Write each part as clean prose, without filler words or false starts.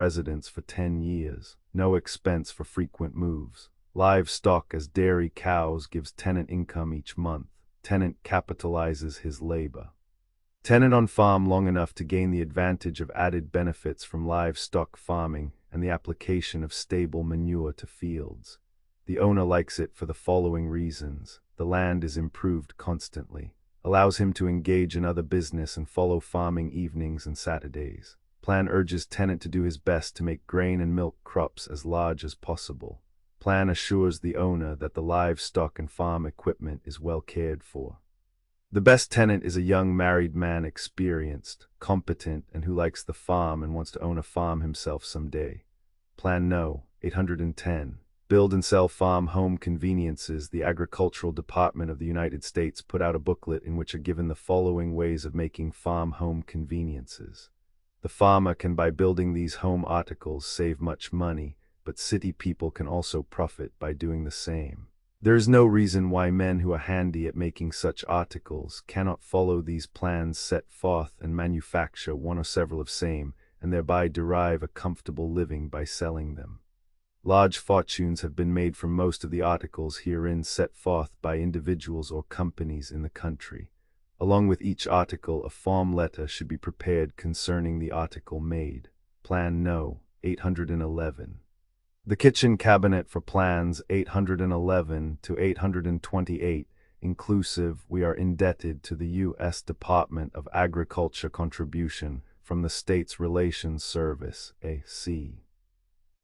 residence for 10 years. No expense for frequent moves. Livestock as dairy cows gives tenant income each month. Tenant capitalizes his labor. Tenant on farm long enough to gain the advantage of added benefits from livestock farming and the application of stable manure to fields. The owner likes it for the following reasons. The land is improved constantly, allows him to engage in other business and follow farming evenings and Saturdays. Plan urges tenant to do his best to make grain and milk crops as large as possible. Plan assures the owner that the livestock and farm equipment is well cared for. The best tenant is a young married man, experienced, competent, and who likes the farm and wants to own a farm himself someday. Plan No. 810. Build and sell farm home conveniences. The Agricultural Department of the United States put out a booklet in which are given the following ways of making farm home conveniences. The farmer can, by building these home articles, save much money, but city people can also profit by doing the same. There is no reason why men who are handy at making such articles cannot follow these plans set forth and manufacture one or several of same, and thereby derive a comfortable living by selling them. Large fortunes have been made from most of the articles herein set forth by individuals or companies in the country. Along with each article, a form letter should be prepared concerning the article made. Plan No. 811. The kitchen cabinet for plans 811 to 828, inclusive, we are indebted to the U.S. Department of Agriculture contribution from the States Relations Service, A.C.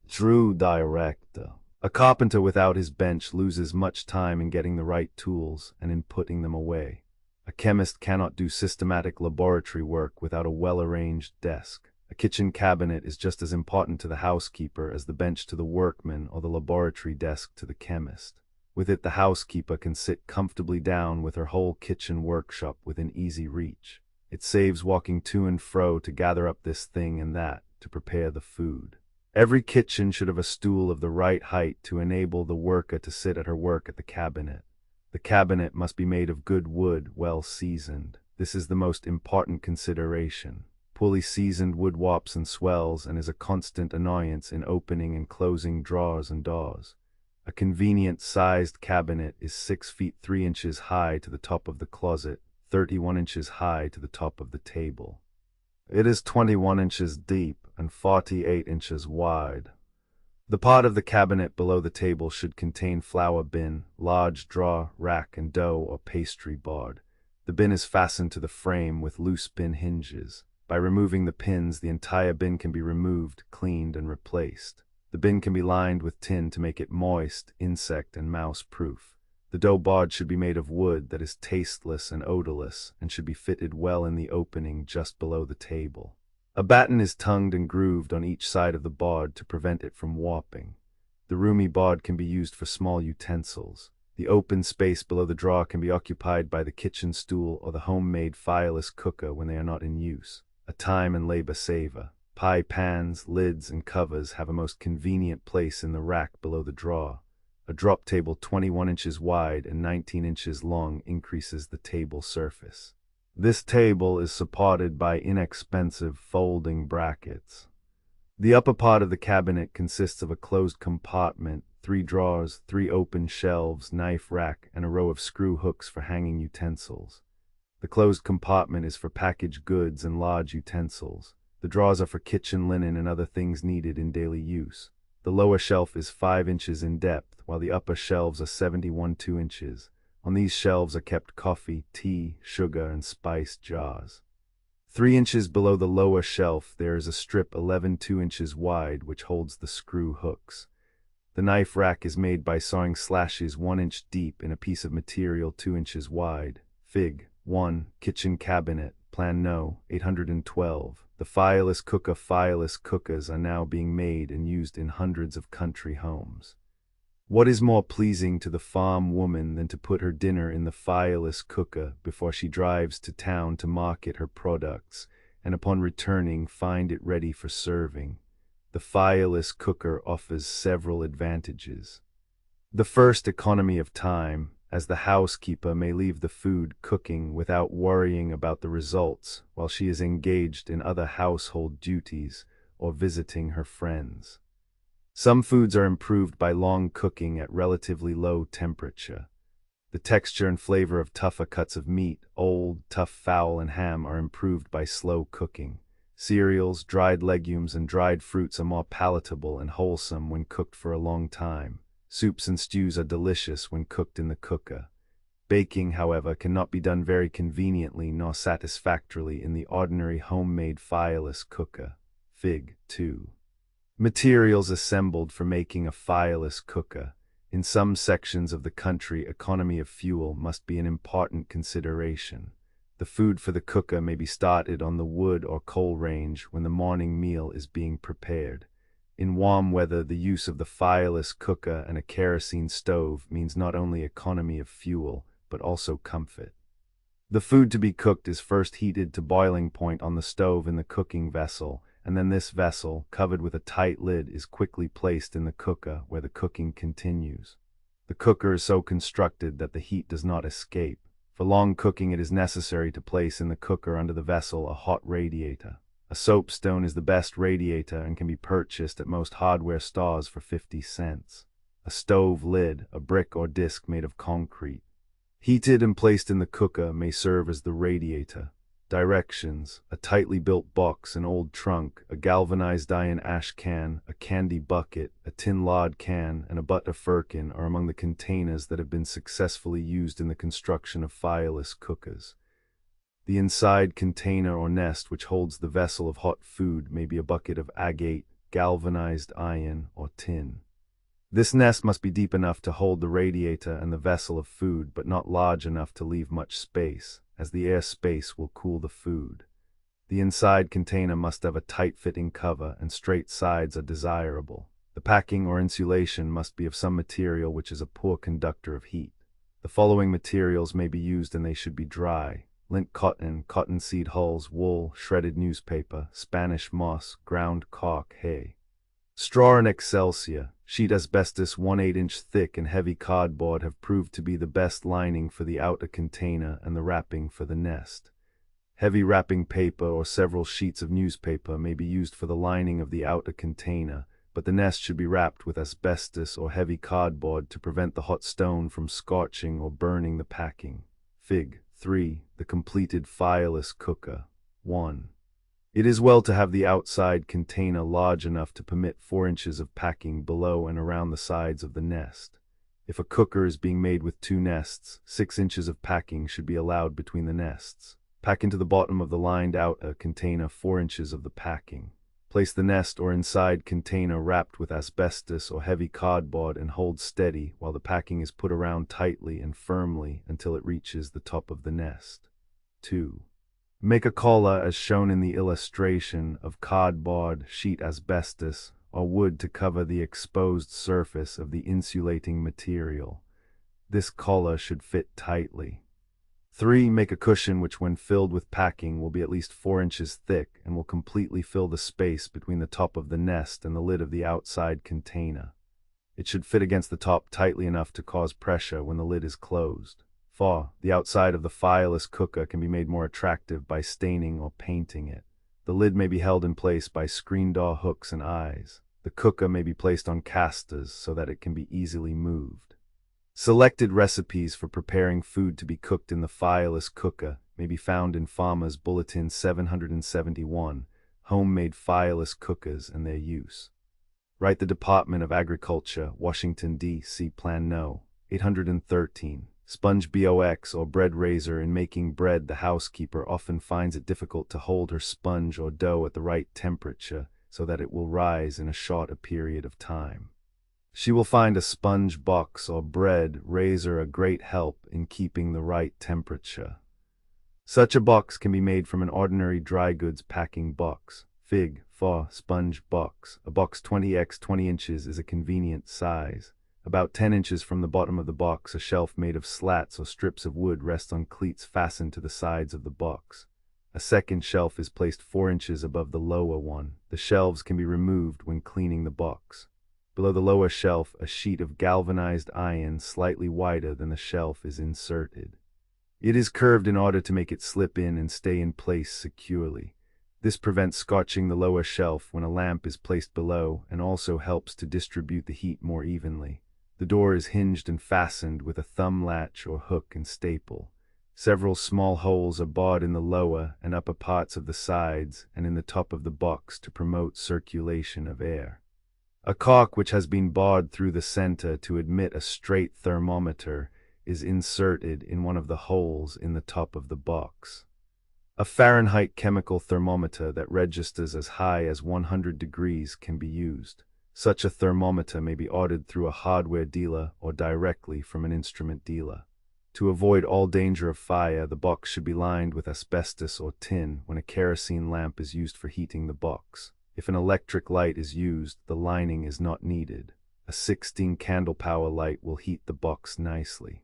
Drew Director. A carpenter without his bench loses much time in getting the right tools and in putting them away. A chemist cannot do systematic laboratory work without a well-arranged desk. A kitchen cabinet is just as important to the housekeeper as the bench to the workman or the laboratory desk to the chemist. With it, the housekeeper can sit comfortably down with her whole kitchen workshop within easy reach. It saves walking to and fro to gather up this thing and that to prepare the food. Every kitchen should have a stool of the right height to enable the worker to sit at her work at the cabinet. The cabinet must be made of good wood, well seasoned. This is the most important consideration. Poorly seasoned wood warps and swells and is a constant annoyance in opening and closing drawers and doors. A convenient-sized cabinet is 6 feet 3 inches high to the top of the closet, 31 inches high to the top of the table. It is 21 inches deep and 48 inches wide. The part of the cabinet below the table should contain flour bin, large drawer, rack, and dough or pastry board. The bin is fastened to the frame with loose bin hinges. By removing the pins, the entire bin can be removed, cleaned, and replaced. The bin can be lined with tin to make it moist, insect, and mouse-proof. The dough board should be made of wood that is tasteless and odorless and should be fitted well in the opening just below the table. A batten is tongued and grooved on each side of the board to prevent it from warping. The roomy board can be used for small utensils. The open space below the drawer can be occupied by the kitchen stool or the homemade fireless cooker when they are not in use. A time and labor saver. Pie pans, lids, and covers have a most convenient place in the rack below the drawer. A drop table 21 inches wide and 19 inches long increases the table surface. This table is supported by inexpensive folding brackets. The upper part of the cabinet consists of a closed compartment, 3 drawers, 3 open shelves, knife rack, and a row of screw hooks for hanging utensils. The closed compartment is for packaged goods and large utensils. The drawers are for kitchen linen and other things needed in daily use. The lower shelf is 5 inches in depth, while the upper shelves are 71.2 inches. On these shelves are kept coffee, tea, sugar, and spice jars. 3 inches below the lower shelf there is a strip 11.2 inches wide which holds the screw hooks. The knife rack is made by sawing slashes 1 inch deep in a piece of material 2 inches wide. Fig. 1. Kitchen cabinet. Plan No. 812. The fireless cookers are now being made and used in hundreds of country homes. What is more pleasing to the farm woman than to put her dinner in the fireless cooker before she drives to town to market her products, and upon returning find it ready for serving? The fireless cooker offers several advantages. The first, economy of time, as the housekeeper may leave the food cooking without worrying about the results while she is engaged in other household duties, or visiting her friends. Some foods are improved by long cooking at relatively low temperature. The texture and flavor of tougher cuts of meat, old, tough fowl and ham are improved by slow cooking. Cereals, dried legumes, and dried fruits are more palatable and wholesome when cooked for a long time. Soups and stews are delicious when cooked in the cooker. Baking, however, cannot be done very conveniently nor satisfactorily in the ordinary homemade fireless cooker. Fig. 2. Materials assembled for making a fireless cooker. In some sections of the country, economy of fuel must be an important consideration. The food for the cooker may be started on the wood or coal range when the morning meal is being prepared. In warm weather, the use of the fireless cooker and a kerosene stove means not only economy of fuel, but also comfort. The food to be cooked is first heated to boiling point on the stove in the cooking vessel, and then this vessel, covered with a tight lid, is quickly placed in the cooker where the cooking continues. The cooker is so constructed that the heat does not escape. For long cooking, it is necessary to place in the cooker under the vessel a hot radiator. A soapstone is the best radiator and can be purchased at most hardware stores for 50 cents. A stove lid, a brick or disc made of concrete, heated and placed in the cooker, may serve as the radiator. Directions: a tightly built box, an old trunk, a galvanized iron ash can, a candy bucket, a tin lard can, and a butter firkin are among the containers that have been successfully used in the construction of fireless cookers. The inside container or nest which holds the vessel of hot food may be a bucket of agate, galvanized iron, or tin. This nest must be deep enough to hold the radiator and the vessel of food, but not large enough to leave much space, as the air space will cool the food. The inside container must have a tight-fitting cover, and straight sides are desirable. The packing or insulation must be of some material which is a poor conductor of heat. The following materials may be used, and they should be dry: lint cotton, cottonseed hulls, wool, shredded newspaper, Spanish moss, ground cork, hay. Straw and excelsior, sheet asbestos 1/8-inch thick and heavy cardboard have proved to be the best lining for the outer container and the wrapping for the nest. Heavy wrapping paper or several sheets of newspaper may be used for the lining of the outer container, but the nest should be wrapped with asbestos or heavy cardboard to prevent the hot stone from scorching or burning the packing. Fig. 3. The completed fireless cooker. 1. It is well to have the outside container large enough to permit 4 inches of packing below and around the sides of the nest. If a cooker is being made with 2 nests, 6 inches of packing should be allowed between the nests. Pack into the bottom of the lined outer container 4 inches of the packing. Place the nest or inside container wrapped with asbestos or heavy cardboard and hold steady while the packing is put around tightly and firmly until it reaches the top of the nest. 2. Make a collar as shown in the illustration of cardboard, sheet asbestos, or wood to cover the exposed surface of the insulating material. This collar should fit tightly. 3. Make a cushion which, when filled with packing, will be at least 4 inches thick and will completely fill the space between the top of the nest and the lid of the outside container. It should fit against the top tightly enough to cause pressure when the lid is closed. 4. The outside of the fireless cooker can be made more attractive by staining or painting it. The lid may be held in place by screen door hooks and eyes. The cooker may be placed on casters so that it can be easily moved. Selected recipes for preparing food to be cooked in the fireless cooker may be found in Farmer's Bulletin 771, Homemade Fireless Cookers and Their Use. Write the Department of Agriculture, Washington, D.C. Plan No. 813. Sponge box or bread raiser. In making bread, the housekeeper often finds it difficult to hold her sponge or dough at the right temperature so that it will rise in a short period of time. She will find a sponge box or bread raiser a great help in keeping the right temperature. Such a box can be made from an ordinary dry goods packing box. Fig. 4. Sponge box. A box 20 x 20 inches is a convenient size. About 10 inches from the bottom of the box, a shelf made of slats or strips of wood rests on cleats fastened to the sides of the box. A second shelf is placed 4 inches above the lower one. The shelves can be removed when cleaning the box. Below the lower shelf, a sheet of galvanized iron slightly wider than the shelf is inserted. It is curved in order to make it slip in and stay in place securely. This prevents scorching the lower shelf when a lamp is placed below and also helps to distribute the heat more evenly. The door is hinged and fastened with a thumb latch or hook and staple. Several small holes are bored in the lower and upper parts of the sides and in the top of the box to promote circulation of air. A cork which has been bored through the center to admit a straight thermometer is inserted in one of the holes in the top of the box. A Fahrenheit chemical thermometer that registers as high as 100 degrees can be used. Such a thermometer may be ordered through a hardware dealer or directly from an instrument dealer. To avoid all danger of fire, the box should be lined with asbestos or tin when a kerosene lamp is used for heating the box. If an electric light is used, the lining is not needed. A 16-candle power light will heat the box nicely.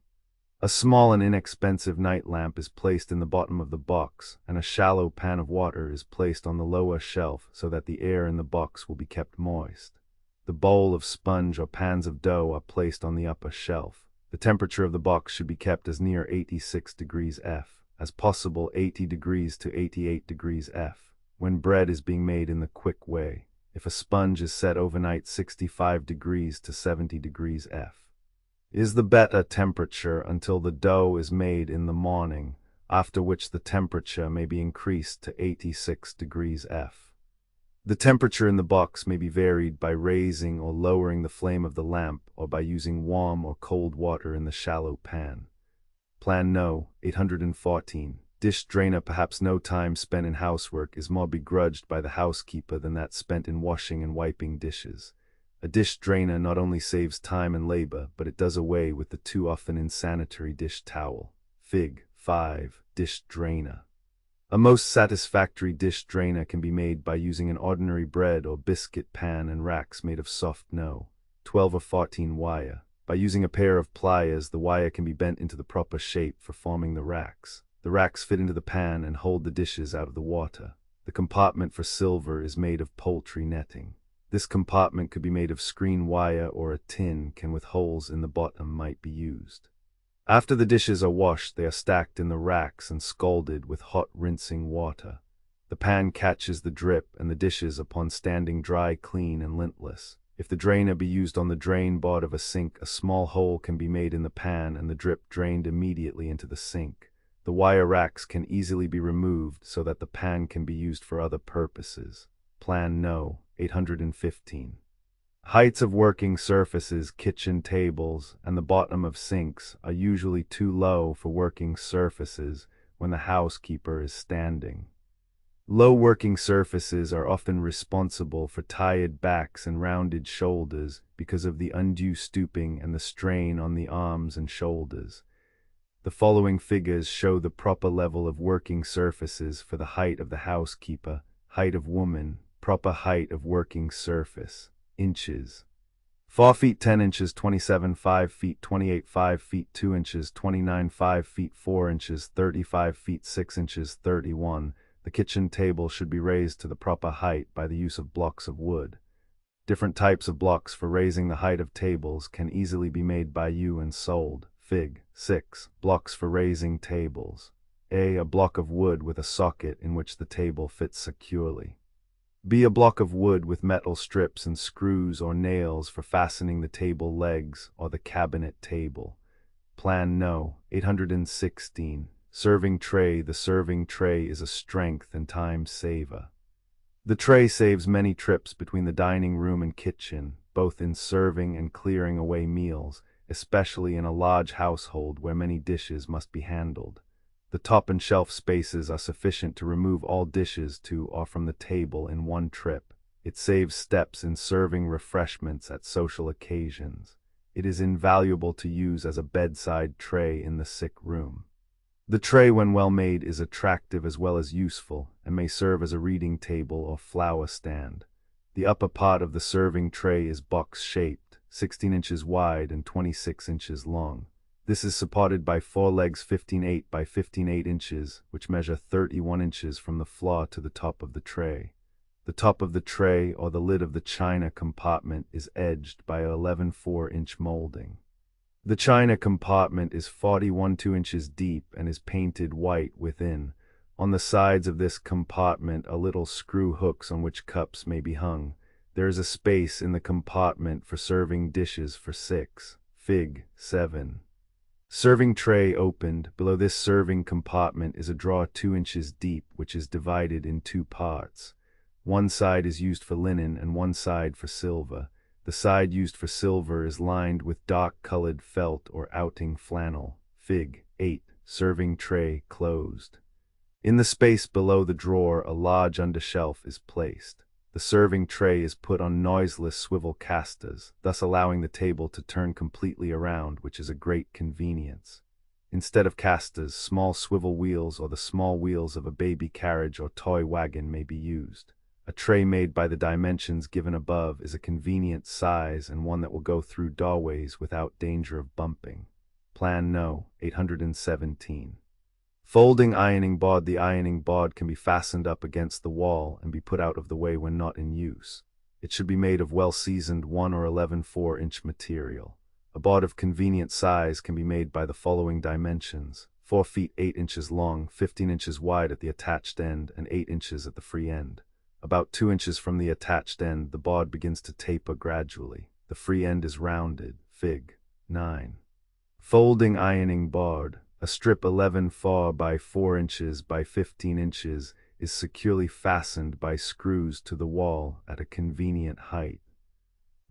A small and inexpensive night lamp is placed in the bottom of the box, and a shallow pan of water is placed on the lower shelf so that the air in the box will be kept moist. The bowl of sponge or pans of dough are placed on the upper shelf. The temperature of the box should be kept as near 86 degrees F as possible, 80 degrees to 88 degrees F, when bread is being made in the quick way. If a sponge is set overnight, 65 degrees to 70 degrees F is the better temperature until the dough is made in the morning, after which the temperature may be increased to 86 degrees F. The temperature in the box may be varied by raising or lowering the flame of the lamp or by using warm or cold water in the shallow pan. Plan No. 814. Dish drainer. Perhaps no time spent in housework is more begrudged by the housekeeper than that spent in washing and wiping dishes. A dish drainer not only saves time and labor, but it does away with the too often insanitary dish towel. Fig. 5. Dish drainer. A most satisfactory dish drainer can be made by using an ordinary bread or biscuit pan and racks made of soft No. 12 or 14 wire. By using a pair of pliers, the wire can be bent into the proper shape for forming the racks. The racks fit into the pan and hold the dishes out of the water. The compartment for silver is made of poultry netting. This compartment could be made of screen wire, or a tin can with holes in the bottom might be used. After the dishes are washed, they are stacked in the racks and scalded with hot rinsing water. The pan catches the drip and the dishes upon standing dry, clean and lintless. If the drainer be used on the drain board of a sink, a small hole can be made in the pan and the drip drained immediately into the sink. The wire racks can easily be removed so that the pan can be used for other purposes. Plan No. 815. Heights of working surfaces, kitchen tables, and the bottom of sinks are usually too low for working surfaces when the housekeeper is standing. Low working surfaces are often responsible for tired backs and rounded shoulders because of the undue stooping and the strain on the arms and shoulders. The following figures show the proper level of working surfaces for the height of the housekeeper, height of woman, proper height of working surface. Inches. 4 feet 10 inches, 27 5 feet, 28 5 feet 2 inches, 29 5 feet 4 inches, 35 feet 6 inches, 31. The kitchen table should be raised to the proper height by the use of blocks of wood. Different types of blocks for raising the height of tables can easily be made by you and sold. Fig. 6. Blocks for raising tables. A block of wood with a socket in which the table fits securely. B. A block of wood with metal strips and screws or nails for fastening the table legs or the cabinet table. Plan No. 816. Serving tray. The serving tray is a strength and time saver. The tray saves many trips between the dining room and kitchen, both in serving and clearing away meals, especially in a large household where many dishes must be handled. The top and shelf spaces are sufficient to remove all dishes to or from the table in one trip. It saves steps in serving refreshments at social occasions. It is invaluable to use as a bedside tray in the sick room. The tray, when well made, is attractive as well as useful, and may serve as a reading table or flower stand. The upper part of the serving tray is box-shaped, 16 inches wide and 26 inches long. This is supported by 4 legs 15.8 by 15.8 inches, which measure 31 inches from the floor to the top of the tray. The top of the tray, or the lid of the china compartment, is edged by a 11.4-inch molding. The china compartment is 41 2 inches deep and is painted white within. On the sides of this compartment are little screw hooks on which cups may be hung. There is a space in the compartment for serving dishes for 6. Fig. 7. Serving tray opened. Below this serving compartment is a drawer 2 inches deep, which is divided in 2 parts. One side is used for linen and one side for silver. The side used for silver is lined with dark-colored felt or outing flannel. Fig. 8. Serving tray closed. In the space below the drawer, a large undershelf is placed. The serving tray is put on noiseless swivel casters, thus allowing the table to turn completely around, which is a great convenience. Instead of casters, small swivel wheels or the small wheels of a baby carriage or toy wagon may be used. A tray made by the dimensions given above is a convenient size and one that will go through doorways without danger of bumping. Plan No. 817. Folding ironing board. The ironing board can be fastened up against the wall and be put out of the way when not in use. It should be made of well-seasoned 1 or 11 4-inch material. A board of convenient size can be made by the following dimensions: 4 feet 8 inches long, 15 inches wide at the attached end, and 8 inches at the free end. About 2 inches from the attached end, the board begins to taper gradually. The free end is rounded. Fig. 9. Folding ironing board. A strip 11 4 by 4 inches by 15 inches is securely fastened by screws to the wall at a convenient height.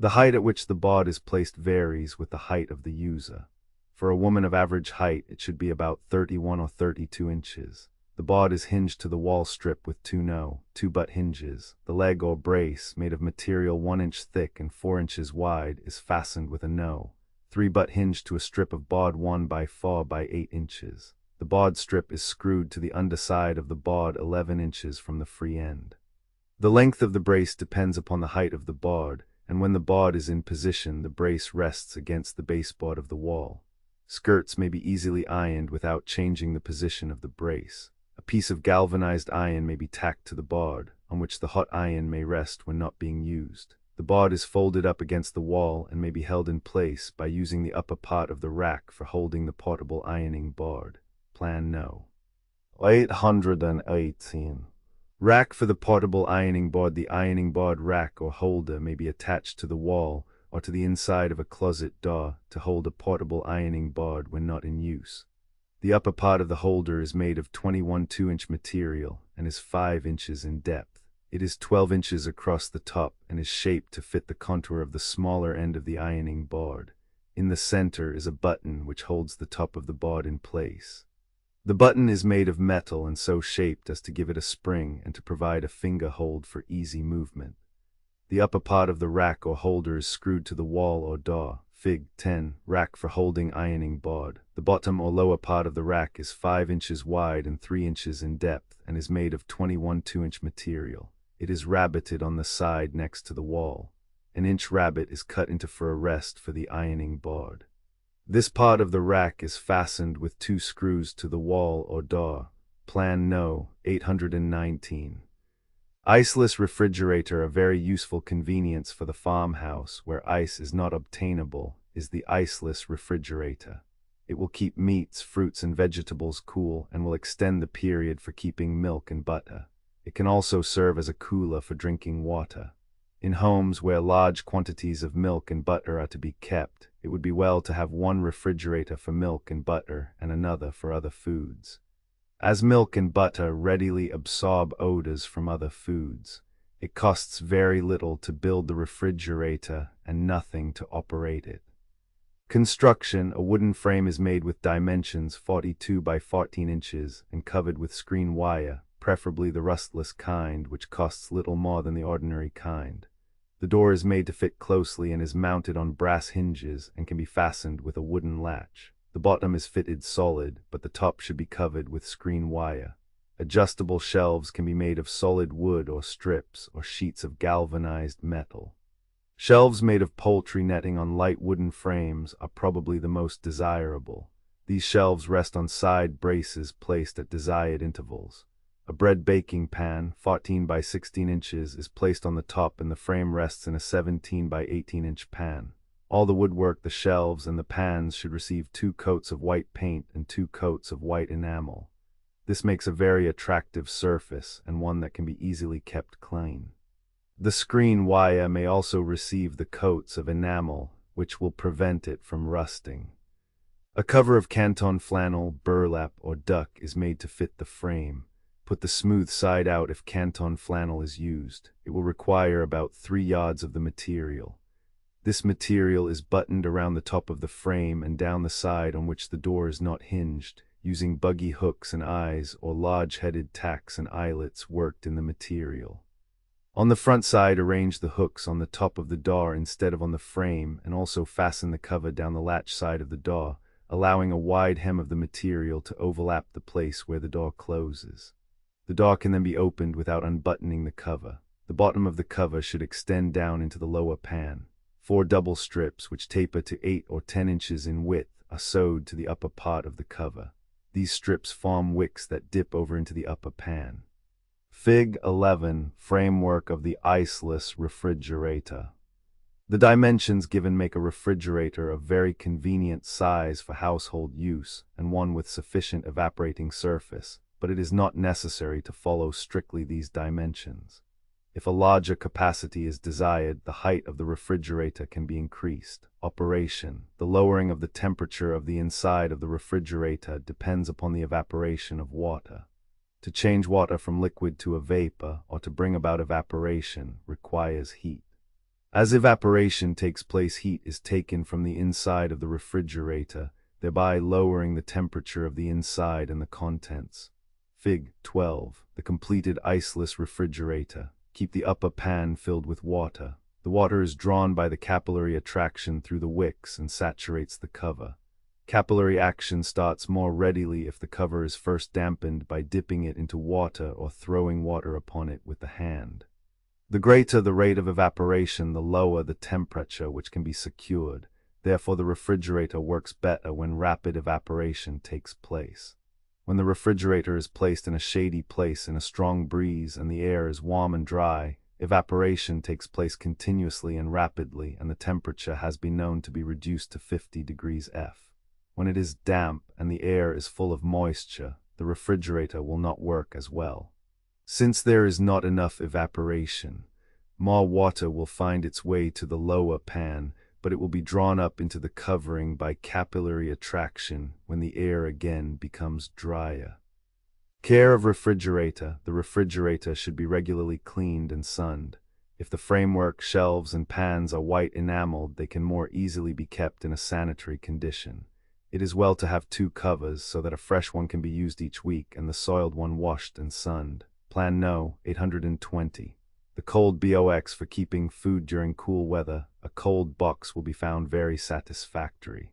The height at which the board is placed varies with the height of the user. For a woman of average height, it should be about 31 or 32 inches. The board is hinged to the wall strip with 2 butt hinges. The leg or brace, made of material 1 inch thick and 4 inches wide, is fastened with a 3 butt hinge to a strip of board 1 by 4 by 8 inches. The board strip is screwed to the underside of the board 11 inches from the free end. The length of the brace depends upon the height of the board, and when the board is in position, the brace rests against the baseboard of the wall. Skirts may be easily ironed without changing the position of the brace. A piece of galvanized iron may be tacked to the board, on which the hot iron may rest when not being used. The board is folded up against the wall and may be held in place by using the upper part of the rack for holding the portable ironing board. Plan No. 818. Rack for the portable ironing board. The ironing board rack or holder may be attached to the wall or to the inside of a closet door to hold a portable ironing board when not in use. The upper part of the holder is made of 21 2-inch material and is 5 inches in depth. It is 12 inches across the top and is shaped to fit the contour of the smaller end of the ironing board. In the center is a button which holds the top of the board in place. The button is made of metal and so shaped as to give it a spring and to provide a finger hold for easy movement. The upper part of the rack or holder is screwed to the wall or door. Fig. 10. Rack for holding ironing board. The bottom or lower part of the rack is 5 inches wide and 3 inches in depth and is made of 21 2-inch material. It is rabbeted on the side next to the wall. An inch rabbet is cut into for a rest for the ironing board. This part of the rack is fastened with 2 screws to the wall or door. Plan No. 819. Iceless refrigerator. A very useful convenience for the farmhouse where ice is not obtainable is the iceless refrigerator. It will keep meats, fruits, and vegetables cool and will extend the period for keeping milk and butter. It can also serve as a cooler for drinking water. In homes where large quantities of milk and butter are to be kept, it would be well to have one refrigerator for milk and butter and another for other foods. As milk and butter readily absorb odors from other foods, it costs very little to build the refrigerator and nothing to operate it. Construction. A wooden frame is made with dimensions 42 by 14 inches and covered with screen wire, preferably the rustless kind, which costs little more than the ordinary kind. The door is made to fit closely and is mounted on brass hinges and can be fastened with a wooden latch. The bottom is fitted solid, but the top should be covered with screen wire. Adjustable shelves can be made of solid wood or strips or sheets of galvanized metal. Shelves made of poultry netting on light wooden frames are probably the most desirable. These shelves rest on side braces placed at desired intervals. A bread baking pan, 14 by 16 inches, is placed on the top and the frame rests in a 17 by 18-inch pan. All the woodwork, the shelves, and the pans should receive 2 coats of white paint and 2 coats of white enamel. This makes a very attractive surface and one that can be easily kept clean. The screen wire may also receive the coats of enamel, which will prevent it from rusting. A cover of canton flannel, burlap, or duck is made to fit the frame. Put the smooth side out if canton flannel is used. It will require about 3 yards of the material. This material is buttoned around the top of the frame and down the side on which the door is not hinged, using buggy hooks and eyes or large-headed tacks and eyelets worked in the material. On the front side, arrange the hooks on the top of the door instead of on the frame, and also fasten the cover down the latch side of the door, allowing a wide hem of the material to overlap the place where the door closes. The door can then be opened without unbuttoning the cover. The bottom of the cover should extend down into the lower pan. 4 double strips, which taper to 8 or 10 inches in width, are sewed to the upper part of the cover. These strips form wicks that dip over into the upper pan. Fig. 11. Framework of the iceless refrigerator. The dimensions given make a refrigerator of very convenient size for household use and one with sufficient evaporating surface, but it is not necessary to follow strictly these dimensions. If a larger capacity is desired, the height of the refrigerator can be increased. Operation. The lowering of the temperature of the inside of the refrigerator depends upon the evaporation of water. To change water from liquid to a vapor, or to bring about evaporation, requires heat. As evaporation takes place, heat is taken from the inside of the refrigerator, thereby lowering the temperature of the inside and the contents. Fig. 12. The completed iceless refrigerator. Keep the upper pan filled with water. The water is drawn by the capillary attraction through the wicks and saturates the cover. Capillary action starts more readily if the cover is first dampened by dipping it into water or throwing water upon it with the hand. The greater the rate of evaporation, the lower the temperature which can be secured. Therefore, the refrigerator works better when rapid evaporation takes place. When the refrigerator is placed in a shady place in a strong breeze and the air is warm and dry, evaporation takes place continuously and rapidly, and the temperature has been known to be reduced to 50 degrees F. When it is damp and the air is full of moisture, the refrigerator will not work as well. Since there is not enough evaporation, more water will find its way to the lower pan, but it will be drawn up into the covering by capillary attraction when the air again becomes drier. Care of refrigerator. The refrigerator should be regularly cleaned and sunned. If the framework, shelves, and pans are white enameled, they can more easily be kept in a sanitary condition. It is well to have 2 covers so that a fresh one can be used each week and the soiled one washed and sunned. Plan No. 820. The cold box for keeping food during cool weather. A cold box will be found very satisfactory.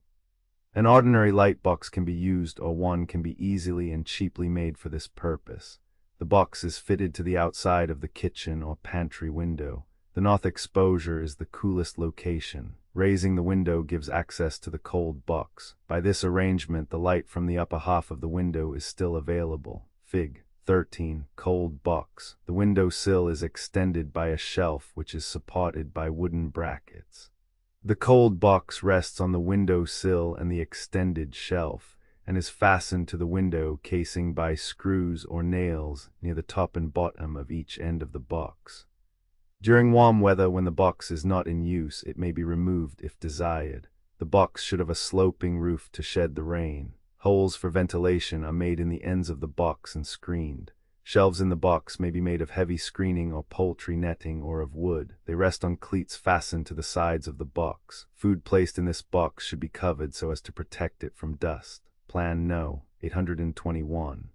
An ordinary light box can be used, or one can be easily and cheaply made for this purpose. The box is fitted to the outside of the kitchen or pantry window. The north exposure is the coolest location. Raising the window gives access to the cold box. By this arrangement, the light from the upper half of the window is still available. Fig. 13. Cold box. The window sill is extended by a shelf which is supported by wooden brackets. The cold box rests on the window sill and the extended shelf, and is fastened to the window casing by screws or nails near the top and bottom of each end of the box. During warm weather, when the box is not in use, it may be removed if desired. The box should have a sloping roof to shed the rain. Holes for ventilation are made in the ends of the box and screened. Shelves in the box may be made of heavy screening or poultry netting or of wood. They rest on cleats fastened to the sides of the box. Food placed in this box should be covered so as to protect it from dust. Plan No. 821.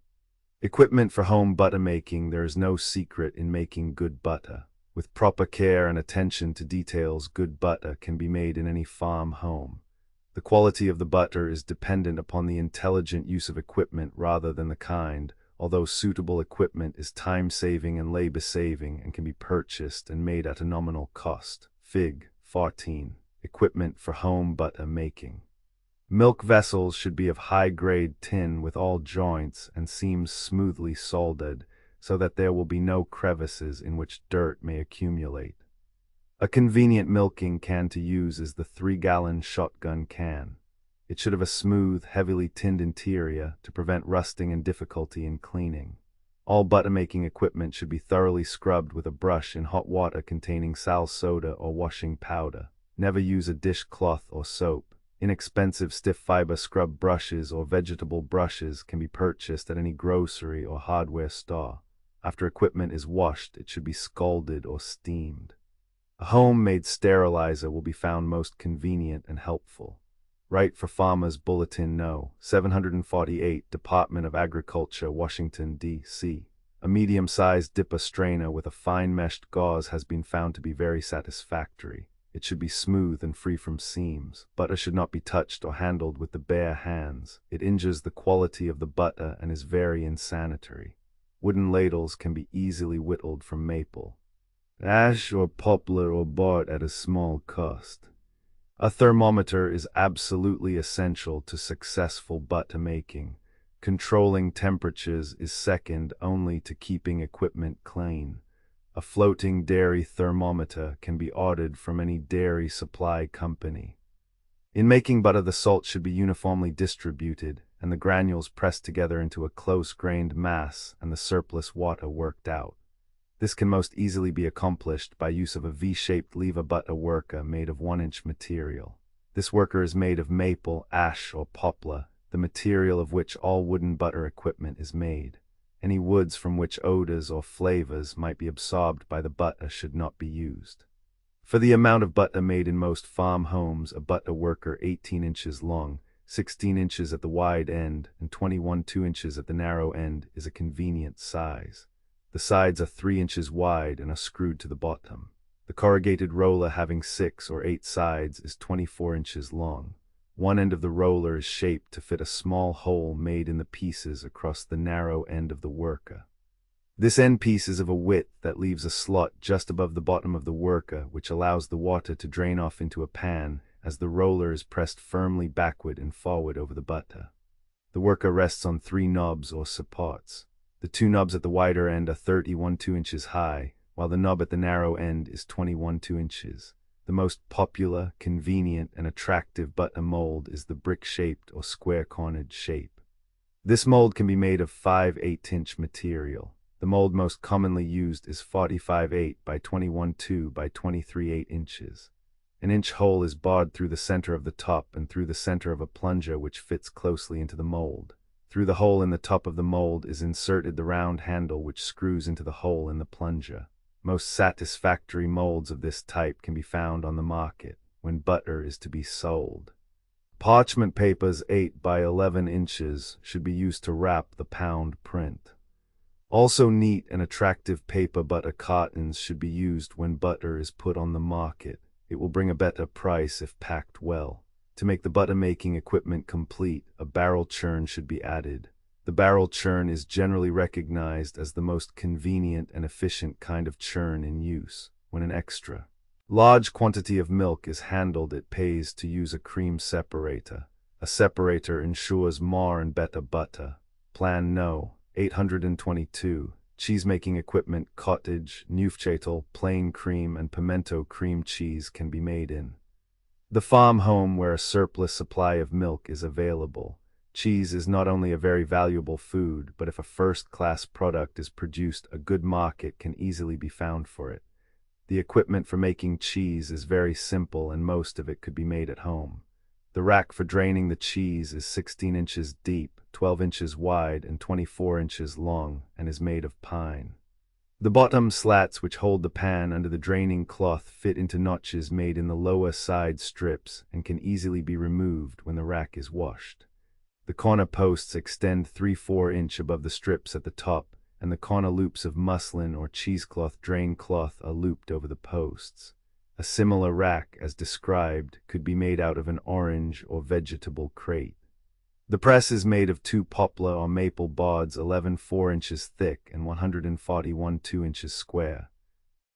Equipment for home butter making. There is no secret in making good butter. With proper care and attention to details, good butter can be made in any farm home. The quality of the butter is dependent upon the intelligent use of equipment rather than the kind, although suitable equipment is time-saving and labor-saving and can be purchased and made at a nominal cost. Fig. 14. Equipment for home butter making. Milk vessels should be of high-grade tin with all joints and seams smoothly soldered, so that there will be no crevices in which dirt may accumulate. A convenient milking can to use is the 3-gallon shotgun can. It should have a smooth, heavily tinned interior to prevent rusting and difficulty in cleaning. All butter-making equipment should be thoroughly scrubbed with a brush in hot water containing sal soda or washing powder. Never use a dishcloth or soap. Inexpensive stiff fiber scrub brushes or vegetable brushes can be purchased at any grocery or hardware store. After equipment is washed, it should be scalded or steamed. A homemade sterilizer will be found most convenient and helpful. Write for Farmers Bulletin No. 748, Department of Agriculture, Washington, D.C. A medium-sized dipper strainer with a fine meshed gauze has been found to be very satisfactory. It should be smooth and free from seams. Butter should not be touched or handled with the bare hands. It injures the quality of the butter and is very insanitary. Wooden ladles can be easily whittled from maple, ash or poplar or bark at a small cost. A thermometer is absolutely essential to successful butter making. Controlling temperatures is second only to keeping equipment clean. A floating dairy thermometer can be ordered from any dairy supply company. In making butter, the salt should be uniformly distributed and the granules pressed together into a close-grained mass and the surplus water worked out. This can most easily be accomplished by use of a V-shaped lever butter worker made of 1-inch material. This worker is made of maple, ash, or poplar, the material of which all wooden butter equipment is made. Any woods from which odors or flavors might be absorbed by the butter should not be used. For the amount of butter made in most farm homes, a butter worker 18 inches long, 16 inches at the wide end, and 2 inches at the narrow end is a convenient size. The sides are 3 inches wide and are screwed to the bottom. The corrugated roller having 6 or 8 sides is 24 inches long. One end of the roller is shaped to fit a small hole made in the pieces across the narrow end of the worker. This end piece is of a width that leaves a slot just above the bottom of the worker, which allows the water to drain off into a pan as the roller is pressed firmly backward and forward over the butter. The worker rests on 3 knobs or supports. The 2 knobs at the wider end are 2 inches high, while the knob at the narrow end is 2 inches. The most popular, convenient, and attractive butter mold is the brick-shaped or square-cornered shape. This mold can be made of 5/8-inch material. The mold most commonly used is 45/8 by 21/2 by 23/8 inches. An inch hole is bored through the center of the top and through the center of a plunger which fits closely into the mold. Through the hole in the top of the mold is inserted the round handle which screws into the hole in the plunger. Most satisfactory molds of this type can be found on the market when butter is to be sold. Parchment papers 8 by 11 inches should be used to wrap the pound print. Also, neat and attractive paper butter cartons should be used when butter is put on the market. It will bring a better price if packed well. To make the butter making equipment complete, a barrel churn should be added. The barrel churn is generally recognized as the most convenient and efficient kind of churn in use. When an extra large quantity of milk is handled, it pays to use a cream separator. A separator ensures more and better butter. Plan No. 822. Cheese-making equipment cottage, Neufchâtel, plain cream, and pimento cream cheese can be made in the farm home where a surplus supply of milk is available. Cheese is not only a very valuable food, but if a first-class product is produced, a good market can easily be found for it. The equipment for making cheese is very simple and most of it could be made at home. The rack for draining the cheese is 16 inches deep, 12 inches wide, and 24 inches long, and is made of pine. The bottom slats which hold the pan under the draining cloth fit into notches made in the lower side strips and can easily be removed when the rack is washed. The corner posts extend 3/4 inch above the strips at the top, and the corner loops of muslin or cheesecloth drain cloth are looped over the posts. A similar rack, as described, could be made out of an orange or vegetable crate. The press is made of 2 poplar or maple boards 11 4 inches thick and 141 2 inches square.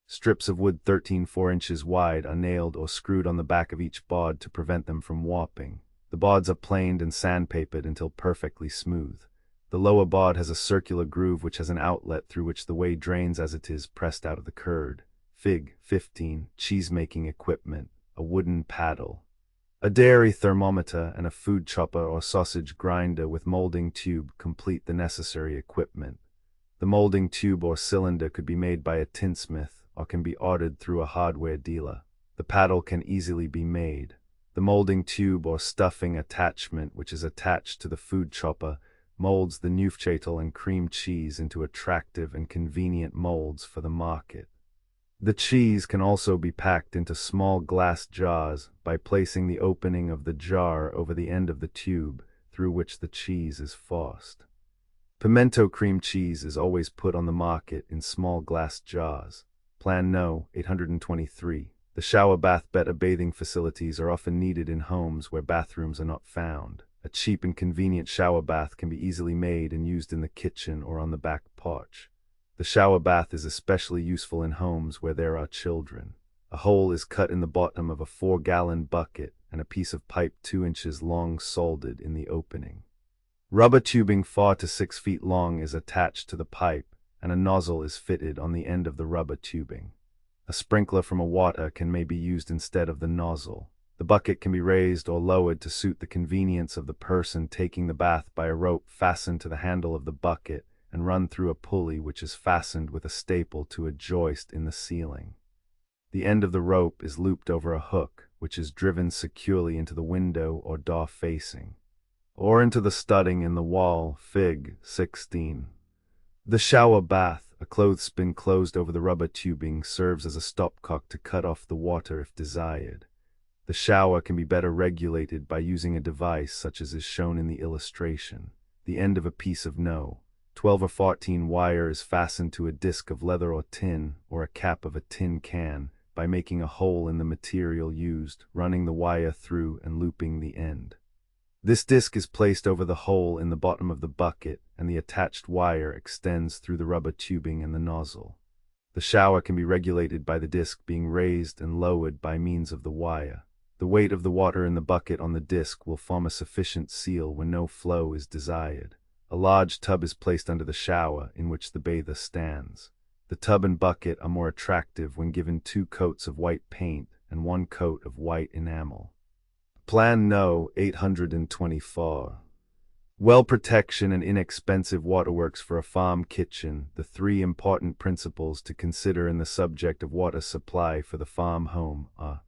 Strips of wood 13 4 inches wide are nailed or screwed on the back of each board to prevent them from warping. The boards are planed and sandpapered until perfectly smooth. The lower board has a circular groove which has an outlet through which the whey drains as it is pressed out of the curd. Fig. 15. Cheese-making equipment. A wooden paddle. A dairy thermometer and a food chopper or sausage grinder with molding tube complete the necessary equipment. The molding tube or cylinder could be made by a tinsmith or can be ordered through a hardware dealer. The paddle can easily be made. The molding tube or stuffing attachment, which is attached to the food chopper, molds the Neufchâtel and cream cheese into attractive and convenient molds for the market. The cheese can also be packed into small glass jars by placing the opening of the jar over the end of the tube through which the cheese is forced. Pimento cream cheese is always put on the market in small glass jars. Plan No. 823. The shower bath better bathing facilities are often needed in homes where bathrooms are not found. A cheap and convenient shower bath can be easily made and used in the kitchen or on the back porch. The shower bath is especially useful in homes where there are children. A hole is cut in the bottom of a 4-gallon bucket and a piece of pipe 2 inches long soldered in the opening. Rubber tubing 4 to 6 feet long is attached to the pipe, and a nozzle is fitted on the end of the rubber tubing. A sprinkler from a water can may be used instead of the nozzle. The bucket can be raised or lowered to suit the convenience of the person taking the bath by a rope fastened to the handle of the bucket and run through a pulley which is fastened with a staple to a joist in the ceiling. The end of the rope is looped over a hook, which is driven securely into the window or door facing, or into the studding in the wall. Fig. 16. The shower bath, a clothespin closed over the rubber tubing, serves as a stopcock to cut off the water if desired. The shower can be better regulated by using a device such as is shown in the illustration. The end of a piece of No. 12 or 14 wire is fastened to a disc of leather or tin, or a cap of a tin can, by making a hole in the material used, running the wire through and looping the end. This disc is placed over the hole in the bottom of the bucket, and the attached wire extends through the rubber tubing and the nozzle. The shower can be regulated by the disc being raised and lowered by means of the wire. The weight of the water in the bucket on the disc will form a sufficient seal when no flow is desired. A large tub is placed under the shower, in which the bather stands. The tub and bucket are more attractive when given 2 coats of white paint and 1 coat of white enamel. Plan No. 824. Well protection and inexpensive waterworks for a farm kitchen. The 3 important principles to consider in the subject of water supply for the farm home are: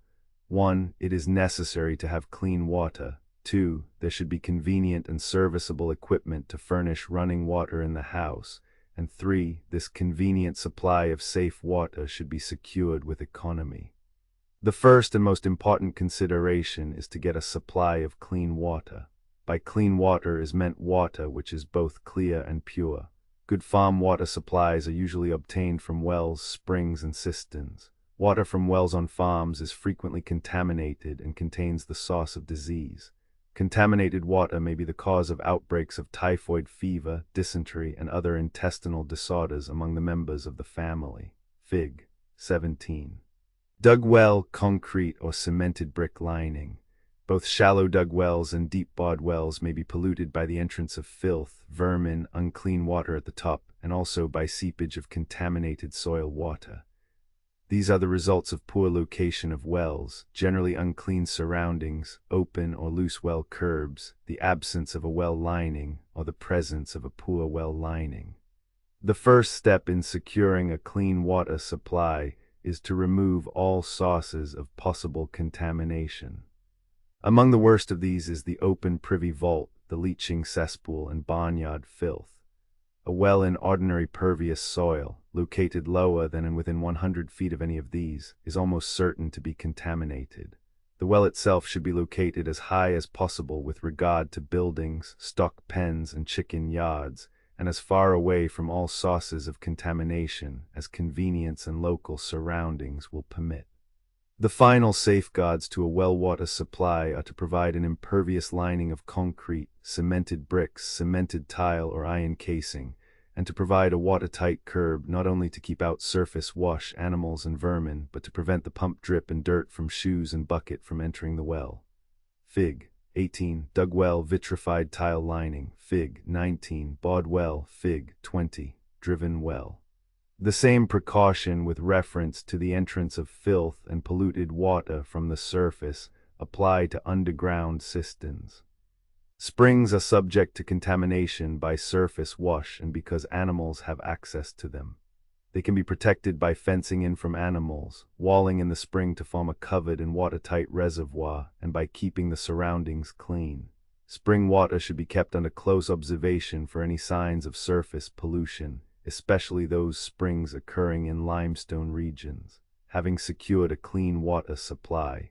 1. It is necessary to have clean water. 2. There should be convenient and serviceable equipment to furnish running water in the house. And 3. This convenient supply of safe water should be secured with economy. The first and most important consideration is to get a supply of clean water. By clean water is meant water which is both clear and pure. Good farm water supplies are usually obtained from wells, springs, and cisterns. Water from wells on farms is frequently contaminated and contains the source of disease. Contaminated water may be the cause of outbreaks of typhoid fever, dysentery, and other intestinal disorders among the members of the family. Fig. 17. Dug well, concrete, or cemented brick lining. Both shallow dug wells and deep bored wells may be polluted by the entrance of filth, vermin, unclean water at the top, and also by seepage of contaminated soil water. These are the results of poor location of wells, generally unclean surroundings, open or loose well curbs, the absence of a well lining, or the presence of a poor well lining. The first step in securing a clean water supply is to remove all sources of possible contamination. Among the worst of these is the open privy vault, the leaching cesspool, and barnyard filth. A well in ordinary pervious soil, located lower than and within 100 feet of any of these, is almost certain to be contaminated. The well itself should be located as high as possible with regard to buildings, stock pens, and chicken yards, and as far away from all sources of contamination as convenience and local surroundings will permit. The final safeguards to a well water supply are to provide an impervious lining of concrete, cemented bricks, cemented tile, or iron casing, and to provide a watertight curb not only to keep out surface wash, animals, and vermin, but to prevent the pump drip and dirt from shoes and bucket from entering the well. Fig. 18. Dug well, vitrified tile lining. Fig. 19. Bored well. Fig. 20. Driven well. The same precaution with reference to the entrance of filth and polluted water from the surface apply to underground cisterns. Springs are subject to contamination by surface wash and because animals have access to them. They can be protected by fencing in from animals, walling in the spring to form a covered and watertight reservoir, and by keeping the surroundings clean. Spring water should be kept under close observation for any signs of surface pollution, especially those springs occurring in limestone regions. Having secured a clean water supply,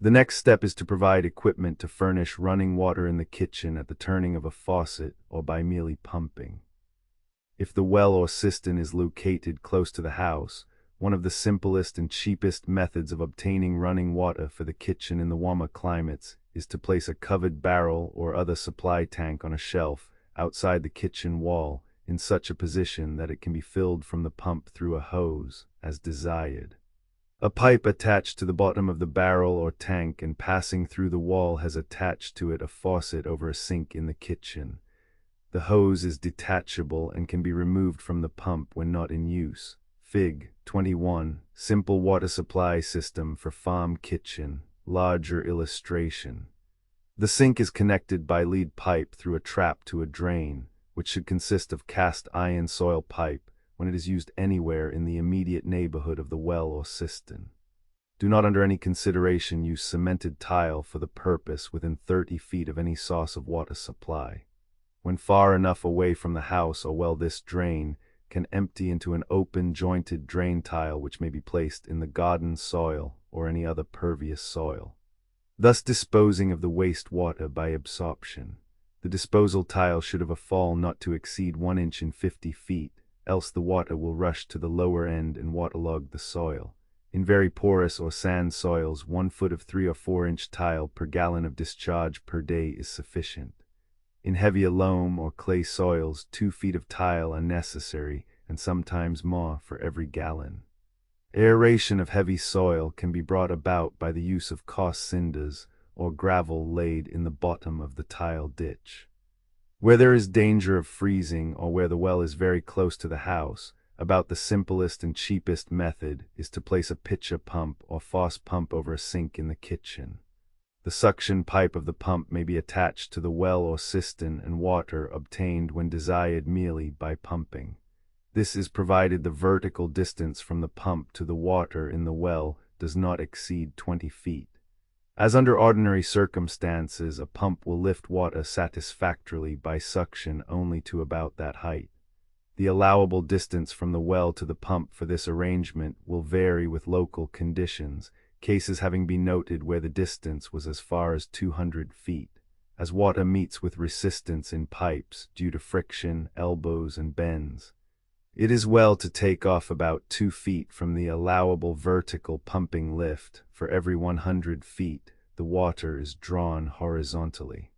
the next step is to provide equipment to furnish running water in the kitchen at the turning of a faucet or by merely pumping. If the well or cistern is located close to the house, one of the simplest and cheapest methods of obtaining running water for the kitchen in the warmer climates is to place a covered barrel or other supply tank on a shelf outside the kitchen wall in such a position that it can be filled from the pump through a hose, as desired. A pipe attached to the bottom of the barrel or tank and passing through the wall has attached to it a faucet over a sink in the kitchen. The hose is detachable and can be removed from the pump when not in use. Fig. 21. Simple water supply system for farm kitchen. Larger illustration. The sink is connected by lead pipe through a trap to a drain, which should consist of cast iron soil pipe when it is used anywhere in the immediate neighborhood of the well or cistern. Do not under any consideration use cemented tile for the purpose within 30 feet of any source of water supply. When far enough away from the house or well, this drain can empty into an open jointed drain tile which may be placed in the garden soil or any other pervious soil, thus disposing of the waste water by absorption. The disposal tile should have a fall not to exceed 1 inch in 50 feet, else the water will rush to the lower end and waterlog the soil. In very porous or sand soils, 1 foot of 3 or 4 inch tile per gallon of discharge per day is sufficient. In heavier loam or clay soils, 2 feet of tile are necessary, and sometimes more for every gallon. Aeration of heavy soil can be brought about by the use of coarse cinders or gravel laid in the bottom of the tile ditch. Where there is danger of freezing or where the well is very close to the house, about the simplest and cheapest method is to place a pitcher pump or force pump over a sink in the kitchen. The suction pipe of the pump may be attached to the well or cistern and water obtained when desired merely by pumping. This is provided the vertical distance from the pump to the water in the well does not exceed 20 feet. As under ordinary circumstances, a pump will lift water satisfactorily by suction only to about that height. The allowable distance from the well to the pump for this arrangement will vary with local conditions, cases having been noted where the distance was as far as 200 feet. As water meets with resistance in pipes due to friction, elbows, and bends, it is well to take off about 2 feet from the allowable vertical pumping lift. For every 100 feet, the water is drawn horizontally.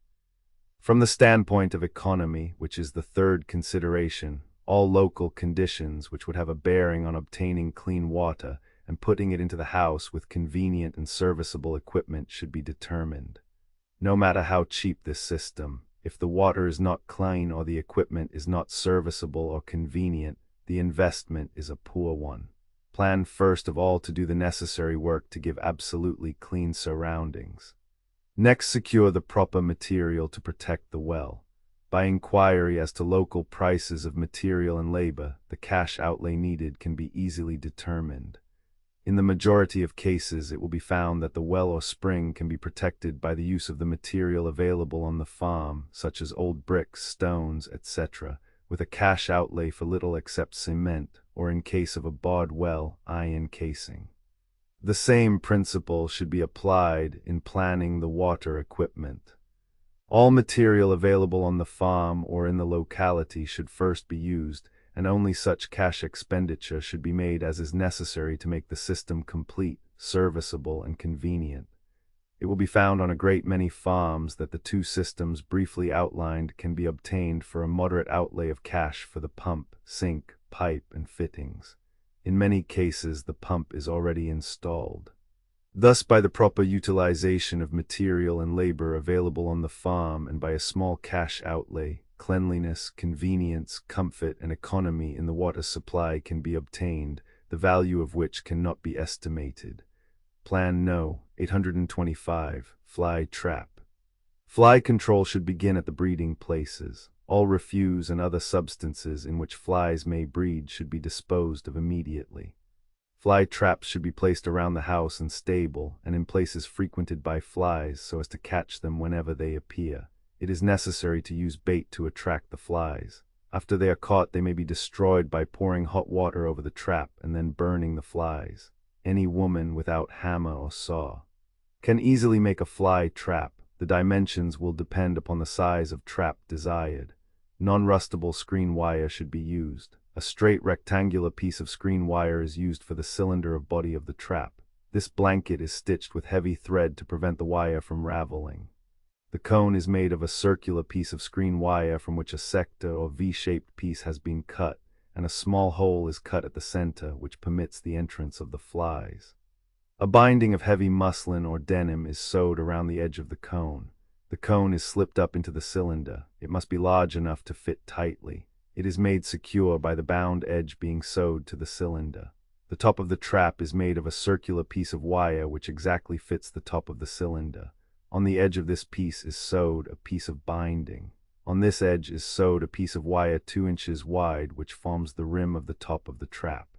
From the standpoint of economy, which is the third consideration, all local conditions which would have a bearing on obtaining clean water and putting it into the house with convenient and serviceable equipment should be determined. No matter how cheap this system, if the water is not clean or the equipment is not serviceable or convenient, the investment is a poor one. Plan first of all to do the necessary work to give absolutely clean surroundings. Next, secure the proper material to protect the well. By inquiry as to local prices of material and labor, the cash outlay needed can be easily determined. In the majority of cases, it will be found that the well or spring can be protected by the use of the material available on the farm, such as old bricks, stones, etc., with a cash outlay for little except cement, or in case of a bored well, iron casing. The same principle should be applied in planning the water equipment. All material available on the farm or in the locality should first be used, and only such cash expenditure should be made as is necessary to make the system complete, serviceable, and convenient. It will be found on a great many farms that the 2 systems briefly outlined can be obtained for a moderate outlay of cash for the pump, sink, pipe, and fittings. In many cases, the pump is already installed. Thus, by the proper utilization of material and labor available on the farm and by a small cash outlay, cleanliness, convenience, comfort, and economy in the water supply can be obtained, the value of which cannot be estimated. Plan No. 825. Fly trap. Fly control should begin at the breeding places. All refuse and other substances in which flies may breed should be disposed of immediately. Fly traps should be placed around the house and stable and in places frequented by flies so as to catch them whenever they appear. It is necessary to use bait to attract the flies. After they are caught, they may be destroyed by pouring hot water over the trap and then burning the flies. Any woman without hammer or saw can easily make a fly trap. The dimensions will depend upon the size of trap desired. Non-rustable screen wire should be used. A straight rectangular piece of screen wire is used for the cylinder of body of the trap. This blanket is stitched with heavy thread to prevent the wire from raveling. The cone is made of a circular piece of screen wire from which a sector or V-shaped piece has been cut, and a small hole is cut at the center which permits the entrance of the flies. A binding of heavy muslin or denim is sewed around the edge of the cone. The cone is slipped up into the cylinder. It must be large enough to fit tightly. It is made secure by the bound edge being sewed to the cylinder. The top of the trap is made of a circular piece of wire which exactly fits the top of the cylinder. On the edge of this piece is sewed a piece of binding. On this edge is sewed a piece of wire 2 inches wide which forms the rim of the top of the trap.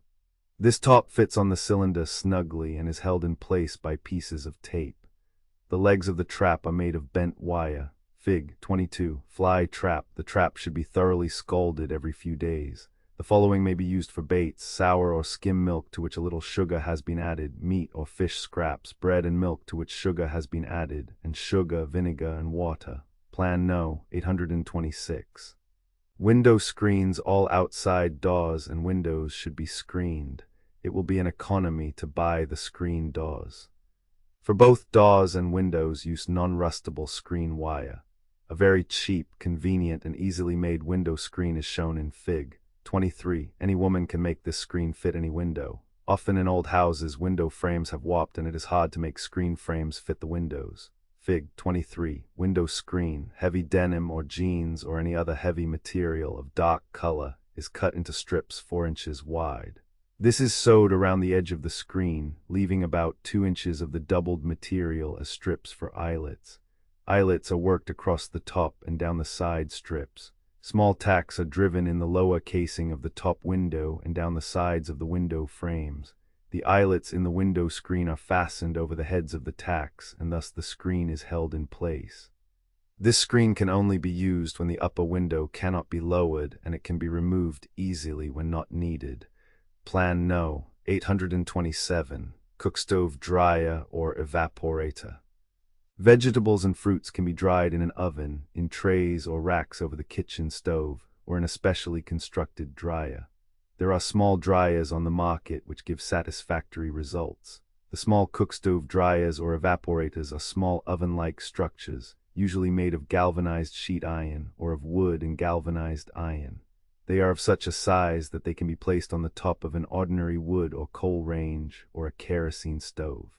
This top fits on the cylinder snugly and is held in place by pieces of tape. The legs of the trap are made of bent wire. Fig. 22. Fly trap. The trap should be thoroughly scalded every few days. The following may be used for baits: sour or skim milk to which a little sugar has been added, meat or fish scraps, bread and milk to which sugar has been added, and sugar, vinegar, and water. Plan No. 826. Window screens. All outside doors and windows should be screened. It will be an economy to buy the screen doors. For both doors and windows, use non-rustable screen wire. A very cheap, convenient, and easily made window screen is shown in Fig. 23. Any woman can make this screen fit any window. Often in old houses, window frames have warped and it is hard to make screen frames fit the windows. Fig. 23. Window screen. Heavy denim or jeans or any other heavy material of dark color is cut into strips 4 inches wide. This is sewed around the edge of the screen, leaving about 2 inches of the doubled material as strips for eyelets. Eyelets are worked across the top and down the side strips. Small tacks are driven in the lower casing of the top window and down the sides of the window frames. The eyelets in the window screen are fastened over the heads of the tacks, and thus the screen is held in place. This screen can only be used when the upper window cannot be lowered, and it can be removed easily when not needed. Plan No. 827. Cookstove dryer or evaporator. Vegetables and fruits can be dried in an oven, in trays or racks over the kitchen stove, or in a specially constructed dryer. There are small dryers on the market which give satisfactory results. The small cookstove dryers or evaporators are small oven-like structures, usually made of galvanized sheet iron or of wood and galvanized iron. They are of such a size that they can be placed on the top of an ordinary wood or coal range or a kerosene stove.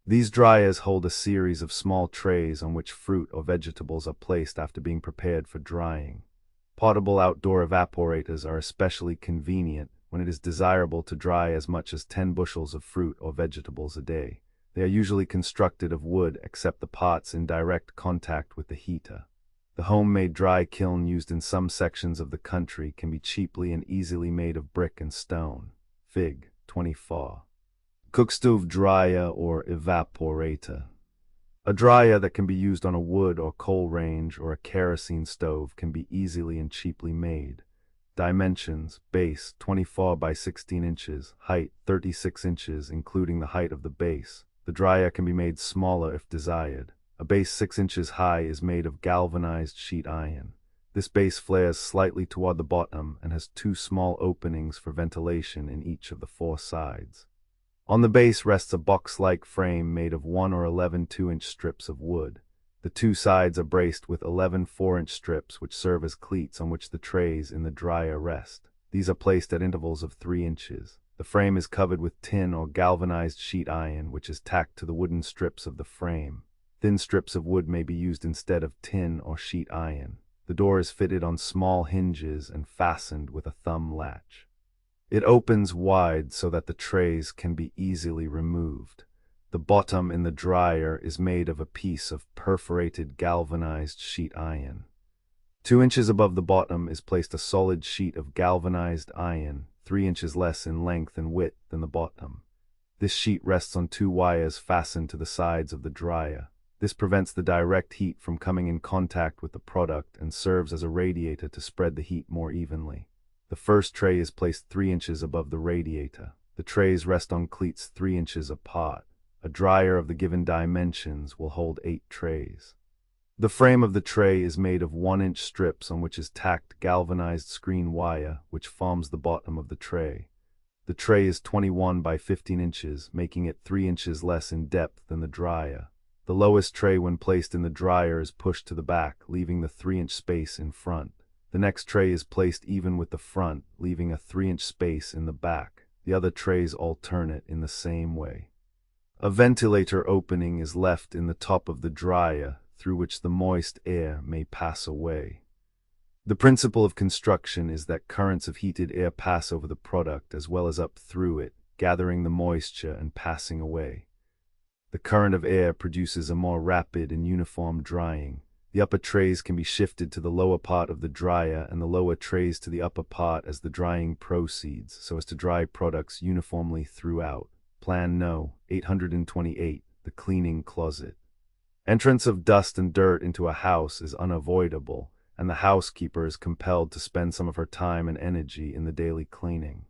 These dryers hold a series of small trays on which fruit or vegetables are placed after being prepared for drying. Portable outdoor evaporators are especially convenient when it is desirable to dry as much as 10 bushels of fruit or vegetables a day. They are usually constructed of wood except the pots in direct contact with the heater. The homemade dry kiln used in some sections of the country can be cheaply and easily made of brick and stone. Fig. 24. Cookstove dryer or evaporator. A dryer that can be used on a wood or coal range or a kerosene stove can be easily and cheaply made. Dimensions: base 24 by 16 inches, height 36 inches including the height of the base. The dryer can be made smaller if desired. A base 6 inches high is made of galvanized sheet iron. This base flares slightly toward the bottom and has 2 small openings for ventilation in each of the 4 sides. On the base rests a box-like frame made of 1 or 11 2-inch strips of wood. The 2 sides are braced with 11 4-inch strips which serve as cleats on which the trays in the dryer rest. These are placed at intervals of 3 inches. The frame is covered with tin or galvanized sheet iron which is tacked to the wooden strips of the frame. Thin strips of wood may be used instead of tin or sheet iron. The door is fitted on small hinges and fastened with a thumb latch. It opens wide so that the trays can be easily removed. The bottom in the dryer is made of a piece of perforated galvanized sheet iron. 2 inches above the bottom is placed a solid sheet of galvanized iron, 3 inches less in length and width than the bottom. This sheet rests on 2 wires fastened to the sides of the dryer. This prevents the direct heat from coming in contact with the product and serves as a radiator to spread the heat more evenly. The first tray is placed 3 inches above the radiator. The trays rest on cleats 3 inches apart. A dryer of the given dimensions will hold 8 trays. The frame of the tray is made of 1-inch strips on which is tacked galvanized screen wire, which forms the bottom of the tray. The tray is 21 by 15 inches, making it 3 inches less in depth than the dryer. The lowest tray when placed in the dryer is pushed to the back, leaving the 3-inch space in front. The next tray is placed even with the front, leaving a 3-inch space in the back. The other trays alternate in the same way. A ventilator opening is left in the top of the dryer, through which the moist air may pass away. The principle of construction is that currents of heated air pass over the product as well as up through it, gathering the moisture and passing away. The current of air produces a more rapid and uniform drying. The upper trays can be shifted to the lower part of the dryer and the lower trays to the upper part as the drying proceeds, so as to dry products uniformly throughout. Plan No. 828, the cleaning closet. Entrance of dust and dirt into a house is unavoidable, and the housekeeper is compelled to spend some of her time and energy in the daily cleaning.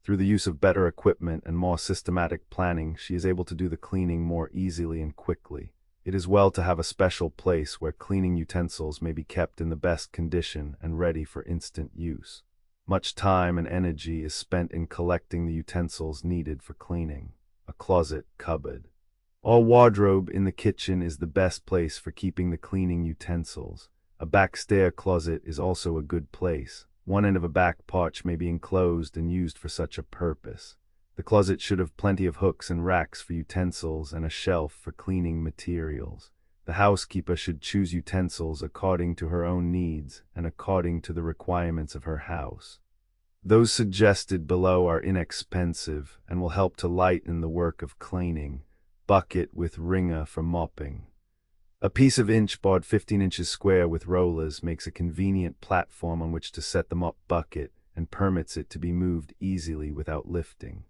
Through the use of better equipment and more systematic planning, she is able to do the cleaning more easily and quickly. It is well to have a special place where cleaning utensils may be kept in the best condition and ready for instant use. Much time and energy is spent in collecting the utensils needed for cleaning. A closet cupboard. All wardrobe in the kitchen is the best place for keeping the cleaning utensils. A back stair closet is also a good place. One end of a back porch may be enclosed and used for such a purpose. The closet should have plenty of hooks and racks for utensils and a shelf for cleaning materials. The housekeeper should choose utensils according to her own needs and according to the requirements of her house. Those suggested below are inexpensive and will help to lighten the work of cleaning. Bucket with wringer for mopping. A piece of inch board 15 inches square with rollers makes a convenient platform on which to set the mop bucket and permits it to be moved easily without lifting.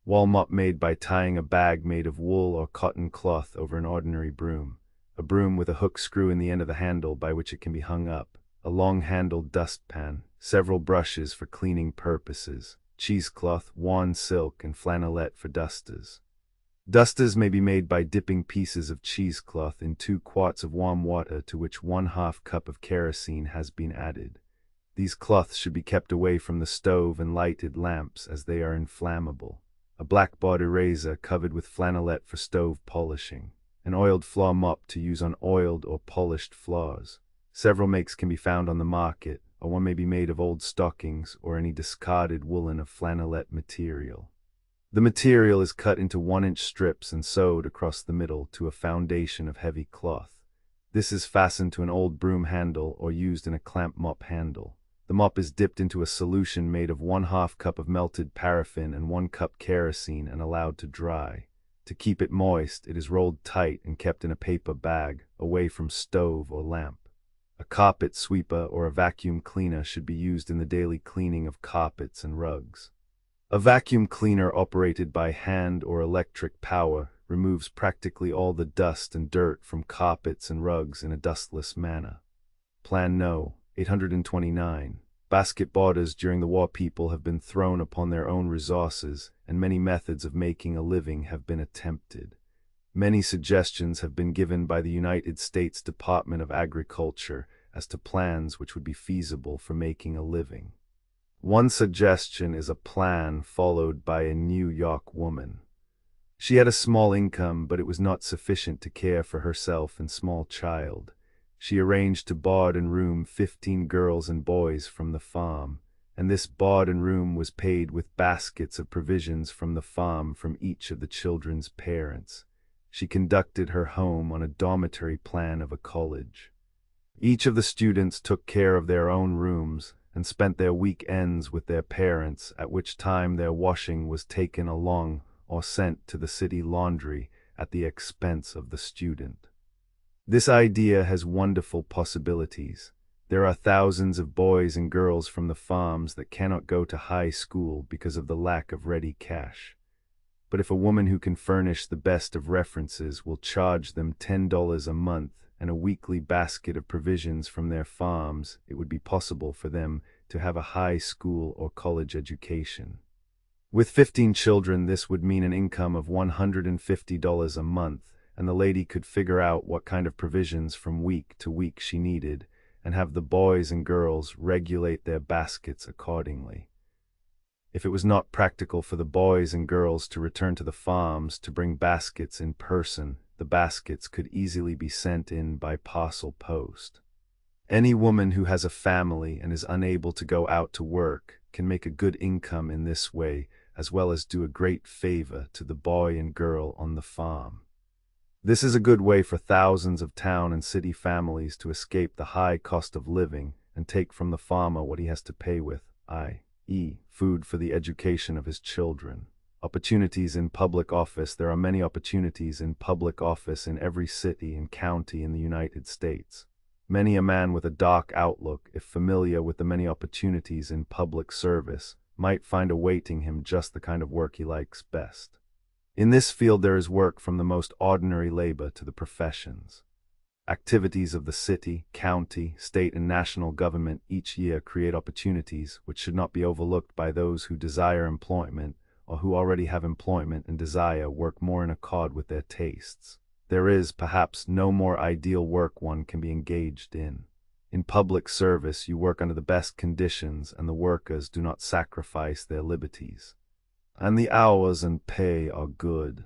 Wall mop made by tying a bag made of wool or cotton cloth over an ordinary broom. A broom with a hook screw in the end of the handle by which it can be hung up. A long-handled dustpan. Several brushes for cleaning purposes. Cheesecloth, worn silk, and flannelette for dusters. Dusters may be made by dipping pieces of cheesecloth in 2 quarts of warm water to which 1/2 cup of kerosene has been added. These cloths should be kept away from the stove and lighted lamps as they are inflammable. A blackboard eraser covered with flannelette for stove polishing. An oiled floor mop to use on oiled or polished floors. Several makes can be found on the market, or one may be made of old stockings or any discarded woolen or flannelette material. The material is cut into 1-inch strips and sewed across the middle to a foundation of heavy cloth. This is fastened to an old broom handle or used in a clamp mop handle. The mop is dipped into a solution made of 1/2 cup of melted paraffin and 1 cup kerosene and allowed to dry. To keep it moist, it is rolled tight and kept in a paper bag, away from stove or lamp. A carpet sweeper or a vacuum cleaner should be used in the daily cleaning of carpets and rugs. A vacuum cleaner operated by hand or electric power removes practically all the dust and dirt from carpets and rugs in a dustless manner. Plan No. 829. Basket borders during the war people have been thrown upon their own resources, and many methods of making a living have been attempted. Many suggestions have been given by the United States Department of Agriculture as to plans which would be feasible for making a living. One suggestion is a plan followed by a New York woman. She had a small income, but it was not sufficient to care for herself and small child. She arranged to board and room 15 girls and boys from the farm, and this board and room was paid with baskets of provisions from the farm from each of the children's parents. She conducted her home on a dormitory plan of a college. Each of the students took care of their own rooms and spent their weekends with their parents, at which time their washing was taken along or sent to the city laundry, at the expense of the student. This idea has wonderful possibilities. There are thousands of boys and girls from the farms that cannot go to high school because of the lack of ready cash. But if a woman who can furnish the best of references will charge them $10 a month and a weekly basket of provisions from their farms, it would be possible for them to have a high school or college education. With 15 children, this would mean an income of $150 a month, and the lady could figure out what kind of provisions from week to week she needed, and have the boys and girls regulate their baskets accordingly. If it was not practical for the boys and girls to return to the farms to bring baskets in person, the baskets could easily be sent in by parcel post. Any woman who has a family and is unable to go out to work can make a good income in this way, as well as do a great favor to the boy and girl on the farm. This is a good way for thousands of town and city families to escape the high cost of living and take from the farmer what he has to pay with, i.e., food for the education of his children. Opportunities in public office. There are many opportunities in public office in every city and county in the United States. Many a man with a dark outlook, if familiar with the many opportunities in public service, might find awaiting him just the kind of work he likes best. In this field there is work from the most ordinary labor to the professions. Activities of the city, county, state, and national government each year create opportunities which should not be overlooked by those who desire employment or who already have employment and desire work more in accord with their tastes. There is, perhaps, no more ideal work one can be engaged in. In public service, you work under the best conditions and the workers do not sacrifice their liberties. And the hours and pay are good.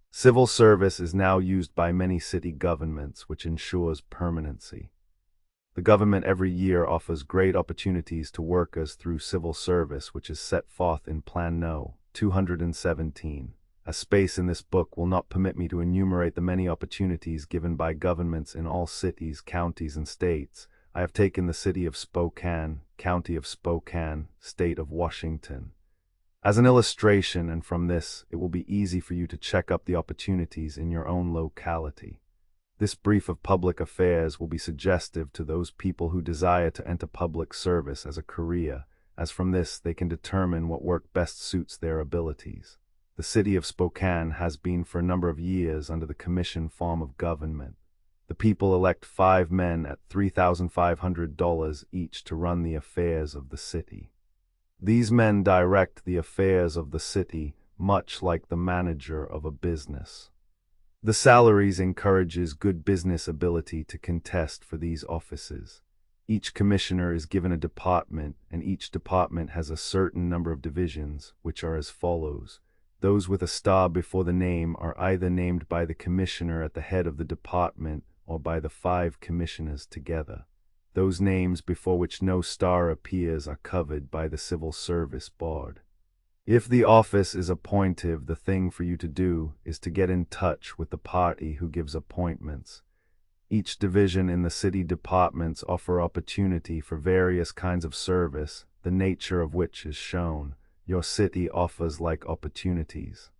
Civil service is now used by many city governments, which ensures permanency. The government every year offers great opportunities to workers through civil service, which is set forth in Plan No. 217. A space in this book will not permit me to enumerate the many opportunities given by governments in all cities, counties, and states. I have taken the city of Spokane, county of Spokane, state of Washington, as an illustration, and from this it will be easy for you to check up the opportunities in your own locality. This brief of public affairs will be suggestive to those people who desire to enter public service as a career, as from this they can determine what work best suits their abilities. The city of Spokane has been for a number of years under the commission form of government. The people elect 5 men at $3,500 each to run the affairs of the city. These men direct the affairs of the city, much like the manager of a business. The salaries encourages good business ability to contest for these offices. Each commissioner is given a department, and each department has a certain number of divisions, which are as follows. Those with a star before the name are either named by the commissioner at the head of the department or by the 5 commissioners together. Those names before which no star appears are covered by the Civil Service Board. If the office is appointive, the thing for you to do is to get in touch with the party who gives appointments. Each division in the city departments offer opportunity for various kinds of service, the nature of which is shown. Your city offers like opportunities.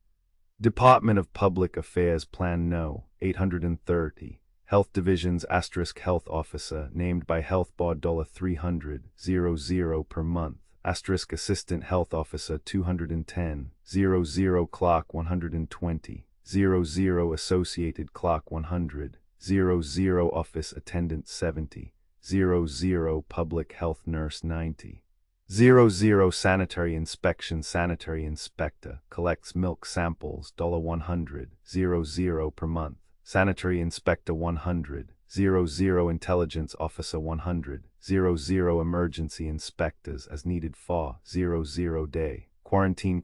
Department of Public Affairs Plan No. 830. Health Divisions * Health Officer, named by Health Board $300,000 per month. * Assistant Health Officer $210,000. Clerk $120,000. Associated Clerk $100,000. Office Attendant $70,000. Public Health Nurse $90,000. Sanitary Inspection Sanitary Inspector, collects milk samples $100,000 per month. Sanitary Inspector $100,000. Intelligence Officer $100,000. Emergency Inspectors as needed for $00 day. Quarantine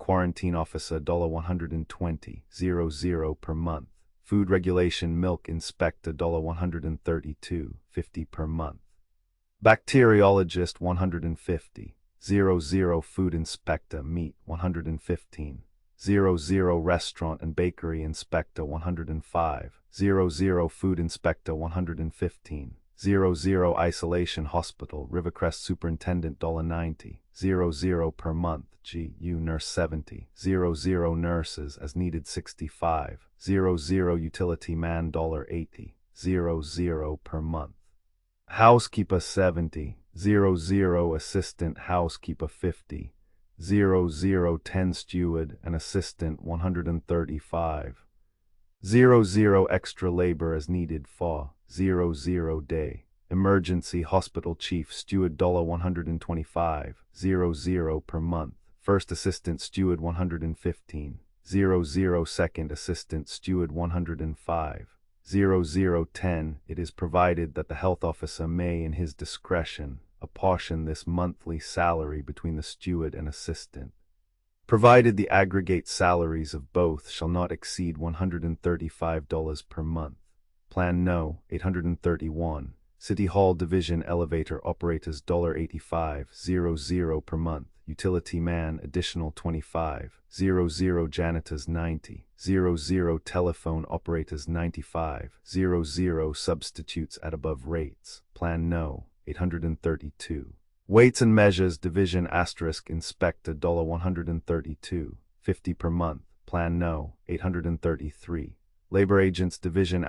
Officer $120,000 per month. Food Regulation Milk Inspector $132.50 per month. Bacteriologist $150,000. Food Inspector Meat $115,000. Restaurant and Bakery Inspector $105,000. Food Inspector $115,000. 00 Isolation Hospital, Rivercrest Superintendent $90, 00 per month, GU Nurse 70, 00 Nurses as needed 65, 00 Utility Man $80, 00 per month. Housekeeper 70, 00 Assistant Housekeeper 50, 00 10 Steward and Assistant 135, 00 Extra labor as needed for 00 Day. Emergency Hospital Chief Steward $125, 00 per month. First Assistant Steward 115, 00 Second Assistant Steward 105, 0010. It is provided that the health officer may, in his discretion, apportion this monthly salary between the steward and assistant, provided the aggregate salaries of both shall not exceed $135 per month. Plan No. 831. City Hall Division Elevator Operators $85, 00 per month. Utility Man additional 25, 00 Janitors 90, 00 Telephone Operators 95, 00 Substitutes at above rates. Plan No. 832. Weights and Measures Division Inspector $132, 50 per month. Plan No. 833. Labor Agents Division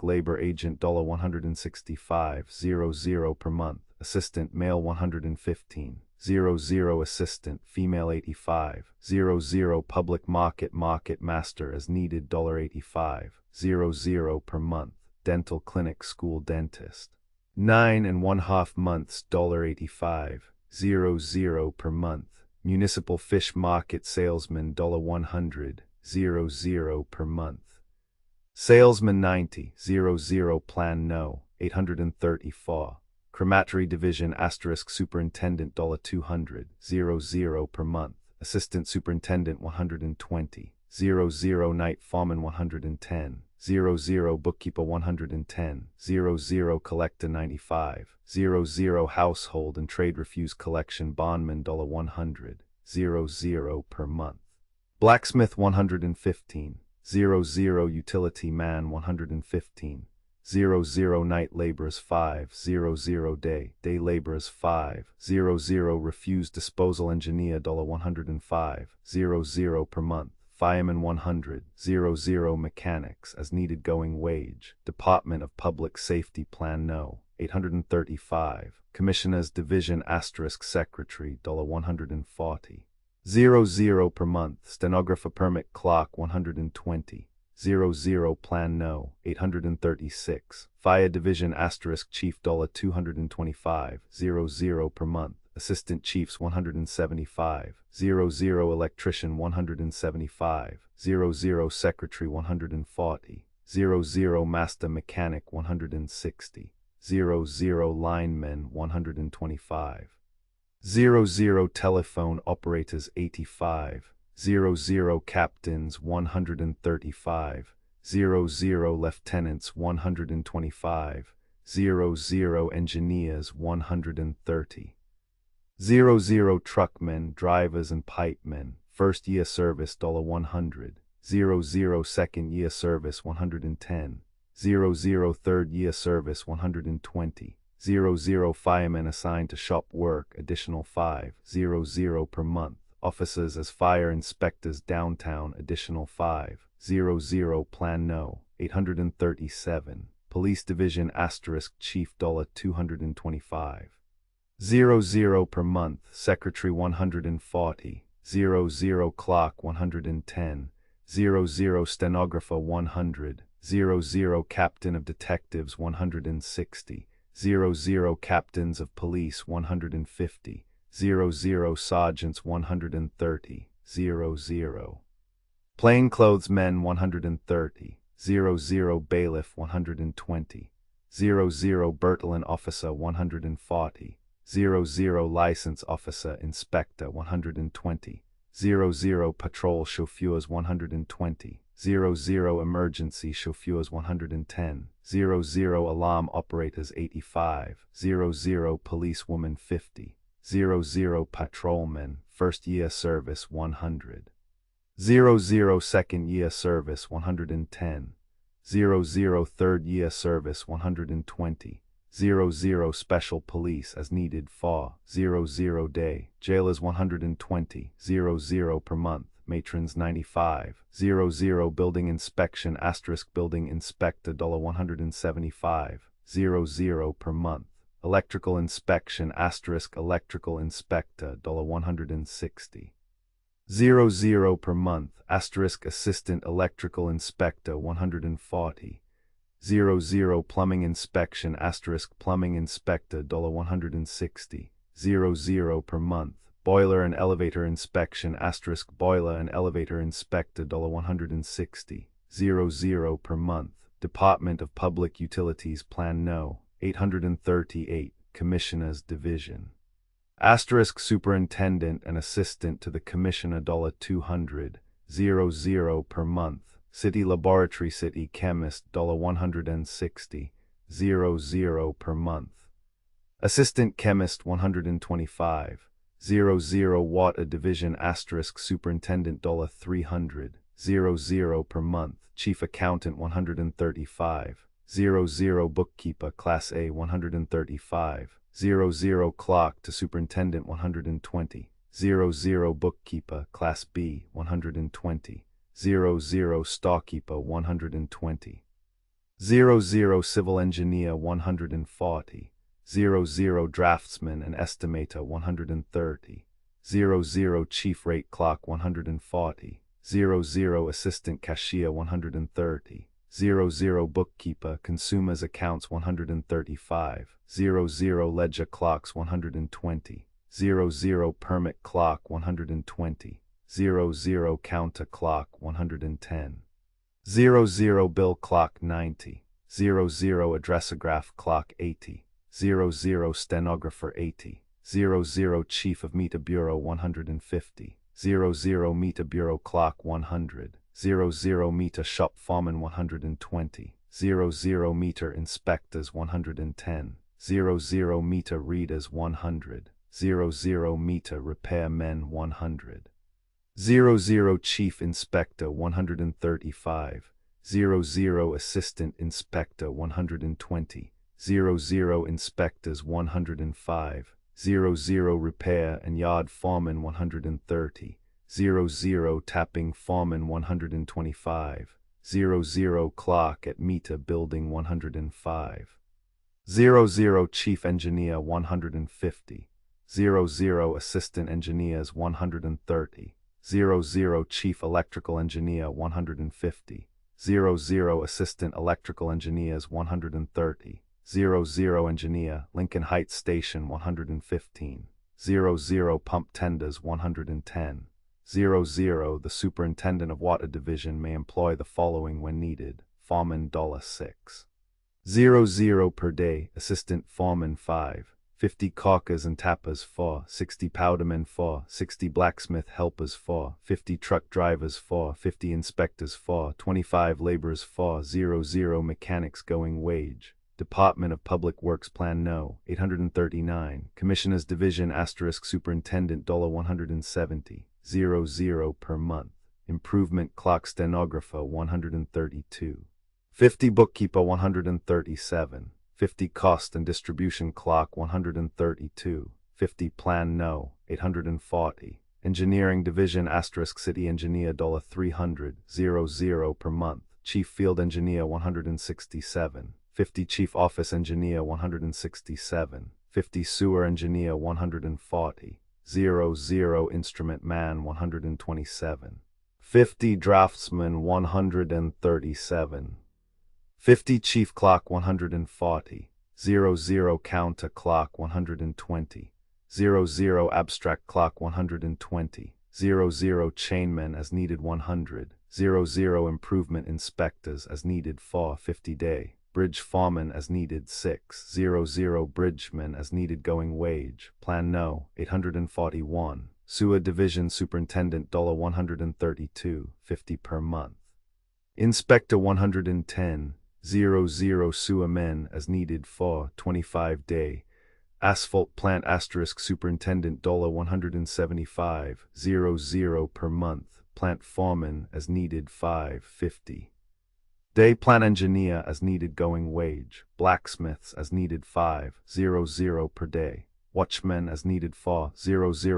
Labor Agent $165, 00 per month. Assistant Male 115, 00 Assistant Female 85, 00 Public Market Master as needed $85, 00 per month. Dental Clinic School Dentist 9½ months $85, 00 per month. Municipal Fish Market Salesman $100, 00 per month. Salesman 90, 00 Plan No. 834. Crematory Division Superintendent $200, 00 per month. Assistant Superintendent 120, 00 Night Foreman 110, 00 Bookkeeper 110, 00 Collector 95, 00 Household and Trade Refuse Collection Bondman $100, 00 per month. Blacksmith 115, 00 Utility Man 115, 00 Night Laborers 5, 00 Day Laborers 5, 00 Refuse Disposal Engineer $105, 00 per month. Fireman 100, 00 Mechanics as needed going wage. Department of Public Safety Plan No. 835. Commissioners Division Secretary $140, 00 per month. Stenographer Permit Clerk 120, 00 Plan No. 836. Fire Division Chief $225, 00 per month. Assistant Chiefs 175, 00 Electrician 175, 00 Secretary 140, 00 Master Mechanic 160, 00 Linemen 125, 00 Telephone Operators 85, 00 Captains 135, 00 Lieutenants 125, 00 Engineers 130. 00 Truckmen, Drivers and Pipemen, First Year Service $100, 00 Second Year Service 110, 00 Third Year Service 120, 00 Firemen assigned to shop work additional 5, 00 per month. Officers as Fire Inspectors Downtown additional 5, 00 Plan No. 837. Police Division Chief $225. 00 per month. Secretary 140, 00 Clerk 110, 00 Stenographer 100, 00 Captain of Detectives 160, 00 Captains of Police 150, 00 Sergeants 130, 00 Plainclothesmen 130, 00 Bailiff 120, 00 Bertillon Officer 140, 00 License Officer Inspector 120, 00 Patrol Chauffeurs 120, 00 Emergency Chauffeurs 110, 00 Alarm Operators 85, 00 Policewoman 50, 00 Patrolmen First Year Service 100, 00 Second Year Service 110, 00 Third Year Service 120, 00 special police as needed for 00 day, jailers 120, 00 per month, matrons 95, 00 building inspection asterisk building inspector $175, 00 per month, electrical inspection asterisk electrical inspector $160. 00 per month, asterisk assistant electrical inspector 140, 00 plumbing inspection asterisk plumbing inspector $160, 00 per month, boiler and elevator inspection asterisk boiler and elevator inspector $160, 00 per month, Department of Public Utilities Plan No. 838, Commissioners Division. Asterisk Superintendent and Assistant to the Commissioner $200, 00 per month, City Laboratory City Chemist $160, 00 per month, Assistant Chemist 125, 00 Water Division asterisk Superintendent $300, 00 per month, Chief Accountant 135, 00 Bookkeeper Class A 135, 00 Clerk to Superintendent 120, 00 Bookkeeper Class B 120, 00 Storekeeper 120, 00 Civil Engineer 140, 00 Draftsman and Estimator 130, 00 Chief Rate Clerk 140, 00 Assistant Cashier 130, 00 Bookkeeper Consumers Accounts 135, 00 Ledger Clerks 120, 00 Permit Clerk 120, 00 Counter Clerk 110, 00 Bill Clerk 90, 00 Addressograph Clerk 80, 00 Stenographer 80, 00 Chief of Meter Bureau 150, 00 Meter Bureau Clerk 100, 00 Meter Shop Foreman 120, 00 Meter Inspectors 110, 00 Meter Readers 100, 00 Meter Repairmen 100, 00 Chief Inspector 135, 00 Assistant Inspector 120, 00 Inspectors 105, 00 Repair and Yard Foreman 130, 00 Tapping Foreman 125, 00 Clerk at Meter Building 105, 00 Chief Engineer 150, 00 Assistant Engineers 130, 00 Chief Electrical Engineer 150, 00 Assistant Electrical Engineers 130, 00 Engineer, Lincoln Heights Station 115, 00 Pump Tenders 110, 00 The Superintendent of Water Division may employ the following when needed, Foreman $6. 00 per day, Assistant Foreman 5, 50 caulkers and tappers 4, 60 powdermen 4, 60 blacksmith helpers 4, 50 truck drivers 4, 50 inspectors 4, 25 laborers 4, 00 mechanics going wage. Department of Public Works Plan No. 839, Commissioners Division asterisk Superintendent $170, 00 per month, Improvement Clerk Stenographer 132, 50 Bookkeeper 137, 50 Cost and Distribution Clerk 132, 50 Plan No. 840, Engineering Division asterisk City Engineer $300, 00 per month, Chief Field Engineer 167, 50 Chief Office Engineer 167, 50 Sewer Engineer 140, 00 Instrument Man 127, 50 Draftsman 137, 50 Chief Clerk 140, 00 Counter Clerk 120, 00 Abstract Clerk 120, 00 Chainmen as needed 100, 00 Improvement Inspectors as needed 4 50 day, Bridge Foreman as needed 6, 00 Bridgemen as needed going wage, Plan No. 841, Sewer Division Superintendent $132, 50 per month, Inspector 110, 00 Sewer Men as needed 4 25 day, Asphalt Plant asterisk Superintendent $175, 00 per month, Plant Foreman as needed 5 50. Day plan engineer as needed going wage, blacksmiths as needed 500 per day, watchmen as needed 400,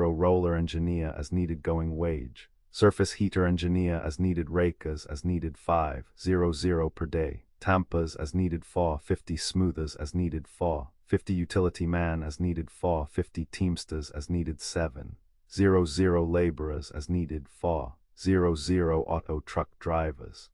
roller engineer as needed going wage, surface heater engineer as needed, rakers as needed 500 per day, tampers as needed 450, smoothers as needed 450, utility man as needed 450, teamsters as needed 700, laborers as needed 400, auto truck drivers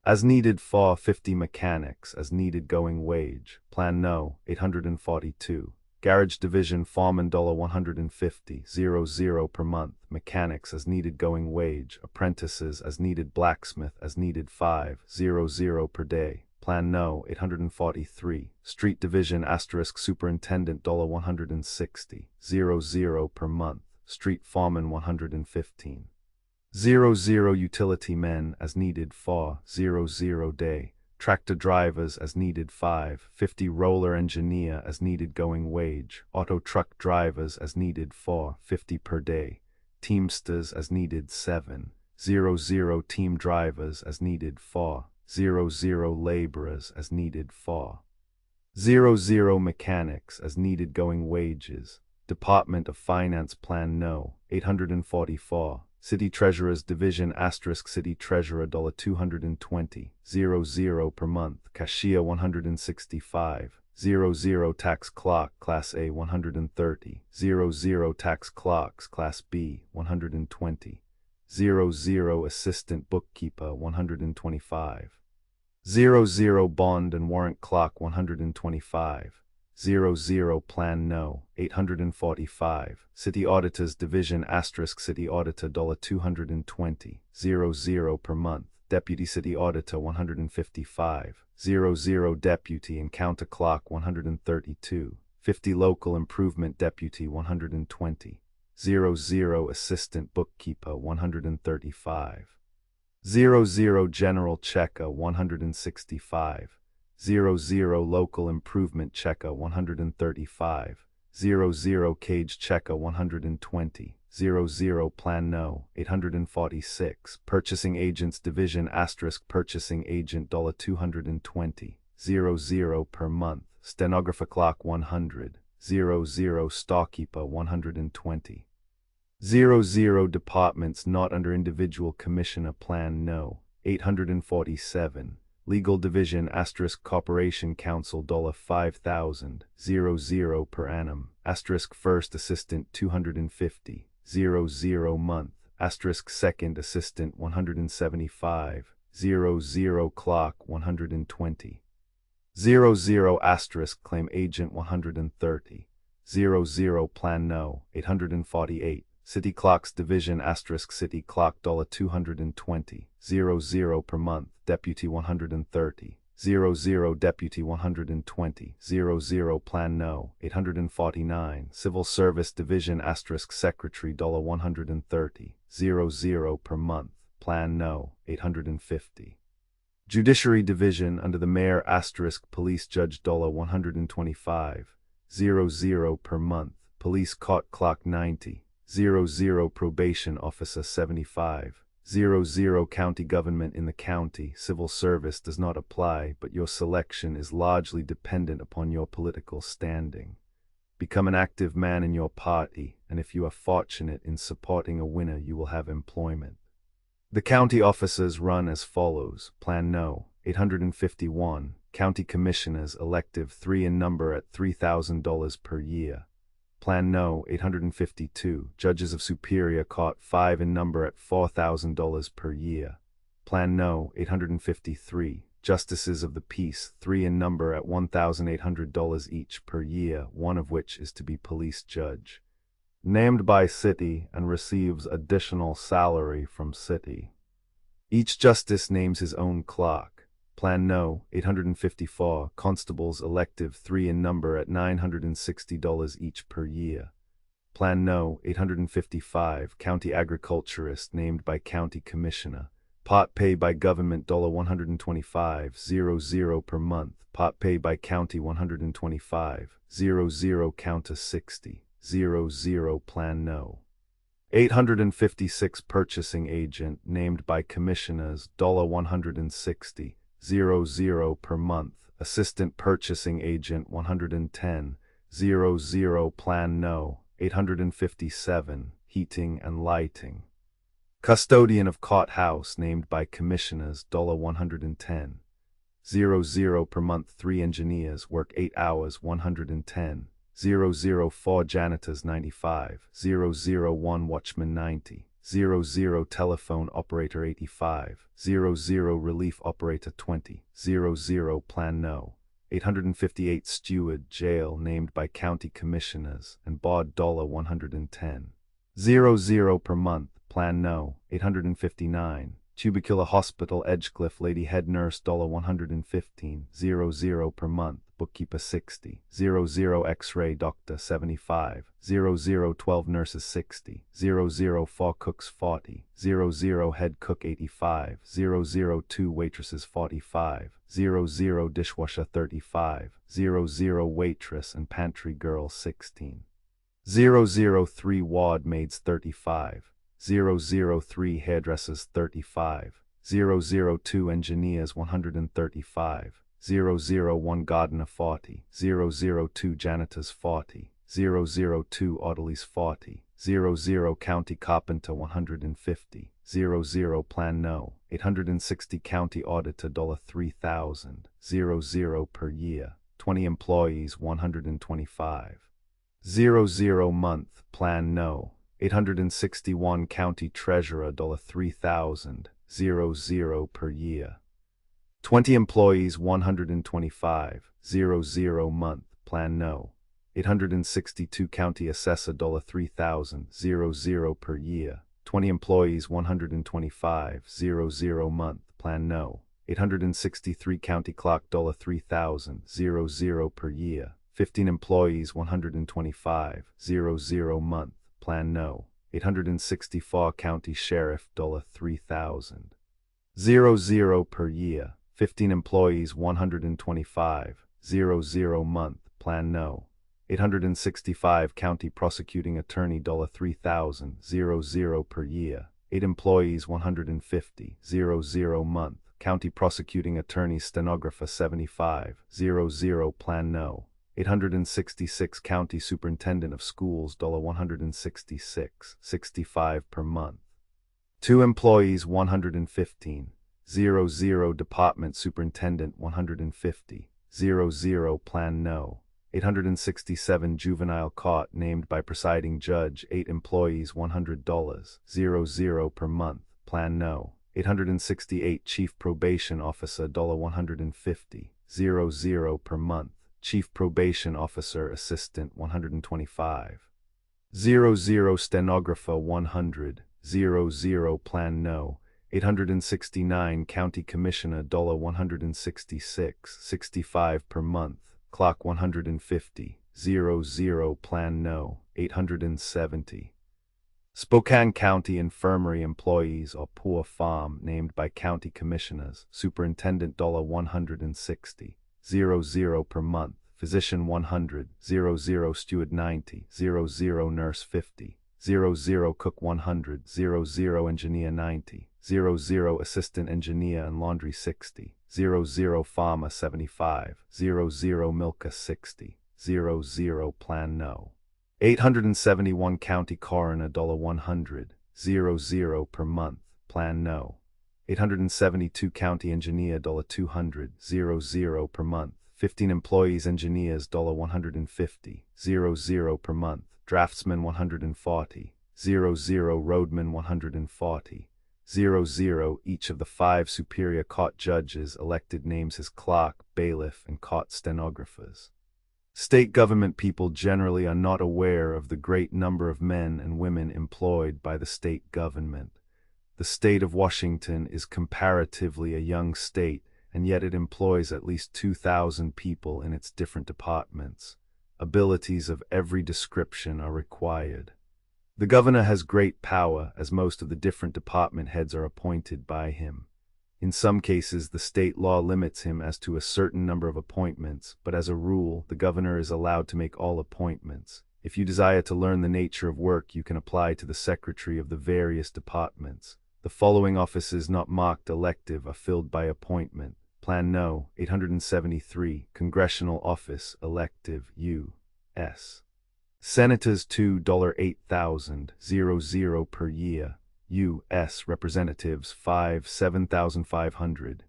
as needed 450, mechanics as needed going wage, plan no 842, garage division foreman $150 per month, mechanics as needed going wage, apprentices as needed, blacksmith as needed 500 per day, plan no 843, street division asterisk superintendent $160 per month, street foreman $115. 00, utility men as needed 400 day, tractor drivers as needed 550, roller engineer as needed going wage, auto truck drivers as needed 450 per day, teamsters as needed 700, team drivers as needed 400, laborers as needed 400, mechanics as needed going wages, Department of Finance plan no 844, City Treasurer's Division asterisk City Treasurer $220 per month, Cashier $165 tax clerk Class A $130 tax clerks Class B $120 assistant bookkeeper $125 bond and warrant clerk $125 plan no 845, City Auditors Division asterisk City Auditor $220 per month, Deputy City Auditor $155 Deputy and Counter Clerk $132, 50 Local Improvement Deputy $120 Assistant Bookkeeper $135 General Checker $165 Local Improvement Checker $135 Cage Checker $120 plan no 846, Purchasing Agents Division asterisk Purchasing Agent $220 per month, Stenographer Clerk $100 Storekeeper $120 Departments not under Individual Commissioner plan no 847, Legal Division asterisk Corporation Counsel $5,000 per annum, asterisk First Assistant $250 month, asterisk Second Assistant $175 Clerk $120 asterisk Claim Agent $130 plan no 848, City Clerk's Division asterisk City Clerk $220 per month, Deputy $130 Deputy $120 plan no 849, Civil Service Division asterisk Secretary $130 per month, plan no 850. Judiciary Division under the Mayor asterisk Police Judge $125 per month, Police Court Clerk 90 Probation Officer 75 County Government in the county, Civil Service does not apply, but your selection is largely dependent upon your political standing. Become an active man in your party, and if you are fortunate in supporting a winner, you will have employment. The county officers run as follows, plan no 851, County Commissioners elective 3 in number at $3,000 per year. Plan no 852, Judges of Superior Court 5 in number at $4,000 per year. Plan no 853, Justices of the Peace 3 in number at $1,800 each per year, one of which is to be police judge. Named by city and receives additional salary from city. Each justice names his own clerk. Plan no 854, Constables elective 3 in number at $960 each per year. Plan no 855, County Agriculturist named by County Commissioner. Part paid by government $125 per month. Part paid by county $125 Counter 60 plan no 856, Purchasing Agent named by Commissioners $160 00 per month. Assistant Purchasing Agent 110, 00 Plan No, 857, Heating and Lighting. Custodian of Cot House named by Commissioners $110, 00 per month. 3 engineers work 8 hours 110, 004 janitors 95, 001 watchman 90, 00 telephone operator 85, 00 relief operator 20, 00 Plan No, 858 steward jail named by county commissioners and bod $110, 00 per month. Plan No, 859, tubercular hospital Edgecliff lady head nurse $115, 00 per month. Bookkeeper 60, 00 X-ray doctor 75, 00 12 nurses 60, 00 4 cooks 40, 00 head cook 85, 002 waitresses 45, 00 dishwasher 35, 00 waitress and pantry girl 16, 003 ward maids 35, 003 hairdressers 35, 002 engineers 135, 001 gardener 40, 002 janitors 40, 002 orderlies 40, 00 county carpenter 150, 00 Plan No, 860 county auditor $3,000, 00 per year, 20 employees 125, 00 month. Plan No, 861 county treasurer $3,000, 00 per year, 20 employees 125, 00 month. Plan No, 862 county assessor $3,000, 00 per year, 20 employees 125, 00 month. Plan No, 863 county clerk $3,000, 00 per year, 15 employees 125, 00 month. Plan No, 864 county sheriff $3,000, 00 per year, 15 employees 125, 00 month. Plan No, 865 county prosecuting attorney $3,000, 00 per year, 8 employees 150, 00 month. County prosecuting attorney stenographer 75, 00 Plan No, 866 county superintendent of schools $166, 65 per month. 2 employees 115, 00 department superintendent 150, 00 Plan No, 867 juvenile court named by presiding judge 8 employees $100, 00 per month. Plan No, 868 chief probation officer $150, 00 per month. Chief Probation Officer Assistant 125, 00 Stenographer 100, 00 Plan No, 869 County Commissioner $166, 65 per month. Clock 150, 00 Plan No, 870. Spokane County Infirmary employees or poor farm named by county commissioners, superintendent $160, 00 per month, physician 100, 00 steward 90, 00 nurse 50, 00 cook 100, 00 engineer 90, 00 assistant engineer and laundry 60, 00 farmer 75, 00 milker 60, 00 Plan No, 871 county coroner $100, 00 per month. Plan No, 872 county engineer $200, 00 per month. 15 employees engineers $150, 00 per month. Draftsman 140, 00 roadman 140, 00 each of the 5 superior court judges elected names his clerk, bailiff, and court stenographers. State government people generally are not aware of the great number of men and women employed by the state government. The state of Washington is comparatively a young state, and yet it employs at least 2,000 people in its different departments. Abilities of every description are required. The governor has great power, as most of the different department heads are appointed by him. In some cases, the state law limits him as to a certain number of appointments, but as a rule, the governor is allowed to make all appointments. If you desire to learn the nature of work, you can apply to the secretary of the various departments. The following offices not marked elective are filled by appointment. Plan No. 873, Congressional Office, Elective, U.S. Senators $2,800 per year, U.S. Representatives 7,500,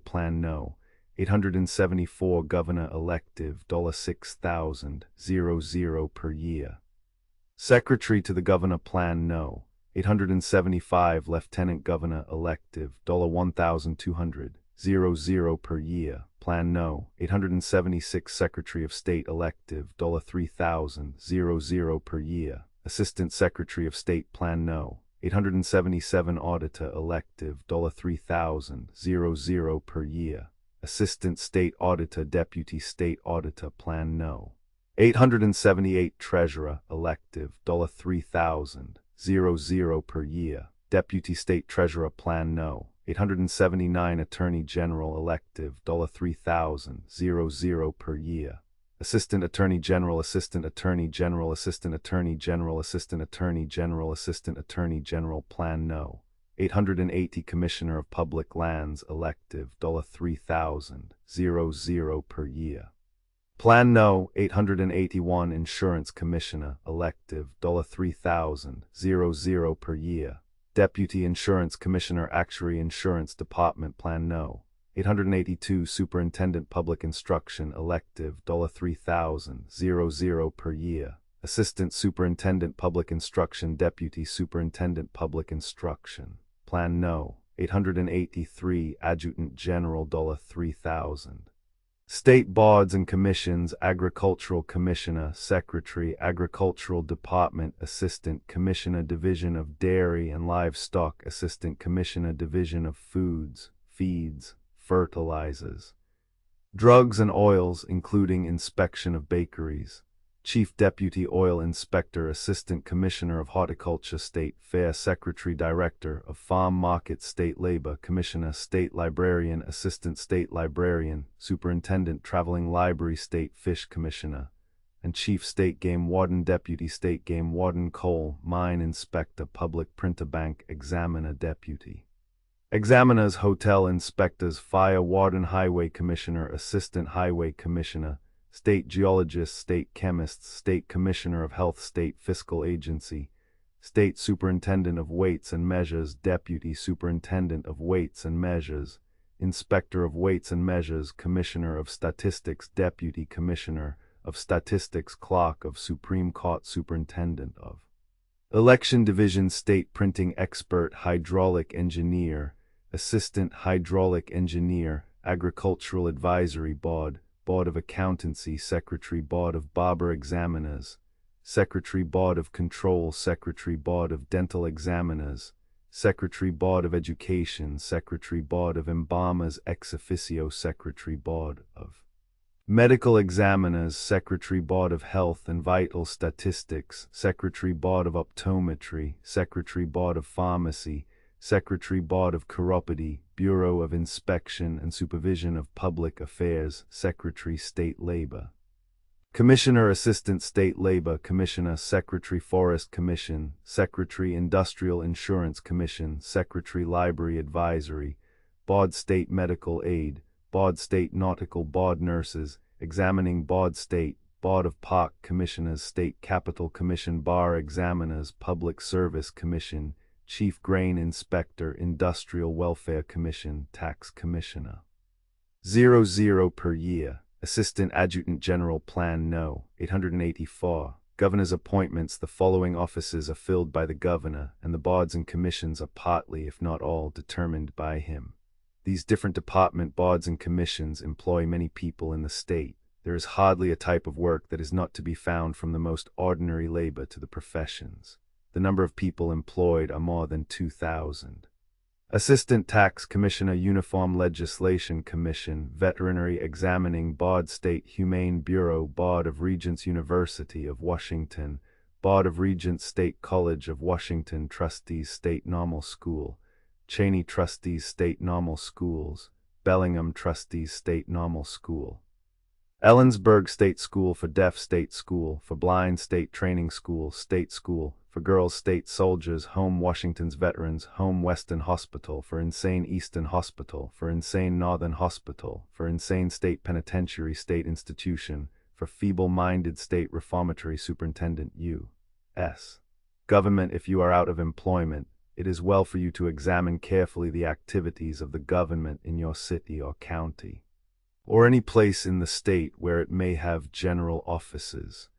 Plan No. 874, Governor Elective $6,000 per year. Secretary to the Governor, Plan No. 875, Lieutenant Governor Elective $1,200 per year. Plan No. 876, Secretary of State Elective $3,000 per year. Assistant Secretary of State, Plan No. 877, Auditor Elective $3,000 per year. Assistant State Auditor, Deputy State Auditor, Plan No. 878, Treasurer Elective $3,000 per year. Deputy State Treasurer, Plan No. 879, Attorney General Elective $3,000 per year. Assistant Attorney General, Assistant Attorney General, Assistant Attorney General, Assistant Attorney General, Assistant Attorney General, Plan No. 880, Commissioner of Public Lands Elective $3,000 per year. Plan No. 881, Insurance Commissioner Elective $3,000 per year. Deputy Insurance Commissioner, Actuary Insurance Department, Plan No. 882, Superintendent Public Instruction Elective $3,000 per year. Assistant Superintendent Public Instruction, Deputy Superintendent Public Instruction, Plan No. 883, Adjutant General $3,000. State Boards and Commissions, Agricultural Commissioner, Secretary, Agricultural Department, Assistant Commissioner, Division of Dairy and Livestock, Assistant Commissioner, Division of Foods, Feeds, Fertilizers, Drugs and Oils, including inspection of bakeries. Chief Deputy Oil Inspector, Assistant Commissioner of Horticulture, State Fair Secretary, Director of Farm Market, State Labor Commissioner, State Librarian, Assistant State Librarian, Superintendent Traveling Library, State Fish Commissioner, and Chief State Game Warden, Deputy State Game Warden, Coal Mine Inspector, Public Printer Bank Examiner, Deputy Examiners, Hotel Inspectors, Fire Warden, Highway Commissioner, Assistant Highway Commissioner, State Geologist, State Chemists, State Commissioner of Health, State Fiscal Agency, State Superintendent of Weights and Measures, Deputy Superintendent of Weights and Measures, Inspector of Weights and Measures, Commissioner of Statistics, Deputy Commissioner of Statistics, Clerk of Supreme Court, Superintendent of Election Division, State Printing Expert, Hydraulic Engineer, Assistant Hydraulic Engineer, Agricultural Advisory Board, Board of Accountancy, Secretary, Board of Barber Examiners, Secretary, Board of Control, Secretary, Board of Dental Examiners, Secretary, Board of Education, Secretary, Board of Embalmers, Ex Officio Secretary, Board of Medical Examiners, Secretary, Board of Health and Vital Statistics, Secretary, Board of Optometry, Secretary, Board of Pharmacy, Secretary, Board of Chiropody, Bureau of Inspection and Supervision of Public Affairs, Secretary, State Labor Commissioner, Assistant State Labor Commissioner, Secretary, Forest Commission, Secretary, Industrial Insurance Commission, Secretary, Library Advisory, Board State Medical Aid, Board State Nautical Board Nurses, Examining Board State, Board of Park Commissioners, State Capital Commission, Bar Examiners, Public Service Commission, Chief Grain Inspector, Industrial Welfare Commission, Tax Commissioner. 00 per year. Assistant Adjutant General, Plan No. 884. Governor's appointments. The following offices are filled by the governor, and the boards and commissions are partly, if not all, determined by him. These different department boards and commissions employ many people in the state. There is hardly a type of work that is not to be found from the most ordinary labor to the professions. The number of people employed are more than 2,000. Assistant Tax Commissioner, Uniform Legislation Commission, Veterinary Examining Board, State Humane Bureau, Board of Regents, University of Washington, Board of Regents, State College of Washington, Trustees, State Normal School, Cheney Trustees, State Normal Schools, Bellingham Trustees, State Normal School, Ellensburg State School for Deaf, State School for Blind, State Training School, State School for Girls State Soldiers, Home Washington's Veterans, Home Western Hospital, for Insane Eastern Hospital, for Insane Northern Hospital, for Insane State Penitentiary State Institution, for Feeble-Minded State Reformatory Superintendent U.S. Government. If you are out of employment, it is well for you to examine carefully the activities of the government in your city or county, or any place in the state where it may have general offices.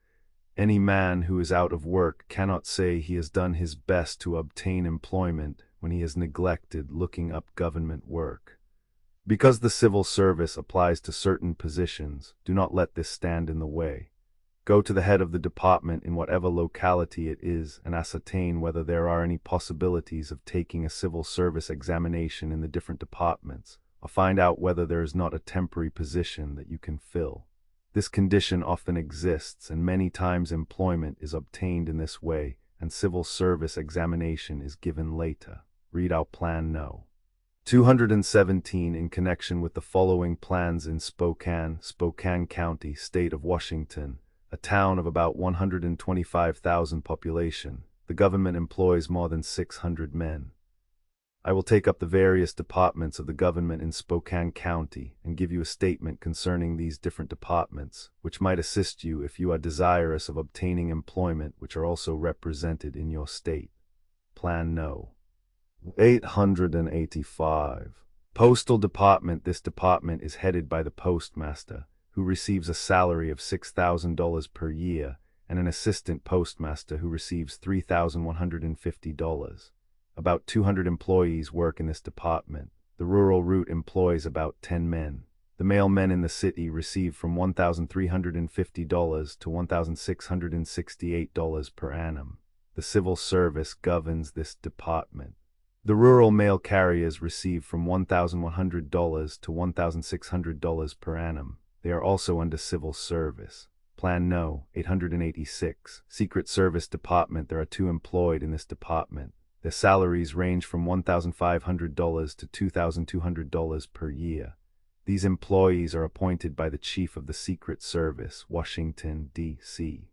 Any man who is out of work cannot say he has done his best to obtain employment when he has neglected looking up government work. Because the civil service applies to certain positions, do not let this stand in the way. Go to the head of the department in whatever locality it is and ascertain whether there are any possibilities of taking a civil service examination in the different departments, or find out whether there is not a temporary position that you can fill. This condition often exists, and many times employment is obtained in this way, and civil service examination is given later. Read out Plan No. 217 in connection with the following plans in Spokane County, State of Washington, a town of about 125,000 population. The government employs more than 600 men. I will take up the various departments of the government in Spokane County and give you a statement concerning these different departments, which might assist you if you are desirous of obtaining employment which are also represented in your state. Plan No. 885. Postal Department. This department is headed by the postmaster, who receives a salary of $6,000 per year, and an assistant postmaster who receives $3,150. About 200 employees work in this department. The rural route employs about 10 men. The male men in the city receive from $1,350 to $1,668 per annum. The civil service governs this department. The rural mail carriers receive from $1,100 to $1,600 per annum. They are also under civil service. Plan No. 886. Secret Service Department. There are 2 employed in this department. Their salaries range from $1,500 to $2,200 per year. These employees are appointed by the Chief of the Secret Service, Washington, D.C.,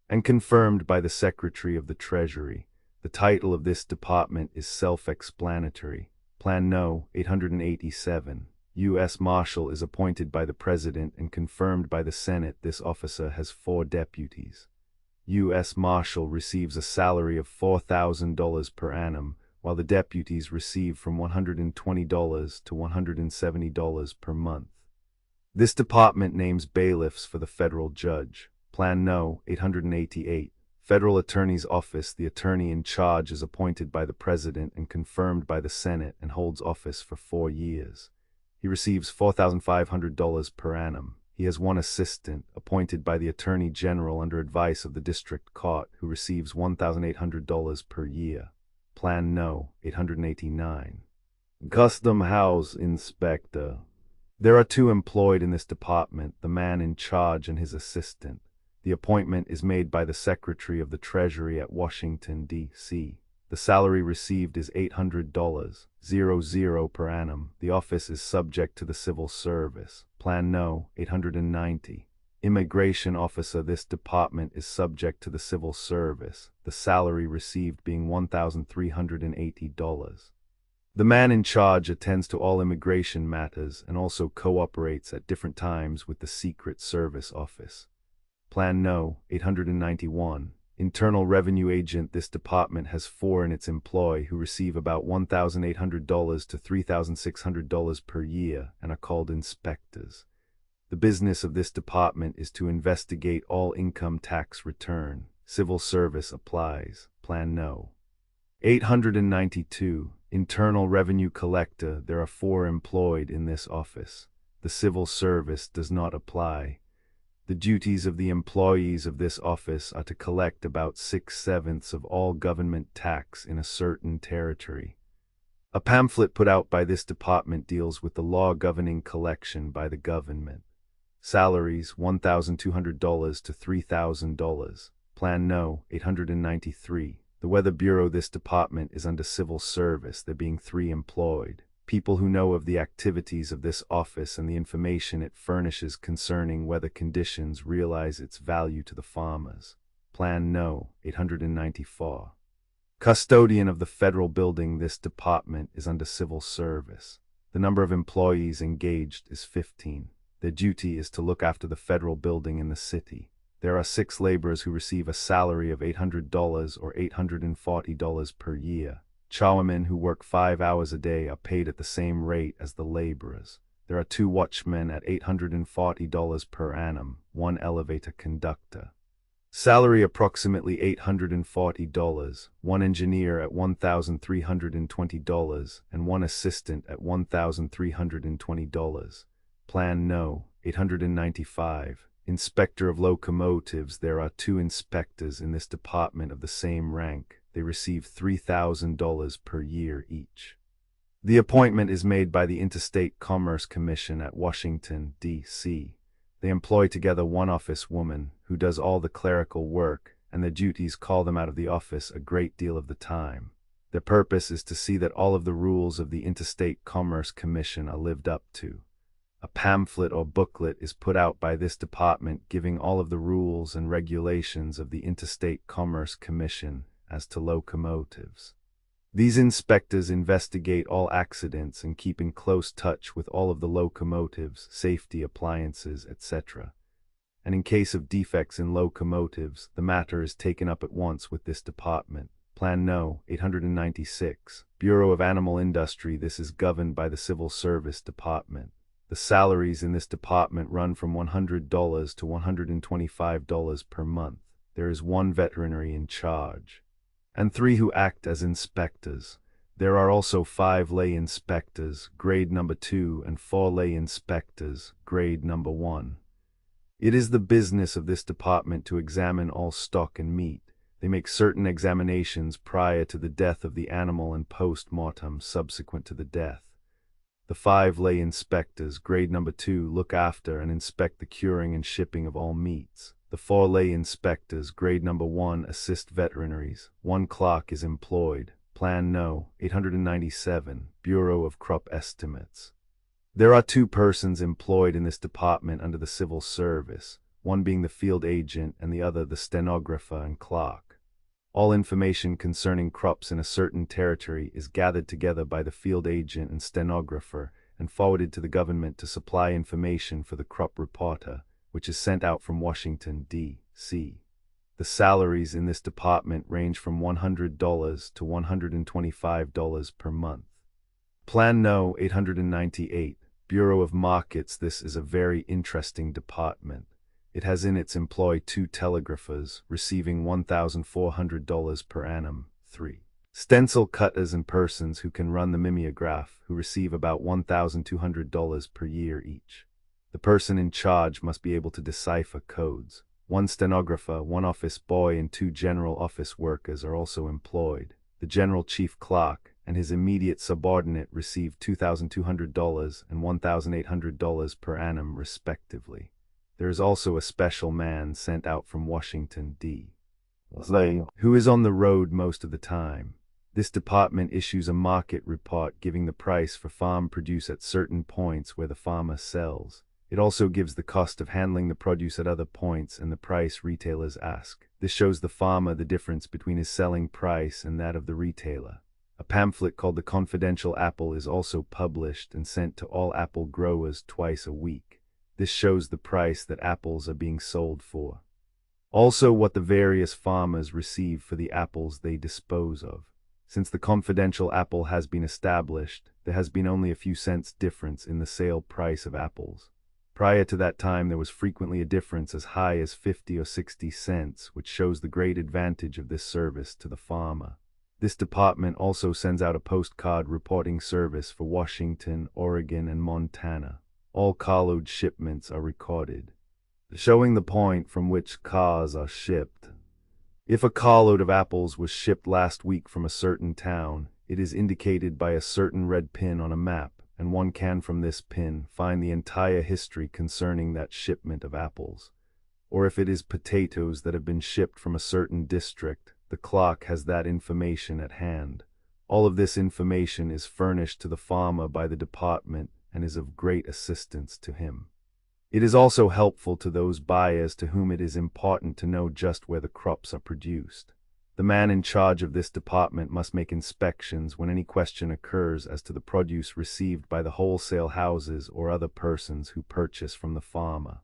and confirmed by the Secretary of the Treasury. The title of this department is self-explanatory. Plan No. 887. U.S. Marshal is appointed by the President and confirmed by the Senate. This officer has 4 deputies. U.S. Marshal receives a salary of $4,000 per annum, while the deputies receive from $120 to $170 per month. This department names bailiffs for the federal judge. Plan No. 888. Federal Attorney's Office. The attorney in charge is appointed by the President and confirmed by the Senate and holds office for 4 years. He receives $4,500 per annum. He has 1 assistant, appointed by the Attorney General under advice of the District Court, who receives $1,800 per year. Plan No. 889. Custom House Inspector. There are 2 employed in this department, the man in charge and his assistant. The appointment is made by the Secretary of the Treasury at Washington, D.C. The salary received is $800 per annum. The office is subject to the civil service. Plan No. 890. Immigration Officer. This department is subject to the civil service, the salary received being $1,380. The man in charge attends to all immigration matters and also cooperates at different times with the Secret Service Office. Plan No. 891. Internal Revenue Agent. This department has 4 in its employ who receive about $1,800 to $3,600 per year and are called inspectors. The business of this department is to investigate all income tax return. Civil service applies. Plan No. 892. Internal Revenue Collector. There are 4 employed in this office. The civil service does not apply. The duties of the employees of this office are to collect about 6/7 of all government tax in a certain territory. A pamphlet put out by this department deals with the law governing collection by the government. Salaries $1,200 to $3,000. Plan No. 893. The Weather Bureau. This department is under civil service, there being 3 employed. People who know of the activities of this office and the information it furnishes concerning weather conditions realize its value to the farmers. Plan No. 894. Custodian of the federal building. This department is under civil service. The number of employees engaged is 15. Their duty is to look after the federal building in the city. There are 6 laborers who receive a salary of $800 or $840 per year. Charwomen who work 5 hours a day are paid at the same rate as the laborers. There are 2 watchmen at $840 per annum, 1 elevator conductor. Salary approximately $840, 1 engineer at $1,320, and 1 assistant at $1,320. Plan No. 895. Inspector of locomotives. There are 2 inspectors in this department of the same rank. They receive $3,000 per year each. The appointment is made by the Interstate Commerce Commission at Washington, D.C. They employ together 1 office woman, who does all the clerical work, and their duties call them out of the office a great deal of the time. Their purpose is to see that all of the rules of the Interstate Commerce Commission are lived up to. A pamphlet or booklet is put out by this department giving all of the rules and regulations of the Interstate Commerce Commission as to locomotives. These inspectors investigate all accidents and keep in close touch with all of the locomotives, safety appliances, etc. And in case of defects in locomotives, the matter is taken up at once with this department. Plan No. 896. Bureau of Animal Industry. This is governed by the Civil Service Department. The salaries in this department run from $100 to $125 per month. There is 1 veterinary in charge, and 3 who act as inspectors. There are also 5 lay inspectors, grade number 2, and 4 lay inspectors, grade number 1. It is the business of this department to examine all stock and meat. They make certain examinations prior to the death of the animal and post-mortem subsequent to the death. The 5 lay inspectors, grade number 2, look after and inspect the curing and shipping of all meats. The 4 lay inspectors, grade number 1, assist veterinaries. 1 clerk is employed. Plan No. 897. Bureau of Crop Estimates. There are 2 persons employed in this department under the civil service, one being the field agent and the other the stenographer and clerk. All information concerning crops in a certain territory is gathered together by the field agent and stenographer and forwarded to the government to supply information for the crop reporter, which is sent out from Washington, D.C. The salaries in this department range from $100 to $125 per month. Plan No. 898. Bureau of Markets. This is a very interesting department. It has in its employ 2 telegraphers, receiving $1,400 per annum, 3 stencil cutters and persons who can run the mimeograph, who receive about $1,200 per year each. The person in charge must be able to decipher codes. 1 stenographer, 1 office boy, and 2 general office workers are also employed. The general chief clerk and his immediate subordinate receive $2,200 and $1,800 per annum, respectively. There is also a special man sent out from Washington, D.C., who is on the road most of the time. This department issues a market report giving the price for farm produce at certain points where the farmer sells. It also gives the cost of handling the produce at other points and the price retailers ask. This shows the farmer the difference between his selling price and that of the retailer. A pamphlet called The Confidential Apple is also published and sent to all apple growers twice a week. This shows the price that apples are being sold for. Also what the various farmers receive for the apples they dispose of. Since the confidential apple has been established, there has been only a few cents difference in the sale price of apples. Prior to that time there was frequently a difference as high as 50 or 60 cents, which shows the great advantage of this service to the farmer. This department also sends out a postcard reporting service for Washington, Oregon, and Montana. All carload shipments are recorded, showing the point from which cars are shipped. If a carload of apples was shipped last week from a certain town, it is indicated by a certain red pin on a map, and one can from this pin find the entire history concerning that shipment of apples. Or if it is potatoes that have been shipped from a certain district, the clerk has that information at hand. All of this information is furnished to the farmer by the department and is of great assistance to him. It is also helpful to those buyers to whom it is important to know just where the crops are produced. The man in charge of this department must make inspections when any question occurs as to the produce received by the wholesale houses or other persons who purchase from the farmer.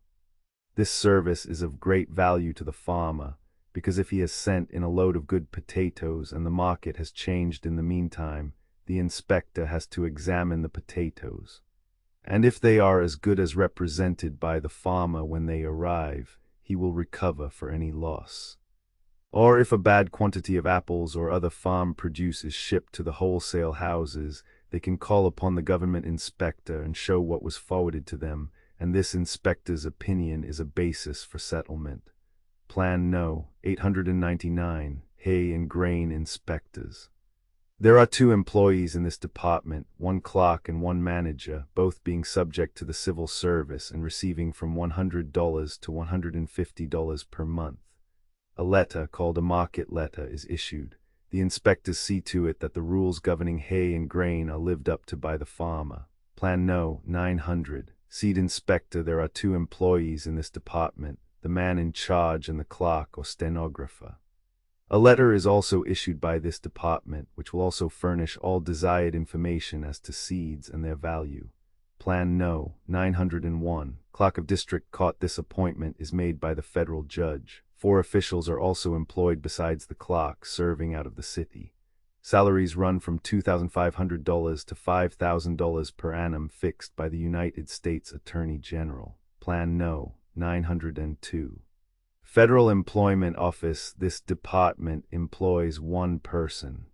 This service is of great value to the farmer, because if he has sent in a load of good potatoes and the market has changed in the meantime, the inspector has to examine the potatoes. And if they are as good as represented by the farmer when they arrive, he will recover for any loss. Or if a bad quantity of apples or other farm produce is shipped to the wholesale houses, they can call upon the government inspector and show what was forwarded to them, and this inspector's opinion is a basis for settlement. Plan No. 899, Hay and Grain Inspectors. There are 2 employees in this department, 1 clerk and 1 manager, both being subject to the civil service and receiving from $100 to $150 per month. A letter, called a market letter, is issued. The inspectors see to it that the rules governing hay and grain are lived up to by the farmer. Plan No. 900. Seed Inspector. There are 2 employees in this department, the man in charge and the clerk or stenographer. A letter is also issued by this department, which will also furnish all desired information as to seeds and their value. Plan No. 901. Clerk of District Court. This appointment is made by the federal judge. 4 officials are also employed besides the clerk, serving out of the city. Salaries run from $2,500 to $5,000 per annum, fixed by the United States Attorney General. Plan No. 902. Federal Employment Office. This department employs 1 person.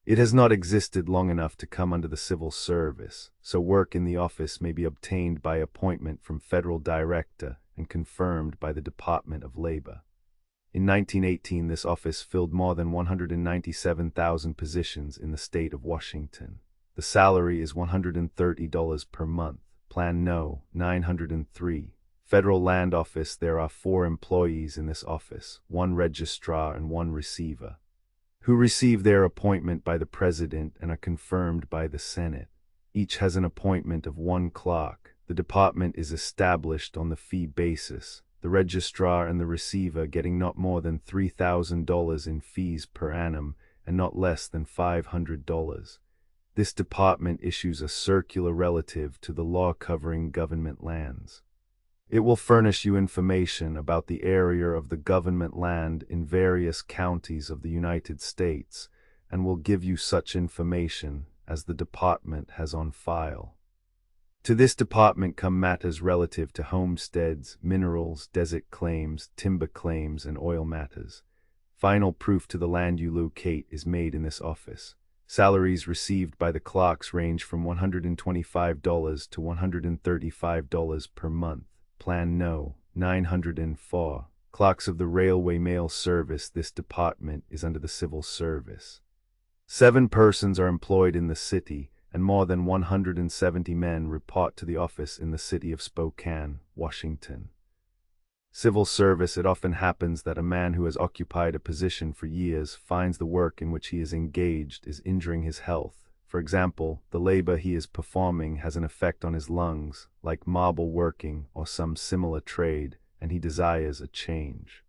It has not existed long enough to come under the civil service, so work in the office may be obtained by appointment from federal director and confirmed by the Department of Labor. In 1918, this office filled more than 197,000 positions in the state of Washington. The salary is $130 per month. Plan No. 903. Federal Land Office. There are 4 employees in this office, 1 registrar and 1 receiver, who receive their appointment by the President and are confirmed by the Senate. Each has an appointment of 1 clerk. The department is established on the fee basis, the registrar and the receiver getting not more than $3,000 in fees per annum and not less than $500. This department issues a circular relative to the law covering government lands. It will furnish you information about the area of the government land in various counties of the United States and will give you such information as the department has on file. To this department come matters relative to homesteads, minerals, desert claims, timber claims, and oil matters. Final proof to the land you locate is made in this office. Salaries received by the clerks range from $125 to $135 per month. Plan No. 904. Clerks of the Railway Mail Service. This department is under the civil service. 7 persons are employed in the city, and more than 170 men report to the office in the city of Spokane, Washington. Civil service. It often happens that a man who has occupied a position for years finds the work in which he is engaged is injuring his health. For example, the labor he is performing has an effect on his lungs, like marble working or some similar trade, and he desires a change.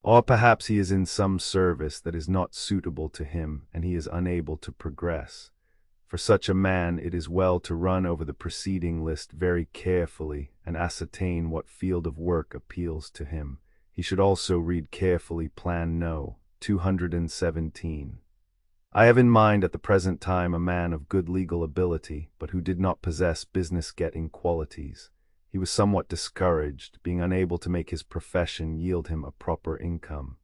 Or perhaps he is in some service that is not suitable to him and he is unable to progress. For such a man, it is well to run over the preceding list very carefully and ascertain what field of work appeals to him. He should also read carefully Plan No. 217. I have in mind at the present time a man of good legal ability, but who did not possess business-getting qualities. He was somewhat discouraged, being unable to make his profession yield him a proper income.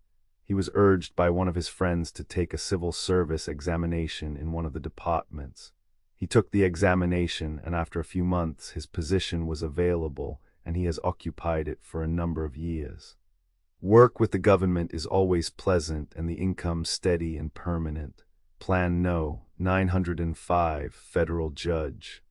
He was urged by one of his friends to take a civil service examination in one of the departments. He took the examination, and after a few months his position was available, and he has occupied it for a number of years. Work with the government is always pleasant and the income steady and permanent. Plan No. 905. Federal Judge.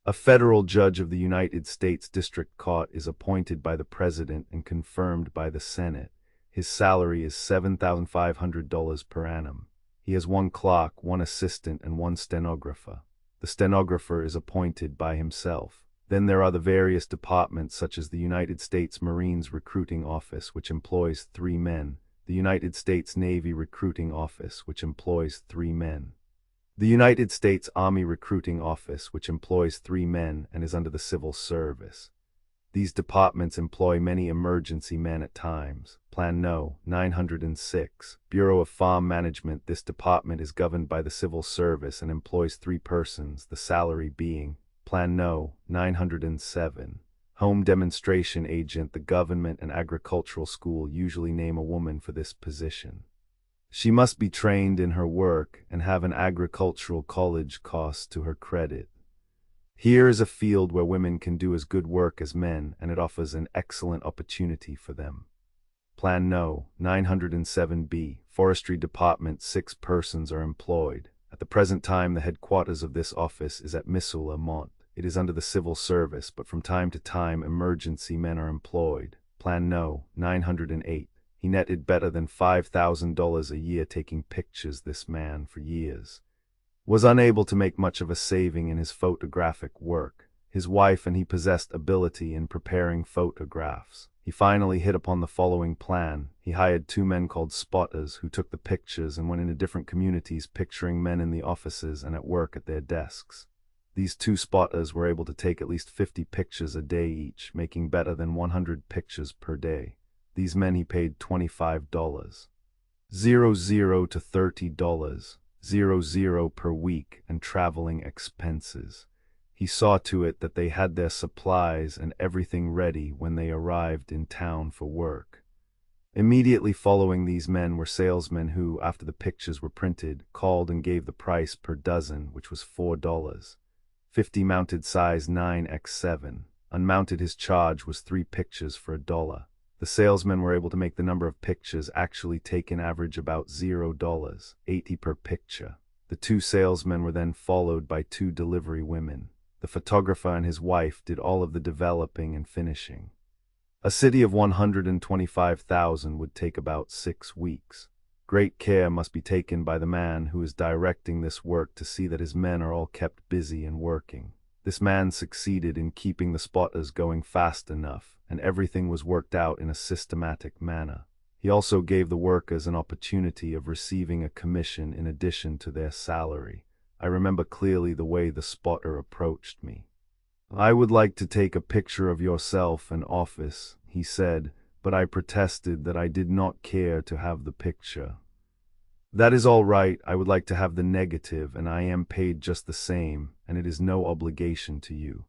A federal judge of the United States District Court is appointed by the President and confirmed by the Senate. His salary is $7,500 per annum. He has 1 clerk, 1 assistant, and 1 stenographer. The stenographer is appointed by himself. Then there are the various departments such as the United States Marines Recruiting Office, which employs 3 men, the United States Navy Recruiting Office, which employs 3 men, the United States Army Recruiting Office, which employs 3 men and is under the Civil Service. These departments employ many emergency men at times. Plan No. 906. Bureau of Farm Management. This department is governed by the Civil Service and employs 3 persons, the salary being Plan No. 907. Home Demonstration Agent. The Government and Agricultural School usually name a woman for this position. She must be trained in her work and have an agricultural college course to her credit. Here is a field where women can do as good work as men, and it offers an excellent opportunity for them. Plan No. 907B. Forestry Department. 6 persons are employed. At the present time, the headquarters of this office is at Missoula, Mont. It is under the Civil Service, but from time to time, emergency men are employed. Plan No. 908. He netted better than $5,000 a year taking pictures. This man, for years, was unable to make much of a saving in his photographic work. His wife and he possessed ability in preparing photographs. He finally hit upon the following plan. He hired 2 men called spotters who took the pictures and went into different communities picturing men in the offices and at work at their desks. These 2 spotters were able to take at least 50 pictures a day each, making better than 100 pictures per day. These men he paid $25, $00 to $30, $00 per week, and traveling expenses. He saw to it that they had their supplies and everything ready when they arrived in town for work. Immediately following these men were salesmen who, after the pictures were printed, called and gave the price per dozen, which was $4. 50 mounted size 9x7. Unmounted his charge was 3 pictures for $1. The salesmen were able to make the number of pictures actually taken average about $0, 80 per picture. The 2 salesmen were then followed by 2 delivery women. The photographer and his wife did all of the developing and finishing. A city of 125,000 would take about 6 weeks. Great care must be taken by the man who is directing this work to see that his men are all kept busy and working. This man succeeded in keeping the spotters going fast enough, and everything was worked out in a systematic manner. He also gave the workers an opportunity of receiving a commission in addition to their salary. I remember clearly the way the spotter approached me. "I would like to take a picture of yourself and office," he said, but I protested that I did not care to have the picture. "That is all right. I would like to have the negative, and I am paid just the same, and it is no obligation to you."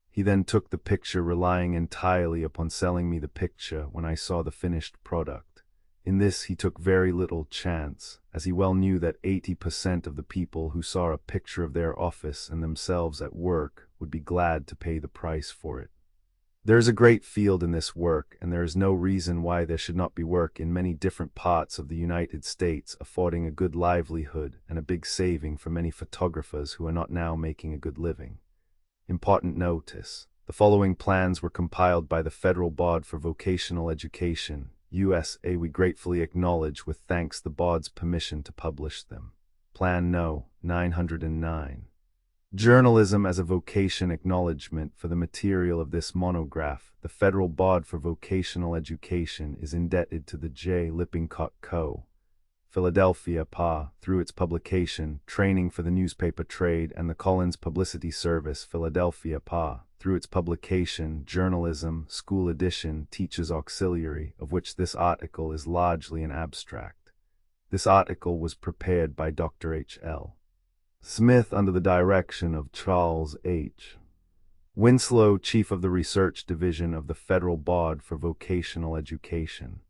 He then took the picture, relying entirely upon selling me the picture when I saw the finished product. In this he took very little chance, as he well knew that 80% of the people who saw a picture of their office and themselves at work would be glad to pay the price for it. There is a great field in this work, and there is no reason why there should not be work in many different parts of the United States, affording a good livelihood and a big saving for many photographers who are not now making a good living. Important notice: the following plans were compiled by the Federal Board for Vocational Education, USA. We gratefully acknowledge with thanks the board's permission to publish them. Plan No. 909. Journalism as a vocation acknowledgement. For the material of this monograph, the Federal Board for Vocational Education is indebted to the J. Lippincott Co., Philadelphia, PA, through its publication, Training for the Newspaper Trade, and the Collins Publicity Service, Philadelphia, PA, through its publication, Journalism, School Edition, Teacher's Auxiliary, of which this article is largely an abstract. This article was prepared by Dr. H.L. Smith under the direction of Charles H. Winslow, Chief of the Research Division of the Federal Board for Vocational Education.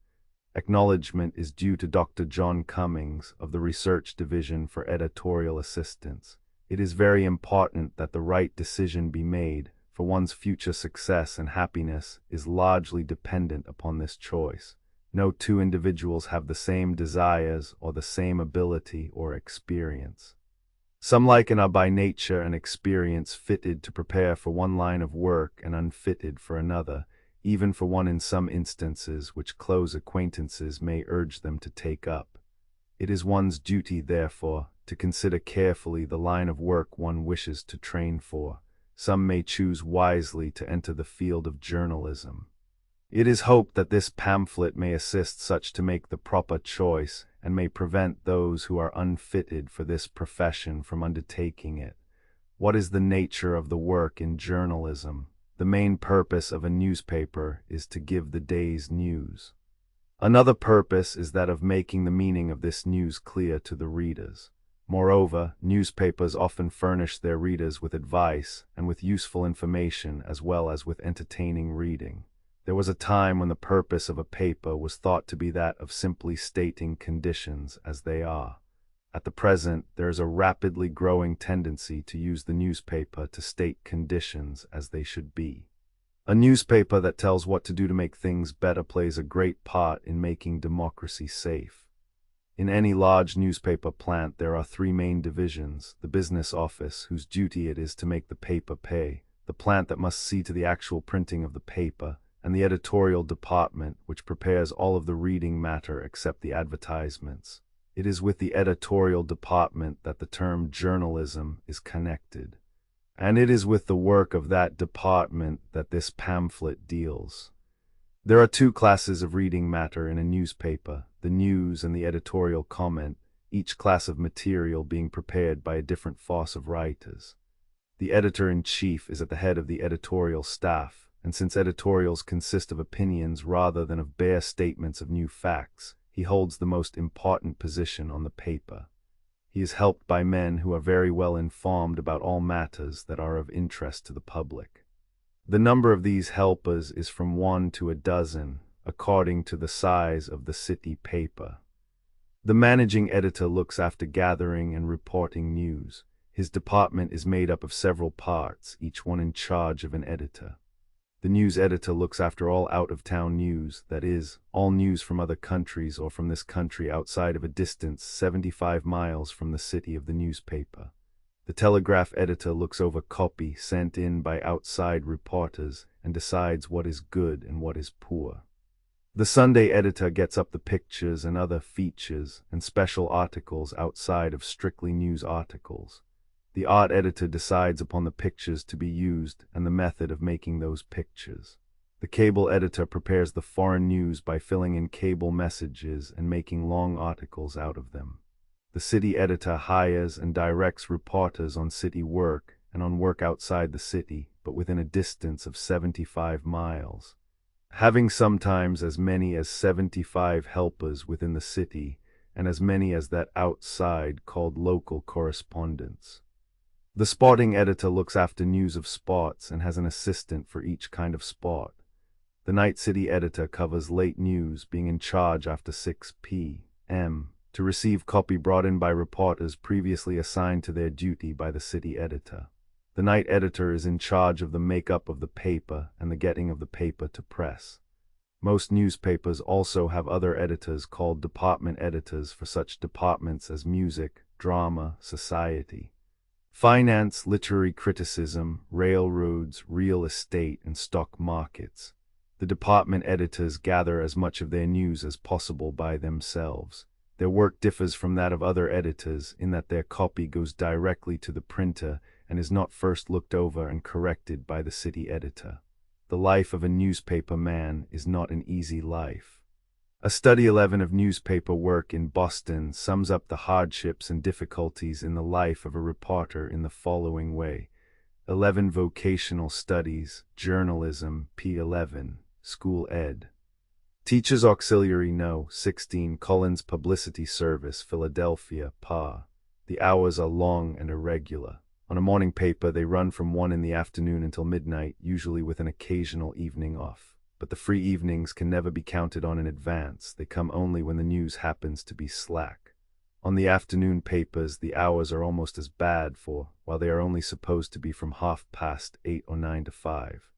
Acknowledgement is due to Dr. John Cummings of the Research Division for editorial assistance. It is very important that the right decision be made, for one's future success and happiness is largely dependent upon this choice. No 2 individuals have the same desires or the same ability or experience. Some liken are by nature and experience fitted to prepare for one line of work and unfitted for another, even for one in some instances which close acquaintances may urge them to take up. It is one's duty, therefore, to consider carefully the line of work one wishes to train for, some may choose wisely to enter the field of journalism. It is hoped that this pamphlet may assist such to make the proper choice and may prevent those who are unfitted for this profession from undertaking it. What is the nature of the work in journalism? The main purpose of a newspaper is to give the day's news. Another purpose is that of making the meaning of this news clear to the readers. Moreover, newspapers often furnish their readers with advice and with useful information as well as with entertaining reading. There was a time when the purpose of a paper was thought to be that of simply stating conditions as they are. At the present, there is a rapidly growing tendency to use the newspaper to state conditions as they should be. A newspaper that tells what to do to make things better plays a great part in making democracy safe. In any large newspaper plant, there are three main divisions: the business office, whose duty it is to make the paper pay, the plant that must see to the actual printing of the paper, and the editorial department, which prepares all of the reading matter except the advertisements. It is with the editorial department that the term journalism is connected, and it is with the work of that department that this pamphlet deals. There are two classes of reading matter in a newspaper: the news and the editorial comment, each class of material being prepared by a different force of writers. The editor-in-chief is at the head of the editorial staff, and since editorials consist of opinions rather than of bare statements of new facts, he holds the most important position on the paper. He is helped by men who are very well informed about all matters that are of interest to the public. The number of these helpers is from 1 to a dozen, according to the size of the city paper. The managing editor looks after gathering and reporting news. His department is made up of several parts, each one in charge of an editor. The news editor looks after all out-of-town news, that is, all news from other countries or from this country outside of a distance 75 miles from the city of the newspaper. The telegraph editor looks over copy sent in by outside reporters and decides what is good and what is poor. The Sunday editor gets up the pictures and other features and special articles outside of strictly news articles. The art editor decides upon the pictures to be used and the method of making those pictures. The cable editor prepares the foreign news by filling in cable messages and making long articles out of them. The city editor hires and directs reporters on city work and on work outside the city, but within a distance of 75 miles. Having sometimes as many as 75 helpers within the city and as many as that outside, called local correspondents. The sporting editor looks after news of sports and has an assistant for each kind of sport. The night city editor covers late news, being in charge after 6 p.m. to receive copy brought in by reporters previously assigned to their duty by the city editor. The night editor is in charge of the make-up of the paper and the getting of the paper to press. Most newspapers also have other editors called department editors for such departments as music, drama, society, finance, literary criticism, railroads, real estate, and stock markets. The department editors gather as much of their news as possible by themselves. Their work differs from that of other editors in that their copy goes directly to the printer and is not first looked over and corrected by the city editor. The life of a newspaper man is not an easy life. A study 11 of newspaper work in Boston sums up the hardships and difficulties in the life of a reporter in the following way. 11 Vocational Studies, Journalism, P11, School Ed. Teachers Auxiliary No. 16, Collins Publicity Service, Philadelphia, PA. The hours are long and irregular. On a morning paper, they run from 1 in the afternoon until midnight, usually with an occasional evening off. But the free evenings can never be counted on in advance. They come only when the news happens to be slack. On the afternoon papers, the hours are almost as bad, for while they are only supposed to be from 8:30 or 9 to 5.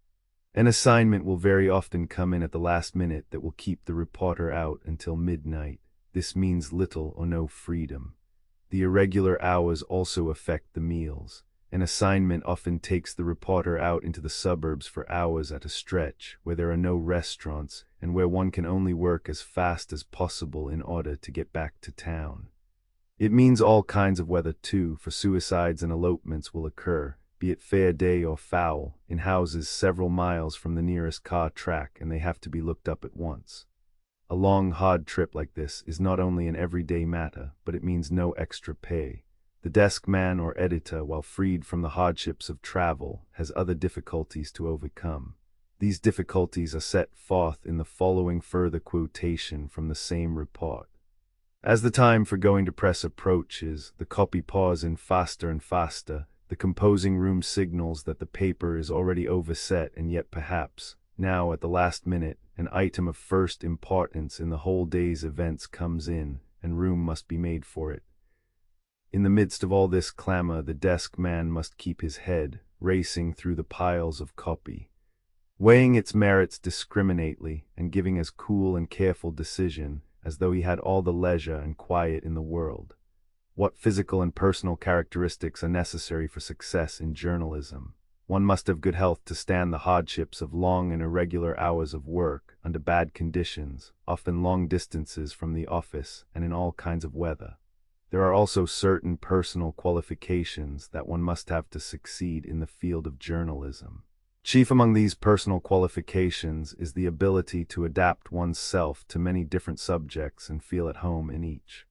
An assignment will very often come in at the last minute that will keep the reporter out until midnight. This means little or no freedom. The irregular hours also affect the meals. An assignment often takes the reporter out into the suburbs for hours at a stretch, where there are no restaurants and where one can only work as fast as possible in order to get back to town. It means all kinds of weather too, for suicides and elopements will occur. be it fair day or foul, in houses several miles from the nearest car track, and they have to be looked up at once. A long, hard trip like this is not only an everyday matter, but it means no extra pay. The desk man or editor, while freed from the hardships of travel, has other difficulties to overcome. These difficulties are set forth in the following further quotation from the same report. As the time for going to press approaches, the copy pours in faster and faster. The composing room signals that the paper is already overset, and yet perhaps, now at the last minute, an item of first importance in the whole day's events comes in, and room must be made for it. In the midst of all this clamor, the desk man must keep his head, racing through the piles of copy, weighing its merits discriminately, and giving as cool and careful decision as though he had all the leisure and quiet in the world. What physical and personal characteristics are necessary for success in journalism? One must have good health to stand the hardships of long and irregular hours of work, under bad conditions, often long distances from the office, and in all kinds of weather. There are also certain personal qualifications that one must have to succeed in the field of journalism. Chief among these personal qualifications is the ability to adapt one's self to many different subjects and feel at home in each.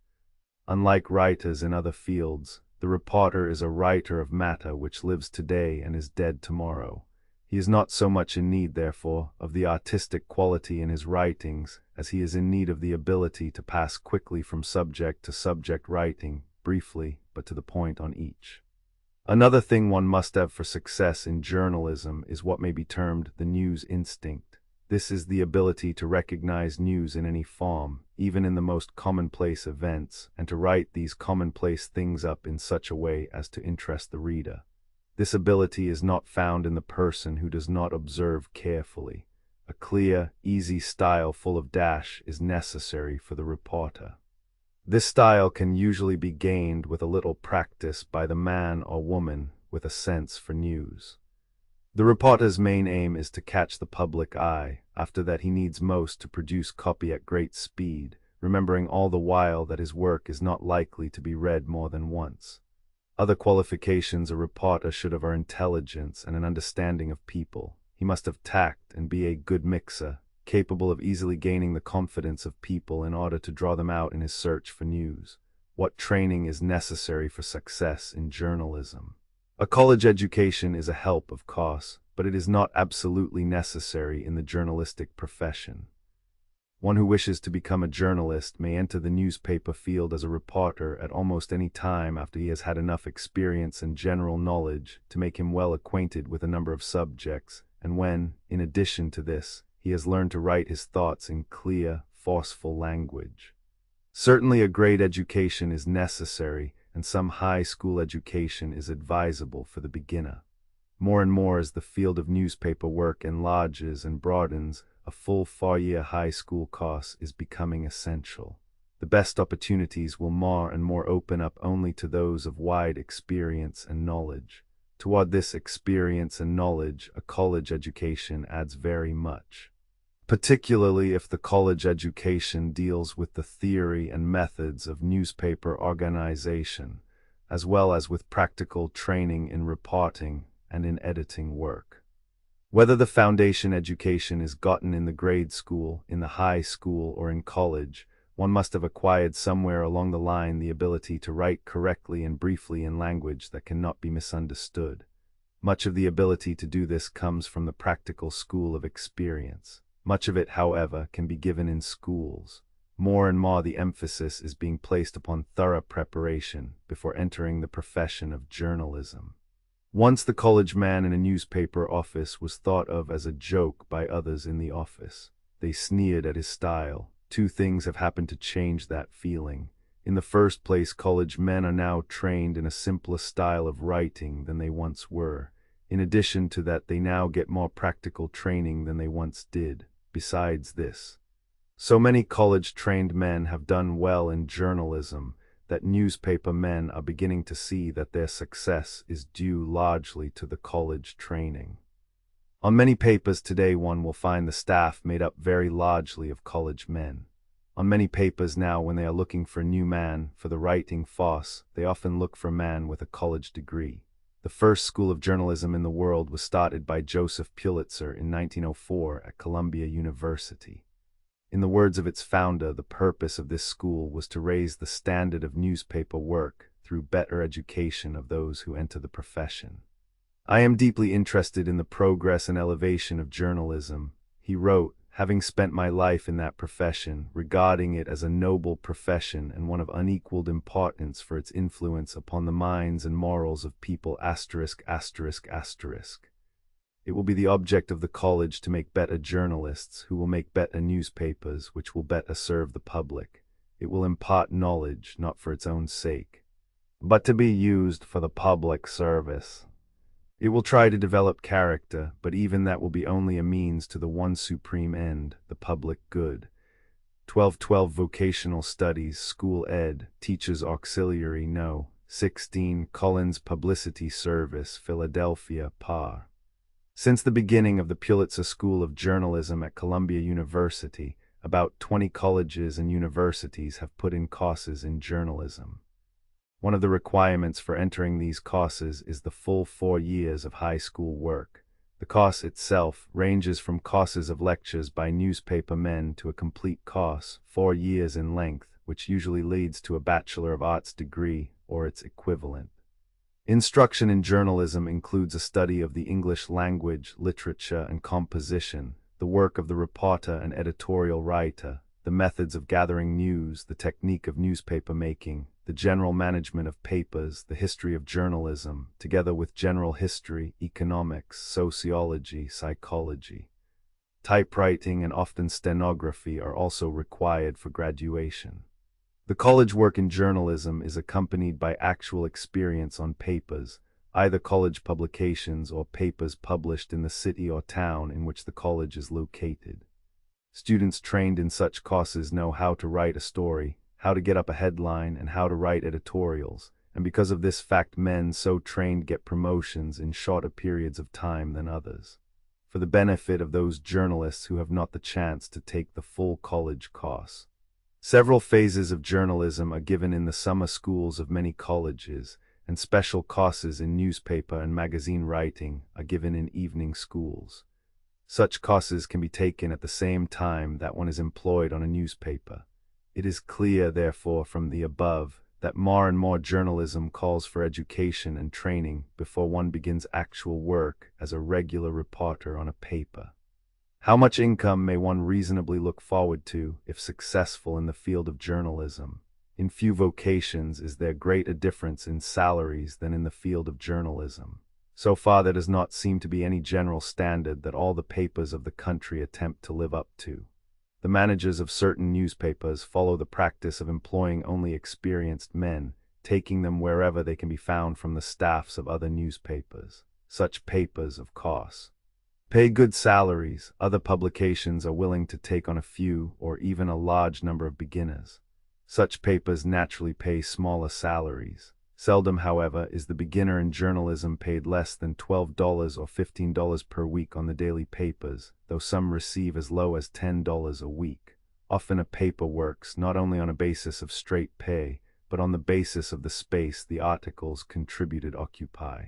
Unlike writers in other fields, the reporter is a writer of matter which lives today and is dead tomorrow. He is not so much in need, therefore, of the artistic quality in his writings as he is in need of the ability to pass quickly from subject to subject, writing briefly but to the point on each. Another thing one must have for success in journalism is what may be termed the news instinct. This is the ability to recognize news in any form, even in the most commonplace events, and to write these commonplace things up in such a way as to interest the reader. This ability is not found in the person who does not observe carefully. A clear, easy style full of dash is necessary for the reporter. This style can usually be gained with a little practice by the man or woman with a sense for news. The reporter's main aim is to catch the public eye. After that, he needs most to produce copy at great speed, remembering all the while that his work is not likely to be read more than once. Other qualifications a reporter should have are intelligence and an understanding of people. He must have tact and be a good mixer, capable of easily gaining the confidence of people in order to draw them out in his search for news. What training is necessary for success in journalism? A college education is a help, of course, but it is not absolutely necessary in the journalistic profession. One who wishes to become a journalist may enter the newspaper field as a reporter at almost any time after he has had enough experience and general knowledge to make him well acquainted with a number of subjects, and when, in addition to this, he has learned to write his thoughts in clear, forceful language. Certainly a grade education is necessary, and some high school education is advisable for the beginner. More and more as the field of newspaper work enlarges and broadens, a full 4-year high school course is becoming essential. The best opportunities will more and more open up only to those of wide experience and knowledge. Toward this experience and knowledge, a college education adds very much, particularly if the college education deals with the theory and methods of newspaper organization, as well as with practical training in reporting and in editing work. Whether the foundation education is gotten in the grade school, in the high school, or in college, one must have acquired somewhere along the line the ability to write correctly and briefly in language that cannot be misunderstood. Much of the ability to do this comes from the practical school of experience. Much of it, however, can be given in schools. More and more the emphasis is being placed upon thorough preparation before entering the profession of journalism. Once the college man in a newspaper office was thought of as a joke by others in the office. They sneered at his style. Two things have happened to change that feeling. In the first place, college men are now trained in a simpler style of writing than they once were. In addition to that, they now get more practical training than they once did. Besides this, so many college-trained men have done well in journalism that newspaper men are beginning to see that their success is due largely to the college training. On many papers today one will find the staff made up very largely of college men. On many papers now, when they are looking for a new man for the writing force, they often look for a man with a college degree. The first school of journalism in the world was started by Joseph Pulitzer in 1904 at Columbia University. In the words of its founder, the purpose of this school was to raise the standard of newspaper work through better education of those who enter the profession. "I am deeply interested in the progress and elevation of journalism," he wrote, "having spent my life in that profession, regarding it as a noble profession and one of unequaled importance for its influence upon the minds and morals of people. It will be the object of the college to make better journalists, who will make better newspapers, which will better serve the public. It will impart knowledge, not for its own sake, but to be used for the public service. It will try to develop character, but even that will be only a means to the one supreme end, the public good." 1212 Vocational Studies, School Ed, Teachers Auxiliary No. 16, Collins Publicity Service, Philadelphia, PA. Since the beginning of the Pulitzer School of Journalism at Columbia University, about 20 colleges and universities have put in courses in journalism. One of the requirements for entering these courses is the full 4 years of high school work. The course itself ranges from courses of lectures by newspaper men to a complete course, 4 years in length, which usually leads to a Bachelor of Arts degree or its equivalent. Instruction in journalism includes a study of the English language, literature, and composition, the work of the reporter and editorial writer, the methods of gathering news, the technique of newspaper making, the general management of papers, the history of journalism, together with general history, economics, sociology, psychology. Typewriting and often stenography are also required for graduation. The college work in journalism is accompanied by actual experience on papers, either college publications or papers published in the city or town in which the college is located. Students trained in such courses know how to write a story, how to get up a headline, and how to write editorials, and because of this fact men so trained get promotions in shorter periods of time than others. For the benefit of those journalists who have not the chance to take the full college course, several phases of journalism are given in the summer schools of many colleges, and special courses in newspaper and magazine writing are given in evening schools. Such courses can be taken at the same time that one is employed on a newspaper. It is clear, therefore, from the above, that more and more journalism calls for education and training before one begins actual work as a regular reporter on a paper. How much income may one reasonably look forward to if successful in the field of journalism? In few vocations is there greater difference in salaries than in the field of journalism. So far there does not seem to be any general standard that all the papers of the country attempt to live up to. The managers of certain newspapers follow the practice of employing only experienced men, taking them wherever they can be found from the staffs of other newspapers. Such papers, of course, pay good salaries. Other publications are willing to take on a few or even a large number of beginners. Such papers naturally pay smaller salaries. Seldom, however, is the beginner in journalism paid less than $12 or $15 per week on the daily papers, though some receive as low as $10 a week. Often a paper works not only on a basis of straight pay, but on the basis of the space the articles contributed occupy.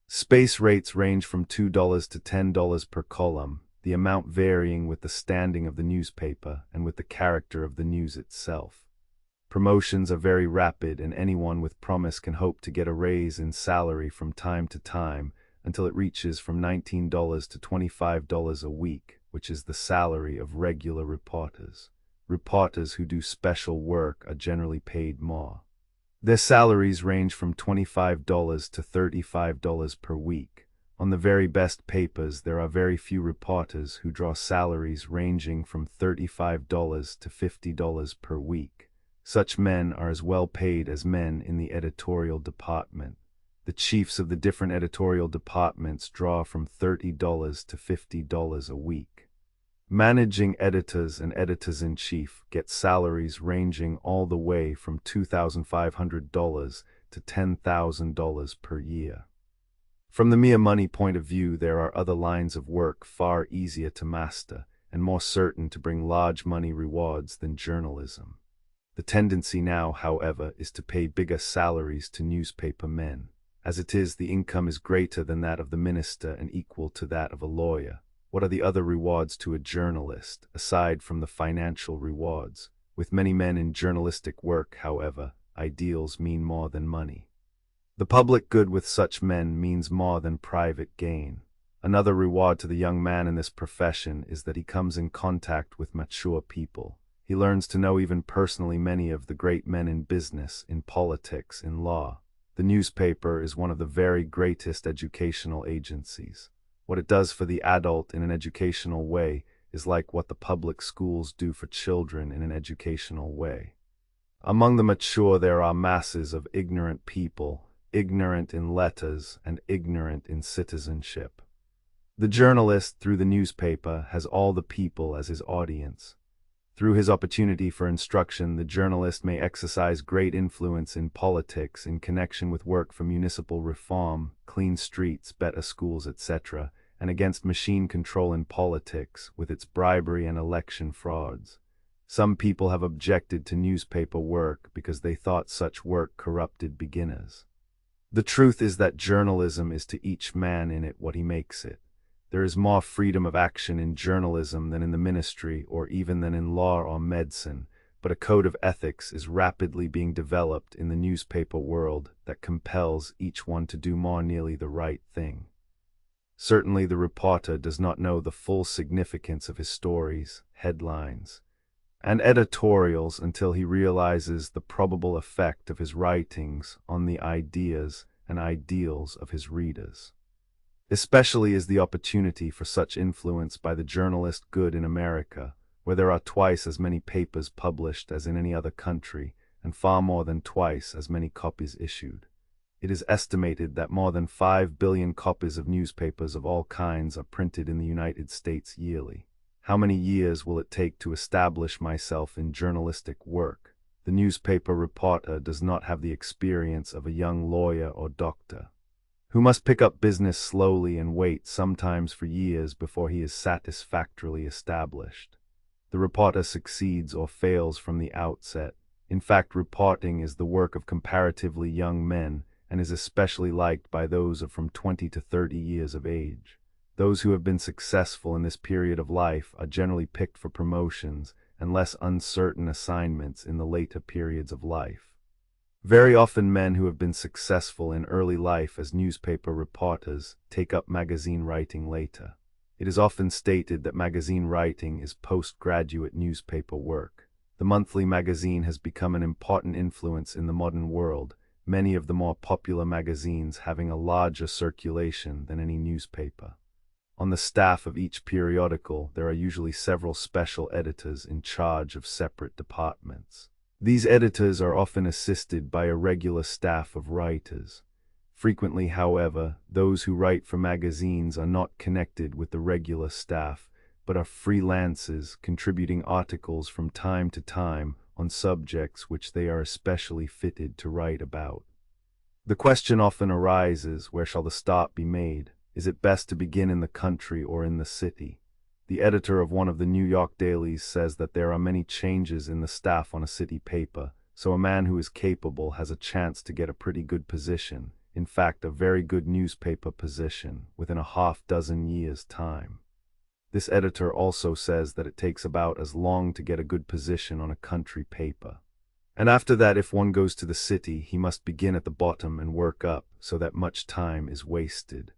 Space rates range from $2 to $10 per column, the amount varying with the standing of the newspaper and with the character of the news itself. Promotions are very rapid, and anyone with promise can hope to get a raise in salary from time to time until it reaches from $19 to $25 a week, which is the salary of regular reporters. Reporters who do special work are generally paid more. Their salaries range from $25 to $35 per week. On the very best papers, there are very few reporters who draw salaries ranging from $35 to $50 per week. Such men are as well paid as men in the editorial department. The chiefs of the different editorial departments draw from $30 to $50 a week. Managing editors and editors-in-chief get salaries ranging all the way from $2,500 to $10,000 per year. From the mere money point of view, there are other lines of work far easier to master and more certain to bring large money rewards than journalism. The tendency now, however, is to pay bigger salaries to newspaper men. As it is, the income is greater than that of the minister and equal to that of a lawyer. What are the other rewards to a journalist, aside from the financial rewards? With many men in journalistic work, however, ideals mean more than money. The public good with such men means more than private gain. Another reward to the young man in this profession is that he comes in contact with mature people. He learns to know even personally many of the great men in business, in politics, in law. The newspaper is one of the very greatest educational agencies. What it does for the adult in an educational way is like what the public schools do for children in an educational way. Among the mature there are masses of ignorant people, ignorant in letters and ignorant in citizenship. The journalist, through the newspaper, has all the people as his audience. Through his opportunity for instruction, the journalist may exercise great influence in politics in connection with work for municipal reform, clean streets, better schools, etc., and against machine control in politics with its bribery and election frauds. Some people have objected to newspaper work because they thought such work corrupted beginners. The truth is that journalism is to each man in it what he makes it. There is more freedom of action in journalism than in the ministry or even than in law or medicine, but a code of ethics is rapidly being developed in the newspaper world that compels each one to do more nearly the right thing. Certainly the reporter does not know the full significance of his stories, headlines, and editorials until he realizes the probable effect of his writings on the ideas and ideals of his readers. Especially is the opportunity for such influence by the journalist good in America, where there are twice as many papers published as in any other country, and far more than twice as many copies issued. It is estimated that more than 5 billion copies of newspapers of all kinds are printed in the United States yearly. How many years will it take to establish myself in journalistic work? The newspaper reporter does not have the experience of a young lawyer or doctor, who must pick up business slowly and wait sometimes for years before he is satisfactorily established. The reporter succeeds or fails from the outset. In fact, reporting is the work of comparatively young men and is especially liked by those of from 20 to 30 years of age. Those who have been successful in this period of life are generally picked for promotions and less uncertain assignments in the later periods of life. Very often men who have been successful in early life as newspaper reporters take up magazine writing later. It is often stated that magazine writing is postgraduate newspaper work. The monthly magazine has become an important influence in the modern world, many of the more popular magazines having a larger circulation than any newspaper. On the staff of each periodical, there are usually several special editors in charge of separate departments. These editors are often assisted by a regular staff of writers. Frequently, however, those who write for magazines are not connected with the regular staff, but are freelancers contributing articles from time to time on subjects which they are especially fitted to write about. The question often arises, where shall the start be made? Is it best to begin in the country or in the city? The editor of one of the New York dailies says that there are many changes in the staff on a city paper, so a man who is capable has a chance to get a pretty good position, in fact a very good newspaper position, within a half-dozen years' time. This editor also says that it takes about as long to get a good position on a country paper. And after that, if one goes to the city, he must begin at the bottom and work up, so that much time is wasted.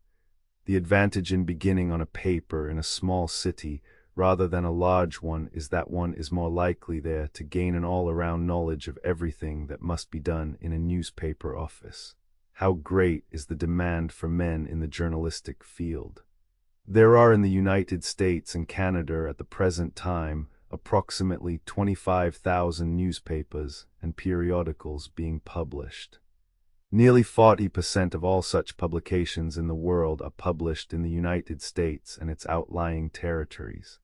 The advantage in beginning on a paper in a small city rather than a large one is that one is more likely there to gain an all-around knowledge of everything that must be done in a newspaper office. How great is the demand for men in the journalistic field! There are in the United States and Canada at the present time approximately 25,000 newspapers and periodicals being published. Nearly 40% of all such publications in the world are published in the United States and its outlying territories.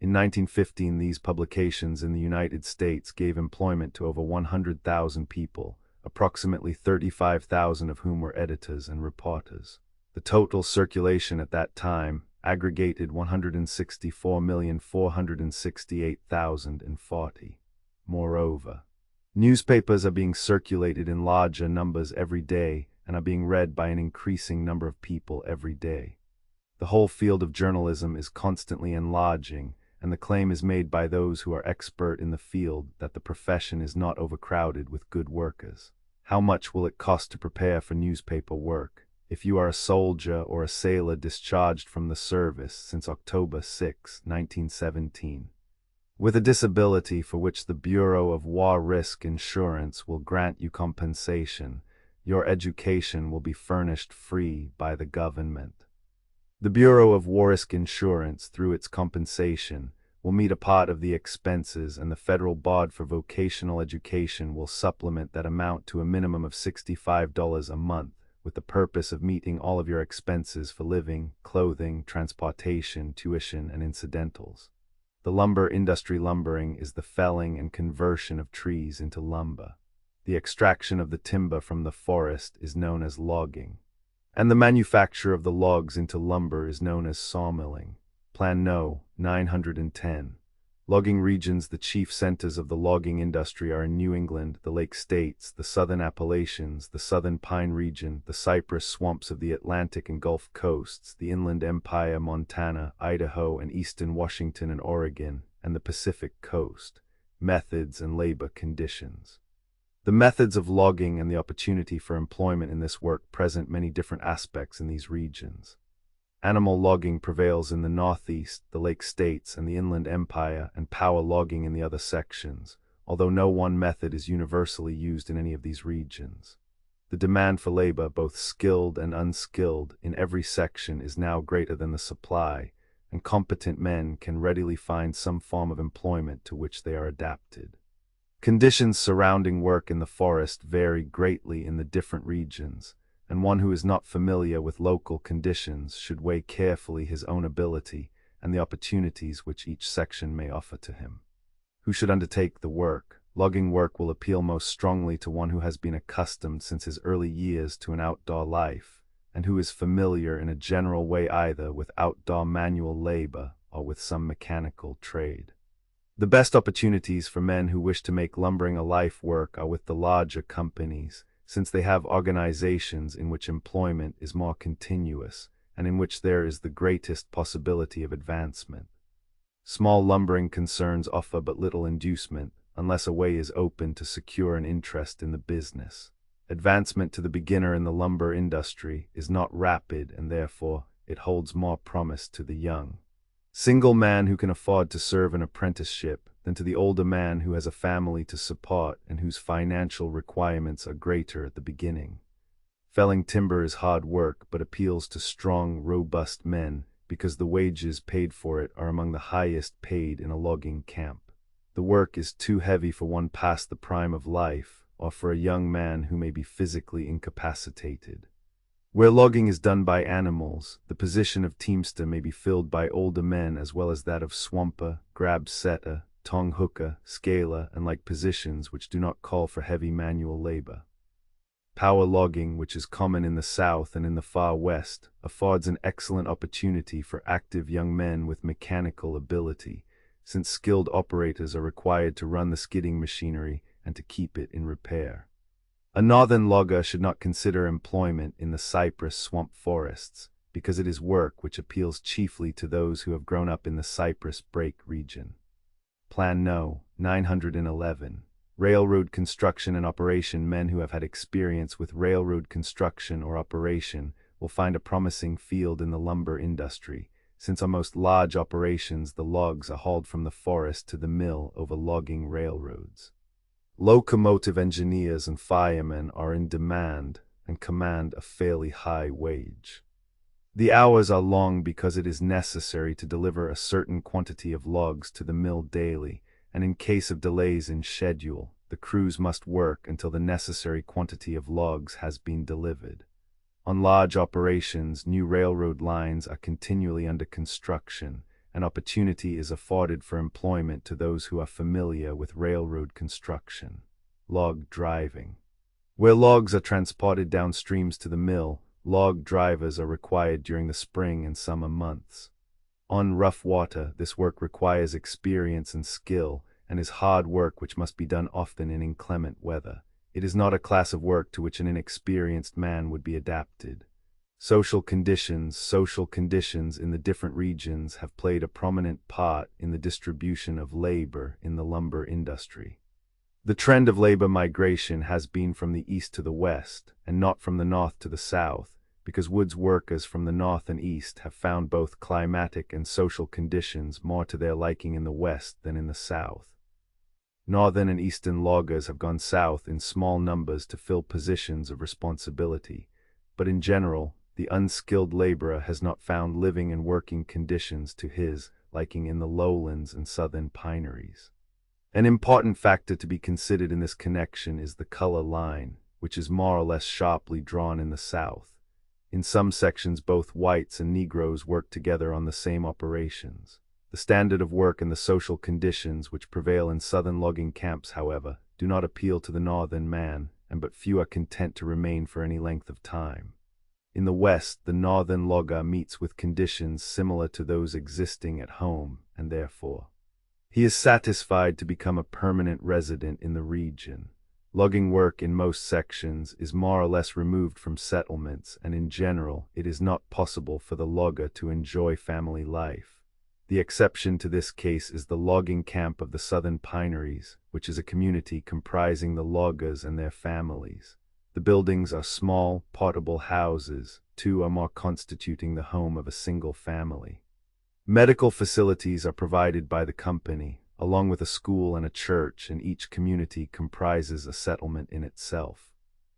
In 1915, these publications in the United States gave employment to over 100,000 people, approximately 35,000 of whom were editors and reporters. The total circulation at that time aggregated 164,468,040. Moreover, newspapers are being circulated in larger numbers every day, and are being read by an increasing number of people every day. The whole field of journalism is constantly enlarging, and the claim is made by those who are expert in the field that the profession is not overcrowded with good workers. How much will it cost to prepare for newspaper work? If you are a soldier or a sailor discharged from the service since October 6, 1917, with a disability for which the Bureau of War Risk Insurance will grant you compensation, your education will be furnished free by the government. The Bureau of War Risk Insurance, through its compensation, will meet a part of the expenses, and the Federal Board for Vocational Education will supplement that amount to a minimum of $65 a month, with the purpose of meeting all of your expenses for living, clothing, transportation, tuition, and incidentals. The lumber industry. Lumbering is the felling and conversion of trees into lumber. The extraction of the timber from the forest is known as logging, and the manufacture of the logs into lumber is known as sawmilling. Plan No. 910. Logging regions. The chief centers of the logging industry are in New England, the Lake States, the Southern Appalachians, the Southern Pine Region, the cypress swamps of the Atlantic and Gulf coasts, the Inland Empire, Montana, Idaho, and eastern Washington and Oregon, and the Pacific Coast. Methods and labor conditions. The methods of logging and the opportunity for employment in this work present many different aspects in these regions. Animal logging prevails in the Northeast, the Lake States, and the Inland Empire, and power logging in the other sections, although no one method is universally used in any of these regions. The demand for labor, both skilled and unskilled, in every section is now greater than the supply, and competent men can readily find some form of employment to which they are adapted. Conditions surrounding work in the forest vary greatly in the different regions, and one who is not familiar with local conditions should weigh carefully his own ability and the opportunities which each section may offer to him. Who should undertake the work? Logging work will appeal most strongly to one who has been accustomed since his early years to an outdoor life, and who is familiar in a general way either with outdoor manual labor or with some mechanical trade. The best opportunities for men who wish to make lumbering a life work are with the larger companies, since they have organizations in which employment is more continuous and in which there is the greatest possibility of advancement. Small lumbering concerns offer but little inducement unless a way is open to secure an interest in the business. Advancement to the beginner in the lumber industry is not rapid, and therefore it holds more promise to the young single man who can afford to serve an apprenticeship than to the older man who has a family to support and whose financial requirements are greater at the beginning. Felling timber is hard work, but appeals to strong, robust men because the wages paid for it are among the highest paid in a logging camp. The work is too heavy for one past the prime of life, or for a young man who may be physically incapacitated. Where logging is done by animals, the position of teamster may be filled by older men as well as that of swamper, grab setter, tongue hooker, scaler, and like positions which do not call for heavy manual labor. Power logging, which is common in the South and in the far West, affords an excellent opportunity for active young men with mechanical ability, since skilled operators are required to run the skidding machinery and to keep it in repair. A northern logger should not consider employment in the cypress swamp forests, because it is work which appeals chiefly to those who have grown up in the cypress brake region. Plan No. 911. Railroad construction and operation. Men who have had experience with railroad construction or operation will find a promising field in the lumber industry, since on most large operations the logs are hauled from the forest to the mill over logging railroads. Locomotive engineers and firemen are in demand and command a fairly high wage. The hours are long because it is necessary to deliver a certain quantity of logs to the mill daily, and in case of delays in schedule, the crews must work until the necessary quantity of logs has been delivered. On large operations, new railroad lines are continually under construction, and opportunity is afforded for employment to those who are familiar with railroad construction. Log driving. Where logs are transported downstreams to the mill, log drivers are required during the spring and summer months. On rough water, this work requires experience and skill, and is hard work which must be done often in inclement weather. It is not a class of work to which an inexperienced man would be adapted. Social conditions in the different regions have played a prominent part in the distribution of labor in the lumber industry. The trend of labor migration has been from the east to the west, and not from the north to the south, because woods workers from the north and east have found both climatic and social conditions more to their liking in the west than in the south. Northern and eastern loggers have gone south in small numbers to fill positions of responsibility, but in general, the unskilled laborer has not found living and working conditions to his liking in the lowlands and southern pineries. An important factor to be considered in this connection is the color line, which is more or less sharply drawn in the south. In some sections, both whites and Negroes work together on the same operations. The standard of work and the social conditions which prevail in southern logging camps, however, do not appeal to the northern man, and but few are content to remain for any length of time. In the West, the northern logger meets with conditions similar to those existing at home, and therefore, he is satisfied to become a permanent resident in the region. Logging work in most sections is more or less removed from settlements, and in general, it is not possible for the logger to enjoy family life. The exception to this case is the logging camp of the southern pineries, which is a community comprising the loggers and their families. The buildings are small, portable houses, two or more constituting the home of a single family. Medical facilities are provided by the company, along with a school and a church, and each community comprises a settlement in itself.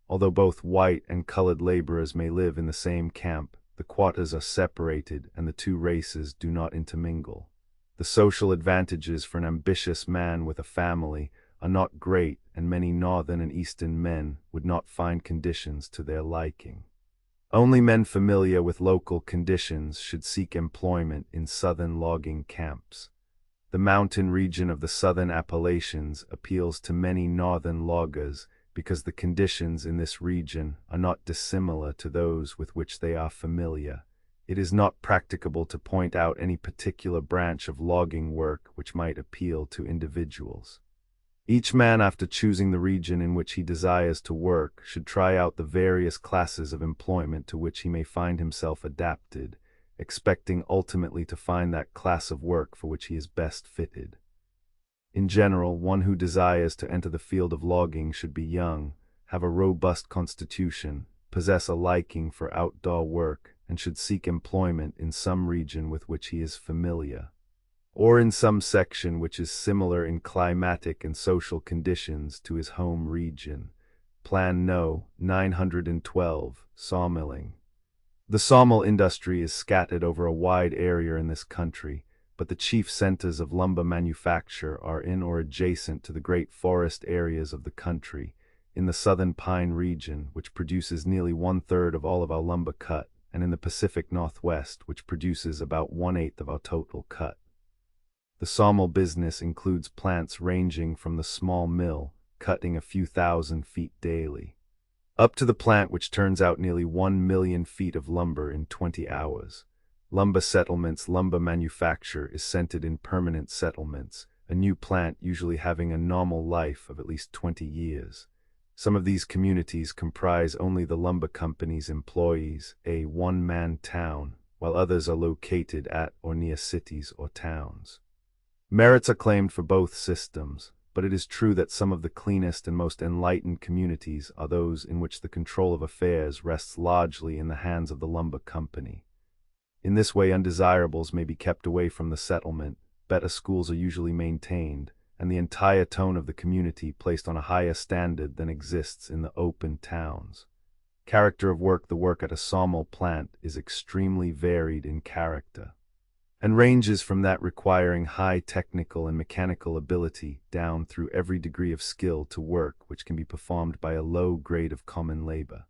Although both white and colored laborers may live in the same camp, the quarters are separated and the two races do not intermingle. The social advantages for an ambitious man with a family are not great, and many northern and eastern men would not find conditions to their liking. Only men familiar with local conditions should seek employment in southern logging camps. The mountain region of the southern Appalachians appeals to many northern loggers because the conditions in this region are not dissimilar to those with which they are familiar. It is not practicable to point out any particular branch of logging work which might appeal to individuals. Each man, after choosing the region in which he desires to work, should try out the various classes of employment to which he may find himself adapted, expecting ultimately to find that class of work for which he is best fitted. In general, one who desires to enter the field of logging should be young, have a robust constitution, possess a liking for outdoor work, and should seek employment in some region with which he is familiar, or in some section which is similar in climatic and social conditions to his home region. Plan No. 912, Sawmilling. The sawmill industry is scattered over a wide area in this country, but the chief centers of lumber manufacture are in or adjacent to the great forest areas of the country, in the southern pine region, which produces nearly 1/3 of all of our lumber cut, and in the Pacific Northwest, which produces about 1/8 of our total cut. The sawmill business includes plants ranging from the small mill, cutting a few thousand feet daily, up to the plant which turns out nearly 1 million feet of lumber in 20 hours. Lumber settlements. Lumber manufacture is centered in permanent settlements, a new plant usually having a normal life of at least 20 years. Some of these communities comprise only the lumber company's employees, a one-man town, while others are located at or near cities or towns. Merits are claimed for both systems, but it is true that some of the cleanest and most enlightened communities are those in which the control of affairs rests largely in the hands of the lumber company. In this way, undesirables may be kept away from the settlement, better schools are usually maintained, and the entire tone of the community placed on a higher standard than exists in the open towns. Character of work. The work at a sawmill plant is extremely varied in character, and ranges from that requiring high technical and mechanical ability down through every degree of skill to work which can be performed by a low grade of common labor.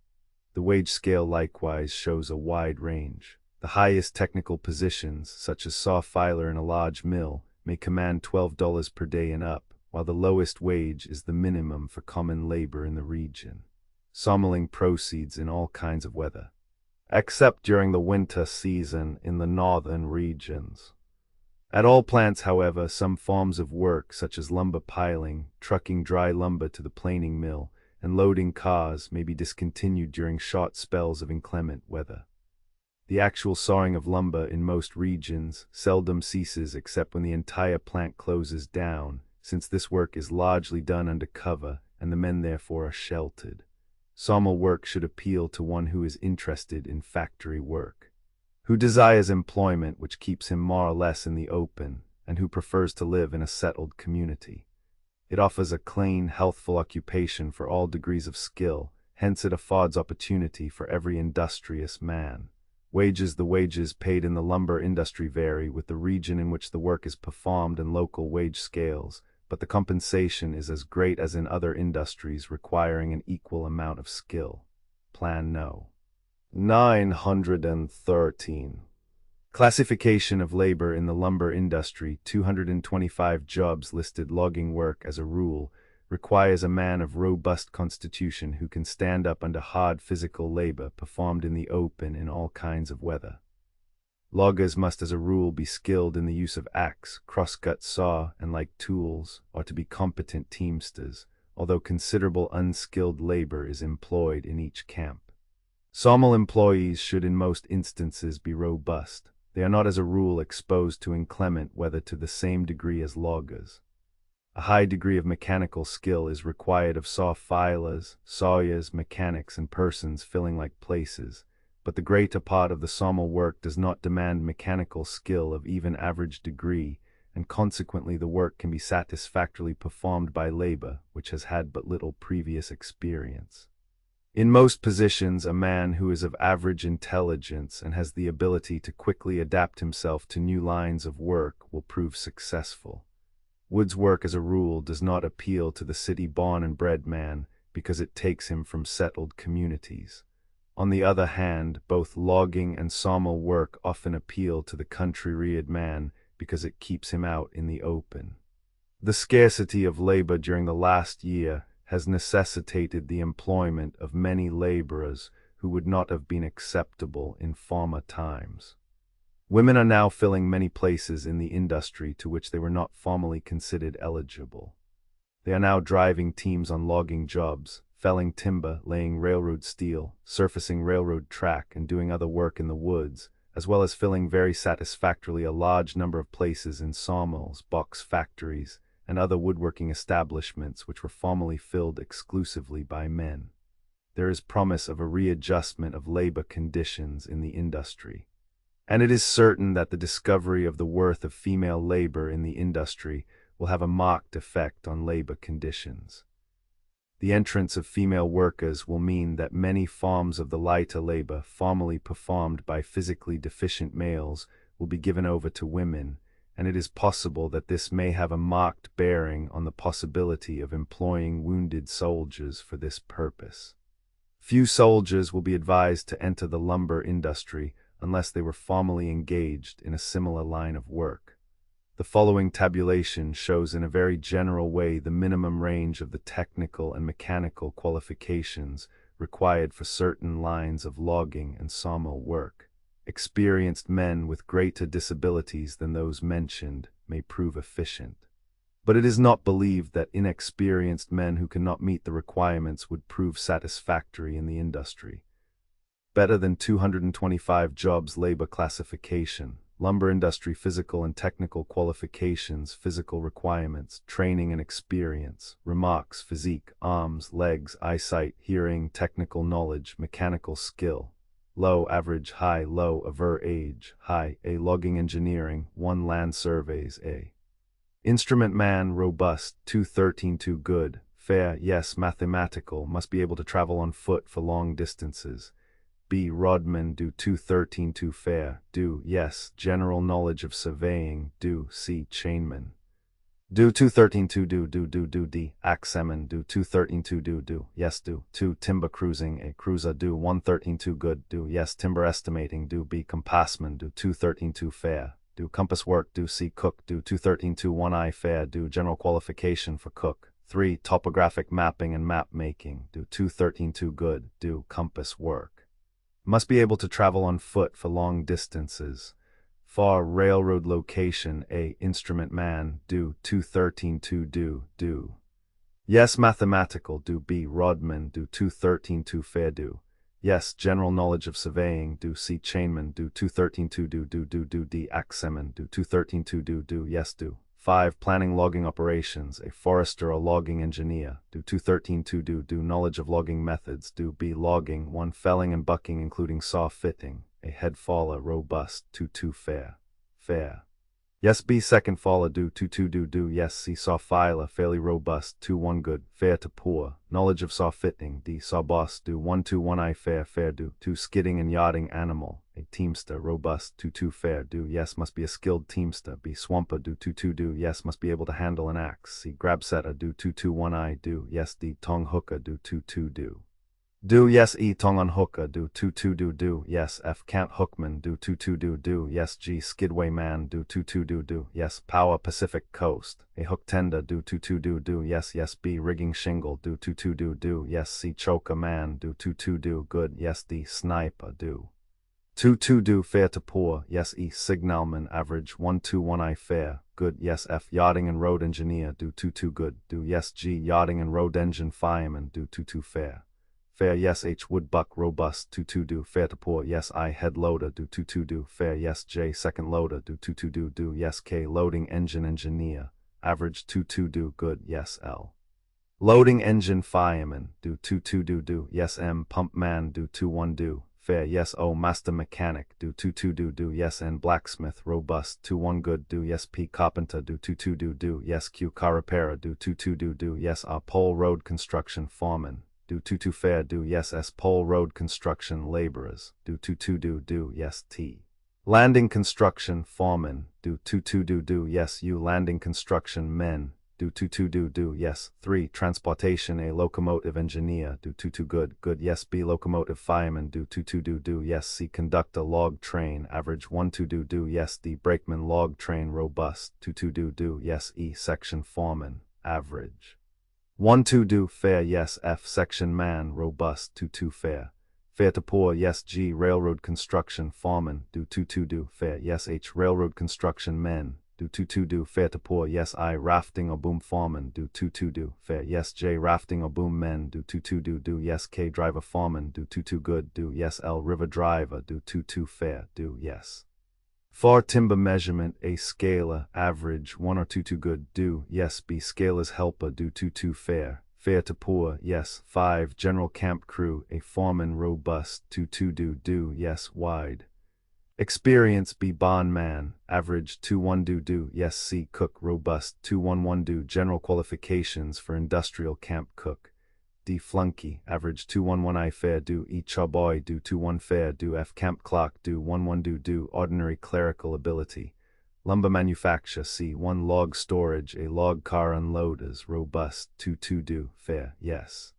The wage scale likewise shows a wide range. The highest technical positions, such as saw filer in a large mill, may command $12 per day and up, while the lowest wage is the minimum for common labor in the region. Sawmilling proceeds in all kinds of weather, except during the winter season in the northern regions. At all plants, however, some forms of work, such as lumber piling, trucking dry lumber to the planing mill, and loading cars may be discontinued during short spells of inclement weather. The actual sawing of lumber in most regions seldom ceases except when the entire plant closes down, since this work is largely done under cover and the men therefore are sheltered. Sawmill work should appeal to one who is interested in factory work, who desires employment which keeps him more or less in the open, and who prefers to live in a settled community. It offers a clean, healthful occupation for all degrees of skill, hence it affords opportunity for every industrious man. The wages paid in the lumber industry vary with the region in which the work is performed and local wage scales, but the compensation is as great as in other industries requiring an equal amount of skill. Plan No. 913. Classification of labor in the lumber industry. 225 jobs listed. Logging work, as a rule, requires a man of robust constitution who can stand up under hard physical labor performed in the open in all kinds of weather. Loggers must as a rule be skilled in the use of axe, crosscut saw, and like tools, or to be competent teamsters, although considerable unskilled labor is employed in each camp. Sawmill employees should in most instances be robust. They are not as a rule exposed to inclement weather to the same degree as loggers. A high degree of mechanical skill is required of saw filers, sawyers, mechanics, and persons filling like places, but the greater part of the sawmill work does not demand mechanical skill of even average degree, and consequently the work can be satisfactorily performed by labor which has had but little previous experience. In most positions, a man who is of average intelligence and has the ability to quickly adapt himself to new lines of work will prove successful. Woods work as a rule does not appeal to the city-born and bred man because it takes him from settled communities. On the other hand, both logging and sawmill work often appeal to the country-reared man because it keeps him out in the open. The scarcity of labor during the last year has necessitated the employment of many laborers who would not have been acceptable in former times. Women are now filling many places in the industry to which they were not formerly considered eligible. They are now driving teams on logging jobs, felling timber, laying railroad steel, surfacing railroad track, and doing other work in the woods, as well as filling very satisfactorily a large number of places in sawmills, box factories, and other woodworking establishments which were formerly filled exclusively by men. There is promise of a readjustment of labor conditions in the industry. And it is certain that the discovery of the worth of female labor in the industry will have a marked effect on labor conditions. The entrance of female workers will mean that many forms of the lighter labor formerly performed by physically deficient males will be given over to women, and it is possible that this may have a marked bearing on the possibility of employing wounded soldiers for this purpose. Few soldiers will be advised to enter the lumber industry unless they were formerly engaged in a similar line of work. The following tabulation shows in a very general way the minimum range of the technical and mechanical qualifications required for certain lines of logging and sawmill work. Experienced men with greater disabilities than those mentioned may prove efficient. But it is not believed that inexperienced men who cannot meet the requirements would prove satisfactory in the industry. Better than 225 jobs. Labor classification, lumber industry physical and technical qualifications, physical requirements, training and experience, remarks, physique, arms, legs, eyesight, hearing, technical knowledge, mechanical skill. Low, average, high, low, aver, age, high, A. Logging engineering, 1 land surveys, A. Instrument man, robust, 213 good, fair, yes, mathematical, must be able to travel on foot for long distances. B. Rodman, do 213 fair, do, yes, general knowledge of surveying, do, C. Chainman. Do 213 do, D. Axeman, do 213 do, yes, do, 2. Timber cruising, A. Cruiser, do 113 good, do, yes, timber estimating, do, B. Compassman, do 213 fair, do, compass work, do, C. Cook, do 213 1 fair, do, general qualification for cook. 3. Topographic mapping and map making, do 213 good, do, compass work. Must be able to travel on foot for long distances. 4. Railroad location, A. Instrument man, do 213 do. Yes, mathematical, do B. Rodman, do 213 2 fair do. Yes, general knowledge of surveying, do C. Chainman, do 213 2 do D. Axeman, do 213 2 do yes do. 5. Planning logging operations, a forester or logging engineer, do 213 2 do knowledge of logging methods, do B. Logging, 1. Felling and bucking including saw fitting, a head faller, robust, 2 fair. Fair. Yes, B. Second faller, do 2 do yes, C. Saw filer, fairly robust, 2 good, fair to poor, knowledge of saw fitting, D. Saw boss, do 1 I fair do 2 skidding and yachting animal, a teamster, robust, 2 fair do yes, must be a skilled teamster, B. Swamper, do 2 do yes, must be able to handle an axe, C. Grab setter, do 2 I do yes, D. Tongue hooker, do 2 do. Do yes, E. Tongue on hooker, do 2 do yes, F. Cant hookman, do 2 do yes, G. Skidway man, do 2 do yes, Power Pacific Coast, a hook tender, do 2 do yes, B. Rigging shingle, do 2 do yes, C. Choker man, do 2 do good, yes, D. Sniper, do 2 do fair to poor, yes, E. Signalman, average 1 I fair, good, yes, F. Yachting and road engineer, do 2 good, do yes, G. Yachting and road engine fireman, do 2 fair. Fair, yes, H. Woodbuck, robust, 2 do fair to poor, yes, I. Head loader, do 2 do fair, yes, J. Second loader, do 2 do yes, K. Loading engine engineer, average 2 do good, yes, L. Loading engine fireman, do 2 do yes, M. Pump man, do 2 do fair, yes, O. Master mechanic, do 2 do yes, N. Blacksmith, robust, 2 good, do yes, P. Carpenter, do 2 do yes, Q. Car repairer, do 2 do yes, R. Pole road construction foreman, do 2 fair do yes, S. Pole road construction laborers, do 2 do yes, T. Landing construction foreman, do 2 do yes, U. Landing construction men, do 2 do yes. 3. Transportation, a locomotive engineer, do 2 good, yes, B. Locomotive fireman, do 2 do yes, C. Conductor log train, average 1 do yes, D. Brakeman log train, robust, 2 do yes, E. Section foreman, average 1 do fair, yes, F. Section man, robust, 2 fair. Fair to poor, yes, G. Railroad construction foreman, do 2 do fair, yes, H. Railroad construction men, do 2 do fair to poor, yes, I. Rafting or boom foreman, do 2 do fair, yes, J. Rafting or boom men, do 2 do yes, K. Driver foreman, do 2 good, do yes, L. River driver, do 2 fair, do yes. For timber measurement, a scaler, average 1 or 2 good, do yes, B. Scaler's helper, do 2 fair. Fair to poor, yes. 5. General camp crew, a foreman, robust, 2 do yes, wide. Experience, B. Bondman, average 2 do yes, C. Cook, robust, 2 do general qualifications for industrial camp cook. D. Flunky, average 2 I fair do E. Chaboy, do 2 fair do F. Camp clock, do 1 do ordinary clerical ability. Lumber manufacture, C. 1 log storage, a log car unloaders, robust, 2 do fair, yes.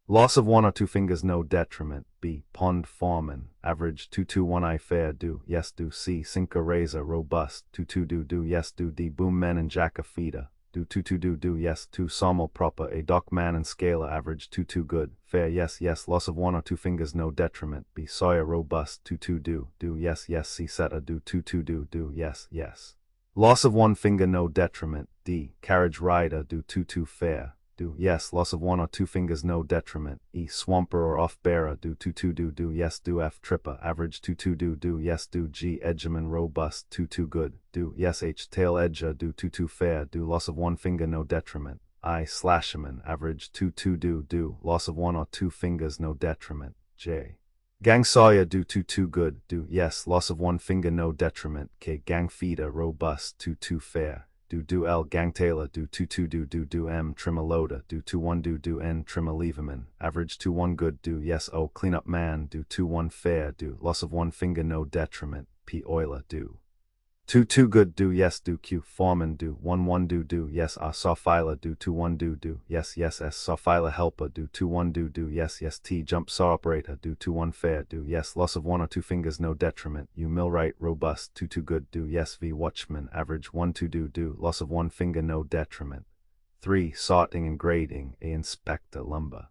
Loss of 1 or 2 fingers, no detriment, B. Pond foreman, average 2 I fair do yes, do C. Sinker razor, robust, 2 do yes, do D. Boom men and jack a feeder, do 2 do yes, 2 sawmill proper, a dock man and scaler, average 2 good, fair, yes, loss of 1 or 2 fingers, no detriment, B. Sawyer, robust, 2 do yes, C. Setter, do 2 do yes. Loss of 1 finger, no detriment, D. Carriage rider, do 2 fair, do yes, loss of 1 or 2 fingers, no detriment, E. Swamper or off bearer, do 2 do yes, do F. Tripper, average 2 do yes, do G. Edgerman, robust, 2 good, do yes, H. Tail edger, do 2 fair, do loss of 1 finger, no detriment, I. Slasherman, average 2 do loss of 1 or 2 fingers, no detriment, J. Gang Sawyer, do 2 good, do yes, loss of 1 finger, no detriment, K. Gang feeder, robust, 2 fair, do L. Gang tailor, do 2 do M. Trimmer loader, do 2 do N. Trimmer leverman, average 2 good, do yes, O. Cleanup man, do 2 fair, do loss of 1 finger, no detriment, P. Oiler, do 2 good, do yes, do Q. Foreman, do 1 do yes, R. Saw filer, do 2 do yes, S. Saw filer helper, do 2 do yes, T. Jump saw operator, do 2 fair, do yes, loss of 1 or 2 fingers, no detriment, U. Millwright, robust, 2 good, do yes, V. Watchman, average 1 do loss of 1 finger, no detriment. 3. Sorting and grading, A. Inspector, lumber,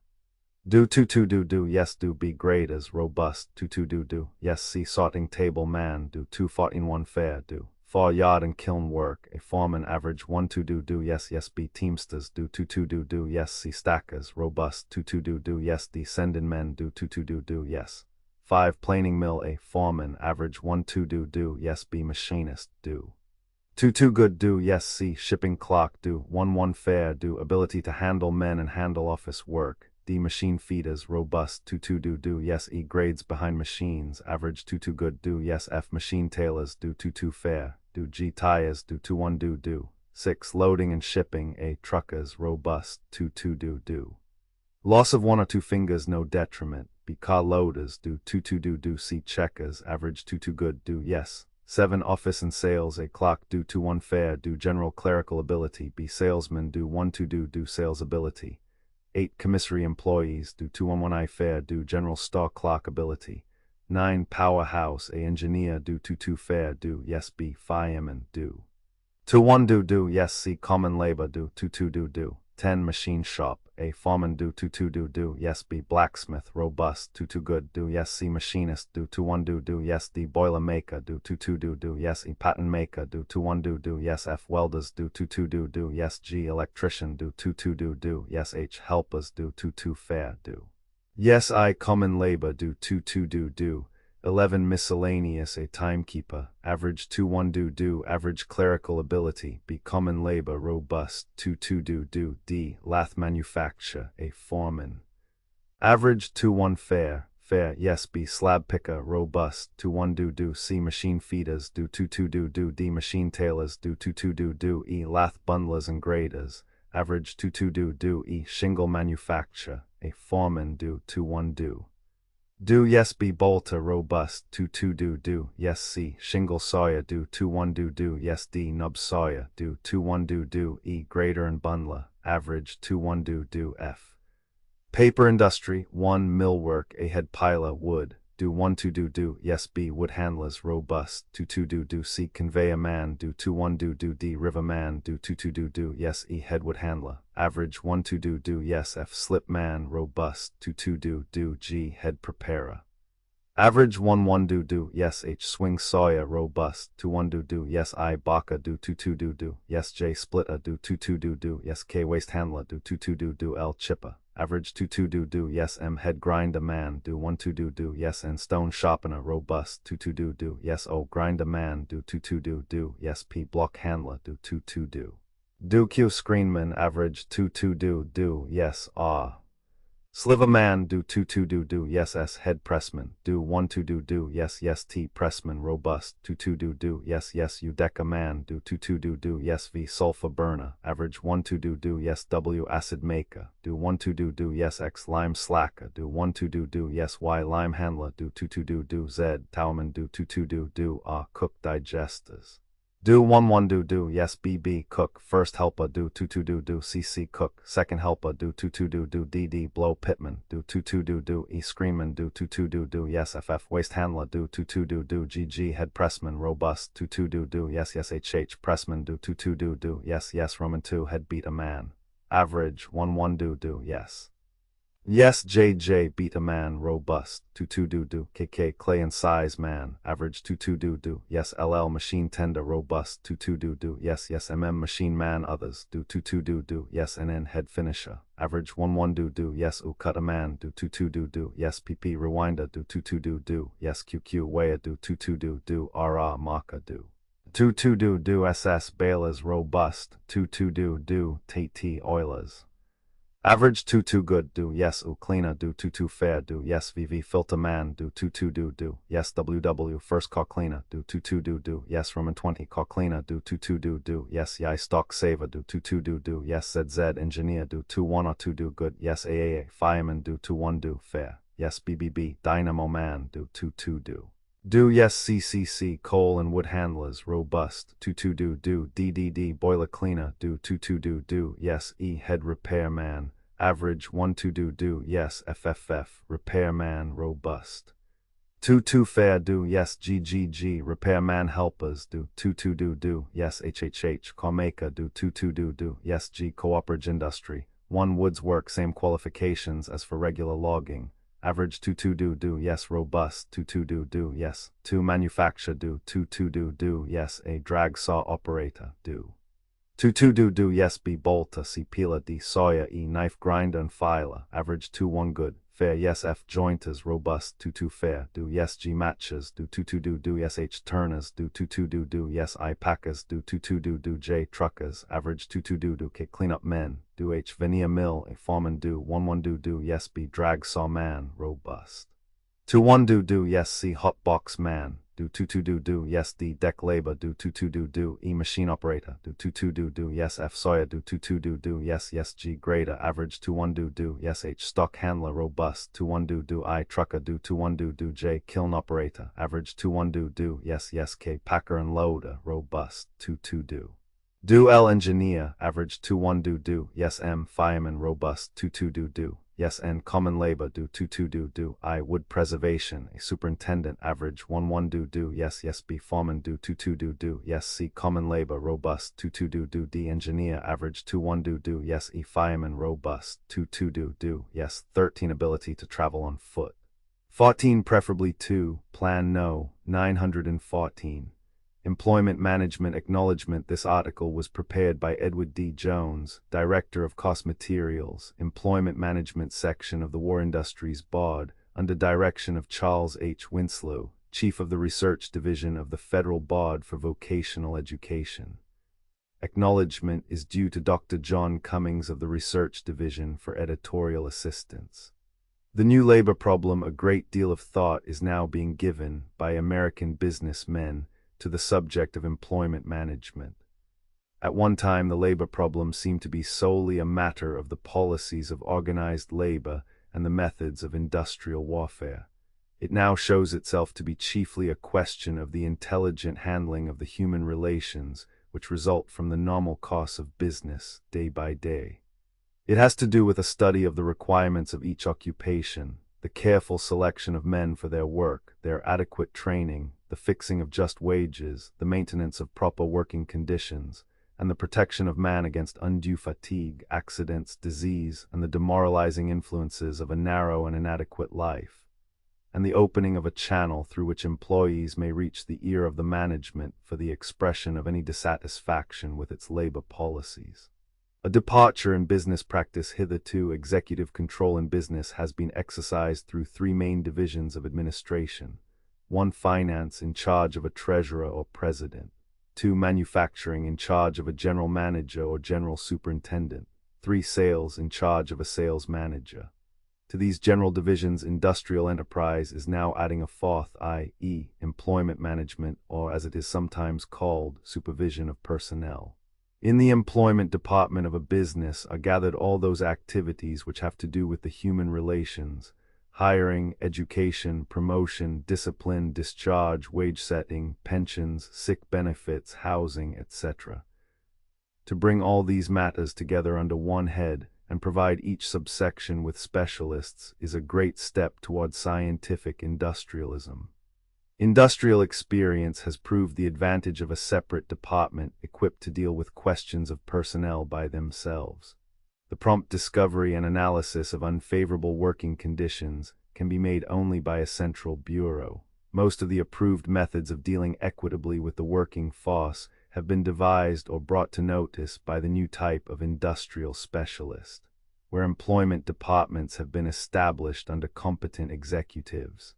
do 2 do yes, do B. Graders, robust, 2 do yes, C. Sorting table man, do 2 1 fair, do 4 yard and kiln work, a foreman average 1 2 do yes yes B teamsters do 2 2 do yes C stackers robust 2 2 do yes D sending men do 2 2 do yes 5 planing mill, a foreman average 1 2 do yes B machinist do 2 2 good do yes C shipping clock do 1 1 fair do ability to handle men and handle office work D machine feeders robust 2 2 do yes E grades behind machines average 2 2 good do yes F machine tailors do 2 2 fair do G tires do 2 1 do 6 loading and shipping, a truckers robust 2 2 do loss of 1 or 2 fingers no detriment B car loaders do 2 2 do C checkers average 2 2 good do yes 7 office and sales, a clock do 2 1 fair do general clerical ability B salesman do 1 2 do sales ability 8 commissary employees do 2 1 1 I fair do general stock clock ability 9 powerhouse, a engineer do 2 2 fair do yes B fireman do 2 1 do yes C common labor do 2 2 do 10 machine shop, a foreman do 2 2 do yes B blacksmith robust 2 2 good do yes C machinist do 2 1 do yes D boiler maker do 2 2 do yes E pattern maker do 2 1 do yes F welders do 2 2 do yes G electrician do 2 2 do yes H helpers do 2 2 fair do yes I common labor do 2 2 do 11 miscellaneous, a timekeeper average 2 1 do average clerical ability B common labor robust 2 2 do D lath manufacture, a foreman average 2 1 fair yes B slab picker robust 2 1 do C machine feeders do 2 2 do D machine tailors do 2 2 do E lath bundlers and graders average 2 2 do E shingle manufacture, a foreman do 2 1 do yes B bolter robust 2 2 do yes C shingle sawyer do 2 1 do yes D nub sawyer do 2 1 do E grader and bundler average 2 1 do F paper industry 1 millwork, a head piler wood do 1 2 do yes B wood handlers robust 2 2 do C conveyor man do 2 1 do D river man do 2 2 do yes E head wood handler average 1 2 do yes F slip man robust 2 2 do G head preparer average 1 1 do yes H swing sawyer robust 2 1 do yes I baka do 2 2 do yes J splitter do 2 2 do yes K waste handler do 2 2 do L chipper average 2 2 do yes M head grinder man do 1 2 do yes N stone sharpener robust 2 2 do yes O grinder man do 2 2 do yes P block handler do 2 2 do Q screenman average 2 2 do yes R sliver man do 2 2 do yes S head pressman do 1 2 do yes T pressman robust 2 2 do yes U decker man do 2 2 do yes V sulfur burner average 1 2 do yes W acid maker do 1 2 do yes X lime slacker do 1 2 do yes Y lime handler do 2 2 do Z towerman do 2 2 do R cook digesters do 1 1 do yes BB cook first helper do 2 2 do CC cook second helper do 2 2 do DD blow pitman do 2 2 do E screamman do 2 2 do yes FF waste handler do 2 2 do GG head pressman robust 2 2 do yes HH pressman do 2 2 do yes Roman 2 head beat a man average 1 1 do yes JJ beat a man robust 2 2 do KK clay and size man average 2 2 do yes LL machine tender robust 2 2 do yes MM machine man others do 2 2 do yes NN head finisher average 1 1 do yes U cut a man do 2 2 do yes PP rewinder do 2 2 do yes QQ weigher do 2 2 do RR marker do 2 2 do SS balers robust 2 2 do TT oilers average 2 2 good do yes U cleaner do 2 2 fair do yes VV filter man do 2 2 do yes WW first car cleaner do 2 2 do yes Roman 20 car cleaner do 2 2 do yes YI stock saver do 2 2 do yes ZZ engineer do 2 1 or 2 do good yes AAA fireman do 2 1 do fair yes BBB dynamo man do 2 2 do yes CCC coal and wood handlers robust 2 2 do DDD boiler cleaner do 2 2 do yes E head repair man average 1 2 do yes FFF repair man robust 2 2 fair do yes GGG repair man helpers do 2 2 do yes HHH car maker do 2 2 do yes G cooperative industry 1 woods work same qualifications as for regular logging average 2 yes, robust 2 yes, 2 manufacture 2 yes, a drag saw operator 2 yes, be bolter, c peeler, d sawyer, e knife grinder and filer, average 2 good, fair yes, f jointers, robust 2 fair, yes, g matchers, 2 yes, h turners, 2 yes, I packers, 2 j truckers, average 2 k cleanup men, h veneer mill, a foreman, 1 yes, be drag saw man, robust 2 yes, c hot box man, 2 yes, d deck labor, 2 e machine operator, 2 yes, f sawyer, 2 yes, g grader, average 2 yes, h stock handler, robust 2 I trucker, 2 j kiln operator, average 2 yes, k packer and loader, robust 2 L engineer, average 2 yes, m fireman, robust 2 yes, n common labor, 2 I wood preservation, a superintendent, average 1 yes, b foreman, 2 yes, c common labor, robust 2 d engineer, average 2 yes, e fireman, robust 2 yes, 13 ability to travel on foot, 14 preferably 2 plan no, 914. Employment Management Acknowledgement. This article was prepared by Edward D. Jones, Director of Cost Materials, Employment Management Section of the War Industries Board, under direction of Charles H. Winslow, Chief of the Research Division of the Federal Board for Vocational Education. Acknowledgement is due to Dr. John Cummings of the Research Division for editorial assistance. The new labor problem. A great deal of thought is now being given by American businessmen to the subject of employment management. At one time, the labor problem seemed to be solely a matter of the policies of organized labor and the methods of industrial warfare. It now shows itself to be chiefly a question of the intelligent handling of the human relations which result from the normal course of business day by day. It has to do with a study of the requirements of each occupation, the careful selection of men for their work, their adequate training, the fixing of just wages, the maintenance of proper working conditions, and the protection of man against undue fatigue, accidents, disease, and the demoralizing influences of a narrow and inadequate life, and the opening of a channel through which employees may reach the ear of the management for the expression of any dissatisfaction with its labor policies. A departure in business practice. Hitherto, executive control in business has been exercised through 3 main divisions of administration: 1 finance, in charge of a treasurer or president; 2 manufacturing, in charge of a general manager or general superintendent; 3 sales, in charge of a sales manager. To these general divisions, industrial enterprise is now adding a 4th, i.e., employment management, or as it is sometimes called, supervision of personnel. In the employment department of a business are gathered all those activities which have to do with the human relations: hiring, education, promotion, discipline, discharge, wage setting, pensions, sick benefits, housing, etc. To bring all these matters together under one head and provide each subsection with specialists is a great step toward scientific industrialism. Industrial experience has proved the advantage of a separate department equipped to deal with questions of personnel by themselves. The prompt discovery and analysis of unfavorable working conditions can be made only by a central bureau. Most of the approved methods of dealing equitably with the working force have been devised or brought to notice by the new type of industrial specialist, where employment departments have been established under competent executives.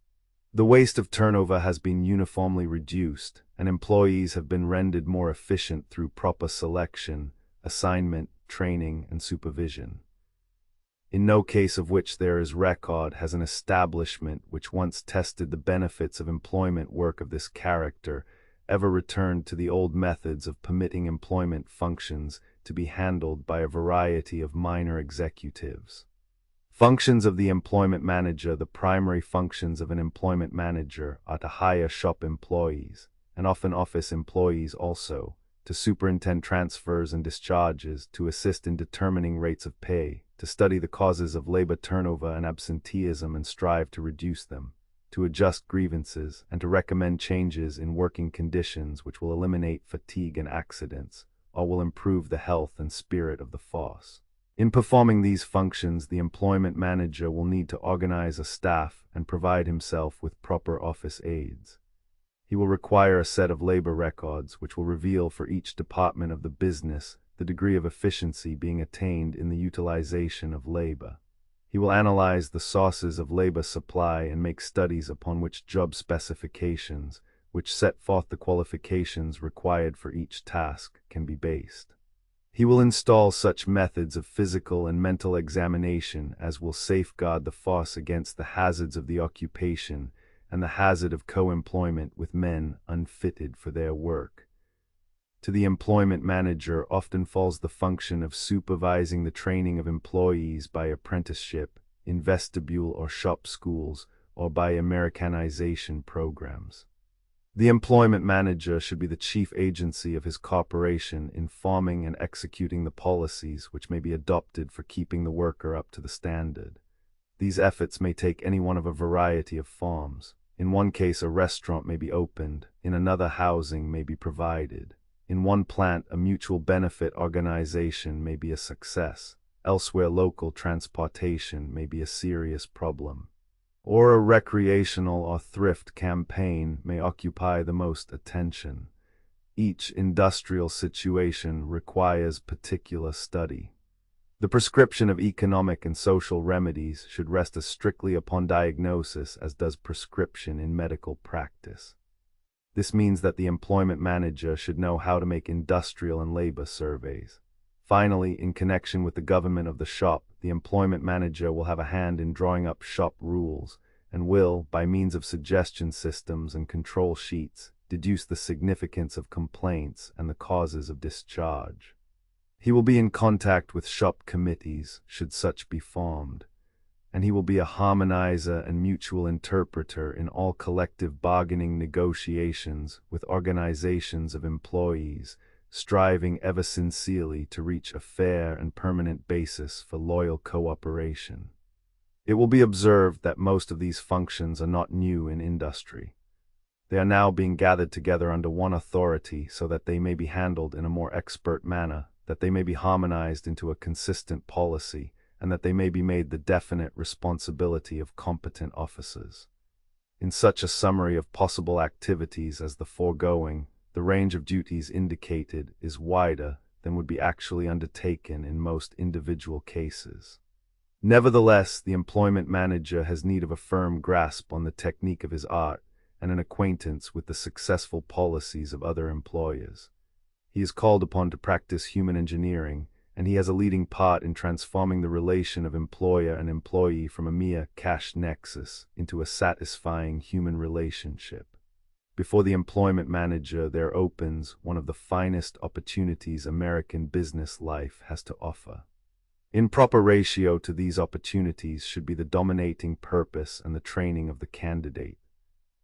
The waste of turnover has been uniformly reduced, and employees have been rendered more efficient through proper selection, assignment, training, and supervision. In no case of which there is record has an establishment which once tested the benefits of employment work of this character ever returned to the old methods of permitting employment functions to be handled by a variety of minor executives. Functions of the employment manager. The primary functions of an employment manager are to hire shop employees, and often office employees also, to superintend transfers and discharges, to assist in determining rates of pay, to study the causes of labor turnover and absenteeism and strive to reduce them, to adjust grievances, and to recommend changes in working conditions which will eliminate fatigue and accidents, or will improve the health and spirit of the force. In performing these functions, the employment manager will need to organize a staff and provide himself with proper office aids. He will require a set of labor records which will reveal for each department of the business the degree of efficiency being attained in the utilization of labor. He will analyze the sources of labor supply and make studies upon which job specifications, which set forth the qualifications required for each task, can be based. He will install such methods of physical and mental examination as will safeguard the force against the hazards of the occupation and the hazard of co-employment with men unfitted for their work. To the employment manager often falls the function of supervising the training of employees by apprenticeship, in vestibule or shop schools, or by Americanization programs. The employment manager should be the chief agency of his corporation in forming and executing the policies which may be adopted for keeping the worker up to the standard. These efforts may take any one of a variety of forms. In one case, a restaurant may be opened. In another, housing may be provided. In one plant, a mutual benefit organization may be a success. Elsewhere, local transportation may be a serious problem. Or a recreational or thrift campaign may occupy the most attention. Each industrial situation requires particular study. The prescription of economic and social remedies should rest as strictly upon diagnosis as does prescription in medical practice. This means that the employment manager should know how to make industrial and labor surveys. Finally, in connection with the government of the shop, the employment manager will have a hand in drawing up shop rules and will, by means of suggestion systems and control sheets, deduce the significance of complaints and the causes of discharge. He will be in contact with shop committees, should such be formed, and he will be a harmonizer and mutual interpreter in all collective bargaining negotiations with organizations of employees, striving ever sincerely to reach a fair and permanent basis for loyal cooperation. It will be observed that most of these functions are not new in industry. They are now being gathered together under one authority so that they may be handled in a more expert manner, that they may be harmonized into a consistent policy, and that they may be made the definite responsibility of competent officers. In such a summary of possible activities as the foregoing, the range of duties indicated is wider than would be actually undertaken in most individual cases. Nevertheless, the employment manager has need of a firm grasp on the technique of his art and an acquaintance with the successful policies of other employers. He is called upon to practice human engineering, and he has a leading part in transforming the relation of employer and employee from a mere cash nexus into a satisfying human relationship. Before the employment manager there opens one of the finest opportunities American business life has to offer. In proper ratio to these opportunities should be the dominating purpose and the training of the candidate.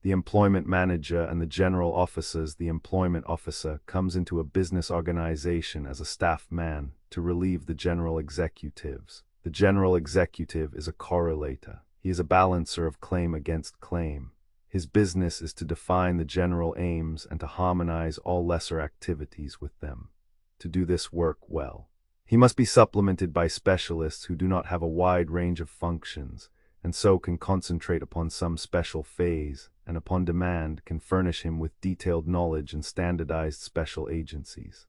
The employment manager and the general officers, the employment officer comes into a business organization as a staff man to relieve the general executives. The general executive is a correlator. He is a balancer of claim against claim. His business is to define the general aims and to harmonize all lesser activities with them. To do this work well, he must be supplemented by specialists who do not have a wide range of functions, and so can concentrate upon some special phase, and upon demand can furnish him with detailed knowledge and standardized special agencies.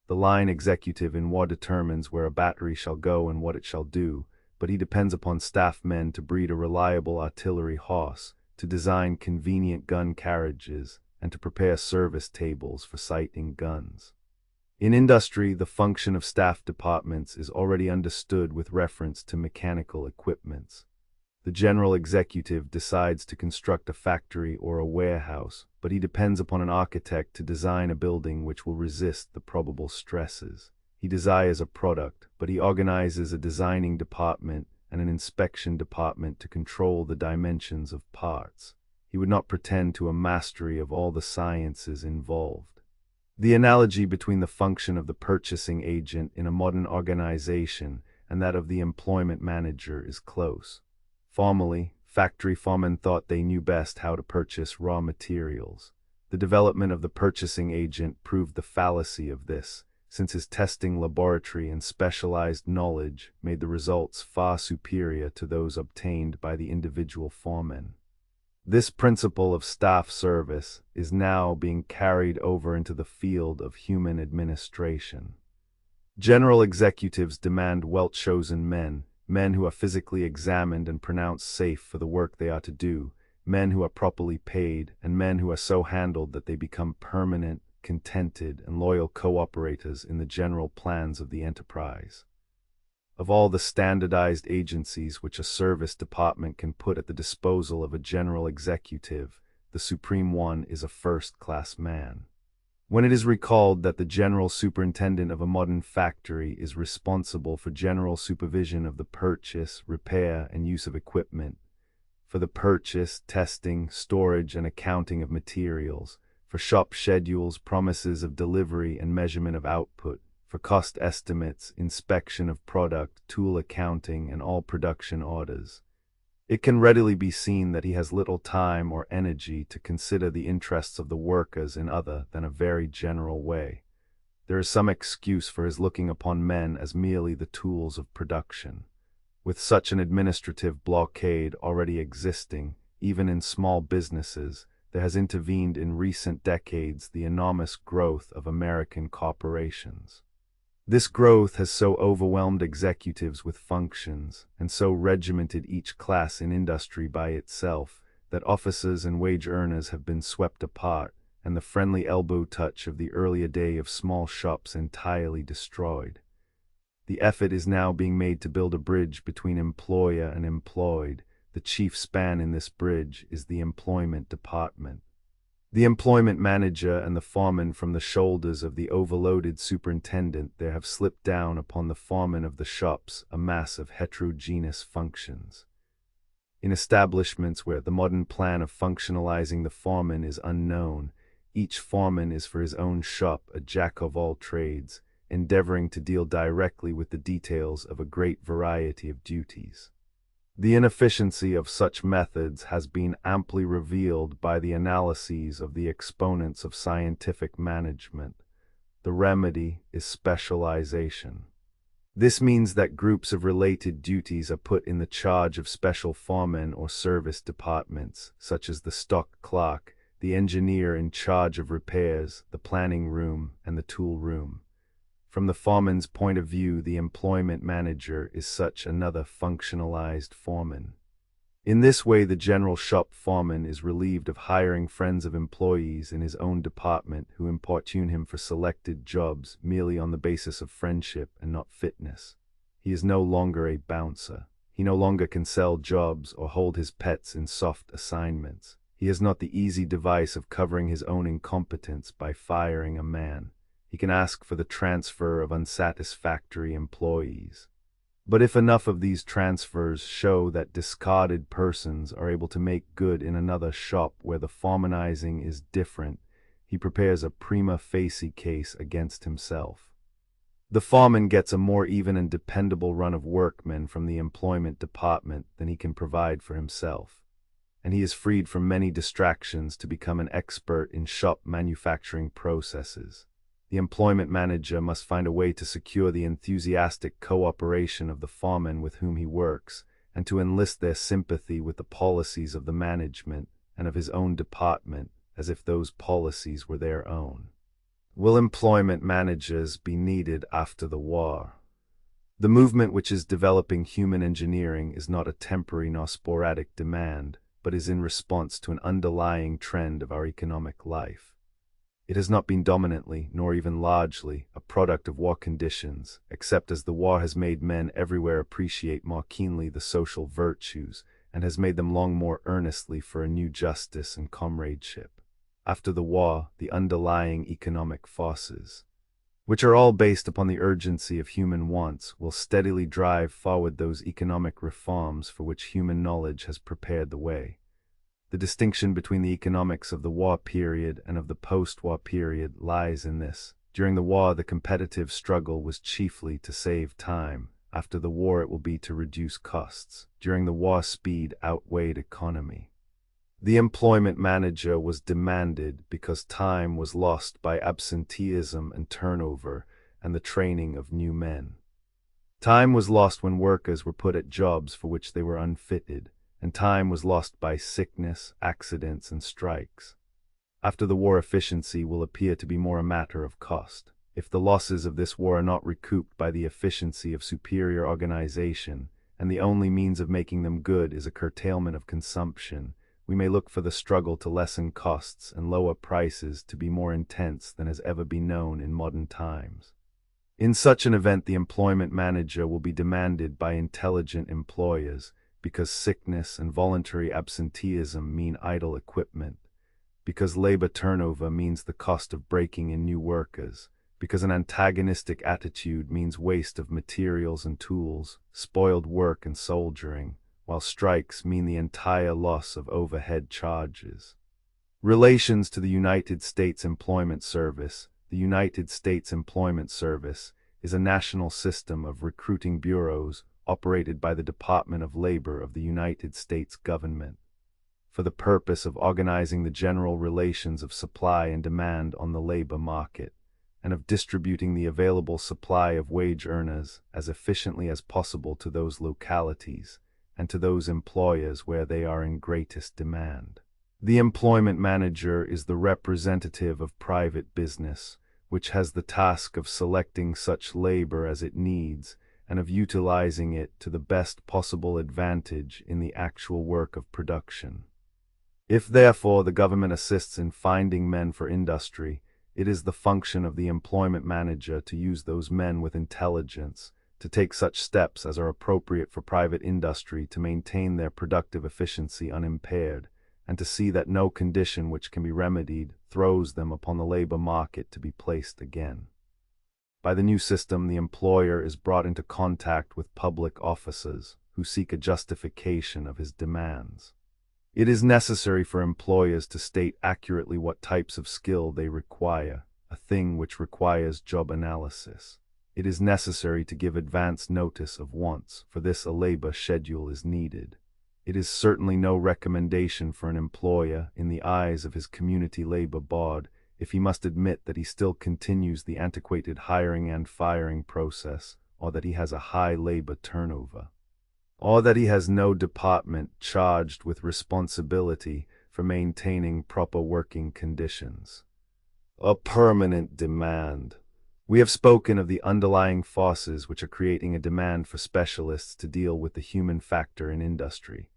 The line executive in war determines where a battery shall go and what it shall do, but he depends upon staff men to breed a reliable artillery horse, to design convenient gun carriages, and to prepare service tables for sighting guns. In industry, the function of staff departments is already understood with reference to mechanical equipments. The general executive decides to construct a factory or a warehouse, but he depends upon an architect to design a building which will resist the probable stresses. He desires a product, but he organizes a designing department and an inspection department to control the dimensions of parts. He would not pretend to a mastery of all the sciences involved. The analogy between the function of the purchasing agent in a modern organization and that of the employment manager is close. Formerly, factory foremen thought they knew best how to purchase raw materials. The development of the purchasing agent proved the fallacy of this, since his testing laboratory and specialized knowledge made the results far superior to those obtained by the individual foreman. This principle of staff service is now being carried over into the field of human administration. General executives demand well-chosen men, men who are physically examined and pronounced safe for the work they are to do, men who are properly paid, and men who are so handled that they become permanent, contented, and loyal cooperators in the general plans of the enterprise. Of all the standardized agencies which a service department can put at the disposal of a general executive, the supreme one is a first-class man. When it is recalled that the general superintendent of a modern factory is responsible for general supervision of the purchase, repair, and use of equipment, for the purchase, testing, storage, and accounting of materials, for shop schedules, promises of delivery, and measurement of output, for cost estimates, inspection of product, tool accounting, and all production orders, it can readily be seen that he has little time or energy to consider the interests of the workers in other than a very general way. There is some excuse for his looking upon men as merely the tools of production. With such an administrative blockade already existing, even in small businesses, there has intervened in recent decades the enormous growth of American corporations. This growth has so overwhelmed executives with functions, and so regimented each class in industry by itself, that officers and wage earners have been swept apart, and the friendly elbow touch of the earlier day of small shops entirely destroyed. The effort is now being made to build a bridge between employer and employed. The chief span in this bridge is the employment department. The employment manager and the foreman, from the shoulders of the overloaded superintendent, there have slipped down upon the foreman of the shops a mass of heterogeneous functions. In establishments where the modern plan of functionalizing the foreman is unknown, each foreman is for his own shop a jack of all trades, endeavoring to deal directly with the details of a great variety of duties. The inefficiency of such methods has been amply revealed by the analyses of the exponents of scientific management. The remedy is specialization. This means that groups of related duties are put in the charge of special foremen or service departments, such as the stock clerk, the engineer in charge of repairs, the planning room, and the tool room. From the foreman's point of view, the employment manager is such another functionalized foreman. In this way, the general shop foreman is relieved of hiring friends of employees in his own department who importune him for selected jobs merely on the basis of friendship and not fitness. He is no longer a bouncer. He no longer can sell jobs or hold his pets in soft assignments. He has not the easy device of covering his own incompetence by firing a man. He can ask for the transfer of unsatisfactory employees. But if enough of these transfers show that discarded persons are able to make good in another shop where the foremanizing is different, he prepares a prima facie case against himself. The foreman gets a more even and dependable run of workmen from the employment department than he can provide for himself, and he is freed from many distractions to become an expert in shop manufacturing processes. The employment manager must find a way to secure the enthusiastic cooperation of the foremen with whom he works, and to enlist their sympathy with the policies of the management and of his own department, as if those policies were their own. Will employment managers be needed after the war? The movement which is developing human engineering is not a temporary nor sporadic demand, but is in response to an underlying trend of our economic life. It has not been dominantly, nor even largely, a product of war conditions, except as the war has made men everywhere appreciate more keenly the social virtues, and has made them long more earnestly for a new justice and comradeship. After the war, the underlying economic forces, which are all based upon the urgency of human wants, will steadily drive forward those economic reforms for which human knowledge has prepared the way. The distinction between the economics of the war period and of the post-war period lies in this. During the war, the competitive struggle was chiefly to save time. After the war, it will be to reduce costs. During the war, speed outweighed economy. The employment manager was demanded because time was lost by absenteeism and turnover, and the training of new men. Time was lost when workers were put at jobs for which they were unfitted, and time was lost by sickness, accidents, and strikes. After the war, efficiency will appear to be more a matter of cost. If the losses of this war are not recouped by the efficiency of superior organization, and the only means of making them good is a curtailment of consumption, we may look for the struggle to lessen costs and lower prices to be more intense than has ever been known in modern times. In such an event, the employment manager will be demanded by intelligent employers, because sickness and voluntary absenteeism mean idle equipment, because labor turnover means the cost of breaking in new workers, because an antagonistic attitude means waste of materials and tools, spoiled work and soldiering, while strikes mean the entire loss of overhead charges. Relations to the United States Employment Service. The United States Employment Service is a national system of recruiting bureaus operated by the Department of Labor of the United States government, for the purpose of organizing the general relations of supply and demand on the labor market, and of distributing the available supply of wage earners as efficiently as possible to those localities and to those employers where they are in greatest demand. The employment manager is the representative of private business, which has the task of selecting such labor as it needs and of utilizing it to the best possible advantage in the actual work of production. If, therefore, the government assists in finding men for industry, it is the function of the employment manager to use those men with intelligence, to take such steps as are appropriate for private industry to maintain their productive efficiency unimpaired, and to see that no condition which can be remedied throws them upon the labor market to be placed again. By the new system, the employer is brought into contact with public officers who seek a justification of his demands. It is necessary for employers to state accurately what types of skill they require, a thing which requires job analysis. It is necessary to give advance notice of wants, for this a labor schedule is needed. It is certainly no recommendation for an employer, in the eyes of his community labor board, if he must admit that he still continues the antiquated hiring and firing process, or that he has a high labor turnover, or that he has no department charged with responsibility for maintaining proper working conditions. A permanent demand. We have spoken of the underlying forces which are creating a demand for specialists to deal with the human factor in industry.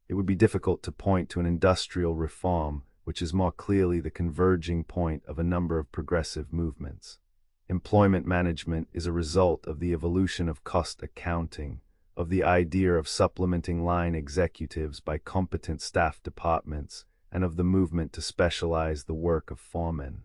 It would be difficult to point to an industrial reform which is more clearly the converging point of a number of progressive movements. Employment management is a result of the evolution of cost accounting, of the idea of supplementing line executives by competent staff departments, and of the movement to specialize the work of foremen.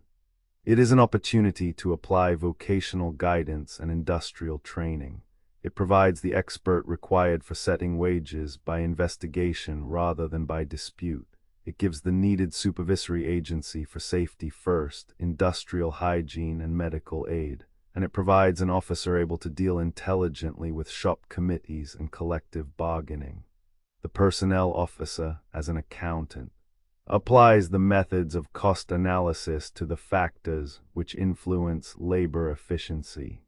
It is an opportunity to apply vocational guidance and industrial training. It provides the expert required for setting wages by investigation rather than by dispute. It gives the needed supervisory agency for safety first, industrial hygiene, and medical aid. And it provides an officer able to deal intelligently with shop committees and collective bargaining. The personnel officer, as an accountant, applies the methods of cost analysis to the factors which influence labor efficiency.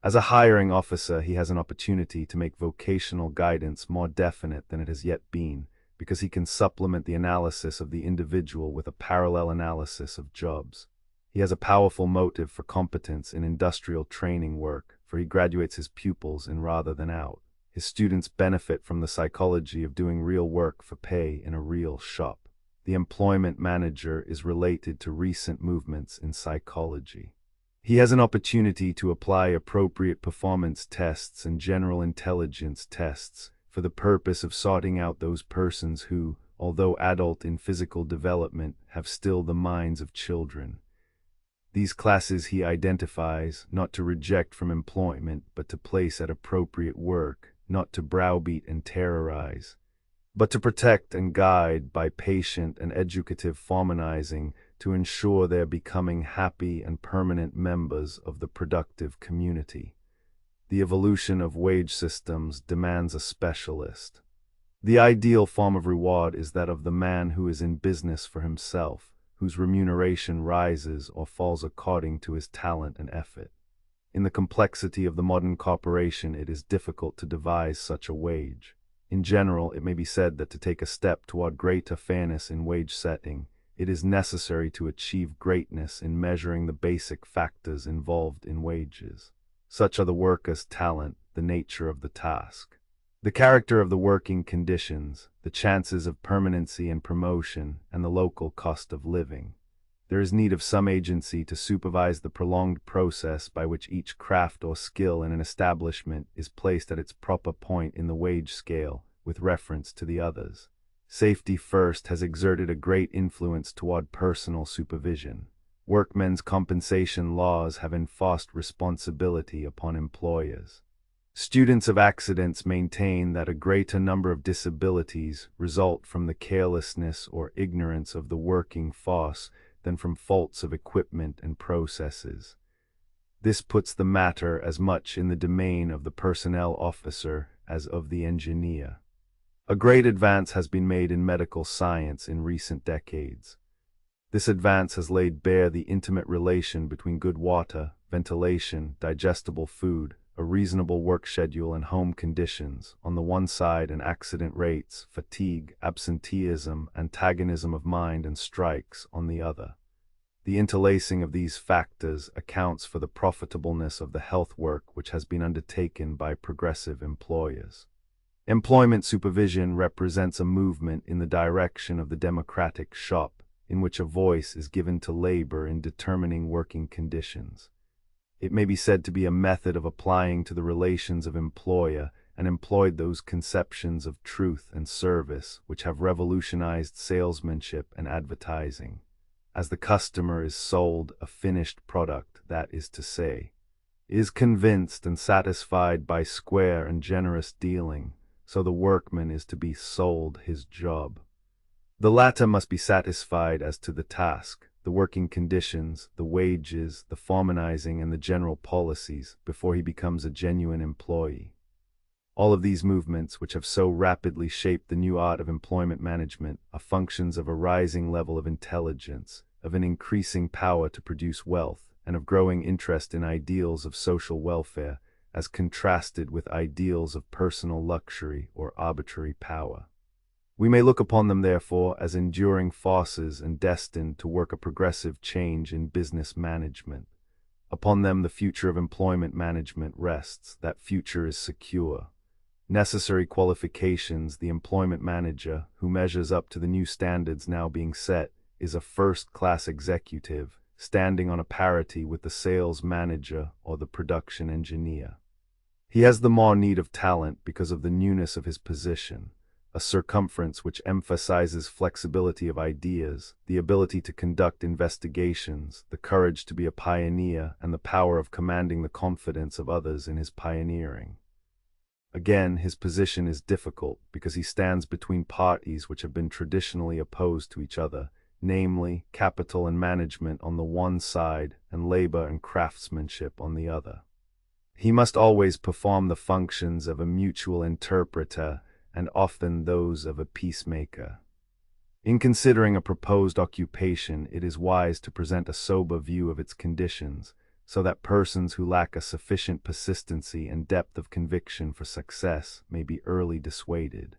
As a hiring officer, he has an opportunity to make vocational guidance more definite than it has yet been, because he can supplement the analysis of the individual with a parallel analysis of jobs. He has a powerful motive for competence in industrial training work, for he graduates his pupils in rather than out. His students benefit from the psychology of doing real work for pay in a real shop. The employment manager is related to recent movements in psychology. He has an opportunity to apply appropriate performance tests and general intelligence tests for the purpose of sorting out those persons who, although adult in physical development, have still the minds of children. These classes he identifies, not to reject from employment, but to place at appropriate work, not to browbeat and terrorize, but to protect and guide by patient and educative formanizing to ensure their becoming happy and permanent members of the productive community. The evolution of wage systems demands a specialist. The ideal form of reward is that of the man who is in business for himself, whose remuneration rises or falls according to his talent and effort. In the complexity of the modern corporation, it is difficult to devise such a wage. In general, it may be said that to take a step toward greater fairness in wage setting, it is necessary to achieve greatness in measuring the basic factors involved in wages. Such are the worker's talent, the nature of the task, the character of the working conditions, the chances of permanency and promotion, and the local cost of living. There is need of some agency to supervise the prolonged process by which each craft or skill in an establishment is placed at its proper point in the wage scale with reference to the others. Safety first has exerted a great influence toward personal supervision. Workmen's compensation laws have enforced responsibility upon employers. Students of accidents maintain that a greater number of disabilities result from the carelessness or ignorance of the working force than from faults of equipment and processes. This puts the matter as much in the domain of the personnel officer as of the engineer. A great advance has been made in medical science in recent decades. This advance has laid bare the intimate relation between good water, ventilation, digestible food, a reasonable work schedule and home conditions, on the one side, and accident rates, fatigue, absenteeism, antagonism of mind, and strikes on the other. The interlacing of these factors accounts for the profitableness of the health work which has been undertaken by progressive employers. Employment supervision represents a movement in the direction of the democratic shop, in which a voice is given to labor in determining working conditions. It may be said to be a method of applying to the relations of employer and employed those conceptions of truth and service which have revolutionized salesmanship and advertising. As the customer is sold a finished product, that is to say, is convinced and satisfied by square and generous dealing, so the workman is to be sold his job. The latter must be satisfied as to the task, the working conditions, the wages, the formanizing, and the general policies before he becomes a genuine employee. All of these movements, which have so rapidly shaped the new art of employment management, are functions of a rising level of intelligence, of an increasing power to produce wealth, and of growing interest in ideals of social welfare, as contrasted with ideals of personal luxury or arbitrary power. We may look upon them, therefore, as enduring forces and destined to work a progressive change in business management. Upon them the future of employment management rests. That future is secure. Necessary qualifications: the employment manager, who measures up to the new standards now being set, is a first-class executive, standing on a parity with the sales manager or the production engineer. He has the more need of talent because of the newness of his position, a circumference which emphasizes flexibility of ideas, the ability to conduct investigations, the courage to be a pioneer, and the power of commanding the confidence of others in his pioneering. Again, his position is difficult because he stands between parties which have been traditionally opposed to each other, namely, capital and management on the one side and labor and craftsmanship on the other. He must always perform the functions of a mutual interpreter and often those of a peacemaker. In considering a proposed occupation, it is wise to present a sober view of its conditions, so that persons who lack a sufficient persistency and depth of conviction for success may be early dissuaded.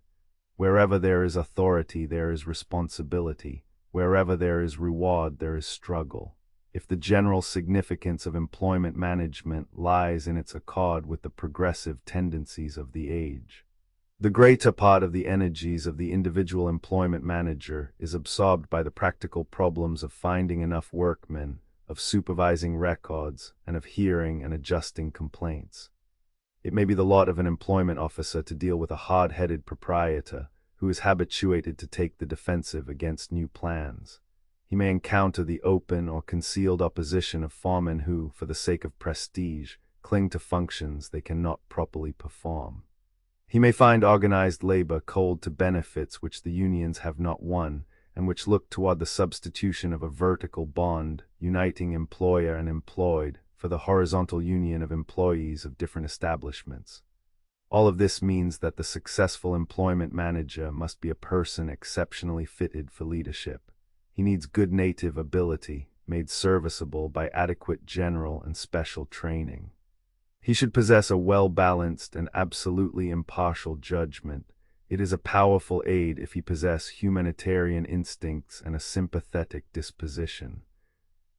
Wherever there is authority, there is responsibility. Wherever there is reward, there is struggle. If the general significance of employment management lies in its accord with the progressive tendencies of the age, the greater part of the energies of the individual employment manager is absorbed by the practical problems of finding enough workmen, of supervising records, and of hearing and adjusting complaints. It may be the lot of an employment officer to deal with a hard-headed proprietor who is habituated to take the defensive against new plans. He may encounter the open or concealed opposition of foremen who, for the sake of prestige, cling to functions they cannot properly perform. He may find organized labor cold to benefits which the unions have not won, and which look toward the substitution of a vertical bond uniting employer and employed for the horizontal union of employees of different establishments. All of this means that the successful employment manager must be a person exceptionally fitted for leadership. He needs good native ability, made serviceable by adequate general and special training. He should possess a well-balanced and absolutely impartial judgment. It is a powerful aid if he possess humanitarian instincts and a sympathetic disposition.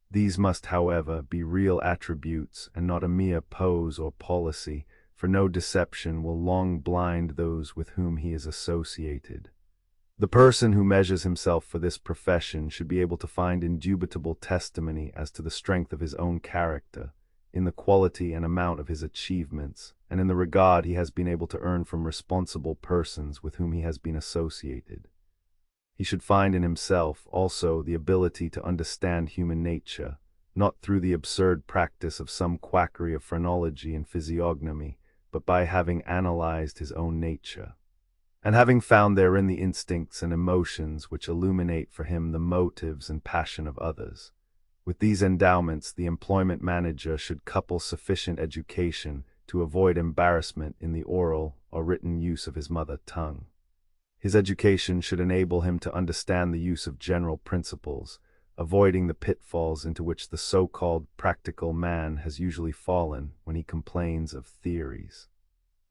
These must, however, be real attributes and not a mere pose or policy, for no deception will long blind those with whom he is associated. The person who measures himself for this profession should be able to find indubitable testimony as to the strength of his own character, in the quality and amount of his achievements, and in the regard he has been able to earn from responsible persons with whom he has been associated. He should find in himself, also, the ability to understand human nature, not through the absurd practice of some quackery of phrenology and physiognomy, but by having analyzed his own nature, and having found therein the instincts and emotions which illuminate for him the motives and passion of others. With these endowments, the employment manager should couple sufficient education to avoid embarrassment in the oral or written use of his mother tongue. His education should enable him to understand the use of general principles, avoiding the pitfalls into which the so-called practical man has usually fallen when he complains of theories.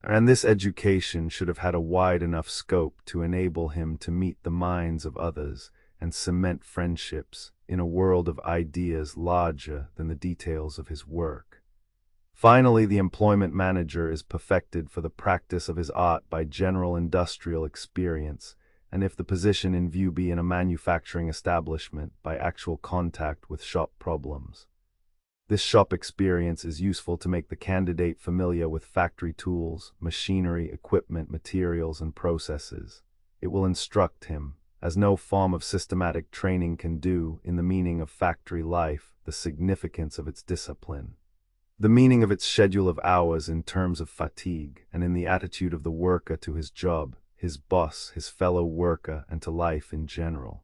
And this education should have had a wide enough scope to enable him to meet the minds of others and cement friendships in a world of ideas larger than the details of his work. Finally, the employment manager is perfected for the practice of his art by general industrial experience, and if the position in view be in a manufacturing establishment, by actual contact with shop problems. This shop experience is useful to make the candidate familiar with factory tools, machinery, equipment, materials, and processes. It will instruct him, as no form of systematic training can do, in the meaning of factory life, the significance of its discipline, the meaning of its schedule of hours in terms of fatigue, and in the attitude of the worker to his job, his boss, his fellow worker, and to life in general.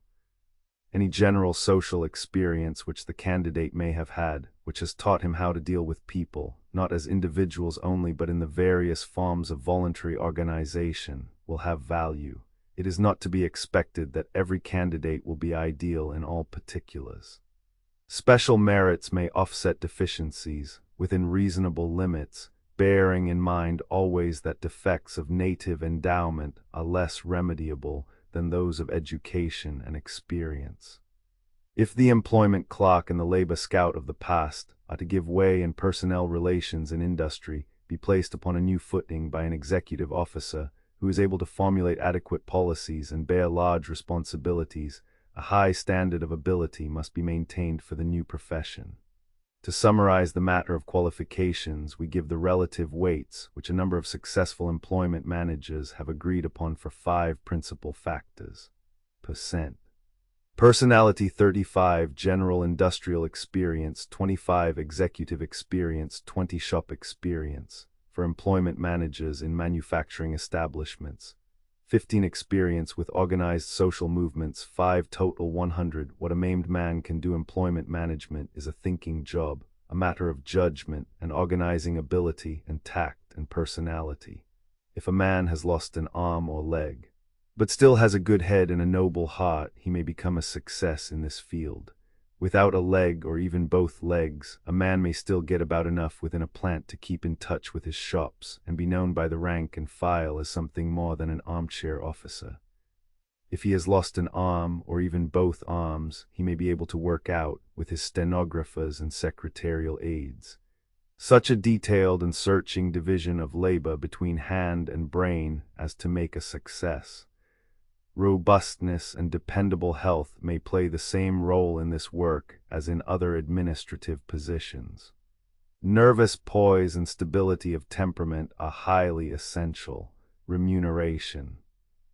Any general social experience which the candidate may have had, which has taught him how to deal with people, not as individuals only but in the various forms of voluntary organization, will have value. It is not to be expected that every candidate will be ideal in all particulars. Special merits may offset deficiencies, within reasonable limits, bearing in mind always that defects of native endowment are less remediable than those of education and experience. If the employment clerk and the labor scout of the past are to give way in personnel relations in industry, be placed upon a new footing by an executive officer who is able to formulate adequate policies and bear large responsibilities, a high standard of ability must be maintained for the new profession. To summarize the matter of qualifications, we give the relative weights which a number of successful employment managers have agreed upon for 5 principal factors. Personality 35, general industrial experience 25, executive experience 20, shop experience for employment managers in manufacturing establishments 15, experience with organized social movements 5, total 100. What a maimed man can do. Employment management is a thinking job, a matter of judgment and organizing ability and tact and personality. If a man has lost an arm or leg, but still has a good head and a noble heart, he may become a success in this field. Without a leg or even both legs, a man may still get about enough within a plant to keep in touch with his shops and be known by the rank and file as something more than an armchair officer. If he has lost an arm or even both arms, he may be able to work out with his stenographers and secretarial aids. Such a detailed and searching division of labor between hand and brain as to make a success. Robustness and dependable health may play the same role in this work as in other administrative positions. Nervous poise and stability of temperament are highly essential. Remuneration.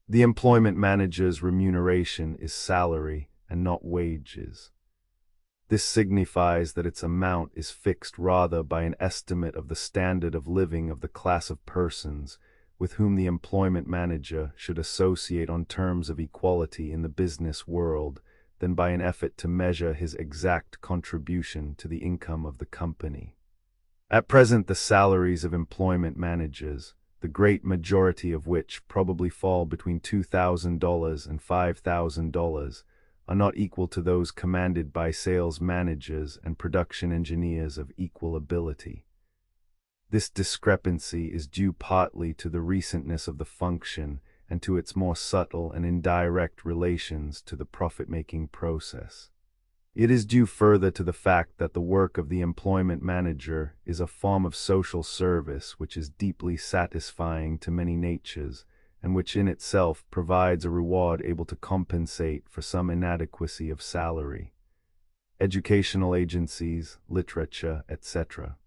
The employment manager's remuneration is salary and not wages. This signifies that its amount is fixed rather by an estimate of the standard of living of the class of persons with whom the employment manager should associate on terms of equality in the business world than by an effort to measure his exact contribution to the income of the company. At present, the salaries of employment managers, the great majority of which probably fall between $2,000 and $5,000, are not equal to those commanded by sales managers and production engineers of equal ability. This discrepancy is due partly to the recentness of the function and to its more subtle and indirect relations to the profit-making process. It is due further to the fact that the work of the employment manager is a form of social service which is deeply satisfying to many natures, and which in itself provides a reward able to compensate for some inadequacy of salary. Educational agencies, literature, etc.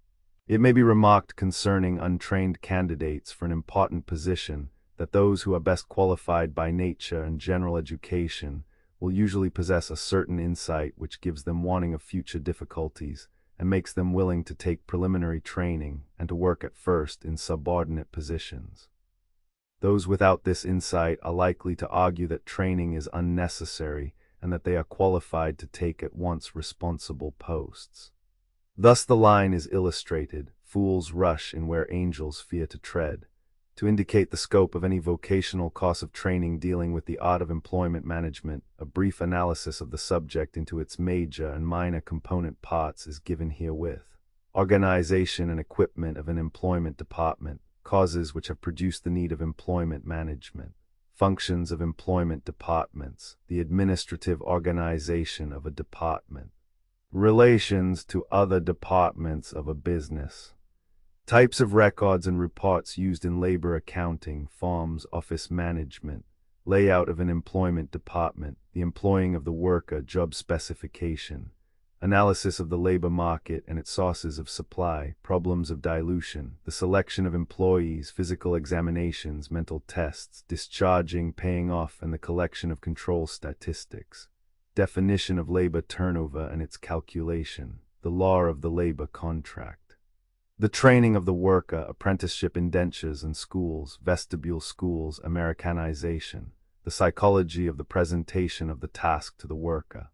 It may be remarked concerning untrained candidates for an important position that those who are best qualified by nature and general education will usually possess a certain insight which gives them warning of future difficulties and makes them willing to take preliminary training and to work at first in subordinate positions. Those without this insight are likely to argue that training is unnecessary and that they are qualified to take at once responsible posts. Thus the line is illustrated, "Fools rush in where angels fear to tread," to indicate the scope of any vocational course of training dealing with the art of employment management. A brief analysis of the subject into its major and minor component parts is given herewith. Organization and equipment of an employment department, causes which have produced the need of employment management. Functions of employment departments, the administrative organization of a department. Relations to other departments of a business. Types of records and reports used in labor accounting, forms, office management, layout of an employment department, the employing of the worker, job specification, analysis of the labor market and its sources of supply, problems of dilution, the selection of employees, physical examinations, mental tests, discharging, paying off, and the collection of control statistics, definition of labor turnover and its calculation, the law of the labor contract. The training of the worker, apprenticeship indentures and schools, vestibule schools, Americanization, the psychology of the presentation of the task to the worker,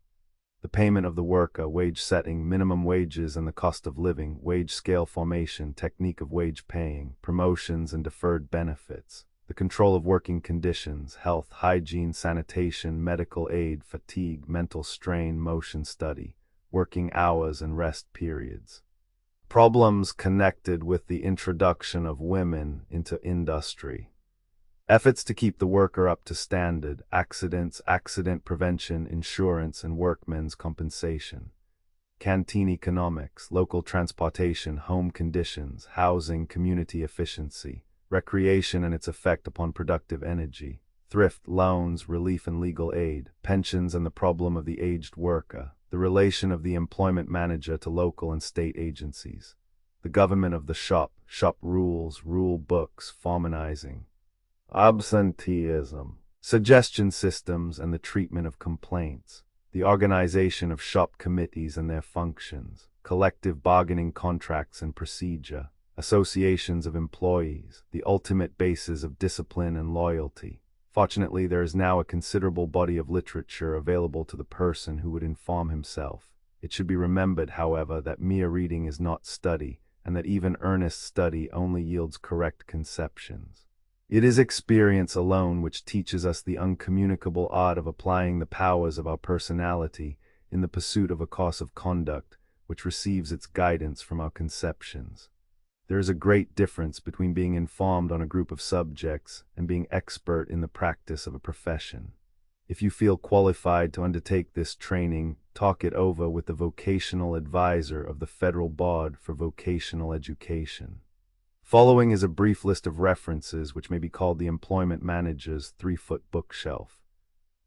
the payment of the worker, wage setting, minimum wages and the cost of living, wage scale formation, technique of wage paying, promotions and deferred benefits, the control of working conditions, health, hygiene, sanitation, medical aid, fatigue, mental strain, motion study, working hours and rest periods. Problems connected with the introduction of women into industry. Efforts to keep the worker up to standard, accidents, accident prevention, insurance, and workmen's compensation. Canteen economics, local transportation, home conditions, housing, community efficiency, recreation and its effect upon productive energy, thrift, loans, relief and legal aid, pensions and the problem of the aged worker, the relation of the employment manager to local and state agencies, the government of the shop, shop rules, rule books, formanizing, absenteeism, suggestion systems and the treatment of complaints, the organization of shop committees and their functions, collective bargaining contracts and procedure, associations of employees, the ultimate basis of discipline and loyalty. Fortunately, there is now a considerable body of literature available to the person who would inform himself. It should be remembered, however, that mere reading is not study, and that even earnest study only yields correct conceptions. It is experience alone which teaches us the uncommunicable art of applying the powers of our personality in the pursuit of a course of conduct which receives its guidance from our conceptions. There is a great difference between being informed on a group of subjects and being expert in the practice of a profession. If you feel qualified to undertake this training, talk it over with the vocational advisor of the Federal Board for Vocational Education. Following is a brief list of references which may be called the employment manager's 3-foot bookshelf.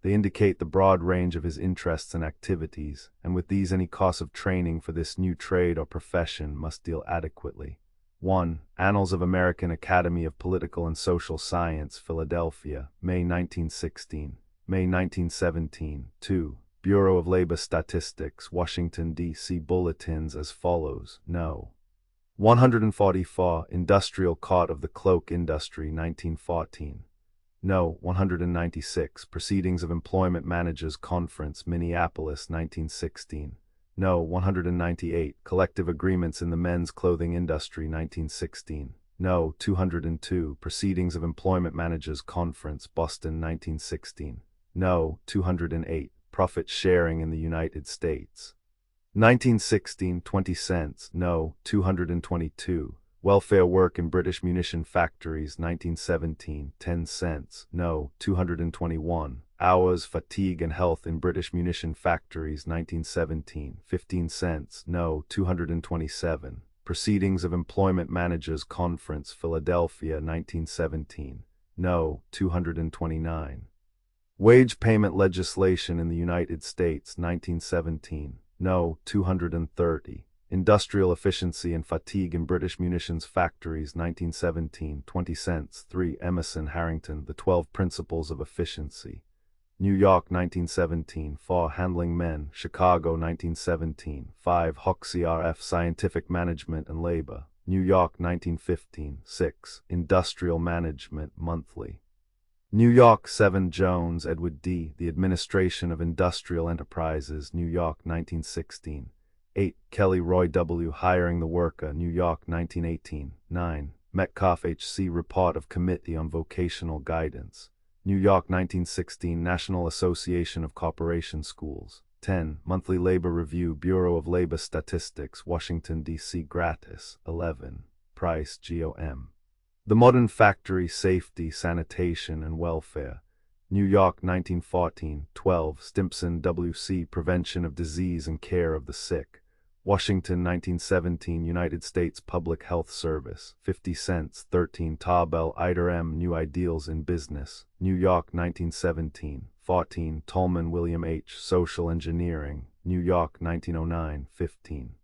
They indicate the broad range of his interests and activities, and with these any course of training for this new trade or profession must deal adequately. 1. Annals of American Academy of Political and Social Science, Philadelphia, May 1916, May 1917. 2. Bureau of Labor Statistics, Washington, D.C. Bulletins as follows. No. 144. Industrial Court of the Cloak Industry, 1914. No. 196. Proceedings of Employment Managers Conference, Minneapolis, 1916. No. 198. Collective Agreements in the Men's Clothing Industry, 1916. No. 202. Proceedings of Employment Managers Conference, Boston, 1916. No. 208. Profit Sharing in the United States. 1916, 20 cents. No. 222. Welfare work in British munition factories, 1917, 10 cents, no, 221. Hours, fatigue and health in British munition factories, 1917, 15 cents, no, 227. Proceedings of Employment Managers Conference, Philadelphia, 1917, no, 229. Wage payment legislation in the United States, 1917, no, 230. Industrial efficiency and fatigue in British munitions factories, 1917, 20 cents, 3. Emerson Harrington, The 12 Principles of Efficiency. New York, 1917, 4. Handling Men, Chicago, 1917, 5. Hoxie R.F. Scientific Management and Labor, New York, 1915, 6. Industrial Management Monthly. New York, 7. Jones, Edward D., The Administration of Industrial Enterprises, New York, 1916. 8. Kelly Roy W. Hiring the Worker, New York, 1918. 9. Metcalf H.C. Report of Committee on Vocational Guidance, New York, 1916. National Association of Corporation Schools. 10. Monthly Labor Review, Bureau of Labor Statistics, Washington, D.C. Gratis. 11. Price, G.O.M. The Modern Factory, Safety, Sanitation, and Welfare, New York, 1914. 12. Stimpson W.C. Prevention of Disease and Care of the Sick, Washington, 1917. United States Public Health Service, 50 cents. 13. Tarbell Iter M. New Ideals in Business, New York, 1917. 14. Tolman William H. Social Engineering, New York, 1909. 15.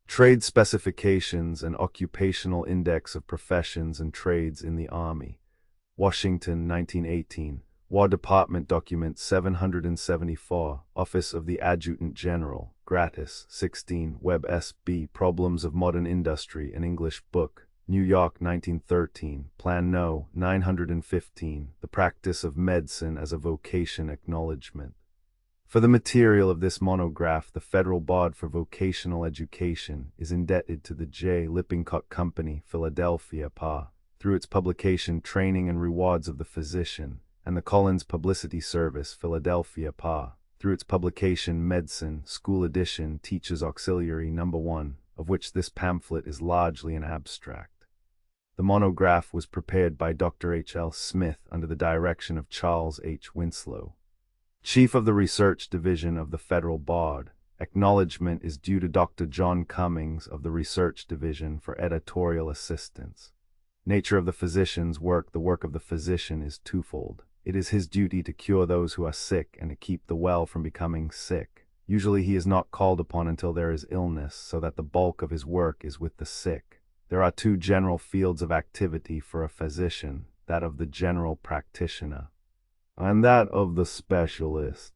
Trade Specifications and Occupational Index of Professions and Trades in the Army, Washington, 1918. War Department Document 774, Office of the Adjutant General, Gratis. 16. Webb S.B. Problems of Modern Industry, an English book, New York, 1913. Plan No. 915, The Practice of Medicine as a Vocation Acknowledgement. For the material of this monograph, the Federal Board for Vocational Education is indebted to the J. Lippincott Company, Philadelphia, PA, through its publication Training and Rewards of the Physician, and the Collins Publicity Service, Philadelphia, PA, through its publication Medicine, School Edition, Teacher's Auxiliary No. 1, of which this pamphlet is largely an abstract. The monograph was prepared by Dr. H. L. Smith under the direction of Charles H. Winslow, Chief of the Research Division of the Federal Board. Acknowledgement is due to Dr. John Cummings of the Research Division for editorial assistance. Nature of the physician's work. The work of the physician is twofold. It is his duty to cure those who are sick and to keep the well from becoming sick. Usually he is not called upon until there is illness, so that the bulk of his work is with the sick. There are two general fields of activity for a physician, that of the general practitioner and that of the specialist.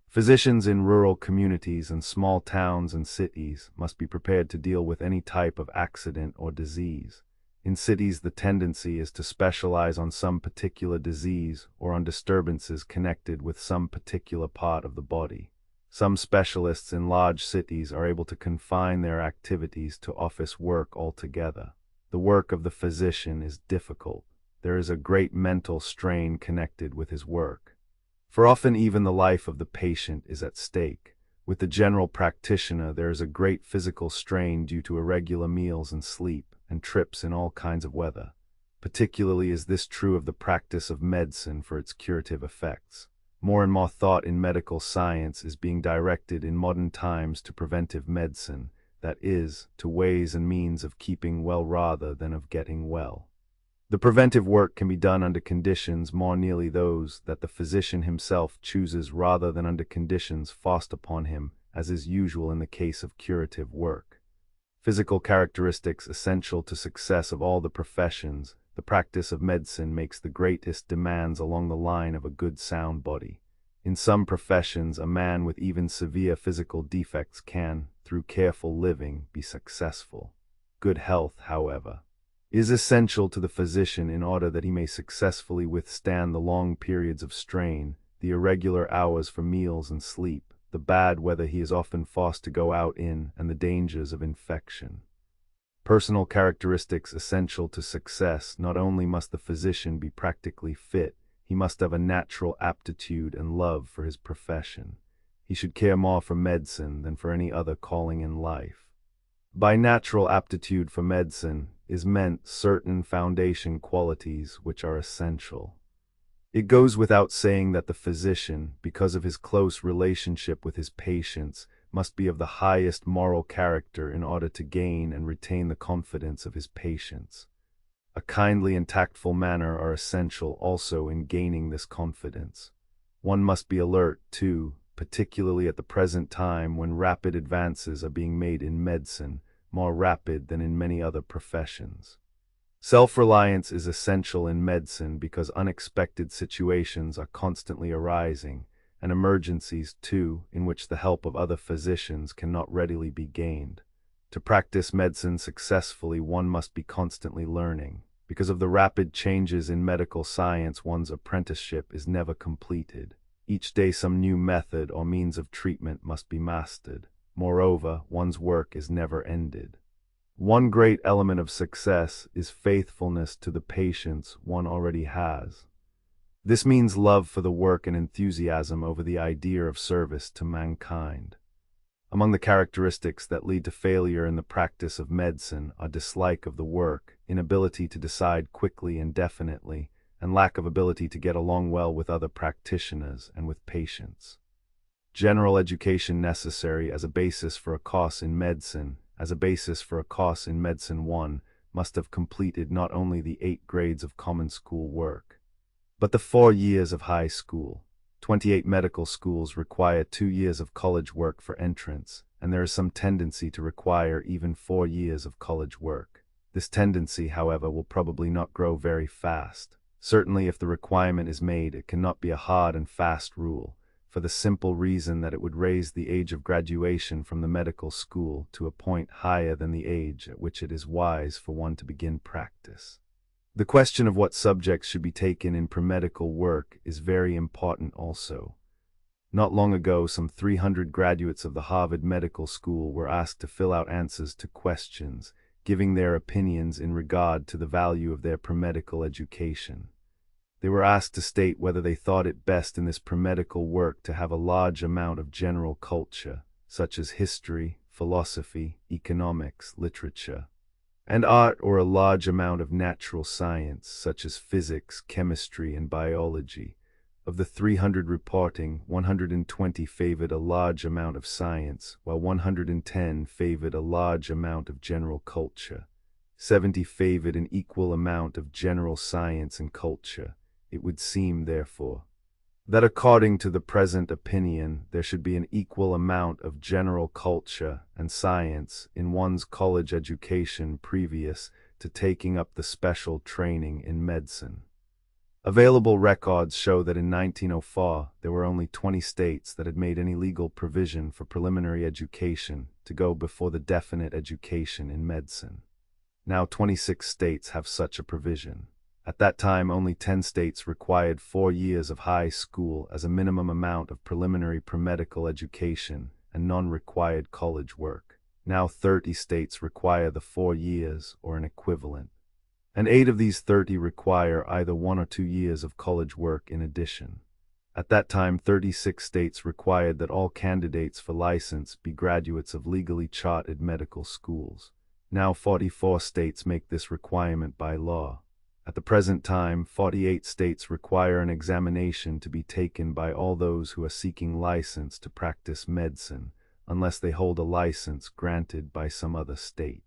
Physicians in rural communities and small towns and cities must be prepared to deal with any type of accident or disease. In cities, the tendency is to specialize on some particular disease or on disturbances connected with some particular part of the body. Some specialists in large cities are able to confine their activities to office work altogether. The work of the physician is difficult. There is a great mental strain connected with his work, for often even the life of the patient is at stake. With the general practitioner, there is a great physical strain due to irregular meals and sleep, and trips in all kinds of weather. Particularly is this true of the practice of medicine for its curative effects. More and more thought in medical science is being directed in modern times to preventive medicine, that is, to ways and means of keeping well rather than of getting well. The preventive work can be done under conditions more nearly those that the physician himself chooses rather than under conditions forced upon him, as is usual in the case of curative work. Physical characteristics essential to success of all the professions, the practice of medicine makes the greatest demands along the line of a good sound body. In some professions, a man with even severe physical defects can, through careful living, be successful. Good health, however, is essential to the physician in order that he may successfully withstand the long periods of strain, the irregular hours for meals and sleep, the bad weather he is often forced to go out in, and the dangers of infection. Personal characteristics essential to success. Not only must the physician be practically fit, he must have a natural aptitude and love for his profession. He should care more for medicine than for any other calling in life. By natural aptitude for medicine, is meant certain foundation qualities which are essential. It goes without saying that the physician, because of his close relationship with his patients, must be of the highest moral character in order to gain and retain the confidence of his patients. A kindly and tactful manner are essential also in gaining this confidence. One must be alert, too, particularly at the present time when rapid advances are being made in medicine, more rapid than in many other professions. Self-reliance is essential in medicine because unexpected situations are constantly arising, and emergencies, too, in which the help of other physicians cannot readily be gained. To practice medicine successfully, one must be constantly learning. Because of the rapid changes in medical science, one's apprenticeship is never completed. Each day some new method or means of treatment must be mastered. Moreover, one's work is never ended. One great element of success is faithfulness to the patients one already has. This means love for the work and enthusiasm over the idea of service to mankind. Among the characteristics that lead to failure in the practice of medicine are dislike of the work, inability to decide quickly and definitely, and lack of ability to get along well with other practitioners and with patients. General education necessary as a basis for a course in medicine. As a basis for a course in medicine, one must have completed not only the 8 grades of common school work, but the 4 years of high school. 28 medical schools require 2 years of college work for entrance, and there is some tendency to require even 4 years of college work. This tendency, however, will probably not grow very fast. Certainly, if the requirement is made, it cannot be a hard and fast rule, for the simple reason that it would raise the age of graduation from the medical school to a point higher than the age at which it is wise for one to begin practice. The question of what subjects should be taken in pre-medical work is very important also. Not long ago, some 300 graduates of the Harvard Medical School were asked to fill out answers to questions, giving their opinions in regard to the value of their pre-medical education. They were asked to state whether they thought it best in this pre-medical work to have a large amount of general culture, such as history, philosophy, economics, literature, and art, or a large amount of natural science, such as physics, chemistry, and biology. Of the 300 reporting, 120 favored a large amount of science, while 110 favored a large amount of general culture. 70 favored an equal amount of general science and culture. It would seem, therefore, that according to the present opinion, there should be an equal amount of general culture and science in one's college education previous to taking up the special training in medicine. Available records show that in 1904, there were only 20 states that had made any legal provision for preliminary education to go before the definite education in medicine. Now 26 states have such a provision. At that time, only 10 states required 4 years of high school as a minimum amount of preliminary pre-medical education and none required college work. Now 30 states require the 4 years or an equivalent, and 8 of these 30 require either 1 or 2 years of college work in addition. At that time, 36 states required that all candidates for license be graduates of legally chartered medical schools. Now 44 states make this requirement by law. At the present time, 48 states require an examination to be taken by all those who are seeking license to practice medicine, unless they hold a license granted by some other state.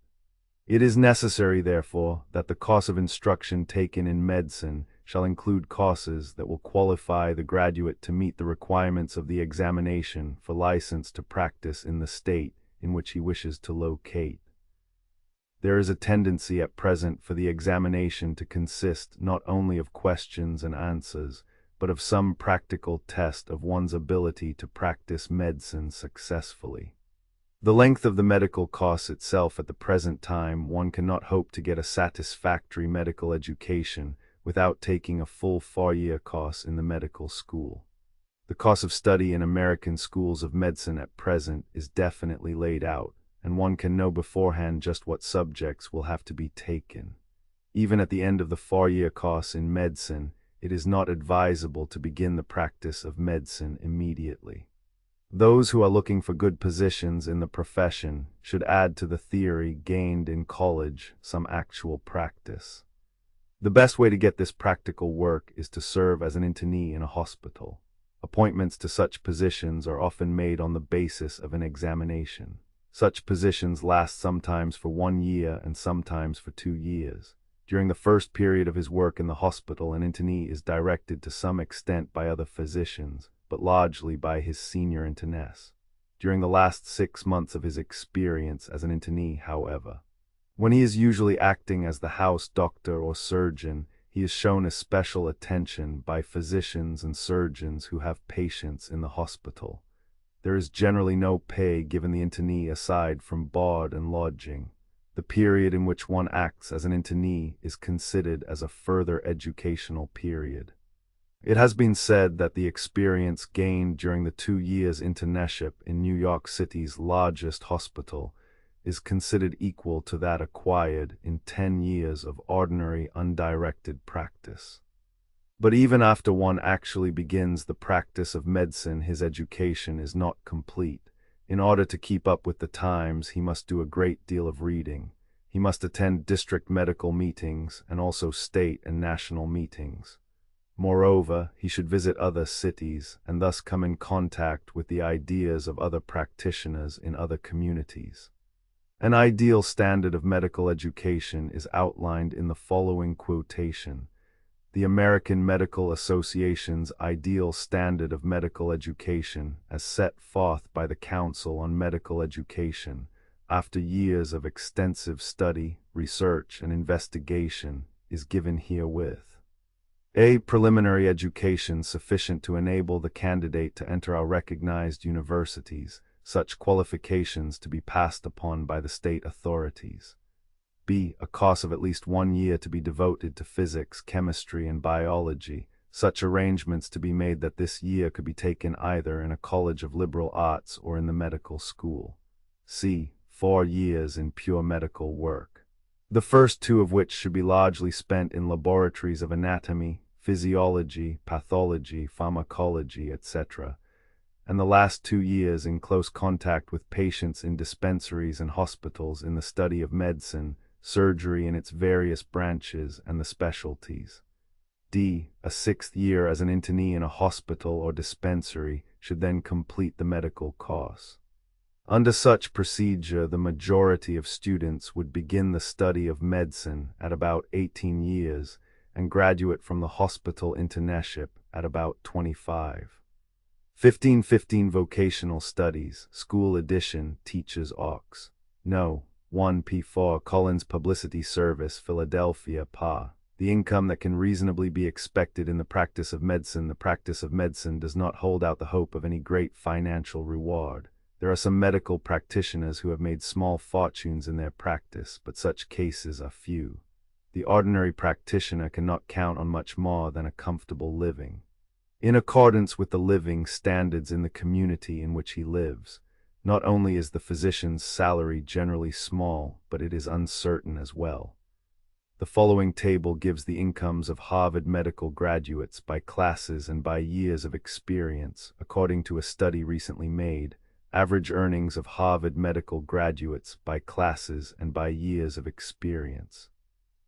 It is necessary, therefore, that the course of instruction taken in medicine shall include courses that will qualify the graduate to meet the requirements of the examination for license to practice in the state in which he wishes to locate. There is a tendency at present for the examination to consist not only of questions and answers, but of some practical test of one's ability to practice medicine successfully. The length of the medical course itself at the present time, one cannot hope to get a satisfactory medical education without taking a full 4-year course in the medical school. The course of study in American schools of medicine at present is definitely laid out, and one can know beforehand just what subjects will have to be taken. Even at the end of the 4-year course in medicine, it is not advisable to begin the practice of medicine immediately. Those who are looking for good positions in the profession should add to the theory gained in college some actual practice. The best way to get this practical work is to serve as an internee in a hospital. Appointments to such positions are often made on the basis of an examination. Such positions last sometimes for 1 year and sometimes for 2 years. During the first period of his work in the hospital, an internee is directed to some extent by other physicians, but largely by his senior interness. During the last 6 months of his experience as an internee, however, when he is usually acting as the house doctor or surgeon, he is shown especial attention by physicians and surgeons who have patients in the hospital. There is generally no pay given the internee aside from board and lodging. The period in which one acts as an internee is considered as a further educational period. It has been said that the experience gained during the 2 years internship in New York City's largest hospital is considered equal to that acquired in 10 years of ordinary undirected practice. But even after one actually begins the practice of medicine, his education is not complete. In order to keep up with the times, he must do a great deal of reading. He must attend district medical meetings and also state and national meetings. Moreover, he should visit other cities and thus come in contact with the ideas of other practitioners in other communities. An ideal standard of medical education is outlined in the following quotation. The American Medical Association's ideal standard of medical education, as set forth by the Council on Medical Education, after years of extensive study, research, and investigation, is given herewith. A preliminary education sufficient to enable the candidate to enter our recognized universities, such qualifications to be passed upon by the state authorities. B. A course of at least 1 year to be devoted to physics, chemistry, and biology, such arrangements to be made that this year could be taken either in a college of liberal arts or in the medical school. C. 4 years in pure medical work, the first 2 of which should be largely spent in laboratories of anatomy, physiology, pathology, pharmacology, etc., and the last 2 years in close contact with patients in dispensaries and hospitals in the study of medicine, surgery in its various branches and the specialties. D. A 6th year as an internee in a hospital or dispensary should then complete the medical course. Under such procedure, the majority of students would begin the study of medicine at about 18 years and graduate from the hospital internship at about 25. 1515 Vocational Studies, School Edition, Teachers Aux. No. 1 P4 Collins Publicity Service, Philadelphia, PA. The income that can reasonably be expected in the practice of medicine. The practice of medicine does not hold out the hope of any great financial reward. There are some medical practitioners who have made small fortunes in their practice, but such cases are few. The ordinary practitioner cannot count on much more than a comfortable living, in accordance with the living standards in the community in which he lives. Not only is the physician's salary generally small, but it is uncertain as well. The following table gives the incomes of Harvard medical graduates by classes and by years of experience, according to a study recently made. Average earnings of Harvard medical graduates by classes and by years of experience.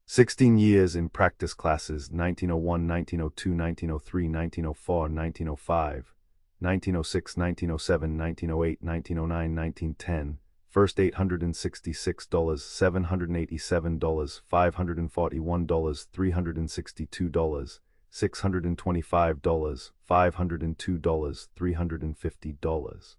16 years in practice classes: 1901, 1902, 1903, 1904, 1905. 1906, 1907, 1908, 1909, 1910, first $866, $787, $541, $362, $625, $502, $350,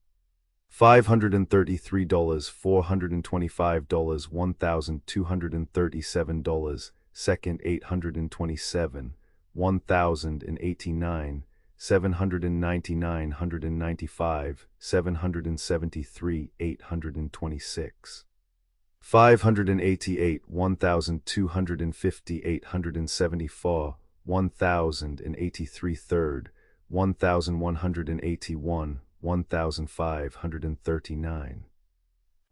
$533, $425, $1,237, second $827, $1,089, $799, $195, $773, $826, $588, $1,250, $874, $1,083 third, $1,181, $1,539,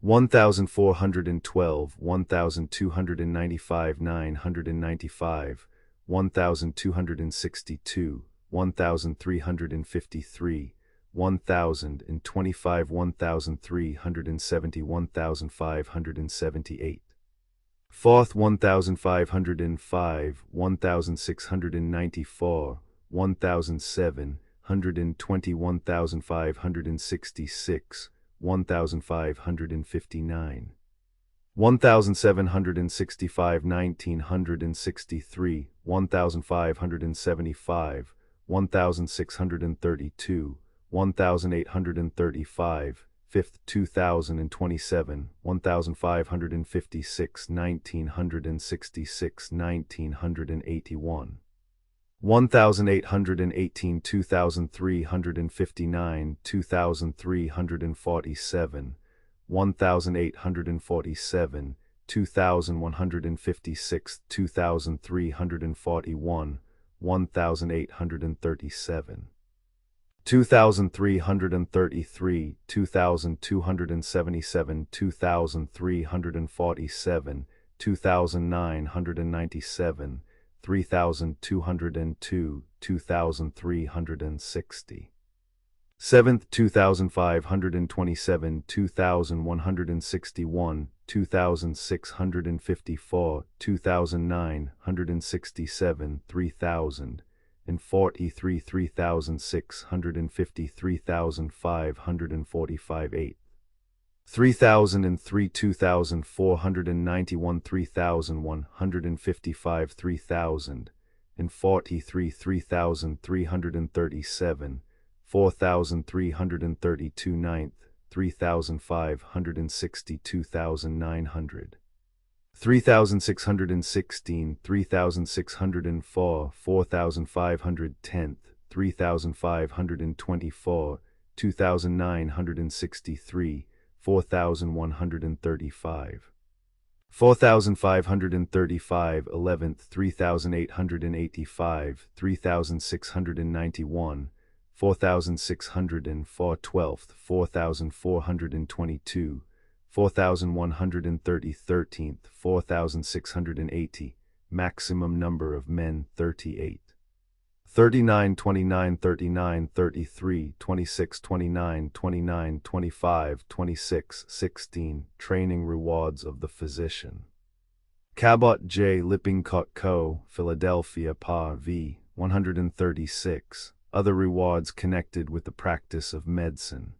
$1,412, $1,295, $995, $1,262, $1,353, 1,025, 1,370, 1,578. Fourth, 1,505, 1,694, 1,720, 1,566, 1,559. 1,765, 1,963, 1,575, 1,632, 1,835, fifth, 2,027, 1,556, 1,966, 1,981. 1,818, 2,359, 2,347, 1,847, 2,156, 2,341, 1,837. 2,333, 2,277, 2,347, 2,997, 3,202, 2,360. Seventh, 2,527, 2,161, 2,654, 2,967, 3,000. And 43, 3,650, 3,545, 8. 3,003, 2,491, 3,155, 3,000. And 43, 3,337, 4,332, 9th, 3,560, 2,900. 3,616, 3,604, 4,510, 3,524, 2,963, 4,135. 4,535, 11th, 3,885, 3,691, 4,604, 12th, 4,422, 4,130, 13th, 4,680, maximum number of men 38. 39, 29, 39, 33, 26, 29, 29, 25, 26, 16, training rewards of the physician. Cabot J. Lippincott Co., Philadelphia, PA v. 136, other rewards connected with the practice of medicine.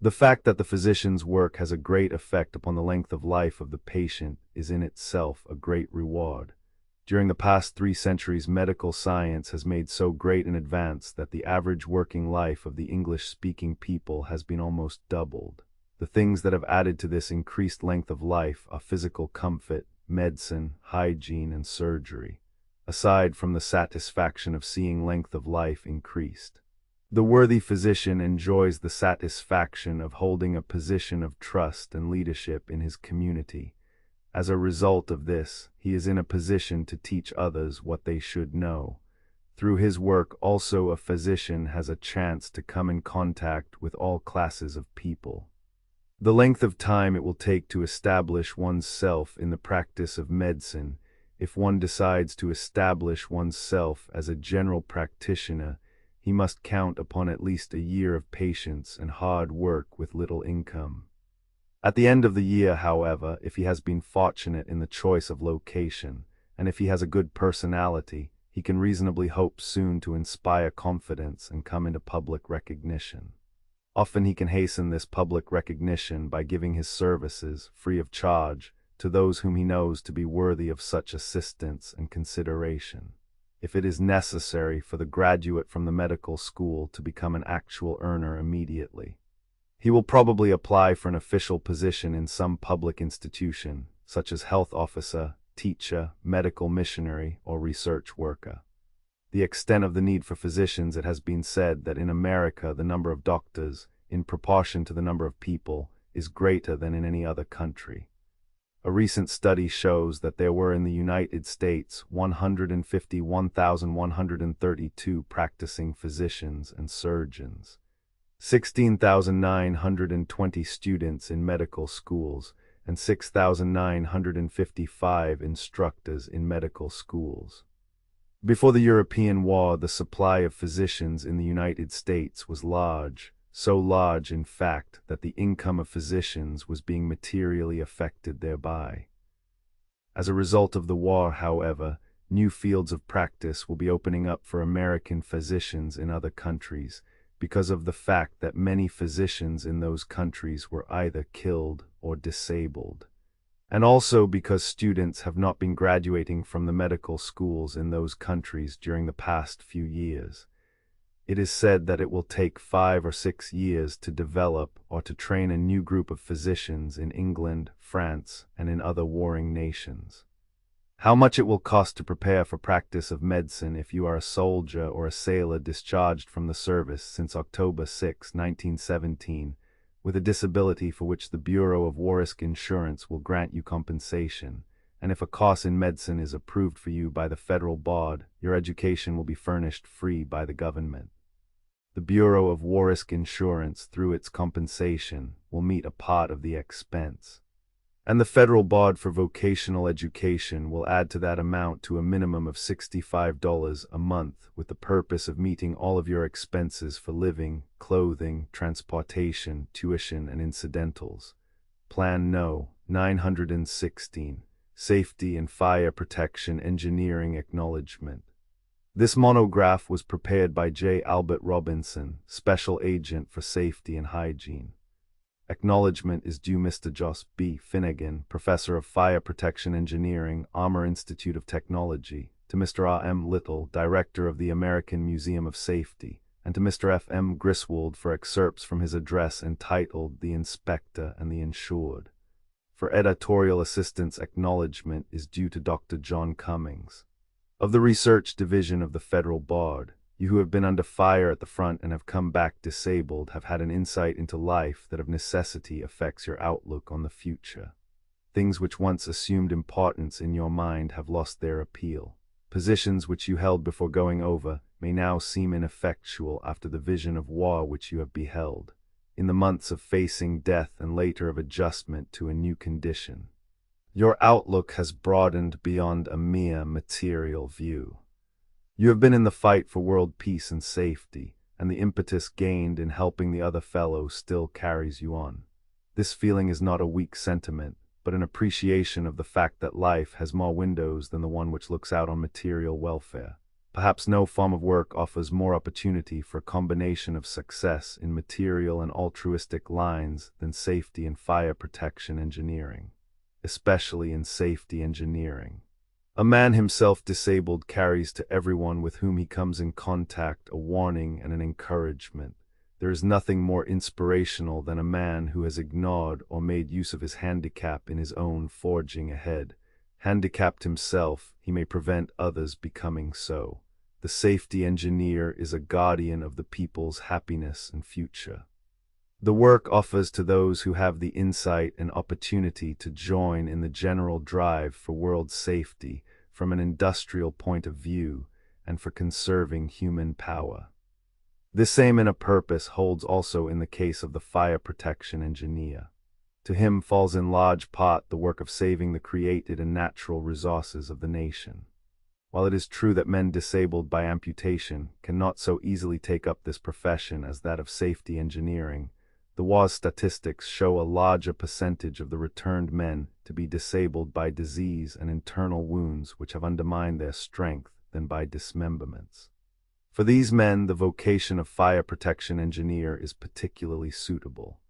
The fact that the physician's work has a great effect upon the length of life of the patient is in itself a great reward. During the past 3 centuries, medical science has made so great an advance that the average working life of the English-speaking people has been almost doubled. The things that have added to this increased length of life are physical comfort, medicine, hygiene, and surgery, aside from the satisfaction of seeing length of life increased. The worthy physician enjoys the satisfaction of holding a position of trust and leadership in his community. As a result of this, he is in a position to teach others what they should know. Through his work also, a physician has a chance to come in contact with all classes of people. The length of time it will take to establish one's self in the practice of medicine, if one decides to establish one's self as a general practitioner, he must count upon at least a year of patience and hard work with little income. At the end of the year, however, if he has been fortunate in the choice of location, and if he has a good personality, he can reasonably hope soon to inspire confidence and come into public recognition. Often he can hasten this public recognition by giving his services, free of charge, to those whom he knows to be worthy of such assistance and consideration. If it is necessary for the graduate from the medical school to become an actual earner immediately, he will probably apply for an official position in some public institution, such as health officer, teacher, medical missionary, or research worker. The extent of the need for physicians, it has been said that in America the number of doctors, in proportion to the number of people, is greater than in any other country. A recent study shows that there were in the United States 151,132 practicing physicians and surgeons, 16,920 students in medical schools, and 6,955 instructors in medical schools. Before the European War, the supply of physicians in the United States was large, so large, in fact, that the income of physicians was being materially affected thereby. As a result of the war, however, new fields of practice will be opening up for American physicians in other countries because of the fact that many physicians in those countries were either killed or disabled, and also because students have not been graduating from the medical schools in those countries during the past few years. It is said that it will take 5 or 6 years to develop or to train a new group of physicians in England, France, and in other warring nations. How much it will cost to prepare for practice of medicine if you are a soldier or a sailor discharged from the service since October 6, 1917, with a disability for which the Bureau of War Risk Insurance will grant you compensation, and if a course in medicine is approved for you by the federal board, your education will be furnished free by the government. The Bureau of War Risk Insurance, through its compensation, will meet a part of the expense. And the Federal Board for Vocational Education will add to that amount to a minimum of $65 a month with the purpose of meeting all of your expenses for living, clothing, transportation, tuition, and incidentals. Plan No. 916. Safety and Fire Protection Engineering Acknowledgement. This monograph was prepared by J. Albert Robinson, Special Agent for Safety and Hygiene. Acknowledgement is due Mr. Jos B. Finnegan, Professor of Fire Protection Engineering, Armour Institute of Technology, to Mr. R. M. Little, Director of the American Museum of Safety, and to Mr. F. M. Griswold for excerpts from his address entitled The Inspector and the Insured. For editorial assistance, acknowledgement is due to Dr. John Cummings. Of the Research Division of the Federal Board, you who have been under fire at the front and have come back disabled have had an insight into life that of necessity affects your outlook on the future. Things which once assumed importance in your mind have lost their appeal. Positions which you held before going over may now seem ineffectual after the vision of war which you have beheld, in the months of facing death and later of adjustment to a new condition. Your outlook has broadened beyond a mere material view. You have been in the fight for world peace and safety, and the impetus gained in helping the other fellow still carries you on. This feeling is not a weak sentiment, but an appreciation of the fact that life has more windows than the one which looks out on material welfare. Perhaps no form of work offers more opportunity for a combination of success in material and altruistic lines than safety and fire protection engineering, especially in safety engineering. A man himself disabled carries to everyone with whom he comes in contact a warning and an encouragement. There is nothing more inspirational than a man who has ignored or made use of his handicap in his own forging ahead. Handicapped himself, he may prevent others becoming so. The safety engineer is a guardian of the people's happiness and future. The work offers to those who have the insight and opportunity to join in the general drive for world safety from an industrial point of view and for conserving human power. This aim and a purpose holds also in the case of the fire protection engineer. To him falls in large part the work of saving the created and natural resources of the nation. While it is true that men disabled by amputation cannot so easily take up this profession as that of safety engineering, the war's statistics show a larger percentage of the returned men to be disabled by disease and internal wounds which have undermined their strength than by dismemberments. For these men, the vocation of fire protection engineer is particularly suitable.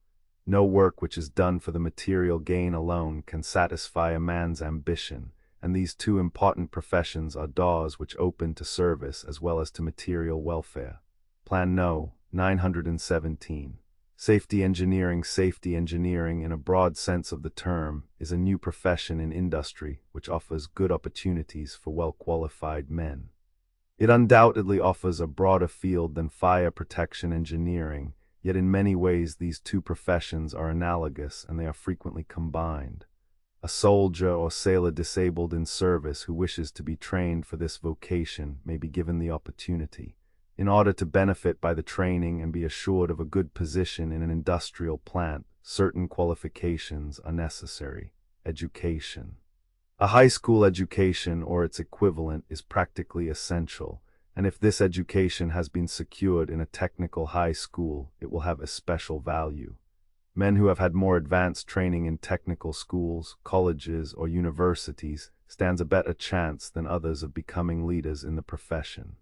No work which is done for the material gain alone can satisfy a man's ambition, and these two important professions are doors which open to service as well as to material welfare. Plan No. 917. Safety engineering in a broad sense of the term is a new profession in industry which offers good opportunities for well-qualified men. It undoubtedly offers a broader field than fire protection engineering, yet in many ways these two professions are analogous and they are frequently combined. A soldier or sailor disabled in service who wishes to be trained for this vocation may be given the opportunity. In order to benefit by the training and be assured of a good position in an industrial plant, certain qualifications are necessary. Education. A high school education or its equivalent is practically essential, and if this education has been secured in a technical high school, it will have a special value. Men who have had more advanced training in technical schools, colleges, or universities stands a better chance than others of becoming leaders in the profession.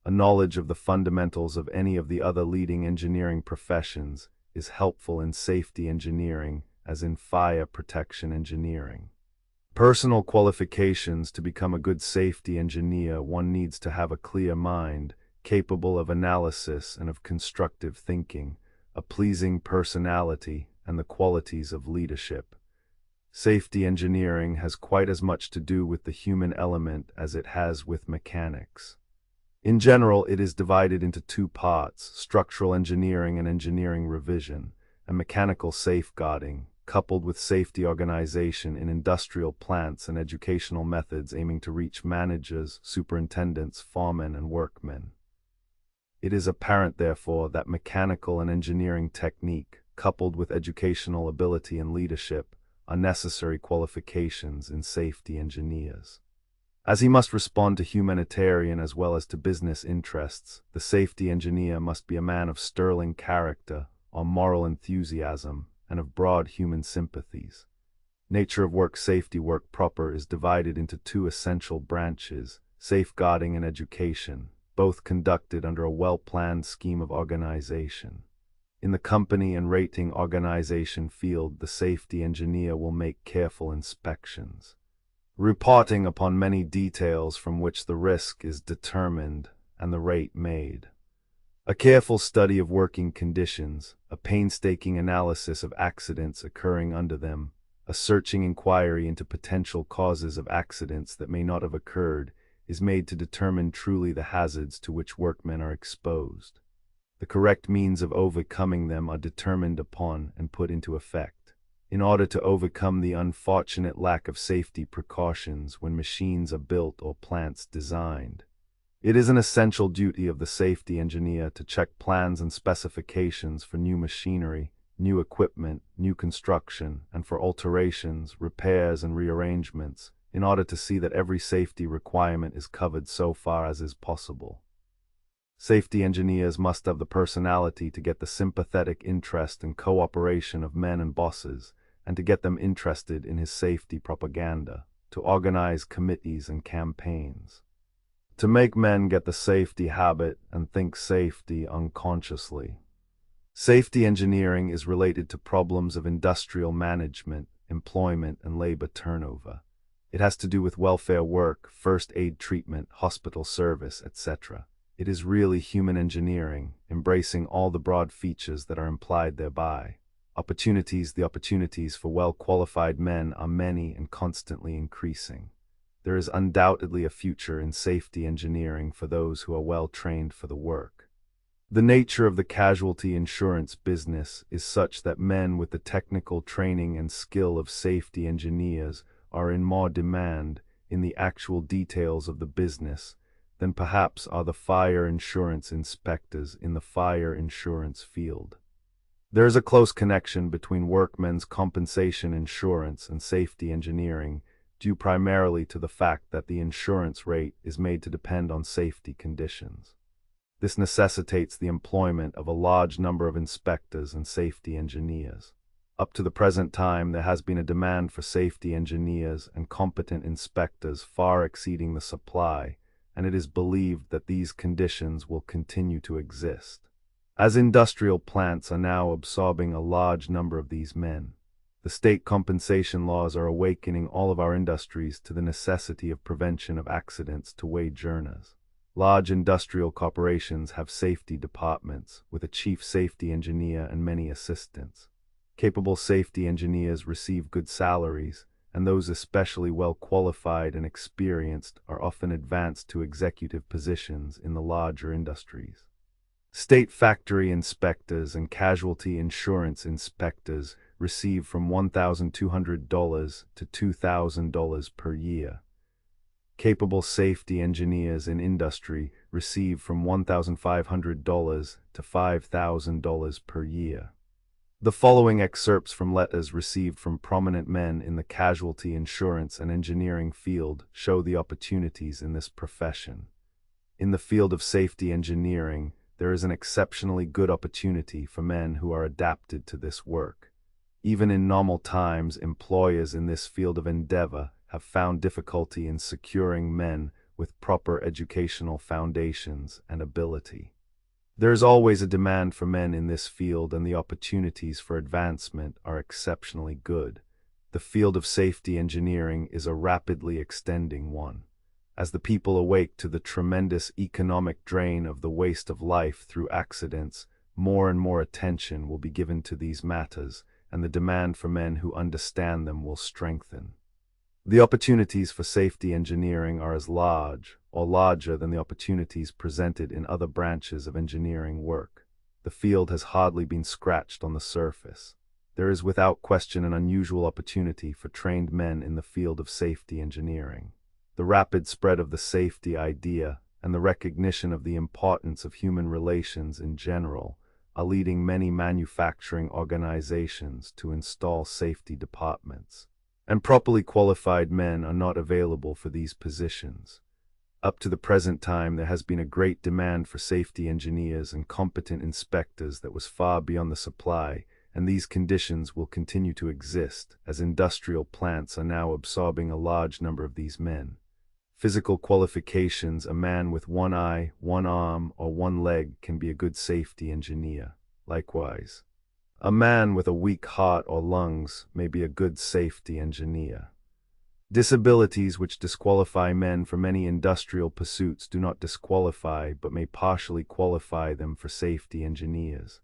A knowledge of the fundamentals of any of the other leading engineering professions is helpful in safety engineering as in fire protection engineering. Personal qualifications: to become a good safety engineer, one needs to have a clear mind, capable of analysis and of constructive thinking, a pleasing personality, and the qualities of leadership. Safety engineering has quite as much to do with the human element as it has with mechanics. In general, it is divided into two parts: structural engineering and engineering revision, and mechanical safeguarding, coupled with safety organization in industrial plants and educational methods aiming to reach managers, superintendents, foremen, and workmen. It is apparent, therefore, that mechanical and engineering technique, coupled with educational ability and leadership, are necessary qualifications in safety engineers. As he must respond to humanitarian as well as to business interests, the safety engineer must be a man of sterling character, or moral enthusiasm, and of broad human sympathies. Nature of work: safety work proper is divided into two essential branches: safeguarding and education, both conducted under a well-planned scheme of organization. In the company and rating organization field, the safety engineer will make careful inspections, reporting upon many details from which the risk is determined and the rate made. A careful study of working conditions, a painstaking analysis of accidents occurring under them, a searching inquiry into potential causes of accidents that may not have occurred, is made to determine truly the hazards to which workmen are exposed. The correct means of overcoming them are determined upon and put into effect, in order to overcome the unfortunate lack of safety precautions when machines are built or plants designed. It is an essential duty of the safety engineer to check plans and specifications for new machinery, new equipment, new construction, and for alterations, repairs, and rearrangements, in order to see that every safety requirement is covered so far as is possible. Safety engineers must have the personality to get the sympathetic interest and cooperation of men and bosses, and to get them interested in his safety propaganda, to organize committees and campaigns, to make men get the safety habit and think safety unconsciously. Safety engineering is related to problems of industrial management, employment, and labor turnover. It has to do with welfare work, first aid treatment, hospital service, etc. It is really human engineering, embracing all the broad features that are implied thereby. The opportunities for well-qualified men are many and constantly increasing. There is undoubtedly a future in safety engineering for those who are well trained for the work. The nature of the casualty insurance business is such that men with the technical training and skill of safety engineers are in more demand in the actual details of the business than perhaps are the fire insurance inspectors in the fire insurance field. There is a close connection between workmen's compensation insurance and safety engineering, due primarily to the fact that the insurance rate is made to depend on safety conditions. This necessitates the employment of a large number of inspectors and safety engineers. Up to the present time, there has been a demand for safety engineers and competent inspectors far exceeding the supply, and it is believed that these conditions will continue to exist. As industrial plants are now absorbing a large number of these men, the state compensation laws are awakening all of our industries to the necessity of prevention of accidents to wage earners. Large industrial corporations have safety departments with a chief safety engineer and many assistants. Capable safety engineers receive good salaries, and those especially well qualified and experienced are often advanced to executive positions in the larger industries. State factory inspectors and casualty insurance inspectors receive from $1,200 to $2,000 per year. Capable safety engineers in industry receive from $1,500 to $5,000 per year. The following excerpts from letters received from prominent men in the casualty insurance and engineering field show the opportunities in this profession. In the field of safety engineering, there is an exceptionally good opportunity for men who are adapted to this work. Even in normal times, employers in this field of endeavor have found difficulty in securing men with proper educational foundations and ability. There is always a demand for men in this field, and the opportunities for advancement are exceptionally good. The field of safety engineering is a rapidly extending one. As the people awake to the tremendous economic drain of the waste of life through accidents, more and more attention will be given to these matters, and the demand for men who understand them will strengthen. The opportunities for safety engineering are as large or larger than the opportunities presented in other branches of engineering work. The field has hardly been scratched on the surface. There is without question an unusual opportunity for trained men in the field of safety engineering. The rapid spread of the safety idea and the recognition of the importance of human relations in general are leading many manufacturing organizations to install safety departments. And properly qualified men are not available for these positions. Up to the present time, there has been a great demand for safety engineers and competent inspectors that was far beyond the supply, and these conditions will continue to exist as industrial plants are now absorbing a large number of these men. Physical qualifications: a man with one eye, one arm, or one leg can be a good safety engineer. Likewise, a man with a weak heart or lungs may be a good safety engineer. Disabilities which disqualify men for many industrial pursuits do not disqualify but may partially qualify them for safety engineers.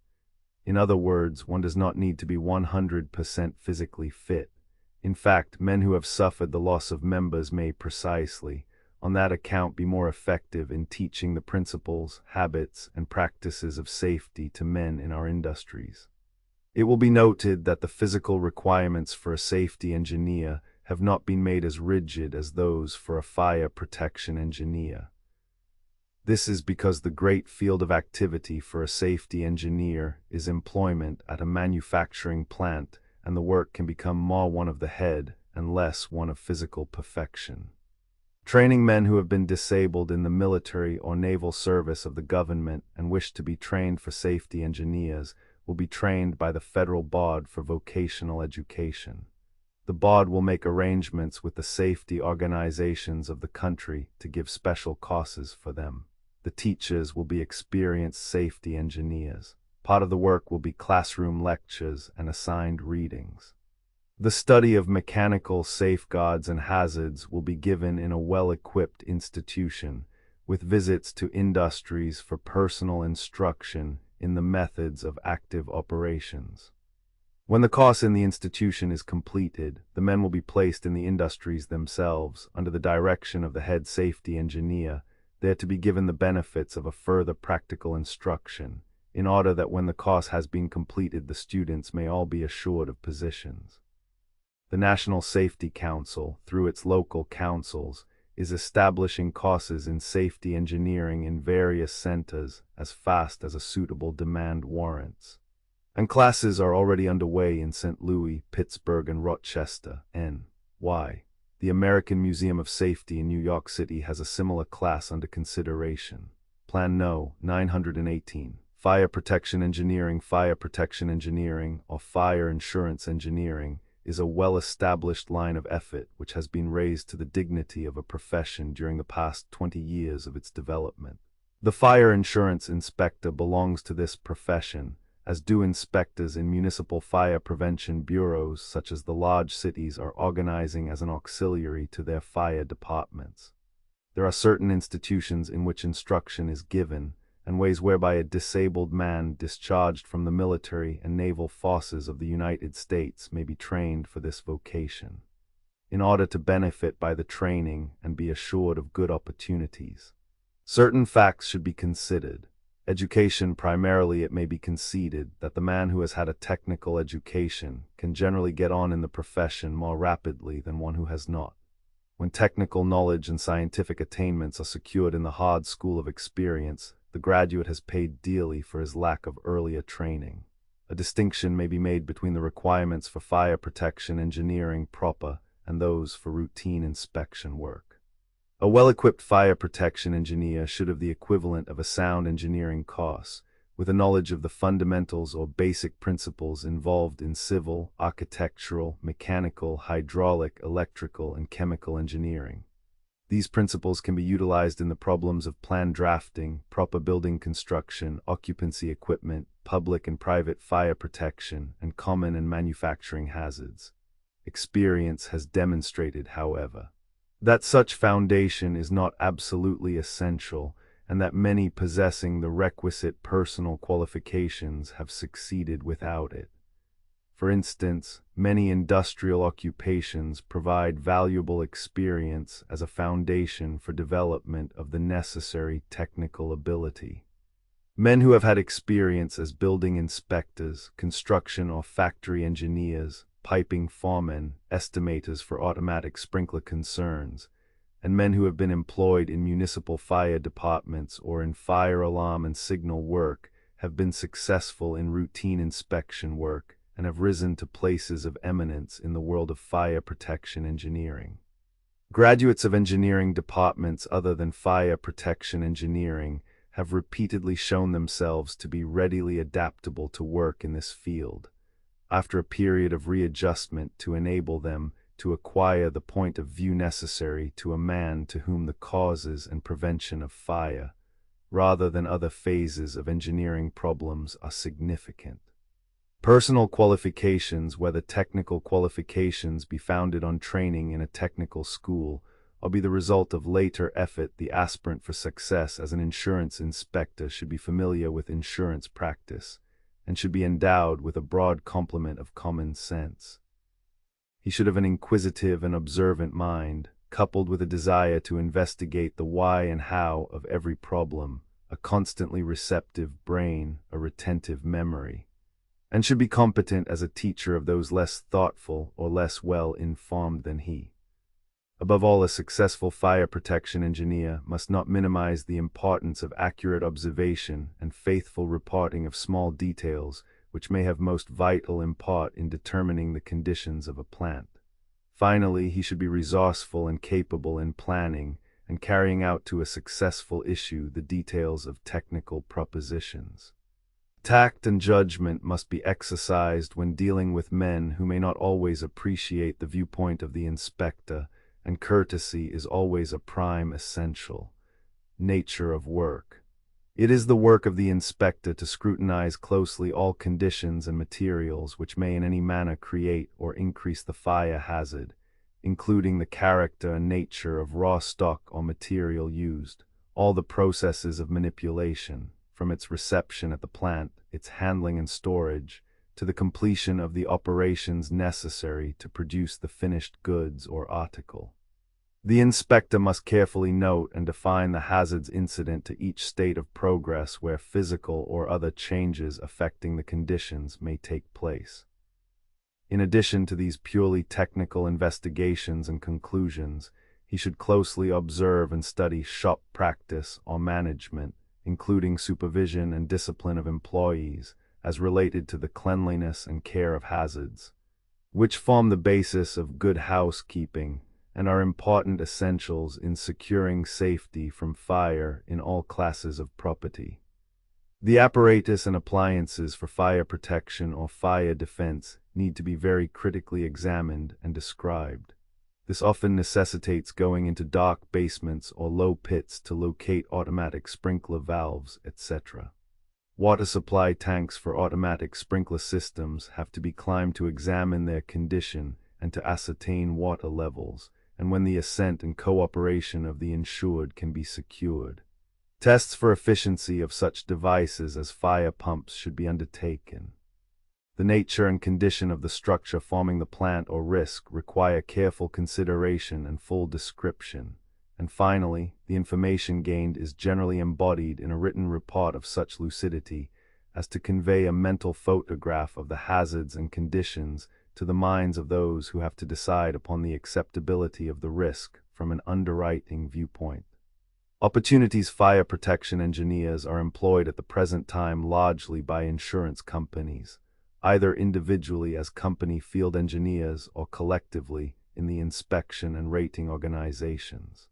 In other words, one does not need to be 100% physically fit. In fact, men who have suffered the loss of members may precisely, on that account, be more effective in teaching the principles, habits, and practices of safety to men in our industries. It will be noted that the physical requirements for a safety engineer have not been made as rigid as those for a fire protection engineer. This is because the great field of activity for a safety engineer is employment at a manufacturing plant, and the work can become more one of the head and less one of physical perfection. Training men who have been disabled in the military or naval service of the government and wish to be trained for safety engineers will be trained by the Federal Board for Vocational Education. The board will make arrangements with the safety organizations of the country to give special courses for them. The teachers will be experienced safety engineers. Part of the work will be classroom lectures and assigned readings. The study of mechanical safeguards and hazards will be given in a well-equipped institution, with visits to industries for personal instruction in the methods of active operations. When the course in the institution is completed, the men will be placed in the industries themselves under the direction of the head safety engineer. They are to be given the benefits of a further practical instruction, in order that when the course has been completed, the students may all be assured of positions. The National Safety Council, through its local councils, is establishing courses in safety engineering in various centers as fast as a suitable demand warrants. And classes are already underway in St. Louis, Pittsburgh, and Rochester, N.Y. The American Museum of Safety in New York City has a similar class under consideration. Plan No. 918. Fire Protection Engineering. Fire Protection Engineering, or Fire Insurance Engineering, is a well-established line of effort which has been raised to the dignity of a profession during the past 20 years of its development. The fire insurance inspector belongs to this profession, as do inspectors in municipal fire prevention bureaus such as the large cities are organizing as an auxiliary to their fire departments. There are certain institutions in which instruction is given, and ways whereby a disabled man discharged from the military and naval forces of the United States may be trained for this vocation. In order to benefit by the training and be assured of good opportunities, certain facts should be considered. Education: primarily, it may be conceded that the man who has had a technical education can generally get on in the profession more rapidly than one who has not. When technical knowledge and scientific attainments are secured in the hard school of experience, the graduate has paid dearly for his lack of earlier training. A distinction may be made between the requirements for fire protection engineering proper and those for routine inspection work. A well-equipped fire protection engineer should have the equivalent of a sound engineering course, with a knowledge of the fundamentals or basic principles involved in civil, architectural, mechanical, hydraulic, electrical, and chemical engineering. These principles can be utilized in the problems of plan drafting, proper building construction, occupancy equipment, public and private fire protection, and common and manufacturing hazards. Experience has demonstrated, however, that such foundation is not absolutely essential, and that many possessing the requisite personal qualifications have succeeded without it. For instance, many industrial occupations provide valuable experience as a foundation for development of the necessary technical ability. Men who have had experience as building inspectors, construction or factory engineers, piping foremen, estimators for automatic sprinkler concerns, and men who have been employed in municipal fire departments or in fire alarm and signal work have been successful in routine inspection work and have risen to places of eminence in the world of fire protection engineering. Graduates of engineering departments other than fire protection engineering have repeatedly shown themselves to be readily adaptable to work in this field, after a period of readjustment to enable them to acquire the point of view necessary to a man to whom the causes and prevention of fire, rather than other phases of engineering problems, are significant. Personal qualifications, whether technical qualifications be founded on training in a technical school, or be the result of later effort, the aspirant for success as an insurance inspector should be familiar with insurance practice, and should be endowed with a broad complement of common sense. He should have an inquisitive and observant mind, coupled with a desire to investigate the why and how of every problem, a constantly receptive brain, a retentive memory, and should be competent as a teacher of those less thoughtful or less well informed than he. Above all, a successful fire protection engineer must not minimize the importance of accurate observation and faithful reporting of small details which may have most vital import in determining the conditions of a plant. Finally, he should be resourceful and capable in planning and carrying out to a successful issue the details of technical propositions. Tact and judgment must be exercised when dealing with men who may not always appreciate the viewpoint of the inspector, and courtesy is always a prime essential. Nature of work. It is the work of the inspector to scrutinize closely all conditions and materials which may in any manner create or increase the fire hazard, including the character and nature of raw stock or material used, all the processes of manipulation, from its reception at the plant, its handling and storage, to the completion of the operations necessary to produce the finished goods or article. The inspector must carefully note and define the hazards incident to each state of progress where physical or other changes affecting the conditions may take place. In addition to these purely technical investigations and conclusions, he should closely observe and study shop practice or management, including supervision and discipline of employees, as related to the cleanliness and care of hazards, which form the basis of good housekeeping and are important essentials in securing safety from fire in all classes of property. The apparatus and appliances for fire protection or fire defense need to be very critically examined and described. This often necessitates going into dark basements or low pits to locate automatic sprinkler valves, etc. Water supply tanks for automatic sprinkler systems have to be climbed to examine their condition and to ascertain water levels, and when the assent and cooperation of the insured can be secured. Tests for efficiency of such devices as fire pumps should be undertaken. The nature and condition of the structure forming the plant or risk require careful consideration and full description. And finally, the information gained is generally embodied in a written report of such lucidity as to convey a mental photograph of the hazards and conditions to the minds of those who have to decide upon the acceptability of the risk from an underwriting viewpoint. Opportunities fire protection engineers are employed at the present time largely by insurance companies, either individually as company field engineers or collectively in the inspection and rating organizations.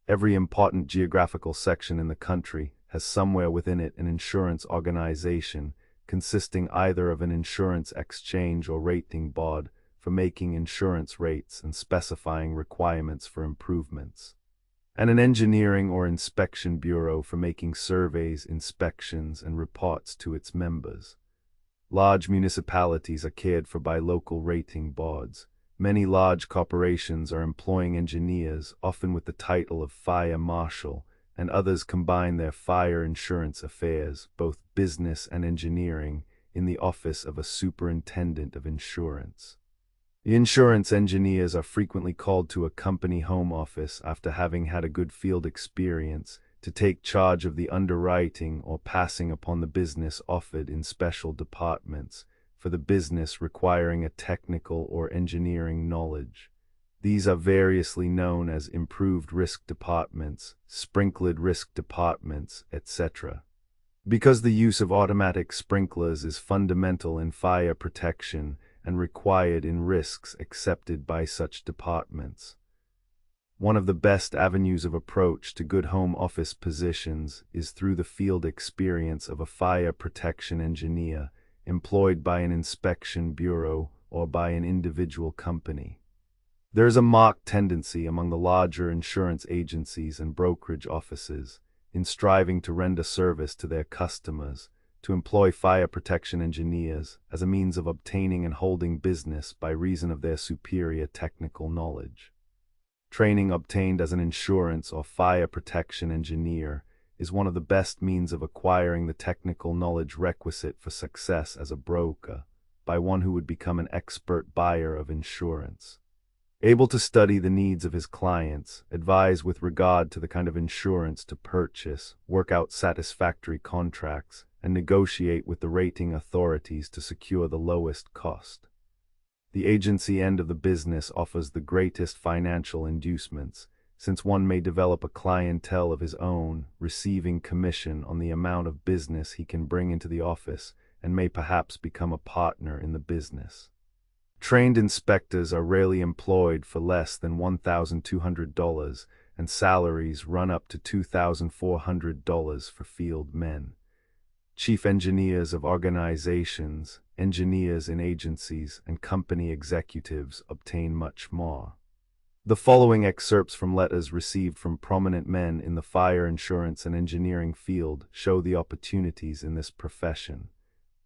Every important geographical section in the country has somewhere within it an insurance organization consisting either of an insurance exchange or rating board for making insurance rates and specifying requirements for improvements, and an engineering or inspection bureau for making surveys, inspections, and reports to its members. Large municipalities are cared for by local rating boards. Many large corporations are employing engineers, often with the title of fire marshal, and others combine their fire insurance affairs, both business and engineering, in the office of a superintendent of insurance. The insurance engineers are frequently called to a company home office after having had a good field experience to take charge of the underwriting or passing upon the business offered in special departments for the business requiring a technical or engineering knowledge. These are variously known as improved risk departments, sprinkled risk departments, etc. Because the use of automatic sprinklers is fundamental in fire protection and required in risks accepted by such departments, one of the best avenues of approach to good home office positions is through the field experience of a fire protection engineer employed by an inspection bureau or by an individual company. There is a marked tendency among the larger insurance agencies and brokerage offices, in striving to render service to their customers, to employ fire protection engineers as a means of obtaining and holding business by reason of their superior technical knowledge. Training obtained as an insurance or fire protection engineer is one of the best means of acquiring the technical knowledge requisite for success as a broker by one who would become an expert buyer of insurance. Able to study the needs of his clients, advise with regard to the kind of insurance to purchase, work out satisfactory contracts, and negotiate with the rating authorities to secure the lowest cost. The agency end of the business offers the greatest financial inducements, since one may develop a clientele of his own, receiving commission on the amount of business he can bring into the office, and may perhaps become a partner in the business. Trained inspectors are rarely employed for less than $1,200, and salaries run up to $2,400 for field men. Chief engineers of organizations, engineers in agencies, and company executives obtain much more. The following excerpts from letters received from prominent men in the fire insurance and engineering field show the opportunities in this profession.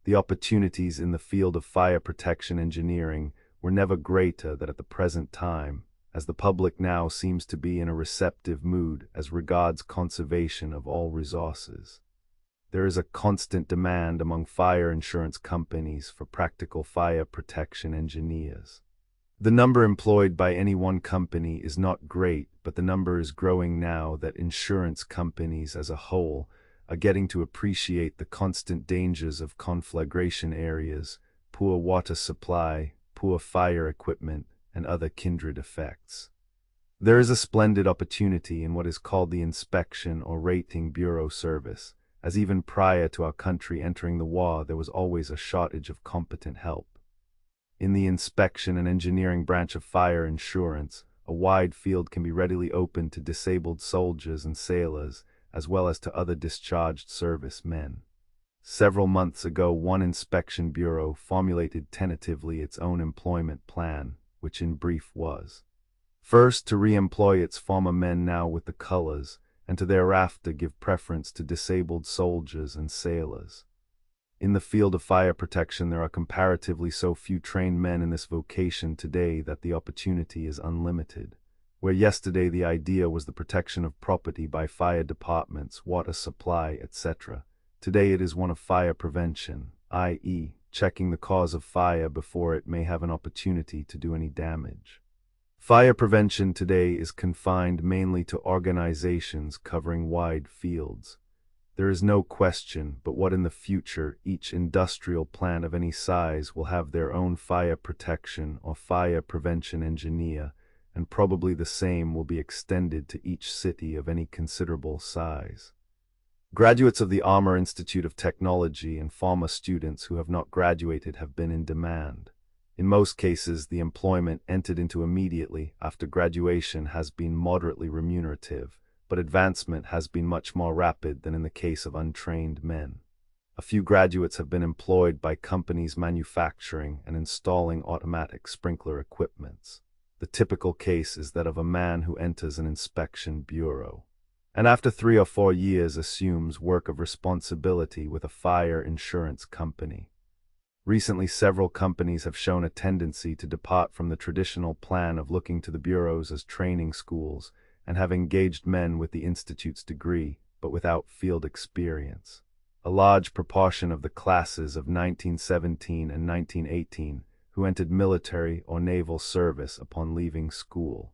The opportunities in the field of fire protection engineering were never greater than at the present time, as the public now seems to be in a receptive mood as regards conservation of all resources. There is a constant demand among fire insurance companies for practical fire protection engineers. The number employed by any one company is not great, but the number is growing now that insurance companies as a whole are getting to appreciate the constant dangers of conflagration areas, poor water supply, poor fire equipment, and other kindred effects. There is a splendid opportunity in what is called the inspection or rating bureau service, as even prior to our country entering the war there was always a shortage of competent help. In the inspection and engineering branch of fire insurance, a wide field can be readily opened to disabled soldiers and sailors, as well as to other discharged service men. Several months ago, one inspection bureau formulated tentatively its own employment plan, which in brief was: first, to re-employ its former men now with the colors, and to thereafter give preference to disabled soldiers and sailors. In the field of fire protection, there are comparatively so few trained men in this vocation today that the opportunity is unlimited. Where yesterday the idea was the protection of property by fire departments, water supply, etc., today it is one of fire prevention, i.e., checking the cause of fire before it may have an opportunity to do any damage. Fire prevention today is confined mainly to organizations covering wide fields. There is no question but what in the future each industrial plant of any size will have their own fire protection or fire prevention engineer, and probably the same will be extended to each city of any considerable size. Graduates of the Armor Institute of Technology and former students who have not graduated have been in demand. In most cases, the employment entered into immediately after graduation has been moderately remunerative, but advancement has been much more rapid than in the case of untrained men. A few graduates have been employed by companies manufacturing and installing automatic sprinkler equipments. The typical case is that of a man who enters an inspection bureau, and after 3 or 4 years assumes work of responsibility with a fire insurance company. Recently, several companies have shown a tendency to depart from the traditional plan of looking to the bureaus as training schools and have engaged men with the institute's degree, but without field experience. A large proportion of the classes of 1917 and 1918 who entered military or naval service upon leaving school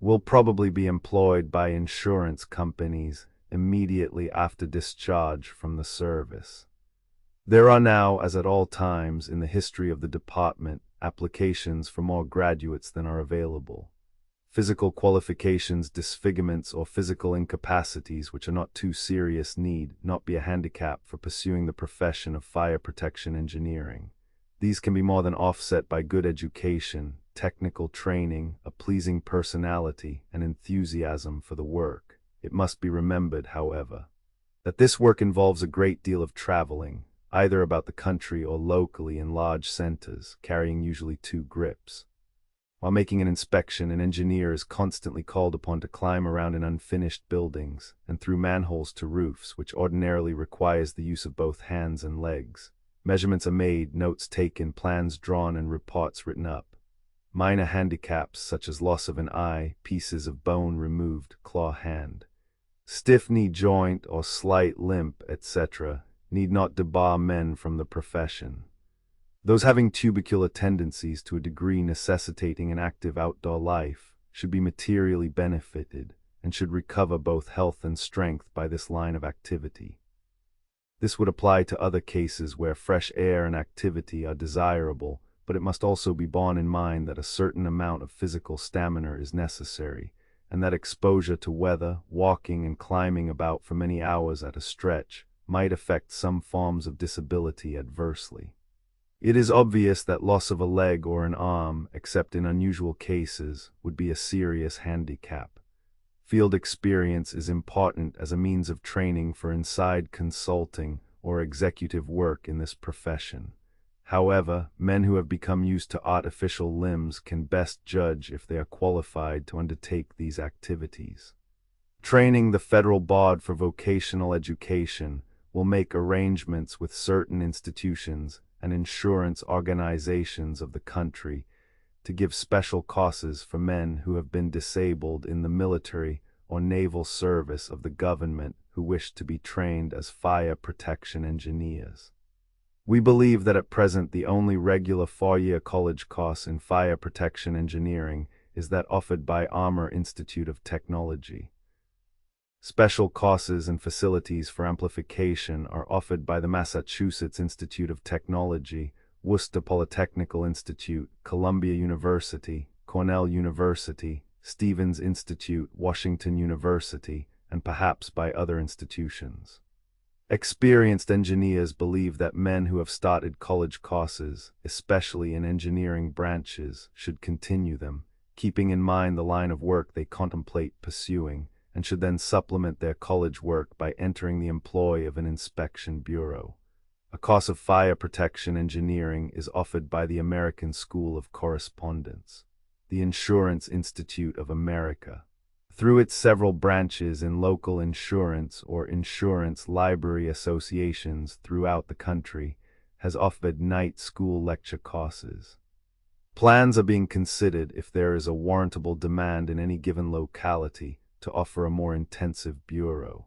will probably be employed by insurance companies immediately after discharge from the service. There are now, as at all times in the history of the department, applications for more graduates than are available. Physical qualifications, disfigurements, or physical incapacities which are not too serious need not be a handicap for pursuing the profession of fire protection engineering. These can be more than offset by good education, technical training, a pleasing personality, and enthusiasm for the work. It must be remembered, however, that this work involves a great deal of traveling, either about the country or locally in large centers, carrying usually 2 grips. While making an inspection, an engineer is constantly called upon to climb around in unfinished buildings and through manholes to roofs, which ordinarily requires the use of both hands and legs. Measurements are made, notes taken, plans drawn, and reports written up. Minor handicaps such as loss of an eye, pieces of bone removed, claw hand, stiff knee joint or slight limp, etc., need not debar men from the profession. Those having tubercular tendencies to a degree necessitating an active outdoor life should be materially benefited and should recover both health and strength by this line of activity. This would apply to other cases where fresh air and activity are desirable, but it must also be borne in mind that a certain amount of physical stamina is necessary, and that exposure to weather, walking and climbing about for many hours at a stretch, might affect some forms of disability adversely. It is obvious that loss of a leg or an arm, except in unusual cases, would be a serious handicap. Field experience is important as a means of training for inside consulting or executive work in this profession. However, men who have become used to artificial limbs can best judge if they are qualified to undertake these activities. Training the Federal Board for Vocational Education will make arrangements with certain institutions and insurance organizations of the country to give special courses for men who have been disabled in the military or naval service of the government who wish to be trained as fire protection engineers. We believe that at present the only regular 4-year college course in fire protection engineering is that offered by Armor Institute of Technology. Special courses and facilities for amplification are offered by the Massachusetts Institute of Technology, Worcester Polytechnical Institute, Columbia University, Cornell University, Stevens Institute, Washington University, and perhaps by other institutions. Experienced engineers believe that men who have started college courses, especially in engineering branches, should continue them, keeping in mind the line of work they contemplate pursuing, and should then supplement their college work by entering the employ of an inspection bureau. A course of fire protection engineering is offered by the American School of Correspondence, the Insurance Institute of America, through its several branches in local insurance or insurance library associations throughout the country, has offered night school lecture courses. Plans are being considered, if there is a warrantable demand in any given locality, to offer a more intensive bureau.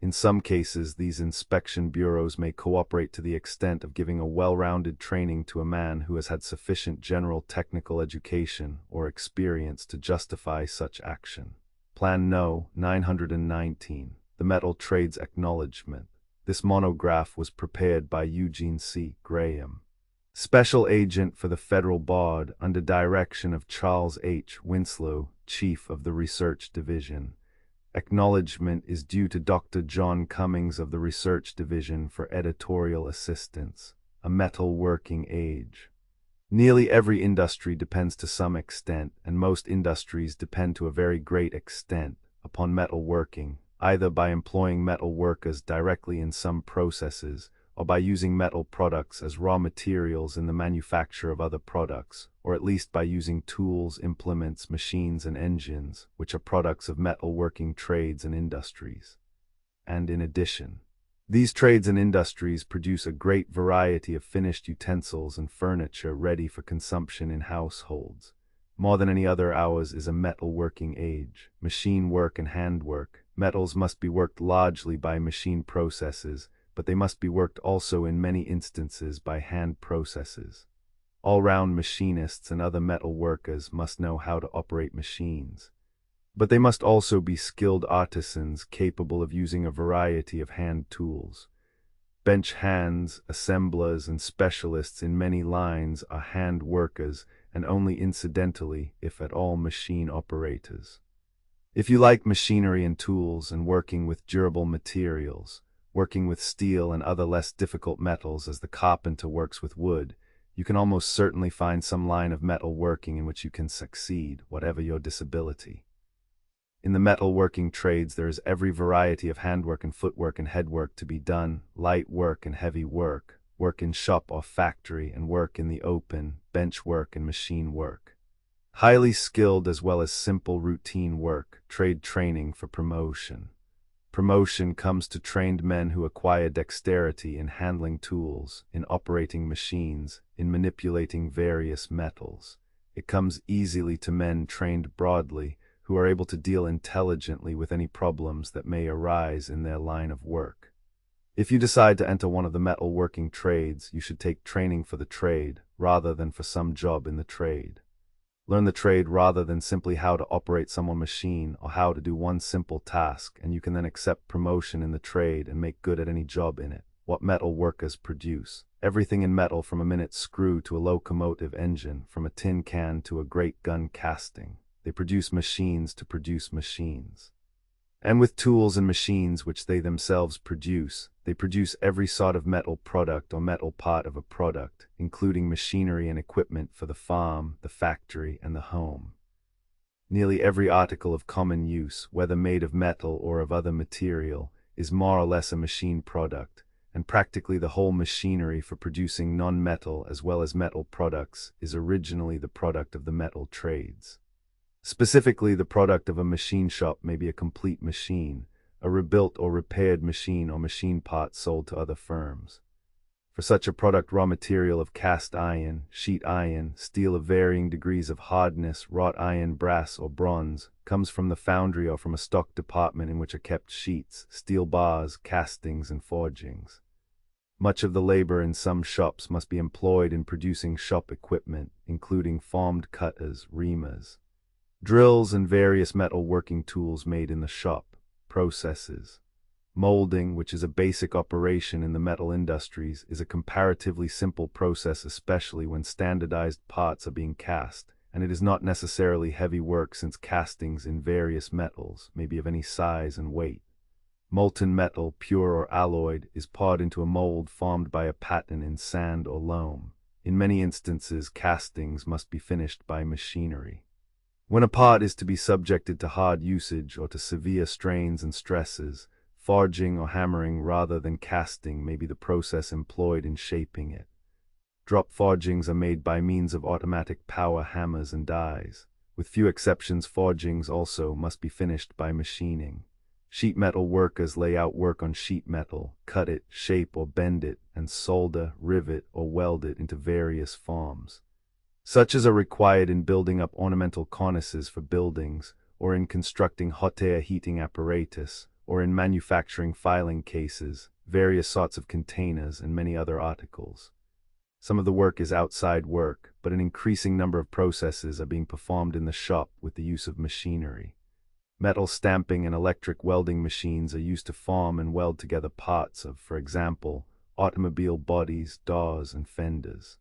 In some cases, these inspection bureaus may cooperate to the extent of giving a well-rounded training to a man who has had sufficient general technical education or experience to justify such action. Plan No. 919, The Metal Trades Acknowledgement. This monograph was prepared by Eugene C. Graham, Special Agent for the Federal Board under direction of Charles H. Winslow, Chief of the Research Division. Acknowledgement is due to Dr. John Cummings of the Research Division for editorial assistance. A Metal Working Age. Nearly every industry depends to some extent, and most industries depend to a very great extent, upon metal working, either by employing metal workers directly in some processes, or by using metal products as raw materials in the manufacture of other products, or at least by using tools, implements, machines, and engines, which are products of metal working trades and industries. And in addition, these trades and industries produce a great variety of finished utensils and furniture ready for consumption in households. More than any other, ours is a metal-working age. Machine work and handwork. Metals must be worked largely by machine processes, but they must be worked also in many instances by hand processes. All-round machinists and other metal workers must know how to operate machines. But they must also be skilled artisans capable of using a variety of hand tools. Bench hands, assemblers, and specialists in many lines are hand workers and only incidentally, if at all, machine operators. If you like machinery and tools and working with durable materials, working with steel and other less difficult metals as the carpenter works with wood, you can almost certainly find some line of metal working in which you can succeed, whatever your disability. In the metal working trades there is every variety of handwork and footwork and headwork to be done, light work and heavy work, work in shop or factory and work in the open, bench work and machine work. Highly skilled as well as simple routine work, trade training for promotion. Promotion comes to trained men who acquire dexterity in handling tools, in operating machines, in manipulating various metals. It comes easily to men trained broadly, who are able to deal intelligently with any problems that may arise in their line of work. If you decide to enter one of the metal working trades, you should take training for the trade, rather than for some job in the trade. Learn the trade rather than simply how to operate some machine or how to do one simple task, and you can then accept promotion in the trade and make good at any job in it. What metal workers produce. Everything in metal, from a minute screw to a locomotive engine, from a tin can to a great gun casting. They produce machines to produce machines. And with tools and machines which they themselves produce, they produce every sort of metal product or metal part of a product, including machinery and equipment for the farm, the factory, and the home. Nearly every article of common use, whether made of metal or of other material, is more or less a machine product, and practically the whole machinery for producing non-metal as well as metal products is originally the product of the metal trades. Specifically, the product of a machine shop may be a complete machine, a rebuilt or repaired machine or machine parts sold to other firms. For such a product, raw material of cast iron, sheet iron, steel of varying degrees of hardness, wrought iron, brass, or bronze, comes from the foundry or from a stock department in which are kept sheets, steel bars, castings, and forgings. Much of the labor in some shops must be employed in producing shop equipment, including formed cutters, reamers, drills, and various metal working tools made in the shop. Processes. Molding, which is a basic operation in the metal industries, is a comparatively simple process, especially when standardized parts are being cast, and it is not necessarily heavy work since castings in various metals may be of any size and weight. Molten metal, pure or alloyed, is poured into a mold formed by a pattern in sand or loam. In many instances, castings must be finished by machinery. When a part is to be subjected to hard usage or to severe strains and stresses, forging or hammering rather than casting may be the process employed in shaping it. Drop forgings are made by means of automatic power hammers and dies. With few exceptions, forgings also must be finished by machining. Sheet metal workers lay out work on sheet metal, cut it, shape or bend it, and solder, rivet, or weld it into various forms. Such as are required in building up ornamental cornices for buildings, or in constructing hot air heating apparatus, or in manufacturing filing cases, various sorts of containers, and many other articles. Some of the work is outside work, but an increasing number of processes are being performed in the shop with the use of machinery. Metal stamping and electric welding machines are used to form and weld together parts of, for example, automobile bodies, doors, and fenders.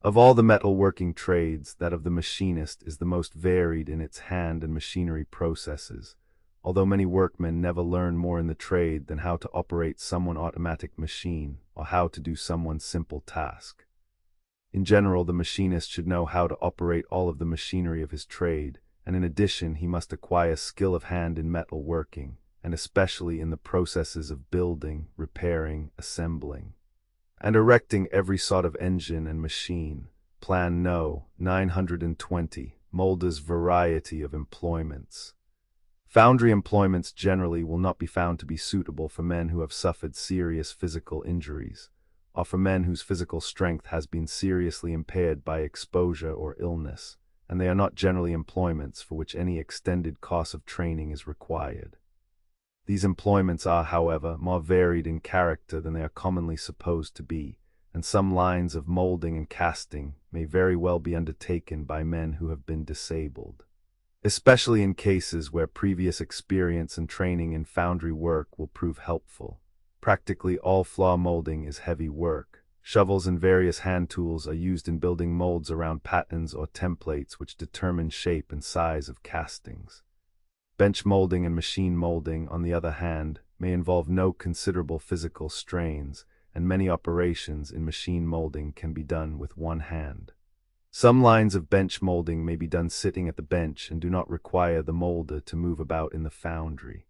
Of all the metal working trades, that of the machinist is the most varied in its hand and machinery processes, although many workmen never learn more in the trade than how to operate someone automatic machine or how to do someone's simple task. In general, the machinist should know how to operate all of the machinery of his trade, and in addition he must acquire skill of hand in metal working, and especially in the processes of building, repairing, assembling, and erecting every sort of engine and machine. Plan No. 920. Molder's variety of employments. Foundry employments generally will not be found to be suitable for men who have suffered serious physical injuries, or for men whose physical strength has been seriously impaired by exposure or illness, and they are not generally employments for which any extended course of training is required. These employments are, however, more varied in character than they are commonly supposed to be, and some lines of molding and casting may very well be undertaken by men who have been disabled. Especially in cases where previous experience and training in foundry work will prove helpful. Practically all floor molding is heavy work. Shovels and various hand tools are used in building molds around patterns or templates which determine shape and size of castings. Bench molding and machine molding, on the other hand, may involve no considerable physical strains, and many operations in machine molding can be done with one hand. Some lines of bench molding may be done sitting at the bench and do not require the molder to move about in the foundry.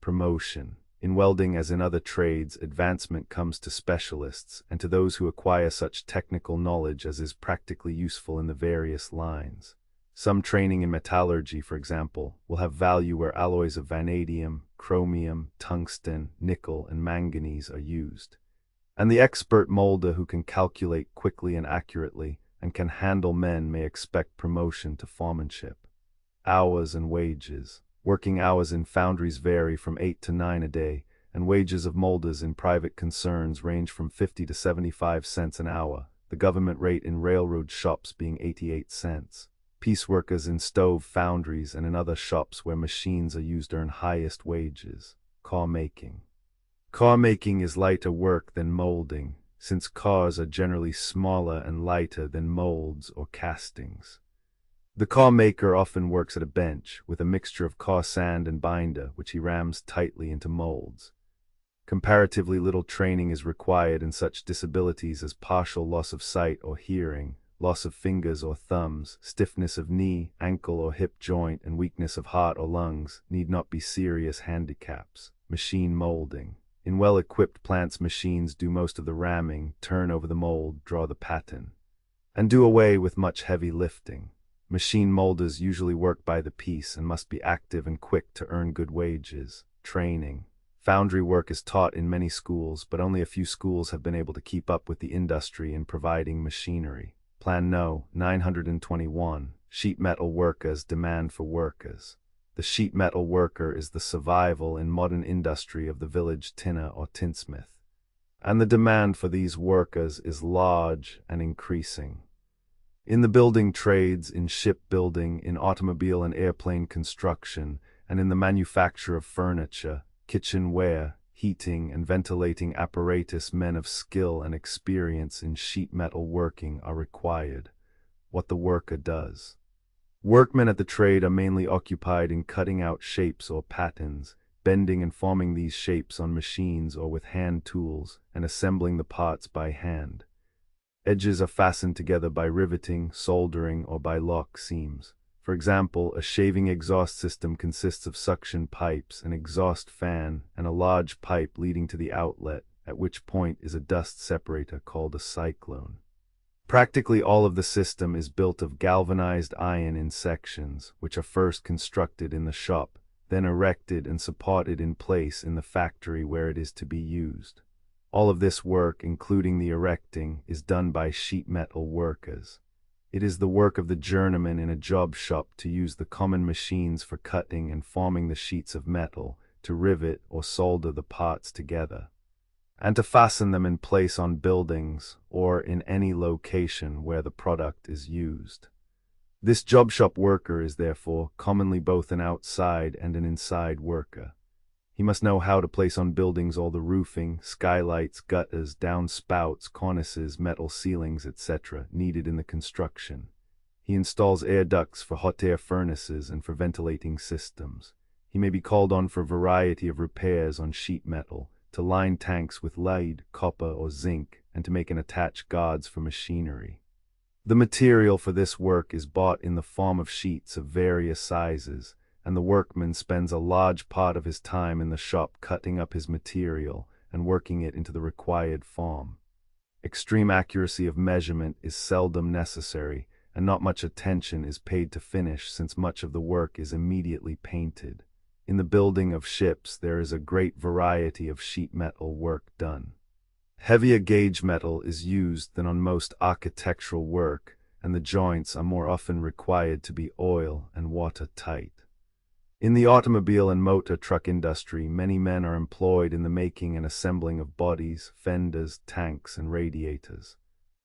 Promotion. In welding as in other trades, advancement comes to specialists and to those who acquire such technical knowledge as is practically useful in the various lines. Some training in metallurgy, for example, will have value where alloys of vanadium, chromium, tungsten, nickel, and manganese are used. And the expert molder who can calculate quickly and accurately and can handle men may expect promotion to foremanship. Hours and wages. Working hours in foundries vary from 8 to 9 a day, and wages of molders in private concerns range from 50 to 75 cents an hour, the government rate in railroad shops being 88 cents. Pieceworkers in stove foundries and in other shops where machines are used earn highest wages. Car making. Car making is lighter work than molding, since cars are generally smaller and lighter than molds or castings. The car maker often works at a bench with a mixture of car sand and binder, which he rams tightly into molds. Comparatively little training is required in such disabilities as partial loss of sight or hearing, loss of fingers or thumbs, stiffness of knee, ankle or hip joint, and weakness of heart or lungs need not be serious handicaps. Machine molding. In well-equipped plants, machines do most of the ramming, turn over the mold, draw the pattern, and do away with much heavy lifting. Machine molders usually work by the piece and must be active and quick to earn good wages. Training. Foundry work is taught in many schools, but only a few schools have been able to keep up with the industry in providing machinery. Plan No. 921. Sheet metal workers' demand for workers. The sheet metal worker is the survival in modern industry of the village tinner or tinsmith, and the demand for these workers is large and increasing. In the building trades, in shipbuilding, in automobile and airplane construction, and in the manufacture of furniture, kitchenware, heating and ventilating apparatus, men of skill and experience in sheet metal working are required. What the worker does. Workmen at the trade are mainly occupied in cutting out shapes or patterns, bending and forming these shapes on machines or with hand tools, and assembling the parts by hand. Edges are fastened together by riveting, soldering, or by lock seams. For example, a shaving exhaust system consists of suction pipes, an exhaust fan, and a large pipe leading to the outlet, at which point is a dust separator called a cyclone. Practically all of the system is built of galvanized iron in sections, which are first constructed in the shop, then erected and supported in place in the factory where it is to be used. All of this work, including the erecting, is done by sheet metal workers. It is the work of the journeyman in a job shop to use the common machines for cutting and forming the sheets of metal, to rivet or solder the parts together, and to fasten them in place on buildings or in any location where the product is used. This job shop worker is therefore commonly both an outside and an inside worker. He must know how to place on buildings all the roofing, skylights, gutters, downspouts, cornices, metal ceilings, etc. needed in the construction. He installs air ducts for hot air furnaces and for ventilating systems. He may be called on for a variety of repairs on sheet metal, to line tanks with lead, copper, or zinc, and to make and attach guards for machinery. The material for this work is bought in the form of sheets of various sizes, and the workman spends a large part of his time in the shop cutting up his material and working it into the required form. Extreme accuracy of measurement is seldom necessary, and not much attention is paid to finish since much of the work is immediately painted. In the building of ships there is a great variety of sheet metal work done. Heavier gauge metal is used than on most architectural work, and the joints are more often required to be oil and watertight. In the automobile and motor truck industry, many men are employed in the making and assembling of bodies, fenders, tanks, and radiators.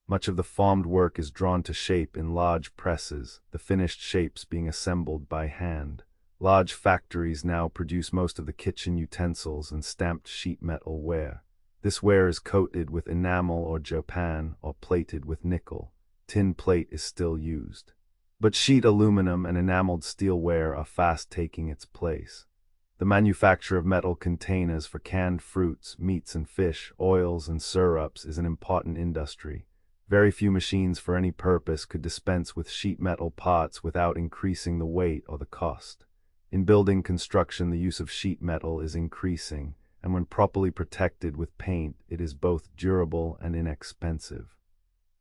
Much of the formed work is drawn to shape in large presses, the finished shapes being assembled by hand. Large factories now produce most of the kitchen utensils and stamped sheet metal ware. This ware is coated with enamel or japan or plated with nickel. Tin plate is still used. But sheet aluminum and enameled steel ware are fast taking its place. The manufacture of metal containers for canned fruits, meats and fish, oils and syrups is an important industry. Very few machines for any purpose could dispense with sheet metal parts without increasing the weight or the cost. In building construction, the use of sheet metal is increasing, and when properly protected with paint, it is both durable and inexpensive.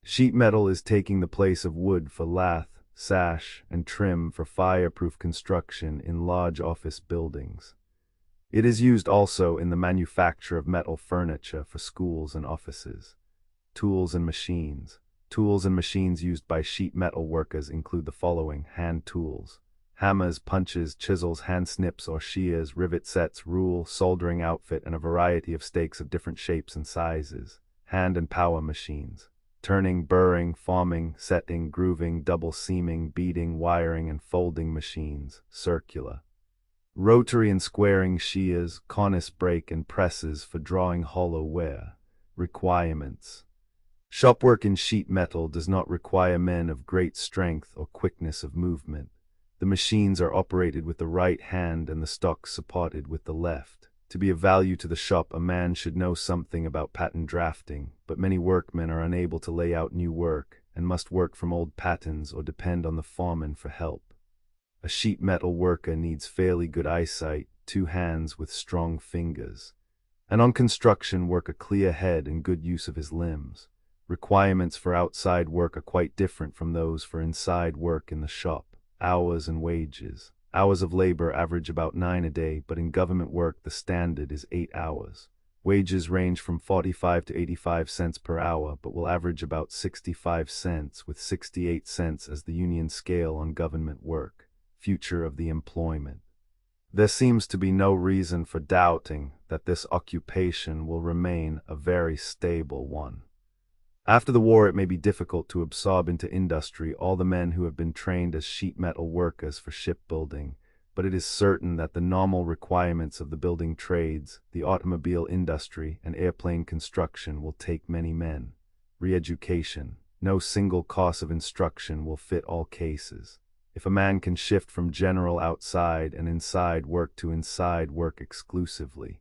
Sheet metal is taking the place of wood for lath, sash, and trim for fireproof construction in large office buildings. It is used also in the manufacture of metal furniture for schools and offices. Tools and machines. Tools and machines used by sheet metal workers include the following: hand tools, hammers, punches, chisels, hand snips or shears, rivet sets, rule, soldering outfit, and a variety of stakes of different shapes and sizes. Hand and power machines. Turning, burring, forming, setting, grooving, double seaming, beading, wiring, and folding machines. Circular. Rotary and squaring shears, cornice brake, and presses for drawing hollow ware. Requirements. Shop work in sheet metal does not require men of great strength or quickness of movement. The machines are operated with the right hand and the stock supported with the left. To be of value to the shop, a man should know something about pattern drafting, but many workmen are unable to lay out new work and must work from old patterns or depend on the foreman for help. A sheet metal worker needs fairly good eyesight, 2 hands with strong fingers, and on construction work a clear head and good use of his limbs. Requirements for outside work are quite different from those for inside work in the shop. Hours and wages. Hours of labor average about 9 a day, but in government work the standard is 8 hours. Wages range from 45 to 85 cents per hour, but will average about 65 cents, with 68 cents as the union scale on government work. Future of the employment. There seems to be no reason for doubting that this occupation will remain a very stable one. After the war, it may be difficult to absorb into industry all the men who have been trained as sheet metal workers for shipbuilding, but it is certain that the normal requirements of the building trades, the automobile industry, and airplane construction will take many men. Re-education. No single course of instruction will fit all cases. If a man can shift from general outside and inside work to inside work exclusively,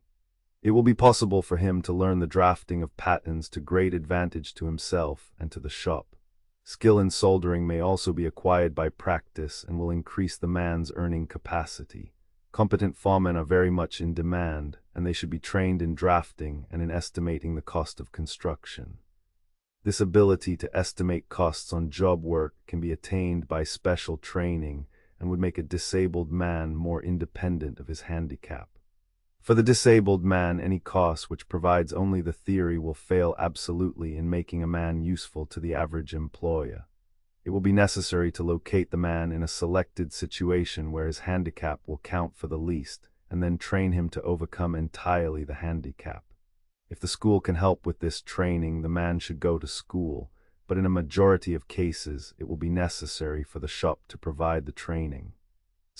it will be possible for him to learn the drafting of patterns to great advantage to himself and to the shop. Skill in soldering may also be acquired by practice and will increase the man's earning capacity. Competent foremen are very much in demand, and they should be trained in drafting and in estimating the cost of construction. This ability to estimate costs on job work can be attained by special training and would make a disabled man more independent of his handicap. For the disabled man, any course which provides only the theory will fail absolutely in making a man useful to the average employer. It will be necessary to locate the man in a selected situation where his handicap will count for the least, and then train him to overcome entirely the handicap. If the school can help with this training, the man should go to school, but in a majority of cases, it will be necessary for the shop to provide the training.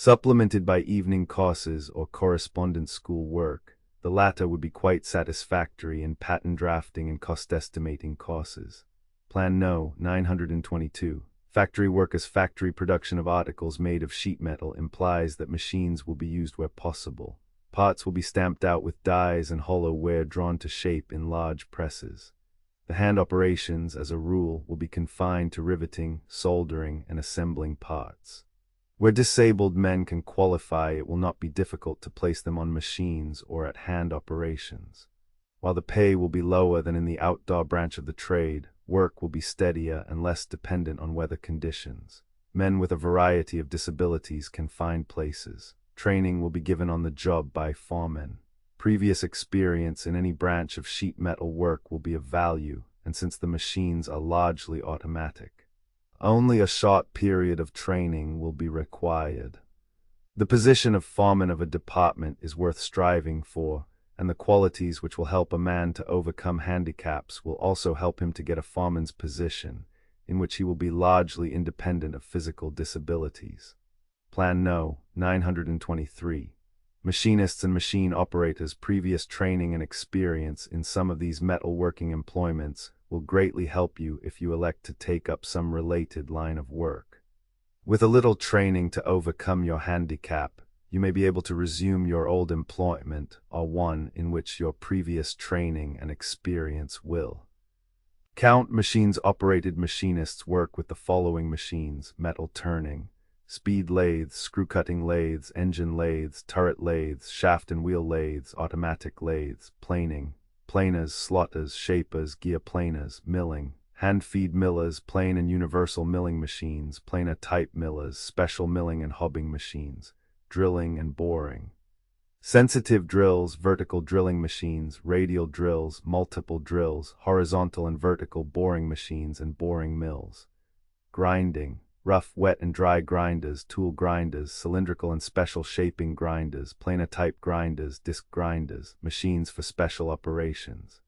Supplemented by evening courses or correspondence school work, the latter would be quite satisfactory in pattern drafting and cost estimating courses. Plan No. 922. Factory workers' factory production of articles made of sheet metal implies that machines will be used where possible. Parts will be stamped out with dies and hollow ware drawn to shape in large presses. The hand operations, as a rule, will be confined to riveting, soldering, and assembling parts. Where disabled men can qualify, it will not be difficult to place them on machines or at hand operations. While the pay will be lower than in the outdoor branch of the trade, work will be steadier and less dependent on weather conditions. Men with a variety of disabilities can find places. Training will be given on the job by foremen. Previous experience in any branch of sheet metal work will be of value, and since the machines are largely automatic, only a short period of training will be required. The position of foreman of a department is worth striving for, and the qualities which will help a man to overcome handicaps will also help him to get a foreman's position, in which he will be largely independent of physical disabilities. Plan No. 923. Machinists and machine operators' previous training and experience in some of these metalworking employments will greatly help you if you elect to take up some related line of work. With a little training to overcome your handicap, you may be able to resume your old employment or one in which your previous training and experience will count. Machines-operated machinists work with the following machines: metal turning, speed lathes, screw-cutting lathes, engine lathes, turret lathes, shaft and wheel lathes, automatic lathes, planing, planers, slotters, shapers, gear planers, milling, hand-feed millers, plane and universal milling machines, planer-type millers, special milling and hobbing machines, drilling and boring, sensitive drills, vertical drilling machines, radial drills, multiple drills, horizontal and vertical boring machines and boring mills, grinding, rough, wet and dry grinders, tool grinders, cylindrical and special shaping grinders, planer-type grinders, disc grinders, machines for special operations,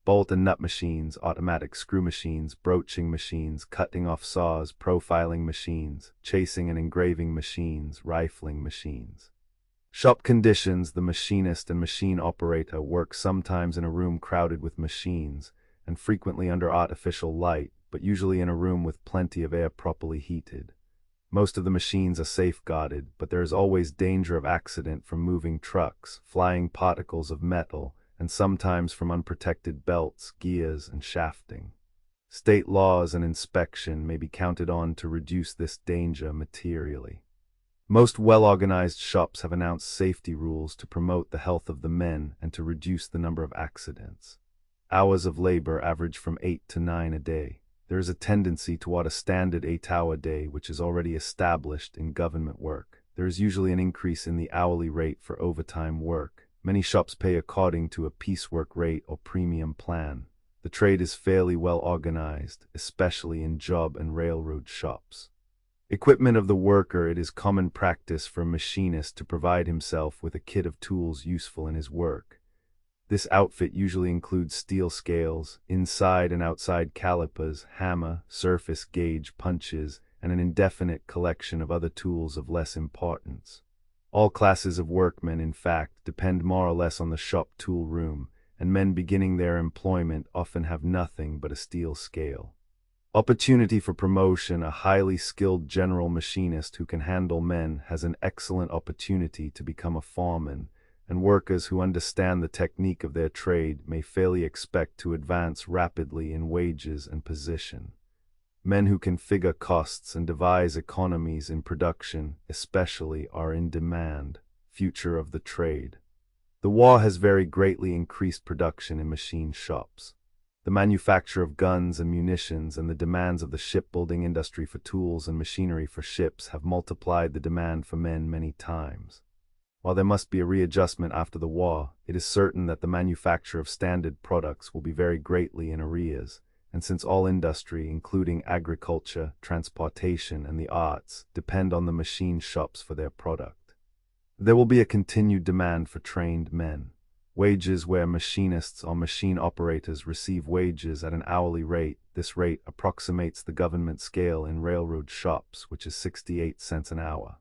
bolt and nut machines, automatic screw machines, broaching machines, cutting off saws, profiling machines, chasing and engraving machines, rifling machines. Shop conditions: the machinist and machine operator work sometimes in a room crowded with machines, and frequently under artificial light, but usually in a room with plenty of air properly heated. Most of the machines are safeguarded, but there is always danger of accident from moving trucks, flying particles of metal, and sometimes from unprotected belts, gears, and shafting. State laws and inspection may be counted on to reduce this danger materially. Most well-organized shops have announced safety rules to promote the health of the men and to reduce the number of accidents. Hours of labor average from 8 to 9 a day. There is a tendency toward a standard 8-hour day which is already established in government work. There is usually an increase in the hourly rate for overtime work. Many shops pay according to a piecework rate or premium plan. The trade is fairly well organized, especially in job and railroad shops. Equipment of the worker: it is common practice for a machinist to provide himself with a kit of tools useful in his work. This outfit usually includes steel scales, inside and outside calipers, hammer, surface gauge punches, and an indefinite collection of other tools of less importance. All classes of workmen, in fact, depend more or less on the shop tool room, and men beginning their employment often have nothing but a steel scale. Opportunity for promotion: a highly skilled general machinist who can handle men has an excellent opportunity to become a foreman, and workers who understand the technique of their trade may fairly expect to advance rapidly in wages and position. Men who can figure costs and devise economies in production, especially, are in demand. Future of the trade. The war has very greatly increased production in machine shops. The manufacture of guns and munitions and the demands of the shipbuilding industry for tools and machinery for ships have multiplied the demand for men many times. While there must be a readjustment after the war, it is certain that the manufacture of standard products will be very greatly in arrears, and since all industry, including agriculture, transportation, and the arts, depend on the machine shops for their product, there will be a continued demand for trained men. Wages: where machinists or machine operators receive wages at an hourly rate, this rate approximates the government scale in railroad shops, which is 68 cents an hour.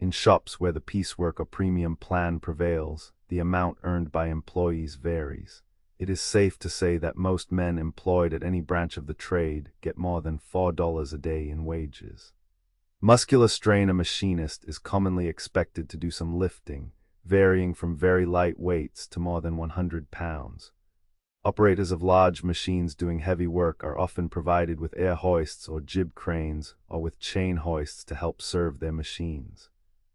In shops where the piecework or premium plan prevails, the amount earned by employees varies. It is safe to say that most men employed at any branch of the trade get more than $4 a day in wages. Muscular strain: a machinist is commonly expected to do some lifting, varying from very light weights to more than 100 pounds. Operators of large machines doing heavy work are often provided with air hoists or jib cranes or with chain hoists to help serve their machines.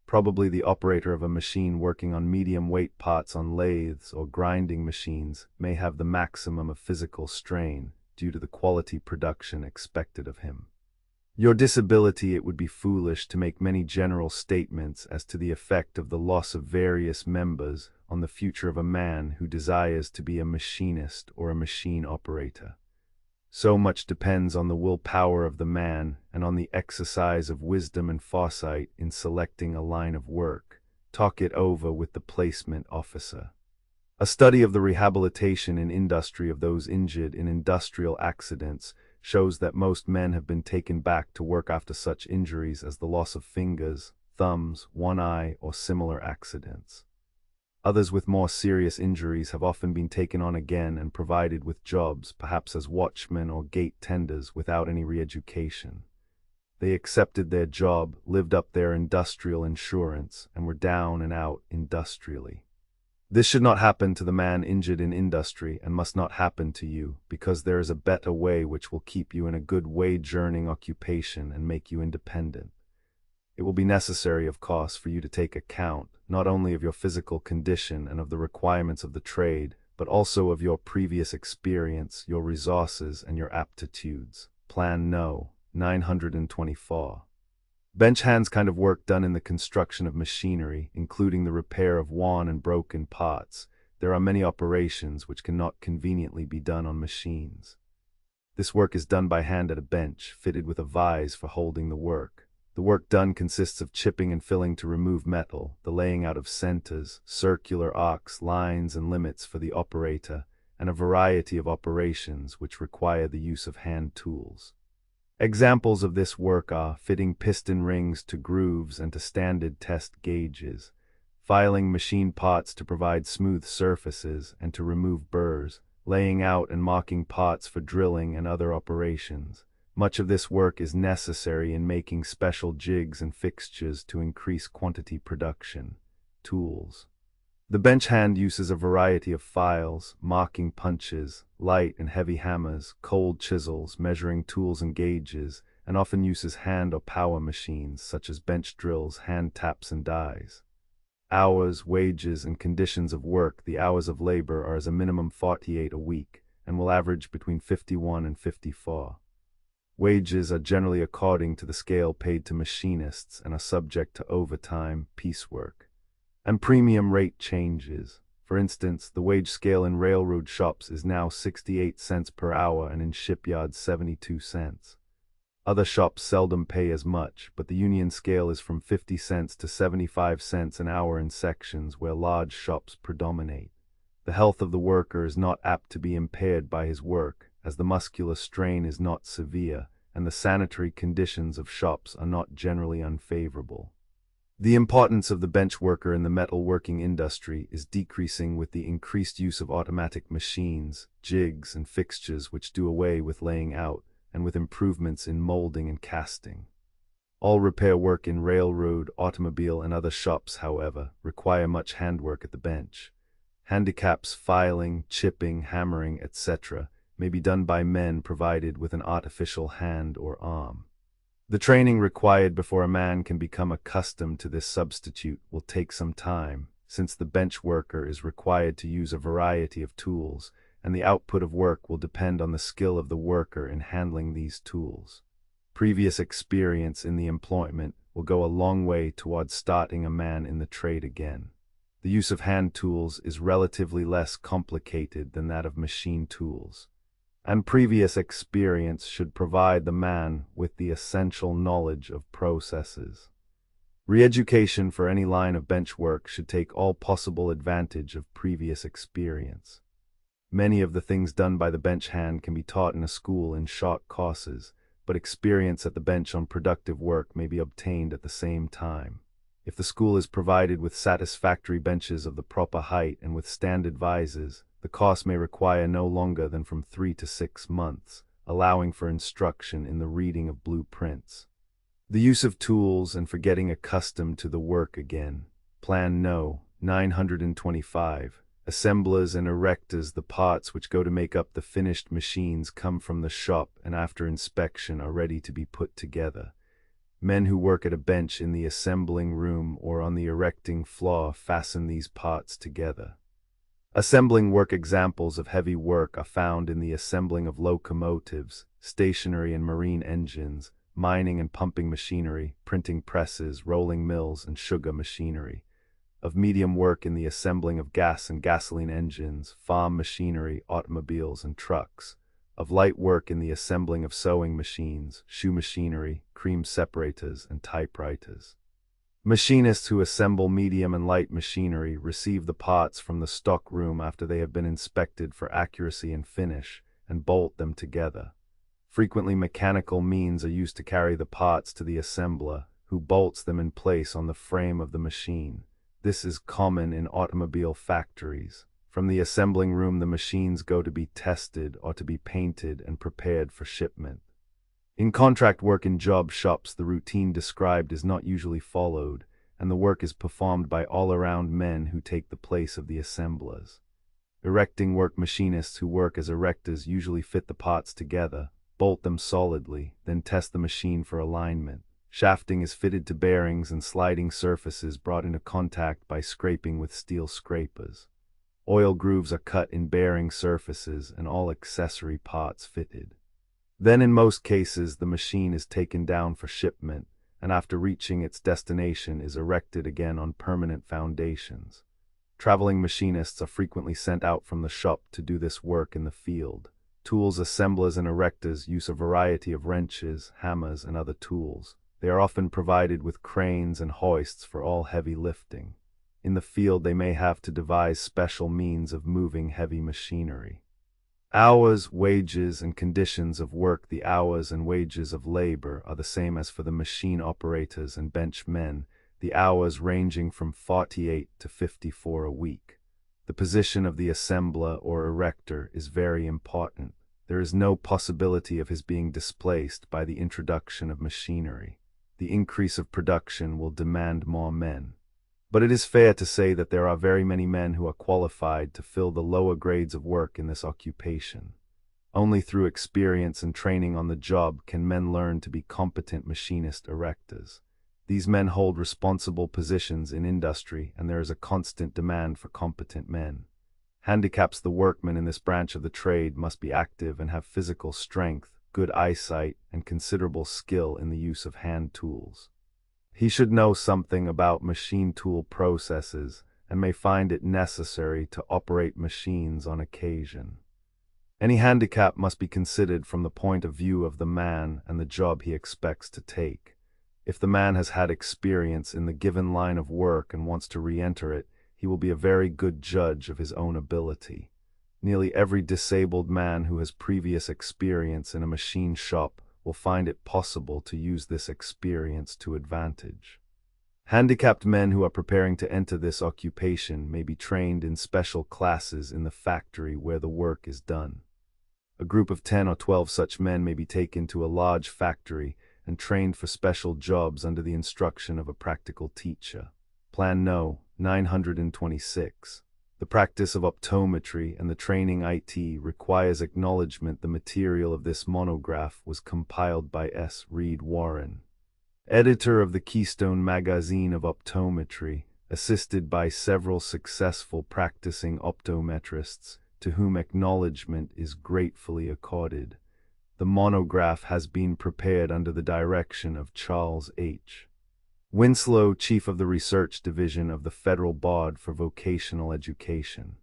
Probably the operator of a machine working on medium-weight parts on lathes or grinding machines may have the maximum of physical strain due to the quality production expected of him. Your disability, it would be foolish to make many general statements as to the effect of the loss of various members on the future of a man who desires to be a machinist or a machine operator. So much depends on the willpower of the man and on the exercise of wisdom and foresight in selecting a line of work. Talk it over with the placement officer. A study of the rehabilitation in industry of those injured in industrial accidents shows that most men have been taken back to work after such injuries as the loss of fingers, thumbs, one eye, or similar accidents. Others with more serious injuries have often been taken on again and provided with jobs, perhaps as watchmen or gate tenders, without any re-education. They accepted their job, lived up their industrial insurance, and were down and out industrially. This should not happen to the man injured in industry and must not happen to you, because there is a better way which will keep you in a good wage-earning occupation and make you independent. It will be necessary, of course, for you to take account not only of your physical condition and of the requirements of the trade, but also of your previous experience, your resources, and your aptitudes. Plan No. 924. Bench hands kind of work done in the construction of machinery, including the repair of worn and broken parts. There are many operations which cannot conveniently be done on machines. This work is done by hand at a bench, fitted with a vise for holding the work. The work done consists of chipping and filling to remove metal, the laying out of centers, circular arcs, lines, and limits for the operator, and a variety of operations which require the use of hand tools. Examples of this work are fitting piston rings to grooves and to standard test gauges, filing machine parts to provide smooth surfaces and to remove burrs, laying out and marking parts for drilling and other operations. Much of this work is necessary in making special jigs and fixtures to increase quantity production. Tools. The bench hand uses a variety of files, marking punches, light and heavy hammers, cold chisels, measuring tools and gauges, and often uses hand or power machines such as bench drills, hand taps, and dies. Hours, wages, and conditions of work. The hours of labor are as a minimum 48 a week and will average between 51 and 54. Wages are generally according to the scale paid to machinists and are subject to overtime, piecework, and premium rate changes. For instance, the wage scale in railroad shops is now 68 cents per hour and in shipyards 72 cents. Other shops seldom pay as much, but the union scale is from 50 cents to 75 cents an hour in sections where large shops predominate. The health of the worker is not apt to be impaired by his work, as the muscular strain is not severe, and the sanitary conditions of shops are not generally unfavorable. The importance of the bench worker in the metalworking industry is decreasing with the increased use of automatic machines, jigs, and fixtures which do away with laying out, and with improvements in molding and casting. All repair work in railroad, automobile, and other shops, however, require much handwork at the bench. Handicaps, filing, chipping, hammering, etc., may be done by men provided with an artificial hand or arm. The training required before a man can become accustomed to this substitute will take some time, since the bench worker is required to use a variety of tools, and the output of work will depend on the skill of the worker in handling these tools. Previous experience in the employment will go a long way towards starting a man in the trade again. The use of hand tools is relatively less complicated than that of machine tools, and previous experience should provide the man with the essential knowledge of processes. Re-education for any line of bench work should take all possible advantage of previous experience. Many of the things done by the bench hand can be taught in a school in short courses, but experience at the bench on productive work may be obtained at the same time. If the school is provided with satisfactory benches of the proper height and with standard vises, the course may require no longer than from 3 to 6 months, allowing for instruction in the reading of blueprints. The use of tools and for getting accustomed to the work again. Plan No. 925. Assemblers and erectors, the parts which go to make up the finished machines, come from the shop and after inspection are ready to be put together. Men who work at a bench in the assembling room or on the erecting floor fasten these parts together. Assembling work examples of heavy work are found in the assembling of locomotives, stationary and marine engines, mining and pumping machinery, printing presses, rolling mills, and sugar machinery. Of medium work in the assembling of gas and gasoline engines, farm machinery, automobiles, and trucks. Of light work in the assembling of sewing machines, shoe machinery, cream separators, and typewriters. Machinists who assemble medium and light machinery receive the parts from the stock room after they have been inspected for accuracy and finish, and bolt them together. Frequently mechanical means are used to carry the parts to the assembler, who bolts them in place on the frame of the machine. This is common in automobile factories. From the assembling room, the machines go to be tested or to be painted and prepared for shipment. In contract work in job shops, the routine described is not usually followed, and the work is performed by all-around men who take the place of the assemblers. Erecting work machinists who work as erectors usually fit the parts together, bolt them solidly, then test the machine for alignment. Shafting is fitted to bearings and sliding surfaces brought into contact by scraping with steel scrapers. Oil grooves are cut in bearing surfaces and all accessory parts fitted. Then in most cases the machine is taken down for shipment, and after reaching its destination is erected again on permanent foundations. Traveling machinists are frequently sent out from the shop to do this work in the field. Tools assemblers and erectors use a variety of wrenches, hammers, and other tools. They are often provided with cranes and hoists for all heavy lifting. In the field they may have to devise special means of moving heavy machinery. Hours, wages, and conditions of work. The hours and wages of labor are the same as for the machine operators and bench men, the hours ranging from 48 to 54 a week. The position of the assembler or erector is very important. There is no possibility of his being displaced by the introduction of machinery. The increase of production will demand more men. But it is fair to say that there are very many men who are qualified to fill the lower grades of work in this occupation. Only through experience and training on the job can men learn to be competent machinist erectors. These men hold responsible positions in industry, and there is a constant demand for competent men. Handicaps: the workman in this branch of the trade must be active and have physical strength, good eyesight, and considerable skill in the use of hand tools. He should know something about machine tool processes and may find it necessary to operate machines on occasion. Any handicap must be considered from the point of view of the man and the job he expects to take. If the man has had experience in the given line of work and wants to re-enter it, he will be a very good judge of his own ability. Nearly every disabled man who has previous experience in a machine shop will find it possible to use this experience to advantage. Handicapped men who are preparing to enter this occupation may be trained in special classes in the factory where the work is done. A group of 10 or 12 such men may be taken to a large factory and trained for special jobs under the instruction of a practical teacher. Plan No. 926. The practice of optometry and the training IT requires acknowledgement. The material of this monograph was compiled by S. Reed Warren, editor of the Keystone Magazine of Optometry, assisted by several successful practicing optometrists, to whom acknowledgement is gratefully accorded. The monograph has been prepared under the direction of Charles H. Winslow, Chief of the Research Division of the Federal Board for Vocational Education.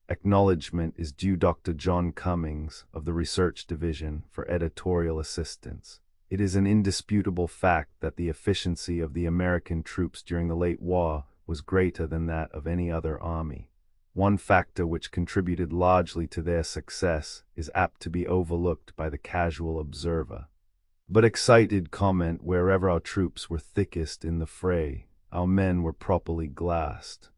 Acknowledgement is due Dr. John Cummings of the Research Division for editorial assistance. It is an indisputable fact that the efficiency of the American troops during the late war was greater than that of any other army. One factor which contributed largely to their success is apt to be overlooked by the casual observer. But excited comment: wherever our troops were thickest in the fray, our men were properly glassed.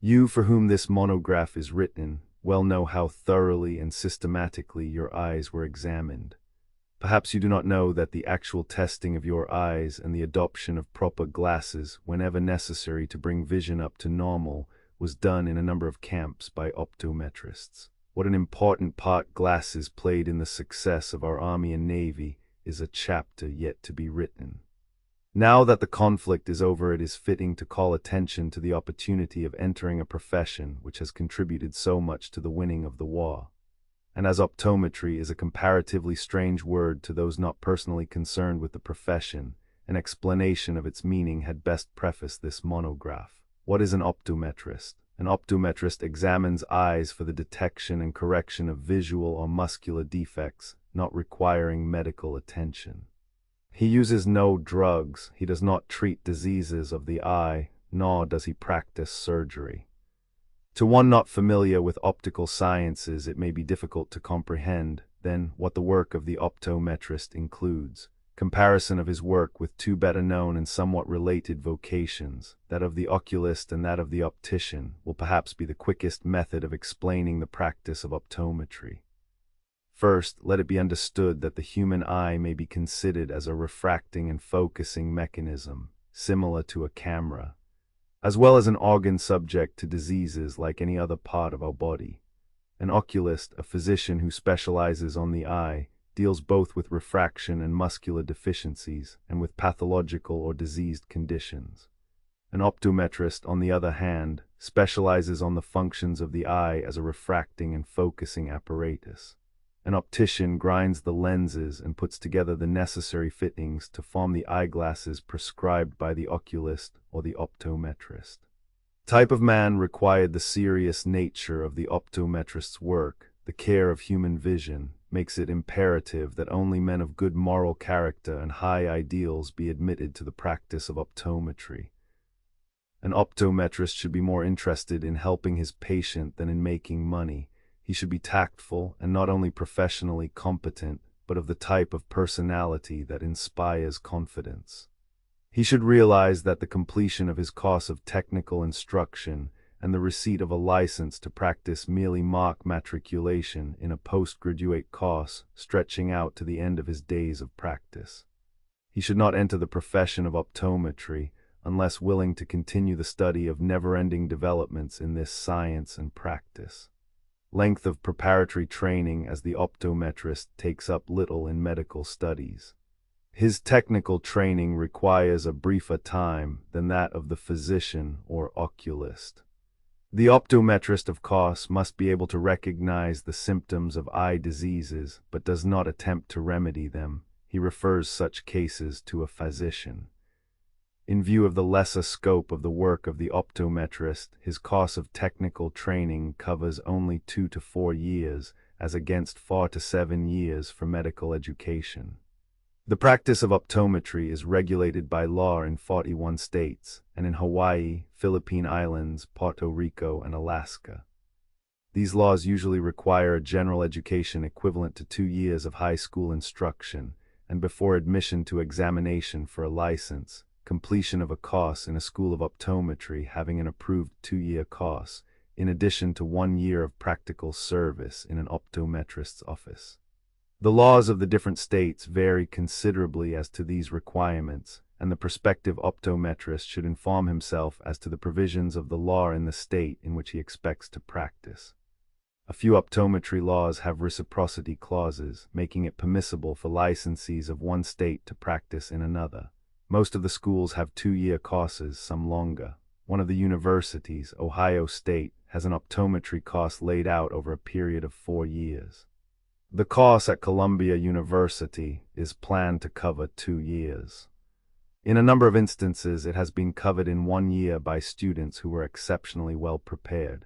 You, for whom this monograph is written, well know how thoroughly and systematically your eyes were examined. Perhaps you do not know that the actual testing of your eyes and the adoption of proper glasses, whenever necessary to bring vision up to normal, was done in a number of camps by optometrists. What an important part glasses played in the success of our Army and Navy is a chapter yet to be written. Now that the conflict is over, it is fitting to call attention to the opportunity of entering a profession which has contributed so much to the winning of the war. And as optometry is a comparatively strange word to those not personally concerned with the profession, an explanation of its meaning had best preface this monograph. What is an optometrist? An optometrist examines eyes for the detection and correction of visual or muscular defects, not requiring medical attention. He uses no drugs, he does not treat diseases of the eye, nor does he practice surgery. To one not familiar with optical sciences, it may be difficult to comprehend, then, what the work of the optometrist includes. Comparison of his work with two better-known and somewhat related vocations, that of the oculist and that of the optician, will perhaps be the quickest method of explaining the practice of optometry. First, let it be understood that the human eye may be considered as a refracting and focusing mechanism, similar to a camera, as well as an organ subject to diseases like any other part of our body. An oculist, a physician who specializes on the eye, deals both with refraction and muscular deficiencies, and with pathological or diseased conditions. An optometrist, on the other hand, specializes on the functions of the eye as a refracting and focusing apparatus. An optician grinds the lenses and puts together the necessary fittings to form the eyeglasses prescribed by the oculist or the optometrist. Type of man required the serious nature of the optometrist's work, the care of human vision, makes it imperative that only men of good moral character and high ideals be admitted to the practice of optometry. An optometrist should be more interested in helping his patient than in making money. He should be tactful and not only professionally competent, but of the type of personality that inspires confidence. He should realize that the completion of his course of technical instruction and the receipt of a license to practice merely mark matriculation in a postgraduate course stretching out to the end of his days of practice. He should not enter the profession of optometry unless willing to continue the study of never-ending developments in this science and practice. Length of preparatory training as the optometrist takes up little in medical studies. His technical training requires a briefer time than that of the physician or oculist. The optometrist, of course, must be able to recognize the symptoms of eye diseases, but does not attempt to remedy them. He refers such cases to a physician. In view of the lesser scope of the work of the optometrist, his course of technical training covers only 2 to 4 years, as against 4 to 7 years for medical education. The practice of optometry is regulated by law in 41 states, and in Hawaii, Philippine Islands, Puerto Rico, and Alaska. These laws usually require a general education equivalent to 2 years of high school instruction, and before admission to examination for a license, completion of a course in a school of optometry having an approved 2-year course, in addition to 1 year of practical service in an optometrist's office. The laws of the different states vary considerably as to these requirements, and the prospective optometrist should inform himself as to the provisions of the law in the state in which he expects to practice. A few optometry laws have reciprocity clauses, making it permissible for licensees of one state to practice in another. Most of the schools have 2-year courses, some longer. One of the universities, Ohio State, has an optometry course laid out over a period of 4 years. The course at Columbia University is planned to cover 2 years. In a number of instances, it has been covered in 1 year by students who were exceptionally well prepared.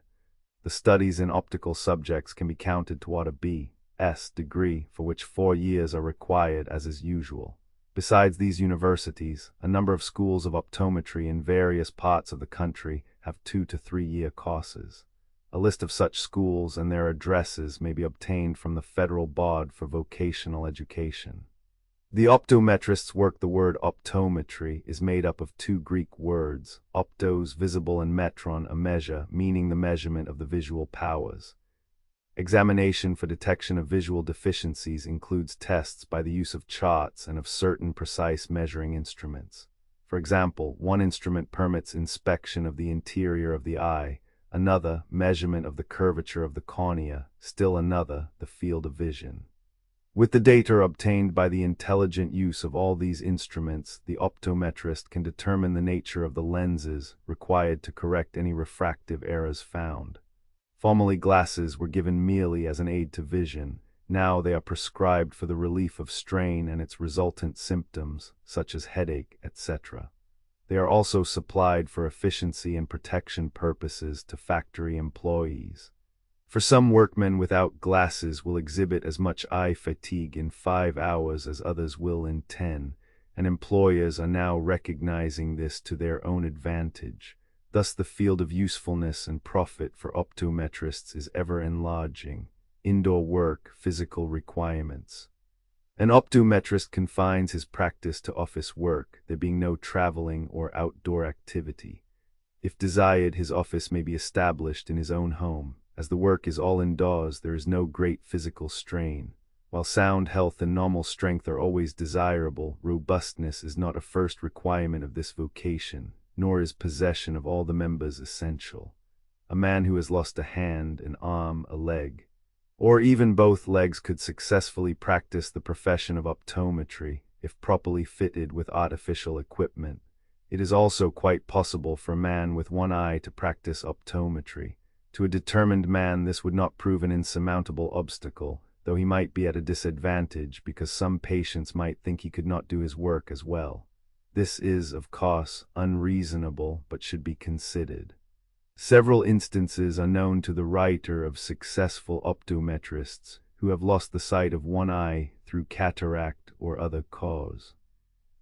The studies in optical subjects can be counted toward a B.S. degree, for which 4 years are required, as is usual. Besides these universities, a number of schools of optometry in various parts of the country have 2 to 3 year courses. A list of such schools and their addresses may be obtained from the Federal Board for Vocational Education. The optometrist's work. The word optometry is made up of 2 Greek words, optos, visible, and metron, a measure, meaning the measurement of the visual powers. Examination for detection of visual deficiencies includes tests by the use of charts and of certain precise measuring instruments. For example, one instrument permits inspection of the interior of the eye, another, measurement of the curvature of the cornea, still another, the field of vision. With the data obtained by the intelligent use of all these instruments, the optometrist can determine the nature of the lenses required to correct any refractive errors found. Formerly, glasses were given merely as an aid to vision. Now they are prescribed for the relief of strain and its resultant symptoms, such as headache, etc. They are also supplied for efficiency and protection purposes to factory employees. For some, workmen without glasses will exhibit as much eye fatigue in 5 hours as others will in 10, and employers are now recognizing this to their own advantage. Thus, the field of usefulness and profit for optometrists is ever enlarging. Indoor work, physical requirements. An optometrist confines his practice to office work, there being no traveling or outdoor activity. If desired, his office may be established in his own home. As the work is all indoors, there is no great physical strain. While sound health and normal strength are always desirable, robustness is not a first requirement of this vocation, nor is possession of all the members essential. A man who has lost a hand, an arm, a leg, or even both legs could successfully practice the profession of optometry, if properly fitted with artificial equipment. It is also quite possible for a man with one eye to practice optometry. To a determined man, this would not prove an insurmountable obstacle, though he might be at a disadvantage because some patients might think he could not do his work as well. This is, of course, unreasonable, but should be considered. Several instances are known to the writer of successful optometrists who have lost the sight of one eye through cataract or other cause.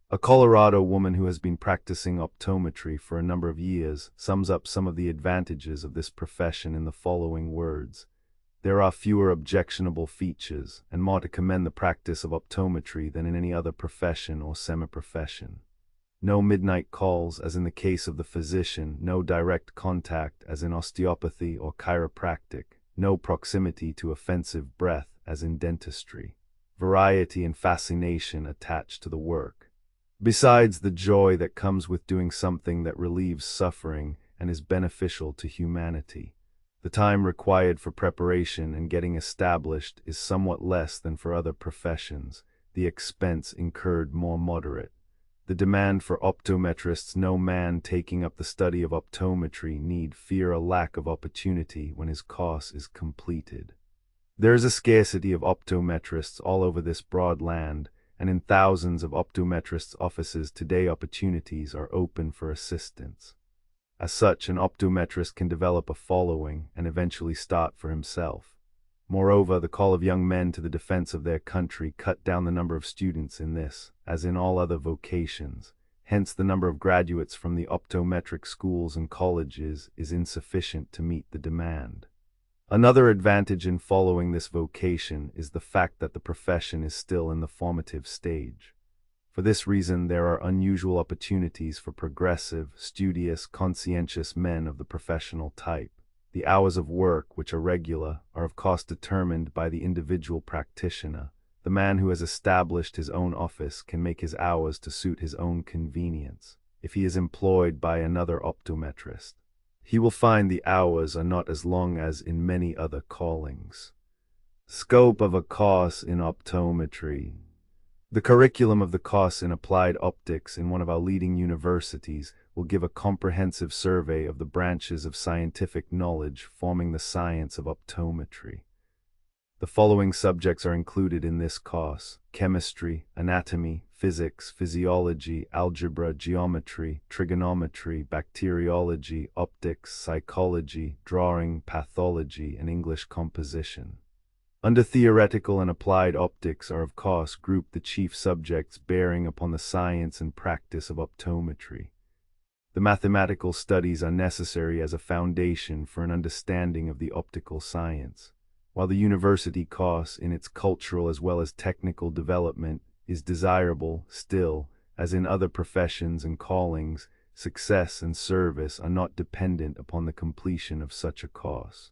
A Colorado woman who has been practicing optometry for a number of years sums up some of the advantages of this profession in the following words. There are fewer objectionable features, and more to commend the practice of optometry than in any other profession or semi-profession. No midnight calls, as in the case of the physician, no direct contact, as in osteopathy or chiropractic, no proximity to offensive breath, as in dentistry. Variety and fascination attached to the work. Besides the joy that comes with doing something that relieves suffering and is beneficial to humanity. The time required for preparation and getting established is somewhat less than for other professions, the expense incurred more moderate. The demand for optometrists, no man taking up the study of optometry need fear a lack of opportunity when his course is completed. There is a scarcity of optometrists all over this broad land, and in thousands of optometrists' offices today opportunities are open for assistance. As such, an optometrist can develop a following and eventually start for himself. Moreover, the call of young men to the defense of their country cut down the number of students in this, as in all other vocations. Hence, the number of graduates from the optometric schools and colleges is insufficient to meet the demand. Another advantage in following this vocation is the fact that the profession is still in the formative stage. For this reason, there are unusual opportunities for progressive, studious, conscientious men of the professional type. The hours of work, which are regular, are of course determined by the individual practitioner. The man who has established his own office can make his hours to suit his own convenience. If he is employed by another optometrist, he will find the hours are not as long as in many other callings. Scope of a course in optometry. The curriculum of the course in applied optics in one of our leading universities will give a comprehensive survey of the branches of scientific knowledge forming the science of optometry. The following subjects are included in this course: chemistry, anatomy, physics, physiology, algebra, geometry, trigonometry, bacteriology, optics, psychology, drawing, pathology, and English composition. Under theoretical and applied optics are of course grouped the chief subjects bearing upon the science and practice of optometry. The mathematical studies are necessary as a foundation for an understanding of the optical science, while the university course in its cultural as well as technical development is desirable. Still, as in other professions and callings, success and service are not dependent upon the completion of such a course.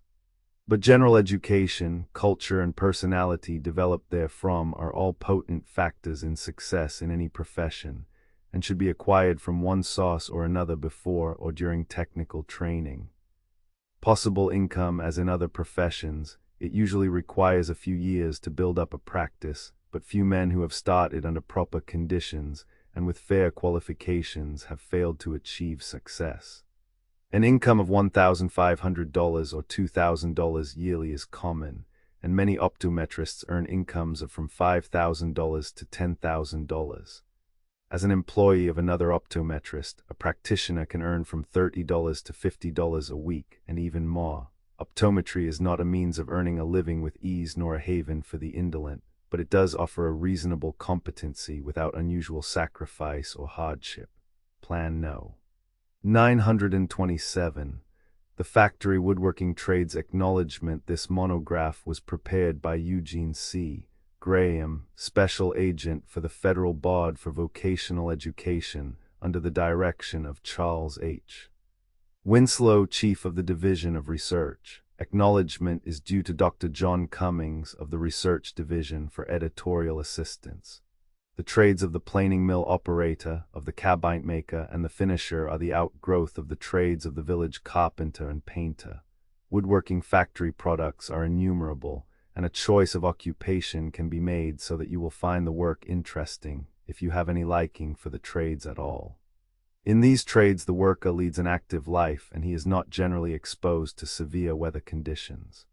But general education, culture, and personality developed therefrom are all potent factors in success in any profession, and should be acquired from one source or another before or during technical training. Possible income as in other professions, it usually requires a few years to build up a practice, but few men who have started under proper conditions and with fair qualifications have failed to achieve success. An income of $1,500 or $2,000 yearly is common, and many optometrists earn incomes of from $5,000 to $10,000. As an employee of another optometrist, a practitioner can earn from $30 to $50 a week, and even more. Optometry is not a means of earning a living with ease nor a haven for the indolent, but it does offer a reasonable competency without unusual sacrifice or hardship. Plan No. 927. The Factory Woodworking Trades Acknowledgement. This monograph was prepared by Eugene C. Graham, Special Agent for the Federal Board for Vocational Education, under the direction of Charles H. Winslow, Chief of the Division of Research. Acknowledgement is due to Dr. John Cummings of the Research Division for editorial assistance. The trades of the planing mill operator, of the cabinet maker, and the finisher are the outgrowth of the trades of the village carpenter and painter. Woodworking factory products are innumerable, and a choice of occupation can be made so that you will find the work interesting, if you have any liking for the trades at all. In these trades the worker leads an active life, and he is not generally exposed to severe weather conditions.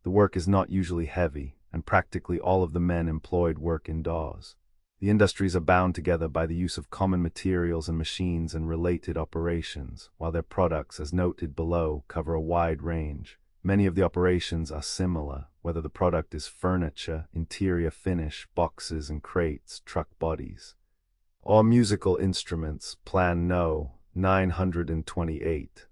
The work is not usually heavy, and practically all of the men employed work indoors. The industries are bound together by the use of common materials and machines and related operations, while their products, as noted below, cover a wide range. Many of the operations are similar, whether the product is furniture, interior finish, boxes and crates, truck bodies, or musical instruments. Plan No. 928.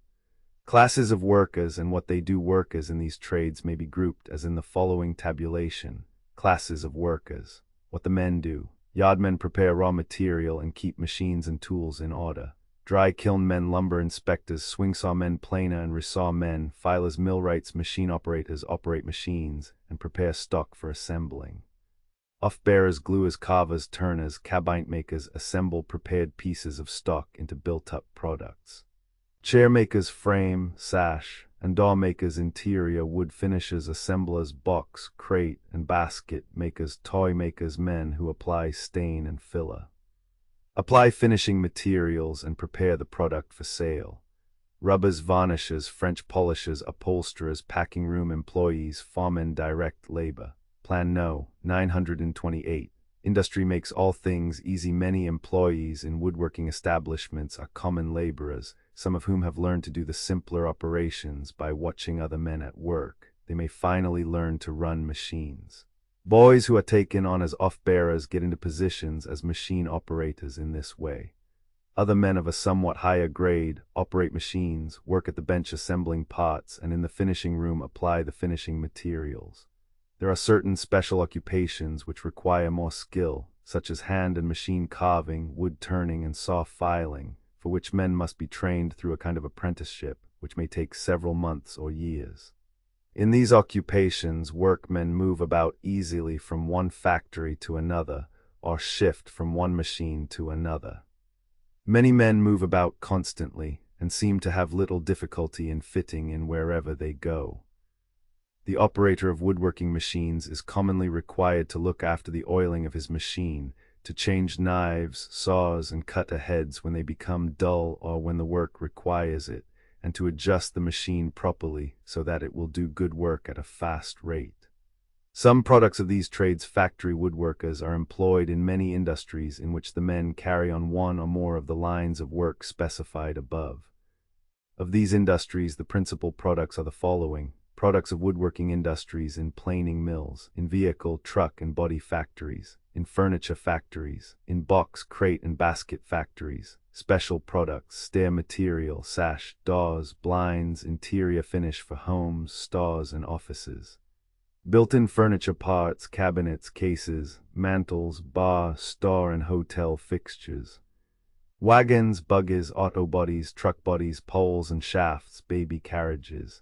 Classes of workers and what they do. Workers in these trades may be grouped as in the following tabulation. Classes of workers. What the men do. Yardmen prepare raw material and keep machines and tools in order. Dry kiln men, lumber inspectors, swing saw men, planer and resaw men, filers, millwrights, machine operators operate machines and prepare stock for assembling. Off-bearers, gluers, carvers, turners, cabinet makers assemble prepared pieces of stock into built-up products. Chair makers frame, sash, and door makers interior, wood finishers, assemblers, box, crate, and basket makers, toy makers, men who apply stain and filler. Apply finishing materials and prepare the product for sale. Rubbers, varnishers, French polishers, upholsterers, packing room employees, foremen, direct labor. Plan No. 928. Industry makes all things easy. Many employees in woodworking establishments are common laborers, some of whom have learned to do the simpler operations by watching other men at work. They may finally learn to run machines. Boys who are taken on as off-bearers get into positions as machine operators in this way. Other men of a somewhat higher grade operate machines, work at the bench assembling parts, and in the finishing room apply the finishing materials. There are certain special occupations which require more skill, such as hand and machine carving, wood turning, and saw filing, for which men must be trained through a kind of apprenticeship, which may take several months or years. In these occupations, workmen move about easily from one factory to another, or shift from one machine to another. Many men move about constantly, and seem to have little difficulty in fitting in wherever they go. The operator of woodworking machines is commonly required to look after the oiling of his machine, to change knives, saws, and cutter heads when they become dull or when the work requires it, and to adjust the machine properly so that it will do good work at a fast rate. Some products of these trades factory woodworkers are employed in many industries in which the men carry on one or more of the lines of work specified above. Of these industries, the principal products are the following. Products of woodworking industries in planing mills, in vehicle, truck, and body factories, in furniture factories, in box, crate, and basket factories. Special products, stair material, sash, doors, blinds, interior finish for homes, stores, and offices. Built-in furniture parts, cabinets, cases, mantels, bar, store, and hotel fixtures. Wagons, buggies, auto bodies, truck bodies, poles and shafts, baby carriages.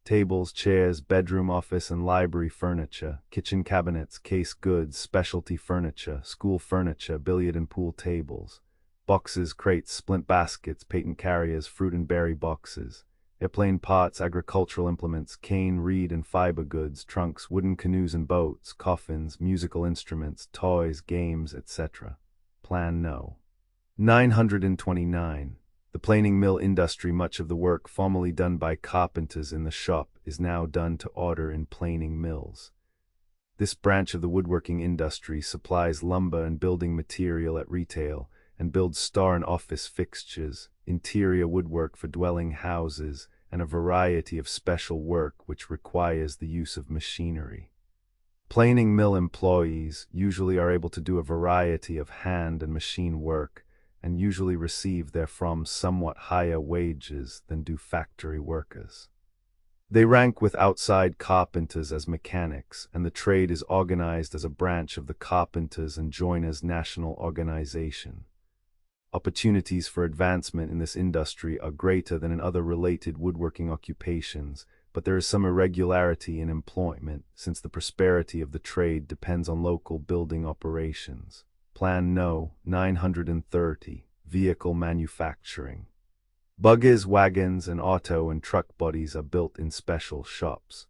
Tables, chairs, bedroom, office, and library furniture, kitchen cabinets, case goods, specialty furniture, school furniture, billiard and pool tables, boxes, crates, splint baskets, patent carriers, fruit and berry boxes, airplane parts, agricultural implements, cane, reed and fiber goods, trunks, wooden canoes and boats, coffins, musical instruments, toys, games, etc. Plan No. 929. The planing mill industry. Much of the work formerly done by carpenters in the shop is now done to order in planing mills. This branch of the woodworking industry supplies lumber and building material at retail and builds store and office fixtures, interior woodwork for dwelling houses, and a variety of special work which requires the use of machinery. Planing mill employees usually are able to do a variety of hand and machine work and usually receive therefrom somewhat higher wages than do factory workers. They rank with outside carpenters as mechanics, and the trade is organized as a branch of the Carpenters and Joiners National Organization. Opportunities for advancement in this industry are greater than in other related woodworking occupations, but there is some irregularity in employment, since the prosperity of the trade depends on local building operations. Plan No. 930. Vehicle manufacturing. Buggies, wagons, and auto and truck bodies are built in special shops.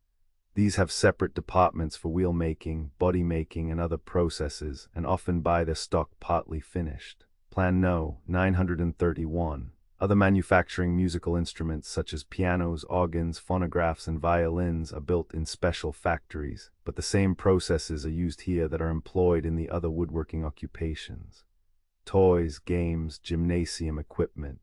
These have separate departments for wheel making, body making, and other processes, and often buy their stock partly finished. Plan No. 931. Other manufacturing. Musical instruments such as pianos, organs, phonographs, and violins are built in special factories, but the same processes are used here that are employed in the other woodworking occupations. Toys, games, gymnasium equipment.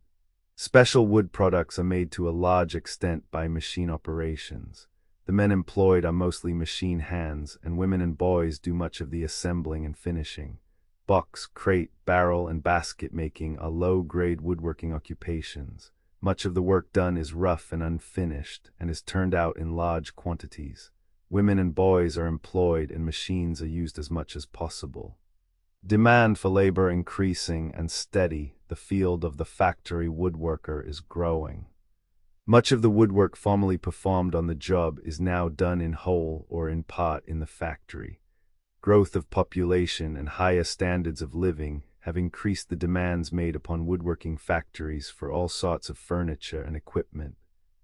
Special wood products are made to a large extent by machine operations. The men employed are mostly machine hands, and women and boys do much of the assembling and finishing. Box, crate, barrel, and basket making are low-grade woodworking occupations. Much of the work done is rough and unfinished, and is turned out in large quantities. Women and boys are employed, and machines are used as much as possible. Demand for labor increasing and steady, the field of the factory woodworker is growing. Much of the woodwork formerly performed on the job is now done in whole or in part in the factory. Growth of population and higher standards of living have increased the demands made upon woodworking factories for all sorts of furniture and equipment.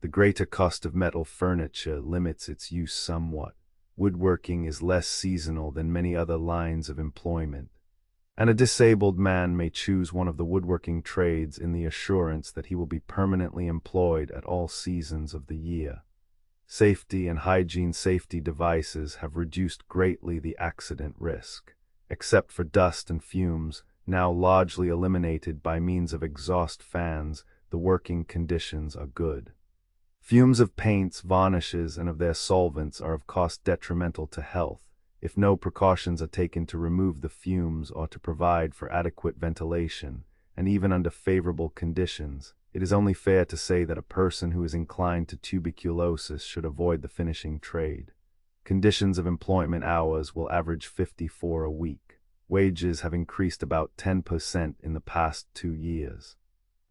The greater cost of metal furniture limits its use somewhat. Woodworking is less seasonal than many other lines of employment, and a disabled man may choose one of the woodworking trades in the assurance that he will be permanently employed at all seasons of the year. Safety and hygiene. Safety devices have reduced greatly the accident risk, except for dust and fumes, now largely eliminated by means of exhaust fans. The working conditions are good. Fumes of paints, varnishes, and of their solvents are of course detrimental to health, if no precautions are taken to remove the fumes or to provide for adequate ventilation, and even under favorable conditions, it is only fair to say that a person who is inclined to tuberculosis should avoid the finishing trade. Conditions of employment. Hours will average 54 a week. Wages have increased about 10% in the past 2 years,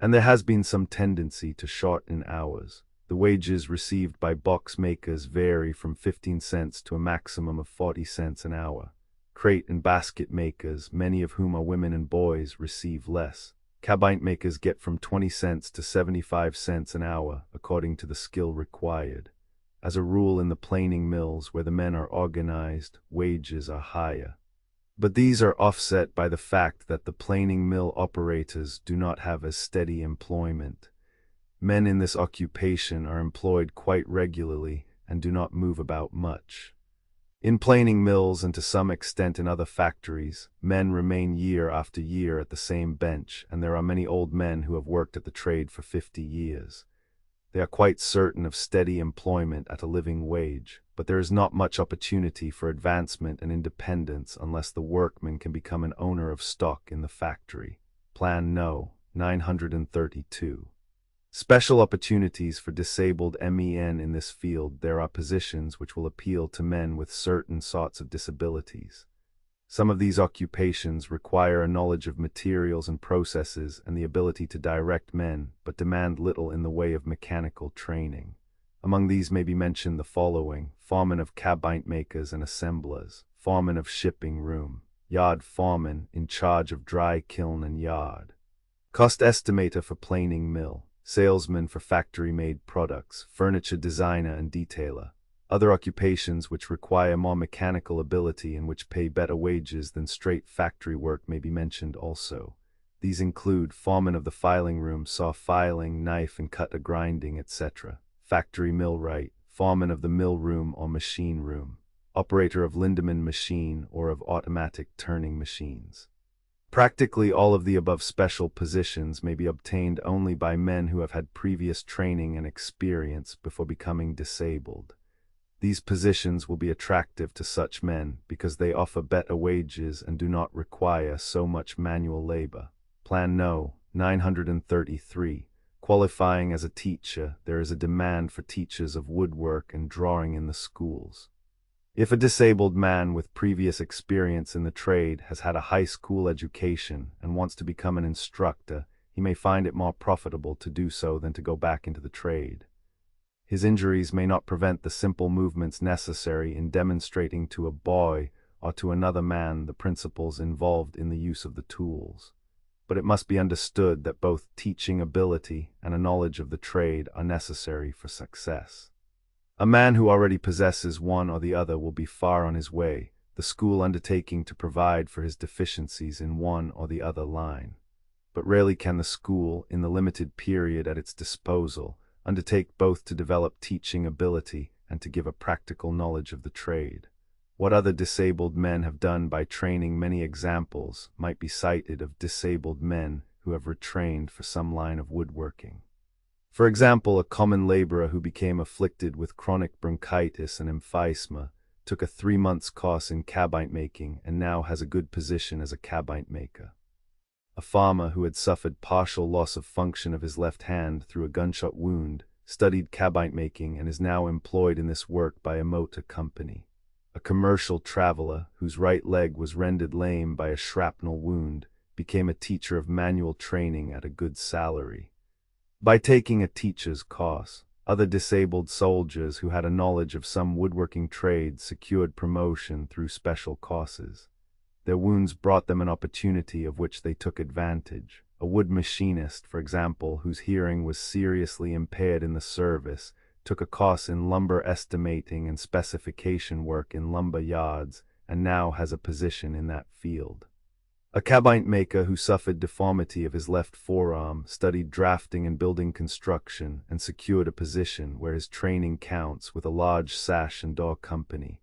and there has been some tendency to shorten hours. The wages received by box makers vary from 15 cents to a maximum of 40 cents an hour. Crate and basket makers, many of whom are women and boys, receive less. Cabinet makers get from 20 cents to 75 cents an hour, according to the skill required. As a rule, in the planing mills where the men are organized, wages are higher. But these are offset by the fact that the planing mill operators do not have as steady employment. Men in this occupation are employed quite regularly and do not move about much. In planing mills and to some extent in other factories, men remain year after year at the same bench, and there are many old men who have worked at the trade for 50 years. They are quite certain of steady employment at a living wage, but there is not much opportunity for advancement and independence unless the workman can become an owner of stock in the factory. Plan No. 932. Special opportunities for disabled men in this field. There are positions which will appeal to men with certain sorts of disabilities. Some of these occupations require a knowledge of materials and processes and the ability to direct men, but demand little in the way of mechanical training. Among these may be mentioned the following: foreman of cabinet makers and assemblers, foreman of shipping room, yard foreman in charge of dry kiln and yard, cost estimator for planing mill, salesman for factory-made products, furniture designer and detailer. Other occupations which require more mechanical ability and which pay better wages than straight factory work may be mentioned also. These include foreman of the filing room, saw filing, knife and cutter grinding, etc. Factory millwright, foreman of the mill room or machine room, operator of Lindemann machine or of automatic turning machines. Practically all of the above special positions may be obtained only by men who have had previous training and experience before becoming disabled. These positions will be attractive to such men because they offer better wages and do not require so much manual labor. Plan No. 933. Qualifying as a teacher, there is a demand for teachers of woodwork and drawing in the schools. If a disabled man with previous experience in the trade has had a high school education and wants to become an instructor, he may find it more profitable to do so than to go back into the trade. His injuries may not prevent the simple movements necessary in demonstrating to a boy or to another man the principles involved in the use of the tools. But it must be understood that both teaching ability and a knowledge of the trade are necessary for success. A man who already possesses one or the other will be far on his way, the school undertaking to provide for his deficiencies in one or the other line. But rarely can the school, in the limited period at its disposal, undertake both to develop teaching ability and to give a practical knowledge of the trade. What other disabled men have done by training, many examples might be cited of disabled men who have retrained for some line of woodworking. For example, a common laborer who became afflicted with chronic bronchitis and emphysema took a 3-month course in cabinet making and now has a good position as a cabinet maker. A farmer who had suffered partial loss of function of his left hand through a gunshot wound studied cabinet making and is now employed in this work by a motor company. A commercial traveler whose right leg was rendered lame by a shrapnel wound became a teacher of manual training at a good salary. By taking a teacher's course, other disabled soldiers who had a knowledge of some woodworking trade secured promotion through special courses. Their wounds brought them an opportunity of which they took advantage. A wood machinist, for example, whose hearing was seriously impaired in the service, took a course in lumber estimating and specification work in lumber yards, and now has a position in that field. A cabinet maker who suffered deformity of his left forearm studied drafting and building construction and secured a position where his training counts with a large sash and door company.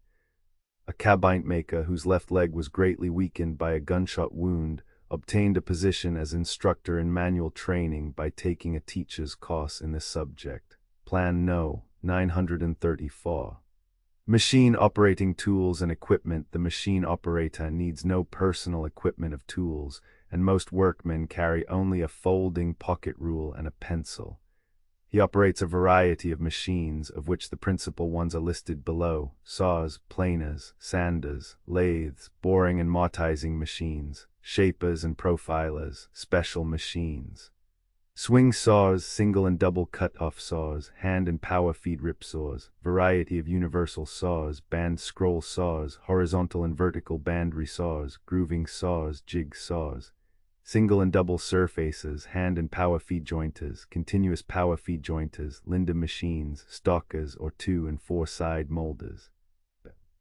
A cabinet maker whose left leg was greatly weakened by a gunshot wound obtained a position as instructor in manual training by taking a teacher's course in this subject. Plan No. 934. Machine operating tools and equipment. The machine operator needs no personal equipment of tools, and most workmen carry only a folding pocket rule and a pencil. He operates a variety of machines, of which the principal ones are listed below: saws, planers, sanders, lathes, boring and mortising machines, shapers and profilers, special machines. Swing saws, single and double cut-off saws, hand and power feed rip saws, variety of universal saws, band scroll saws, horizontal and vertical band resaws, grooving saws, jig saws. Single and double surfaces, hand and power feed jointers, continuous power feed jointers, Linde machines, stalkers or 2- and 4-side molders.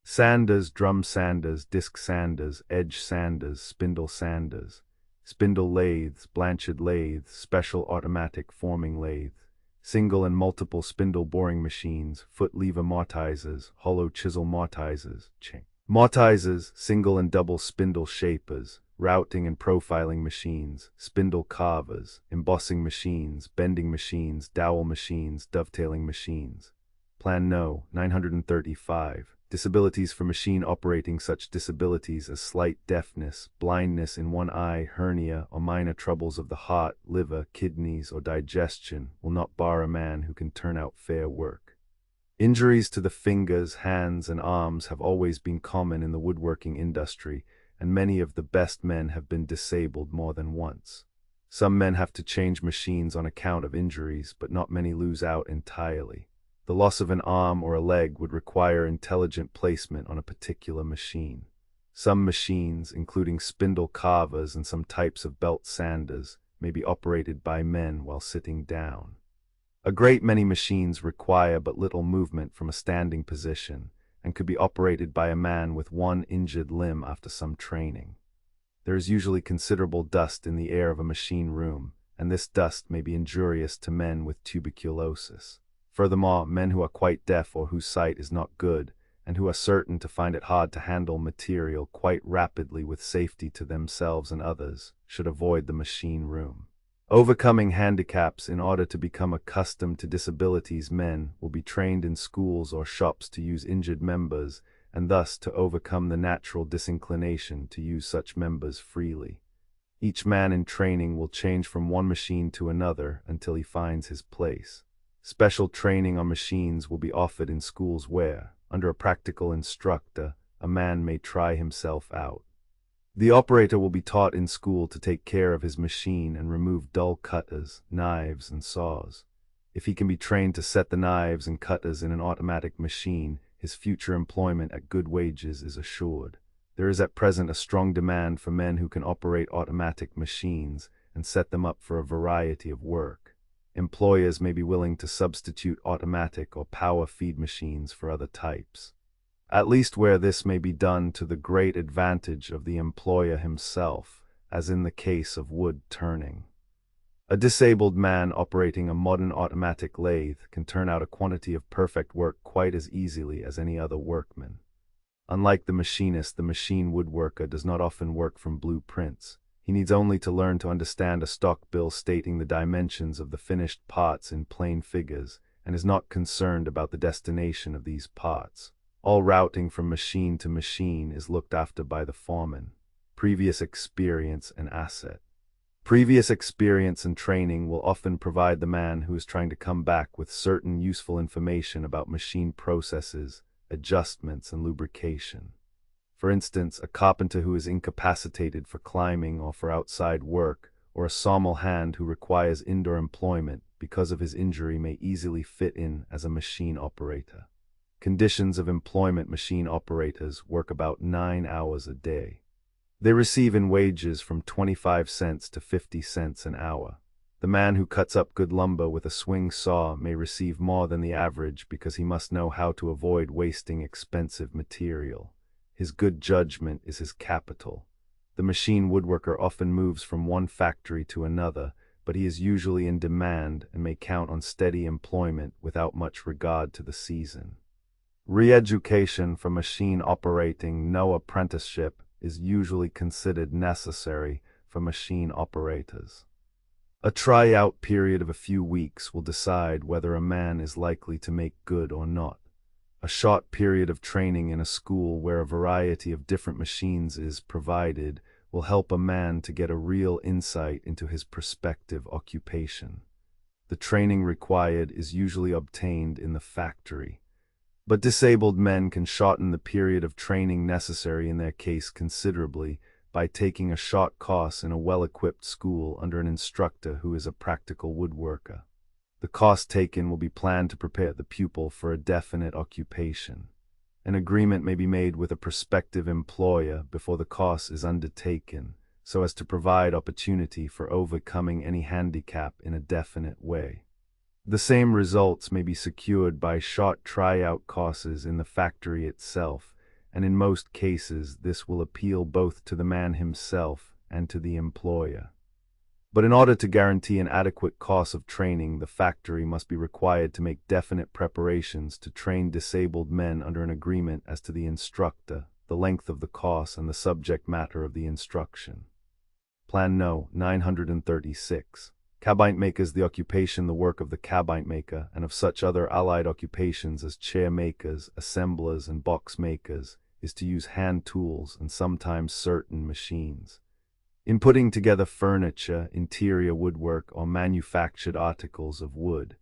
Sanders, drum sanders, disc sanders, edge sanders, spindle sanders. Spindle lathes, Blanchard lathes, special automatic forming lathe. Single and multiple spindle boring machines, foot lever mortisers, hollow chisel mortisers. Mortisers, single and double spindle shapers, routing and profiling machines, spindle carvers, embossing machines, bending machines, dowel machines, dovetailing machines. Plan No. 935. Disabilities for machine operating. Such disabilities as slight deafness, blindness in one eye, hernia, or minor troubles of the heart, liver, kidneys, or digestion will not bar a man who can turn out fair work. Injuries to the fingers, hands, and arms have always been common in the woodworking industry, and many of the best men have been disabled more than once. Some men have to change machines on account of injuries, but not many lose out entirely. The loss of an arm or a leg would require intelligent placement on a particular machine. Some machines, including spindle carvers and some types of belt sanders, may be operated by men while sitting down. A great many machines require but little movement from a standing position and could be operated by a man with one injured limb after some training. There is usually considerable dust in the air of a machine room, and this dust may be injurious to men with tuberculosis. Furthermore, men who are quite deaf or whose sight is not good, and who are certain to find it hard to handle material quite rapidly with safety to themselves and others, should avoid the machine room. Overcoming handicaps. In order to become accustomed to disabilities, men will be trained in schools or shops to use injured members, and thus to overcome the natural disinclination to use such members freely. Each man in training will change from one machine to another until he finds his place. Special training on machines will be offered in schools where, under a practical instructor, a man may try himself out. The operator will be taught in school to take care of his machine and remove dull cutters, knives, and saws. If he can be trained to set the knives and cutters in an automatic machine, his future employment at good wages is assured. There is at present a strong demand for men who can operate automatic machines and set them up for a variety of work. Employers may be willing to substitute automatic or power feed machines for other types, at least where this may be done to the great advantage of the employer himself, as in the case of wood turning. A disabled man operating a modern automatic lathe can turn out a quantity of perfect work quite as easily as any other workman. Unlike the machinist, the machine woodworker does not often work from blueprints. He needs only to learn to understand a stock bill stating the dimensions of the finished parts in plain figures, and is not concerned about the destination of these parts. All routing from machine to machine is looked after by the foreman. Previous experience and asset. Previous experience and training will often provide the man who is trying to come back with certain useful information about machine processes, adjustments, and lubrication. For instance, a carpenter who is incapacitated for climbing or for outside work, or a sawmill hand who requires indoor employment because of his injury may easily fit in as a machine operator. Conditions of employment: machine operators work about 9 hours a day. They receive in wages from 25 cents to 50 cents an hour. The man who cuts up good lumber with a swing saw may receive more than the average because he must know how to avoid wasting expensive material. His good judgment is his capital. The machine woodworker often moves from one factory to another, but he is usually in demand and may count on steady employment without much regard to the season. Re-education for machine operating. No apprenticeship is usually considered necessary for machine operators. A tryout period of a few weeks will decide whether a man is likely to make good or not. A short period of training in a school where a variety of different machines is provided will help a man to get a real insight into his prospective occupation. The training required is usually obtained in the factory, but disabled men can shorten the period of training necessary in their case considerably by taking a short course in a well-equipped school under an instructor who is a practical woodworker. The course taken will be planned to prepare the pupil for a definite occupation. An agreement may be made with a prospective employer before the course is undertaken, so as to provide opportunity for overcoming any handicap in a definite way. The same results may be secured by short tryout courses in the factory itself, and in most cases this will appeal both to the man himself and to the employer. But in order to guarantee an adequate course of training, the factory must be required to make definite preparations to train disabled men under an agreement as to the instructor, the length of the course, and the subject matter of the instruction. Plan No. 936. Cabinet makers. The occupation, the work of the cabinet maker, and of such other allied occupations as chair makers, assemblers, and box makers, is to use hand tools and sometimes certain machines. In putting together furniture, interior woodwork, or manufactured articles of wood.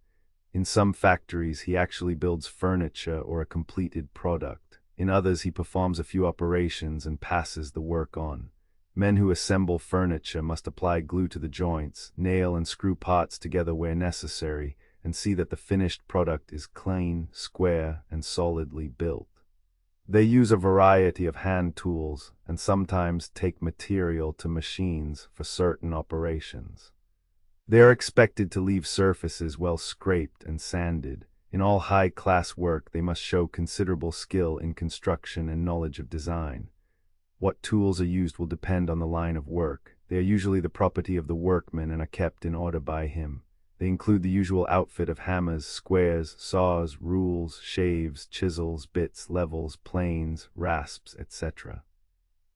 In some factories he actually builds furniture or a completed product. In others he performs a few operations and passes the work on. Men who assemble furniture must apply glue to the joints, nail and screw parts together where necessary, and see that the finished product is clean, square, and solidly built. They use a variety of hand tools and sometimes take material to machines for certain operations. They are expected to leave surfaces well scraped and sanded. In all high-class work, they must show considerable skill in construction and knowledge of design. What tools are used will depend on the line of work. They are usually the property of the workman and are kept in order by him. They include the usual outfit of hammers, squares, saws, rules, shaves, chisels, bits, levels, planes, rasps, etc.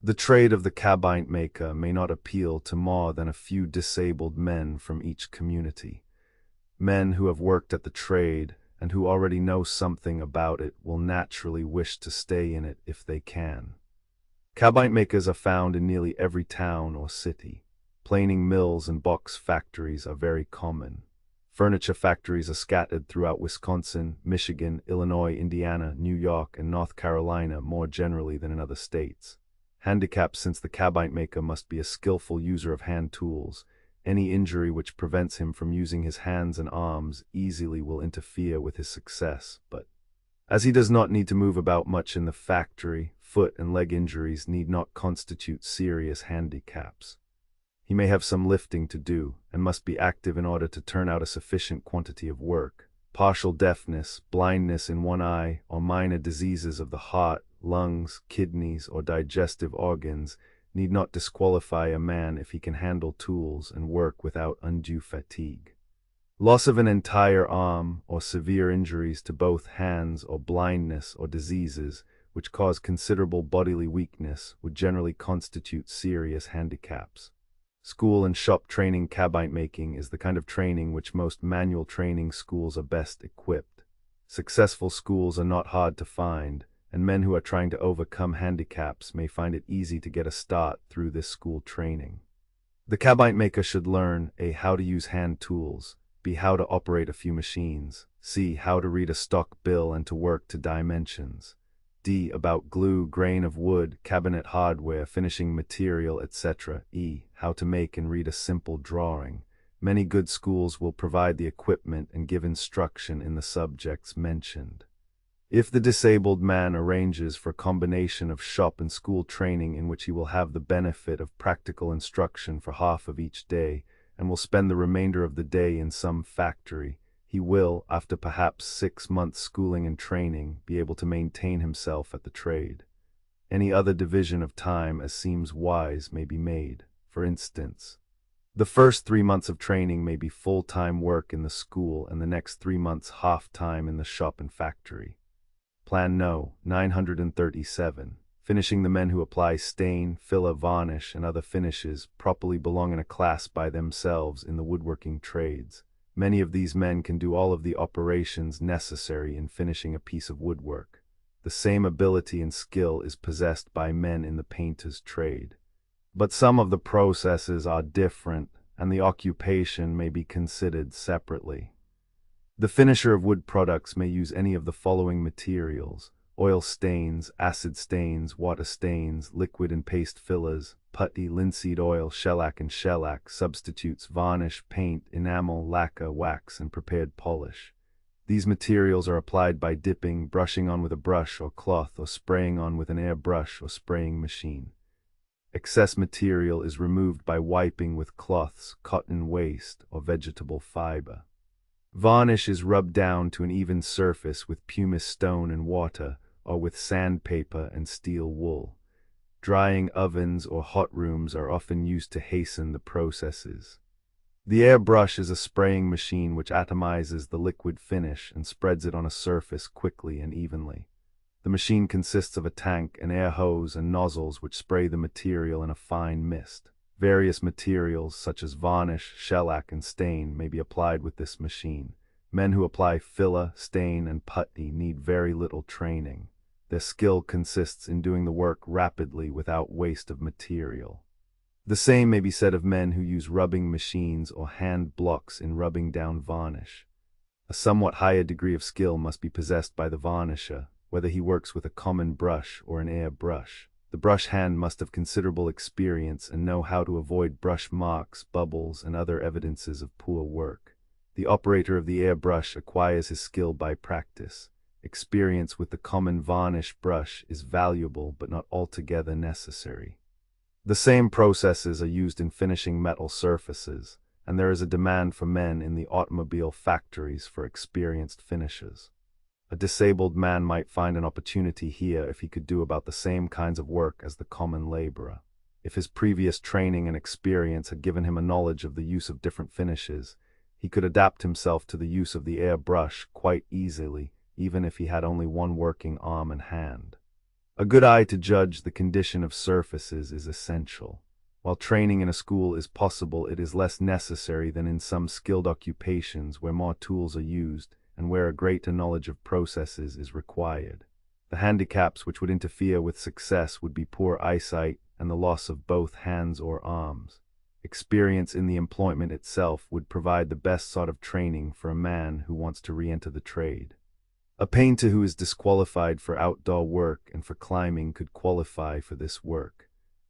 The trade of the cabinet maker may not appeal to more than a few disabled men from each community. Men who have worked at the trade and who already know something about it will naturally wish to stay in it if they can. Cabinet makers are found in nearly every town or city. Planing mills and box factories are very common. Furniture factories are scattered throughout Wisconsin, Michigan, Illinois, Indiana, New York, and North Carolina more generally than in other states. Handicaps: since the cabinet maker must be a skillful user of hand tools, any injury which prevents him from using his hands and arms easily will interfere with his success. But as he does not need to move about much in the factory, foot and leg injuries need not constitute serious handicaps. He may have some lifting to do, and must be active in order to turn out a sufficient quantity of work. Partial deafness, blindness in one eye, or minor diseases of the heart, lungs, kidneys, or digestive organs need not disqualify a man if he can handle tools and work without undue fatigue. Loss of an entire arm, or severe injuries to both hands, or blindness or diseases which cause considerable bodily weakness would generally constitute serious handicaps. School and shop training. Cabinet making is the kind of training which most manual training schools are best equipped. Successful schools are not hard to find, and men who are trying to overcome handicaps may find it easy to get a start through this school training. The cabinet maker should learn A. How to use hand tools, B. How to operate a few machines, C. How to read a stock bill and to work to dimensions, D. About glue, grain of wood, cabinet hardware, finishing material, etc. E. How to make and read a simple drawing. Many good schools will provide the equipment and give instruction in the subjects mentioned. If the disabled man arranges for a combination of shop and school training in which he will have the benefit of practical instruction for half of each day, and will spend the remainder of the day in some factory, he will, after perhaps 6 months' schooling and training, be able to maintain himself at the trade. Any other division of time as seems wise may be made. For instance, the first 3 months of training may be full-time work in the school and the next 3 months half-time in the shop and factory. Plan No. 937. Finishing. The men who apply stain, filler, varnish, and other finishes properly belong in a class by themselves in the woodworking trades. Many of these men can do all of the operations necessary in finishing a piece of woodwork. The same ability and skill is possessed by men in the painter's trade. But some of the processes are different, and the occupation may be considered separately. The finisher of wood products may use any of the following materials: oil stains, acid stains, water stains, liquid and paste fillers, putty, linseed oil, shellac and shellac, substitutes, varnish, paint, enamel, lacquer, wax, and prepared polish. These materials are applied by dipping, brushing on with a brush or cloth, or spraying on with an air brush or spraying machine. Excess material is removed by wiping with cloths, cotton waste, or vegetable fiber. Varnish is rubbed down to an even surface with pumice stone and water, or with sandpaper and steel wool. Drying ovens or hot rooms are often used to hasten the processes. The air brush is a spraying machine which atomizes the liquid finish and spreads it on a surface quickly and evenly. The machine consists of a tank, an air hose, and nozzles which spray the material in a fine mist. Various materials such as varnish, shellac, and stain may be applied with this machine. Men who apply filler, stain, and putty need very little training. Their skill consists in doing the work rapidly without waste of material. The same may be said of men who use rubbing machines or hand blocks in rubbing down varnish. A somewhat higher degree of skill must be possessed by the varnisher, whether he works with a common brush or an air brush. The brush hand must have considerable experience and know how to avoid brush marks, bubbles, and other evidences of poor work. The operator of the air brush acquires his skill by practice. Experience with the common varnish brush is valuable but not altogether necessary. The same processes are used in finishing metal surfaces, and there is a demand for men in the automobile factories for experienced finishers. A disabled man might find an opportunity here if he could do about the same kinds of work as the common laborer. If his previous training and experience had given him a knowledge of the use of different finishes, he could adapt himself to the use of the airbrush quite easily, even if he had only one working arm and hand. A good eye to judge the condition of surfaces is essential. While training in a school is possible, it is less necessary than in some skilled occupations where more tools are used and where a greater knowledge of processes is required. The handicaps which would interfere with success would be poor eyesight and the loss of both hands or arms. Experience in the employment itself would provide the best sort of training for a man who wants to re-enter the trade. A painter who is disqualified for outdoor work and for climbing could qualify for this work.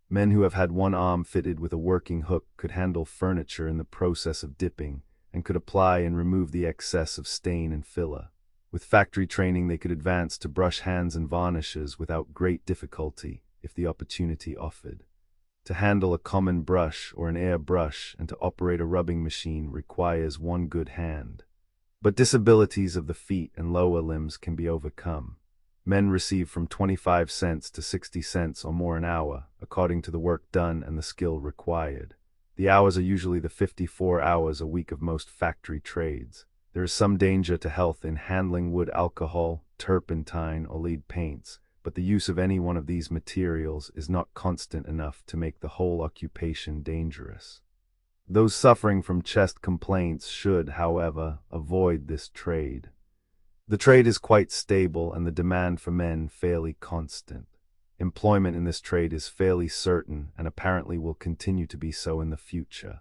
Men who have had one arm fitted with a working hook could handle furniture in the process of dipping and could apply and remove the excess of stain and filler. With factory training, they could advance to brush hands and varnishes without great difficulty if the opportunity offered. To handle a common brush or an air brush and to operate a rubbing machine requires one good hand. But disabilities of the feet and lower limbs can be overcome. Men receive from 25 cents to 60 cents or more an hour, according to the work done and the skill required. The hours are usually the 54 hours a week of most factory trades. There is some danger to health in handling wood alcohol, turpentine, or lead paints, but the use of any one of these materials is not constant enough to make the whole occupation dangerous. Those suffering from chest complaints should, however, avoid this trade. The trade is quite stable and the demand for men fairly constant. Employment in this trade is fairly certain and apparently will continue to be so in the future.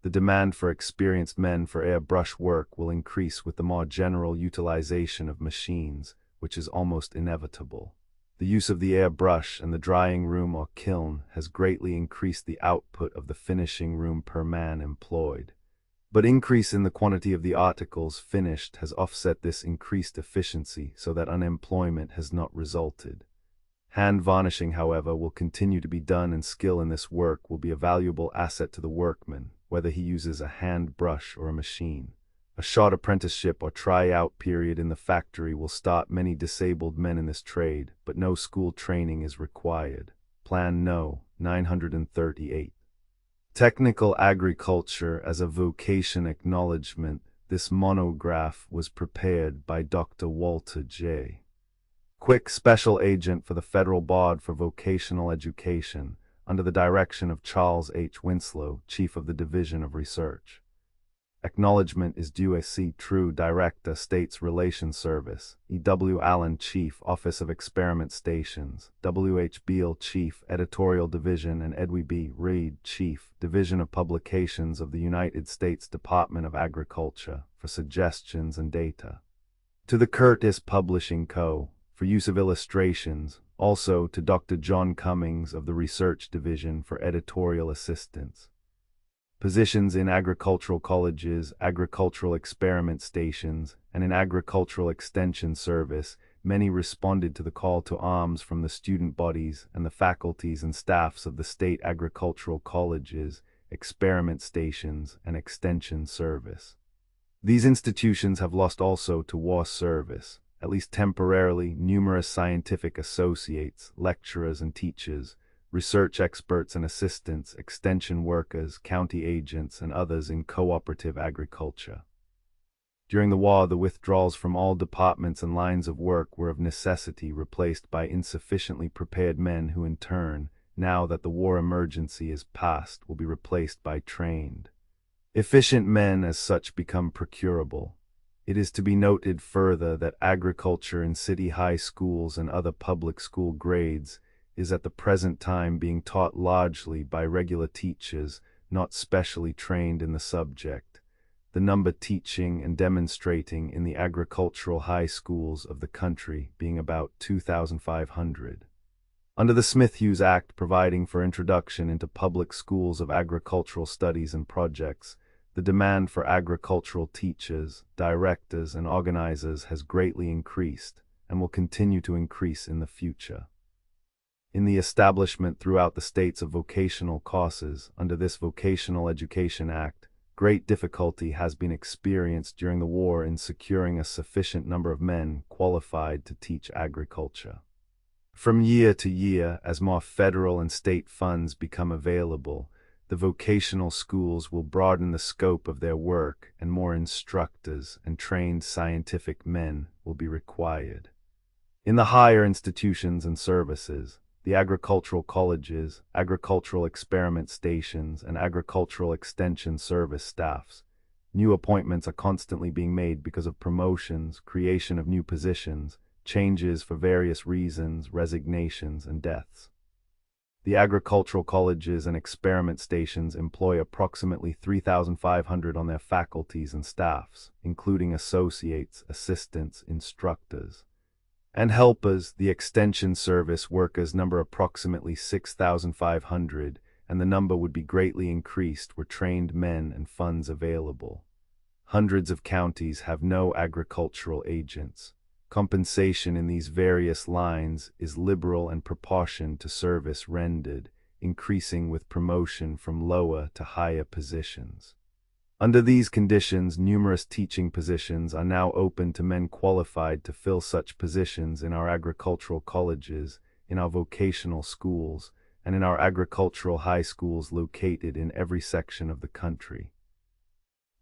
The demand for experienced men for airbrush work will increase with the more general utilization of machines, which is almost inevitable. The use of the airbrush and the drying room or kiln has greatly increased the output of the finishing room per man employed. But increase in the quantity of the articles finished has offset this increased efficiency so that unemployment has not resulted. Hand varnishing, however, will continue to be done, and skill in this work will be a valuable asset to the workman, whether he uses a hand brush or a machine. A short apprenticeship or try-out period in the factory will start many disabled men in this trade, but no school training is required. Plan No. 938. Technical Agriculture as a Vocation Acknowledgement. This monograph was prepared by Dr. Walter J. Quick, Special Agent for the Federal Board for Vocational Education, under the direction of Charles H. Winslow, Chief of the Division of Research. Acknowledgement is due a C. True, Director, States Relations Service, E. W. Allen, Chief, Office of Experiment Stations, W. H. Beale, Chief, Editorial Division, and Edwin B. Reed, Chief, Division of Publications of the United States Department of Agriculture, for suggestions and data. To the Curtis Publishing Co., for use of illustrations, also to Dr. John Cummings of the Research Division for editorial assistance. Positions in agricultural colleges, agricultural experiment stations, and in agricultural extension service, many responded to the call to arms from the student bodies and the faculties and staffs of the state agricultural colleges, experiment stations, and extension service. These institutions have lost also to war service, at least temporarily, numerous scientific associates, lecturers and teachers, research experts and assistants, extension workers, county agents, and others in cooperative agriculture. During the war, the withdrawals from all departments and lines of work were of necessity replaced by insufficiently prepared men who in turn, now that the war emergency is past, will be replaced by trained, efficient men as such become procurable. It is to be noted further that agriculture in city high schools and other public school grades is at the present time being taught largely by regular teachers not specially trained in the subject, the number teaching and demonstrating in the agricultural high schools of the country being about 2,500. Under the Smith-Hughes Act providing for introduction into public schools of agricultural studies and projects, the demand for agricultural teachers, directors, and organizers has greatly increased and will continue to increase in the future. In the establishment throughout the states of vocational courses under this Vocational Education Act, great difficulty has been experienced during the war in securing a sufficient number of men qualified to teach agriculture. From year to year, as more federal and state funds become available, the vocational schools will broaden the scope of their work and more instructors and trained scientific men will be required. In the higher institutions and services, the agricultural colleges, agricultural experiment stations, and agricultural extension service staffs, new appointments are constantly being made because of promotions, creation of new positions, changes for various reasons, resignations, and deaths. The agricultural colleges and experiment stations employ approximately 3,500 on their faculties and staffs, including associates, assistants, instructors, and helpers. The extension service workers number approximately 6,500, and the number would be greatly increased were trained men and funds available. Hundreds of counties have no agricultural agents. Compensation in these various lines is liberal and proportioned to service rendered, increasing with promotion from lower to higher positions. Under these conditions, numerous teaching positions are now open to men qualified to fill such positions in our agricultural colleges, in our vocational schools, and in our agricultural high schools located in every section of the country.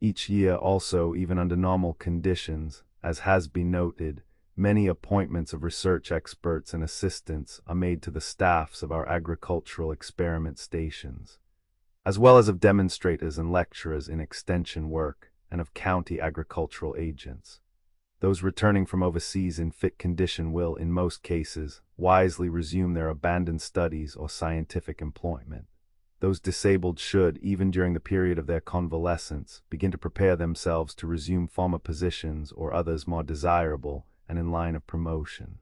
Each year also, even under normal conditions, as has been noted, many appointments of research experts and assistants are made to the staffs of our agricultural experiment stations, as well as of demonstrators and lecturers in extension work, and of county agricultural agents. Those returning from overseas in fit condition will, in most cases, wisely resume their abandoned studies or scientific employment. Those disabled should, even during the period of their convalescence, begin to prepare themselves to resume former positions or others more desirable and in line of promotion.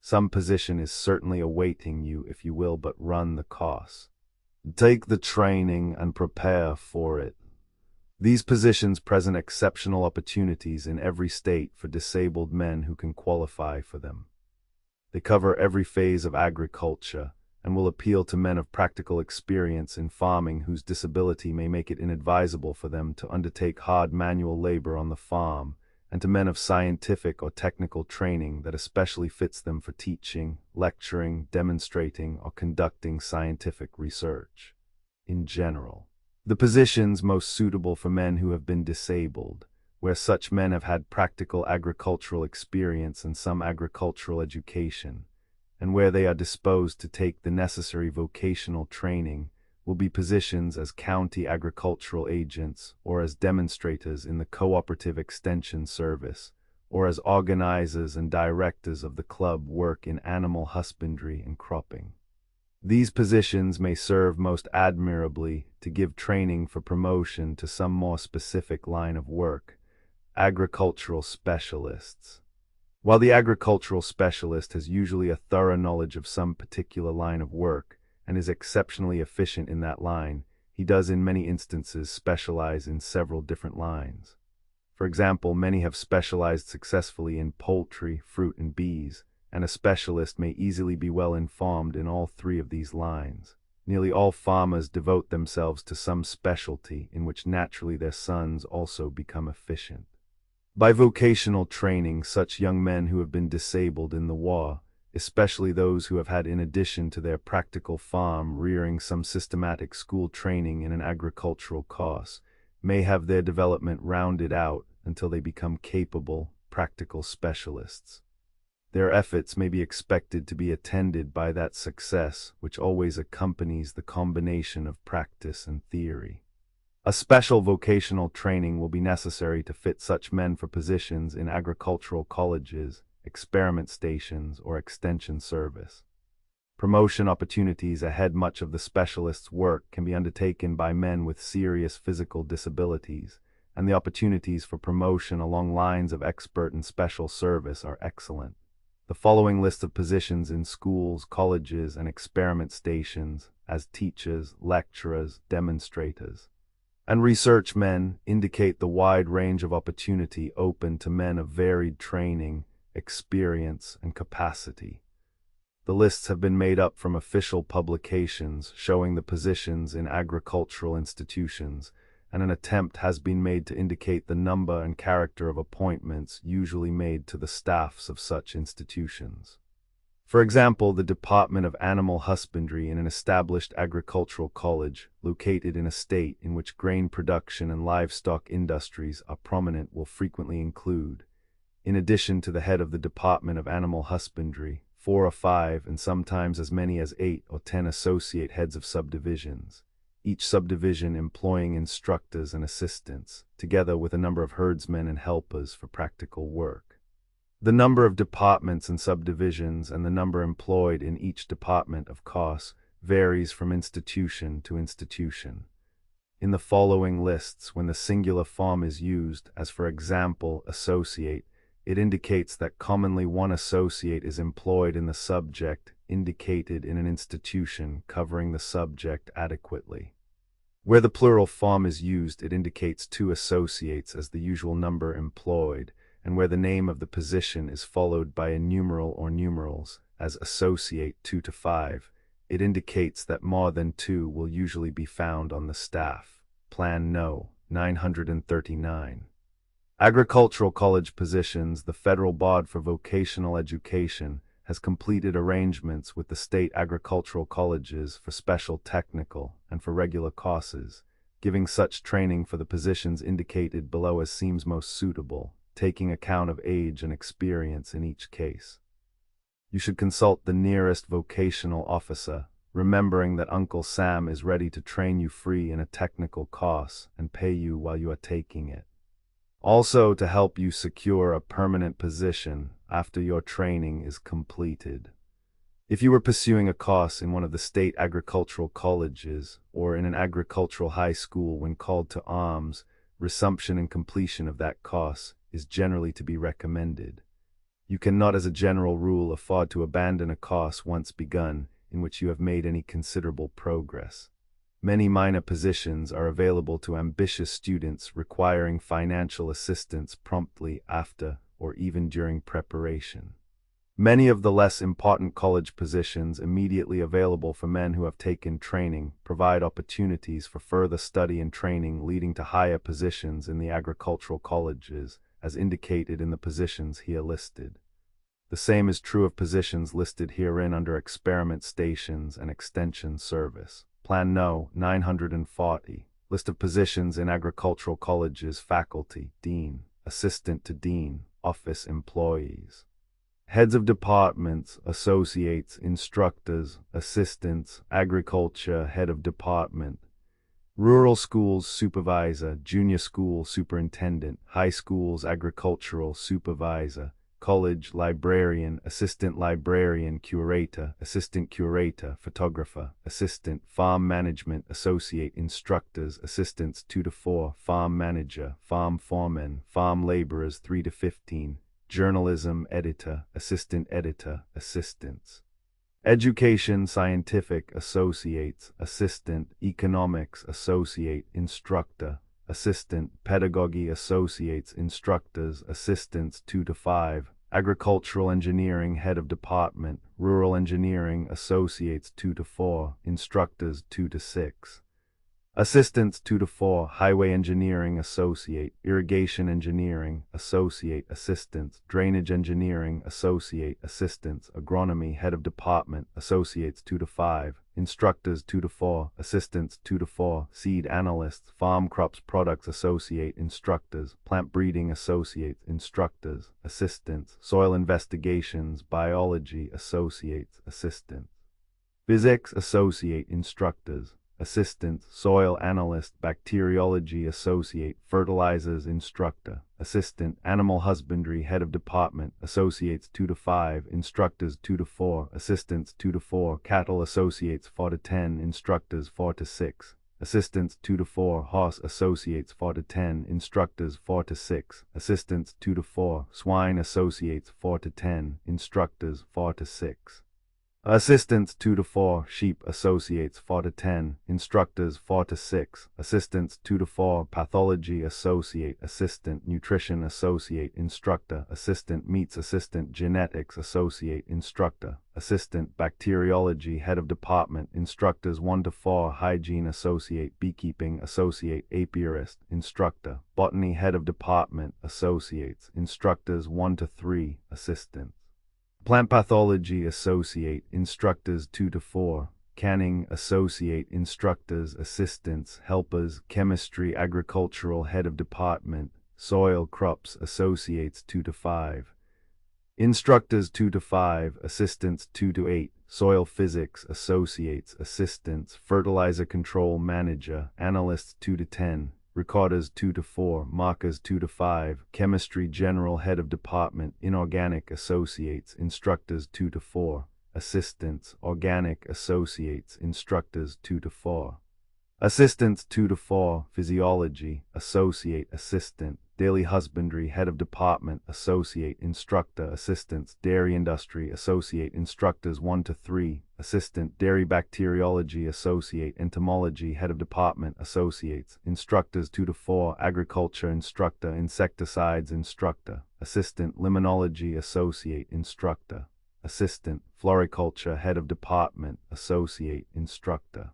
Some position is certainly awaiting you if you will but run the course. Take the training and prepare for it. These positions present exceptional opportunities in every state for disabled men who can qualify for them. They cover every phase of agriculture and will appeal to men of practical experience in farming whose disability may make it inadvisable for them to undertake hard manual labor on the farm, and to men of scientific or technical training that especially fits them for teaching, lecturing, demonstrating, or conducting scientific research. In general, the positions most suitable for men who have been disabled, where such men have had practical agricultural experience and some agricultural education, and where they are disposed to take the necessary vocational training, will be positions as county agricultural agents, or as demonstrators in the cooperative extension service, or as organizers and directors of the club work in animal husbandry and cropping. These positions may serve most admirably to give training for promotion to some more specific line of work, agricultural specialists. While the agricultural specialist has usually a thorough knowledge of some particular line of work, and is exceptionally efficient in that line, he does in many instances specialize in several different lines. For example, many have specialized successfully in poultry, fruit, and bees, and a specialist may easily be well informed in all three of these lines. Nearly all farmers devote themselves to some specialty in which naturally their sons also become efficient. By vocational training, such young men who have been disabled in the war, especially those who have had in addition to their practical farm rearing some systematic school training in an agricultural course, may have their development rounded out until they become capable, practical specialists. Their efforts may be expected to be attended by that success which always accompanies the combination of practice and theory. A special vocational training will be necessary to fit such men for positions in agricultural colleges, experiment stations, or extension service. Promotion opportunities ahead. Much of the specialist's work can be undertaken by men with serious physical disabilities, and the opportunities for promotion along lines of expert and special service are excellent. The following list of positions in schools, colleges, and experiment stations as teachers, lecturers, demonstrators, and research men indicate the wide range of opportunity open to men of varied training, experience, and capacity. The lists have been made up from official publications showing the positions in agricultural institutions, and an attempt has been made to indicate the number and character of appointments usually made to the staffs of such institutions. For example, the Department of Animal Husbandry in an established agricultural college located in a state in which grain production and livestock industries are prominent will frequently include, in addition to the head of the Department of Animal Husbandry, 4 or 5 and sometimes as many as 8 or 10 associate heads of subdivisions, each subdivision employing instructors and assistants, together with a number of herdsmen and helpers for practical work. The number of departments and subdivisions and the number employed in each department, of course, varies from institution to institution. In the following lists, when the singular form is used, as for example, associate, it indicates that commonly one associate is employed in the subject indicated in an institution covering the subject adequately. Where the plural form is used, it indicates 2 associates as the usual number employed, and where the name of the position is followed by a numeral or numerals, as associate 2 to 5, it indicates that more than 2 will usually be found on the staff. Plan No. 939. Agricultural college positions. The Federal Board for Vocational Education has completed arrangements with the state agricultural colleges for special technical and for regular courses, giving such training for the positions indicated below as seems most suitable, taking account of age and experience in each case. You should consult the nearest vocational officer, remembering that Uncle Sam is ready to train you free in a technical course and pay you while you are taking it. Also, to help you secure a permanent position after your training is completed. If you were pursuing a course in one of the state agricultural colleges or in an agricultural high school when called to arms, resumption and completion of that course is generally to be recommended. You cannot as a general rule afford to abandon a course once begun in which you have made any considerable progress. Many minor positions are available to ambitious students requiring financial assistance promptly after or even during preparation. Many of the less important college positions immediately available for men who have taken training provide opportunities for further study and training leading to higher positions in the agricultural colleges, as indicated in the positions here listed. The same is true of positions listed herein under experiment stations and extension service. Plan No. 940. List of positions in agricultural colleges: faculty, dean, assistant to dean, office employees. Heads of departments, associates, instructors, assistants, agriculture, head of department. Rural schools supervisor, junior school superintendent, high schools agricultural supervisor, college librarian, assistant librarian, curator, assistant curator, photographer, assistant, farm management, associate, instructors, assistants 2 to 4, farm manager, farm foreman, farm laborers 3 to 15, journalism editor, assistant editor, assistants. Education scientific associates, assistant, economics associate, instructor, assistant, pedagogy associates, instructors, assistants 2 to 5, agricultural engineering head of department, rural engineering associates 2 to 4, instructors 2 to 6. Assistants 2 to 4, highway engineering associate, irrigation engineering associate, assistants, drainage engineering associate, assistants, agronomy head of department associates 2 to 5, instructors 2 to 4, assistants 2 to 4, seed analysts, farm crops products associate, instructors, plant breeding associates, instructors, assistants, soil investigations, biology associates, assistants, physics associate, instructors, assistant, soil analyst, bacteriology associate, fertilizers instructor, assistant, animal husbandry head of department, associates 2 to 5, instructors 2 to 4, assistants 2 to 4, cattle associates 4 to 10, instructors 4 to 6, assistants 2 to 4, horse associates 4 to 10, instructors 4 to 6, assistants 2 to 4, swine associates 4 to 10, instructors 4 to 6. Assistants 2 to 4, sheep associates 4 to 10, instructors 4 to 6, assistants 2 to 4, pathology associate, assistant, nutrition associate, instructor, assistant, meats assistant, genetics associate, instructor, assistant, bacteriology, head of department, instructors 1 to 4, hygiene associate, beekeeping associate, apiarist, instructor, botany, head of department, associates, instructors 1 to 3, assistant. Plant pathology associate, instructors 2 to 4, canning associate, instructors, assistants, helpers, chemistry, agricultural, head of department, soil crops associates 2 to 5, instructors 2 to 5, assistants 2 to 8, soil physics associates, assistants, fertilizer control manager, analysts 2 to 10, recorders 2 to 4, markers 2 to 5, chemistry general head of department, inorganic associates, instructors 2 to 4, assistants, organic associates, instructors 2 to 4. Assistants 2 to 4, physiology, associate, assistant, daily husbandry, head of department, associate, instructor, assistants, dairy industry, associate, instructors 1 to 3, assistant, dairy bacteriology, associate, entomology, head of department, associates, instructors 2 to 4, agriculture, instructor, insecticides, instructor, assistant, limnology, associate, instructor, assistant, floriculture, head of department, associate, instructor.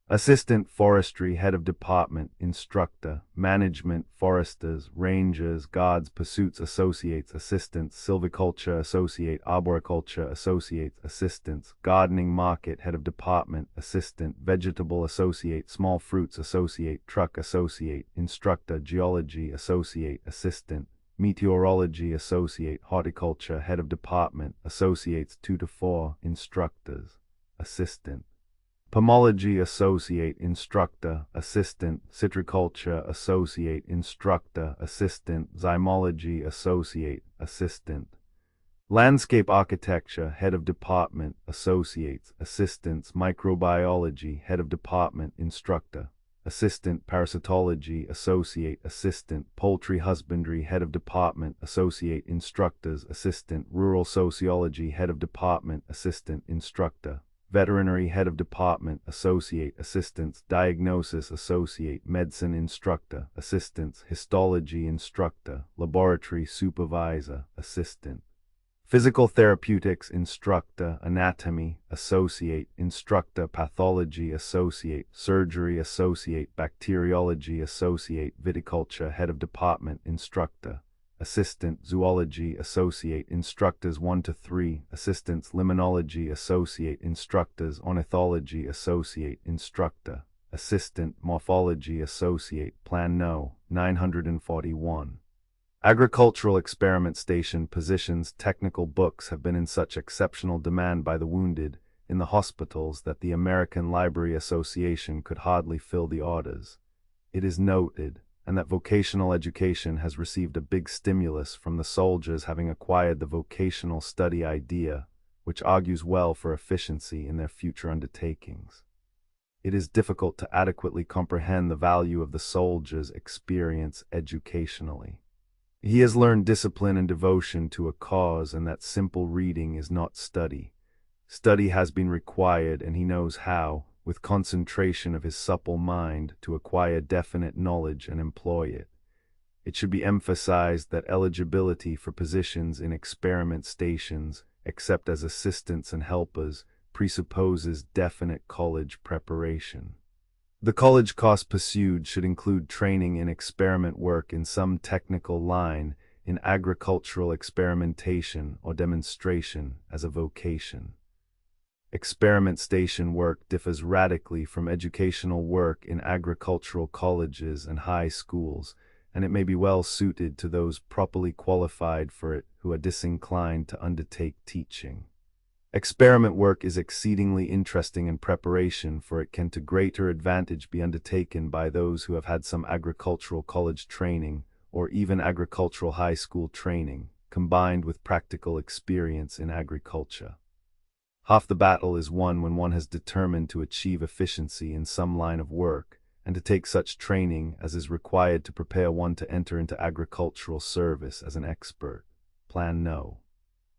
Assistant forestry, head of department, instructor, management, foresters, rangers, guards, pursuits, associates, assistants, silviculture, associate, arboriculture, associates, assistants, gardening, market, head of department, assistant, vegetable, associate, small fruits, associate, truck, associate, instructor, geology, associate, assistant, meteorology, associate, horticulture, head of department, associates 2 to 4, instructors, assistant. Pomology associate, instructor, assistant, citriculture associate, instructor, assistant, zymology associate, assistant. Landscape architecture, head of department, associates, assistants, microbiology, head of department, instructor, assistant, parasitology, associate, assistant, poultry husbandry, head of department, associate, instructors, assistant, rural sociology, head of department, assistant, instructor. Veterinary, head of department, associate, assistants, diagnosis, associate, medicine, instructor, assistants, histology, instructor, laboratory, supervisor, assistant. Physical therapeutics, instructor, anatomy, associate, instructor, pathology, associate, surgery, associate, bacteriology, associate, viticulture, head of department, instructor, assistant, zoology, associate, instructors 1 to 3, assistants, limnology, associate, instructors, ornithology, associate, instructor, assistant, morphology, associate, plan no, 941. Agricultural experiment station positions, technical books have been in such exceptional demand by the wounded in the hospitals that the American Library Association could hardly fill the orders. It is noted, and that vocational education has received a big stimulus from the soldiers having acquired the vocational study idea, which argues well for efficiency in their future undertakings. It is difficult to adequately comprehend the value of the soldier's experience educationally. He has learned discipline and devotion to a cause, and that simple reading is not study. Study has been required, and he knows how, with concentration of his supple mind, to acquire definite knowledge and employ it. It should be emphasized that eligibility for positions in experiment stations, except as assistants and helpers, presupposes definite college preparation. The college course pursued should include training in experiment work in some technical line, in agricultural experimentation or demonstration as a vocation. Experiment station work differs radically from educational work in agricultural colleges and high schools, and it may be well suited to those properly qualified for it who are disinclined to undertake teaching. Experiment work is exceedingly interesting in preparation, for it can to greater advantage be undertaken by those who have had some agricultural college training or even agricultural high school training, combined with practical experience in agriculture. Half the battle is won when one has determined to achieve efficiency in some line of work, and to take such training as is required to prepare one to enter into agricultural service as an expert. Plan no.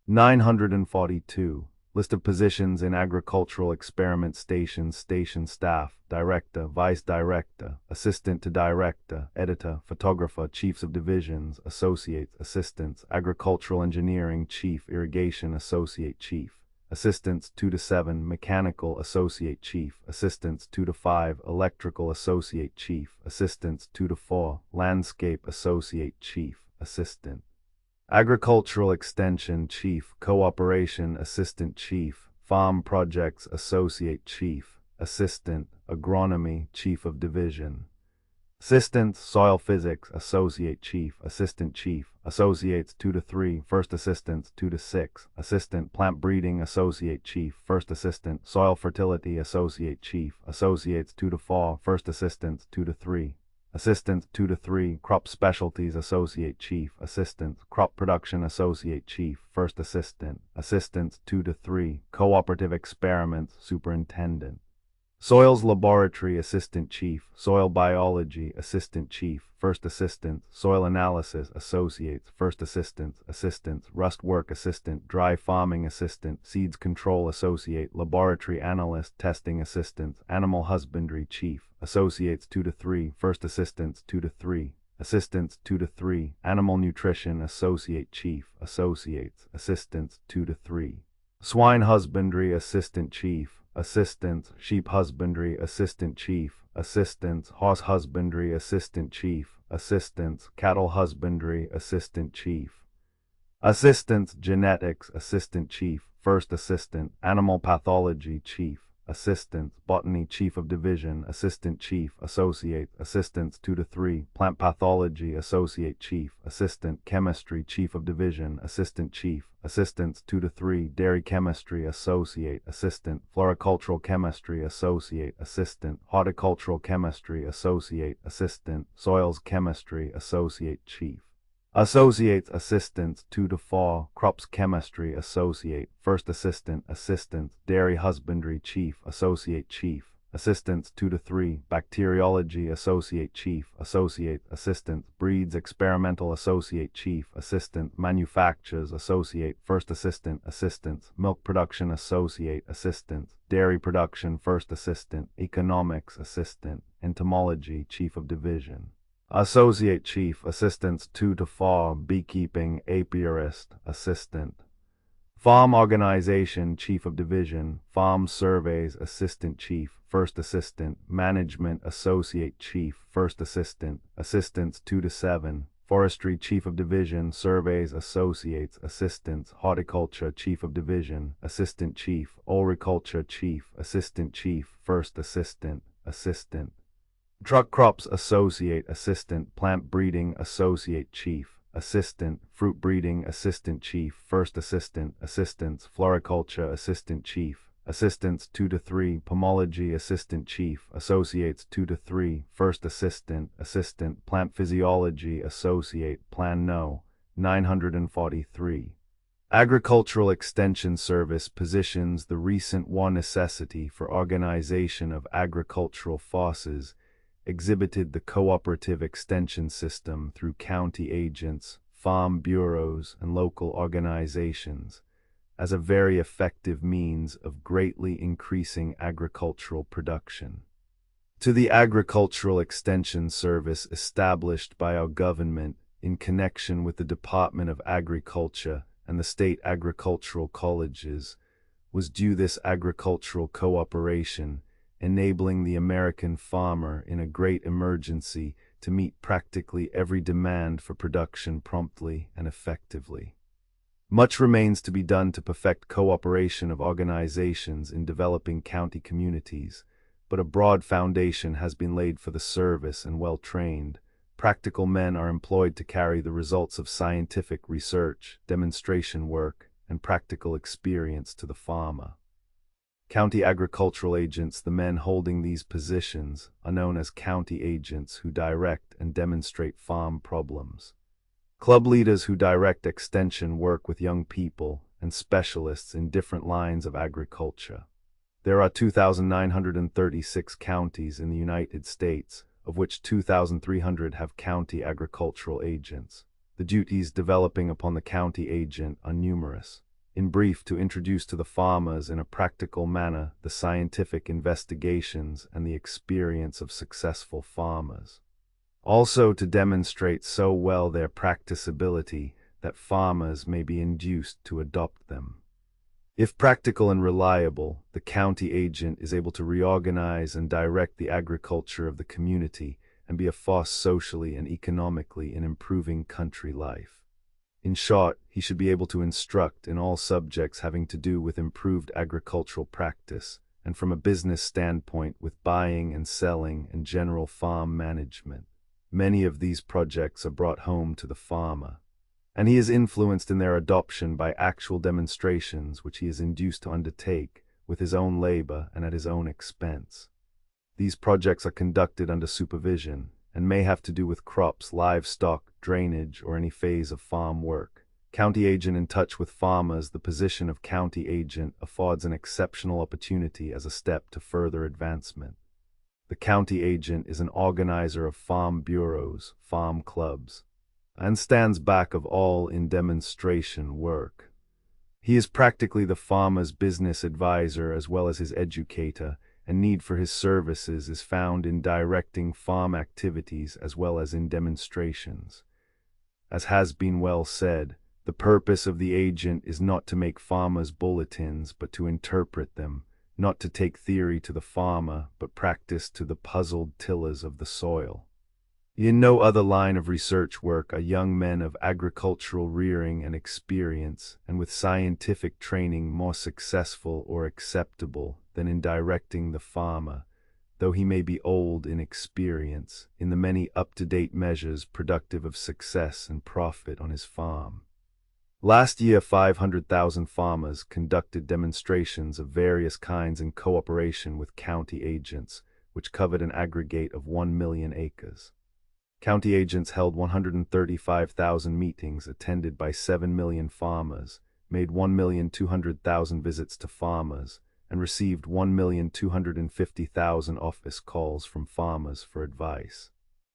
942. List of positions in agricultural experiment stations, station staff, director, vice director, assistant to director, editor, photographer, chiefs of divisions, associates, assistants, agricultural engineering, chief, irrigation, associate chief, assistants 2 to 7, mechanical, associate chief, assistants 2 to 5, electrical, associate chief, assistants 2 to 4, landscape, associate chief, assistant. Agricultural Extension Chief, Cooperation Assistant Chief, Farm Projects Associate Chief, Assistant, Agronomy Chief of Division. Assistant, Soil Physics Associate Chief, Assistant Chief, Associates 2 to 3, First Assistants 2 to 6, Assistant, Plant Breeding Associate Chief, First Assistant, Soil Fertility Associate Chief, Associates 2 to 4, First Assistants 2 to 3. Assistant 2 to 3, Crop Specialties Associate Chief, Assistant, Crop Production Associate Chief, First Assistant, Assistants 2 to 3, Cooperative Experiments Superintendent. Soils Laboratory Assistant Chief, Soil Biology Assistant Chief, First Assistant, Soil Analysis Associates, First Assistants, Assistants, Rust Work Assistant, Dry Farming Assistant, Seeds Control Associate, Laboratory Analyst, Testing Assistants, Animal Husbandry Chief, Associates 2 to 3, First Assistants 2 to 3, Assistants 2 to 3, Animal Nutrition Associate Chief, Associates, Assistants 2 to 3. Swine Husbandry Assistant Chief, Assistants, Sheep Husbandry Assistant Chief, Assistants, Horse Husbandry Assistant Chief, Assistants, Cattle Husbandry Assistant Chief. Assistants, Genetics Assistant Chief, First Assistant, Animal Pathology Chief, Assistant, Botany Chief of Division, Assistant Chief, Associate, Assistants 2 to 3, Plant Pathology Associate Chief, Assistant, Chemistry Chief of Division, Assistant Chief, Assistants 2 to 3, Dairy Chemistry Associate, Assistant, Floricultural Chemistry Associate, Assistant, Horticultural Chemistry Associate, Assistant, Soils Chemistry Associate Chief. Associates, Assistants 2 to 4, Crops Chemistry Associate, First Assistant, Assistant, Dairy Husbandry Chief, Associate Chief, Assistants 2 to 3, Bacteriology Associate Chief, Associate, Assistant, Breeds Experimental Associate Chief, Assistant, Manufactures Associate, First Assistant, Assistants, Milk Production Associate, Assistant, Dairy Production First Assistant, Economics Assistant, Entomology Chief of Division. Associate Chief, Assistants 2 to 4, Beekeeping Apiarist Assistant. Farm Organization Chief of Division, Farm Surveys Assistant Chief, First Assistant, Management Associate Chief, First Assistant, Assistants 2 to 7, Forestry Chief of Division, Surveys Associates, Assistants, Horticulture Chief of Division, Assistant Chief, Agriculture Chief, Assistant Chief, First Assistant, Assistant. Truck Crops Associate Assistant, Plant Breeding Associate Chief, Assistant, Fruit Breeding Assistant Chief, First Assistant, Assistants, Floriculture Assistant Chief, Assistants 2 to 3, Pomology Assistant Chief, Associates 2 to 3, First Assistant, Assistant, Plant Physiology Associate, Plan No. 943. Agricultural Extension Service positions the recent war necessity for organization of agricultural forces exhibited the cooperative extension system through county agents, farm bureaus, and local organizations as a very effective means of greatly increasing agricultural production. To the Agricultural Extension Service established by our government in connection with the Department of Agriculture and the state agricultural colleges was due this agricultural cooperation, enabling the American farmer in a great emergency to meet practically every demand for production promptly and effectively. Much remains to be done to perfect cooperation of organizations in developing county communities, but a broad foundation has been laid for the service, and well-trained, practical men are employed to carry the results of scientific research, demonstration work, and practical experience to the farmer. County agricultural agents, the men holding these positions, are known as county agents who direct and demonstrate farm problems. Club leaders who direct extension work with young people and specialists in different lines of agriculture. There are 2,936 counties in the United States, of which 2,300 have county agricultural agents. The duties developing upon the county agent are numerous. In brief, to introduce to the farmers in a practical manner the scientific investigations and the experience of successful farmers. Also to demonstrate so well their practicability that farmers may be induced to adopt them. If practical and reliable, the county agent is able to reorganize and direct the agriculture of the community and be a force socially and economically in improving country life. In short, he should be able to instruct in all subjects having to do with improved agricultural practice, and from a business standpoint with buying and selling and general farm management. Many of these projects are brought home to the farmer, and he is influenced in their adoption by actual demonstrations which he is induced to undertake with his own labor and at his own expense. These projects are conducted under supervision and may have to do with crops, livestock, drainage, or any phase of farm work. County agent in touch with farmers. The position of county agent affords an exceptional opportunity as a step to further advancement. The county agent is an organizer of farm bureaus, farm clubs, and stands back of all in demonstration work. He is practically the farmer's business advisor as well as his educator, and need for his services is found in directing farm activities as well as in demonstrations. As has been well said, the purpose of the agent is not to make farmers' bulletins, but to interpret them, not to take theory to the farmer, but practice to the puzzled tillers of the soil. In no other line of research work are young men of agricultural rearing and experience, and with scientific training more successful or acceptable than in directing the farmer, though he may be old in experience, in the many up-to-date measures productive of success and profit on his farm. Last year, 500,000 farmers conducted demonstrations of various kinds in cooperation with county agents, which covered an aggregate of 1 million acres. County agents held 135,000 meetings attended by 7 million farmers, made 1,200,000 visits to farmers, and received 1,250,000 office calls from farmers for advice.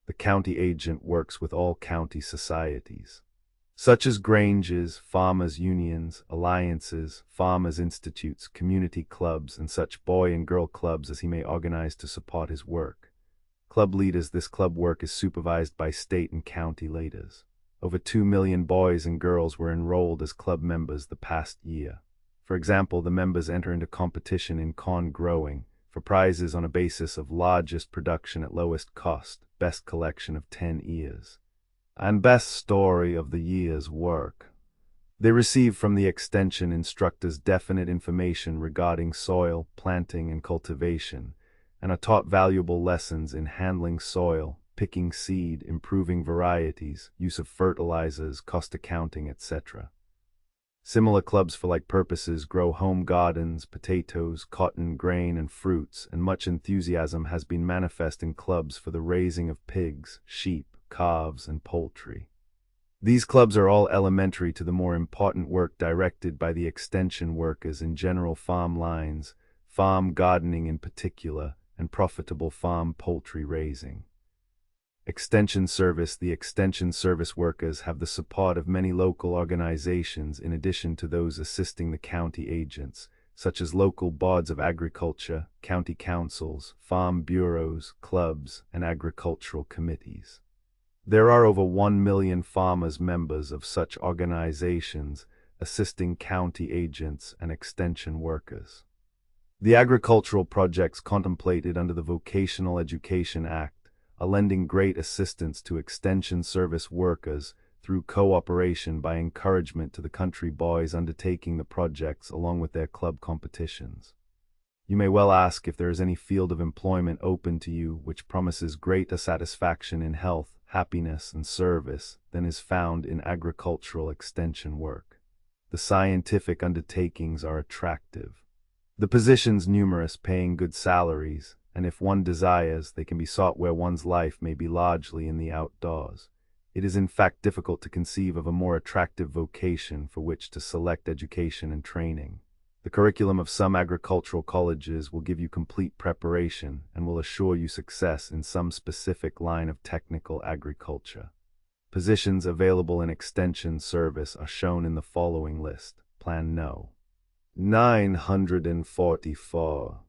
The county agent works with all county societies, such as granges, farmers' unions, alliances, farmers' institutes, community clubs, and such boy and girl clubs as he may organize to support his work. Club leaders. This club work is supervised by state and county leaders. Over 2 million boys and girls were enrolled as club members the past year. For example, the members enter into competition in corn growing for prizes on a basis of largest production at lowest cost, best collection of 10 ears, and best story of the year's work. They receive from the extension instructors definite information regarding soil, planting, and cultivation, and are taught valuable lessons in handling soil, picking seed, improving varieties, use of fertilizers, cost accounting, etc. Similar clubs for like purposes grow home gardens, potatoes, cotton, grain, and fruits, and much enthusiasm has been manifest in clubs for the raising of pigs, sheep, calves, and poultry. These clubs are all elementary to the more important work directed by the extension workers in general farm lines, farm gardening in particular, and profitable farm poultry raising. Extension service. The extension service workers have the support of many local organizations in addition to those assisting the county agents, such as local boards of agriculture, county councils, farm bureaus, clubs, and agricultural committees. There are over 1 million farmers members of such organizations assisting county agents and extension workers. The agricultural projects contemplated under the Vocational Education Act are lending great assistance to extension service workers through cooperation by encouragement to the country boys undertaking the projects along with their club competitions. You may well ask if there is any field of employment open to you which promises greater satisfaction in health, happiness, and service than is found in agricultural extension work. The scientific undertakings are attractive. The positions numerous, paying good salaries, and if one desires, they can be sought where one's life may be largely in the outdoors. It is in fact difficult to conceive of a more attractive vocation for which to select education and training. The curriculum of some agricultural colleges will give you complete preparation and will assure you success in some specific line of technical agriculture. Positions available in extension service are shown in the following list. Plan No. 944.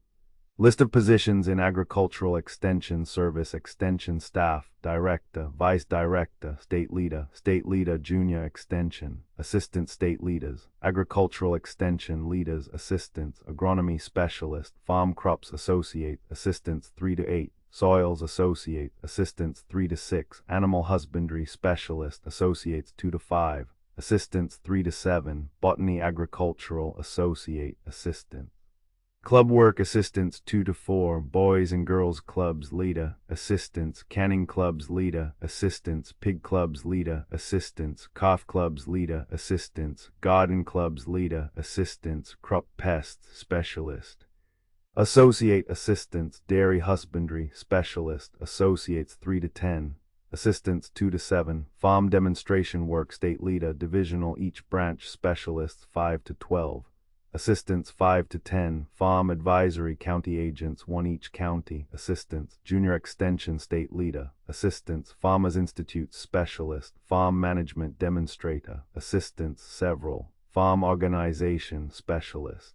List of positions in Agricultural Extension Service: Extension Staff, Director, Vice Director, State Leader, Junior Extension, Assistant State Leaders, Agricultural Extension Leaders, Assistants, Agronomy Specialist, Farm Crops Associate, Assistants 3 to 8, Soils Associate, Assistants 3 to 6, Animal Husbandry Specialist, Associates 2 to 5, Assistants 3 to 7, Botany Agricultural Associate, Assistant. Club Work Assistants 2 to 4, Boys and Girls Clubs Leader, Assistants, Canning Clubs Leader, Assistants, Pig Clubs Leader, Assistants, Calf Clubs Leader, Assistants, Garden Clubs Leader, Assistants, Crop Pest Specialist. Associate Assistants, Dairy Husbandry Specialist, Associates 3 to 10, Assistants 2 to 7, Farm Demonstration Work State Leader, Divisional Each Branch Specialists 5 to 12. Assistants 5 to 10, Farm Advisory County Agents 1 each county, Assistants, Junior Extension State Leader, Assistants, Farmers Institute Specialist, Farm Management Demonstrator, Assistants several, Farm Organization Specialist.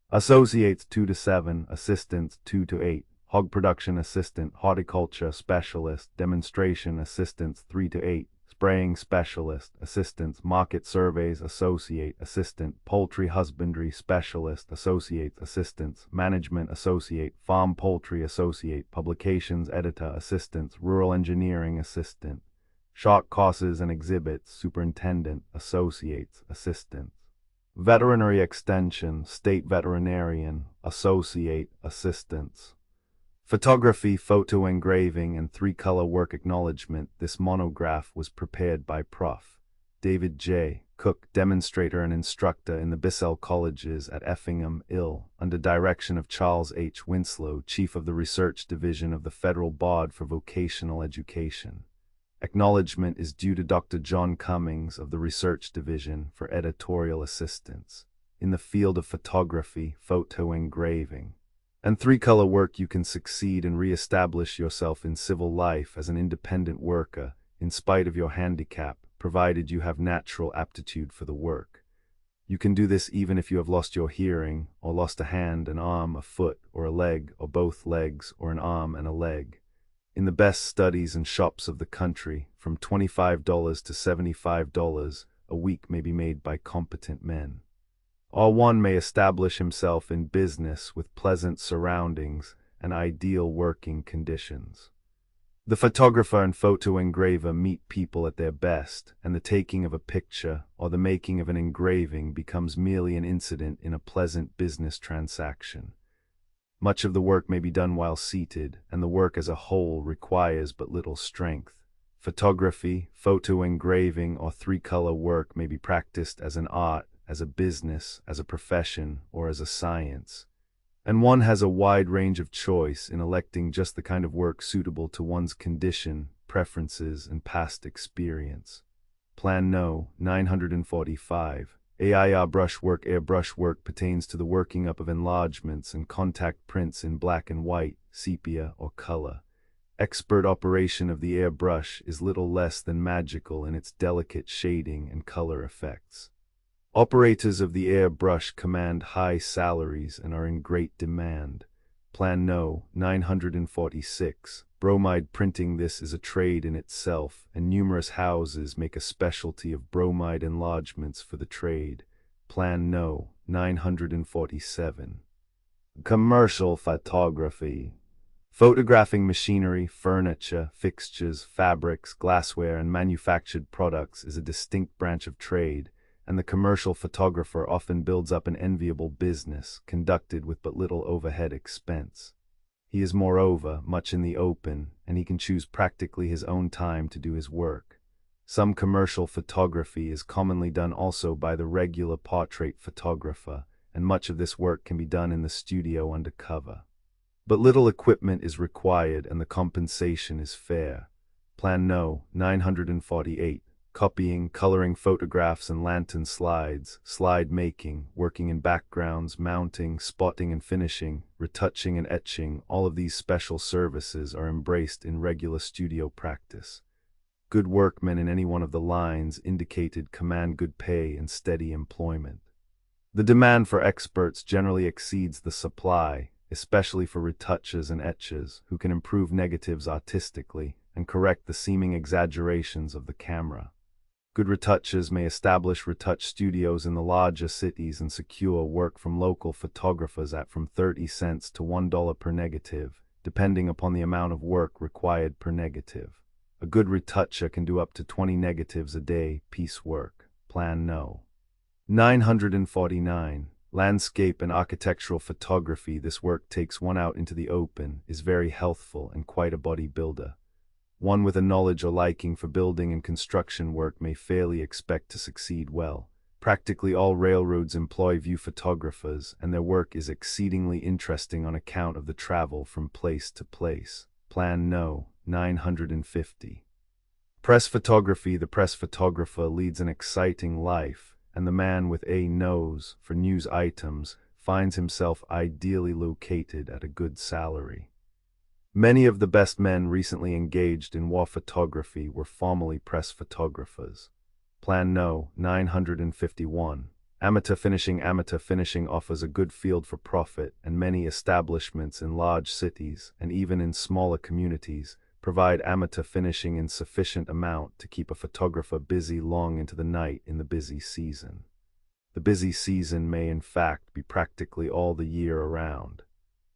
Associates 2 to 7, Assistants 2 to 8, Hog Production Assistant, Horticulture Specialist, Demonstration Assistants 3 to 8, Spraying Specialist, Assistants, Market Surveys Associate, Assistant, Poultry Husbandry Specialist, Associates, Assistants, Management Associate, Farm Poultry Associate, Publications Editor Assistants, Rural Engineering Assistant, Short Courses and Exhibits Superintendent, Associates, Assistants. Veterinary Extension, State Veterinarian, Associate, Assistants. Photography, Photo Engraving, and 3-Color Work Acknowledgement. This monograph was prepared by Prof. David J. Cook, demonstrator and instructor in the Bissell Colleges at Effingham, Ill, under direction of Charles H. Winslow, Chief of the Research Division of the Federal Board for Vocational Education. Acknowledgement is due to Dr. John Cummings of the Research Division for editorial assistance. In the field of photography, photo engraving, and 3-color work, you can succeed and re-establish yourself in civil life as an independent worker, in spite of your handicap, provided you have natural aptitude for the work. You can do this even if you have lost your hearing, or lost a hand, an arm, a foot, or a leg, or both legs, or an arm and a leg. In the best studies and shops of the country, from $25 to $75 a week may be made by competent men. Or one may establish himself in business with pleasant surroundings and ideal working conditions. The photographer and photo engraver meet people at their best, and the taking of a picture or the making of an engraving becomes merely an incident in a pleasant business transaction. Much of the work may be done while seated, and the work as a whole requires but little strength. Photography, photo engraving, or 3-color work may be practiced as an art, as a business, as a profession, or as a science. And one has a wide range of choice in electing just the kind of work suitable to one's condition, preferences, and past experience. Plan No. 945. AIR brushwork. Airbrush work pertains to the working up of enlargements and contact prints in black and white, sepia, or color. Expert operation of the airbrush is little less than magical in its delicate shading and color effects. Operators of the airbrush command high salaries and are in great demand. Plan No. 946. Bromide printing. This is a trade in itself, and numerous houses make a specialty of bromide enlargements for the trade. Plan No. 947. Commercial photography. Photographing machinery, furniture, fixtures, fabrics, glassware, and manufactured products is a distinct branch of trade, and the commercial photographer often builds up an enviable business, conducted with but little overhead expense. He is moreover much in the open, and he can choose practically his own time to do his work. Some commercial photography is commonly done also by the regular portrait photographer, and much of this work can be done in the studio under cover. But little equipment is required, and the compensation is fair. Plan No. 948. Copying, coloring photographs and lantern slides, slide making, working in backgrounds, mounting, spotting and finishing, retouching and etching, all of these special services are embraced in regular studio practice. Good workmen in any one of the lines indicated command good pay and steady employment. The demand for experts generally exceeds the supply, especially for retouchers and etchers who can improve negatives artistically and correct the seeming exaggerations of the camera. Good retouchers may establish retouch studios in the larger cities and secure work from local photographers at from 30 cents to $1 per negative, depending upon the amount of work required per negative. A good retoucher can do up to 20 negatives a day, piecework. Plan No. 949. Landscape and architectural photography. This work takes one out into the open, is very healthful, and quite a bodybuilder. One with a knowledge or liking for building and construction work may fairly expect to succeed well. Practically all railroads employ view photographers, and their work is exceedingly interesting on account of the travel from place to place. Plan No. 950. Press photography. The press photographer leads an exciting life, and the man with a nose for news items finds himself ideally located at a good salary. Many of the best men recently engaged in war photography were formerly press photographers. Plan No. 951. Amateur finishing. Amateur finishing offers a good field for profit, and many establishments in large cities, and even in smaller communities, provide amateur finishing in sufficient amount to keep a photographer busy long into the night in the busy season. The busy season may in fact be practically all the year around,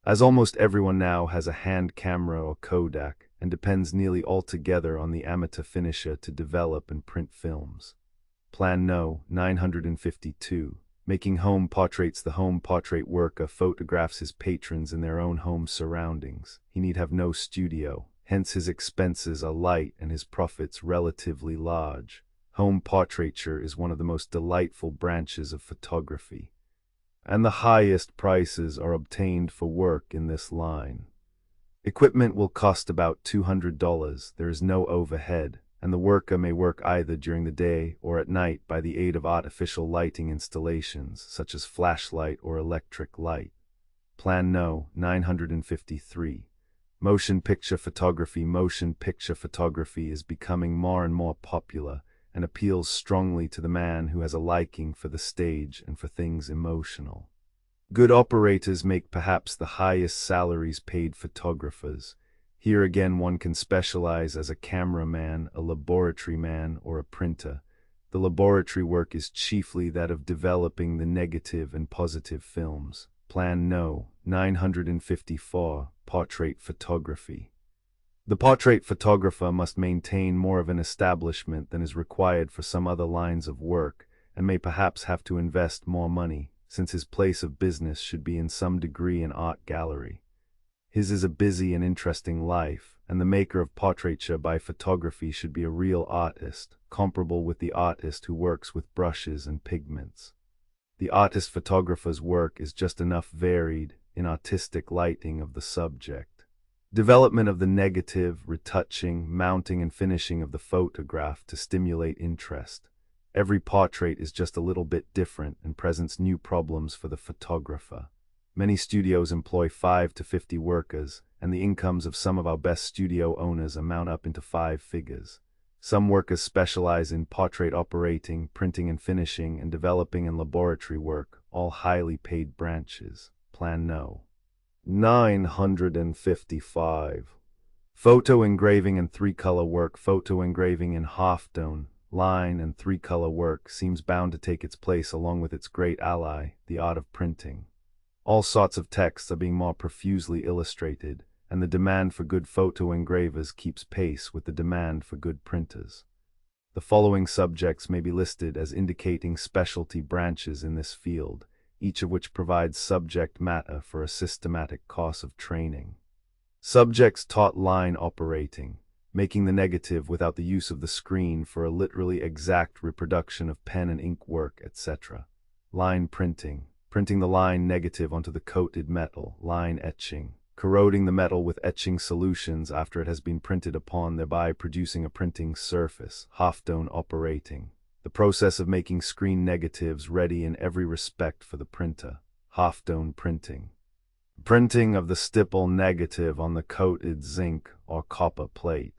as almost everyone now has a hand camera or Kodak and depends nearly altogether on the amateur finisher to develop and print films. Plan No. 952. Making home portraits. The home portrait worker photographs his patrons in their own home surroundings. He need have no studio, hence his expenses are light and his profits relatively large. Home portraiture is one of the most delightful branches of photography, and the highest prices are obtained for work in this line. Equipment will cost about $200. There is no overhead, and the worker may work either during the day or at night by the aid of artificial lighting installations, such as flashlight or electric light. Plan No. 953. Motion picture photography. Motion picture photography is becoming more and more popular and appeals strongly to the man who has a liking for the stage and for things emotional. Good operators make perhaps the highest salaries paid photographers. Here again one can specialize as a cameraman, a laboratory man, or a printer. The laboratory work is chiefly that of developing the negative and positive films. Plan No. 954. Portrait photography. The portrait photographer must maintain more of an establishment than is required for some other lines of work, and may perhaps have to invest more money, since his place of business should be in some degree an art gallery. His is a busy and interesting life, and the maker of portraiture by photography should be a real artist, comparable with the artist who works with brushes and pigments. The artist photographer's work is just enough varied in artistic lighting of the subject. Development of the negative, retouching, mounting and finishing of the photograph to stimulate interest. Every portrait is just a little bit different and presents new problems for the photographer. Many studios employ 5 to 50 workers, and the incomes of some of our best studio owners amount up into 5 figures. Some workers specialize in portrait operating, printing and finishing, and developing and laboratory work, all highly paid branches. Plan No. 955. Photo engraving and 3-color work. Photo engraving in half-tone, line, and 3-color work seems bound to take its place along with its great ally, the art of printing. All sorts of texts are being more profusely illustrated, and the demand for good photo engravers keeps pace with the demand for good printers. The following subjects may be listed as indicating specialty branches in this field, each of which provides subject matter for a systematic course of training. Subjects taught line operating, making the negative without the use of the screen for a literally exact reproduction of pen and ink work, etc. Line printing, printing the line negative onto the coated metal. Line etching, corroding the metal with etching solutions after it has been printed upon, thereby producing a printing surface. Half-tone operating, the process of making screen negatives ready in every respect for the printer. Half-tone printing, printing of the stipple negative on the coated zinc or copper plate.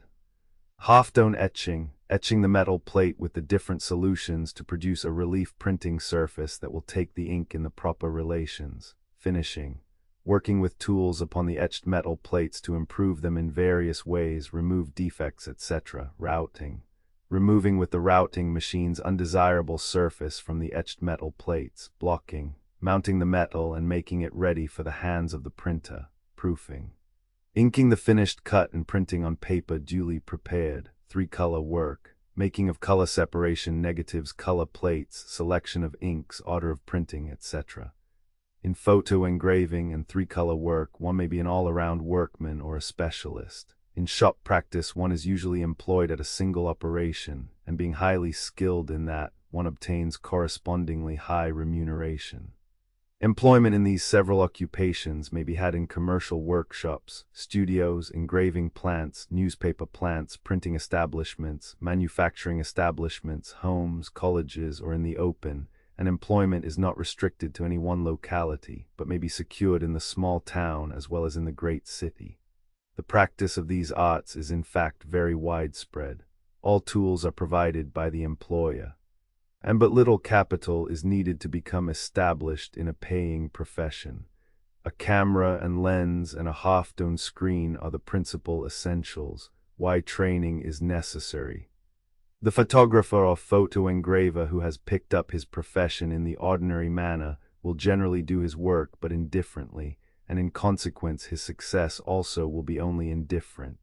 Half-tone etching, etching the metal plate with the different solutions to produce a relief printing surface that will take the ink in the proper relations. Finishing, working with tools upon the etched metal plates to improve them in various ways, remove defects, etc. Routing, removing with the routing machine's undesirable surface from the etched metal plates. Blocking, mounting the metal and making it ready for the hands of the printer. Proofing, inking the finished cut and printing on paper duly prepared. 3-color work, making of color separation negatives, color plates, selection of inks, order of printing, etc. In photo engraving and 3-color work, one may be an all-around workman or a specialist. In shop practice, one is usually employed at a single operation, and being highly skilled in that, one obtains correspondingly high remuneration. Employment in these several occupations may be had in commercial workshops, studios, engraving plants, newspaper plants, printing establishments, manufacturing establishments, homes, colleges, or in the open, and employment is not restricted to any one locality, but may be secured in the small town as well as in the great city. The practice of these arts is in fact very widespread. All tools are provided by the employer, and but little capital is needed to become established in a paying profession. A camera and lens and a half-tone screen are the principal essentials, why training is necessary. The photographer or photo engraver who has picked up his profession in the ordinary manner will generally do his work but indifferently, and in consequence his success also will be only indifferent.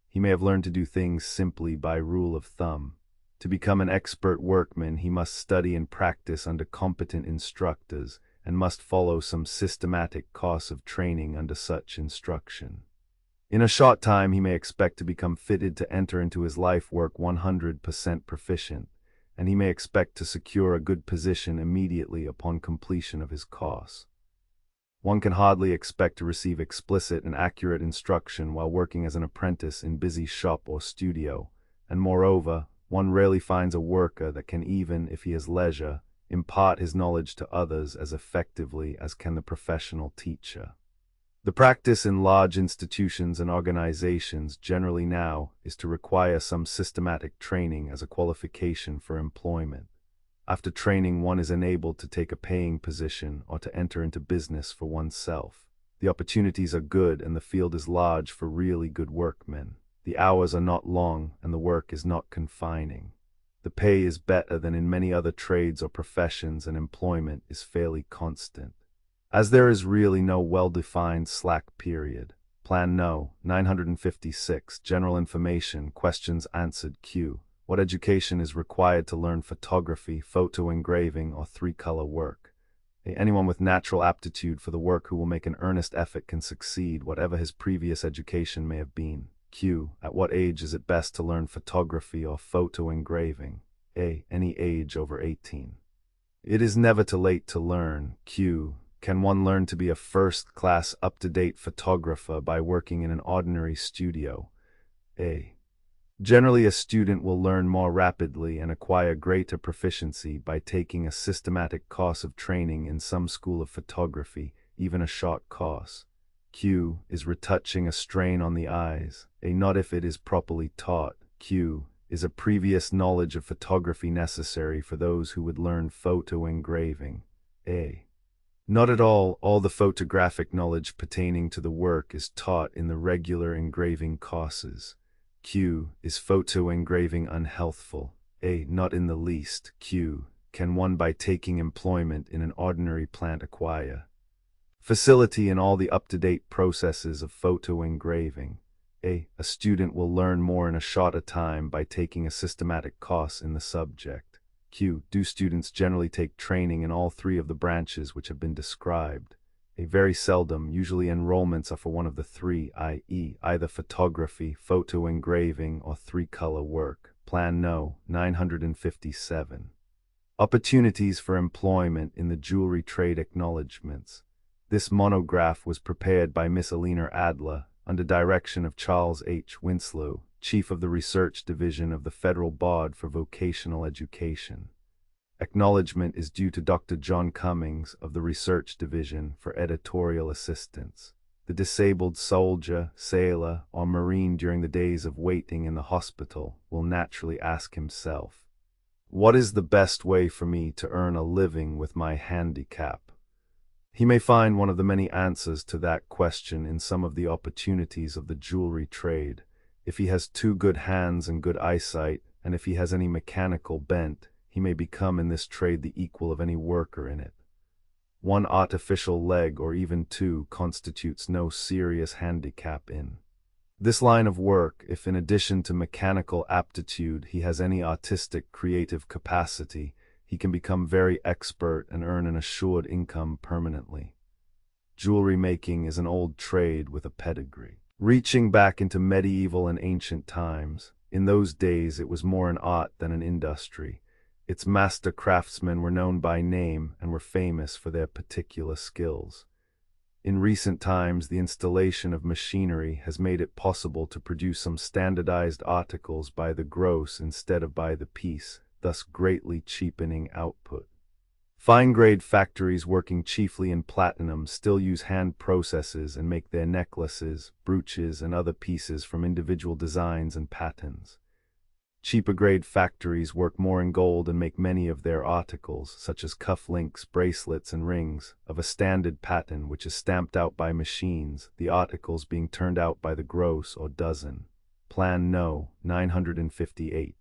He may have learned to do things simply by rule of thumb. To become an expert workman, he must study and practice under competent instructors, and must follow some systematic course of training under such instruction. In a short time, he may expect to become fitted to enter into his life work 100% proficient, and he may expect to secure a good position immediately upon completion of his course. One can hardly expect to receive explicit and accurate instruction while working as an apprentice in busy shop or studio, and moreover, one rarely finds a worker that can, even if he has leisure, impart his knowledge to others as effectively as can the professional teacher. The practice in large institutions and organizations generally now is to require some systematic training as a qualification for employment. After training, one is enabled to take a paying position or to enter into business for oneself. The opportunities are good and the field is large for really good workmen. The hours are not long and the work is not confining. The pay is better than in many other trades or professions, and employment is fairly constant. As there is really no well-defined slack period. Plan No. 956. General information. Questions answered. Q. What education is required to learn photography, photo engraving, or 3-color work? Anyone with natural aptitude for the work who will make an earnest effort can succeed, whatever his previous education may have been. Q. At what age is it best to learn photography or photo engraving? A. Any age over 18. It is never too late to learn. Q. Can one learn to be a first-class, up-to-date photographer by working in an ordinary studio? A. Generally, a student will learn more rapidly and acquire greater proficiency by taking a systematic course of training in some school of photography, even a short course. Q. Is retouching a strain on the eyes? A. Not if it is properly taught. Q. Is a previous knowledge of photography necessary for those who would learn photo engraving? A. Not at all. All the photographic knowledge pertaining to the work is taught in the regular engraving courses. Q. Is photo engraving unhealthful? A. Not in the least. Q. Can one by taking employment in an ordinary plant acquire facility in all the up-to-date processes of photo engraving? A. A student will learn more in a shorter time by taking a systematic course in the subject. Q. Do students generally take training in all 3 of the branches which have been described? A. Very seldom. Usually enrollments are for one of the 3, i.e., either photography, photo engraving, or 3-color work. Plan No. 957. Opportunities for employment in the jewelry trade. Acknowledgements. This monograph was prepared by Miss Alina Adler, under direction of Charles H. Winslow, Chief of the Research Division of the Federal Board for Vocational Education. Acknowledgement is due to Dr. John Cummings of the Research Division for editorial assistance. The disabled soldier, sailor, or marine during the days of waiting in the hospital will naturally ask himself, what is the best way for me to earn a living with my handicap? He may find one of the many answers to that question in some of the opportunities of the jewelry trade. If he has two good hands and good eyesight, and if he has any mechanical bent, he may become in this trade the equal of any worker in it. One artificial leg or even two constitutes no serious handicap in this line of work. If in addition to mechanical aptitude he has any artistic creative capacity, he can become very expert and earn an assured income permanently. Jewelry making is an old trade with a pedigree. Reaching back into medieval and ancient times, in those days it was more an art than an industry. Its master craftsmen were known by name and were famous for their particular skills. In recent times, the installation of machinery has made it possible to produce some standardized articles by the gross instead of by the piece, thus greatly cheapening output. Fine-grade factories working chiefly in platinum still use hand processes and make their necklaces, brooches, and other pieces from individual designs and patterns. Cheaper-grade factories work more in gold and make many of their articles, such as cufflinks, bracelets, and rings, of a standard pattern which is stamped out by machines, the articles being turned out by the gross or dozen. Plan No. 958.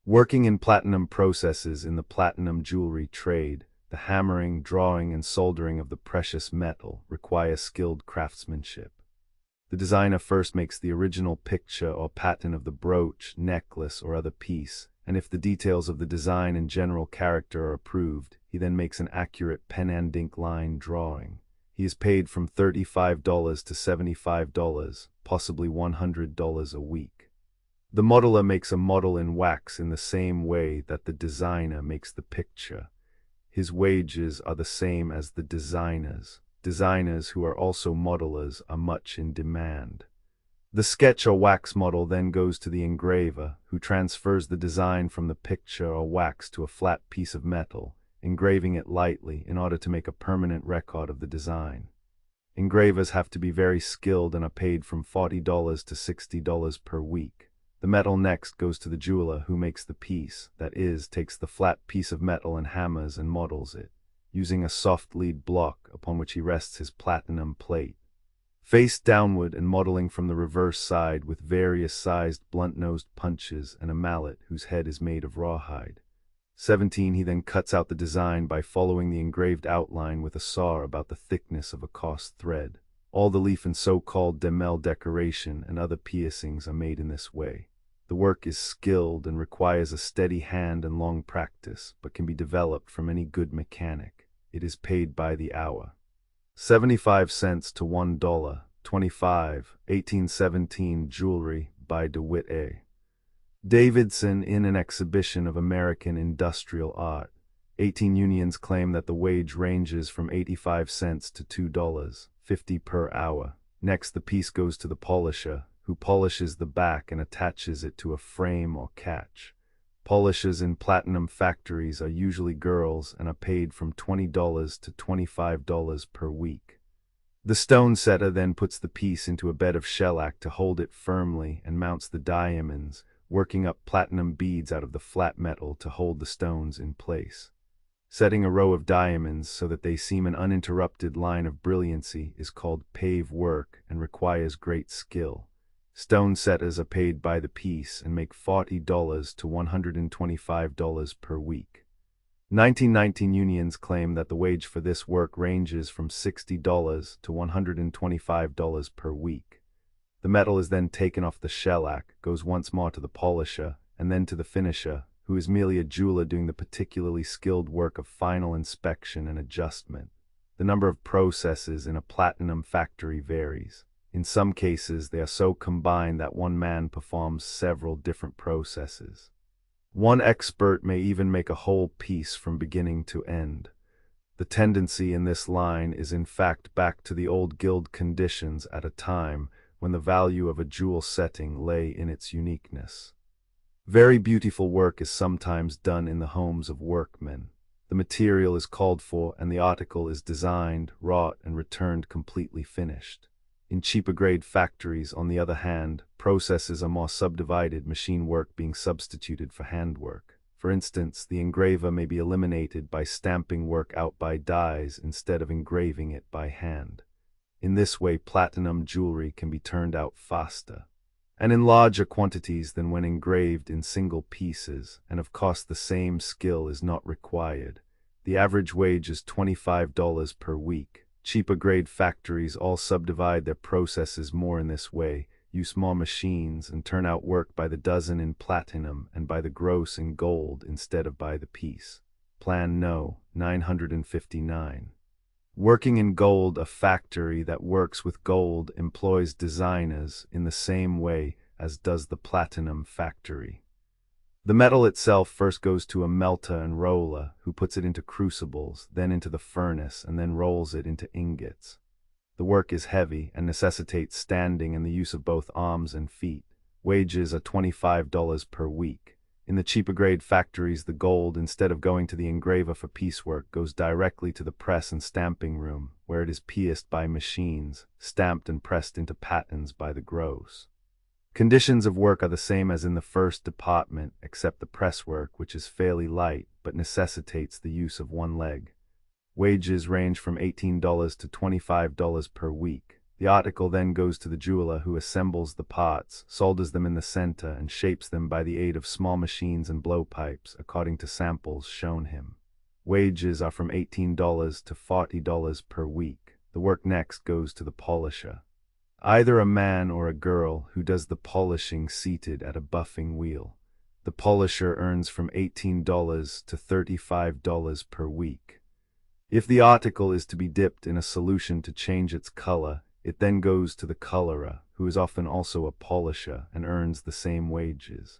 Working in platinum processes in the platinum jewelry trade, the hammering, drawing, and soldering of the precious metal require skilled craftsmanship. The designer first makes the original picture or pattern of the brooch, necklace, or other piece, and if the details of the design and general character are approved, he then makes an accurate pen and ink line drawing. He is paid from $35 to $75, possibly $100 a week. The modeler makes a model in wax in the same way that the designer makes the picture. His wages are the same as the designer's. Designers who are also modelers are much in demand. The sketch or wax model then goes to the engraver, who transfers the design from the picture or wax to a flat piece of metal, engraving it lightly in order to make a permanent record of the design. Engravers have to be very skilled and are paid from $40 to $60 per week. The metal next goes to the jeweler, who makes the piece, that is, takes the flat piece of metal and hammers and models it, using a soft lead block upon which he rests his platinum plate. Face downward and modeling from the reverse side with various sized blunt-nosed punches and a mallet whose head is made of rawhide. 17. He then cuts out the design by following the engraved outline with a saw about the thickness of a coarse thread. All the leaf and so-called demel decoration and other piercings are made in this way. The work is skilled and requires a steady hand and long practice, but can be developed from any good mechanic. It is paid by the hour. 75 cents to $1. 25. 1817 Jewelry by DeWitt A. Davidson in an exhibition of American industrial art. 18 unions claim that the wage ranges from 85 cents to $2.50 per hour. Next, the piece goes to the polisher, who polishes the back and attaches it to a frame or catch. Polishers in platinum factories are usually girls and are paid from $20 to $25 per week. The stone setter then puts the piece into a bed of shellac to hold it firmly and mounts the diamonds, working up platinum beads out of the flat metal to hold the stones in place. Setting a row of diamonds so that they seem an uninterrupted line of brilliancy is called pave work and requires great skill. Stone setters are paid by the piece and make $40 to $125 per week. 1919 unions claim that the wage for this work ranges from $60 to $125 per week. The metal is then taken off the shellac, goes once more to the polisher, and then to the finisher, who is merely a jeweler doing the particularly skilled work of final inspection and adjustment. The number of processes in a platinum factory varies. In some cases, they are so combined that one man performs several different processes. One expert may even make a whole piece from beginning to end. The tendency in this line is in fact back to the old guild conditions at a time when the value of a jewel setting lay in its uniqueness. Very beautiful work is sometimes done in the homes of workmen. The material is called for and the article is designed, wrought, and returned completely finished. In cheaper grade factories, on the other hand, processes are more subdivided, machine work being substituted for handwork. For instance, the engraver may be eliminated by stamping work out by dies instead of engraving it by hand. In this way, platinum jewelry can be turned out faster and in larger quantities than when engraved in single pieces, and of course the same skill is not required. The average wage is $25 per week. Cheaper grade factories all subdivide their processes more in this way, use more machines, and turn out work by the dozen in platinum and by the gross in gold instead of by the piece. Plan No. 959. Working in gold, a factory that works with gold employs designers in the same way as does the platinum factory. The metal itself first goes to a melter and roller, who puts it into crucibles, then into the furnace, and then rolls it into ingots. The work is heavy and necessitates standing and the use of both arms and feet. Wages are $25 per week. In the cheaper grade factories, the gold, instead of going to the engraver for piecework, goes directly to the press and stamping room, where it is pierced by machines, stamped and pressed into patterns by the gross. Conditions of work are the same as in the first department, except the press work, which is fairly light, but necessitates the use of one leg. Wages range from $18 to $25 per week. The article then goes to the jeweler, who assembles the parts, solders them in the center, and shapes them by the aid of small machines and blowpipes, according to samples shown him. Wages are from $18 to $40 per week. The work next goes to the polisher, either a man or a girl, who does the polishing seated at a buffing wheel. The polisher earns from $18 to $35 per week. If the article is to be dipped in a solution to change its color, it then goes to the colorer, who is often also a polisher, and earns the same wages.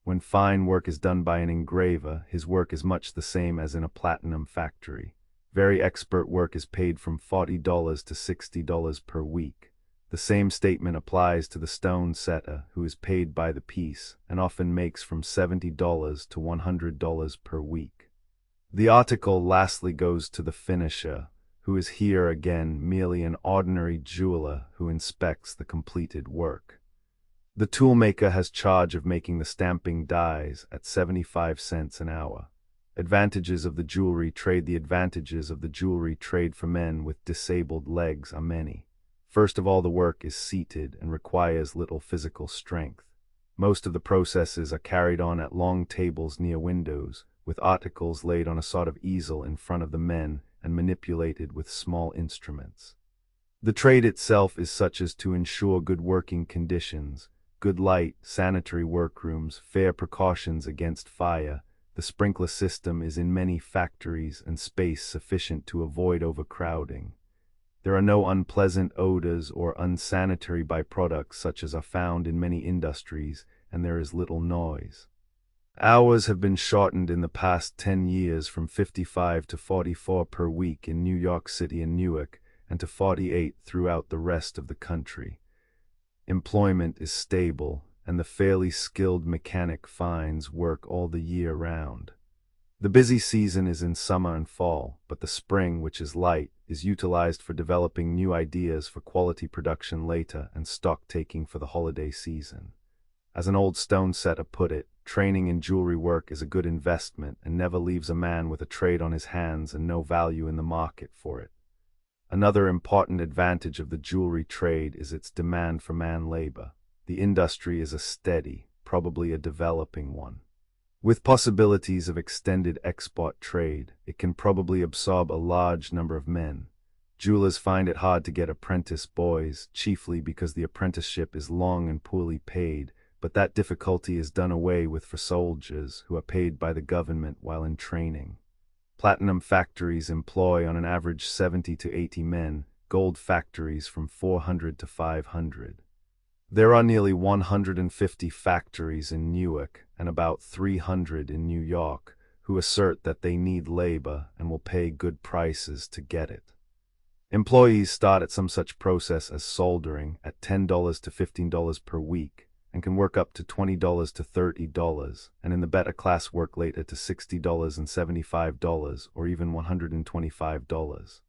When fine work is done by an engraver, his work is much the same as in a platinum factory. Very expert work is paid from $40 to $60 per week. The same statement applies to the stone setter, who is paid by the piece, and often makes from $70 to $100 per week. The article lastly goes to the finisher, who is here again merely an ordinary jeweler who inspects the completed work. The toolmaker has charge of making the stamping dies at 75 cents an hour. Advantages of the jewelry trade. The advantages of the jewelry trade for men with disabled legs are many. First of all, the work is seated and requires little physical strength. Most of the processes are carried on at long tables near windows, with articles laid on a sort of easel in front of the men and manipulated with small instruments. The trade itself is such as to ensure good working conditions, good light, sanitary workrooms, fair precautions against fire. The sprinkler system is in many factories and space sufficient to avoid overcrowding. There are no unpleasant odors or unsanitary byproducts such as are found in many industries, and there is little noise. Hours have been shortened in the past 10 years from 55 to 44 per week in New York City and Newark, and to 48 throughout the rest of the country. Employment is stable, and the fairly skilled mechanic finds work all the year round. The busy season is in summer and fall, but the spring, which is light, is utilized for developing new ideas for quality production later and stock-taking for the holiday season. As an old stone setter put it, training in jewelry work is a good investment and never leaves a man with a trade on his hands and no value in the market for it. Another important advantage of the jewelry trade is its demand for man labor. The industry is a steady, probably a developing one. With possibilities of extended export trade, it can probably absorb a large number of men. Jewelers find it hard to get apprentice boys, chiefly because the apprenticeship is long and poorly paid, but that difficulty is done away with for soldiers who are paid by the government while in training. Platinum factories employ on an average 70 to 80 men, gold factories from 400 to 500. There are nearly 150 factories in Newark and about 300 in New York who assert that they need labor and will pay good prices to get it. Employees start at some such process as soldering at $10 to $15 per week, and can work up to $20 to $30, and in the better class work later to $60 and $75 or even $125.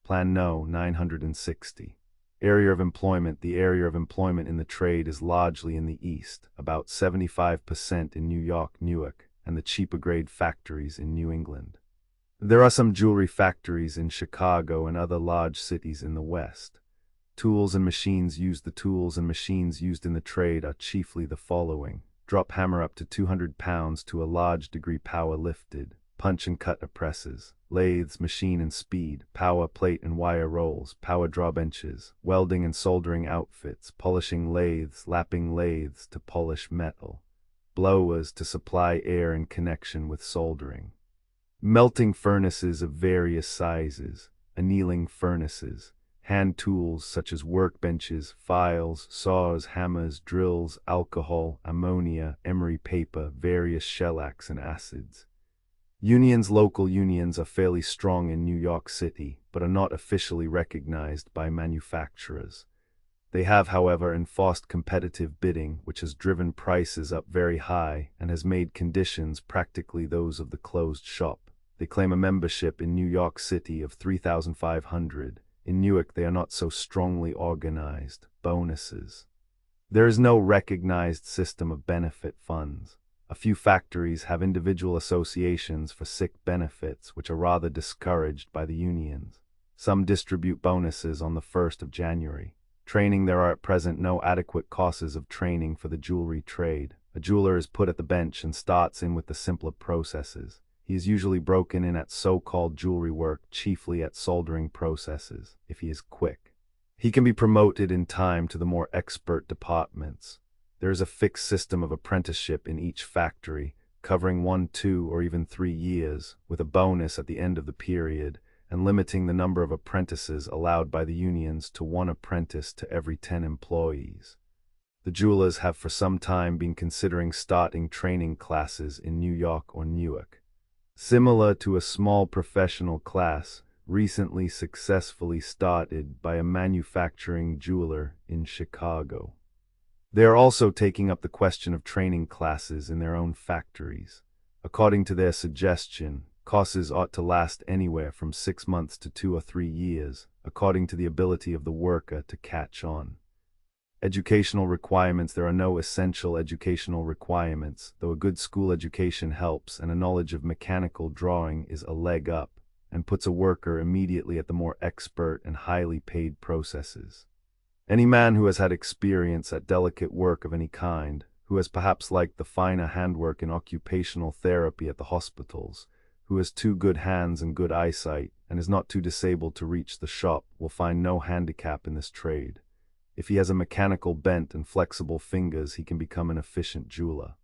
Plan No. 960. Area of employment. The area of employment in the trade is largely in the East, about 75% in New York, Newark, and the cheaper grade factories in New England. There are some jewelry factories in Chicago and other large cities in the West. Tools and machines used. The tools and machines used in the trade are chiefly the following: drop hammer up to 200 pounds to a large degree, power lifted, punch and cut presses, lathes, machine and speed, power plate and wire rolls, power draw benches, welding and soldering outfits, polishing lathes, lapping lathes to polish metal, blowers to supply air in connection with soldering, melting furnaces of various sizes, annealing furnaces, hand tools such as workbenches, files, saws, hammers, drills, alcohol, ammonia, emery paper, various shellacs and acids. Unions. Local unions are fairly strong in New York City, but are not officially recognized by manufacturers. They have, however, enforced competitive bidding, which has driven prices up very high and has made conditions practically those of the closed shop. They claim a membership in New York City of 3,500. In Newark, they are not so strongly organized. Bonuses. There is no recognized system of benefit funds. A few factories have individual associations for sick benefits, which are rather discouraged by the unions. Some distribute bonuses on the 1st of January. Training. There are at present no adequate courses of training for the jewelry trade. A jeweler is put at the bench and starts in with the simpler processes. He is usually broken in at so-called jewelry work, chiefly at soldering processes, if he is quick. He can be promoted in time to the more expert departments. There is a fixed system of apprenticeship in each factory, covering 1, 2, or even 3 years, with a bonus at the end of the period, and limiting the number of apprentices allowed by the unions to 1 apprentice to every 10 employees. The jewelers have for some time been considering starting training classes in New York or Newark, similar to a small professional class recently successfully started by a manufacturing jeweler in Chicago. They are also taking up the question of training classes in their own factories. According to their suggestion, courses ought to last anywhere from 6 months to 2 or 3 years, according to the ability of the worker to catch on. Educational requirements. There are no essential educational requirements, though a good school education helps, and a knowledge of mechanical drawing is a leg up and puts a worker immediately at the more expert and highly paid processes. Any man who has had experience at delicate work of any kind, who has perhaps liked the finer handwork in occupational therapy at the hospitals, who has 2 good hands and good eyesight, and is not too disabled to reach the shop, will find no handicap in this trade. If he has a mechanical bent and flexible fingers, he can become an efficient jeweler.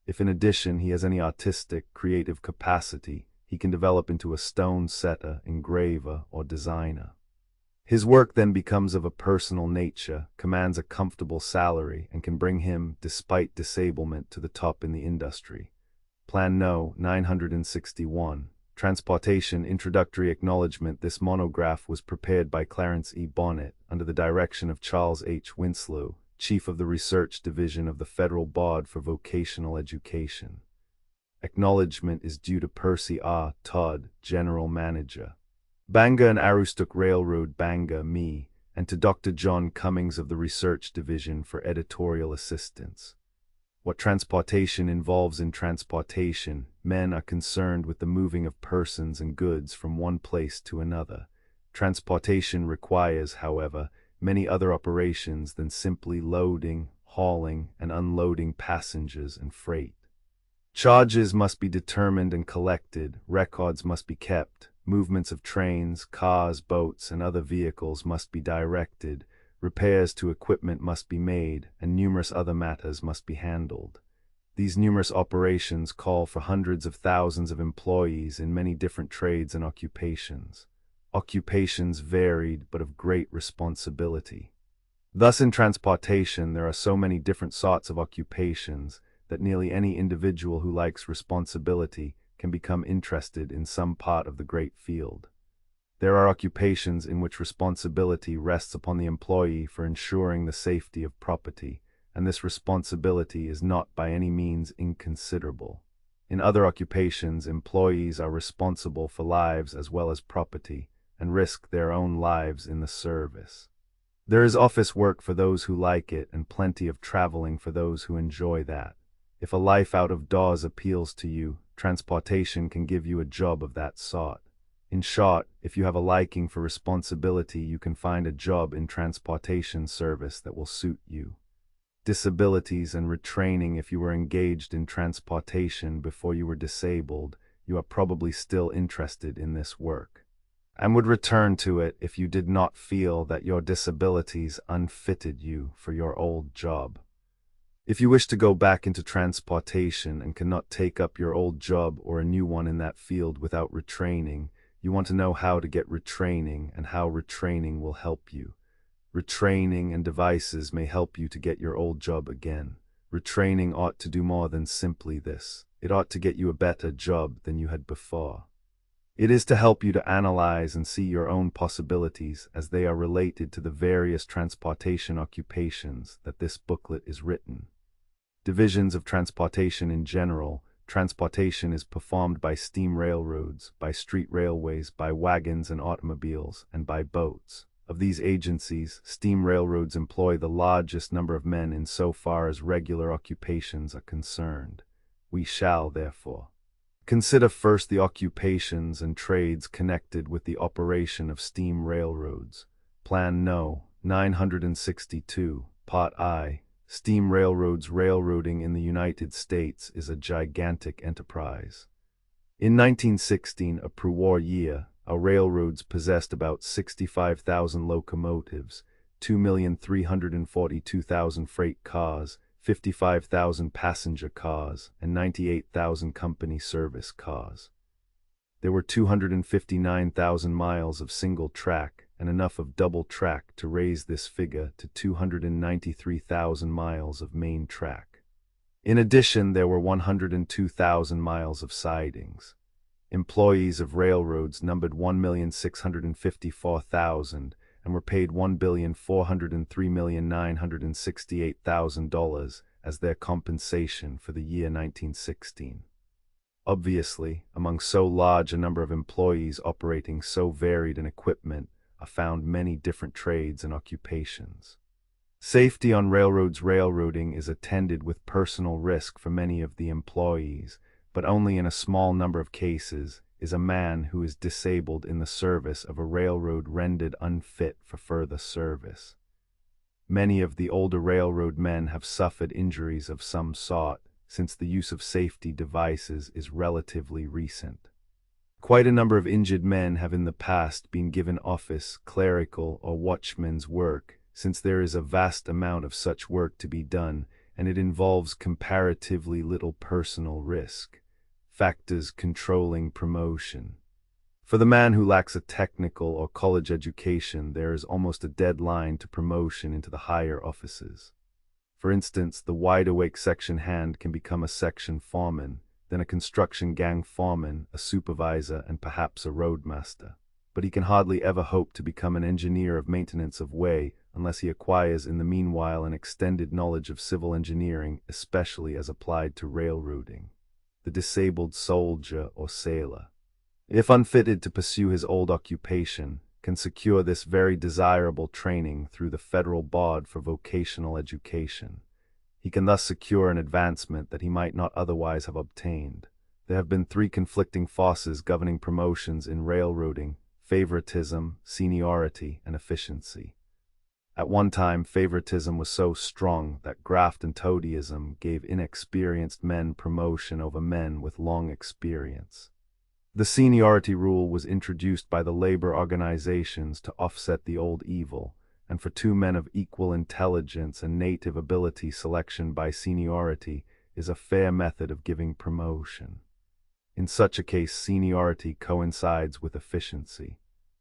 If in addition he has any artistic, creative capacity, he can develop into a stone setter, engraver, or designer. His work then becomes of a personal nature, commands a comfortable salary, and can bring him, despite disablement, to the top in the industry. Plan No. 961. Transportation. Introductory acknowledgement. This monograph was prepared by Clarence E. Bonnet, under the direction of Charles H. Winslow, Chief of the Research Division of the Federal Board for Vocational Education. Acknowledgement is due to Percy R. Todd, General Manager, Bangor and Aroostook Railroad, Bangor, Me, and to Dr. John Cummings of the Research Division for editorial assistance. What transportation involves. In transportation, men are concerned with the moving of persons and goods from one place to another. Transportation requires, however, many other operations than simply loading, hauling, and unloading passengers and freight. Charges must be determined and collected, records must be kept, movements of trains, cars, boats, and other vehicles must be directed, repairs to equipment must be made, and numerous other matters must be handled. These numerous operations call for hundreds of thousands of employees in many different trades and occupations. Occupations varied but of great responsibility. Thus in transportation there are so many different sorts of occupations that nearly any individual who likes responsibility can become interested in some part of the great field. There are occupations in which responsibility rests upon the employee for ensuring the safety of property, and this responsibility is not by any means inconsiderable. In other occupations, employees are responsible for lives as well as property, and risk their own lives in the service. There is office work for those who like it and plenty of traveling for those who enjoy that. If a life out of doors appeals to you, transportation can give you a job of that sort. In short, if you have a liking for responsibility, you can find a job in transportation service that will suit you. Disabilities and retraining. If you were engaged in transportation before you were disabled, you are probably still interested in this work, and would return to it if you did not feel that your disabilities unfitted you for your old job. If you wish to go back into transportation and cannot take up your old job or a new one in that field without retraining, you want to know how to get retraining and how retraining will help you. Retraining and devices may help you to get your old job again. Retraining ought to do more than simply this. It ought to get you a better job than you had before. It is to help you to analyze and see your own possibilities as they are related to the various transportation occupations that this booklet is written. Divisions of transportation. In general, transportation is performed by steam railroads, by street railways, by wagons and automobiles, and by boats. Of these agencies, steam railroads employ the largest number of men in so far as regular occupations are concerned. We shall, therefore, consider first the occupations and trades connected with the operation of steam railroads. Plan No. 962, Part I. Steam railroads. Railroading in the United States is a gigantic enterprise. In 1916, a pre-war year, our railroads possessed about 65,000 locomotives, 2,342,000 freight cars, 55,000 passenger cars, and 98,000 company service cars. There were 259,000 miles of single track and enough of double track to raise this figure to 293,000 miles of main track. In addition, there were 102,000 miles of sidings. Employees of railroads numbered 1,654,000 and were paid $1,403,968,000 as their compensation for the year 1916. Obviously, among so large a number of employees operating so varied an equipment are found many different trades and occupations. Safety on railroads. Railroading is attended with personal risk for many of the employees, but only in a small number of cases is a man who is disabled in the service of a railroad rendered unfit for further service. Many of the older railroad men have suffered injuries of some sort, since the use of safety devices is relatively recent. Quite a number of injured men have in the past been given office, clerical, or watchman's work, since there is a vast amount of such work to be done, and it involves comparatively little personal risk. Factors controlling promotion. For the man who lacks a technical or college education, there is almost a deadline to promotion into the higher offices. For instance, the wide-awake section hand can become a section foreman, then a construction gang foreman, a supervisor, and perhaps a roadmaster. But he can hardly ever hope to become an engineer of maintenance of way unless he acquires in the meanwhile an extended knowledge of civil engineering, especially as applied to railroading. The disabled soldier or sailor, if unfitted to pursue his old occupation, can secure this very desirable training through the Federal Board for Vocational Education. He can thus secure an advancement that he might not otherwise have obtained. There have been three conflicting forces governing promotions in railroading: favoritism, seniority, and efficiency. At one time, favoritism was so strong that graft and toadyism gave inexperienced men promotion over men with long experience. The seniority rule was introduced by the labor organizations to offset the old evil, and for two men of equal intelligence and native ability, selection by seniority is a fair method of giving promotion. In such a case, seniority coincides with efficiency.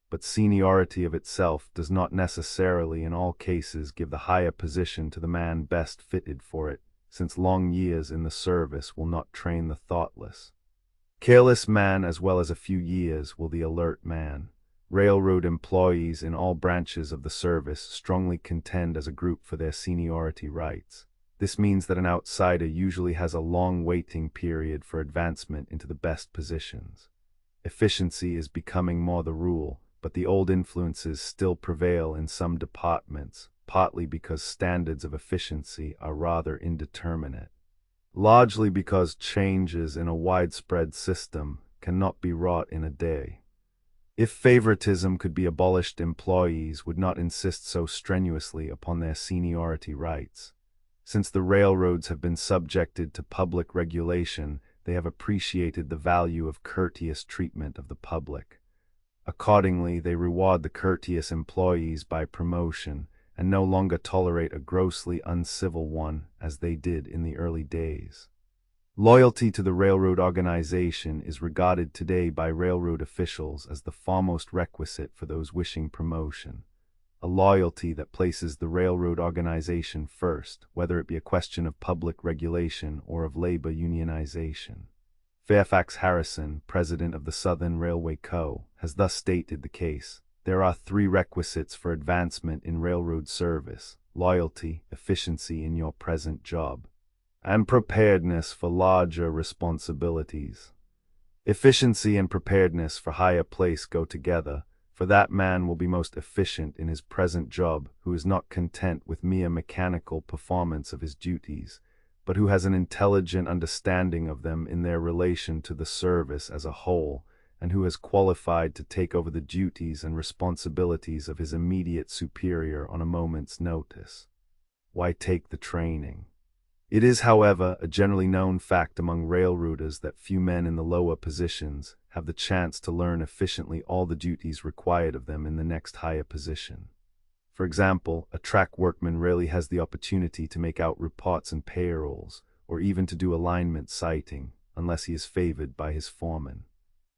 But seniority of itself does not necessarily in all cases give the higher position to the man best fitted for it, since long years in the service will not train the thoughtless. Careless man as well as a few years will the alert man. Railroad employees in all branches of the service strongly contend as a group for their seniority rights. This means that an outsider usually has a long waiting period for advancement into the best positions. Efficiency is becoming more the rule, but the old influences still prevail in some departments, partly because standards of efficiency are rather indeterminate, largely because changes in a widespread system cannot be wrought in a day. If favoritism could be abolished, employees would not insist so strenuously upon their seniority rights. Since the railroads have been subjected to public regulation, they have appreciated the value of courteous treatment of the public. Accordingly, they reward the courteous employees by promotion, and no longer tolerate a grossly uncivil one as they did in the early days. Loyalty to the railroad organization is regarded today by railroad officials as the foremost requisite for those wishing promotion, a loyalty that places the railroad organization first, whether it be a question of public regulation or of labor unionization. Fairfax Harrison, president of the Southern Railway Co., has thus stated the case. There are 3 requisites for advancement in railroad service: loyalty, efficiency in your present job, and preparedness for larger responsibilities. Efficiency and preparedness for higher place go together, for that man will be most efficient in his present job who is not content with mere mechanical performance of his duties, but who has an intelligent understanding of them in their relation to the service as a whole, and who is qualified to take over the duties and responsibilities of his immediate superior on a moment's notice. Why take the training? It is, however, a generally known fact among railroaders that few men in the lower positions have the chance to learn efficiently all the duties required of them in the next higher position. For example, a track workman rarely has the opportunity to make out reports and payrolls, or even to do alignment citing, unless he is favored by his foreman.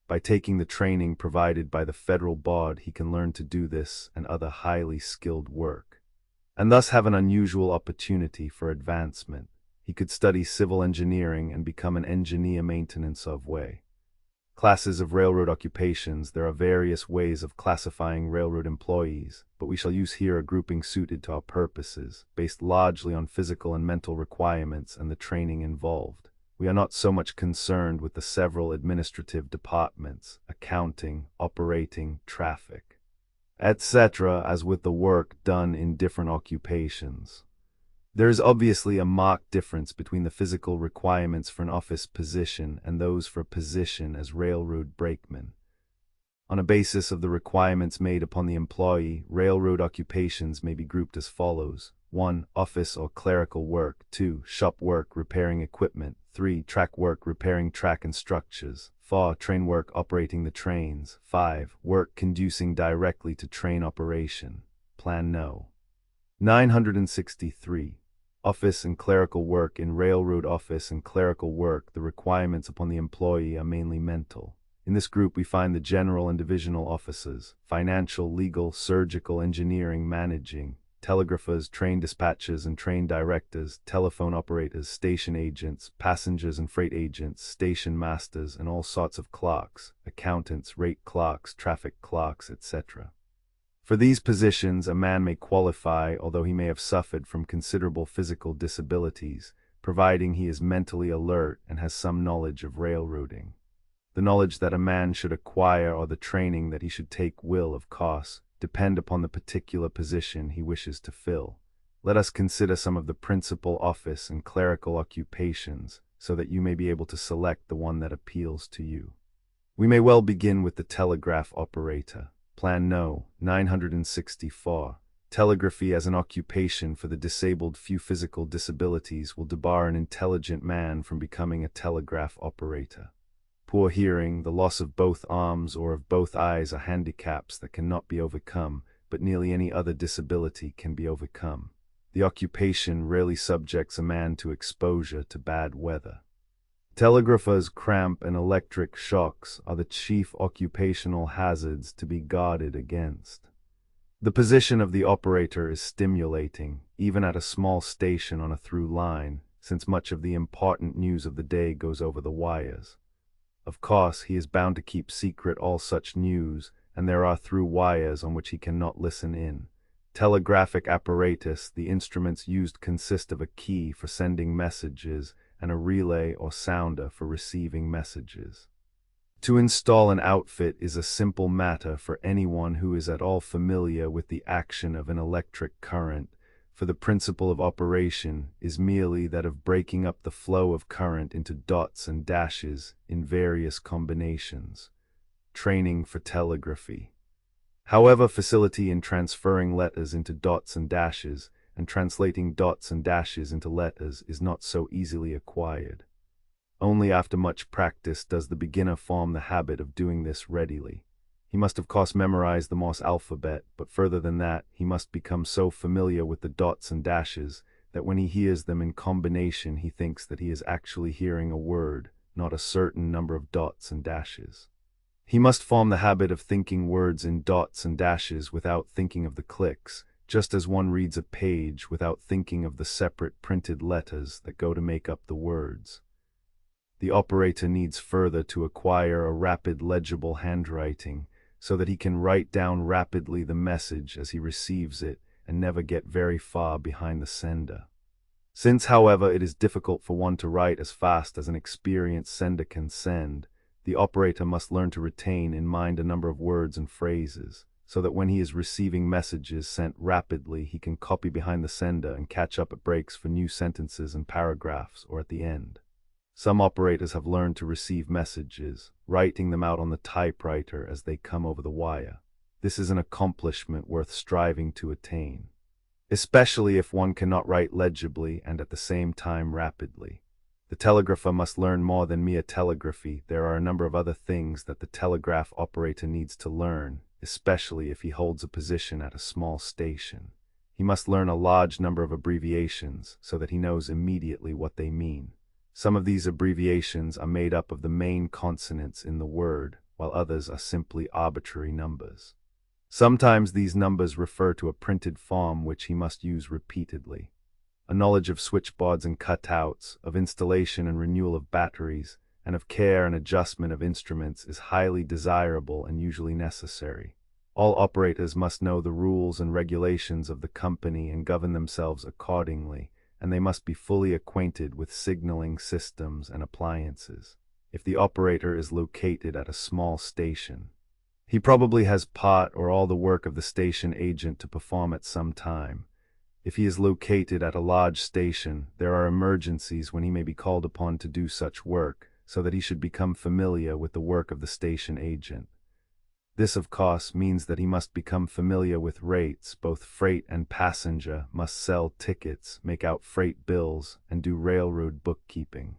By taking the training provided by the federal board, he can learn to do this and other highly skilled work, and thus have an unusual opportunity for advancement. He could study civil engineering and become an engineer maintenance of way. Classes of railroad occupations. There are various ways of classifying railroad employees, but we shall use here a grouping suited to our purposes, based largely on physical and mental requirements and the training involved. We are not so much concerned with the several administrative departments, accounting, operating, traffic, etc., as with the work done in different occupations. There is obviously a marked difference between the physical requirements for an office position and those for a position as railroad brakeman. On a basis of the requirements made upon the employee, railroad occupations may be grouped as follows: 1. Office or clerical work. 2. Shop work, repairing equipment. 3. Track work, repairing track and structures. 4. Train work, operating the trains. 5. Work conducing directly to train operation. Plan No. 963. Office and clerical work. In railroad office and clerical work, the requirements upon the employee are mainly mental. In this group we find the general and divisional offices, financial, legal, surgical, engineering, managing, telegraphers, train dispatchers and train directors, telephone operators, station agents, passengers and freight agents, station masters, and all sorts of clerks, accountants, rate clerks, traffic clerks, etc. For these positions a man may qualify, although he may have suffered from considerable physical disabilities, providing he is mentally alert and has some knowledge of railroading. The knowledge that a man should acquire or the training that he should take will, of course, depend upon the particular position he wishes to fill. Let us consider some of the principal office and clerical occupations, so that you may be able to select the one that appeals to you. We may well begin with the telegraph operator. Plan No. 964. Telegraphy as an occupation for the disabled. Few physical disabilities will debar an intelligent man from becoming a telegraph operator. Poor hearing, the loss of both arms or of both eyes are handicaps that cannot be overcome, but nearly any other disability can be overcome. The occupation rarely subjects a man to exposure to bad weather. Telegraphers' cramp and electric shocks are the chief occupational hazards to be guarded against. The position of the operator is stimulating, even at a small station on a through line, since much of the important news of the day goes over the wires. Of course, he is bound to keep secret all such news, and there are through wires on which he cannot listen in. Telegraphic apparatus. The instruments used consist of a key for sending messages and a relay or sounder for receiving messages. To install an outfit is a simple matter for anyone who is at all familiar with the action of an electric current, for the principle of operation is merely that of breaking up the flow of current into dots and dashes in various combinations. Training for telegraphy. However, facility in transferring letters into dots and dashes and translating dots and dashes into letters is not so easily acquired. Only after much practice does the beginner form the habit of doing this readily. He must of course memorize the Morse alphabet, but further than that, he must become so familiar with the dots and dashes that when he hears them in combination he thinks that he is actually hearing a word, not a certain number of dots and dashes. He must form the habit of thinking words in dots and dashes without thinking of the clicks, just as one reads a page without thinking of the separate printed letters that go to make up the words. The operator needs further to acquire a rapid legible handwriting, so that he can write down rapidly the message as he receives it and never get very far behind the sender. Since, however, it is difficult for one to write as fast as an experienced sender can send, the operator must learn to retain in mind a number of words and phrases, so that when he is receiving messages sent rapidly he can copy behind the sender and catch up at breaks for new sentences and paragraphs or at the end. Some operators have learned to receive messages, writing them out on the typewriter as they come over the wire. This is an accomplishment worth striving to attain, especially if one cannot write legibly and at the same time rapidly. The telegrapher must learn more than mere telegraphy. There are a number of other things that the telegraph operator needs to learn, especially if he holds a position at a small station. He must learn a large number of abbreviations so that he knows immediately what they mean. Some of these abbreviations are made up of the main consonants in the word, while others are simply arbitrary numbers. Sometimes these numbers refer to a printed form which he must use repeatedly. A knowledge of switchboards and cutouts, of installation and renewal of batteries, and of care and adjustment of instruments is highly desirable and usually necessary. All operators must know the rules and regulations of the company and govern themselves accordingly, and they must be fully acquainted with signaling systems and appliances. If the operator is located at a small station, he probably has part or all the work of the station agent to perform at some time. If he is located at a large station, there are emergencies when he may be called upon to do such work, so that he should become familiar with the work of the station agent. This, of course, means that he must become familiar with rates, both freight and passenger, must sell tickets, make out freight bills, and do railroad bookkeeping.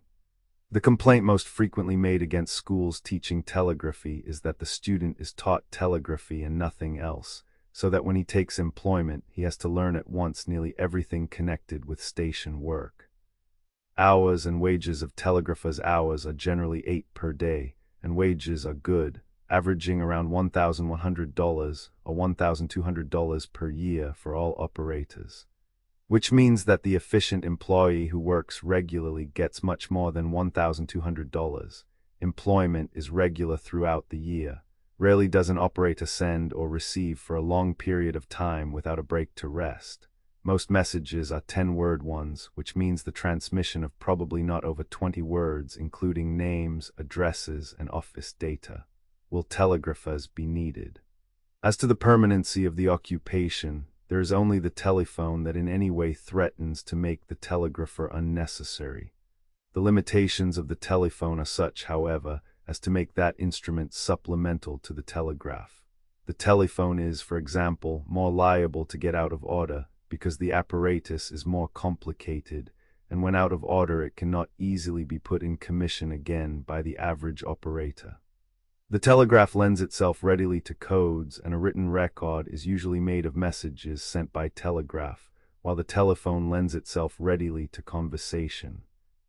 The complaint most frequently made against schools teaching telegraphy is that the student is taught telegraphy and nothing else, so that when he takes employment, he has to learn at once nearly everything connected with station work. Hours and wages of telegraphers' hours are generally 8 per day, and wages are good, averaging around $1,100 or $1,200 per year for all operators, which means that the efficient employee who works regularly gets much more than $1,200. Employment is regular throughout the year. Rarely does an operator send or receive for a long period of time without a break to rest. Most messages are 10-word ones, which means the transmission of probably not over 20 words, including names, addresses, and office data. Will telegraphers be needed? As to the permanency of the occupation, there is only the telephone that in any way threatens to make the telegrapher unnecessary. The limitations of the telephone are such, however, as to make that instrument supplemental to the telegraph. The telephone is, for example, more liable to get out of order because the apparatus is more complicated, and when out of order it cannot easily be put in commission again by the average operator. The telegraph lends itself readily to codes, and a written record is usually made of messages sent by telegraph, while the telephone lends itself readily to conversation.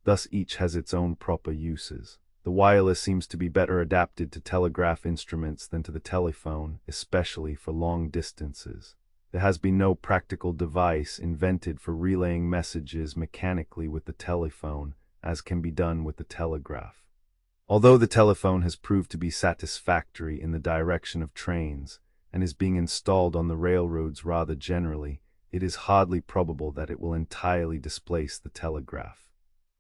Thus each has its own proper uses. The wireless seems to be better adapted to telegraph instruments than to the telephone, especially for long distances. There has been no practical device invented for relaying messages mechanically with the telephone, as can be done with the telegraph. Although the telephone has proved to be satisfactory in the direction of trains, and is being installed on the railroads rather generally, it is hardly probable that it will entirely displace the telegraph.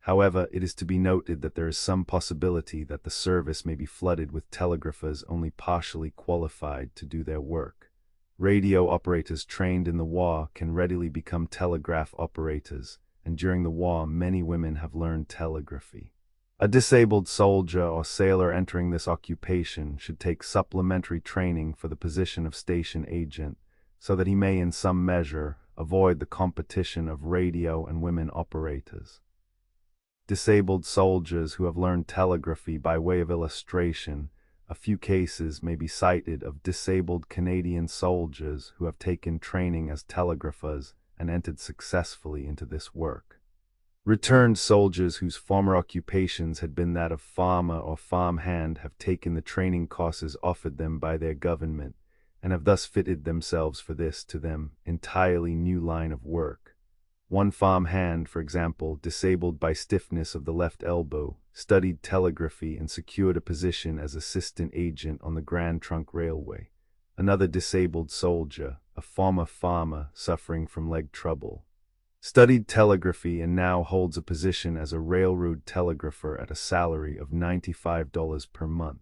However, it is to be noted that there is some possibility that the service may be flooded with telegraphers only partially qualified to do their work. Radio operators trained in the war can readily become telegraph operators, and during the war many women have learned telegraphy. A disabled soldier or sailor entering this occupation should take supplementary training for the position of station agent, so that he may in some measure avoid the competition of radio and women operators. Disabled soldiers who have learned telegraphy. By way of illustration, a few cases may be cited of disabled Canadian soldiers who have taken training as telegraphers and entered successfully into this work. Returned soldiers whose former occupations had been that of farmer or farmhand have taken the training courses offered them by their government, and have thus fitted themselves for this, to them, entirely new line of work. One farmhand, for example, disabled by stiffness of the left elbow, studied telegraphy and secured a position as assistant agent on the Grand Trunk Railway. Another disabled soldier, a former farmer suffering from leg trouble, studied telegraphy and now holds a position as a railroad telegrapher at a salary of $95 per month.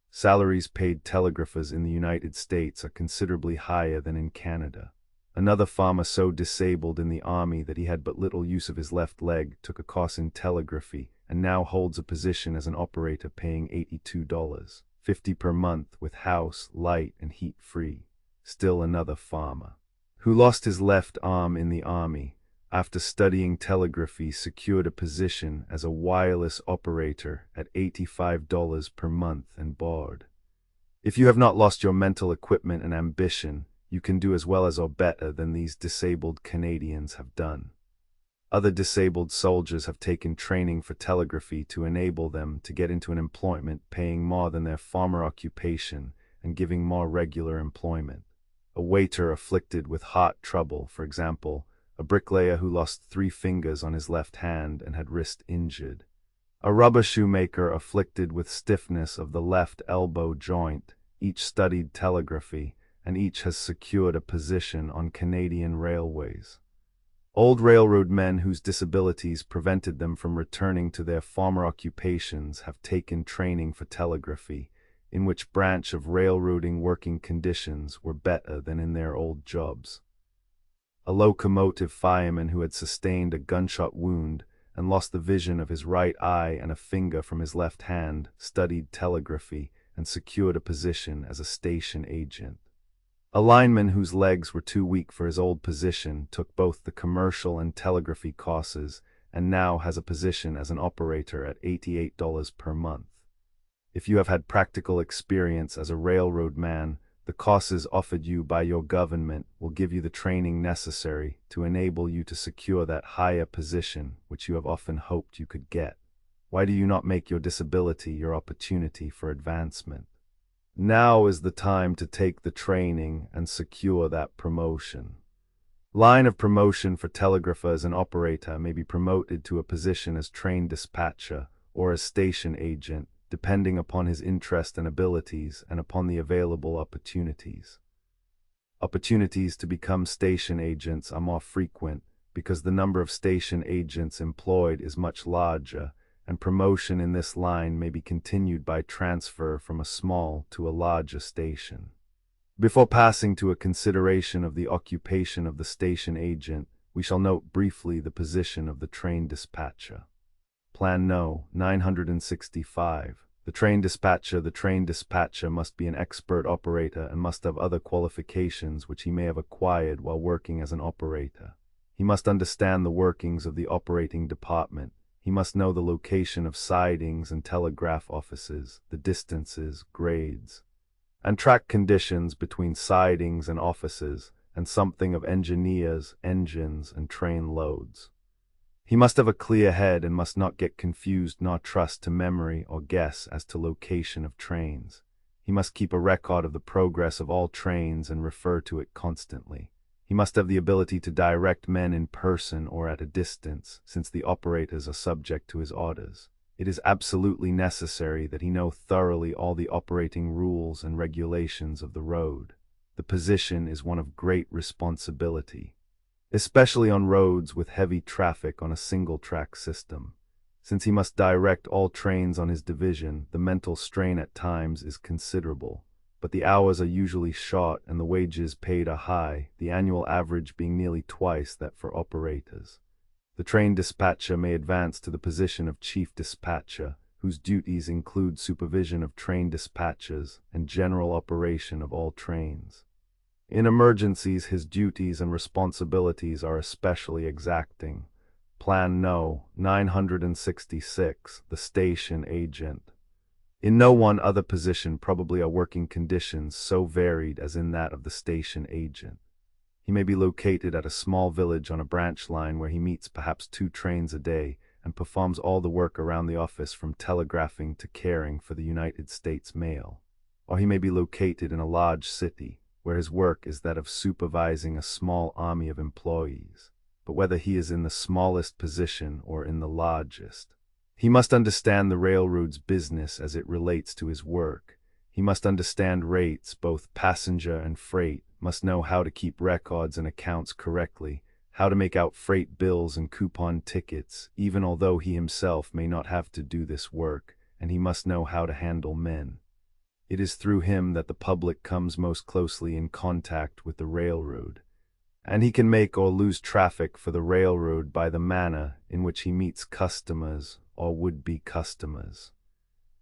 Salaries paid telegraphers in the United States are considerably higher than in Canada. Another farmer, so disabled in the army that he had but little use of his left leg, took a course in telegraphy and now holds a position as an operator paying $82.50 per month with house, light, and heat free. Still another farmer, who lost his left arm in the army, after studying telegraphy, secured a position as a wireless operator at $85 per month and board. If you have not lost your mental equipment and ambition, you can do as well as or better than these disabled Canadians have done. Other disabled soldiers have taken training for telegraphy to enable them to get into an employment paying more than their former occupation and giving more regular employment. A waiter afflicted with heart trouble, for example, a bricklayer who lost 3 fingers on his left hand and had wrist injured, a rubber shoemaker afflicted with stiffness of the left elbow joint, each studied telegraphy, and each has secured a position on Canadian railways. Old railroad men whose disabilities prevented them from returning to their former occupations have taken training for telegraphy, in which branch of railroading working conditions were better than in their old jobs. A locomotive fireman who had sustained a gunshot wound and lost the vision of his right eye and a finger from his left hand studied telegraphy and secured a position as a station agent. A lineman whose legs were too weak for his old position took both the commercial and telegraphy courses and now has a position as an operator at $88 per month. If you have had practical experience as a railroad man, the courses offered you by your government will give you the training necessary to enable you to secure that higher position which you have often hoped you could get. Why do you not make your disability your opportunity for advancement? Now is the time to take the training and secure that promotion. Line of promotion for telegraphers and operator may be promoted to a position as train dispatcher or as station agent, depending upon his interest and abilities and upon the available opportunities. Opportunities to become station agents are more frequent because the number of station agents employed is much larger, and promotion in this line may be continued by transfer from a small to a larger station. Before passing to a consideration of the occupation of the station agent, we shall note briefly the position of the train dispatcher. Plan No. 965. The train dispatcher. The train dispatcher must be an expert operator and must have other qualifications which he may have acquired while working as an operator. He must understand the workings of the operating department. He must know the location of sidings and telegraph offices, the distances, grades, and track conditions between sidings and offices, and something of engineers, engines, and train loads. He must have a clear head and must not get confused nor trust to memory or guess as to location of trains. He must keep a record of the progress of all trains and refer to it constantly. He must have the ability to direct men in person or at a distance, since the operators are subject to his orders. It is absolutely necessary that he know thoroughly all the operating rules and regulations of the road. The position is one of great responsibility, especially on roads with heavy traffic on a single-track system. Since he must direct all trains on his division, the mental strain at times is considerable. But the hours are usually short and the wages paid are high, the annual average being nearly twice that for operators. The train dispatcher may advance to the position of chief dispatcher, whose duties include supervision of train dispatches and general operation of all trains. In emergencies, his duties and responsibilities are especially exacting. Plan No. 966, the station agent. In no one other position probably are working conditions so varied as in that of the station agent. He may be located at a small village on a branch line where he meets perhaps 2 trains a day and performs all the work around the office from telegraphing to caring for the United States mail. Or he may be located in a large city, where his work is that of supervising a small army of employees. But whether he is in the smallest position or in the largest, he must understand the railroad's business as it relates to his work. He must understand rates, both passenger and freight, must know how to keep records and accounts correctly, how to make out freight bills and coupon tickets, even although he himself may not have to do this work, and he must know how to handle men. It is through him that the public comes most closely in contact with the railroad, and he can make or lose traffic for the railroad by the manner in which he meets customers or would-be customers.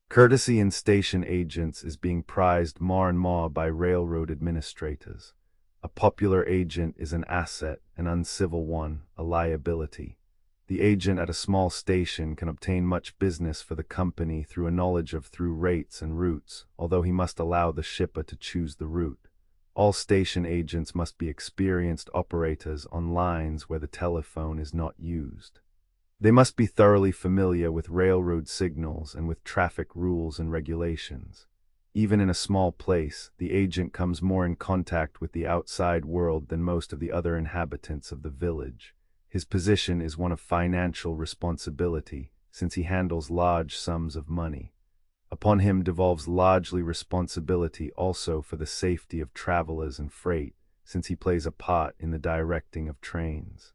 Courtesy in station agents is being prized more and more by railroad administrators. A popular agent is an asset, an uncivil one, a liability. The agent at a small station can obtain much business for the company through a knowledge of through rates and routes, although he must allow the shipper to choose the route. All station agents must be experienced operators on lines where the telephone is not used. They must be thoroughly familiar with railroad signals and with traffic rules and regulations. Even in a small place, the agent comes more in contact with the outside world than most of the other inhabitants of the village. His position is one of financial responsibility, since he handles large sums of money. Upon him devolves largely responsibility also for the safety of travelers and freight, since he plays a part in the directing of trains.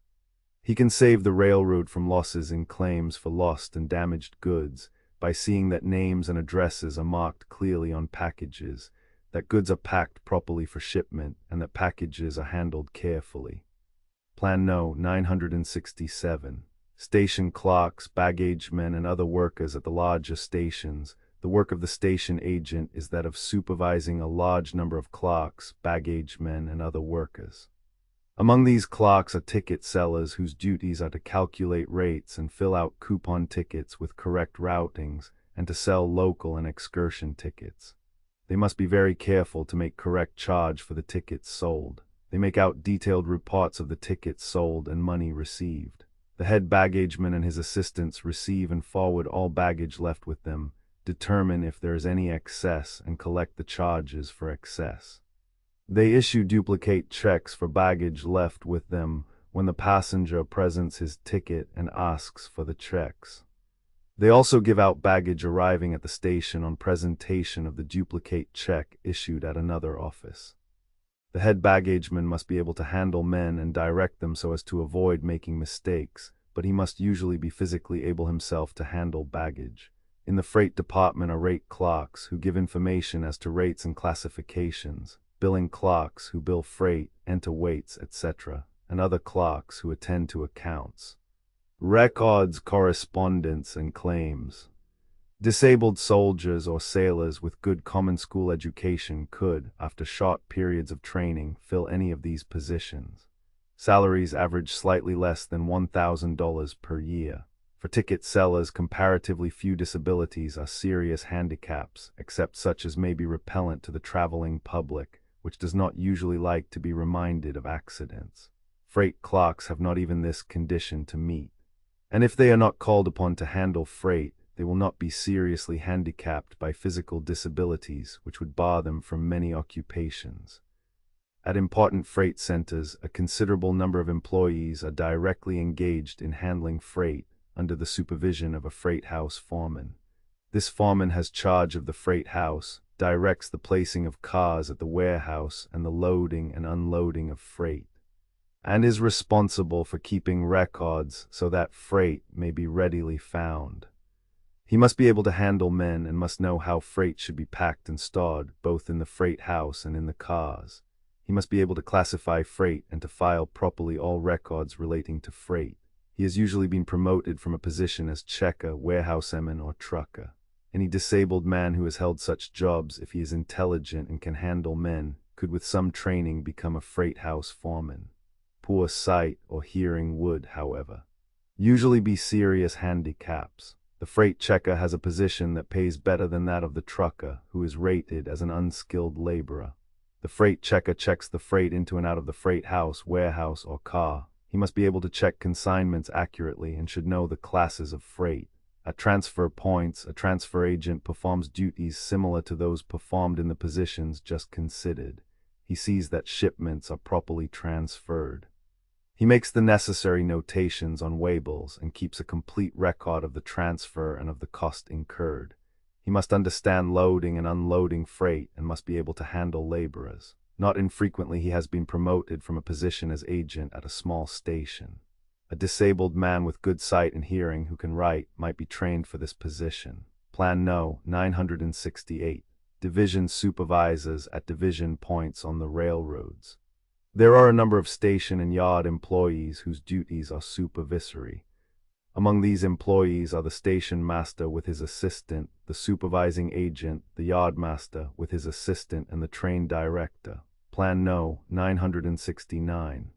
He can save the railroad from losses in claims for lost and damaged goods by seeing that names and addresses are marked clearly on packages, that goods are packed properly for shipment, and that packages are handled carefully. Plan No. 967. Station clerks, baggagemen, and other workers at the larger stations. The work of the station agent is that of supervising a large number of clerks, baggagemen, and other workers. Among these clerks are ticket sellers whose duties are to calculate rates and fill out coupon tickets with correct routings and to sell local and excursion tickets. They must be very careful to make correct charge for the tickets sold. They make out detailed reports of the tickets sold and money received. The head baggageman and his assistants receive and forward all baggage left with them, determine if there is any excess, and collect the charges for excess. They issue duplicate checks for baggage left with them when the passenger presents his ticket and asks for the checks. They also give out baggage arriving at the station on presentation of the duplicate check issued at another office. The head baggageman must be able to handle men and direct them so as to avoid making mistakes, but he must usually be physically able himself to handle baggage. In the freight department are rate clerks who give information as to rates and classifications, billing clerks who bill freight, enter weights, etc., and other clerks who attend to accounts, records, correspondence, and claims. Disabled soldiers or sailors with good common school education could, after short periods of training, fill any of these positions. Salaries average slightly less than $1,000 per year. For ticket sellers, comparatively few disabilities are serious handicaps, except such as may be repellent to the traveling public, which does not usually like to be reminded of accidents. Freight clerks have not even this condition to meet. And if they are not called upon to handle freight, they will not be seriously handicapped by physical disabilities which would bar them from many occupations. At important freight centers, a considerable number of employees are directly engaged in handling freight under the supervision of a freight house foreman. This foreman has charge of the freight house, directs the placing of cars at the warehouse and the loading and unloading of freight. and is responsible for keeping records so that freight may be readily found. He must be able to handle men and must know how freight should be packed and stored, both in the freight house and in the cars. He must be able to classify freight and to file properly all records relating to freight. He has usually been promoted from a position as checker, warehouseman, or trucker. Any disabled man who has held such jobs, if he is intelligent and can handle men, could with some training become a freight house foreman. Poor sight or hearing would, however, usually be serious handicaps. The freight checker has a position that pays better than that of the trucker, who is rated as an unskilled laborer. The freight checker checks the freight into and out of the freight house, warehouse, or car. He must be able to check consignments accurately and should know the classes of freight. At transfer points, a transfer agent performs duties similar to those performed in the positions just considered. He sees that shipments are properly transferred. He makes the necessary notations on waybills and keeps a complete record of the transfer and of the cost incurred. He must understand loading and unloading freight and must be able to handle laborers. Not infrequently he has been promoted from a position as agent at a small station. A disabled man with good sight and hearing who can write might be trained for this position. Plan No. 968. Division supervisors at division points on the railroads. There are a number of station and yard employees whose duties are supervisory. Among these employees are the station master with his assistant, the supervising agent, the yard master with his assistant, and the train director. Plan No. 969.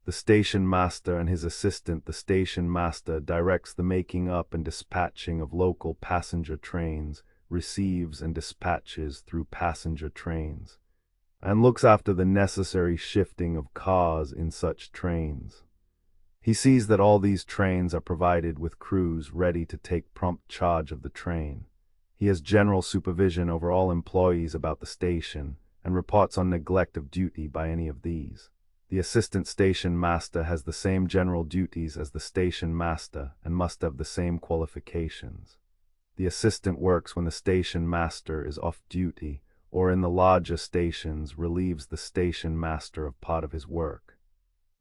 The station master and his assistant. The station master directs the making up and dispatching of local passenger trains, receives and dispatches through passenger trains, and looks after the necessary shifting of cars in such trains. He sees that all these trains are provided with crews ready to take prompt charge of the train. He has general supervision over all employees about the station and reports on neglect of duty by any of these. The assistant station master has the same general duties as the station master and must have the same qualifications. The assistant works when the station master is off duty, or in the larger stations relieves the station master of part of his work.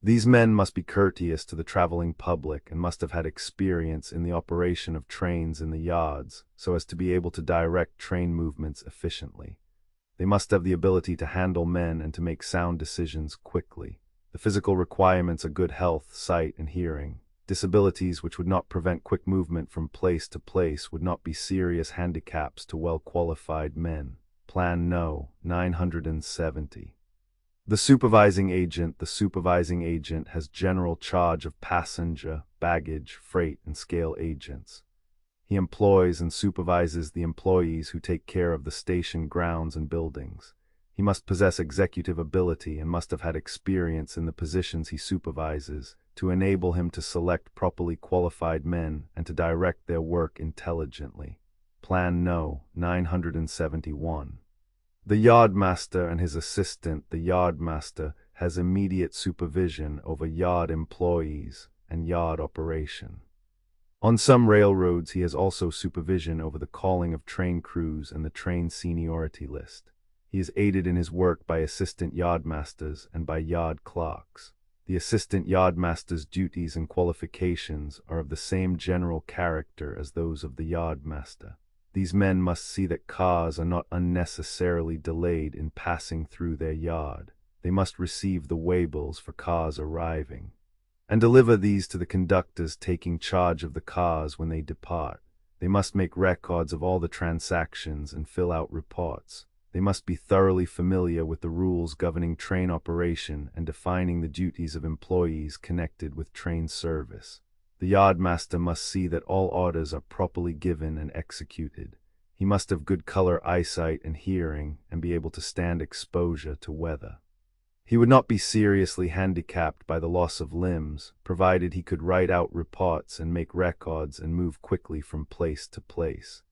These men must be courteous to the traveling public and must have had experience in the operation of trains in the yards so as to be able to direct train movements efficiently. They must have the ability to handle men and to make sound decisions quickly. The physical requirements are good health, sight, and hearing. Disabilities which would not prevent quick movement from place to place would not be serious handicaps to well-qualified men. Plan No. 970. The supervising agent. The supervising agent has general charge of passenger, baggage, freight, and scale agents. He employs and supervises the employees who take care of the station grounds and buildings. He must possess executive ability and must have had experience in the positions he supervises to enable him to select properly qualified men and to direct their work intelligently. Plan No. 971. The yardmaster and his assistant. The yardmaster has immediate supervision over yard employees and yard operation. On some railroads he has also supervision over the calling of train crews and the train seniority list. He is aided in his work by assistant yardmasters and by yard clerks. The assistant yardmaster's duties and qualifications are of the same general character as those of the yardmaster. These men must see that cars are not unnecessarily delayed in passing through their yard. They must receive the waybills for cars arriving, and deliver these to the conductors taking charge of the cars when they depart. They must make records of all the transactions and fill out reports. They must be thoroughly familiar with the rules governing train operation and defining the duties of employees connected with train service. The yardmaster must see that all orders are properly given and executed. He must have good color eyesight and hearing and be able to stand exposure to weather. He would not be seriously handicapped by the loss of limbs, provided he could write out reports and make records and move quickly from place to place.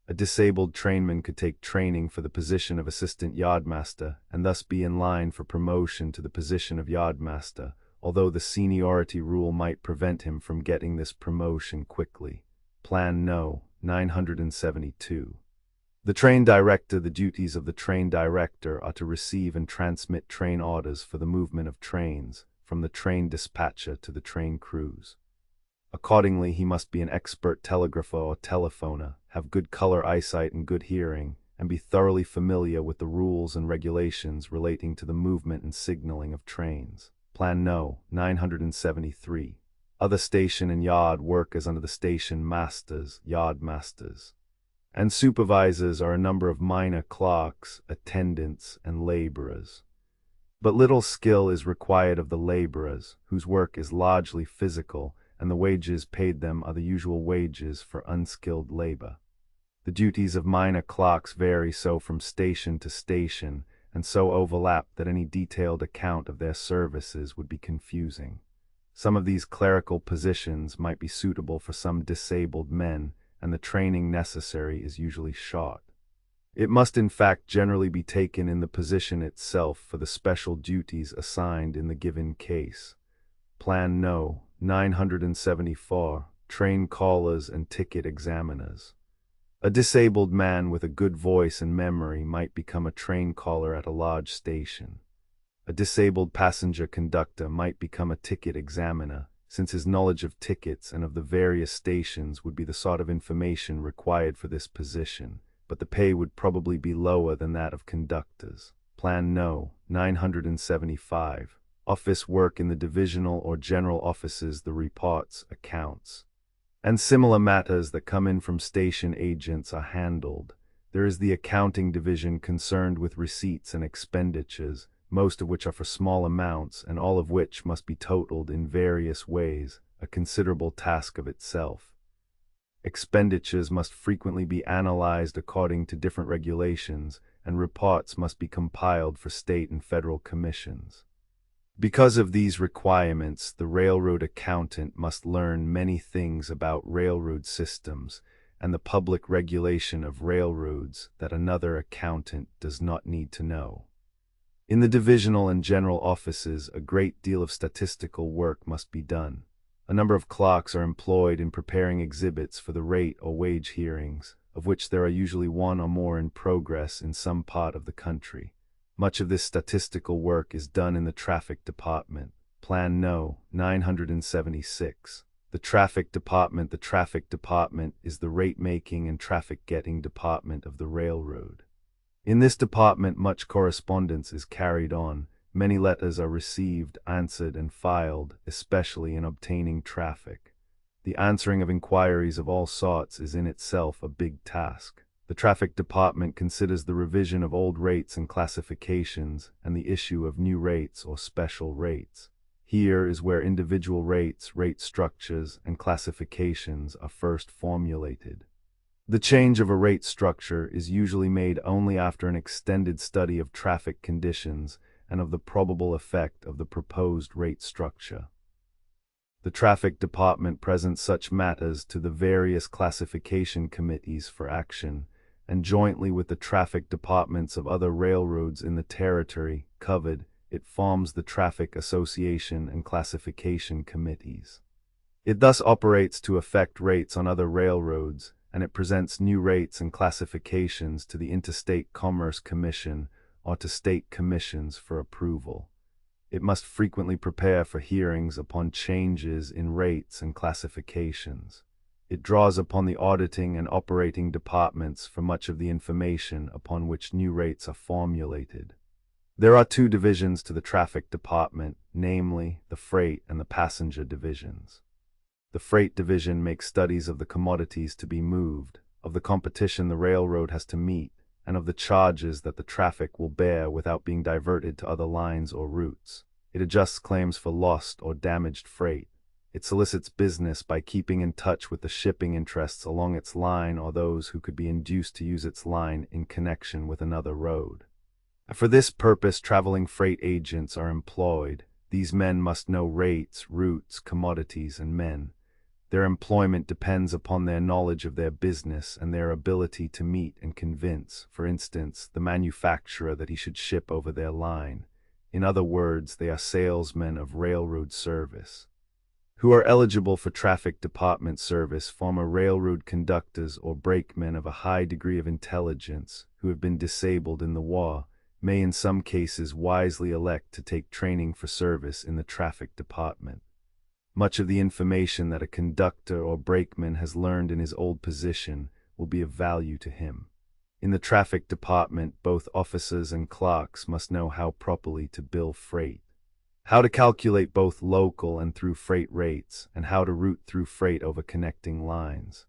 A disabled trainman could take training for the position of assistant yardmaster and thus be in line for promotion to the position of yardmaster, although the seniority rule might prevent him from getting this promotion quickly. Plan No. 972. The train director. The duties of the train director are to receive and transmit train orders for the movement of trains, from the train dispatcher to the train crews. Accordingly, he must be an expert telegrapher or telephoner, have good color eyesight and good hearing, and be thoroughly familiar with the rules and regulations relating to the movement and signaling of trains. Plan No. 973. Other station and yard workers under the station masters, yard masters, and supervisors are a number of minor clerks, attendants, and laborers. But little skill is required of the laborers, whose work is largely physical, and the wages paid them are the usual wages for unskilled labor. The duties of minor clerks vary so from station to station, and so overlap that any detailed account of their services would be confusing. Some of these clerical positions might be suitable for some disabled men, and the training necessary is usually short. It must in fact generally be taken in the position itself for the special duties assigned in the given case. Plan No. 974. Train callers and ticket examiners. A disabled man with a good voice and memory might become a train caller at a large station. A disabled passenger conductor might become a ticket examiner, since his knowledge of tickets and of the various stations would be the sort of information required for this position, but the pay would probably be lower than that of conductors. Plan No. 975. Office work in the divisional or general offices, the reports, accounts, and similar matters that come in from station agents are handled. There is the accounting division concerned with receipts and expenditures, most of which are for small amounts, and all of which must be totaled in various ways, a considerable task of itself. Expenditures must frequently be analyzed according to different regulations, and reports must be compiled for state and federal commissions. Because of these requirements, the railroad accountant must learn many things about railroad systems and the public regulation of railroads that another accountant does not need to know. In the divisional and general offices, a great deal of statistical work must be done. A number of clerks are employed in preparing exhibits for the rate or wage hearings, of which there are usually one or more in progress in some part of the country. Much of this statistical work is done in the traffic department. Plan No. 976. The traffic department. The traffic department is the rate-making and traffic-getting department of the railroad. In this department, much correspondence is carried on. Many letters are received, answered, and filed, especially in obtaining traffic. The answering of inquiries of all sorts is in itself a big task. The traffic department considers the revision of old rates and classifications and the issue of new rates or special rates. Here is where individual rates, rate structures, and classifications are first formulated. The change of a rate structure is usually made only after an extended study of traffic conditions and of the probable effect of the proposed rate structure. The traffic department presents such matters to the various classification committees for action, and jointly with the traffic departments of other railroads in the territory covered, it forms the Traffic Association and Classification Committees. It thus operates to affect rates on other railroads, and it presents new rates and classifications to the Interstate Commerce Commission or to state commissions for approval. It must frequently prepare for hearings upon changes in rates and classifications. It draws upon the auditing and operating departments for much of the information upon which new rates are formulated. There are two divisions to the traffic department, namely, the freight and the passenger divisions. The freight division makes studies of the commodities to be moved, of the competition the railroad has to meet, and of the charges that the traffic will bear without being diverted to other lines or routes. It adjusts claims for lost or damaged freight. It solicits business by keeping in touch with the shipping interests along its line or those who could be induced to use its line in connection with another road. For this purpose, traveling freight agents are employed. These men must know rates, routes, commodities, and men. Their employment depends upon their knowledge of their business and their ability to meet and convince, for instance, the manufacturer that he should ship over their line. In other words, they are salesmen of railroad service. Who are eligible for traffic department service, former railroad conductors or brakemen of a high degree of intelligence who have been disabled in the war, may in some cases wisely elect to take training for service in the traffic department. Much of the information that a conductor or brakeman has learned in his old position will be of value to him. In the traffic department, both officers and clerks must know how properly to bill freight, how to calculate both local and through freight rates, and how to route through freight over connecting lines.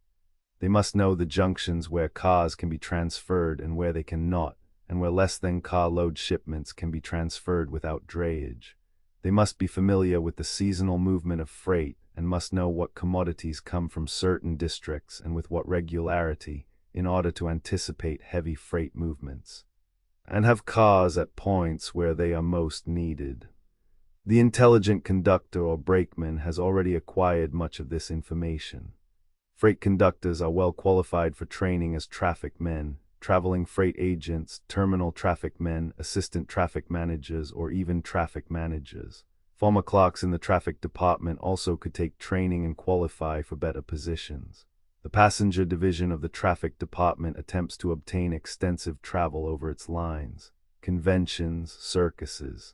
They must know the junctions where cars can be transferred and where they cannot, and where less than carload shipments can be transferred without drayage. They must be familiar with the seasonal movement of freight and must know what commodities come from certain districts and with what regularity in order to anticipate heavy freight movements, and have cars at points where they are most needed. The intelligent conductor or brakeman has already acquired much of this information. Freight conductors are well qualified for training as traffic men, traveling freight agents, terminal traffic men, assistant traffic managers, or even traffic managers. Former clerks in the traffic department also could take training and qualify for better positions. The passenger division of the traffic department attempts to obtain extensive travel over its lines. Conventions, circuses,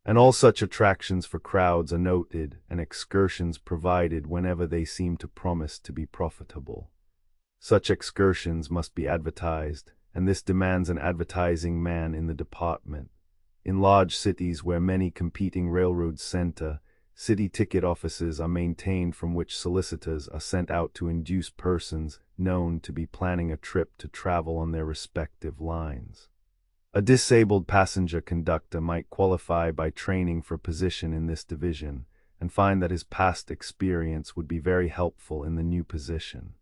and all such attractions for crowds are noted and excursions provided whenever they seem to promise to be profitable. Such excursions must be advertised, and this demands an advertising man in the department. In large cities where many competing railroads center, city ticket offices are maintained from which solicitors are sent out to induce persons known to be planning a trip to travel on their respective lines. A disabled passenger conductor might qualify by training for position in this division and find that his past experience would be very helpful in the new position.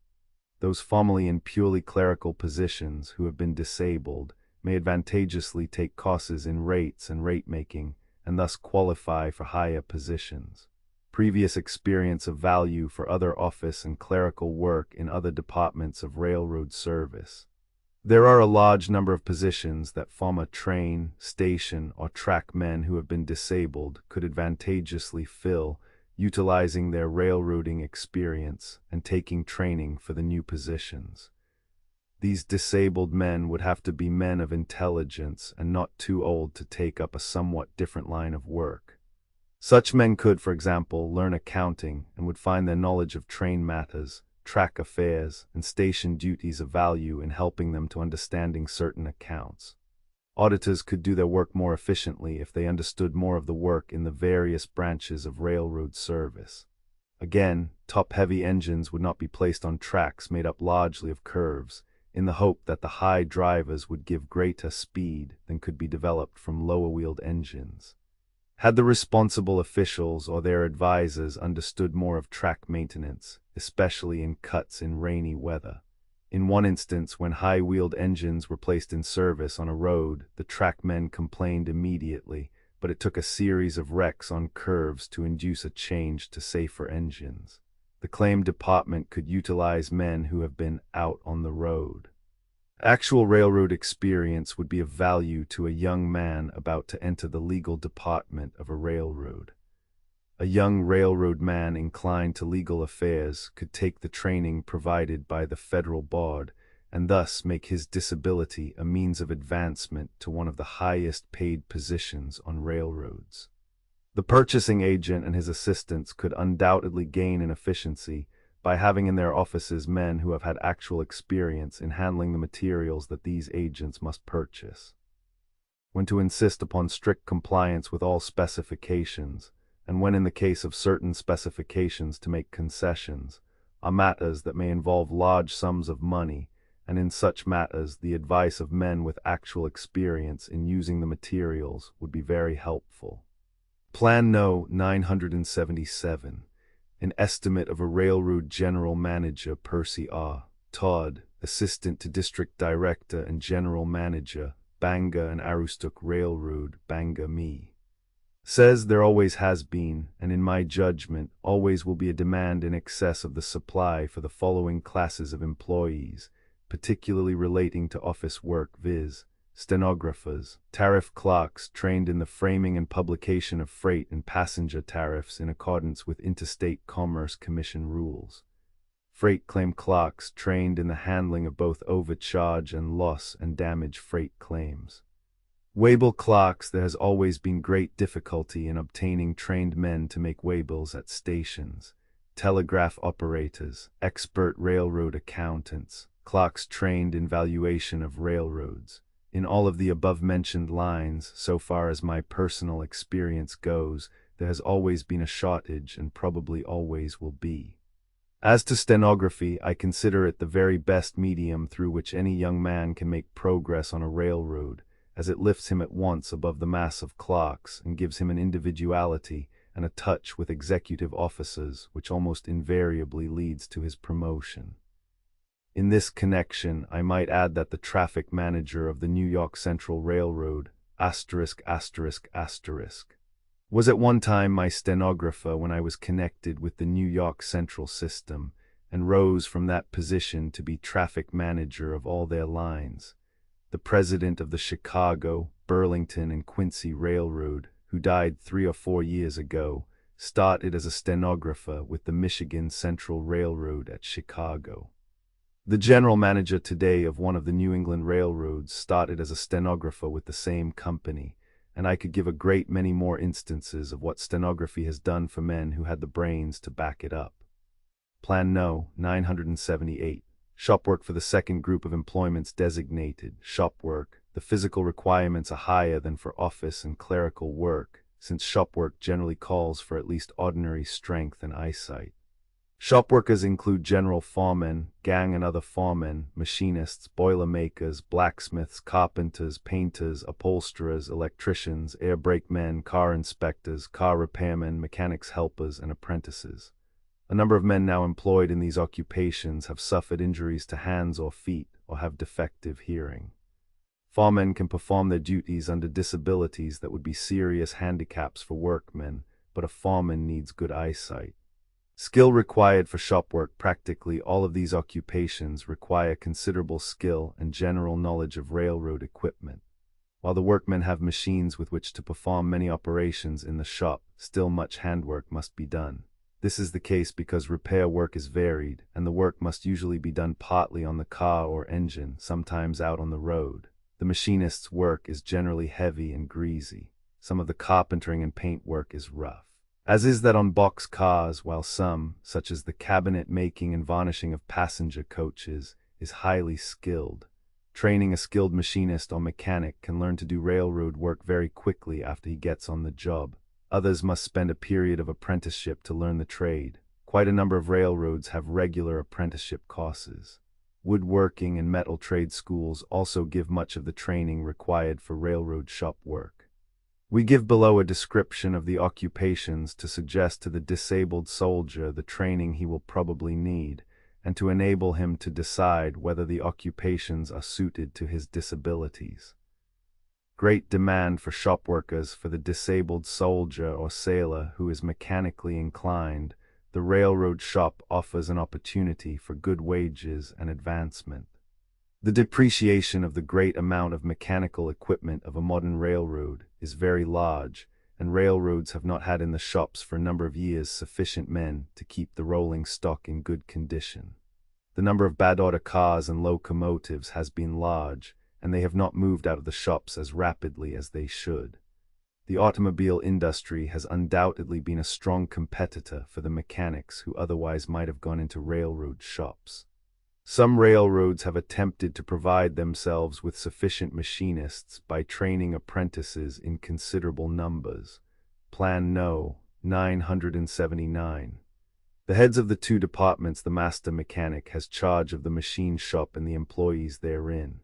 Those formerly in purely clerical positions who have been disabled may advantageously take courses in rates and rate making and thus qualify for higher positions. Previous experience of value for other office and clerical work in other departments of railroad service. There are a large number of positions that former train, station, or track men who have been disabled could advantageously fill, utilizing their railroading experience and taking training for the new positions. These disabled men would have to be men of intelligence and not too old to take up a somewhat different line of work. Such men could, for example, learn accounting and would find their knowledge of train matters, track affairs, and station duties of value in helping them to understanding certain accounts. Auditors could do their work more efficiently if they understood more of the work in the various branches of railroad service. Again, top-heavy engines would not be placed on tracks made up largely of curves, in the hope that the high drivers would give greater speed than could be developed from lower-wheeled engines. Had the responsible officials or their advisors understood more of track maintenance, especially in cuts in rainy weather. In one instance, when high-wheeled engines were placed in service on a road, the trackmen complained immediately, but it took a series of wrecks on curves to induce a change to safer engines. The claim department could utilize men who have been out on the road. Actual railroad experience would be of value to a young man about to enter the legal department of a railroad. A young railroad man inclined to legal affairs could take the training provided by the federal board and thus make his disability a means of advancement to one of the highest paid positions on railroads. The purchasing agent and his assistants could undoubtedly gain in efficiency by having in their offices men who have had actual experience in handling the materials that these agents must purchase. When to insist upon strict compliance with all specifications, and when in the case of certain specifications to make concessions, are matters that may involve large sums of money, and in such matters the advice of men with actual experience in using the materials would be very helpful. Plan No. 977. An estimate of a railroad general manager Percy R. Todd, assistant to district director and general manager, Banga and Aroostook Railroad, Banga Me. Says there always has been, and in my judgment, always will be a demand in excess of the supply for the following classes of employees, particularly relating to office work, viz., stenographers, tariff clerks trained in the framing and publication of freight and passenger tariffs in accordance with Interstate Commerce Commission rules, freight claim clerks trained in the handling of both overcharge and loss and damage freight claims, Weighball clocks. There has always been great difficulty in obtaining trained men to make weighalls at stations. Telegraph operators, expert railroad accountants, clocks trained in valuation of railroads. In all of the above-mentioned lines, so far as my personal experience goes, there has always been a shortage and probably always will be. As to stenography, I consider it the very best medium through which any young man can make progress on a railroad, as it lifts him at once above the mass of clocks and gives him an individuality and a touch with executive officers which almost invariably leads to his promotion. In this connection, I might add that the traffic manager of the New York Central Railroad, was at one time my stenographer when I was connected with the New York Central system, and rose from that position to be traffic manager of all their lines. The president of the Chicago, Burlington, and Quincy Railroad, who died 3 or 4 years ago, started as a stenographer with the Michigan Central Railroad at Chicago. The general manager today of one of the New England railroads started as a stenographer with the same company, and I could give a great many more instances of what stenography has done for men who had the brains to back it up. Plan No. 978. Shop work for the second group of employments designated. Shop work. The physical requirements are higher than for office and clerical work, since shop work generally calls for at least ordinary strength and eyesight. Shop workers include general foremen, gang and other foremen, machinists, boiler makers, blacksmiths, carpenters, painters, upholsterers, electricians, air brake men, car inspectors, car repairmen, mechanics helpers, and apprentices. A number of men now employed in these occupations have suffered injuries to hands or feet or have defective hearing. Foremen can perform their duties under disabilities that would be serious handicaps for workmen, but a foreman needs good eyesight. Skill required for shop work. Practically all of these occupations require considerable skill and general knowledge of railroad equipment. While the workmen have machines with which to perform many operations in the shop, still much handwork must be done. This is the case because repair work is varied, and the work must usually be done partly on the car or engine, sometimes out on the road. The machinist's work is generally heavy and greasy. Some of the carpentering and paint work is rough, as is that on box cars, while some, such as the cabinet making and varnishing of passenger coaches, is highly skilled. Training a skilled machinist or mechanic can learn to do railroad work very quickly after he gets on the job. Others must spend a period of apprenticeship to learn the trade. Quite a number of railroads have regular apprenticeship courses. Woodworking and metal trade schools also give much of the training required for railroad shop work. We give below a description of the occupations to suggest to the disabled soldier the training he will probably need, and to enable him to decide whether the occupations are suited to his disabilities. Great demand for shop workers. For the disabled soldier or sailor who is mechanically inclined, the railroad shop offers an opportunity for good wages and advancement. The depreciation of the great amount of mechanical equipment of a modern railroad is very large, and railroads have not had in the shops for a number of years sufficient men to keep the rolling stock in good condition. The number of bad order cars and locomotives has been large, and they have not moved out of the shops as rapidly as they should. The automobile industry has undoubtedly been a strong competitor for the mechanics who otherwise might have gone into railroad shops. Some railroads have attempted to provide themselves with sufficient machinists by training apprentices in considerable numbers. Plan No. 979. The heads of the two departments, the master mechanic, has charge of the machine shop and the employees therein.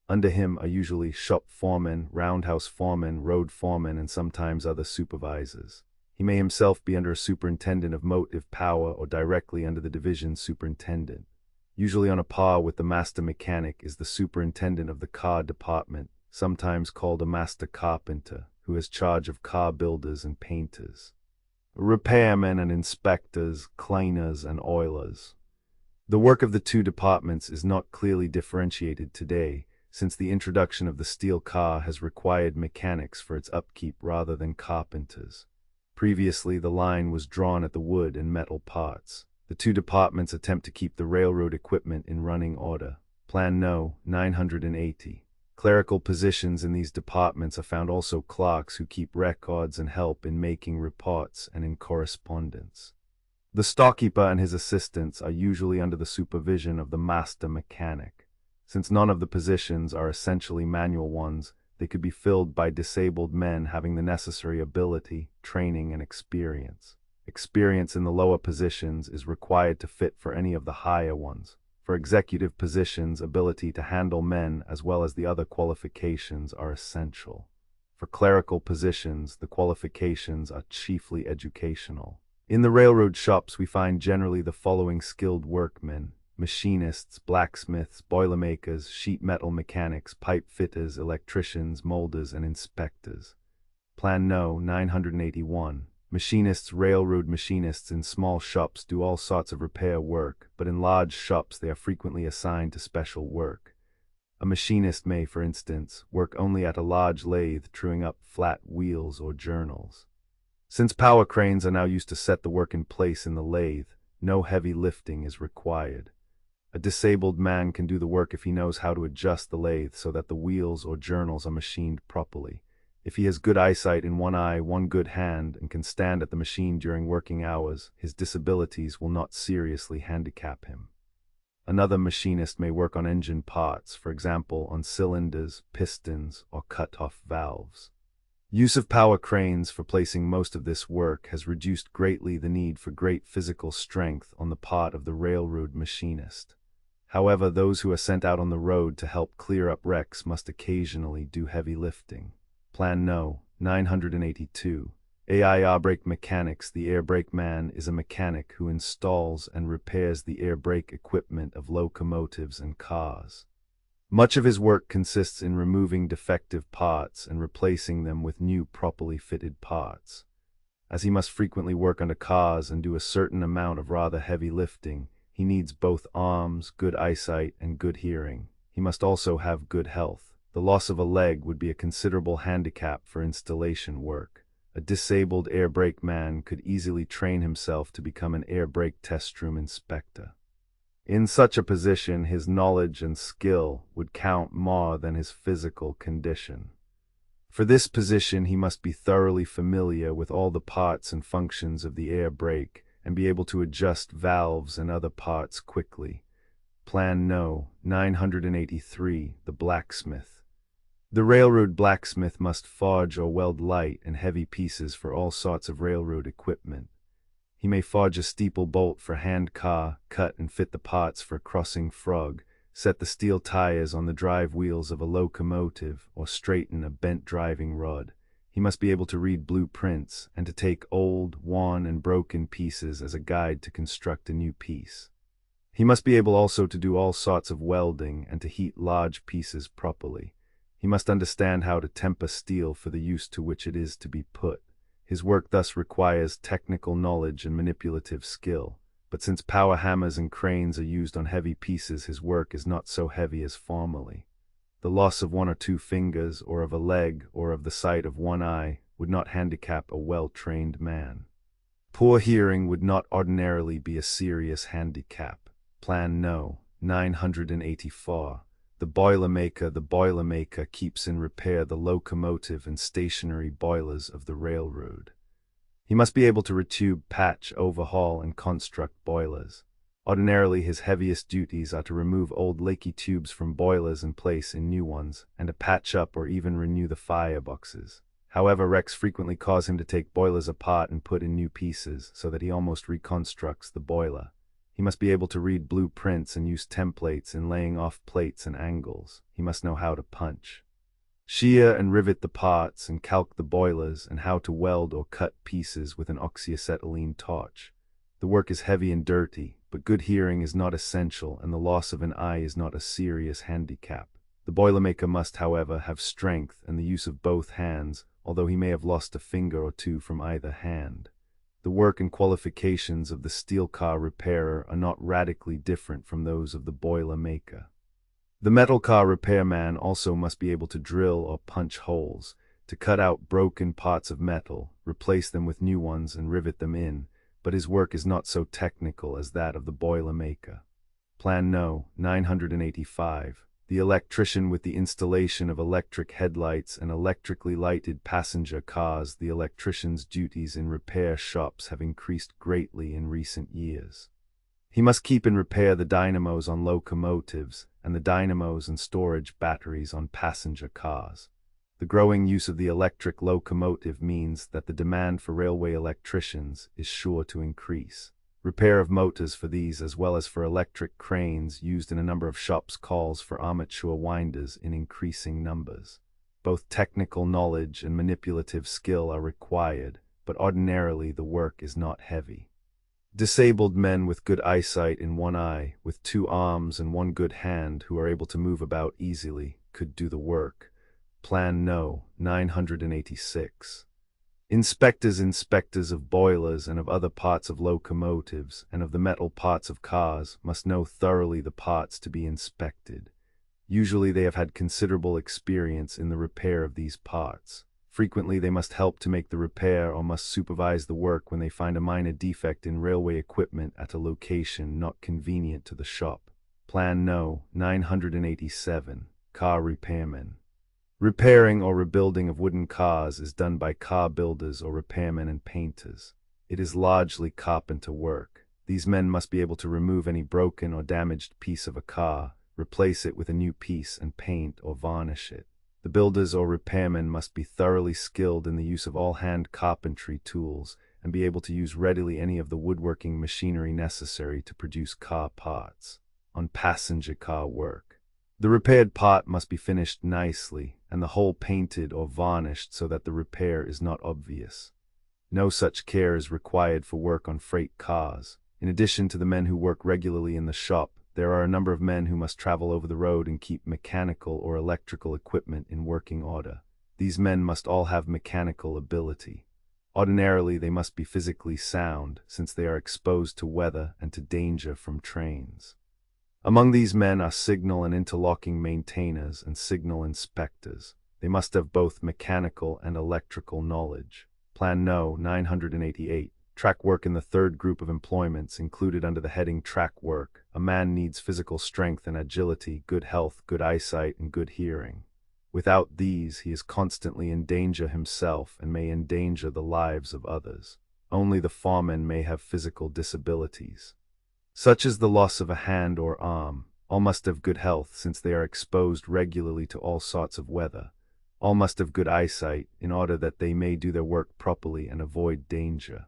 Under him are usually shop foremen, roundhouse foremen, road foremen, and sometimes other supervisors. He may himself be under a superintendent of motive power or directly under the division superintendent. Usually on a par with the master mechanic is the superintendent of the car department, sometimes called a master carpenter, who has charge of car builders and painters, repairmen and inspectors, cleaners and oilers. The work of the two departments is not clearly differentiated today, since the introduction of the steel car has required mechanics for its upkeep rather than carpenters. Previously, the line was drawn at the wood and metal parts. The two departments attempt to keep the railroad equipment in running order. Plan No. 980. Clerical positions in these departments are found also clerks who keep records and help in making reports and in correspondence. The storekeeper and his assistants are usually under the supervision of the master mechanic. Since none of the positions are essentially manual ones, they could be filled by disabled men having the necessary ability, training, and experience. Experience in the lower positions is required to fit for any of the higher ones. For executive positions, ability to handle men as well as the other qualifications are essential. For clerical positions, the qualifications are chiefly educational. In the railroad shops, we find generally the following skilled workmen: machinists, blacksmiths, boilermakers, sheet metal mechanics, pipe fitters, electricians, molders, and inspectors. Plan No. 981. Machinists. Railroad machinists in small shops do all sorts of repair work, but in large shops they are frequently assigned to special work. A machinist may, for instance, work only at a large lathe truing up flat wheels or journals. Since power cranes are now used to set the work in place in the lathe, no heavy lifting is required. A disabled man can do the work if he knows how to adjust the lathe so that the wheels or journals are machined properly. If he has good eyesight in one eye, one good hand, and can stand at the machine during working hours, his disabilities will not seriously handicap him. Another machinist may work on engine parts, for example, on cylinders, pistons, or cut-off valves. Use of power cranes for placing most of this work has reduced greatly the need for great physical strength on the part of the railroad machinist. However, those who are sent out on the road to help clear up wrecks must occasionally do heavy lifting. Plan No. 982. Air brake mechanics. The air brake man is a mechanic who installs and repairs the air brake equipment of locomotives and cars. Much of his work consists in removing defective parts and replacing them with new properly fitted parts. As he must frequently work under cars and do a certain amount of rather heavy lifting, he needs both arms, good eyesight, and good hearing. He must also have good health. The loss of a leg would be a considerable handicap for installation work. A disabled air brake man could easily train himself to become an air brake test room inspector. In such a position, his knowledge and skill would count more than his physical condition. For this position, he must be thoroughly familiar with all the parts and functions of the air brake and be able to adjust valves and other parts quickly. Plan No. 983. The blacksmith. The railroad blacksmith must forge or weld light and heavy pieces for all sorts of railroad equipment. He may forge a steeple bolt for hand car, cut and fit the parts for crossing frog, set the steel tires on the drive wheels of a locomotive, or straighten a bent driving rod. He must be able to read blueprints and to take old, worn, and broken pieces as a guide to construct a new piece. He must be able also to do all sorts of welding and to heat large pieces properly. He must understand how to temper steel for the use to which it is to be put. His work thus requires technical knowledge and manipulative skill, but since power hammers and cranes are used on heavy pieces, his work is not so heavy as formerly. The loss of one or two fingers, or of a leg, or of the sight of one eye, would not handicap a well-trained man. Poor hearing would not ordinarily be a serious handicap. Plan No. 984. The boilermaker. The boilermaker keeps in repair the locomotive and stationary boilers of the railroad. He must be able to retube, patch, overhaul, and construct boilers. Ordinarily, his heaviest duties are to remove old leaky tubes from boilers and place in new ones, and to patch up or even renew the fireboxes. However, wrecks frequently cause him to take boilers apart and put in new pieces, so that he almost reconstructs the boiler. He must be able to read blueprints and use templates in laying off plates and angles. He must know how to punch, shear and rivet the parts, and calc the boilers, and how to weld or cut pieces with an oxyacetylene torch. The work is heavy and dirty, but good hearing is not essential, and the loss of an eye is not a serious handicap. The boilermaker must, however, have strength and the use of both hands, although he may have lost a finger or two from either hand. The work and qualifications of the steel car repairer are not radically different from those of the boiler maker. The metal car repairman also must be able to drill or punch holes, to cut out broken parts of metal, replace them with new ones, and rivet them in, but his work is not so technical as that of the boiler maker. Plan No. 985. the electrician with the installation of electric headlights and electrically lighted passenger cars. The electrician's duties in repair shops have increased greatly in recent years. He must keep in repair the dynamos on locomotives and the dynamos and storage batteries on passenger cars. The growing use of the electric locomotive means that the demand for railway electricians is sure to increase. Repair of motors for these, as well as for electric cranes used in a number of shops, calls for amateur winders in increasing numbers. Both technical knowledge and manipulative skill are required, but ordinarily the work is not heavy. Disabled men with good eyesight in one eye, with 2 arms and 1 good hand, who are able to move about easily, could do the work. Plan No. 986. Inspectors of boilers and of other parts of locomotives and of the metal parts of cars must know thoroughly the parts to be inspected. Usually they have had considerable experience in the repair of these parts. Frequently they must help to make the repair or must supervise the work when they find a minor defect in railway equipment at a location not convenient to the shop. Plan No. 987. Car repairmen. Repairing or rebuilding of wooden cars is done by car builders or repairmen and painters. It is largely carpenter work. These men must be able to remove any broken or damaged piece of a car, replace it with a new piece, and paint or varnish it. The builders or repairmen must be thoroughly skilled in the use of all hand carpentry tools and be able to use readily any of the woodworking machinery necessary to produce car parts. On passenger car work, the repaired part must be finished nicely and the whole painted or varnished so that the repair is not obvious. No such care is required for work on freight cars. In addition to the men who work regularly in the shop, there are a number of men who must travel over the road and keep mechanical or electrical equipment in working order. These men must all have mechanical ability. Ordinarily, they must be physically sound, since they are exposed to weather and to danger from trains. Among these men are signal and interlocking maintainers and signal inspectors. They must have both mechanical and electrical knowledge. Plan No. 988. Track work. In the third group of employments included under the heading track work, a man needs physical strength and agility, good health, good eyesight, and good hearing. Without these, he is constantly in danger himself and may endanger the lives of others. Only the foreman may have physical disabilities, such as the loss of a hand or arm. All must have good health, since they are exposed regularly to all sorts of weather. All must have good eyesight, in order that they may do their work properly and avoid danger.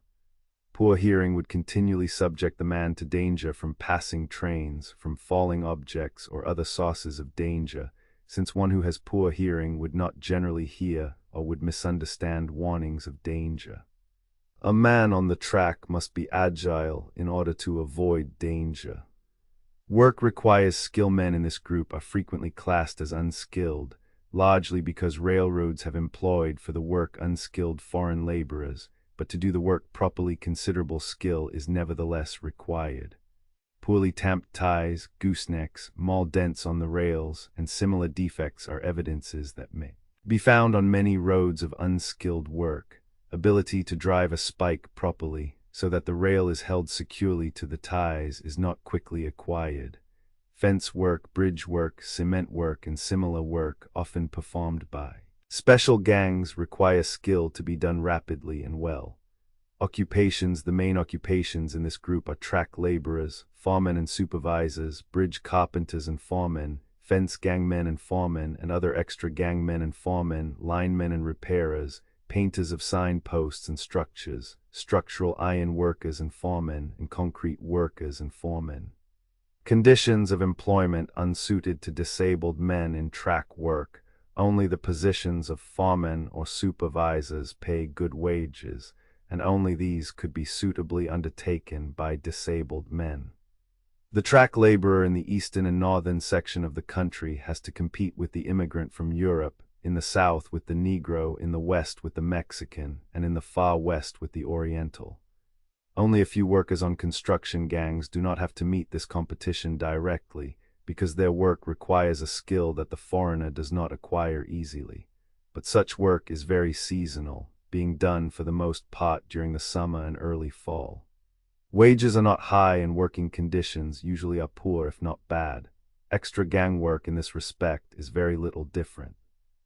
Poor hearing would continually subject the man to danger from passing trains, from falling objects, or other sources of danger, since one who has poor hearing would not generally hear or would misunderstand warnings of danger. A man on the track must be agile in order to avoid danger. Work requires skill. Men in this group are frequently classed as unskilled, largely because railroads have employed for the work unskilled foreign laborers, but to do the work properly considerable skill is nevertheless required. Poorly tamped ties, goosenecks, maul dents on the rails, and similar defects are evidences that may be found on many roads of unskilled work. Ability to drive a spike properly, so that the rail is held securely to the ties, is not quickly acquired. Fence work, bridge work, cement work, and similar work, often performed by special gangs, require skill to be done rapidly and well. Occupations. The main occupations in this group are track laborers, foremen and supervisors, bridge carpenters and foremen, fence gangmen and foremen, and other extra gangmen and foremen, linemen and repairers, painters of signposts and structures, structural iron workers and foremen, and concrete workers and foremen. Conditions of employment unsuited to disabled men in track work. Only the positions of foremen or supervisors pay good wages, and only these could be suitably undertaken by disabled men. The track laborer in the eastern and northern section of the country has to compete with the immigrant from Europe, in the south with the Negro, in the west with the Mexican, and in the far west with the Oriental. Only a few workers on construction gangs do not have to meet this competition directly, because their work requires a skill that the foreigner does not acquire easily. But such work is very seasonal, being done for the most part during the summer and early fall. Wages are not high and working conditions usually are poor if not bad. Extra gang work in this respect is very little different.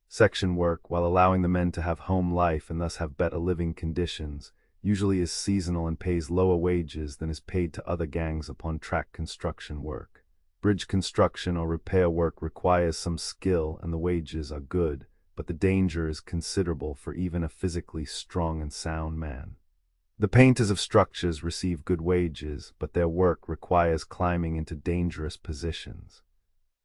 Section work, while allowing the men to have home life and thus have better living conditions, usually is seasonal and pays lower wages than is paid to other gangs upon track construction work. Bridge construction or repair work requires some skill and the wages are good, but the danger is considerable for even a physically strong and sound man. The painters of structures receive good wages, but their work requires climbing into dangerous positions.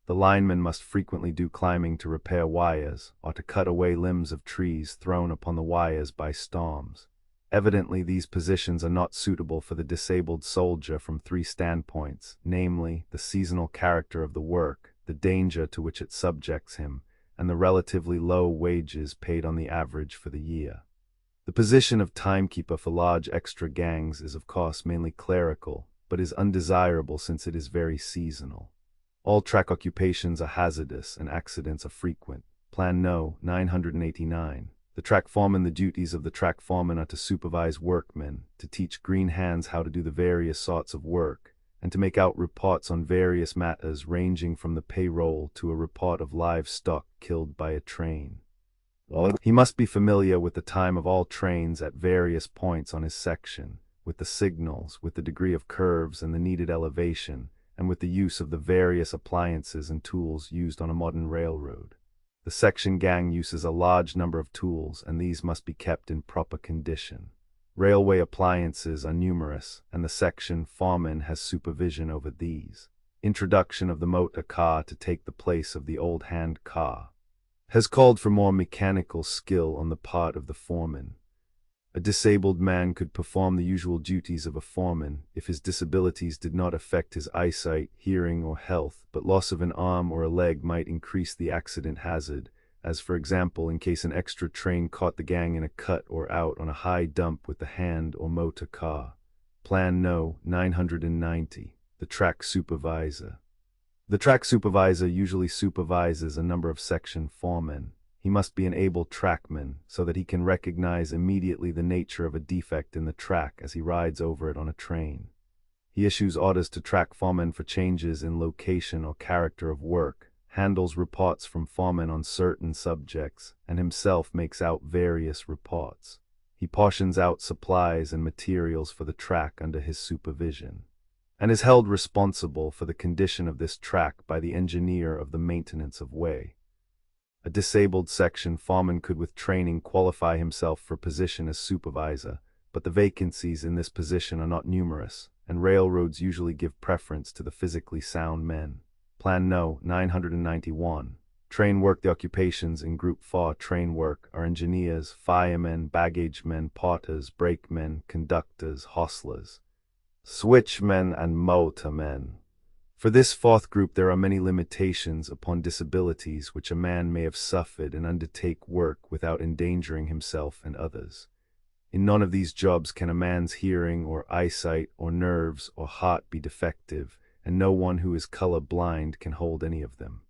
The linemen must frequently do climbing to repair wires, or to cut away limbs of trees thrown upon the wires by storms. Evidently, these positions are not suitable for the disabled soldier from 3 standpoints, namely, the seasonal character of the work, the danger to which it subjects him, and the relatively low wages paid on the average for the year. The position of timekeeper for large extra gangs is of course mainly clerical, but is undesirable since it is very seasonal. All track occupations are hazardous and accidents are frequent. Plan No. 989. The track foreman. The duties of the track foreman are to supervise workmen, to teach green hands how to do the various sorts of work, and to make out reports on various matters ranging from the payroll to a report of livestock killed by a train. He must be familiar with the time of all trains at various points on his section, with the signals, with the degree of curves and the needed elevation, and with the use of the various appliances and tools used on a modern railroad. The section gang uses a large number of tools, and these must be kept in proper condition. Railway appliances are numerous, and the section foreman has supervision over these. Introduction of the motor car to take the place of the old hand car has called for more mechanical skill on the part of the foreman. A disabled man could perform the usual duties of a foreman if his disabilities did not affect his eyesight, hearing, or health, but loss of an arm or a leg might increase the accident hazard, as for example in case an extra train caught the gang in a cut or out on a high dump with the hand or motor car. Plan No. 990. The track supervisor. The track supervisor usually supervises a number of section foremen. He must be an able trackman, so that he can recognize immediately the nature of a defect in the track as he rides over it on a train. He issues orders to track foremen for changes in location or character of work, handles reports from foremen on certain subjects, and himself makes out various reports. He portions out supplies and materials for the track under his supervision, and is held responsible for the condition of this track by the engineer of the maintenance of way. A disabled section foreman could with training qualify himself for position as supervisor, but the vacancies in this position are not numerous, and railroads usually give preference to the physically sound men. Plan No. 991. Train work. The occupations in Group 4 train work are engineers, firemen, baggage men, porters, brakemen, conductors, hostlers, switchmen, and motormen. For this 4th group there are many limitations upon disabilities which a man may have suffered and undertake work without endangering himself and others. In none of these jobs can a man's hearing or eyesight or nerves or heart be defective, and no one who is color blind can hold any of them.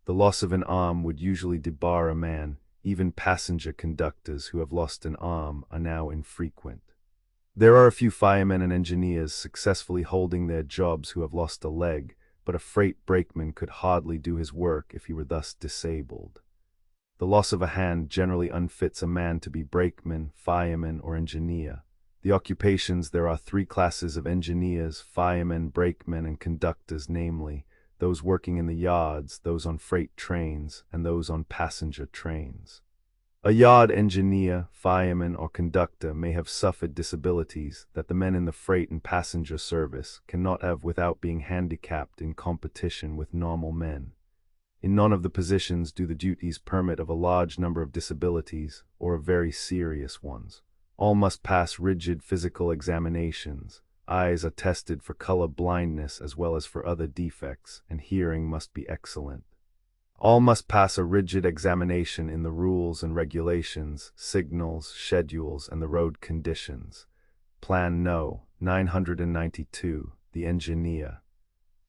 The loss of an arm would usually debar a man. Even passenger conductors who have lost an arm are now infrequent. There are a few firemen and engineers successfully holding their jobs who have lost a leg, but a freight brakeman could hardly do his work if he were thus disabled. The loss of a hand generally unfits a man to be brakeman, fireman, or engineer. The occupations. There are 3 classes of engineers, firemen, brakemen, and conductors, namely, those working in the yards, those on freight trains, and those on passenger trains. A yard engineer, fireman, or conductor may have suffered disabilities that the men in the freight and passenger service cannot have without being handicapped in competition with normal men. In none of the positions do the duties permit of a large number of disabilities or of very serious ones. All must pass rigid physical examinations. Eyes are tested for color blindness as well as for other defects, and hearing must be excellent. All must pass a rigid examination in the rules and regulations, signals, schedules, and the road conditions. Plan No. 992. The engineer.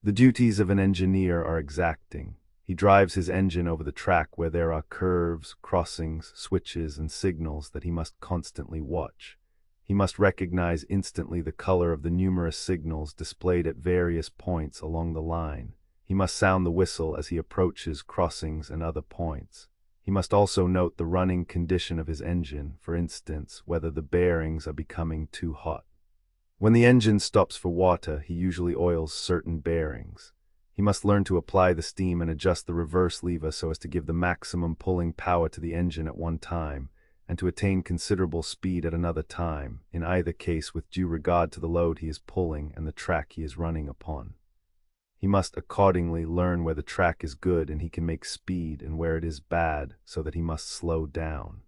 The duties of an engineer are exacting. He drives his engine over the track where there are curves, crossings, switches, and signals that he must constantly watch. He must recognize instantly the color of the numerous signals displayed at various points along the line, He must sound the whistle as he approaches crossings and other points. He must also note the running condition of his engine, for instance, whether the bearings are becoming too hot. When the engine stops for water, he usually oils certain bearings. He must learn to apply the steam and adjust the reverse lever so as to give the maximum pulling power to the engine at one time, and to attain considerable speed at another time, in either case with due regard to the load he is pulling and the track he is running upon. He must accordingly learn where the track is good and he can make speed and where it is bad, so that he must slow down.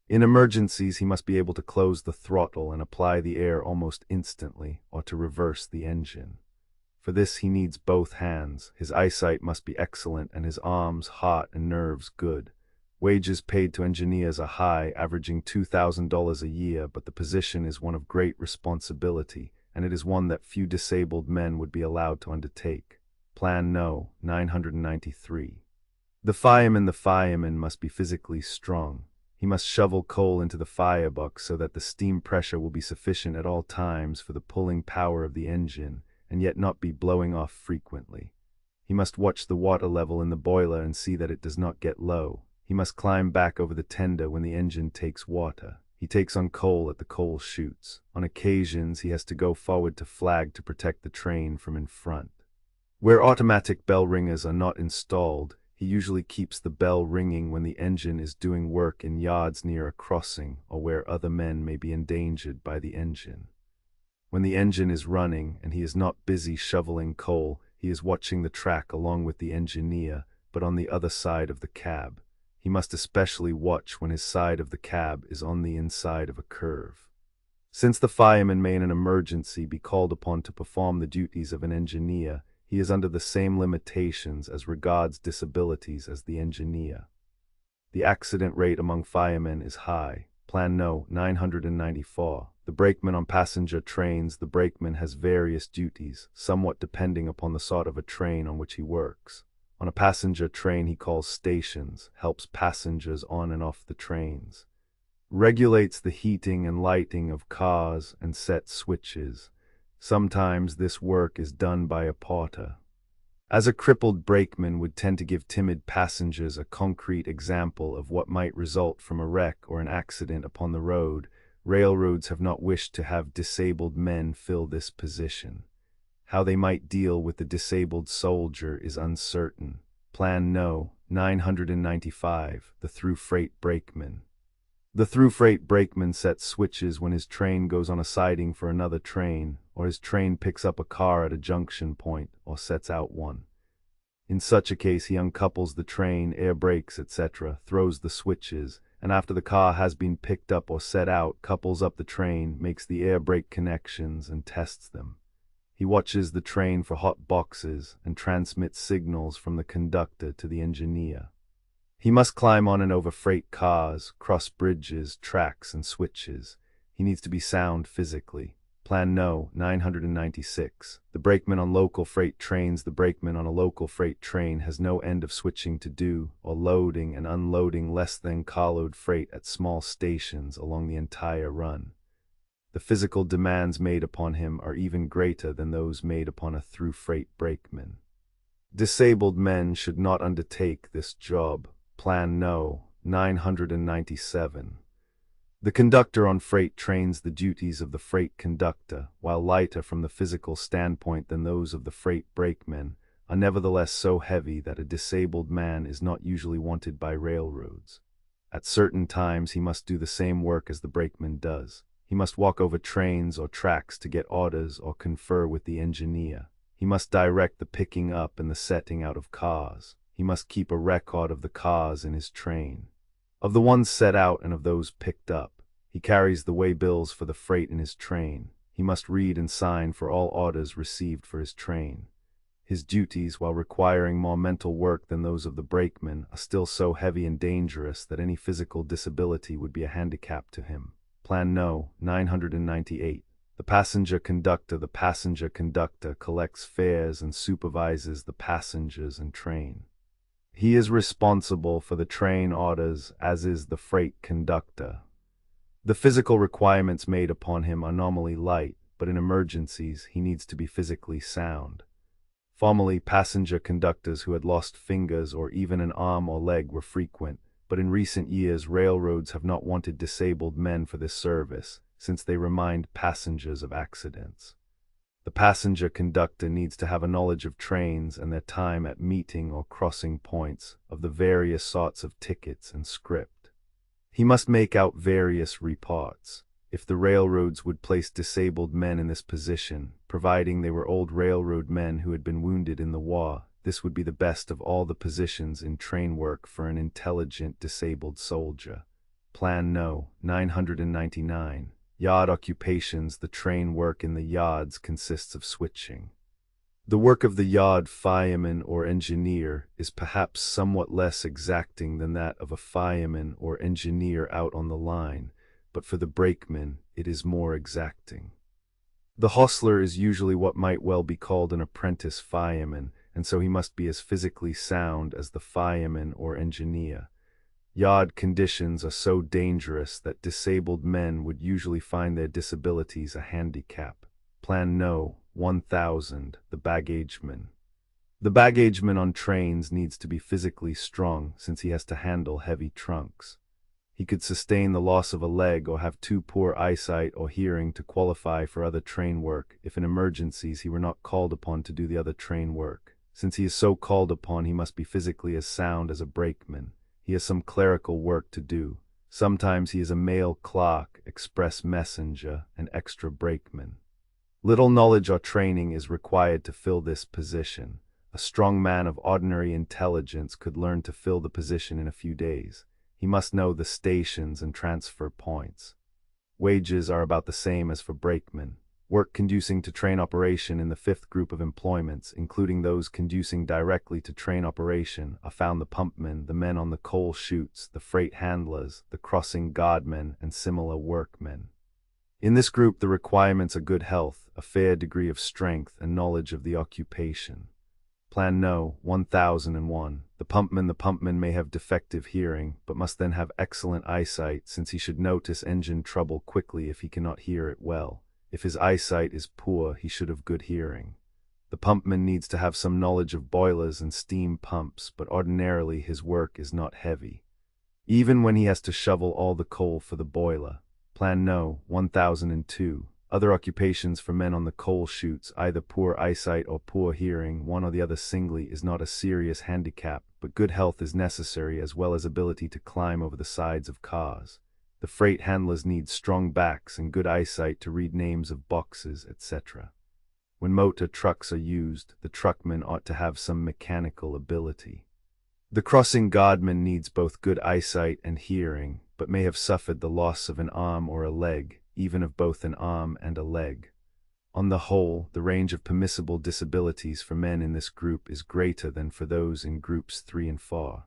In emergencies, he must be able to close the throttle and apply the air almost instantly, or to reverse the engine. For this he needs both hands. His eyesight must be excellent and his arms, heart, and nerves good. Wages paid to engineers are high, averaging $2,000 a year, but the position is one of great responsibility, and it is one that few disabled men would be allowed to undertake. Plan No. 993. The fireman must be physically strong. He must shovel coal into the firebox so that the steam pressure will be sufficient at all times for the pulling power of the engine, and yet not be blowing off frequently. He must watch the water level in the boiler and see that it does not get low. He must climb back over the tender when the engine takes water. He takes on coal at the coal chutes. On occasions, he has to go forward to flag to protect the train from in front. Where automatic bell ringers are not installed, he usually keeps the bell ringing when the engine is doing work in yards near a crossing or where other men may be endangered by the engine. When the engine is running and he is not busy shoveling coal, he is watching the track along with the engineer, but on the other side of the cab. He must especially watch when his side of the cab is on the inside of a curve. Since the fireman may in an emergency be called upon to perform the duties of an engineer, he is under the same limitations as regards disabilities as the engineer. The accident rate among firemen is high. Plan No. 994. The brakeman on passenger trains. The brakeman has various duties, somewhat depending upon the sort of a train on which he works. On a passenger train he calls stations, helps passengers on and off the trains, regulates the heating and lighting of cars and sets switches. Sometimes this work is done by a porter. As a crippled brakeman would tend to give timid passengers a concrete example of what might result from a wreck or an accident upon the road, railroads have not wished to have disabled men fill this position. How they might deal with the disabled soldier is uncertain. Plan No. 995. The through freight brakeman. The through freight brakeman sets switches when his train goes on a siding for another train, or his train picks up a car at a junction point, or sets out one. In such a case he uncouples the train, air brakes, etc., throws the switches, and after the car has been picked up or set out, couples up the train, makes the air brake connections, and tests them. He watches the train for hot boxes and transmits signals from the conductor to the engineer. He must climb on and over freight cars, cross bridges, tracks, and switches. He needs to be sound physically. Plan No. 996. The brakeman on local freight trains. The brakeman on a local freight train has no end of switching to do, or loading and unloading less than carload freight at small stations along the entire run. The physical demands made upon him are even greater than those made upon a through freight brakeman. Disabled men should not undertake this job. Plan No. 997. The conductor on freight trains. The duties of the freight conductor, while lighter from the physical standpoint than those of the freight brakemen, are nevertheless so heavy that a disabled man is not usually wanted by railroads. At certain times he must do the same work as the brakeman does. He must walk over trains or tracks to get orders or confer with the engineer. He must direct the picking up and the setting out of cars. He must keep a record of the cars in his train, of the ones set out and of those picked up. He carries the way-bills for the freight in his train. He must read and sign for all orders received for his train. His duties, while requiring more mental work than those of the brakeman, are still so heavy and dangerous that any physical disability would be a handicap to him. Plan No. 998. The passenger conductor. The passenger conductor collects fares and supervises the passengers and train. He is responsible for the train orders, as is the freight conductor. The physical requirements made upon him are normally light, but in emergencies he needs to be physically sound. Formerly, passenger conductors who had lost fingers or even an arm or leg were frequent, but in recent years railroads have not wanted disabled men for this service, since they remind passengers of accidents. The passenger conductor needs to have a knowledge of trains and their time at meeting or crossing points, of the various sorts of tickets and script. He must make out various reports. If the railroads would place disabled men in this position, providing they were old railroad men who had been wounded in the war, this would be the best of all the positions in train work for an intelligent disabled soldier. Plan No. 999. Yard occupations. The train work in the yards consists of switching. The work of the yard fireman or engineer is perhaps somewhat less exacting than that of a fireman or engineer out on the line, but for the brakeman it is more exacting. The hostler is usually what might well be called an apprentice fireman, and so he must be as physically sound as the fireman or engineer. Yard conditions are so dangerous that disabled men would usually find their disabilities a handicap. Plan No. 1000. The baggageman. The baggageman on trains needs to be physically strong since he has to handle heavy trunks. He could sustain the loss of a leg or have too poor eyesight or hearing to qualify for other train work if in emergencies he were not called upon to do the other train work. Since he is so called upon, he must be physically as sound as a brakeman. He has some clerical work to do. Sometimes he is a mail clerk, express messenger, and extra brakeman. Little knowledge or training is required to fill this position. A strong man of ordinary intelligence could learn to fill the position in a few days. He must know the stations and transfer points. Wages are about the same as for brakemen. Work conducing to train operation in the fifth group of employments, including those conducing directly to train operation, are found the pumpmen, the men on the coal chutes, the freight handlers, the crossing guardmen, and similar workmen. In this group, the requirements are good health, a fair degree of strength, and knowledge of the occupation. Plan No. 1001. The pumpman may have defective hearing, but must then have excellent eyesight, since he should notice engine trouble quickly if he cannot hear it well. If his eyesight is poor, he should have good hearing. The pumpman needs to have some knowledge of boilers and steam pumps, but ordinarily his work is not heavy, even when he has to shovel all the coal for the boiler. Plan No. 1002. Other occupations for men on the coal chutes, either poor eyesight or poor hearing, one or the other singly, is not a serious handicap, but good health is necessary as well as ability to climb over the sides of cars. The freight handlers need strong backs and good eyesight to read names of boxes, etc. When motor trucks are used, the truckman ought to have some mechanical ability. The crossing guardman needs both good eyesight and hearing, but may have suffered the loss of an arm or a leg, even of both an arm and a leg. On the whole, the range of permissible disabilities for men in this group is greater than for those in groups 3 and 4.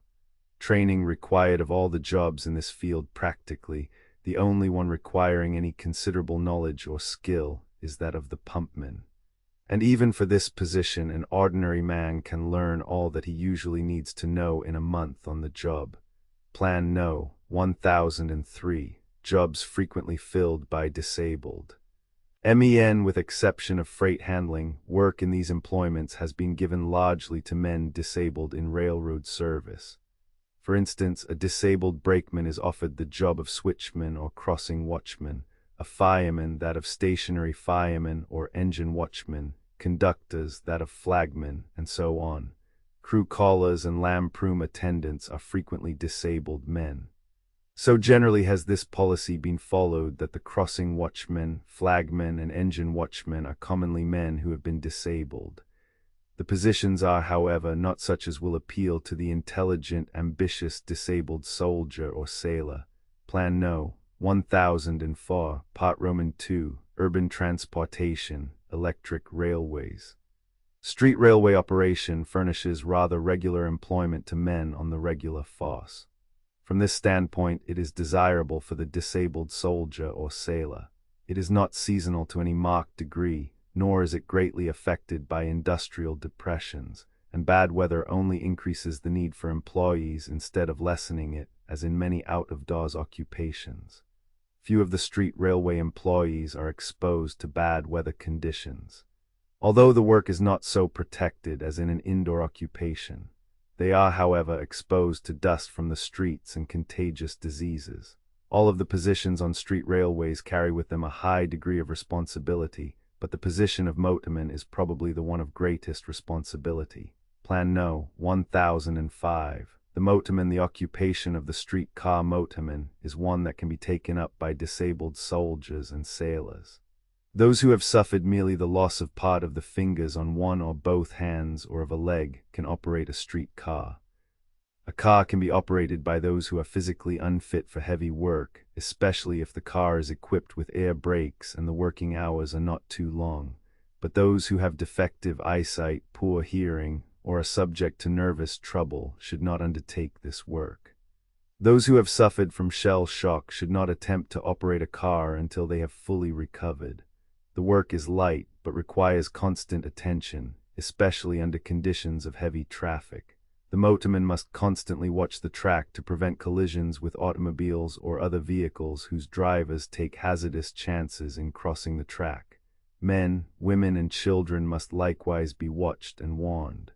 Training required of all the jobs in this field practically, the only one requiring any considerable knowledge or skill is that of the pumpman. And even for this position, an ordinary man can learn all that he usually needs to know in a month on the job. Plan No. 1003. Jobs frequently filled by disabled. With exception of freight handling, work in these employments has been given largely to men disabled in railroad service. For instance, a disabled brakeman is offered the job of switchman or crossing watchman, a fireman that of stationary fireman or engine watchman, conductors that of flagman, and so on. Crew callers and lamproom attendants are frequently disabled men. So generally has this policy been followed that the crossing watchmen, flagmen, and engine watchmen are commonly men who have been disabled. The positions are, however, not such as will appeal to the intelligent, ambitious, disabled soldier or sailor. Plan No. 1004, Part Roman II, Urban Transportation, Electric Railways. Street railway operation furnishes rather regular employment to men on the regular force. From this standpoint, it is desirable for the disabled soldier or sailor. It is not seasonal to any marked degree, nor is it greatly affected by industrial depressions, and bad weather only increases the need for employees instead of lessening it, as in many out-of-doors occupations. Few of the street railway employees are exposed to bad weather conditions. Although the work is not so protected as in an indoor occupation, they are, however, exposed to dust from the streets and contagious diseases. All of the positions on street railways carry with them a high degree of responsibility, but the position of motorman is probably the one of greatest responsibility. Plan No. 1005. The motorman, the occupation of the streetcar motorman, is one that can be taken up by disabled soldiers and sailors. Those who have suffered merely the loss of part of the fingers on one or both hands or of a leg can operate a streetcar. A car can be operated by those who are physically unfit for heavy work, especially if the car is equipped with air brakes and the working hours are not too long. But those who have defective eyesight, poor hearing, or are subject to nervous trouble should not undertake this work. Those who have suffered from shell shock should not attempt to operate a car until they have fully recovered. The work is light but requires constant attention, especially under conditions of heavy traffic. The motorman must constantly watch the track to prevent collisions with automobiles or other vehicles whose drivers take hazardous chances in crossing the track. Men, women, and children must likewise be watched and warned.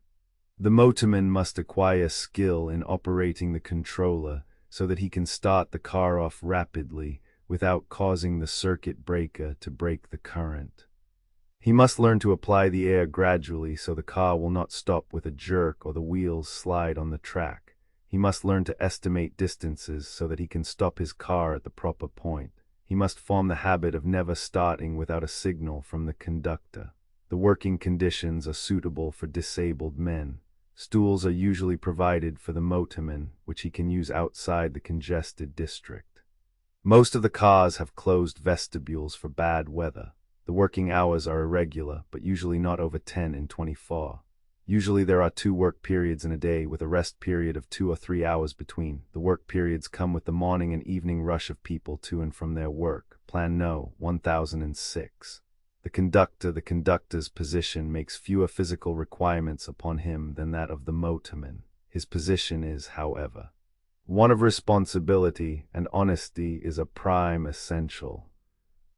The motorman must acquire skill in operating the controller so that he can start the car off rapidly without causing the circuit breaker to break the current. He must learn to apply the air gradually so the car will not stop with a jerk or the wheels slide on the track. He must learn to estimate distances so that he can stop his car at the proper point. He must form the habit of never starting without a signal from the conductor. The working conditions are suitable for disabled men. Stools are usually provided for the motorman, which he can use outside the congested district. Most of the cars have closed vestibules for bad weather. The working hours are irregular, but usually not over 10 in 24. Usually there are 2 work periods in a day with a rest period of 2 or 3 hours between. The work periods come with the morning and evening rush of people to and from their work. Plan No. 1006. The conductor's position makes fewer physical requirements upon him than that of the motorman. His position is, however, one of responsibility, and honesty is a prime essential.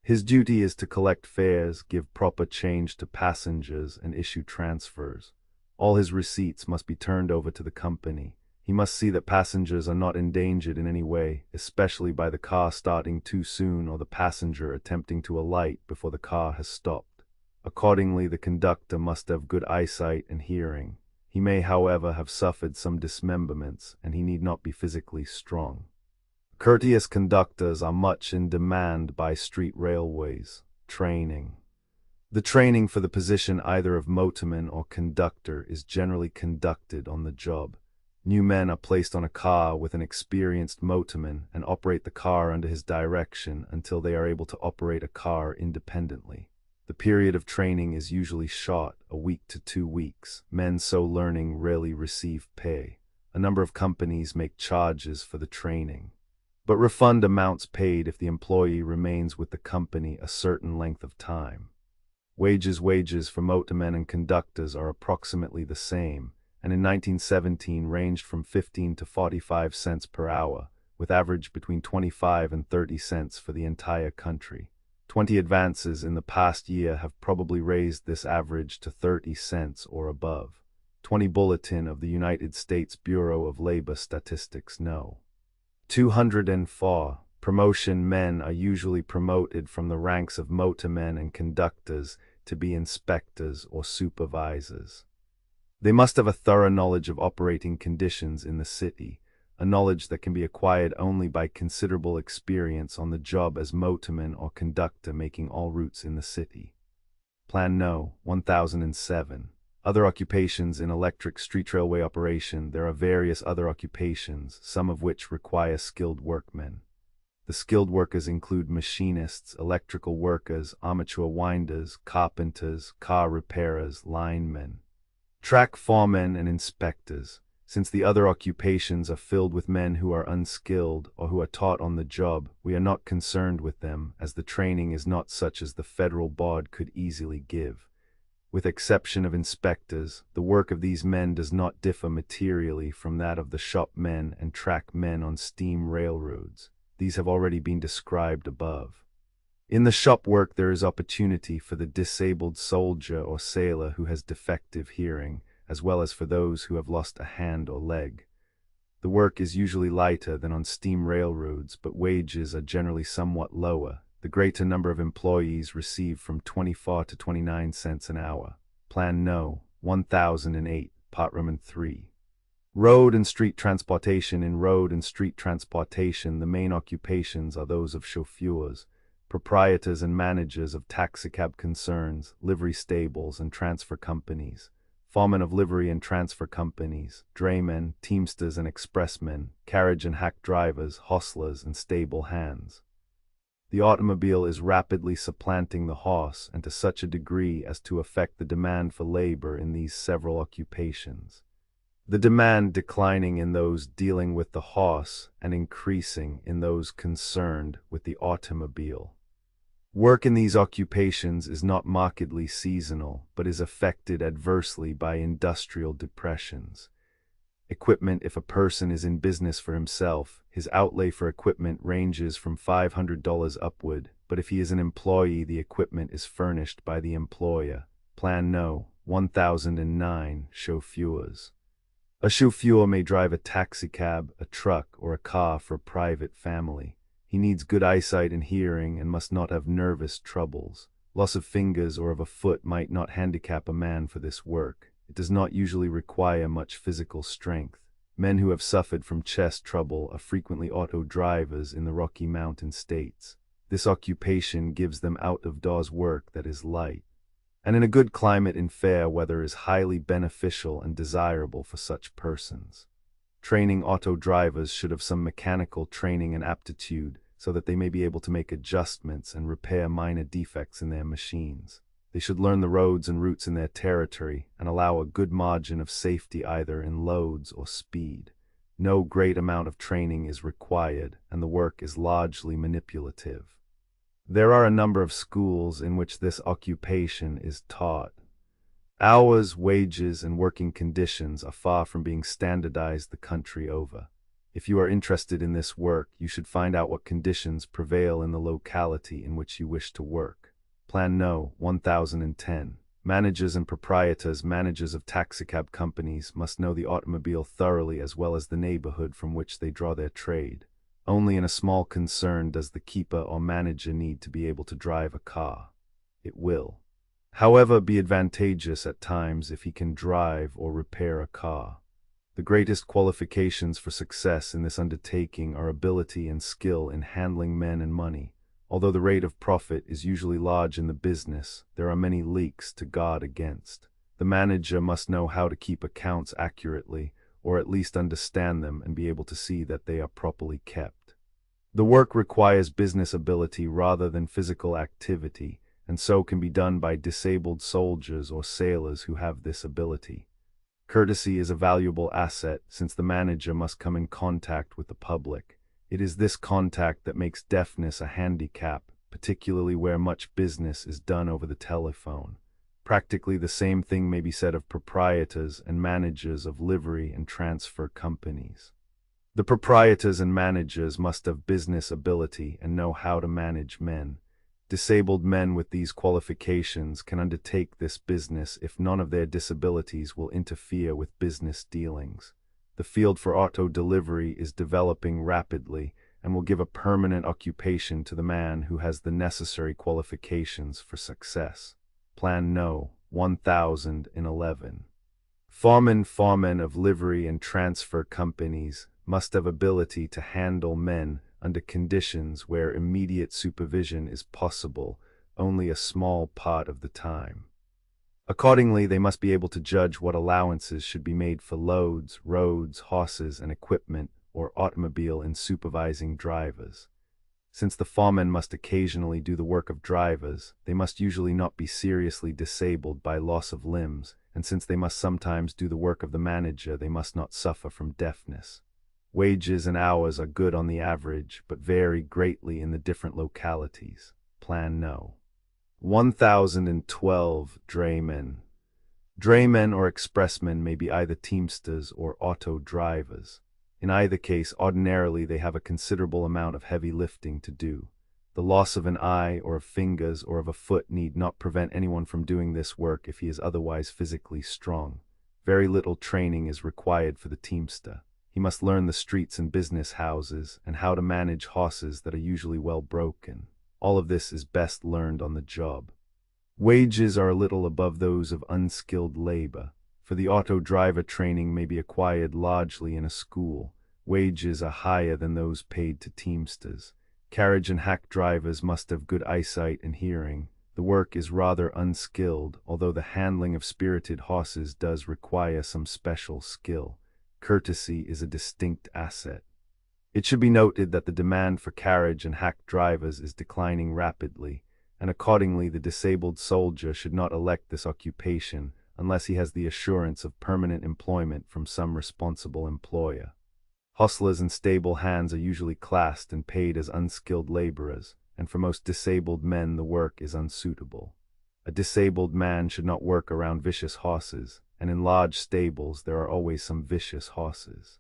His duty is to collect fares, give proper change to passengers, and issue transfers. All his receipts must be turned over to the company. He must see that passengers are not endangered in any way, especially by the car starting too soon or the passenger attempting to alight before the car has stopped. Accordingly, the conductor must have good eyesight and hearing. He may, however, have suffered some dismemberments, and he need not be physically strong. Courteous conductors are much in demand by street railways. Training. The training for the position either of motorman or conductor is generally conducted on the job. New men are placed on a car with an experienced motorman and operate the car under his direction until they are able to operate a car independently. The period of training is usually short, a week to 2 weeks. Men so learning rarely receive pay. A number of companies make charges for the training, but refund amounts paid if the employee remains with the company a certain length of time. Wages for motormen and conductors are approximately the same, and in 1917 ranged from 15 to 45 cents per hour, with average between 25 and 30 cents for the entire country. 20 advances in the past year have probably raised this average to 30 cents or above. 20 Bulletin of the United States Bureau of Labor Statistics No. 204. Promotion. Men are usually promoted from the ranks of motormen and conductors to be inspectors or supervisors. They must have a thorough knowledge of operating conditions in the city, a knowledge that can be acquired only by considerable experience on the job as motorman or conductor making all routes in the city. Plan No. 1007. Other occupations in electric street railway operation. There are various other occupations, some of which require skilled workmen. The skilled workers include machinists, electrical workers, armature winders, carpenters, car repairers, linemen, track foremen, and inspectors. Since the other occupations are filled with men who are unskilled or who are taught on the job, we are not concerned with them, as the training is not such as the federal board could easily give. With exception of inspectors, the work of these men does not differ materially from that of the shop men and track men on steam railroads. These have already been described above. In the shop work there is opportunity for the disabled soldier or sailor who has defective hearing, as well as for those who have lost a hand or leg. The work is usually lighter than on steam railroads, but wages are generally somewhat lower. The greater number of employees receive from 24 to 29 cents an hour. Plan No. 1008, Part Roman 3. Road and street transportation. In road and street transportation, the main occupations are those of chauffeurs, proprietors and managers of taxicab concerns, livery stables, and transfer companies, foremen of livery and transfer companies, draymen, teamsters and expressmen, carriage and hack drivers, hostlers, and stable hands. The automobile is rapidly supplanting the horse, and to such a degree as to affect the demand for labor in these several occupations. The demand declining in those dealing with the horse and increasing in those concerned with the automobile. Work in these occupations is not markedly seasonal, but is affected adversely by industrial depressions. Equipment. If a person is in business for himself, his outlay for equipment ranges from $500 upward, but if he is an employee, the equipment is furnished by the employer. Plan No. 1009, Chauffeurs. A chauffeur may drive a taxicab, a truck, or a car for a private family. He needs good eyesight and hearing and must not have nervous troubles. Loss of fingers or of a foot might not handicap a man for this work. It does not usually require much physical strength. Men who have suffered from chest trouble are frequently auto drivers in the Rocky Mountain states. This occupation gives them out-of-doors work that is light, and in a good climate in fair weather is highly beneficial and desirable for such persons. Training. Auto drivers should have some mechanical training and aptitude so that they may be able to make adjustments and repair minor defects in their machines. They should learn the roads and routes in their territory and allow a good margin of safety either in loads or speed. No great amount of training is required, and the work is largely manipulative. There are a number of schools in which this occupation is taught. Hours, wages, and working conditions are far from being standardized the country over. If you are interested in this work, you should find out what conditions prevail in the locality in which you wish to work. Plan No. 1010. Managers and proprietors. Managers of taxicab companies must know the automobile thoroughly as well as the neighborhood from which they draw their trade. Only in a small concern does the keeper or manager need to be able to drive a car. It will, however, be advantageous at times if he can drive or repair a car. The greatest qualifications for success in this undertaking are ability and skill in handling men and money. Although the rate of profit is usually large in the business, there are many leaks to guard against. The manager must know how to keep accounts accurately, or at least understand them and be able to see that they are properly kept. The work requires business ability rather than physical activity, and so can be done by disabled soldiers or sailors who have this ability. Courtesy is a valuable asset since the manager must come in contact with the public. It is this contact that makes deafness a handicap, particularly where much business is done over the telephone. Practically the same thing may be said of proprietors and managers of livery and transfer companies. The proprietors and managers must have business ability and know how to manage men. Disabled men with these qualifications can undertake this business if none of their disabilities will interfere with business dealings. The field for auto delivery is developing rapidly and will give a permanent occupation to the man who has the necessary qualifications for success. Plan No. 1011. Foremen of livery and transfer companies must have ability to handle men under conditions where immediate supervision is possible only a small part of the time. Accordingly, they must be able to judge what allowances should be made for loads, roads, horses, and equipment, or automobile in supervising drivers. Since the foremen must occasionally do the work of drivers, they must usually not be seriously disabled by loss of limbs, and since they must sometimes do the work of the manager, they must not suffer from deafness. Wages and hours are good on the average, but vary greatly in the different localities. Plan No. 1012. Draymen. Draymen or expressmen may be either teamsters or auto drivers. In either case, ordinarily they have a considerable amount of heavy lifting to do. The loss of an eye or of fingers or of a foot need not prevent anyone from doing this work if he is otherwise physically strong. Very little training is required for the teamster. He must learn the streets and business houses and how to manage horses that are usually well broken. All of this is best learned on the job. Wages are a little above those of unskilled labor, for the auto driver training may be acquired largely in a school. Wages are higher than those paid to teamsters. Carriage and hack drivers must have good eyesight and hearing. The work is rather unskilled, although the handling of spirited horses does require some special skill. Courtesy is a distinct asset. It should be noted that the demand for carriage and hack drivers is declining rapidly, and accordingly the disabled soldier should not elect this occupation unless he has the assurance of permanent employment from some responsible employer. Hostlers and stable hands are usually classed and paid as unskilled laborers, and for most disabled men the work is unsuitable. A disabled man should not work around vicious horses, and in large stables there are always some vicious horses.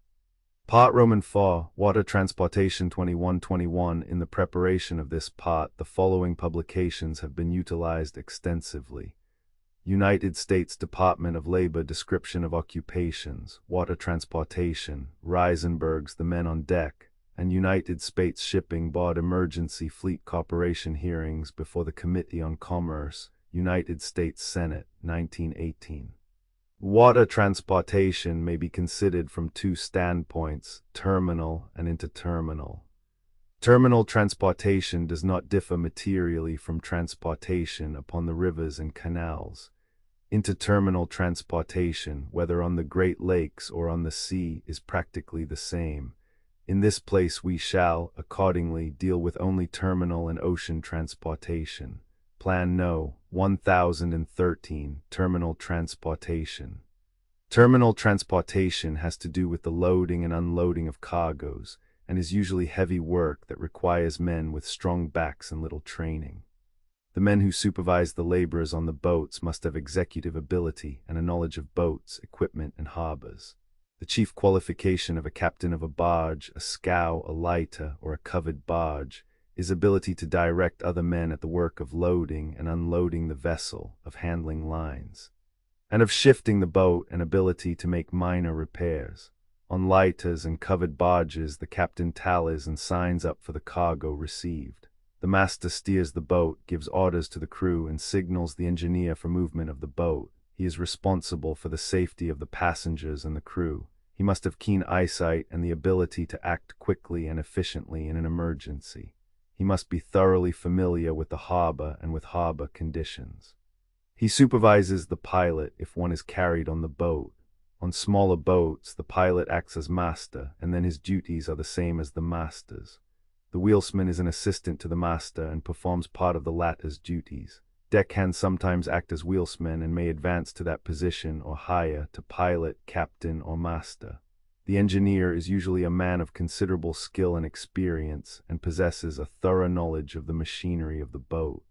Part Roman 4, Water Transportation 2121. In the preparation of this part, the following publications have been utilized extensively. United States Department of Labor Description of Occupations, Water Transportation, Reisenberg's The Men on Deck, and United States Shipping Board Emergency Fleet Corporation Hearings before the Committee on Commerce, United States Senate, 1918. Water transportation may be considered from two standpoints, terminal and interterminal. Terminal transportation does not differ materially from transportation upon the rivers and canals. Interterminal transportation, whether on the Great Lakes or on the sea, is practically the same. In this place we shall, accordingly, deal with only terminal and ocean transportation. Plan No. 1013, Terminal Transportation. Terminal transportation has to do with the loading and unloading of cargoes, and is usually heavy work that requires men with strong backs and little training. The men who supervise the laborers on the boats must have executive ability and a knowledge of boats, equipment, and harbors. The chief qualification of a captain of a barge, a scow, a lighter, or a covered barge is ability to direct other men at the work of loading and unloading the vessel, of handling lines, and of shifting the boat, and ability to make minor repairs. On lighters and covered barges, the captain tallies and signs up for the cargo received. The master steers the boat, gives orders to the crew, and signals the engineer for movement of the boat. He is responsible for the safety of the passengers and the crew. He must have keen eyesight and the ability to act quickly and efficiently in an emergency. He must be thoroughly familiar with the harbor and with harbor conditions. He supervises the pilot if one is carried on the boat. On smaller boats, the pilot acts as master, and then his duties are the same as the master's. The wheelsman is an assistant to the master and performs part of the latter's duties. Deckhands sometimes act as wheelsmen and may advance to that position or higher to pilot, captain, or master. The engineer is usually a man of considerable skill and experience and possesses a thorough knowledge of the machinery of the boat.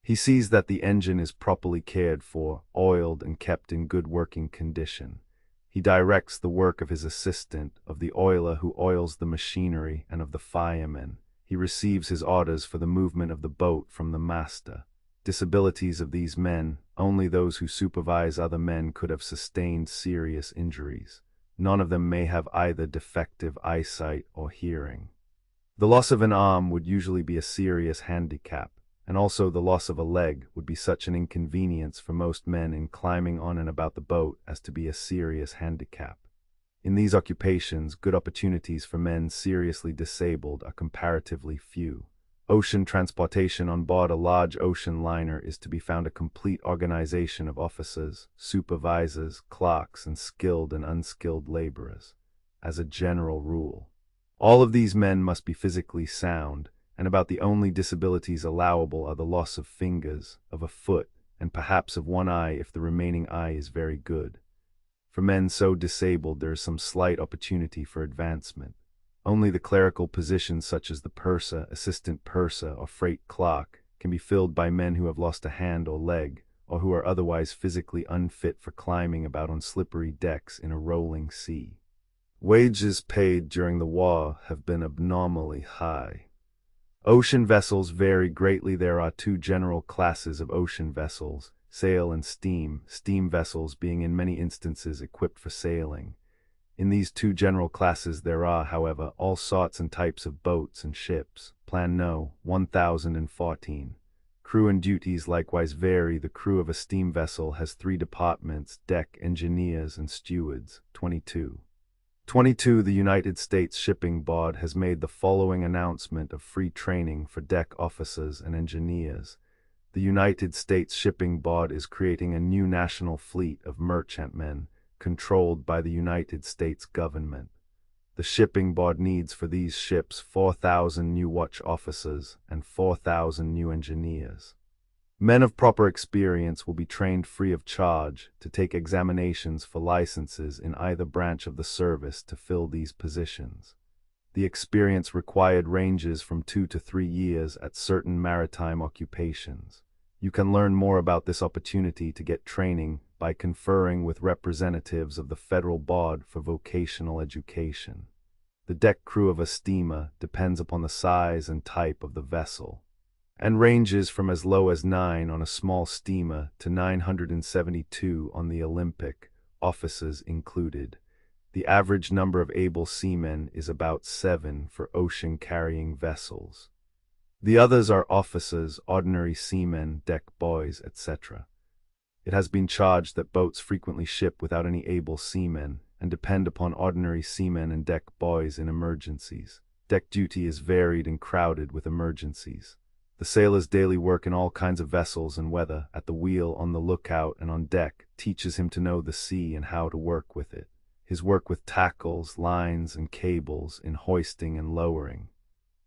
He sees that the engine is properly cared for, oiled, and kept in good working condition. He directs the work of his assistant, of the oiler who oils the machinery, and of the fireman. He receives his orders for the movement of the boat from the master. Disabilities of these men, only those who supervise other men could have sustained serious injuries. None of them may have either defective eyesight or hearing. The loss of an arm would usually be a serious handicap, and also the loss of a leg would be such an inconvenience for most men in climbing on and about the boat as to be a serious handicap. In these occupations, good opportunities for men seriously disabled are comparatively few. Ocean transportation on board a large ocean liner is to be found a complete organization of officers, supervisors, clerks, and skilled and unskilled laborers, as a general rule. All of these men must be physically sound, and about the only disabilities allowable are the loss of fingers, of a foot, and perhaps of one eye if the remaining eye is very good. For men so disabled there is some slight opportunity for advancement. Only the clerical positions such as the purser, assistant purser, or freight clerk can be filled by men who have lost a hand or leg, or who are otherwise physically unfit for climbing about on slippery decks in a rolling sea. Wages paid during the war have been abnormally high. Ocean vessels vary greatly. There are two general classes of ocean vessels, sail and steam, steam vessels being in many instances equipped for sailing. In these two general classes there are, however, all sorts and types of boats and ships. Plan No. 1014. Crew and duties likewise vary. The crew of a steam vessel has three departments: deck, engineers, and stewards. 22. The United States Shipping Board has made the following announcement of free training for deck officers and engineers. The United States Shipping Board is creating a new national fleet of merchantmen controlled by the United States government. The Shipping Board needs for these ships 4,000 new watch officers and 4,000 new engineers. Men of proper experience will be trained free of charge to take examinations for licenses in either branch of the service to fill these positions. The experience required ranges from 2 to 3 years at certain maritime occupations. You can learn more about this opportunity to get training by conferring with representatives of the Federal Board for Vocational Education. The deck crew of a steamer depends upon the size and type of the vessel, and ranges from as low as 9 on a small steamer to 972 on the Olympic, officers included. The average number of able seamen is about 7 for ocean-carrying vessels. The others are officers, ordinary seamen, deck boys, etc. It has been charged that boats frequently ship without any able seamen and depend upon ordinary seamen and deck boys in emergencies. Deck duty is varied and crowded with emergencies. The sailor's daily work in all kinds of vessels and weather, at the wheel, on the lookout, and on deck, teaches him to know the sea and how to work with it. His work with tackles, lines, and cables, in hoisting and lowering,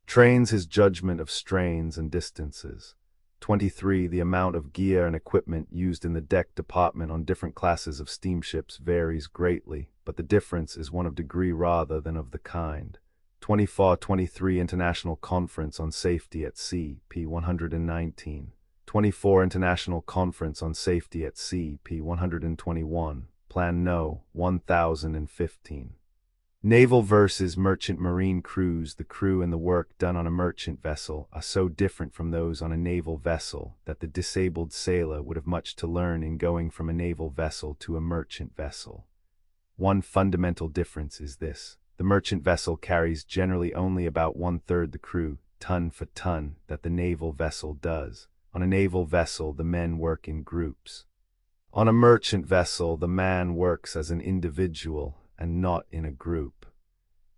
trains his judgment of strains and distances. 23. The amount of gear and equipment used in the deck department on different classes of steamships varies greatly, but the difference is one of degree rather than of the kind. 23 International Conference on Safety at Sea, p. 119. 24 International Conference on Safety at Sea, p. 121. Plan No. 1015. Naval versus merchant marine crews. The crew and the work done on a merchant vessel are so different from those on a naval vessel that the disabled sailor would have much to learn in going from a naval vessel to a merchant vessel. One fundamental difference is this: the merchant vessel carries generally only about 1/3 the crew, ton for ton, that the naval vessel does. On a naval vessel, the men work in groups. On a merchant vessel, the man works as an individual and not in a group.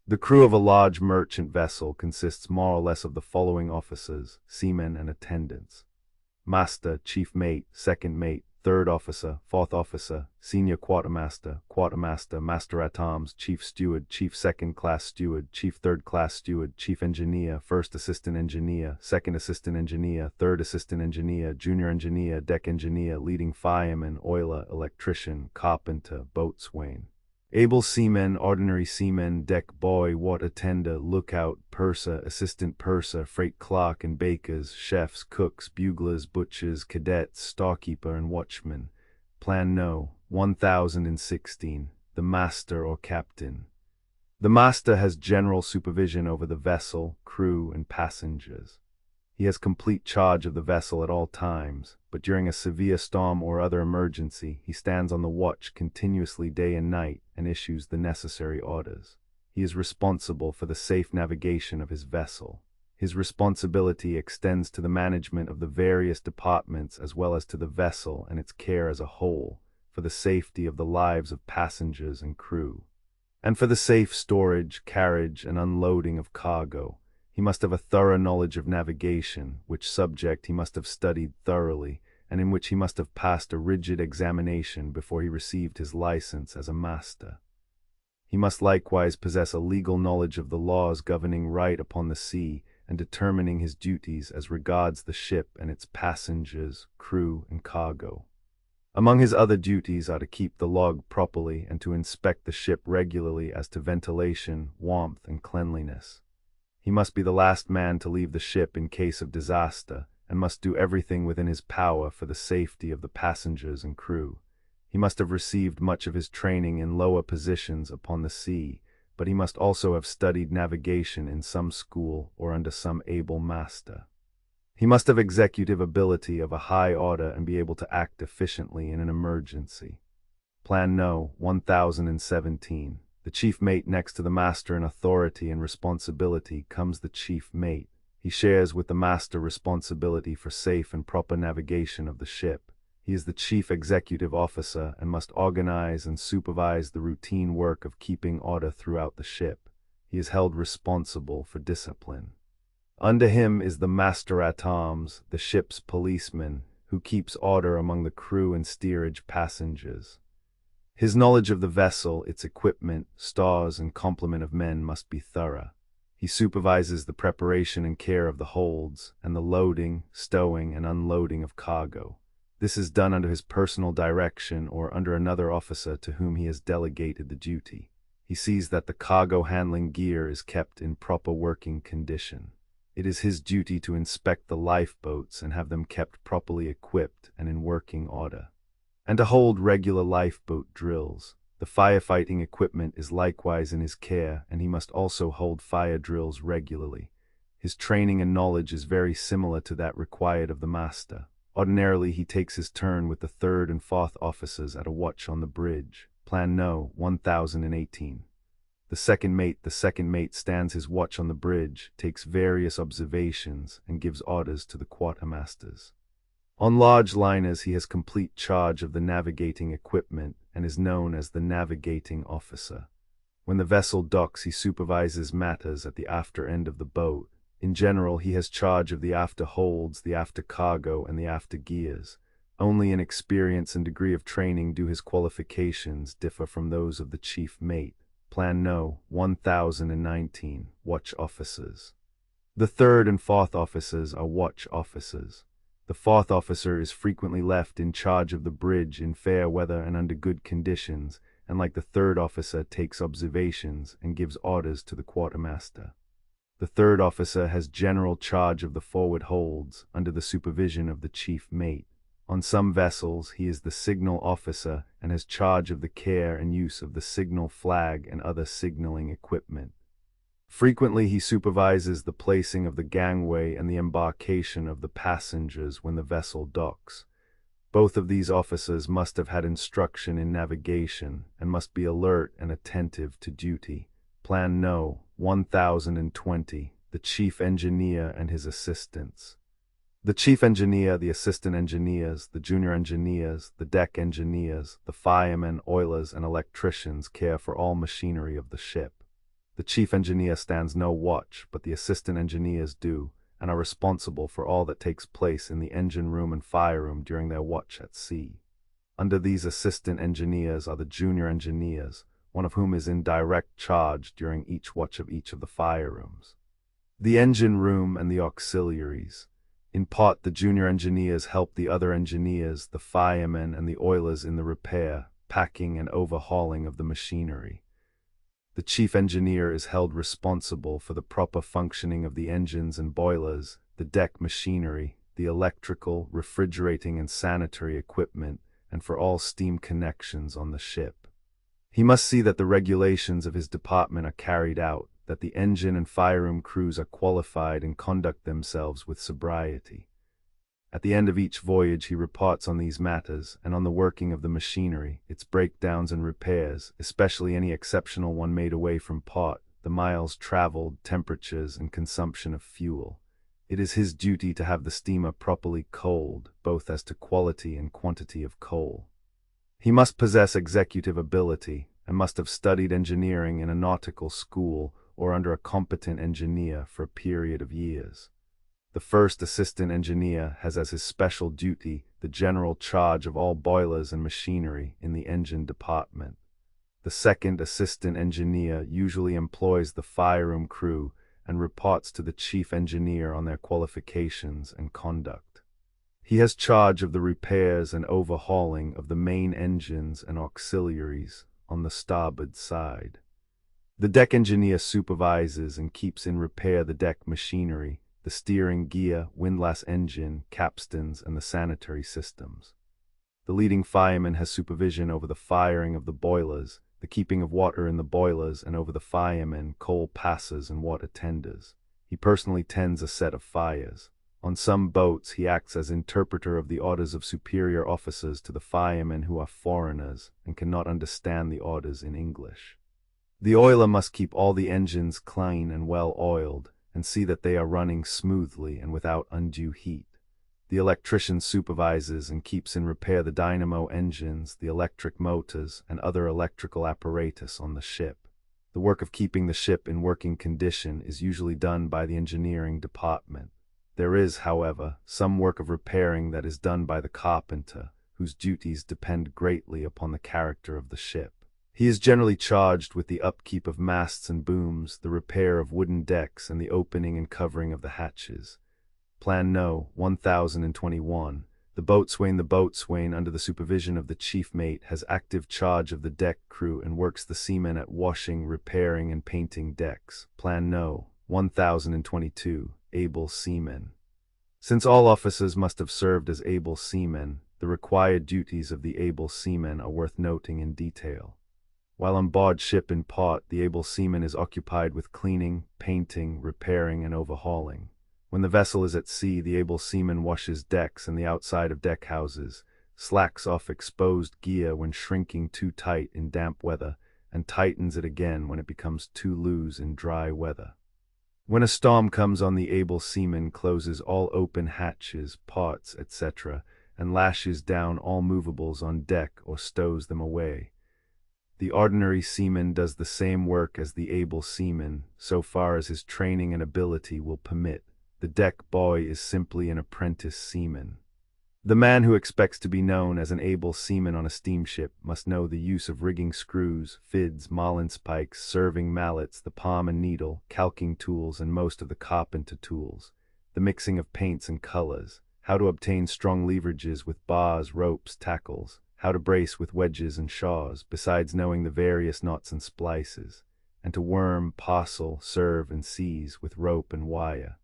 The crew of a large merchant vessel consists more or less of the following officers, seamen, and attendants: master, chief mate, second mate, third officer, fourth officer, senior quartermaster, master at arms, chief steward, chief second-class steward, chief third-class steward, chief engineer, first assistant engineer, second assistant engineer, third assistant engineer, junior engineer, deck engineer, leading fireman, oiler, electrician, carpenter, boatswain. Able seamen, ordinary seamen, deck boy, water tender, lookout, purser, assistant purser, freight clerk and bakers, chefs, cooks, buglers, butchers, cadets, storekeeper, and watchmen. Plan No. 1016. The master or captain. The master has general supervision over the vessel, crew, and passengers. He has complete charge of the vessel at all times, but during a severe storm or other emergency, he stands on the watch continuously day and night and issues the necessary orders. He is responsible for the safe navigation of his vessel. His responsibility extends to the management of the various departments as well as to the vessel and its care as a whole, for the safety of the lives of passengers and crew, and for the safe storage, carriage, and unloading of cargo. He must have a thorough knowledge of navigation, which subject he must have studied thoroughly, and in which he must have passed a rigid examination before he received his license as a master. He must likewise possess a legal knowledge of the laws governing right upon the sea and determining his duties as regards the ship and its passengers, crew, and cargo. Among his other duties are to keep the log properly and to inspect the ship regularly as to ventilation, warmth, and cleanliness. He must be the last man to leave the ship in case of disaster, and must do everything within his power for the safety of the passengers and crew. He must have received much of his training in lower positions upon the sea, but he must also have studied navigation in some school or under some able master. He must have executive ability of a high order and be able to act efficiently in an emergency. Plan No. 1017. The chief mate. Next to the master in authority and responsibility comes the chief mate. He shares with the master responsibility for safe and proper navigation of the ship. He is the chief executive officer and must organize and supervise the routine work of keeping order throughout the ship. He is held responsible for discipline. Under him is the master at arms, the ship's policeman, who keeps order among the crew and steerage passengers. His knowledge of the vessel, its equipment, stores, and complement of men must be thorough. He supervises the preparation and care of the holds, and the loading, stowing, and unloading of cargo. This is done under his personal direction or under another officer to whom he has delegated the duty. He sees that the cargo handling gear is kept in proper working condition. It is his duty to inspect the lifeboats and have them kept properly equipped and in working order, and to hold regular lifeboat drills. The firefighting equipment is likewise in his care, and he must also hold fire drills regularly. His training and knowledge is very similar to that required of the master. Ordinarily, he takes his turn with the third and fourth officers at a watch on the bridge. Plan No. 1018. The second mate stands his watch on the bridge, takes various observations, and gives orders to the quartermasters. On large liners, he has complete charge of the navigating equipment and is known as the navigating officer. When the vessel docks, he supervises matters at the after end of the boat. In general, he has charge of the after holds, the after cargo, and the after gears. Only in experience and degree of training do his qualifications differ from those of the chief mate. Plan No. 1019. Watch officers. The third and fourth officers are watch officers. The fourth officer is frequently left in charge of the bridge in fair weather and under good conditions, and like the third officer takes observations and gives orders to the quartermaster. The third officer has general charge of the forward holds, under the supervision of the chief mate. On some vessels, he is the signal officer and has charge of the care and use of the signal flag and other signaling equipment. Frequently, he supervises the placing of the gangway and the embarkation of the passengers when the vessel docks. Both of these officers must have had instruction in navigation and must be alert and attentive to duty. Plan No. 1020. The chief engineer and his assistants. The chief engineer, the assistant engineers, the junior engineers, the deck engineers, the firemen, oilers, and electricians care for all machinery of the ship. The chief engineer stands no watch, but the assistant engineers do, and are responsible for all that takes place in the engine room and fire room during their watch at sea. Under these assistant engineers are the junior engineers, one of whom is in direct charge during each watch of each of the fire rooms. The engine room and the auxiliaries. In part, the junior engineers help the other engineers, the firemen, and the oilers in the repair, packing, and overhauling of the machinery. The chief engineer is held responsible for the proper functioning of the engines and boilers, the deck machinery, the electrical, refrigerating, and sanitary equipment, and for all steam connections on the ship. He must see that the regulations of his department are carried out, that the engine and fireroom crews are qualified and conduct themselves with sobriety. At the end of each voyage, he reports on these matters and on the working of the machinery, its breakdowns and repairs, especially any exceptional one made away from port, the miles traveled, temperatures, and consumption of fuel. It is his duty to have the steamer properly coaled, both as to quality and quantity of coal. He must possess executive ability and must have studied engineering in a nautical school or under a competent engineer for a period of years. The first assistant engineer has as his special duty the general charge of all boilers and machinery in the engine department. The second assistant engineer usually employs the fireroom crew and reports to the chief engineer on their qualifications and conduct. He has charge of the repairs and overhauling of the main engines and auxiliaries on the starboard side. The deck engineer supervises and keeps in repair the deck machinery, the steering gear, windlass engine, capstans, and the sanitary systems. The leading fireman has supervision over the firing of the boilers, the keeping of water in the boilers, and over the firemen, coal passers, and water tenders. He personally tends a set of fires. On some boats, he acts as interpreter of the orders of superior officers to the firemen who are foreigners and cannot understand the orders in English. The oiler must keep all the engines clean and well oiled, and see that they are running smoothly and without undue heat. The electrician supervises and keeps in repair the dynamo engines, the electric motors, and other electrical apparatus on the ship. The work of keeping the ship in working condition is usually done by the engineering department. There is, however, some work of repairing that is done by the carpenter, whose duties depend greatly upon the character of the ship. He is generally charged with the upkeep of masts and booms, the repair of wooden decks, and the opening and covering of the hatches. Plan No. 1021. The boatswain, under the supervision of the chief mate, has active charge of the deck crew and works the seamen at washing, repairing, and painting decks. Plan No. 1022. Able seamen. Since all officers must have served as able seamen, the required duties of the able seamen are worth noting in detail. While on board ship in port, the able seaman is occupied with cleaning, painting, repairing, and overhauling. When the vessel is at sea, the able seaman washes decks and the outside of deck houses, slacks off exposed gear when shrinking too tight in damp weather, and tightens it again when it becomes too loose in dry weather. When a storm comes on, the able seaman closes all open hatches, ports, etc., and lashes down all movables on deck or stows them away. The ordinary seaman does the same work as the able seaman, so far as his training and ability will permit. The deck boy is simply an apprentice seaman. The man who expects to be known as an able seaman on a steamship must know the use of rigging screws, fids, marlinspikes, serving mallets, the palm and needle, calking tools, and most of the carpenter tools, the mixing of paints and colors, how to obtain strong leverages with bars, ropes, tackles, how to brace with wedges and shaws, besides knowing the various knots and splices, and to worm, parcel, serve, and seize with rope and wire,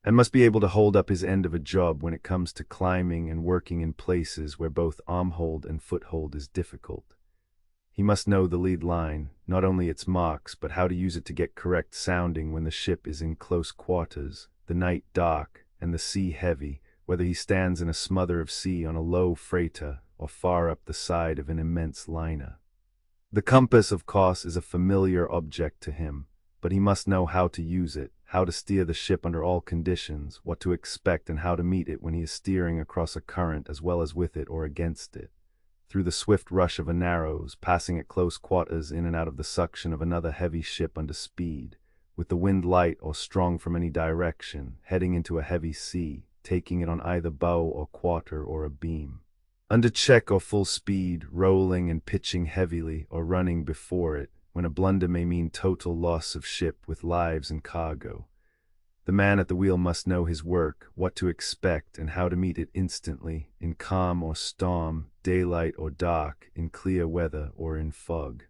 and must be able to hold up his end of a job when it comes to climbing and working in places where both armhold and foothold is difficult. He must know the lead line, not only its marks, but how to use it to get correct sounding when the ship is in close quarters, the night dark, and the sea heavy, whether he stands in a smother of sea on a low freighter or far up the side of an immense liner. The compass, of course, is a familiar object to him, but he must know how to use it, how to steer the ship under all conditions, what to expect and how to meet it when he is steering across a current as well as with it or against it, through the swift rush of a narrows, passing at close quarters in and out of the suction of another heavy ship under speed, with the wind light or strong from any direction, heading into a heavy sea, taking it on either bow or quarter or a beam, under check or full speed, rolling and pitching heavily or running before it, when a blunder may mean total loss of ship with lives and cargo. The man at the wheel must know his work, what to expect, and how to meet it instantly, in calm or storm, daylight or dark, in clear weather or in fog.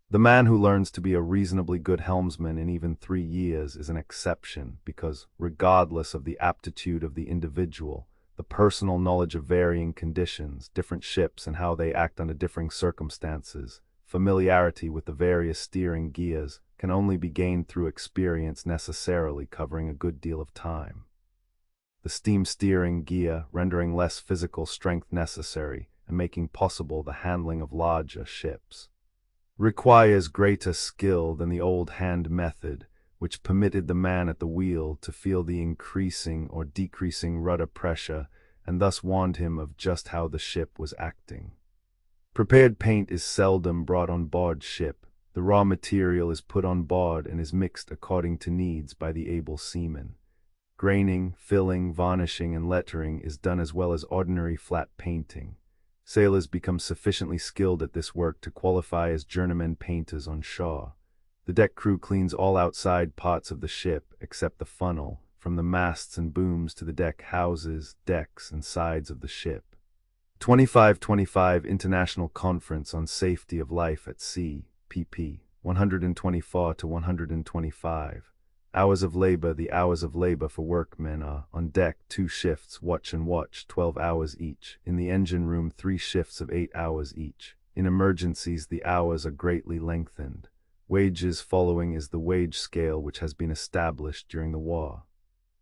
The man who learns to be a reasonably good helmsman in even 3 years is an exception, because, regardless of the aptitude of the individual, the personal knowledge of varying conditions, different ships and how they act under differing circumstances, familiarity with the various steering gears, can only be gained through experience, necessarily covering a good deal of time. The steam steering gear, rendering less physical strength necessary and making possible the handling of larger ships, requires greater skill than the old hand method, which permitted the man at the wheel to feel the increasing or decreasing rudder pressure and thus warned him of just how the ship was acting. Prepared paint is seldom brought on board ship. The raw material is put on board and is mixed according to needs by the able seaman. Graining, filling, varnishing, and lettering is done as well as ordinary flat painting. Sailors become sufficiently skilled at this work to qualify as journeyman painters on shore. The deck crew cleans all outside parts of the ship, except the funnel, from the masts and booms to the deck houses, decks, and sides of the ship. 2525 International Conference on Safety of Life at Sea, pp. 124 to 125. Hours of labor. The hours of labor for workmen are, on deck 2 shifts, watch and watch, 12 hours each. In the engine room 3 shifts of 8 hours each. In emergencies, the hours are greatly lengthened. Wages following is the wage scale which has been established during the war.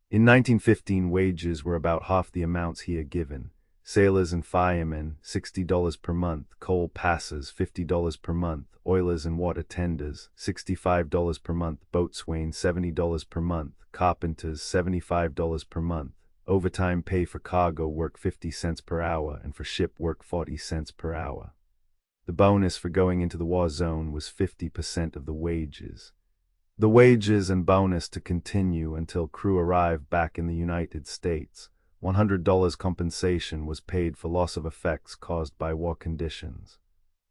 In 1915, wages were about half the amounts he had given. Sailors and firemen, $60 per month. Coal passers, $50 per month. Oilers and water tenders, $65 per month. Boatswains, $70 per month. Carpenters, $75 per month. Overtime pay for cargo work 50 cents per hour, and for ship work 40 cents per hour. The bonus for going into the war zone was 50% of the wages. The wages and bonus to continue until crew arrived back in the United States. $100 compensation was paid for loss of effects caused by war conditions.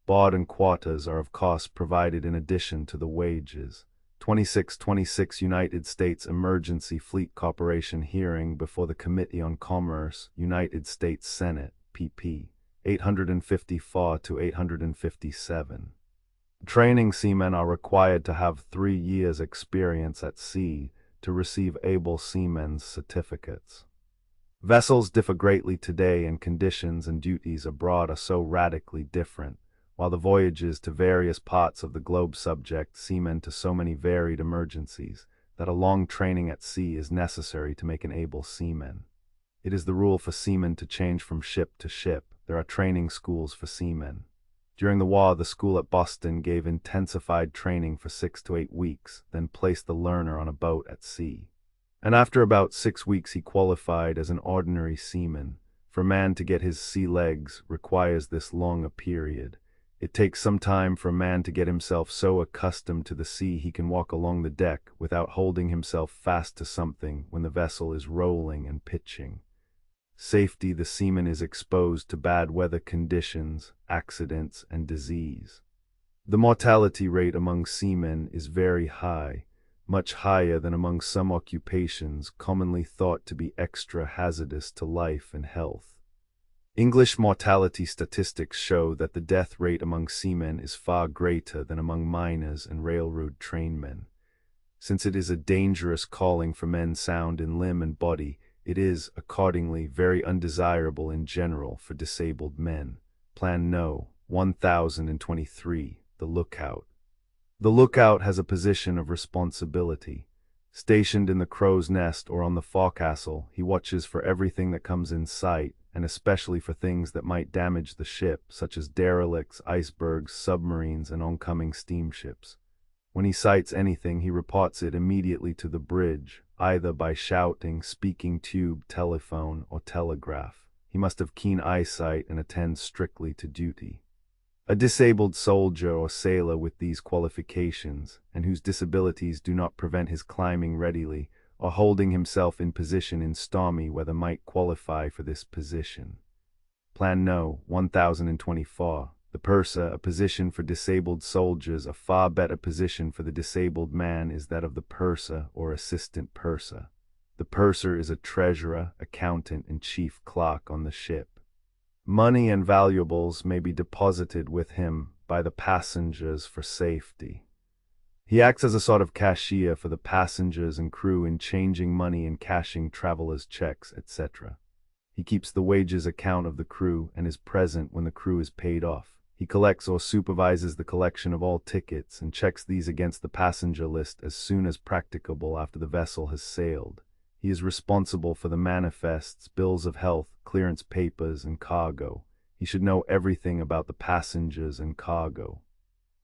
Board and quarters are of course provided in addition to the wages. 2626 United States Emergency Fleet Corporation hearing before the Committee on Commerce, United States Senate, pp. 854 to 857. Training seamen are required to have 3 years' experience at sea to receive able seamen's certificates. Vessels differ greatly today, and conditions and duties abroad are so radically different, while the voyages to various parts of the globe subject seamen to so many varied emergencies, that a long training at sea is necessary to make an able seaman. It is the rule for seamen to change from ship to ship. There are training schools for seamen. During the war, the school at Boston gave intensified training for 6 to 8 weeks, then placed the learner on a boat at sea. And after about 6 weeks he qualified as an ordinary seaman. For a man to get his sea legs requires this long a period. It takes some time for a man to get himself so accustomed to the sea he can walk along the deck without holding himself fast to something when the vessel is rolling and pitching. Safety: the seaman is exposed to bad weather conditions, accidents, and disease. The mortality rate among seamen is very high, much higher than among some occupations commonly thought to be extra hazardous to life and health. English mortality statistics show that the death rate among seamen is far greater than among miners and railroad trainmen. Since it is a dangerous calling for men sound in limb and body, it is, accordingly, very undesirable in general for disabled men. Plan No. 1023, the lookout. The lookout has a position of responsibility. Stationed in the crow's nest or on the forecastle, he watches for everything that comes in sight, and especially for things that might damage the ship, such as derelicts, icebergs, submarines, and oncoming steamships. When he sights anything, he reports it immediately to the bridge, either by shouting, speaking tube, telephone, or telegraph. He must have keen eyesight and attend strictly to duty. A disabled soldier or sailor with these qualifications, and whose disabilities do not prevent his climbing readily, or holding himself in position in stormy weather, might qualify for this position. Plan No. 1024. The purser, a position for disabled soldiers. A far better position for the disabled man is that of the purser or assistant purser. The purser is a treasurer, accountant, and chief clerk on the ship. Money and valuables may be deposited with him by the passengers for safety. He acts as a sort of cashier for the passengers and crew in changing money and cashing travelers' checks, etc. He keeps the wages account of the crew and is present when the crew is paid off. He collects or supervises the collection of all tickets and checks these against the passenger list as soon as practicable after the vessel has sailed. He is responsible for the manifests, bills of health, clearance papers, and cargo. He should know everything about the passengers and cargo.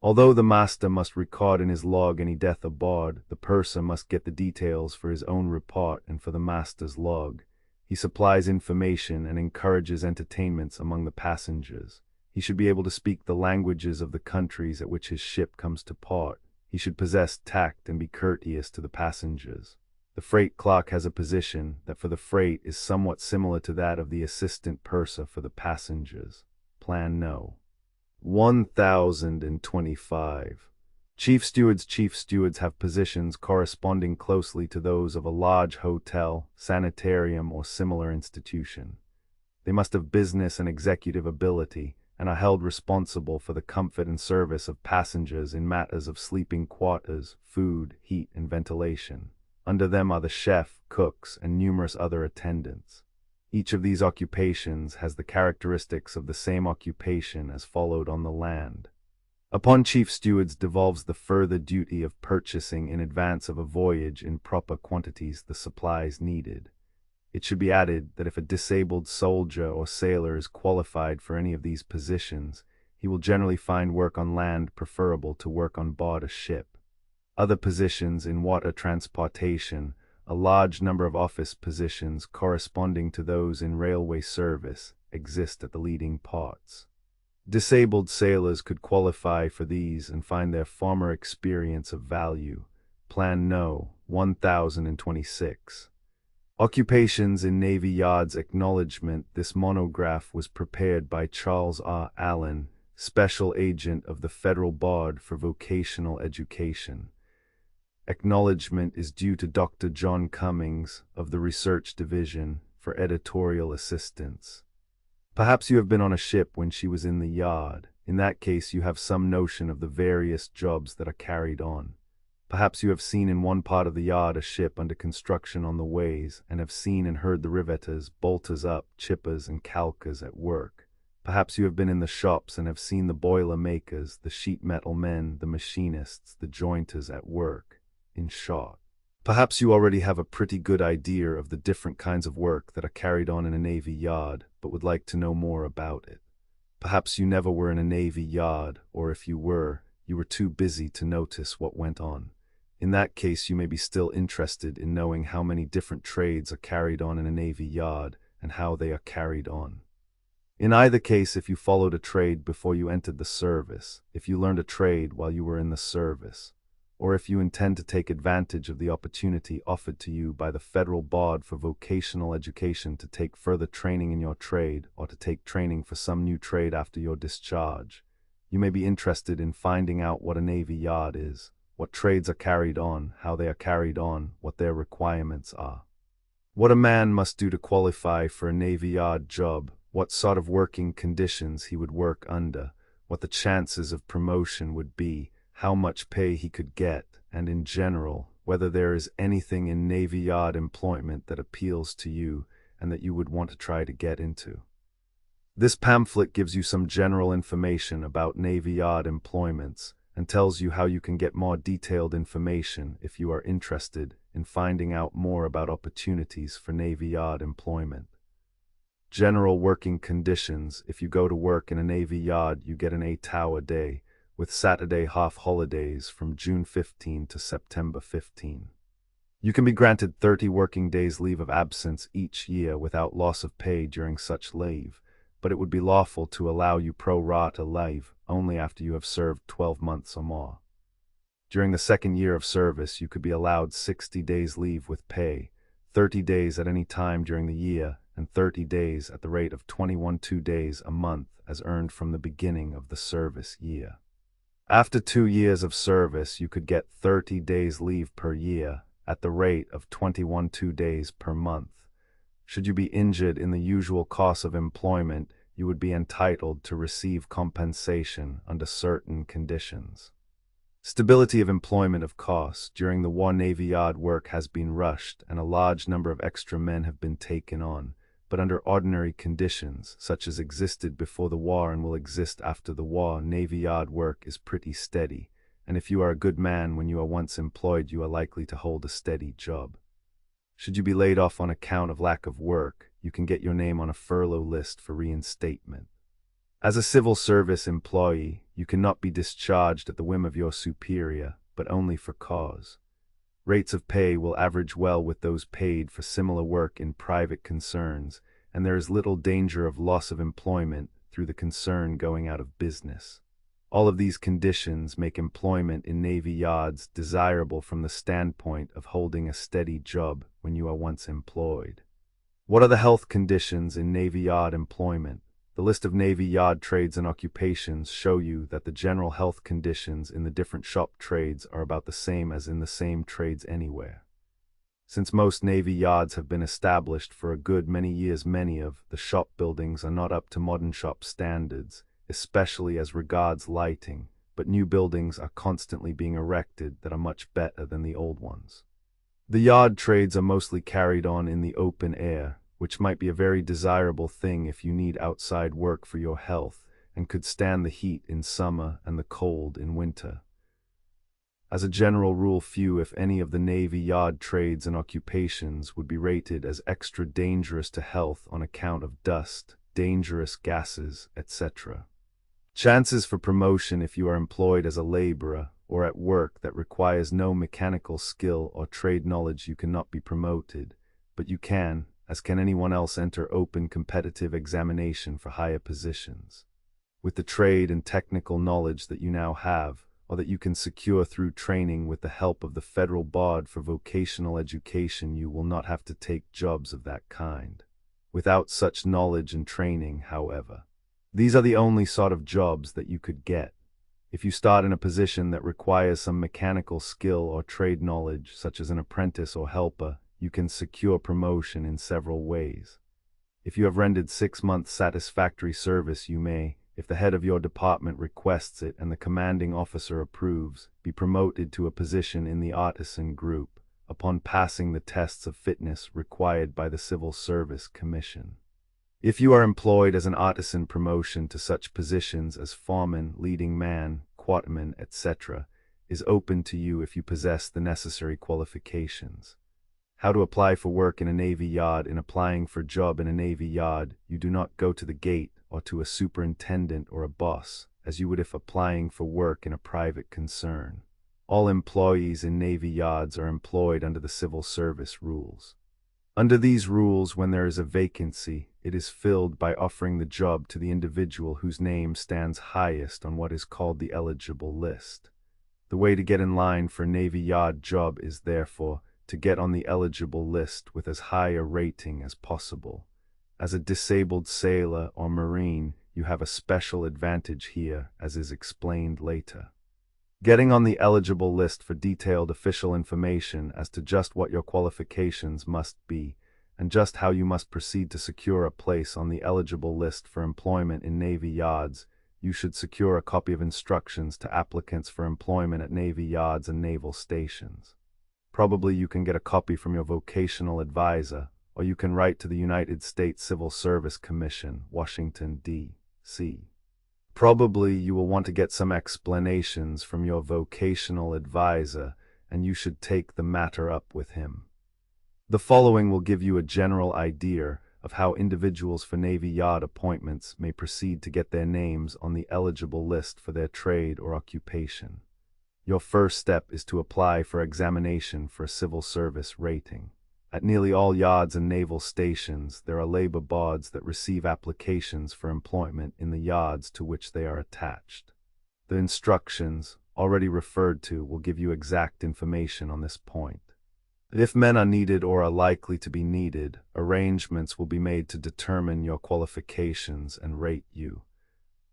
Although the master must record in his log any death aboard, the purser must get the details for his own report and for the master's log. He supplies information and encourages entertainments among the passengers. He should be able to speak the languages of the countries at which his ship comes to port. He should possess tact and be courteous to the passengers. The freight clerk has a position that for the freight is somewhat similar to that of the assistant purser for the passengers. Plan No. 1025. Chief stewards. Chief stewards have positions corresponding closely to those of a large hotel, sanitarium, or similar institution. They must have business and executive ability, and are held responsible for the comfort and service of passengers in matters of sleeping quarters, food, heat, and ventilation. Under them are the chef, cooks, and numerous other attendants. Each of these occupations has the characteristics of the same occupation as followed on the land. Upon chief stewards devolves the further duty of purchasing in advance of a voyage in proper quantities the supplies needed. It should be added that if a disabled soldier or sailor is qualified for any of these positions, he will generally find work on land preferable to work on board a ship. Other positions in water transportation, a large number of office positions corresponding to those in railway service, exist at the leading ports. Disabled sailors could qualify for these and find their former experience of value. Plan No. 1026. Occupations in Navy Yards. Acknowledgement. This monograph was prepared by Charles R. Allen, Special Agent of the Federal Board for Vocational Education. Acknowledgement is due to Dr. John Cummings of the Research Division for editorial assistance. Perhaps you have been on a ship when she was in the yard. In that case, you have some notion of the various jobs that are carried on. Perhaps you have seen in one part of the yard a ship under construction on the ways, and have seen and heard the riveters, bolters up, chippers, and calkers at work. Perhaps you have been in the shops and have seen the boiler makers, the sheet metal men, the machinists, the jointers at work. In short, perhaps you already have a pretty good idea of the different kinds of work that are carried on in a Navy yard, but would like to know more about it. Perhaps you never were in a Navy yard, or if you were too busy to notice what went on. In that case, you may be still interested in knowing how many different trades are carried on in a Navy yard and how they are carried on. In either case, if you followed a trade before you entered the service, if you learned a trade while you were in the service, or if you intend to take advantage of the opportunity offered to you by the Federal Board for Vocational Education to take further training in your trade or to take training for some new trade after your discharge, you may be interested in finding out what a Navy yard is, what trades are carried on, how they are carried on, what their requirements are. What a man must do to qualify for a Navy yard job, what sort of working conditions he would work under, what the chances of promotion would be, how much pay he could get, and in general, whether there is anything in Navy Yard employment that appeals to you and that you would want to try to get into. This pamphlet gives you some general information about Navy Yard employments and tells you how you can get more detailed information if you are interested in finding out more about opportunities for Navy Yard employment. General working conditions. If you go to work in a Navy Yard, you get an 8-hour day, with Saturday half holidays from June 15 to September 15. You can be granted 30 working days leave of absence each year without loss of pay during such leave, but it would be lawful to allow you pro rata leave only after you have served 12 months or more. During the second year of service, you could be allowed 60 days leave with pay, 30 days at any time during the year, and 30 days at the rate of 21 days a month as earned from the beginning of the service year. After 2 years of service, you could get 30 days leave per year at the rate of 21 days per month. Should you be injured in the usual course of employment, you would be entitled to receive compensation under certain conditions. Stability of employment. Of course, during the war Navy Yard work has been rushed and a large number of extra men have been taken on, but under ordinary conditions, such as existed before the war and will exist after the war, Navy Yard work is pretty steady, and if you are a good man when you are once employed, you are likely to hold a steady job. Should you be laid off on account of lack of work, you can get your name on a furlough list for reinstatement. As a civil service employee, you cannot be discharged at the whim of your superior, but only for cause. Rates of pay will average well with those paid for similar work in private concerns, and there is little danger of loss of employment through the concern going out of business. All of these conditions make employment in Navy Yards desirable from the standpoint of holding a steady job when you are once employed. What are the health conditions in Navy Yard employment? The list of Navy Yard trades and occupations show you that the general health conditions in the different shop trades are about the same as in the same trades anywhere. Since most Navy Yards have been established for a good many years, many of the shop buildings are not up to modern shop standards, especially as regards lighting, but new buildings are constantly being erected that are much better than the old ones. The yard trades are mostly carried on in the open air, which might be a very desirable thing if you need outside work for your health and could stand the heat in summer and the cold in winter. As a general rule, few, if any, of the Navy yard trades and occupations would be rated as extra dangerous to health on account of dust, dangerous gases, etc. Chances for promotion if you are employed as a laborer or at work that requires no mechanical skill or trade knowledge, you cannot be promoted, but you can, as can anyone else, enter open competitive examination for higher positions. With the trade and technical knowledge that you now have, or that you can secure through training with the help of the Federal Board for Vocational Education, you will not have to take jobs of that kind. Without such knowledge and training, however, these are the only sort of jobs that you could get. If you start in a position that requires some mechanical skill or trade knowledge, such as an apprentice or helper, you can secure promotion in several ways. If you have rendered 6 months satisfactory service, you may, if the head of your department requests it and the commanding officer approves, be promoted to a position in the artisan group upon passing the tests of fitness required by the Civil Service Commission. If you are employed as an artisan, promotion to such positions as foreman, leading man, quarterman, etc. is open to you if you possess the necessary qualifications. How to apply for work in a Navy yard. In applying for a job in a Navy yard, you do not go to the gate or to a superintendent or a boss, as you would if applying for work in a private concern. All employees in Navy yards are employed under the civil service rules. Under these rules, when there is a vacancy, it is filled by offering the job to the individual whose name stands highest on what is called the eligible list. The way to get in line for a Navy yard job is, therefore, to get on the eligible list with as high a rating as possible. As a disabled sailor or Marine, you have a special advantage here, as is explained later. Getting on the eligible list for detailed official information as to just what your qualifications must be, and just how you must proceed to secure a place on the eligible list for employment in Navy yards, you should secure a copy of instructions to applicants for employment at Navy yards and naval stations. Probably you can get a copy from your vocational advisor, or you can write to the United States Civil Service Commission, Washington, D.C. Probably you will want to get some explanations from your vocational advisor, and you should take the matter up with him. The following will give you a general idea of how individuals for Navy yard appointments may proceed to get their names on the eligible list for their trade or occupation. Your first step is to apply for examination for a civil service rating. At nearly all yards and naval stations, there are labor boards that receive applications for employment in the yards to which they are attached. The instructions, already referred to, will give you exact information on this point. If men are needed or are likely to be needed, arrangements will be made to determine your qualifications and rate you.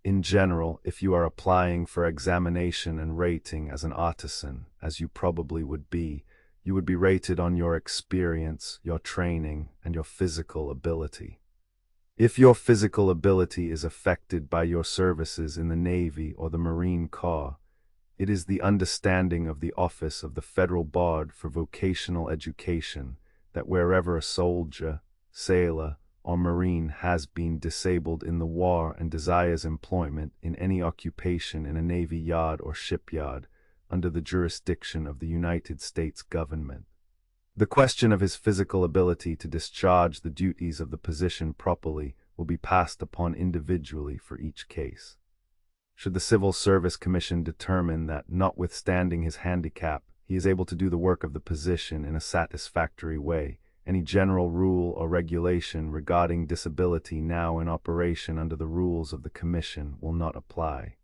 In general, if you are applying for examination and rating as an artisan, as you probably would be, you would be rated on your experience, your training, and your physical ability. If your physical ability is affected by your services in the Navy or the Marine Corps, it is the understanding of the Office of the Federal Board for Vocational Education that wherever a soldier, sailor, or Marine has been disabled in the war and desires employment in any occupation in a Navy yard or shipyard under the jurisdiction of the United States government, the question of his physical ability to discharge the duties of the position properly will be passed upon individually for each case. Should the Civil Service Commission determine that, notwithstanding his handicap, he is able to do the work of the position in a satisfactory way, any general rule or regulation regarding disability now in operation under the rules of the Commission will not apply.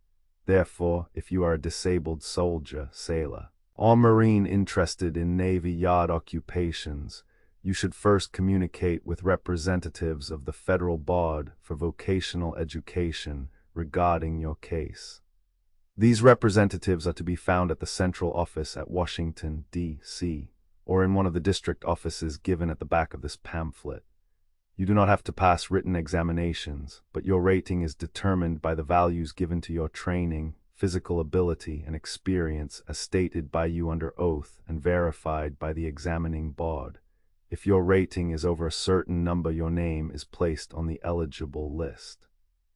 Therefore, if you are a disabled soldier, sailor, or Marine interested in Navy yard occupations, you should first communicate with representatives of the Federal Board for Vocational Education regarding your case. These representatives are to be found at the central office at Washington, D.C., or in one of the district offices given at the back of this pamphlet. You do not have to pass written examinations, but your rating is determined by the values given to your training, physical ability, and experience as stated by you under oath and verified by the examining board. If your rating is over a certain number, your name is placed on the eligible list.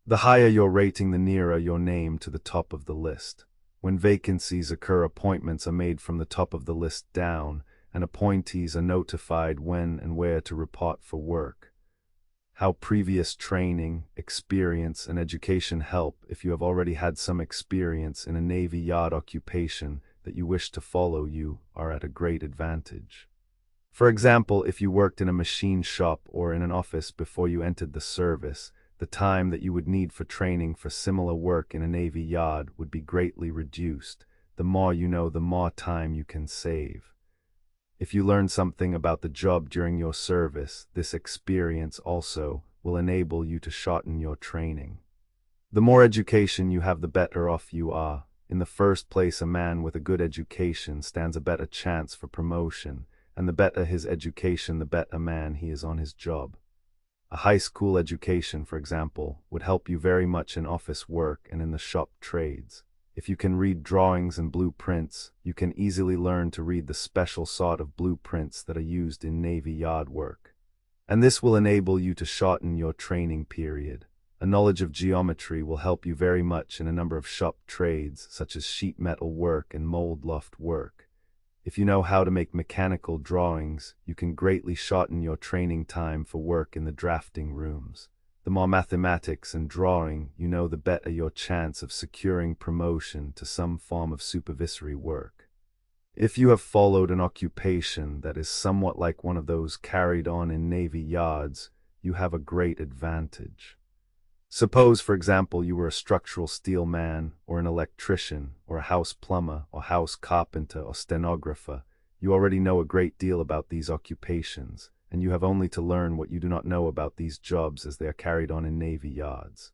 The higher your rating, the nearer your name to the top of the list. When vacancies occur, appointments are made from the top of the list down, and appointees are notified when and where to report for work. How previous training, experience, and education help. If you have already had some experience in a Navy Yard occupation that you wish to follow, you are at a great advantage. For example, if you worked in a machine shop or in an office before you entered the service, the time that you would need for training for similar work in a Navy Yard would be greatly reduced. The more you know, the more time you can save. If you learn something about the job during your service, this experience also will enable you to shorten your training. The more education you have, the better off you are. In the first place, a man with a good education stands a better chance for promotion, and the better his education, the better man he is on his job. A high school education, for example, would help you very much in office work and in the shop trades. If you can read drawings and blueprints, you can easily learn to read the special sort of blueprints that are used in Navy Yard work. And this will enable you to shorten your training period. A knowledge of geometry will help you very much in a number of shop trades, such as sheet metal work and mold loft work. If you know how to make mechanical drawings, you can greatly shorten your training time for work in the drafting rooms. The more mathematics and drawing you know, the better your chance of securing promotion to some form of supervisory work. If you have followed an occupation that is somewhat like one of those carried on in Navy Yards, you have a great advantage. Suppose, for example, you were a structural steel man, or an electrician, or a house plumber, or house carpenter, or stenographer. You already know a great deal about these occupations, and you have only to learn what you do not know about these jobs as they are carried on in Navy Yards.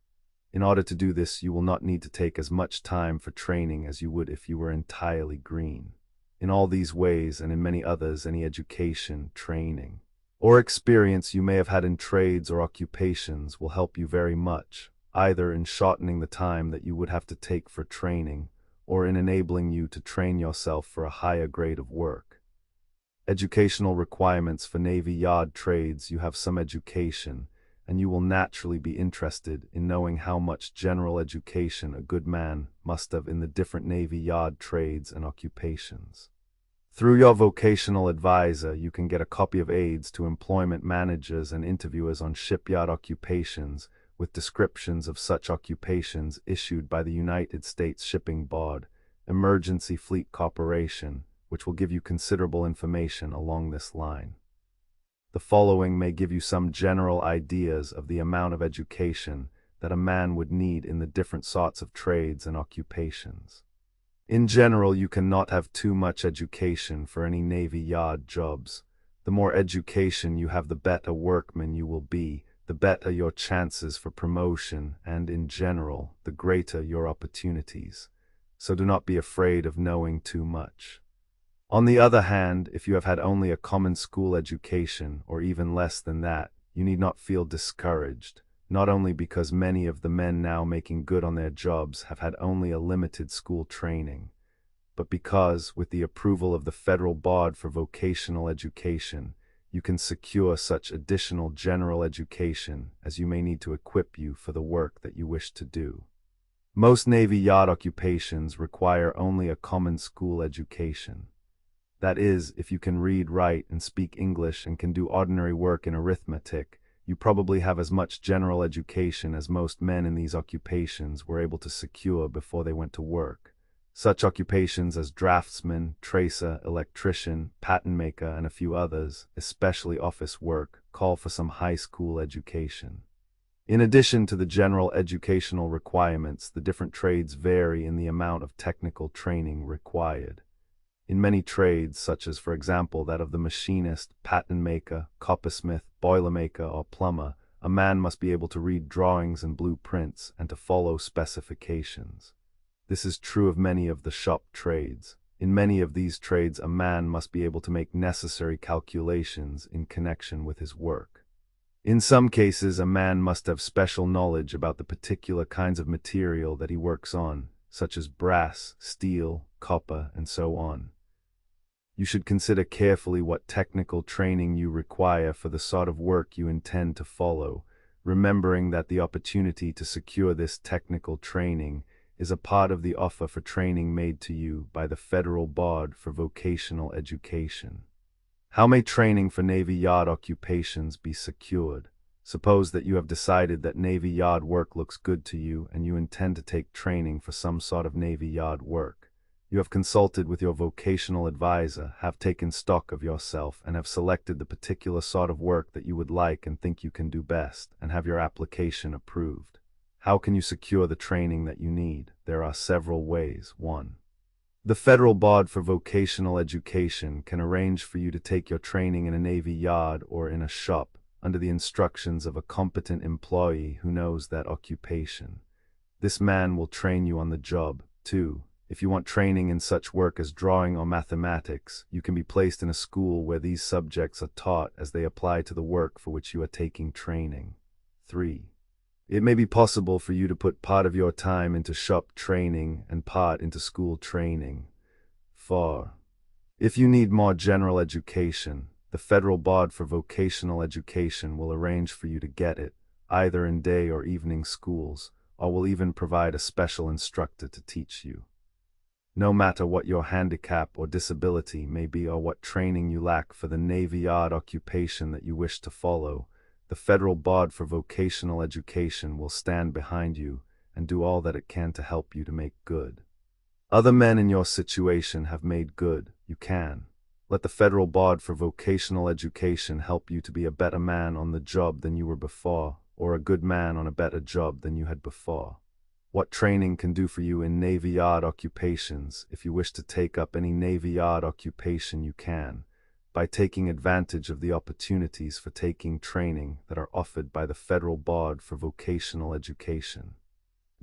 In order to do this, you will not need to take as much time for training as you would if you were entirely green. In all these ways, and in many others, any education, training, or experience you may have had in trades or occupations will help you very much, either in shortening the time that you would have to take for training, or in enabling you to train yourself for a higher grade of work. Educational requirements for Navy Yard trades. You have some education, and you will naturally be interested in knowing how much general education a good man must have in the different Navy Yard trades and occupations. Through your vocational advisor, you can get a copy of aids to employment managers and interviewers on shipyard occupations, with descriptions of such occupations issued by the United States Shipping Board, Emergency Fleet Corporation, which will give you considerable information along this line. The following may give you some general ideas of the amount of education that a man would need in the different sorts of trades and occupations. In general, you cannot have too much education for any Navy Yard jobs. The more education you have, the better workman you will be, the better your chances for promotion, and in general, the greater your opportunities. So do not be afraid of knowing too much. On the other hand, if you have had only a common school education, or even less than that, you need not feel discouraged. Not only because many of the men now making good on their jobs have had only a limited school training, but because, with the approval of the Federal Board for Vocational Education, you can secure such additional general education as you may need to equip you for the work that you wish to do. Most Navy Yard occupations require only a common school education. That is, if you can read, write, and speak English and can do ordinary work in arithmetic, you probably have as much general education as most men in these occupations were able to secure before they went to work. Such occupations as draftsman, tracer, electrician, pattern maker, and a few others, especially office work, call for some high school education. In addition to the general educational requirements, the different trades vary in the amount of technical training required. In many trades, such as, for example, that of the machinist, pattern maker, coppersmith, boilermaker, or plumber, a man must be able to read drawings and blueprints and to follow specifications. This is true of many of the shop trades. In many of these trades, a man must be able to make necessary calculations in connection with his work. In some cases, a man must have special knowledge about the particular kinds of material that he works on, such as brass, steel, copper, and so on. You should consider carefully what technical training you require for the sort of work you intend to follow, remembering that the opportunity to secure this technical training is a part of the offer for training made to you by the Federal Board for Vocational Education. How may training for Navy Yard occupations be secured? Suppose that you have decided that Navy Yard work looks good to you and you intend to take training for some sort of Navy Yard work. You have consulted with your vocational advisor, have taken stock of yourself, and have selected the particular sort of work that you would like and think you can do best, and have your application approved. How can you secure the training that you need? There are several ways. 1. The Federal Board for Vocational Education can arrange for you to take your training in a Navy Yard or in a shop under the instructions of a competent employee who knows that occupation. This man will train you on the job. 2. If you want training in such work as drawing or mathematics, you can be placed in a school where these subjects are taught as they apply to the work for which you are taking training. 3. It may be possible for you to put part of your time into shop training and part into school training. 4. If you need more general education, the Federal Board for Vocational Education will arrange for you to get it, either in day or evening schools, or will even provide a special instructor to teach you. No matter what your handicap or disability may be or what training you lack for the Navy Yard occupation that you wish to follow, the Federal Board for Vocational Education will stand behind you and do all that it can to help you to make good. Other men in your situation have made good. You can. Let the Federal Board for Vocational Education help you to be a better man on the job than you were before, or a good man on a better job than you had before. What training can do for you in Navy Yard occupations? If you wish to take up any Navy Yard occupation, you can, by taking advantage of the opportunities for taking training that are offered by the Federal Board for Vocational Education.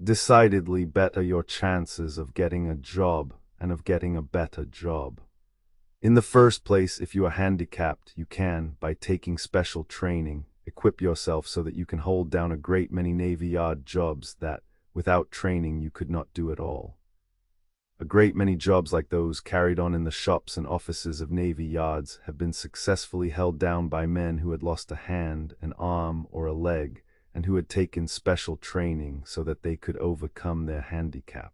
Decidedly better your chances of getting a job and of getting a better job. In the first place, if you are handicapped, you can, by taking special training, equip yourself so that you can hold down a great many Navy Yard jobs that, without training, you could not do at all. A great many jobs like those carried on in the shops and offices of Navy Yards have been successfully held down by men who had lost a hand, an arm, or a leg, and who had taken special training so that they could overcome their handicap.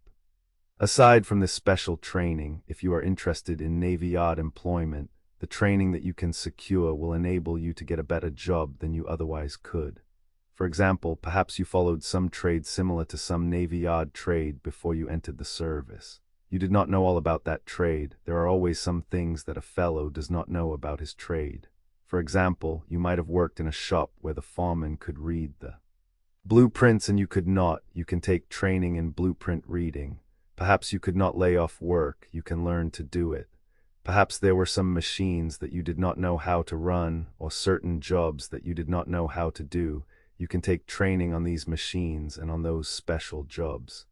Aside from this special training, if you are interested in Navy Yard employment, the training that you can secure will enable you to get a better job than you otherwise could. For example, perhaps you followed some trade similar to some Navy Yard trade before you entered the service. You did not know all about that trade. There are always some things that a fellow does not know about his trade. For example, you might have worked in a shop where the foreman could read the blueprints and you could not. You can take training in blueprint reading. Perhaps you could not lay off work. You can learn to do it. Perhaps there were some machines that you did not know how to run, or certain jobs that you did not know how to do. You can take training on these machines and on those special jobs.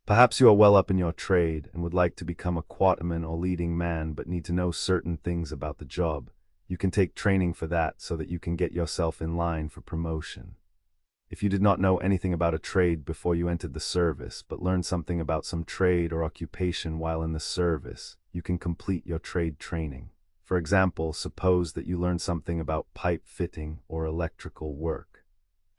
Perhaps you are well up in your trade and would like to become a quarterman or leading man but need to know certain things about the job. You can take training for that so that you can get yourself in line for promotion. If you did not know anything about a trade before you entered the service, but learned something about some trade or occupation while in the service, you can complete your trade training. For example, suppose that you learned something about pipe fitting or electrical work,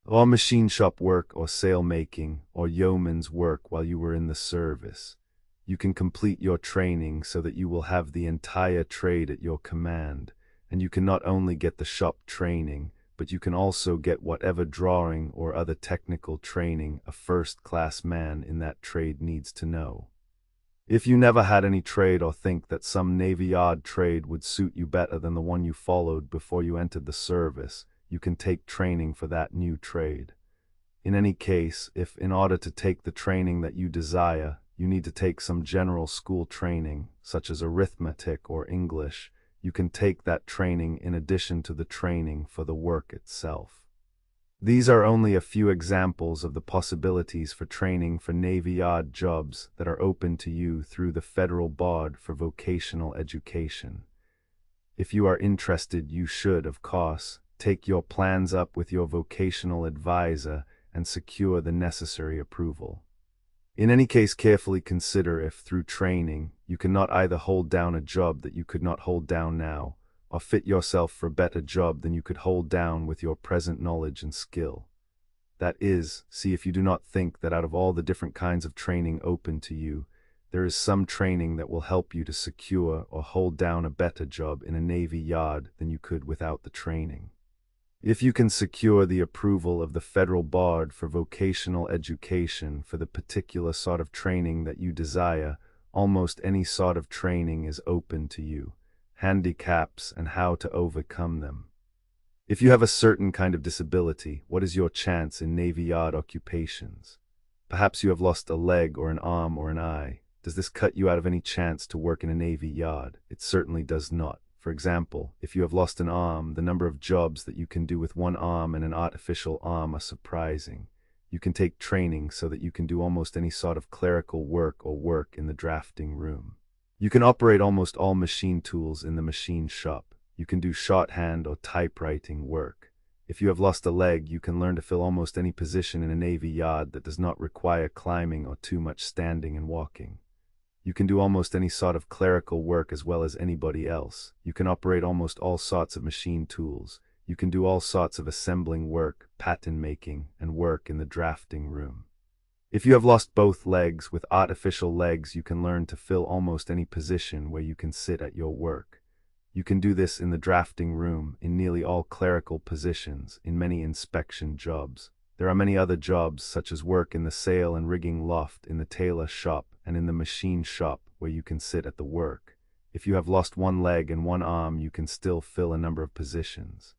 or machine shop work or sail making or yeoman's work while you were in the service. You can complete your training so that you will have the entire trade at your command, and you can not only get the shop training, but you can also get whatever drawing or other technical training a first-class man in that trade needs to know. If you never had any trade or think that some Navy Yard trade would suit you better than the one you followed before you entered the service, you can take training for that new trade. In any case, if in order to take the training that you desire, you need to take some general school training, such as arithmetic or English, you can take that training in addition to the training for the work itself. These are only a few examples of the possibilities for training for Navy Yard jobs that are open to you through the Federal Board for Vocational Education. If you are interested, you should, of course, take your plans up with your vocational advisor and secure the necessary approval. In any case, carefully consider if, through training, you cannot either hold down a job that you could not hold down now, or fit yourself for a better job than you could hold down with your present knowledge and skill. That is, see if you do not think that out of all the different kinds of training open to you, there is some training that will help you to secure or hold down a better job in a Navy yard than you could without the training. If you can secure the approval of the federal board for vocational education for the particular sort of training that you desire, almost any sort of training is open to you, handicaps and how to overcome them. If you have a certain kind of disability, what is your chance in Navy Yard occupations? Perhaps you have lost a leg or an arm or an eye. Does this cut you out of any chance to work in a Navy Yard? It certainly does not. For example, if you have lost an arm, the number of jobs that you can do with one arm and an artificial arm are surprising. You can take training so that you can do almost any sort of clerical work or work in the drafting room. You can operate almost all machine tools in the machine shop. You can do shorthand or typewriting work. If you have lost a leg, you can learn to fill almost any position in a Navy yard that does not require climbing or too much standing and walking. You can do almost any sort of clerical work as well as anybody else. You can operate almost all sorts of machine tools. You can do all sorts of assembling work, pattern making, and work in the drafting room. If you have lost both legs, with artificial legs you can learn to fill almost any position where you can sit at your work. You can do this in the drafting room, in nearly all clerical positions, in many inspection jobs. There are many other jobs, such as work in the sail and rigging loft, in the tailor shop, and in the machine shop, where you can sit at the work. If you have lost one leg and one arm, you can still fill a number of positions.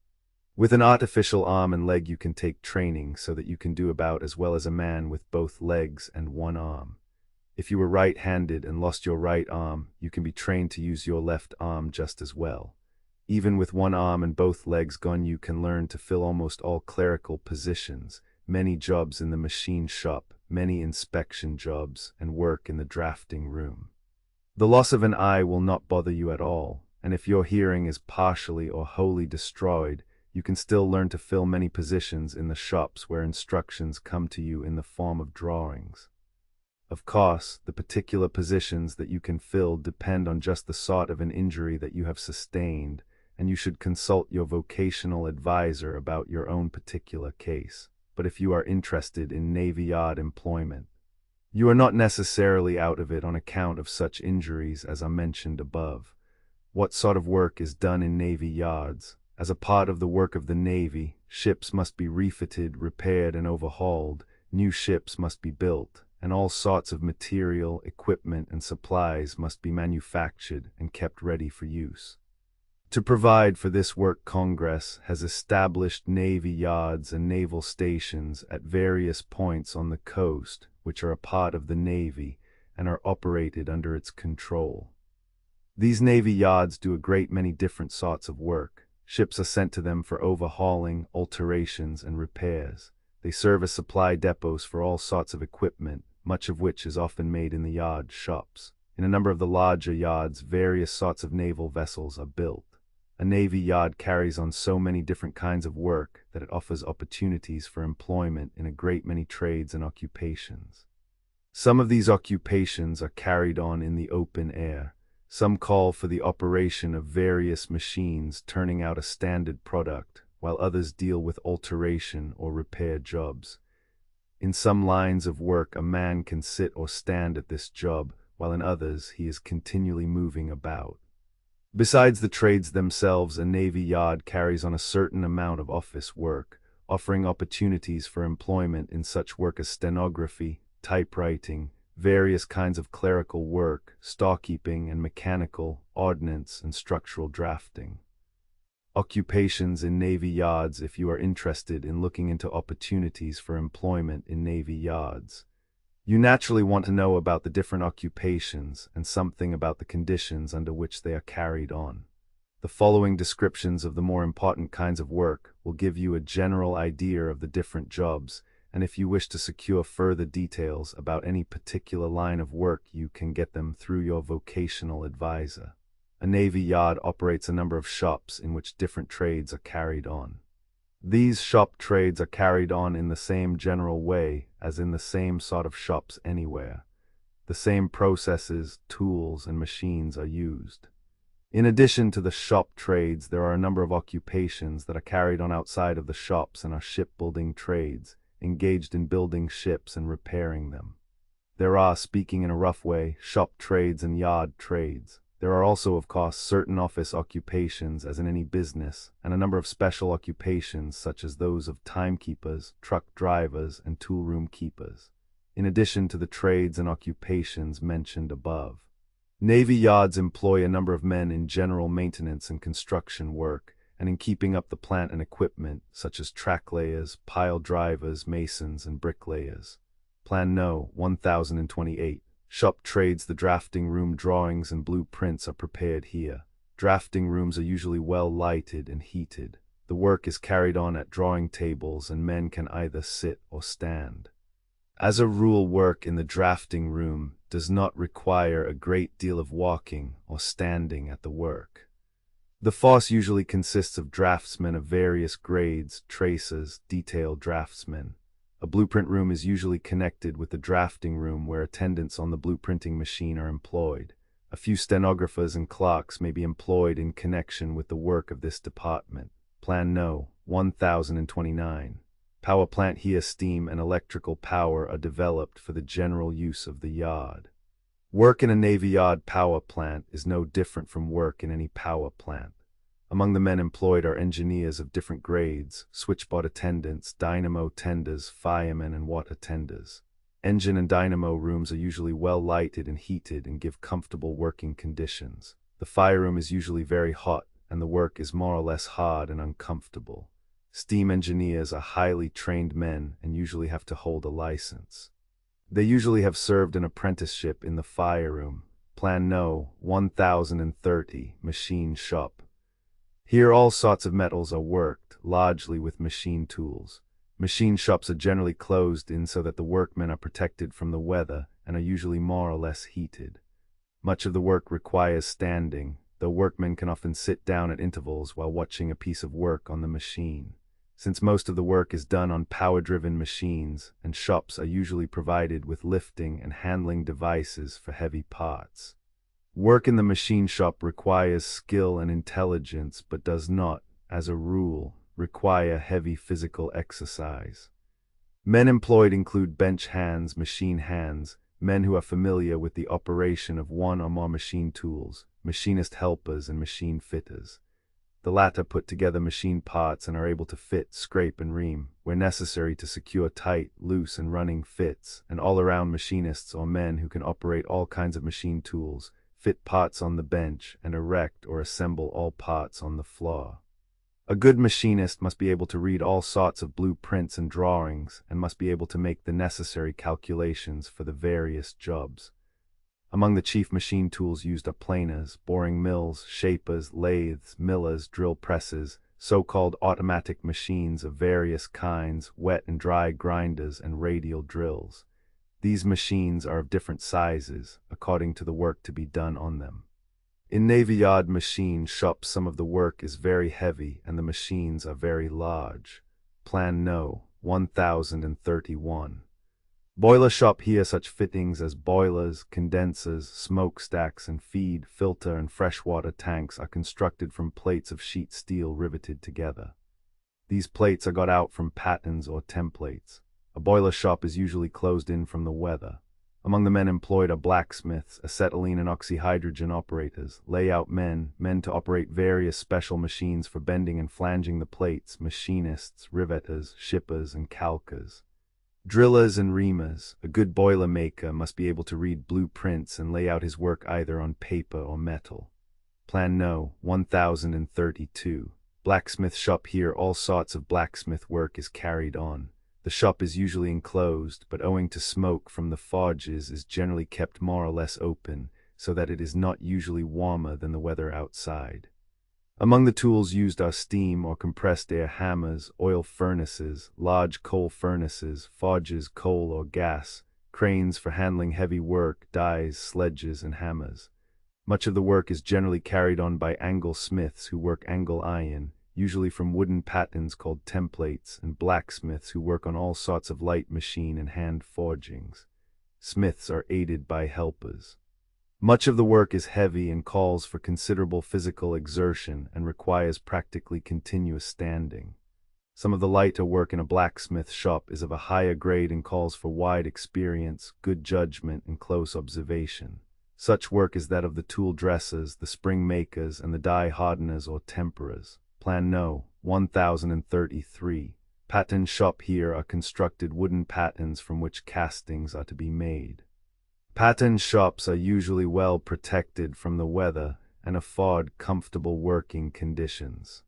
With an artificial arm and leg you can take training so that you can do about as well as a man with both legs and one arm. If you were right-handed and lost your right arm, you can be trained to use your left arm just as well. Even with one arm and both legs gone, you can learn to fill almost all clerical positions, many jobs in the machine shop, many inspection jobs, and work in the drafting room. The loss of an eye will not bother you at all, and if your hearing is partially or wholly destroyed, you can still learn to fill many positions in the shops where instructions come to you in the form of drawings. Of course, the particular positions that you can fill depend on just the sort of an injury that you have sustained, and you should consult your vocational advisor about your own particular case. But if you are interested in Navy Yard employment, you are not necessarily out of it on account of such injuries as are mentioned above. What sort of work is done in Navy Yards? As a part of the work of the Navy, ships must be refitted, repaired, and overhauled, new ships must be built, and all sorts of material, equipment, and supplies must be manufactured and kept ready for use. To provide for this work, Congress has established Navy yards and naval stations at various points on the coast, which are a part of the Navy and are operated under its control. These Navy yards do a great many different sorts of work. Ships are sent to them for overhauling, alterations, and repairs. They serve as supply depots for all sorts of equipment, much of which is often made in the yard shops. In a number of the larger yards, various sorts of naval vessels are built. A Navy yard carries on so many different kinds of work that it offers opportunities for employment in a great many trades and occupations. Some of these occupations are carried on in the open air. Some call for the operation of various machines turning out a standard product, while others deal with alteration or repair jobs. In some lines of work, a man can sit or stand at this job, while in others he is continually moving about. Besides the trades themselves, a Navy yard carries on a certain amount of office work, offering opportunities for employment in such work as stenography, typewriting, various kinds of clerical work, storekeeping and mechanical, ordnance, and structural drafting. Occupations in Navy yards. If you are interested in looking into opportunities for employment in Navy yards, you naturally want to know about the different occupations and something about the conditions under which they are carried on. The following descriptions of the more important kinds of work will give you a general idea of the different jobs, and if you wish to secure further details about any particular line of work, you can get them through your vocational advisor. A Navy yard operates a number of shops in which different trades are carried on. These shop trades are carried on in the same general way as in the same sort of shops anywhere. The same processes, tools, and machines are used. In addition to the shop trades, there are a number of occupations that are carried on outside of the shops and are shipbuilding trades, engaged in building ships and repairing them. There are, speaking in a rough way, shop trades and yard trades. There are also, of course, certain office occupations, as in any business, and a number of special occupations such as those of timekeepers, truck drivers, and toolroom keepers, in addition to the trades and occupations mentioned above. Navy yards employ a number of men in general maintenance and construction work, and in keeping up the plant and equipment, such as track layers, pile drivers, masons, and bricklayers. Plan No. 1028. Shop trades. The drafting room drawings and blueprints are prepared here. Drafting rooms are usually well lighted and heated. The work is carried on at drawing tables and men can either sit or stand. As a rule, work in the drafting room does not require a great deal of walking or standing at the work. The force usually consists of draftsmen of various grades, tracers, detail draftsmen. A blueprint room is usually connected with the drafting room where attendants on the blueprinting machine are employed. A few stenographers and clerks may be employed in connection with the work of this department. Plan No. 1029. Power plant. Here steam and electrical power are developed for the general use of the yard. Work in a Navy yard power plant is no different from work in any power plant. Among the men employed are engineers of different grades, switchboard attendants, dynamo tenders, firemen, and water tenders. Engine and dynamo rooms are usually well lighted and heated and give comfortable working conditions. The fire room is usually very hot, and the work is more or less hard and uncomfortable. Steam engineers are highly trained men and usually have to hold a license. They usually have served an apprenticeship in the fire room. Plan No. 1030. Machine shop. Here all sorts of metals are worked, largely with machine tools. Machine shops are generally closed in so that the workmen are protected from the weather and are usually more or less heated. Much of the work requires standing, though workmen can often sit down at intervals while watching a piece of work on the machine. Since most of the work is done on power-driven machines, and shops are usually provided with lifting and handling devices for heavy parts. Work in the machine shop requires skill and intelligence but does not, as a rule, require heavy physical exercise. Men employed include bench hands, machine hands, men who are familiar with the operation of one or more machine tools, machinist helpers, and machine fitters. The latter put together machine parts and are able to fit, scrape, and ream, where necessary, to secure tight, loose, and running fits, and all-around machinists or men who can operate all kinds of machine tools, fit parts on the bench, and erect or assemble all parts on the floor. A good machinist must be able to read all sorts of blueprints and drawings, and must be able to make the necessary calculations for the various jobs. Among the chief machine tools used are planers, boring mills, shapers, lathes, millers, drill presses, so-called automatic machines of various kinds, wet and dry grinders, and radial drills. These machines are of different sizes, according to the work to be done on them. In Navy Yard machine shops, some of the work is very heavy and the machines are very large. Plan No. 1031. Boiler shop. Here such fittings as boilers, condensers, smokestacks, and feed, filter, and freshwater tanks are constructed from plates of sheet steel riveted together. These plates are got out from patterns or templates. A boiler shop is usually closed in from the weather. Among the men employed are blacksmiths, acetylene and oxyhydrogen operators, layout men, men to operate various special machines for bending and flanging the plates, machinists, riveters, shippers, and calkers. Drillers and reamers. A good boiler maker must be able to read blueprints and lay out his work either on paper or metal. Plan No. 1032. Blacksmith shop. Here all sorts of blacksmith work is carried on. The shop is usually enclosed, but owing to smoke from the forges is generally kept more or less open, so that it is not usually warmer than the weather outside. Among the tools used are steam or compressed air hammers, oil furnaces, large coal furnaces, forges, coal or gas, cranes for handling heavy work, dies, sledges, and hammers. Much of the work is generally carried on by angle smiths who work angle iron, usually from wooden patterns called templates, and blacksmiths who work on all sorts of light machine and hand forgings. Smiths are aided by helpers. Much of the work is heavy and calls for considerable physical exertion and requires practically continuous standing. Some of the lighter work in a blacksmith shop is of a higher grade and calls for wide experience, good judgment, and close observation. Such work is that of the tool dressers, the spring makers, and the die hardeners or temperers. Plan No. 1033. Pattern shop. Here are constructed wooden patterns from which castings are to be made. Pattern shops are usually well protected from the weather and afford comfortable working conditions.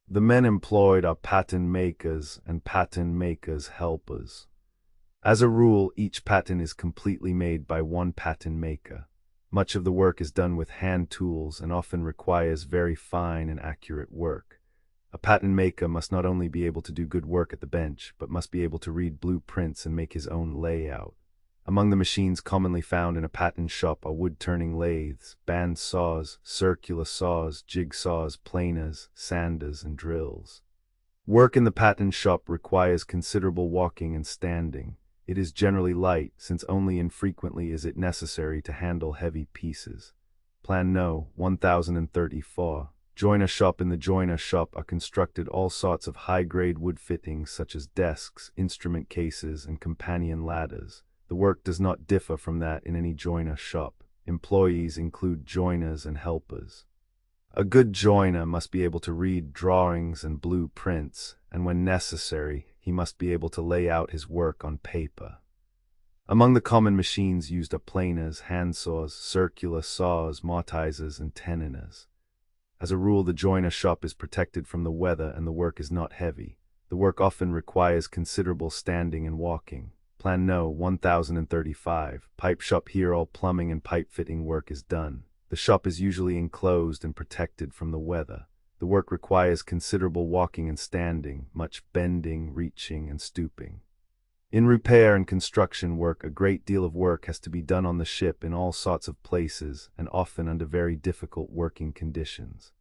The men employed are pattern makers and pattern makers' helpers. As a rule, each pattern is completely made by one pattern maker. Much of the work is done with hand tools and often requires very fine and accurate work. A pattern maker must not only be able to do good work at the bench, but must be able to read blueprints and make his own layout. Among the machines commonly found in a pattern shop are wood-turning lathes, band saws, circular saws, jigsaws, planers, sanders, and drills. Work in the pattern shop requires considerable walking and standing. It is generally light, since only infrequently is it necessary to handle heavy pieces. Plan No. 1034. Joiner shop. In the joiner shop are constructed all sorts of high-grade wood fittings such as desks, instrument cases, and companion ladders. The work does not differ from that in any joiner shop. Employees include joiners and helpers. A good joiner must be able to read drawings and blueprints, and when necessary, he must be able to lay out his work on paper. Among the common machines used are planers, handsaws, circular saws, mortisers, and teniners. As a rule, the joiner shop is protected from the weather and the work is not heavy. The work often requires considerable standing and walking. Plan No. 1035. Pipe shop. Here all plumbing and pipe fitting work is done. The shop is usually enclosed and protected from the weather. The work requires considerable walking and standing, much bending, reaching, and stooping. In repair and construction work, a great deal of work has to be done on the ship in all sorts of places and often under very difficult working conditions.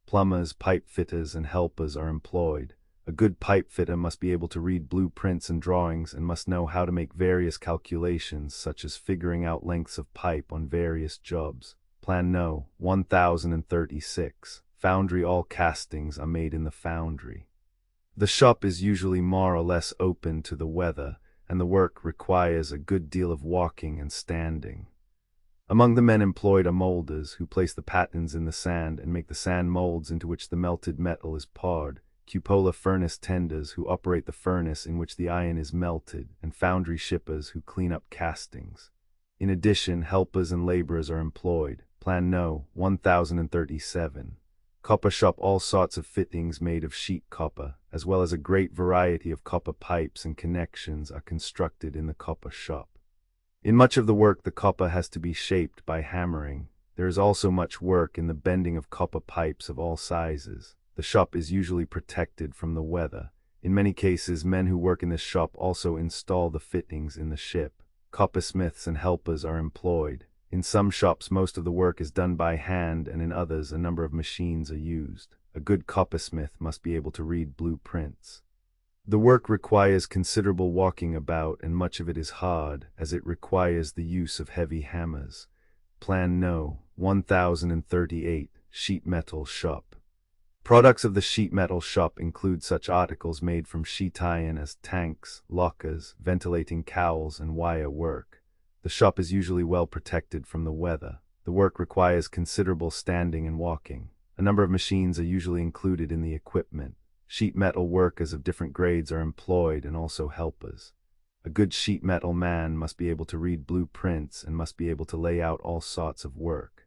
Plumbers, pipe fitters, and helpers are employed. A good pipe fitter must be able to read blueprints and drawings and must know how to make various calculations, such as figuring out lengths of pipe on various jobs. Plan No. 1036. Foundry. All castings are made in the foundry. The shop is usually more or less open to the weather, and the work requires a good deal of walking and standing. Among the men employed are molders, who place the patterns in the sand and make the sand molds into which the melted metal is poured. Cupola furnace tenders, who operate the furnace in which the iron is melted, and foundry shippers, who clean up castings. In addition, helpers and laborers are employed. Plan No. 1037. Copper shop. All sorts of fittings made of sheet copper, as well as a great variety of copper pipes and connections, are constructed in the copper shop. In much of the work, the copper has to be shaped by hammering. There is also much work in the bending of copper pipes of all sizes. The shop is usually protected from the weather. In many cases, men who work in this shop also install the fittings in the ship. Coppersmiths and helpers are employed. In some shops, most of the work is done by hand, and in others, a number of machines are used. A good coppersmith must be able to read blueprints. The work requires considerable walking about, and much of it is hard, as it requires the use of heavy hammers. Plan No. 1038. Sheet metal shop. Products of the sheet metal shop include such articles made from sheet iron as tanks, lockers, ventilating cowls, and wire work. The shop is usually well protected from the weather. The work requires considerable standing and walking. A number of machines are usually included in the equipment. Sheet metal workers of different grades are employed, and also helpers. A good sheet metal man must be able to read blueprints and must be able to lay out all sorts of work.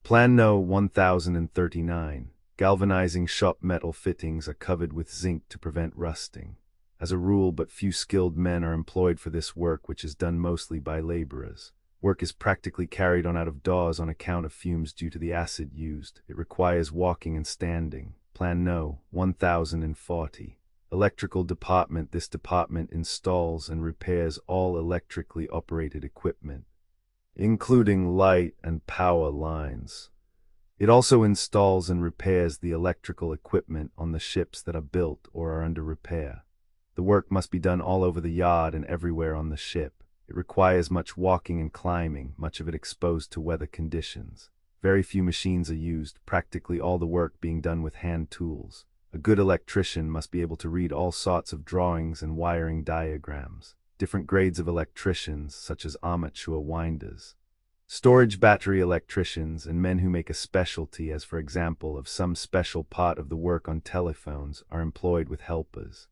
Plan No. 1039. Galvanizing shop. Metal fittings are covered with zinc to prevent rusting. As a rule, but few skilled men are employed for this work, which is done mostly by laborers. Work is practically carried on out of doors on account of fumes due to the acid used. It requires walking and standing. Plan No. 1040. Electrical department. This department installs and repairs all electrically operated equipment, including light and power lines. It also installs and repairs the electrical equipment on the ships that are built or are under repair. The work must be done all over the yard and everywhere on the ship. It requires much walking and climbing, much of it exposed to weather conditions. Very few machines are used, practically all the work being done with hand tools. A good electrician must be able to read all sorts of drawings and wiring diagrams. Different grades of electricians, such as amateur winders, storage battery electricians, and men who make a specialty, as for example, of some special part of the work on telephones, are employed with helpers.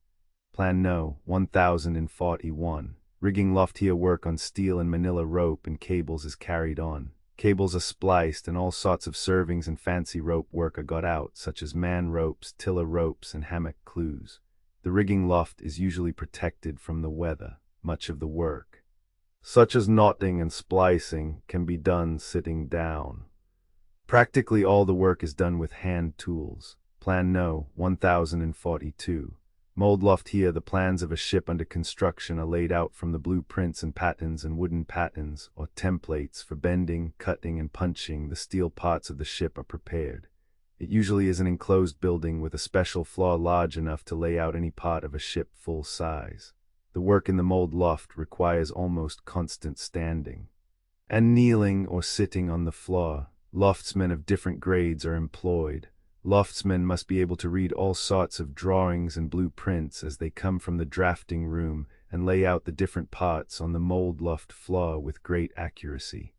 Plan No. 1041. Rigging loft. Here work on steel and manila rope and cables is carried on. Cables are spliced and all sorts of servings and fancy rope work are got out, such as man ropes, tiller ropes, and hammock clews. The rigging loft is usually protected from the weather. Much of the work, such as knotting and splicing, can be done sitting down. Practically all the work is done with hand tools. Plan No. 1042. Mold loft. Here the plans of a ship under construction are laid out from the blueprints and patterns and wooden patterns or templates for bending, cutting, and punching. The steel parts of the ship are prepared. It usually is an enclosed building with a special floor large enough to lay out any part of a ship full size. The work in the mold loft requires almost constant standing and kneeling or sitting on the floor. Loftsmen of different grades are employed. Loftsmen must be able to read all sorts of drawings and blueprints as they come from the drafting room and lay out the different parts on the mold loft floor with great accuracy.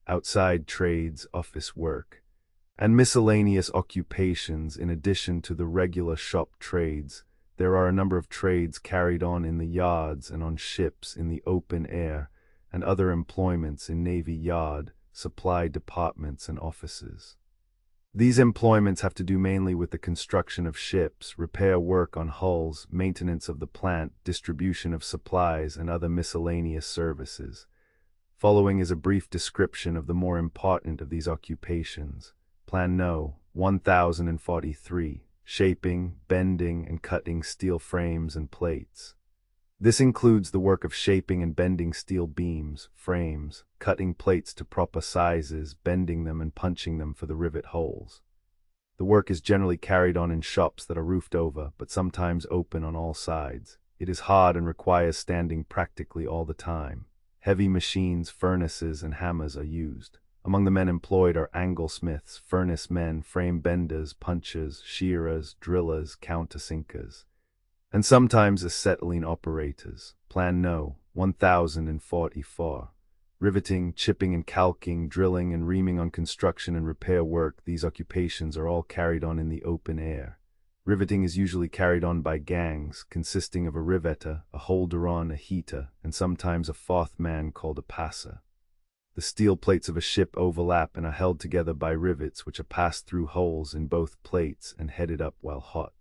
Outside trades, office work, and miscellaneous occupations in addition to the regular shop trades. There are a number of trades carried on in the yards and on ships in the open air, and other employments in navy yard, supply departments, and offices. These employments have to do mainly with the construction of ships, repair work on hulls, maintenance of the plant, distribution of supplies, and other miscellaneous services. Following is a brief description of the more important of these occupations. Plan No. 1043. Shaping, bending, and cutting steel frames and plates. This includes the work of shaping and bending steel beams, frames, cutting plates to proper sizes, bending them and punching them for the rivet holes. The work is generally carried on in shops that are roofed over, but sometimes open on all sides. It is hard and requires standing practically all the time. Heavy machines, furnaces, and hammers are used. Among the men employed are angle-smiths, furnace men, frame benders, punchers, shearers, drillers, countersinkers, and sometimes acetylene operators. Plan No. 1044. Riveting, chipping and calking, drilling and reaming on construction and repair work. These occupations are all carried on in the open air. Riveting is usually carried on by gangs, consisting of a riveter, a holder-on, a heater, and sometimes a fourth man called a passer. The steel plates of a ship overlap and are held together by rivets which are passed through holes in both plates and headed up while hot.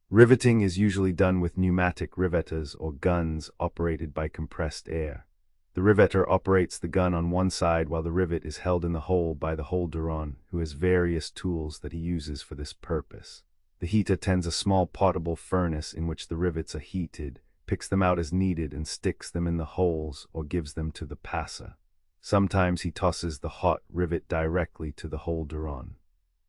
Riveting is usually done with pneumatic riveters or guns operated by compressed air. The riveter operates the gun on one side while the rivet is held in the hole by the holder-on, who has various tools that he uses for this purpose. The heater tends a small portable furnace in which the rivets are heated, picks them out as needed and sticks them in the holes or gives them to the passer. Sometimes he tosses the hot rivet directly to the holder-on.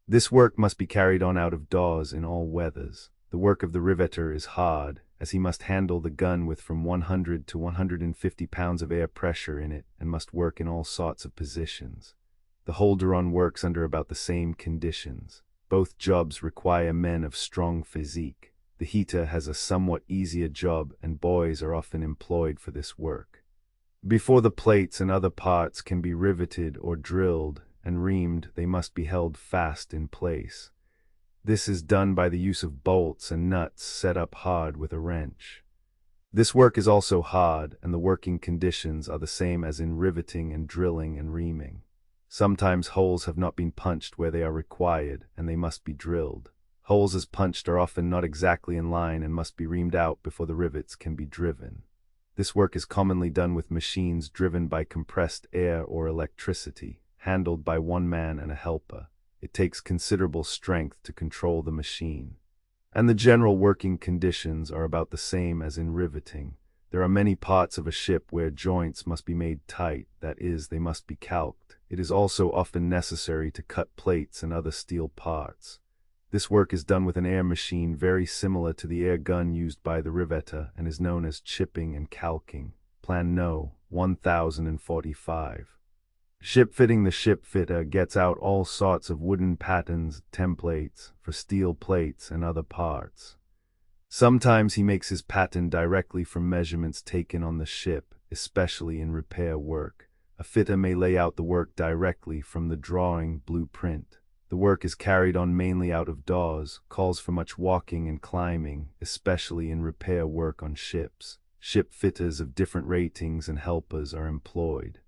This work must be carried on out of doors in all weathers. The work of the riveter is hard, as he must handle the gun with from 100 to 150 pounds of air pressure in it and must work in all sorts of positions. The holder-on works under about the same conditions. Both jobs require men of strong physique. The heater has a somewhat easier job and boys are often employed for this work. Before the plates and other parts can be riveted or drilled and reamed, they must be held fast in place. This is done by the use of bolts and nuts set up hard with a wrench. This work is also hard, and the working conditions are the same as in riveting and drilling and reaming. Sometimes holes have not been punched where they are required, and they must be drilled. Holes as punched are often not exactly in line and must be reamed out before the rivets can be driven. This work is commonly done with machines driven by compressed air or electricity, handled by one man and a helper. It takes considerable strength to control the machine. And the general working conditions are about the same as in riveting. There are many parts of a ship where joints must be made tight, that is, they must be calked. It is also often necessary to cut plates and other steel parts. This work is done with an air machine very similar to the air gun used by the riveter and is known as chipping and calking. Plan No. 1045. Ship fitting. The ship fitter gets out all sorts of wooden patterns, templates, for steel plates and other parts. Sometimes he makes his pattern directly from measurements taken on the ship, especially in repair work. A fitter may lay out the work directly from the drawing blueprint. The work is carried on mainly out of doors, calls for much walking and climbing, especially in repair work on ships. Ship fitters of different ratings and helpers are employed.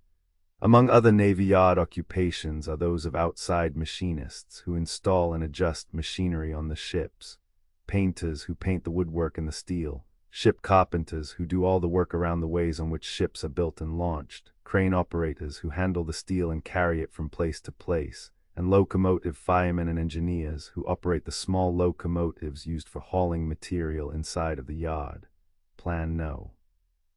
Among other Navy Yard occupations are those of outside machinists who install and adjust machinery on the ships, painters who paint the woodwork and the steel, ship carpenters who do all the work around the ways on which ships are built and launched, crane operators who handle the steel and carry it from place to place, and locomotive firemen and engineers who operate the small locomotives used for hauling material inside of the yard. Plan No.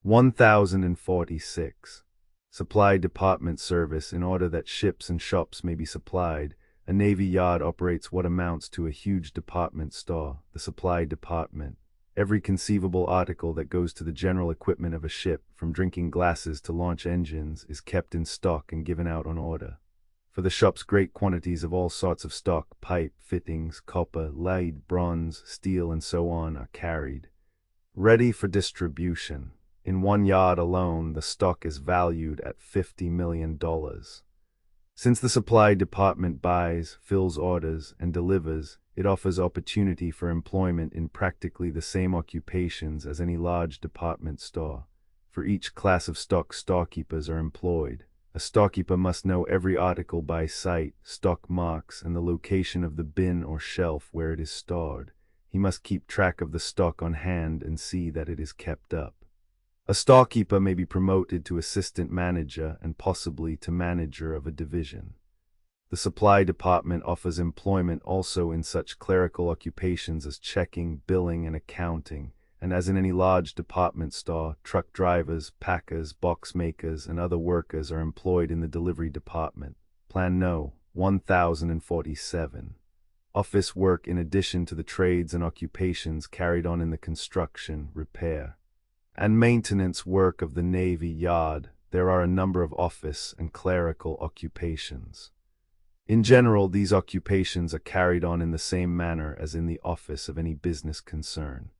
1046. Supply Department Service. In order that ships and shops may be supplied, a Navy yard operates what amounts to a huge department store, the Supply Department. Every conceivable article that goes to the general equipment of a ship, from drinking glasses to launch engines, is kept in stock and given out on order. For the shops, great quantities of all sorts of stock, pipe, fittings, copper, lead, bronze, steel, and so on are carried, ready for distribution. In one yard alone, the stock is valued at $50 million. Since the supply department buys, fills orders, and delivers, it offers opportunity for employment in practically the same occupations as any large department store. For each class of stock, storekeepers are employed. A storekeeper must know every article by sight, stock marks, and the location of the bin or shelf where it is stored. He must keep track of the stock on hand and see that it is kept up. A storekeeper may be promoted to assistant manager and possibly to manager of a division. The supply department offers employment also in such clerical occupations as checking, billing, and accounting, and as in any large department store, truck drivers, packers, box makers, and other workers are employed in the delivery department. Plan No. 1047. Office work. In addition to the trades and occupations carried on in the construction, repair, and maintenance work of the Navy Yard, there are a number of office and clerical occupations. In general, these occupations are carried on in the same manner as in the office of any business concern.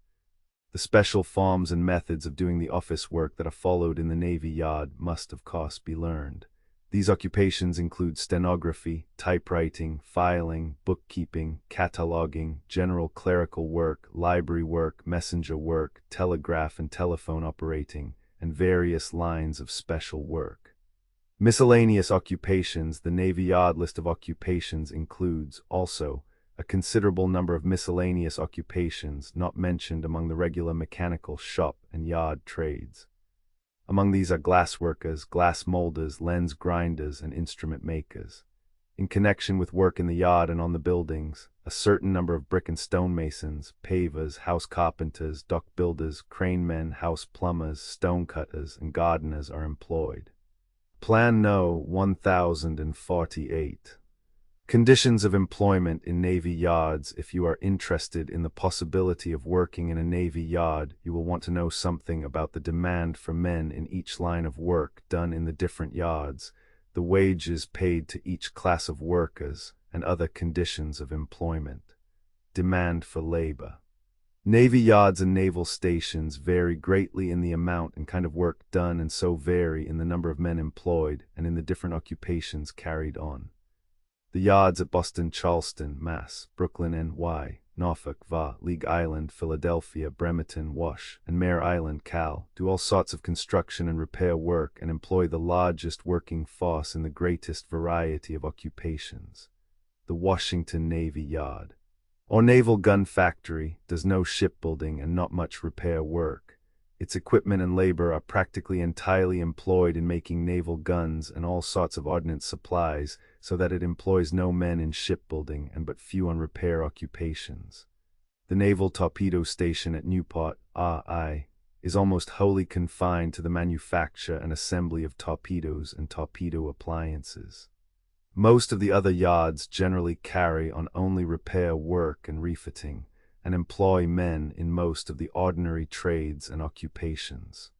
The special forms and methods of doing the office work that are followed in the Navy Yard must, of course, be learned. These occupations include stenography, typewriting, filing, bookkeeping, cataloging, general clerical work, library work, messenger work, telegraph and telephone operating, and various lines of special work. Miscellaneous occupations. The Navy Yard list of occupations includes, also, a considerable number of miscellaneous occupations not mentioned among the regular mechanical shop and yard trades. Among these are glassworkers, glass molders, lens grinders, and instrument makers. In connection with work in the yard and on the buildings, a certain number of brick and stone masons, pavers, house carpenters, dock builders, crane men, house plumbers, stone cutters, and gardeners are employed. Plan No. 1048. Conditions of employment in Navy yards. If you are interested in the possibility of working in a Navy yard, you will want to know something about the demand for men in each line of work done in the different yards, the wages paid to each class of workers, and other conditions of employment. Demand for labor. Navy yards and naval stations vary greatly in the amount and kind of work done, and so vary in the number of men employed and in the different occupations carried on. The yards at Boston, Charleston, Mass., Brooklyn, NY, Norfolk, VA, League Island, Philadelphia, Bremerton, Wash, and Mare Island, Cal, do all sorts of construction and repair work and employ the largest working force in the greatest variety of occupations. The Washington Navy Yard, or Naval Gun Factory, does no shipbuilding and not much repair work. Its equipment and labor are practically entirely employed in making naval guns and all sorts of ordnance supplies, so that it employs no men in shipbuilding and but few on repair occupations. The Naval Torpedo Station at Newport, RI, is almost wholly confined to the manufacture and assembly of torpedoes and torpedo appliances. Most of the other yards generally carry on only repair work and refitting, and employ men in most of the ordinary trades and occupations.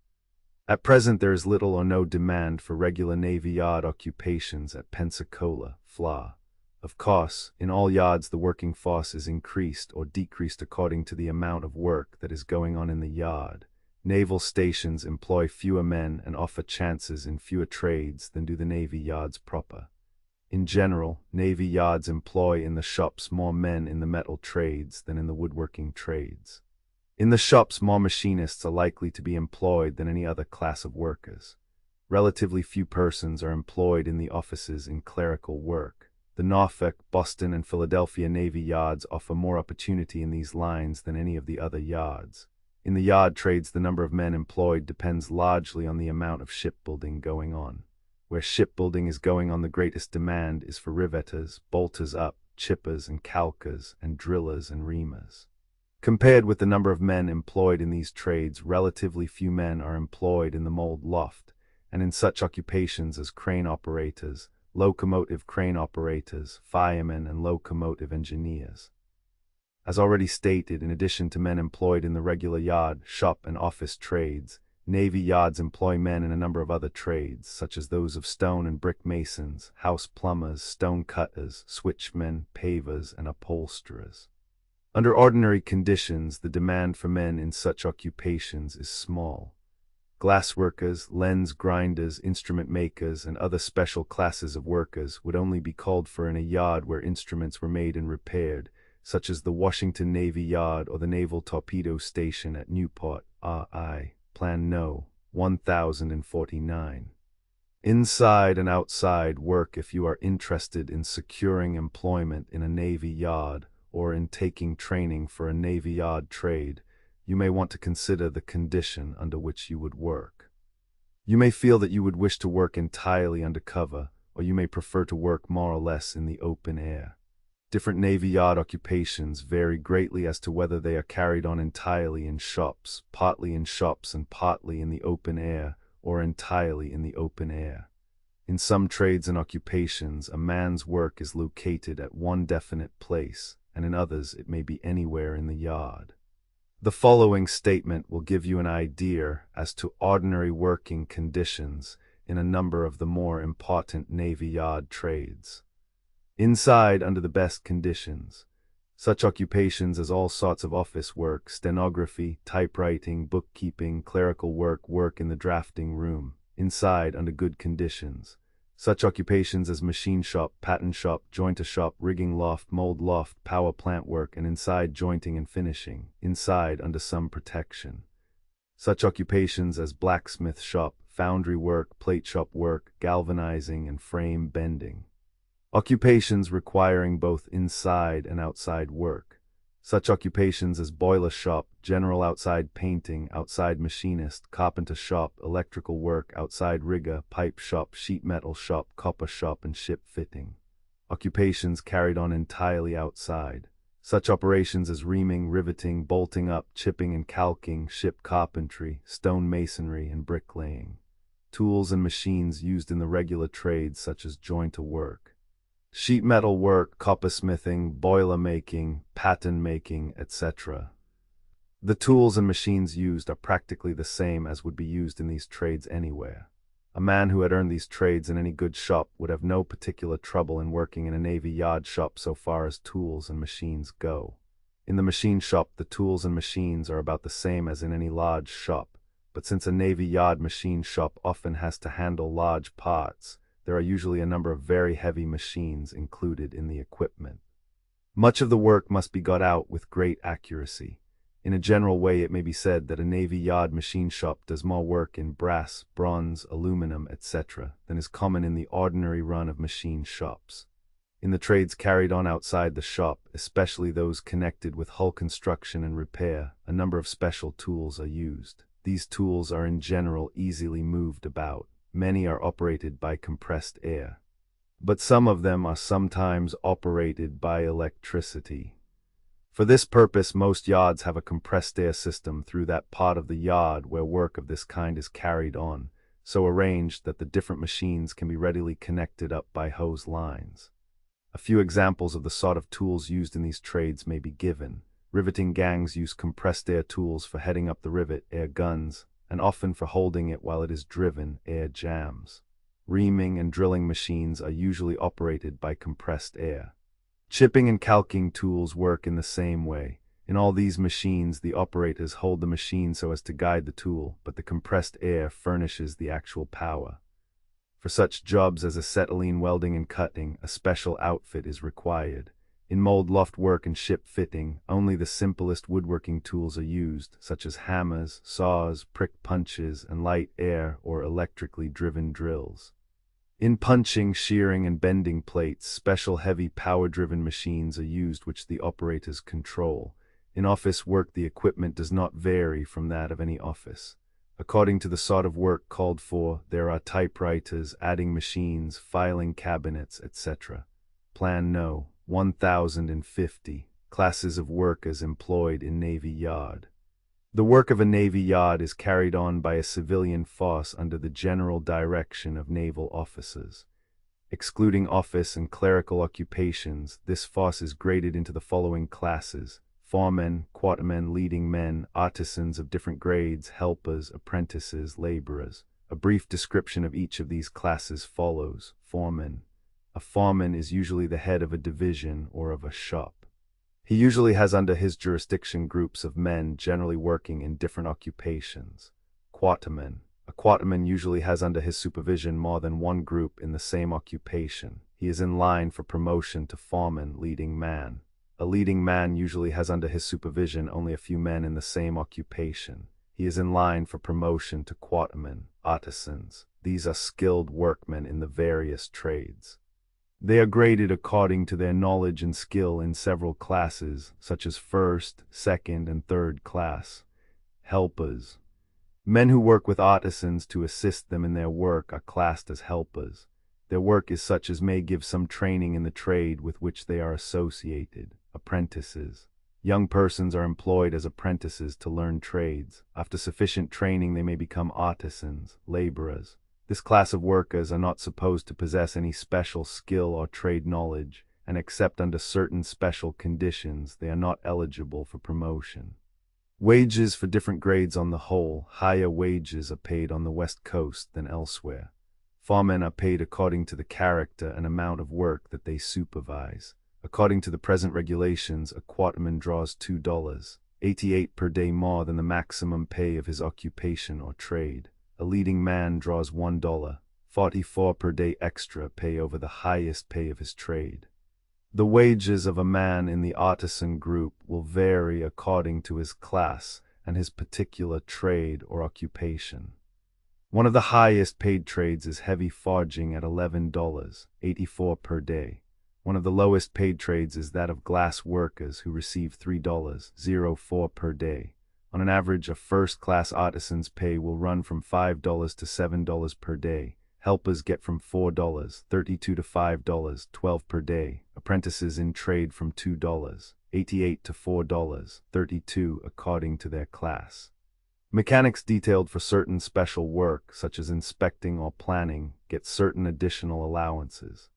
At present there is little or no demand for regular Navy yard occupations at Pensacola, FLA. Of course, in all yards the working force is increased or decreased according to the amount of work that is going on in the yard. Naval stations employ fewer men and offer chances in fewer trades than do the Navy yards proper. In general, Navy yards employ in the shops more men in the metal trades than in the woodworking trades. In the shops, more machinists are likely to be employed than any other class of workers. Relatively few persons are employed in the offices in clerical work. The Norfolk, Boston, and Philadelphia Navy yards offer more opportunity in these lines than any of the other yards. In the yard trades, the number of men employed depends largely on the amount of shipbuilding going on. Where shipbuilding is going on, the greatest demand is for riveters, bolters up, chippers and calkers, and drillers and reamers. Compared with the number of men employed in these trades, relatively few men are employed in the mold loft, and in such occupations as crane operators, locomotive crane operators, firemen, and locomotive engineers. As already stated, in addition to men employed in the regular yard, shop, and office trades, Navy yards employ men in a number of other trades, such as those of stone and brick masons, house plumbers, stone cutters, switchmen, pavers, and upholsterers. Under ordinary conditions, the demand for men in such occupations is small. Glassworkers, lens grinders, instrument makers, and other special classes of workers would only be called for in a yard where instruments were made and repaired, such as the Washington Navy Yard or the Naval Torpedo Station at Newport, RI. Plan No. 1049. Inside and outside work. If you are interested in securing employment in a Navy yard or in taking training for a Navy yard trade, you may want to consider the condition under which you would work. You may feel that you would wish to work entirely under cover, or you may prefer to work more or less in the open air. Different Navy yard occupations vary greatly as to whether they are carried on entirely in shops, partly in shops and partly in the open air, or entirely in the open air. In some trades and occupations, a man's work is located at one definite place, and in others it may be anywhere in the yard. The following statement will give you an idea as to ordinary working conditions in a number of the more important Navy yard trades. Inside, under the best conditions, such occupations as all sorts of office work, stenography, typewriting, bookkeeping, clerical work, work in the drafting room. Inside, under good conditions, such occupations as machine shop, patent shop, jointer shop, rigging loft, mold loft, power plant work, and inside jointing and finishing. Inside, under some protection, such occupations as blacksmith shop, foundry work, plate shop work, galvanizing, and frame bending. Occupations requiring both inside and outside work, such occupations as boiler shop, general outside painting, outside machinist, carpenter shop, electrical work, outside rigger, pipe shop, sheet metal shop, copper shop, and ship fitting. Occupations carried on entirely outside, such operations as reaming, riveting, bolting up, chipping and calking, ship carpentry, stone masonry, and bricklaying. Tools and machines used in the regular trades such as jointer work, sheet metal work, coppersmithing, boiler making, pattern making, etc. The tools and machines used are practically the same as would be used in these trades anywhere. A man who had earned these trades in any good shop would have no particular trouble in working in a Navy yard shop so far as tools and machines go. In the machine shop, the tools and machines are about the same as in any large shop, but since a Navy yard machine shop often has to handle large parts, there are usually a number of very heavy machines included in the equipment. Much of the work must be got out with great accuracy. In a general way, it may be said that a Navy yard machine shop does more work in brass, bronze, aluminum, etc. than is common in the ordinary run of machine shops. In the trades carried on outside the shop, especially those connected with hull construction and repair, a number of special tools are used. These tools are in general easily moved about. Many are operated by compressed air, but some of them are sometimes operated by electricity. For this purpose, most yards have a compressed air system through that part of the yard where work of this kind is carried on, so arranged that the different machines can be readily connected up by hose lines. A few examples of the sort of tools used in these trades may be given. Riveting gangs use compressed air tools for heading up the rivet, air guns, and often for holding it while it is driven, air jams. Reaming and drilling machines are usually operated by compressed air. Chipping and calking tools work in the same way. In all these machines, the operators hold the machine so as to guide the tool, but the compressed air furnishes the actual power. For such jobs as acetylene welding and cutting, a special outfit is required. In mold loft work and ship fitting, only the simplest woodworking tools are used, such as hammers, saws, prick punches, and light air or electrically driven drills. In punching, shearing, and bending plates, special heavy power-driven machines are used which the operators control. In office work, the equipment does not vary from that of any office. According to the sort of work called for, there are typewriters, adding machines, filing cabinets, etc. Plan No. 1050. Classes of workers employed in Navy Yard. The work of a Navy yard is carried on by a civilian force under the general direction of naval officers. Excluding office and clerical occupations, this force is graded into the following classes: foremen, quartermen, leading men, artisans of different grades, helpers, apprentices, laborers. A brief description of each of these classes follows. Foreman. A foreman is usually the head of a division or of a shop. He usually has under his jurisdiction groups of men generally working in different occupations. Quarterman. A quarterman usually has under his supervision more than one group in the same occupation. He is in line for promotion to foreman, leading man. A leading man usually has under his supervision only a few men in the same occupation. He is in line for promotion to quarterman. Artisans. These are skilled workmen in the various trades. They are graded according to their knowledge and skill in several classes, such as first, second, and third class. Helpers. Men who work with artisans to assist them in their work are classed as helpers. Their work is such as may give some training in the trade with which they are associated. Apprentices. Young persons are employed as apprentices to learn trades. After sufficient training, they may become artisans, laborers. This class of workers are not supposed to possess any special skill or trade knowledge, and except under certain special conditions, they are not eligible for promotion. Wages for different grades on the whole. Higher wages are paid on the West Coast than elsewhere. Foremen are paid according to the character and amount of work that they supervise. According to the present regulations, a quarterman draws $2.88 per day more than the maximum pay of his occupation or trade. A leading man draws $1.44 per day extra pay over the highest pay of his trade. The wages of a man in the artisan group will vary according to his class and his particular trade or occupation. One of the highest paid trades is heavy forging at $11.84 per day. One of the lowest paid trades is that of glass workers, who receive $3.04 per day. On an average, a first-class artisan's pay will run from $5 to $7 per day. Helpers get from $4.32 to $5.12 per day. Apprentices in trade from $2.88 to $4.32 according to their class. Mechanics detailed for certain special work, such as inspecting or planning, get certain additional allowances.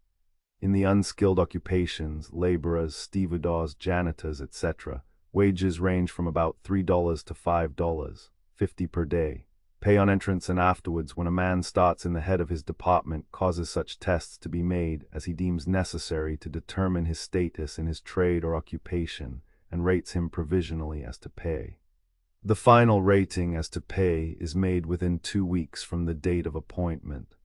In the unskilled occupations, laborers, stevedores, janitors, etc., wages range from about $3 to $5.50 per day. Pay on entrance and afterwards, when a man starts in the head of his department, causes such tests to be made as he deems necessary to determine his status in his trade or occupation, and rates him provisionally as to pay. The final rating as to pay is made within 2 weeks from the date of appointment.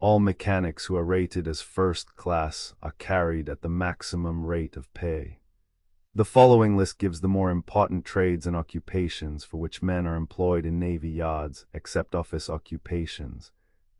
All mechanics who are rated as first class are carried at the maximum rate of pay. The following list gives the more important trades and occupations for which men are employed in Navy yards, except office occupations,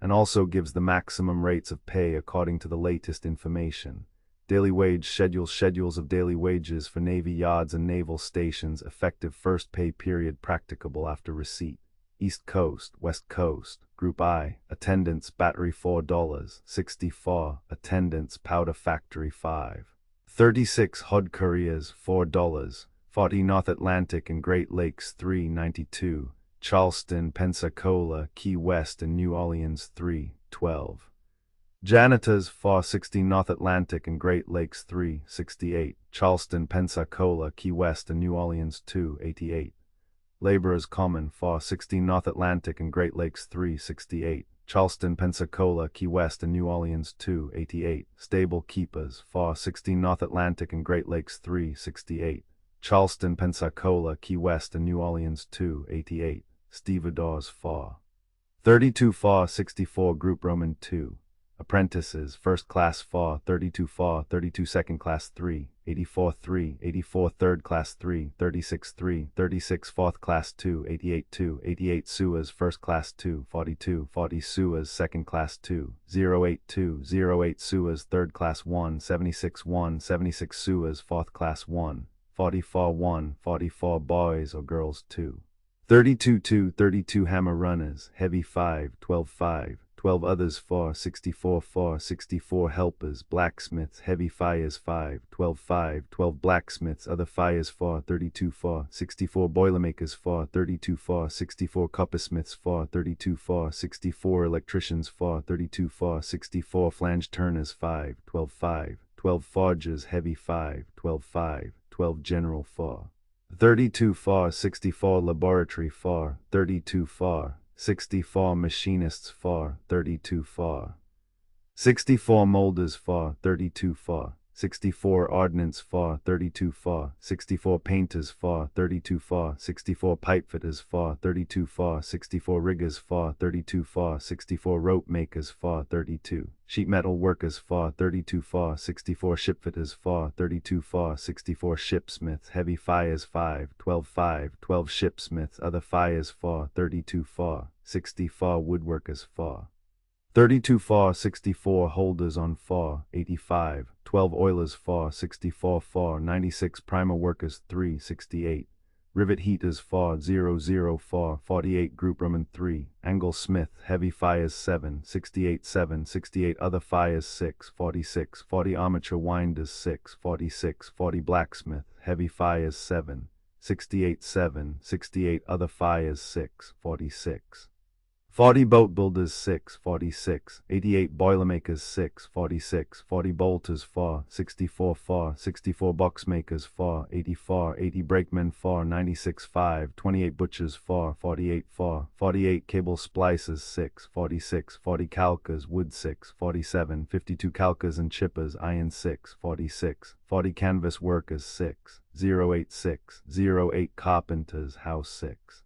and also gives the maximum rates of pay according to the latest information. Daily wage schedules of daily wages for Navy yards and naval stations, effective first pay period practicable after receipt. East Coast, West Coast. Group I, attendance battery $4.64, attendance powder factory $5. 36 Hod Couriers $4, 40 North Atlantic and Great Lakes $3.92, Charleston, Pensacola, Key West and New Orleans $3.12. Janitors $4.60 North Atlantic and Great Lakes $3.68, Charleston, Pensacola, Key West and New Orleans $2.88. Laborers Common $4.60 North Atlantic and Great Lakes $3.68, Charleston, Pensacola, Key West and New Orleans $2.88. Stable Keepers $4.60 North Atlantic and Great Lakes $3.68, Charleston, Pensacola, Key West and New Orleans $2.88. Stevedores $4.32 $4.64 Group Roman 2. Apprentices, First Class $4.32 $4.32 Second Class $3.84 $3.84 Third Class $3.36 $3.36 Fourth Class $2.88 $2.88 Sewers, First Class $2.42 $40 Sewers, Second Class $2.08 $2.08 Sewers, Third Class $1.76 $1.76 Sewers, Fourth Class $1.44 $1.44 Boys or Girls $2.32 $2.32 Hammer Runners, Heavy $5.12 $5.12 Others $4.64 $4.64 Helpers, Blacksmiths, Heavy Fires $5.12 $5.12 Blacksmiths, Other Fires $4.32 $4.64 Boilermakers $4.32 $4.64 Coppersmiths $4.32 $4.64 Electricians $4.32 $4.64 Flange Turners $5.12 $5.12 Forgers, Heavy $5.12 $5.12 General $4.32 $4.64 Laboratory $4.32 $4.64 Machinists $4.32 $4.64 Molders $4.32 $4.64 Ordnance $4.32 $4.64 Painters $4.32 $4.64 Pipefitters $4.32 $4.64 Riggers $4.32 $4.64 Rope Makers $4.32 Sheet Metal Workers $4.32 $4.64 Shipfitters $4.32 $4.64 Shipsmiths, Heavy Fires $5.12 $5.12 Shipsmiths, Other Fires $4.32 $4.64 Woodworkers $4.32 $4.64 Holders on $4.85 $12 Oilers $4.64 $4.96 Primer Workers $3.68 Rivet Heaters $4.00 $4.48 Group Roman 3 Angle Smith, Heavy Fires $7.68 $7.68 Other Fires $6.46 $40 Armature Winders $6.46 $40 Blacksmith, Heavy Fires $7.68 $7.68 Other Fires $6.46 40 Boat Builders $6.46 $88 Boilermakers $6.46 $40 Bolters $4.64 $4.64 Boxmakers $4.84 $80 Brakemen $4.96 $5 $28 Butchers $4.48 $4.48 Cable Splicers $6.46 $40 Calkers Wood $6.47 $52 Calkers and Chippers Iron $6.46 $40 Canvas Workers $6.08 $08 Carpenters House $6.46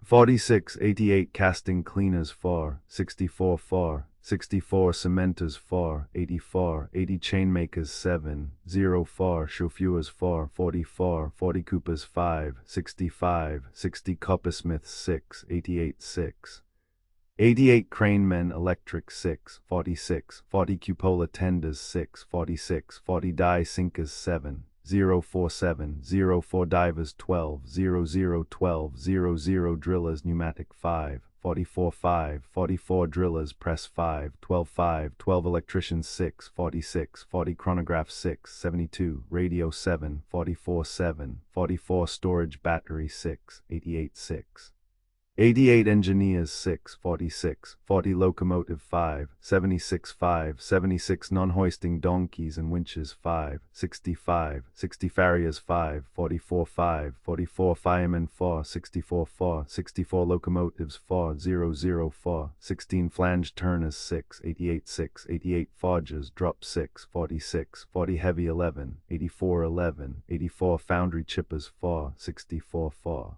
$88 Casting Cleaners $4.64 $4.64 Cementers $4.84 $80 Chainmakers $7.04 Chauffeurs $4.44 $40 Coopers $5.65 $60 Coppersmiths $6.88 $6.88 Cranemen Electric $6.46 $40 Cupola Tenders $6.46 $40 Die Sinkers $7.047 04 Divers $12.00 $12.00 Drillers Pneumatic $5.44 $5.44 Drillers Press $5.12 $5.12 Electricians $6.46 $40 Chronograph $6.72 Radio $7.44 $7.44 Storage Battery $6.88 $6.88 Engineers $6.46 $40 Locomotive $5.76 $5.76 Non-hoisting Donkeys and Winches $5.65 $60 Farriers $5.44 $5.44 Firemen $4.64 $4.64 Locomotives $4.00 16 Flange Turners $6.88 $6.88 Forgers Drop $6.46 $40 Heavy $11.84 $11.84 Foundry Chippers $4.64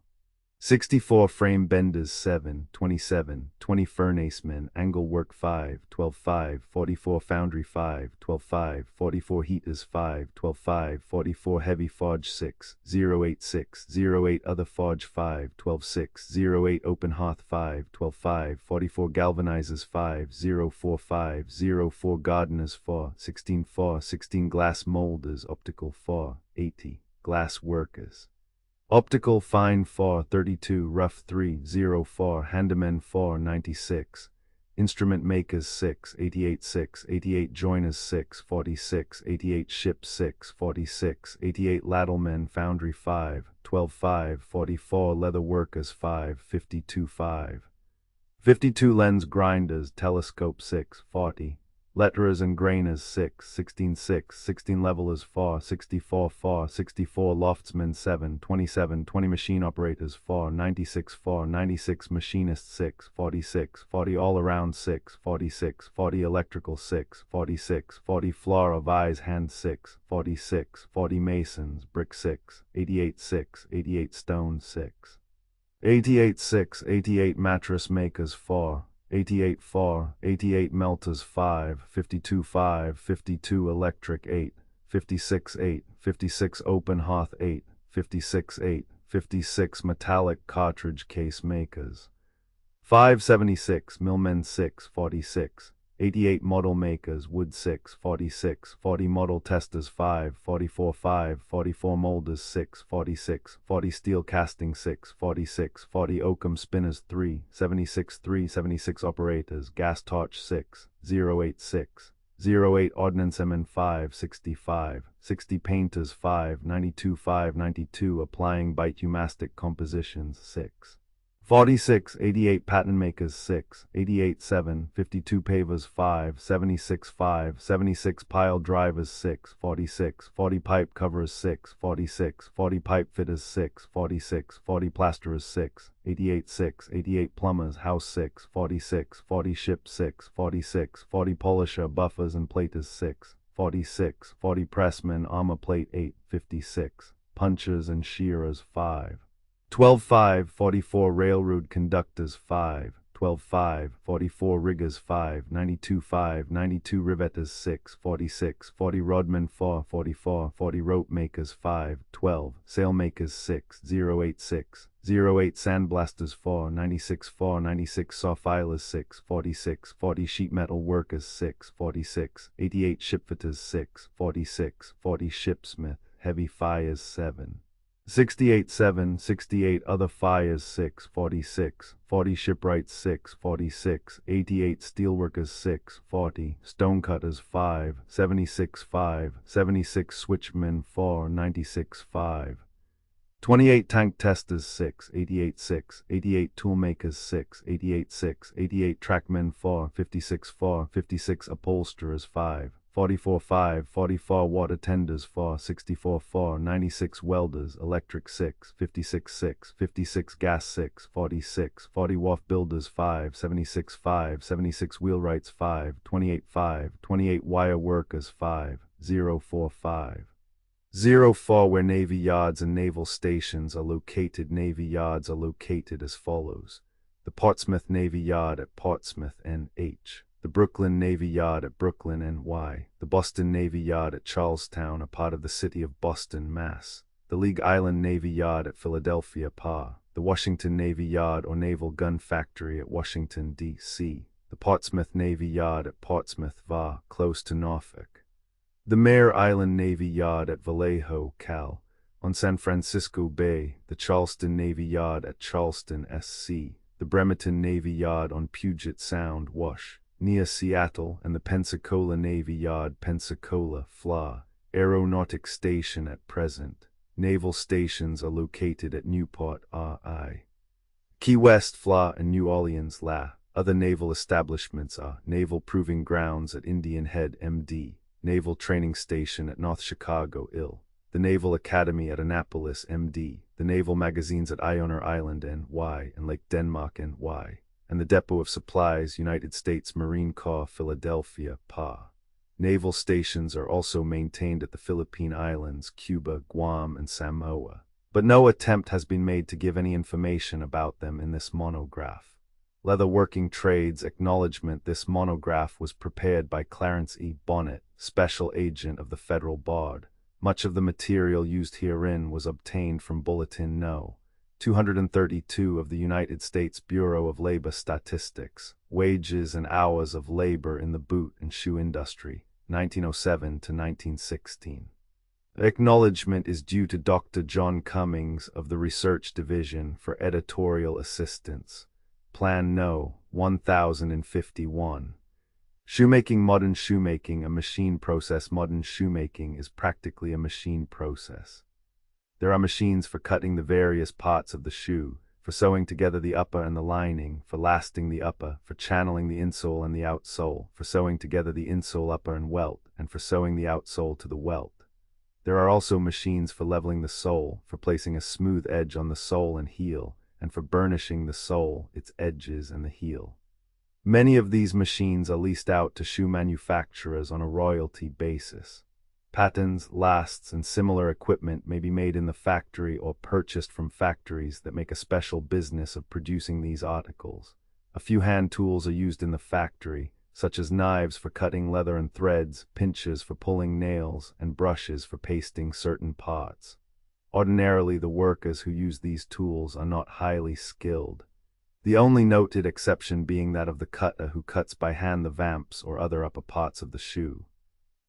$64 Frame Benders $7.27 $20 Furnacemen Angle Work $5.12 $5.44 Foundry $5.12 $5.44 Heaters $5.12 $5.44 Heavy Forge $6.08 $6.08 Other Forge $5.12 $6.08 Open Hearth $5.12 $5.44 Galvanizers $5.04 $5.04 Gardeners $4.16 $4.16 Glass Molders Optical $4.80 Glass Workers Optical Fine $4.32 Rough $3.04 Handymen $4.96 Instrument makers 6, 88 6, 88 joiners 6, 46, 88 ships 6, 46, 88 ladlemen foundry 5, 12 5, 44 leather workers 5, 52 5. 52 lens grinders telescope 6, 40. Letterers and grainers 6, 16 6, 16 levelers 4, 64 4, 64 loftsmen 7, 27, 20 machine operators 4, 96 4, 96 machinists 6, 46, 40 all around 6, 46, 40 electrical 6, 46, 40 floor of eyes hand 6, 46, 40 masons, brick 6, 88 6, 88 stone 6. 88 6, 88 mattress makers 4, 88 4, 88 melters 5, 52 5, 52 electric 8, 56 8, 56 open hearth 8, 56 8, 56 metallic cartridge case makers. 576 millmen 6, 46, 88 model makers wood 6, 46, 40 model testers 5, 44 5, 44 molders 6, 46, 40 steel casting 6, 46, 40 oakum spinners 3, 76 3, 76 operators gas torch 6, 086, 08 ordnancemen 5, 65, 60 painters 5, 92 5, 92 applying bitumastic compositions 6. 46, 88 patent makers 6, 88 7, 52 pavers 5, 76 5, 76 pile drivers 6, 46, 40 pipe coverers 6, 46, 40 pipe fitters 6, 46, 40 plasterers 6, 88 6, 88 plumbers house 6, 46, 40 ship 6, 46, 40 polisher buffers and platers 6, 46, 40 pressmen armor plate 8, 56, punchers and shearers 5. 12 5, 44 railroad conductors 5, 12 5, 44 riggers 5, 92 5, 92 riveters 6, 46, 40 rodmen 4, 44, 40 rope makers 5, 12, sail makers 6, 086, 08 sandblasters 4, 96 4, 96 saw filers 6, 46, 40 sheet metal workers 6, 46, 88 shipfitters 6, 46, 40 shipsmith, heavy fires 7. 68 7, 68 other fires 6, 46, 40 shipwrights 6, 46, 88 steelworkers 6, 40, stonecutters 5, 76 5, 76 switchmen 4, 96 5. 28 tank testers 6, 88 6, 88 toolmakers 6, 88 6, 88 trackmen 4, 56 4, 56 upholsterers 5, 44 5, 44 water tenders 4, 64 4, 96 welders, electric 6, 56 6, 56 gas 6, 46, 40 wharf builders 5, 76 5, 76 wheelwrights 5, 28 5, 28 wire workers 5, 045. 04 where Navy yards and naval stations are located. Navy yards are located as follows: the Portsmouth Navy Yard at Portsmouth, NH. The Brooklyn Navy Yard at Brooklyn, NY. The Boston Navy Yard at Charlestown, a part of the city of Boston, Mass. The League Island Navy Yard at Philadelphia, PA. The Washington Navy Yard or Naval Gun Factory at Washington, D.C. The Portsmouth Navy Yard at Portsmouth, VA, close to Norfolk. The Mare Island Navy Yard at Vallejo, Cal. On San Francisco Bay. The Charleston Navy Yard at Charleston, SC. The Bremerton Navy Yard on Puget Sound, Wash, near Seattle, and the Pensacola Navy Yard, Pensacola, FLA. Aeronautic Station at present. Naval stations are located at Newport, RI. Key West, FLA, and New Orleans, LA. Other naval establishments are Naval Proving Grounds at Indian Head, MD. Naval Training Station at North Chicago, IL. The Naval Academy at Annapolis, MD. The Naval Magazines at Iona Island, NY, and Lake Denmark, NY. And the Depot of Supplies, United States Marine Corps, Philadelphia, PA. Naval stations are also maintained at the Philippine Islands, Cuba, Guam, and Samoa, but no attempt has been made to give any information about them in this monograph. Leather Working Trades Acknowledgement. This monograph was prepared by Clarence E. Bonnet, Special Agent of the Federal Board. Much of the material used herein was obtained from Bulletin No. 232 of the United States Bureau of Labor Statistics, Wages and Hours of Labor in the Boot and Shoe Industry, 1907 to 1916. Acknowledgement is due to Dr. John Cummings of the Research Division for editorial assistance. Plan No. 1051. Shoemaking. Modern shoemaking, a machine process. Modern shoemaking is practically a machine process. There are machines for cutting the various parts of the shoe, for sewing together the upper and the lining, for lasting the upper, for channeling the insole and the outsole, for sewing together the insole, upper and welt, and for sewing the outsole to the welt. There are also machines for leveling the sole, for placing a smooth edge on the sole and heel, and for burnishing the sole, its edges and the heel. Many of these machines are leased out to shoe manufacturers on a royalty basis. Patents, lasts, and similar equipment may be made in the factory or purchased from factories that make a special business of producing these articles. A few hand tools are used in the factory, such as knives for cutting leather and threads, pinches for pulling nails, and brushes for pasting certain parts. Ordinarily, the workers who use these tools are not highly skilled, the only noted exception being that of the cutter who cuts by hand the vamps or other upper parts of the shoe.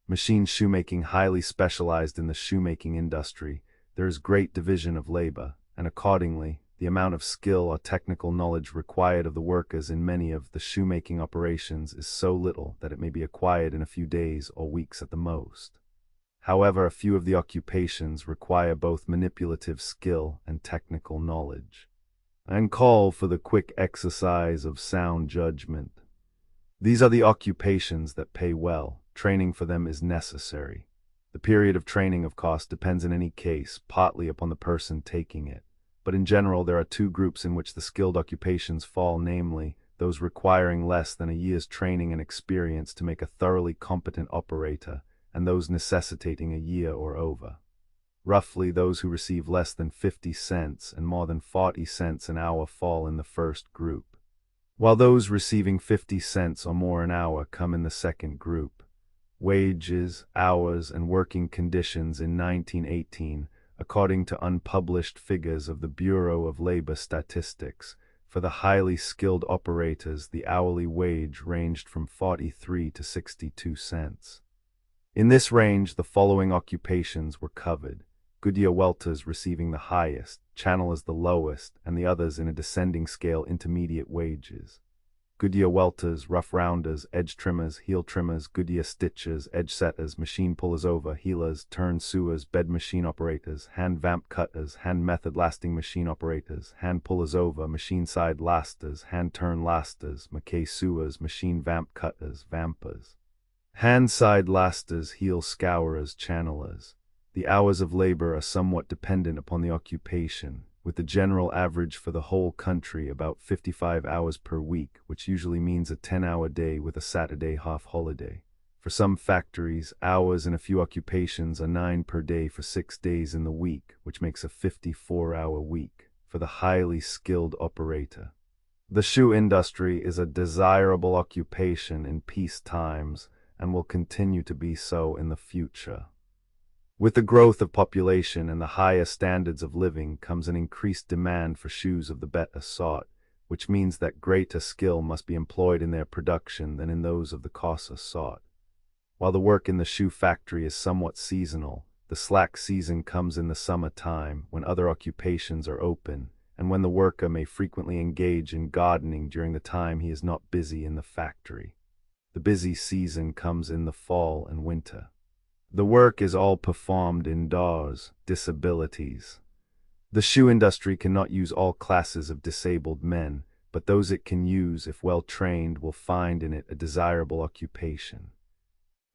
Machine shoemaking. Highly specialized in the shoemaking industry, there is great division of labor, and accordingly, the amount of skill or technical knowledge required of the workers in many of the shoemaking operations is so little that it may be acquired in a few days or weeks at the most. However, a few of the occupations require both manipulative skill and technical knowledge, and call for the quick exercise of sound judgment. These are the occupations that pay well. Training for them is necessary. The period of training, of course, depends in any case partly upon the person taking it, but in general there are two groups in which the skilled occupations fall, namely, those requiring less than a year's training and experience to make a thoroughly competent operator, and those necessitating a year or over. Roughly, those who receive less than 50 cents and more than 40 cents an hour fall in the first group, while those receiving 50 cents or more an hour come in the second group. Wages, hours, and working conditions in 1918, according to unpublished figures of the Bureau of Labor Statistics. For the highly skilled operators, the hourly wage ranged from 43 to 62 cents. In this range, the following occupations were covered: Goodyear welters receiving the highest, channelers the lowest, and the others in a descending scale intermediate wages. Goodyear welters, rough rounders, edge trimmers, heel trimmers, Goodyear stitchers, edge setters, machine pullers over, heelers, turn sewers, bed machine operators, hand vamp cutters, hand method lasting machine operators, hand pullers over, machine side lasters, hand turn lasters, Mackay sewers, machine vamp cutters, vampers, hand side lasters, heel scourers, channelers. The hours of labor are somewhat dependent upon the occupation, with the general average for the whole country about 55 hours per week, which usually means a 10-hour day with a Saturday half holiday. For some factories, hours in a few occupations are 9 per day for 6 days in the week, which makes a 54-hour week for the highly skilled operator. The shoe industry is a desirable occupation in peace times and will continue to be so in the future. With the growth of population and the higher standards of living comes an increased demand for shoes of the better sort, which means that greater skill must be employed in their production than in those of the coarser sort. While the work in the shoe factory is somewhat seasonal, the slack season comes in the summer time, when other occupations are open, and when the worker may frequently engage in gardening during the time he is not busy in the factory. The busy season comes in the fall and winter. The work is all performed indoors. Disabilities. The shoe industry cannot use all classes of disabled men, but those it can use, if well trained, will find in it a desirable occupation.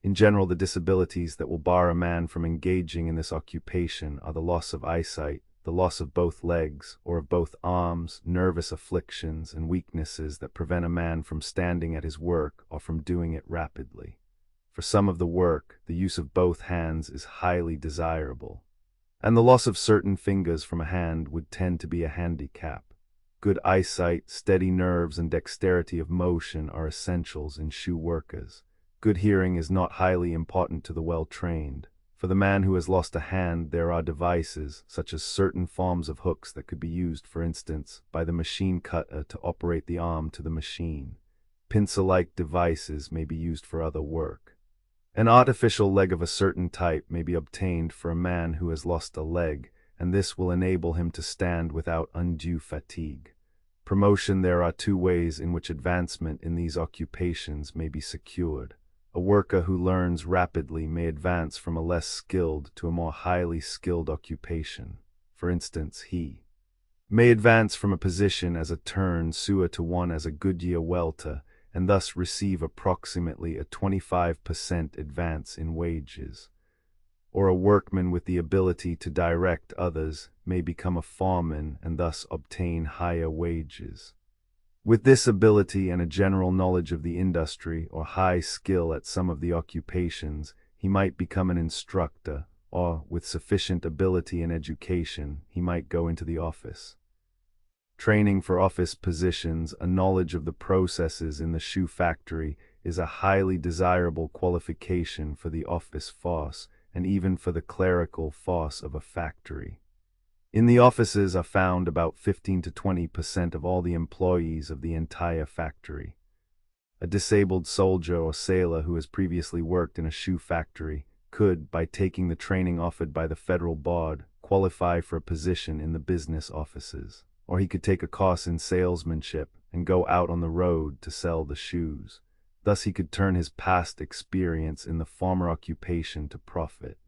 In general, the disabilities that will bar a man from engaging in this occupation are the loss of eyesight, the loss of both legs or of both arms, nervous afflictions, and weaknesses that prevent a man from standing at his work or from doing it rapidly. For some of the work, the use of both hands is highly desirable, and the loss of certain fingers from a hand would tend to be a handicap. Good eyesight, steady nerves, and dexterity of motion are essentials in shoe workers. Good hearing is not highly important to the well-trained. For the man who has lost a hand, there are devices, such as certain forms of hooks that could be used, for instance, by the machine cutter to operate the arm to the machine. Pincer-like devices may be used for other work. An artificial leg of a certain type may be obtained for a man who has lost a leg, and this will enable him to stand without undue fatigue. Promotion. There are two ways in which advancement in these occupations may be secured. A worker who learns rapidly may advance from a less skilled to a more highly skilled occupation. For instance, he may advance from a position as a turn sewer to one as a Goodyear welter, and thus receive approximately a 25% advance in wages. Or a workman with the ability to direct others may become a foreman and thus obtain higher wages. With this ability and a general knowledge of the industry or high skill at some of the occupations, he might become an instructor, or, with sufficient ability and education, he might go into the office. Training for office positions. A knowledge of the processes in the shoe factory is a highly desirable qualification for the office force and even for the clerical force of a factory. In the offices are found about 15 to 20% of all the employees of the entire factory. A disabled soldier or sailor who has previously worked in a shoe factory could, by taking the training offered by the federal board, qualify for a position in the business offices. Or he could take a course in salesmanship and go out on the road to sell the shoes. Thus he could turn his past experience in the former occupation to profit,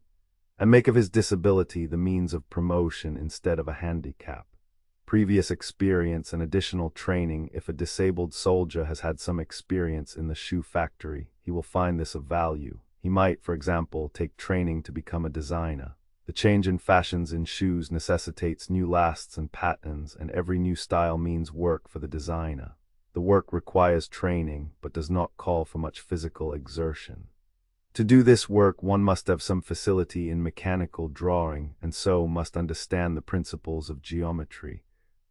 and make of his disability the means of promotion instead of a handicap. Previous experience and additional training. If a disabled soldier has had some experience in the shoe factory, he will find this of value. He might, for example, take training to become a designer. The change in fashions in shoes necessitates new lasts and patterns, and every new style means work for the designer. The work requires training, but does not call for much physical exertion. To do this work, one must have some facility in mechanical drawing, and so must understand the principles of geometry.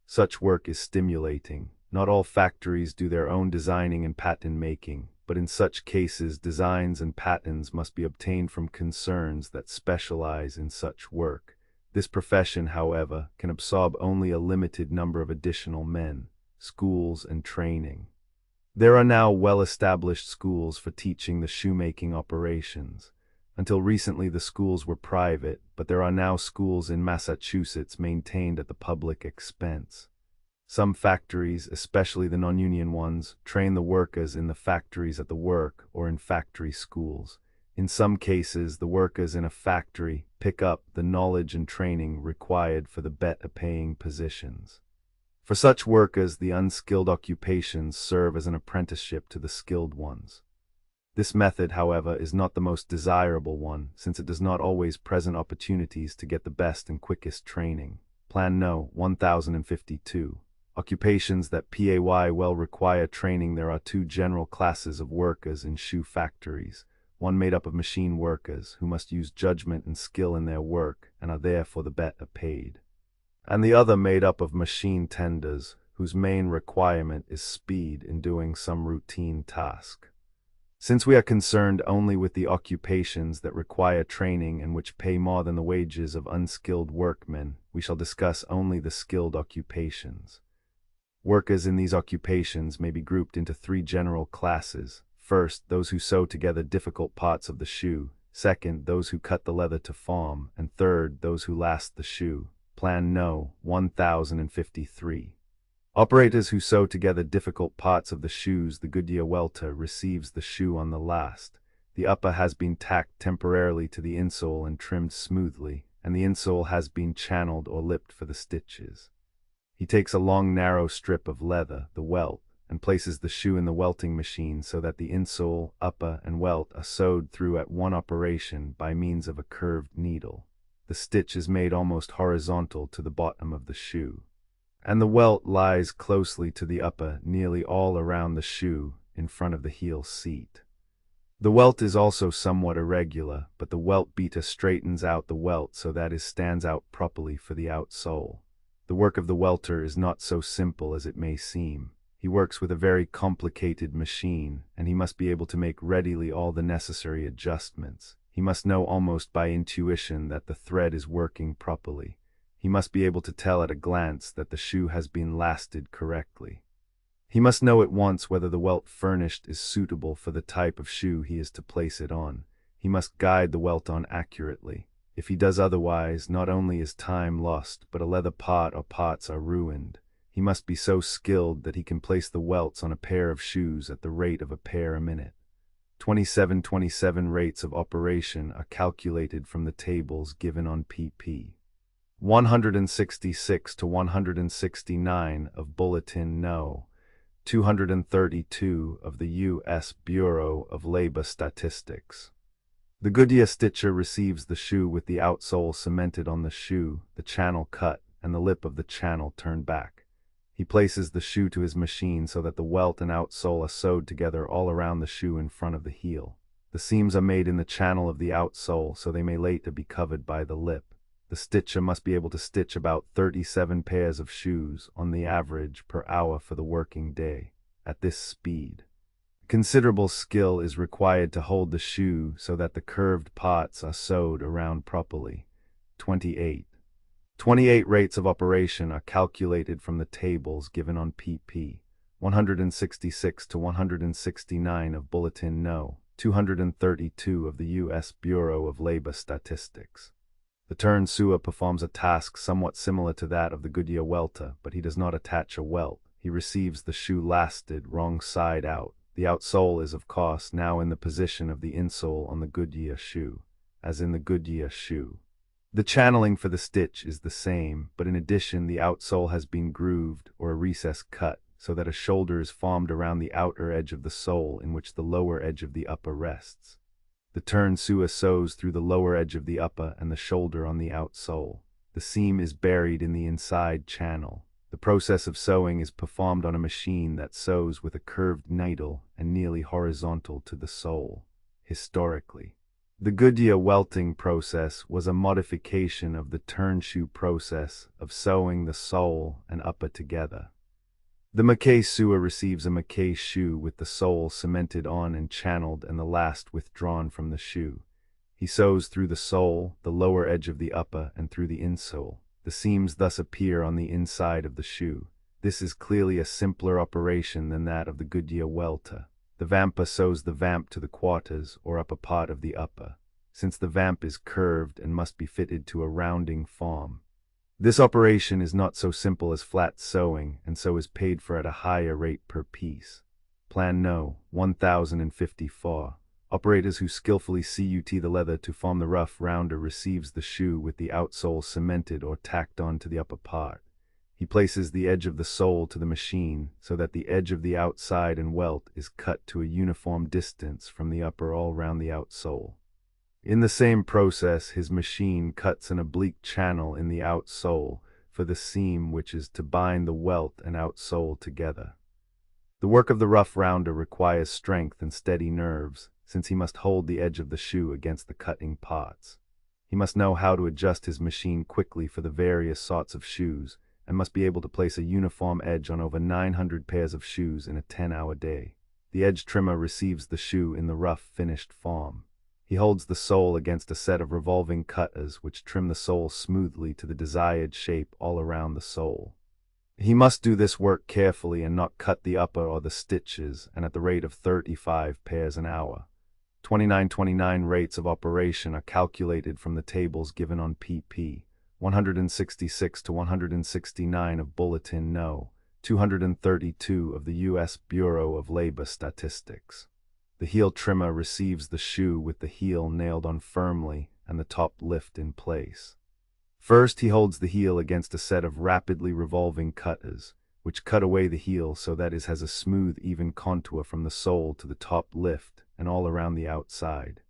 Such work is stimulating. Not all factories do their own designing and pattern making, but in such cases designs and patterns must be obtained from concerns that specialize in such work. This profession, however, can absorb only a limited number of additional men. Schools and training. There are now well-established schools for teaching the shoemaking operations. Until recently the schools were private, but there are now schools in Massachusetts maintained at the public expense. Some factories, especially the non-union ones, train the workers in the factories at the work or in factory schools. In some cases, the workers in a factory pick up the knowledge and training required for the better-paying positions. For such workers, the unskilled occupations serve as an apprenticeship to the skilled ones. This method, however, is not the most desirable one, since it does not always present opportunities to get the best and quickest training. Plan No. 1052. Occupations that pay well require training. There are two general classes of workers in shoe factories. One made up of machine workers, who must use judgment and skill in their work, and are therefore the better paid. And the other made up of machine tenders, whose main requirement is speed in doing some routine task. Since we are concerned only with the occupations that require training and which pay more than the wages of unskilled workmen, we shall discuss only the skilled occupations. Workers in these occupations may be grouped into three general classes. First, those who sew together difficult parts of the shoe. Second, those who cut the leather to form. And third, those who last the shoe. Plan No. 1053. Operators who sew together difficult parts of the shoes. The Goodyear welter receives the shoe on the last. The upper has been tacked temporarily to the insole and trimmed smoothly, and the insole has been channeled or lipped for the stitches. He takes a long narrow strip of leather, the welt, and places the shoe in the welting machine so that the insole, upper, and welt are sewed through at one operation by means of a curved needle. The stitch is made almost horizontal to the bottom of the shoe, and the welt lies closely to the upper, nearly all around the shoe, in front of the heel seat. The welt is also somewhat irregular, but the welt beater straightens out the welt so that it stands out properly for the outsole. The work of the welter is not so simple as it may seem. He works with a very complicated machine, and he must be able to make readily all the necessary adjustments. He must know almost by intuition that the thread is working properly. He must be able to tell at a glance that the shoe has been lasted correctly. He must know at once whether the welt furnished is suitable for the type of shoe he is to place it on. He must guide the welt on accurately. If he does otherwise, not only is time lost, but a leather part or parts are ruined. He must be so skilled that he can place the welts on a pair of shoes at the rate of a pair a minute. 2727 rates of operation are calculated from the tables given on pp. 166 to 169 of Bulletin No. 232 of the U.S. Bureau of Labor Statistics. The Goodyear stitcher receives the shoe with the outsole cemented on the shoe, the channel cut, and the lip of the channel turned back. He places the shoe to his machine so that the welt and outsole are sewed together all around the shoe in front of the heel. The seams are made in the channel of the outsole so they may later be covered by the lip. The stitcher must be able to stitch about 37 pairs of shoes on the average per hour for the working day. At this speed, considerable skill is required to hold the shoe so that the curved parts are sewed around properly. 28 rates of operation are calculated from the tables given on pp. 166 to 169 of Bulletin No. 232 of the U.S. Bureau of Labor Statistics. The turn sewer performs a task somewhat similar to that of the Goodyear welter, but he does not attach a welt. He receives the shoe lasted wrong side out. The outsole is, of course, now in the position of the insole on the Goodyear shoe, as in the Goodyear shoe. The channeling for the stitch is the same, but in addition the outsole has been grooved or a recess cut so that a shoulder is formed around the outer edge of the sole in which the lower edge of the upper rests. The turn sewer sews through the lower edge of the upper and the shoulder on the outsole. The seam is buried in the inside channel. The process of sewing is performed on a machine that sews with a curved needle and nearly horizontal to the sole. Historically, the Goodyear welting process was a modification of the turn shoe process of sewing the sole and upper together. The Mackay sewer receives a Mackay shoe with the sole cemented on and channeled and the last withdrawn from the shoe. He sews through the sole, the lower edge of the upper, and through the insole. The seams thus appear on the inside of the shoe. This is clearly a simpler operation than that of the Goodyear welter. The vamper sews the vamp to the quarters or upper part of the upper, since the vamp is curved and must be fitted to a rounding form. This operation is not so simple as flat sewing, and so is paid for at a higher rate per piece. Plan No. 1054. Operators who skillfully cut the leather to form the rough rounder receives the shoe with the outsole cemented or tacked on to the upper part. He places the edge of the sole to the machine so that the edge of the outside and welt is cut to a uniform distance from the upper all round the outsole. In the same process, his machine cuts an oblique channel in the outsole for the seam which is to bind the welt and outsole together. The work of the rough rounder requires strength and steady nerves, since he must hold the edge of the shoe against the cutting parts. He must know how to adjust his machine quickly for the various sorts of shoes, and must be able to place a uniform edge on over 900 pairs of shoes in a 10-hour day. The edge trimmer receives the shoe in the rough, finished form. He holds the sole against a set of revolving cutters which trim the sole smoothly to the desired shape all around the sole. He must do this work carefully and not cut the upper or the stitches, and at the rate of 35 pairs an hour. 2929 rates of operation are calculated from the tables given on pp. 166 to 169 of Bulletin No. 232 of the U.S. Bureau of Labor Statistics. The heel trimmer receives the shoe with the heel nailed on firmly and the top lift in place. First, he holds the heel against a set of rapidly revolving cutters, which cut away the heel so that it has a smooth, even contour from the sole to the top lift and all around the outside.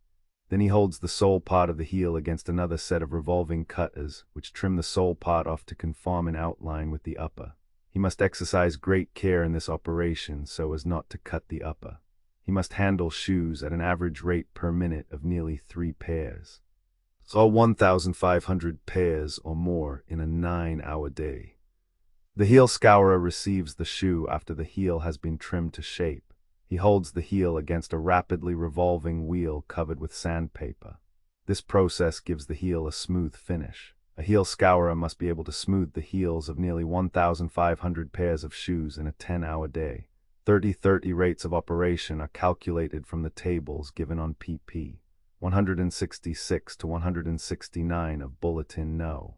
Then he holds the sole part of the heel against another set of revolving cutters, which trim the sole part off to conform in outline with the upper. He must exercise great care in this operation so as not to cut the upper. He must handle shoes at an average rate per minute of nearly 3 pairs. So 1,500 pairs or more in a 9-hour day. The heel scourer receives the shoe after the heel has been trimmed to shape. He holds the heel against a rapidly revolving wheel covered with sandpaper. This process gives the heel a smooth finish. A heel scourer must be able to smooth the heels of nearly 1,500 pairs of shoes in a 10-hour day. 30 rates of operation are calculated from the tables given on pp. 166 to 169 of Bulletin No.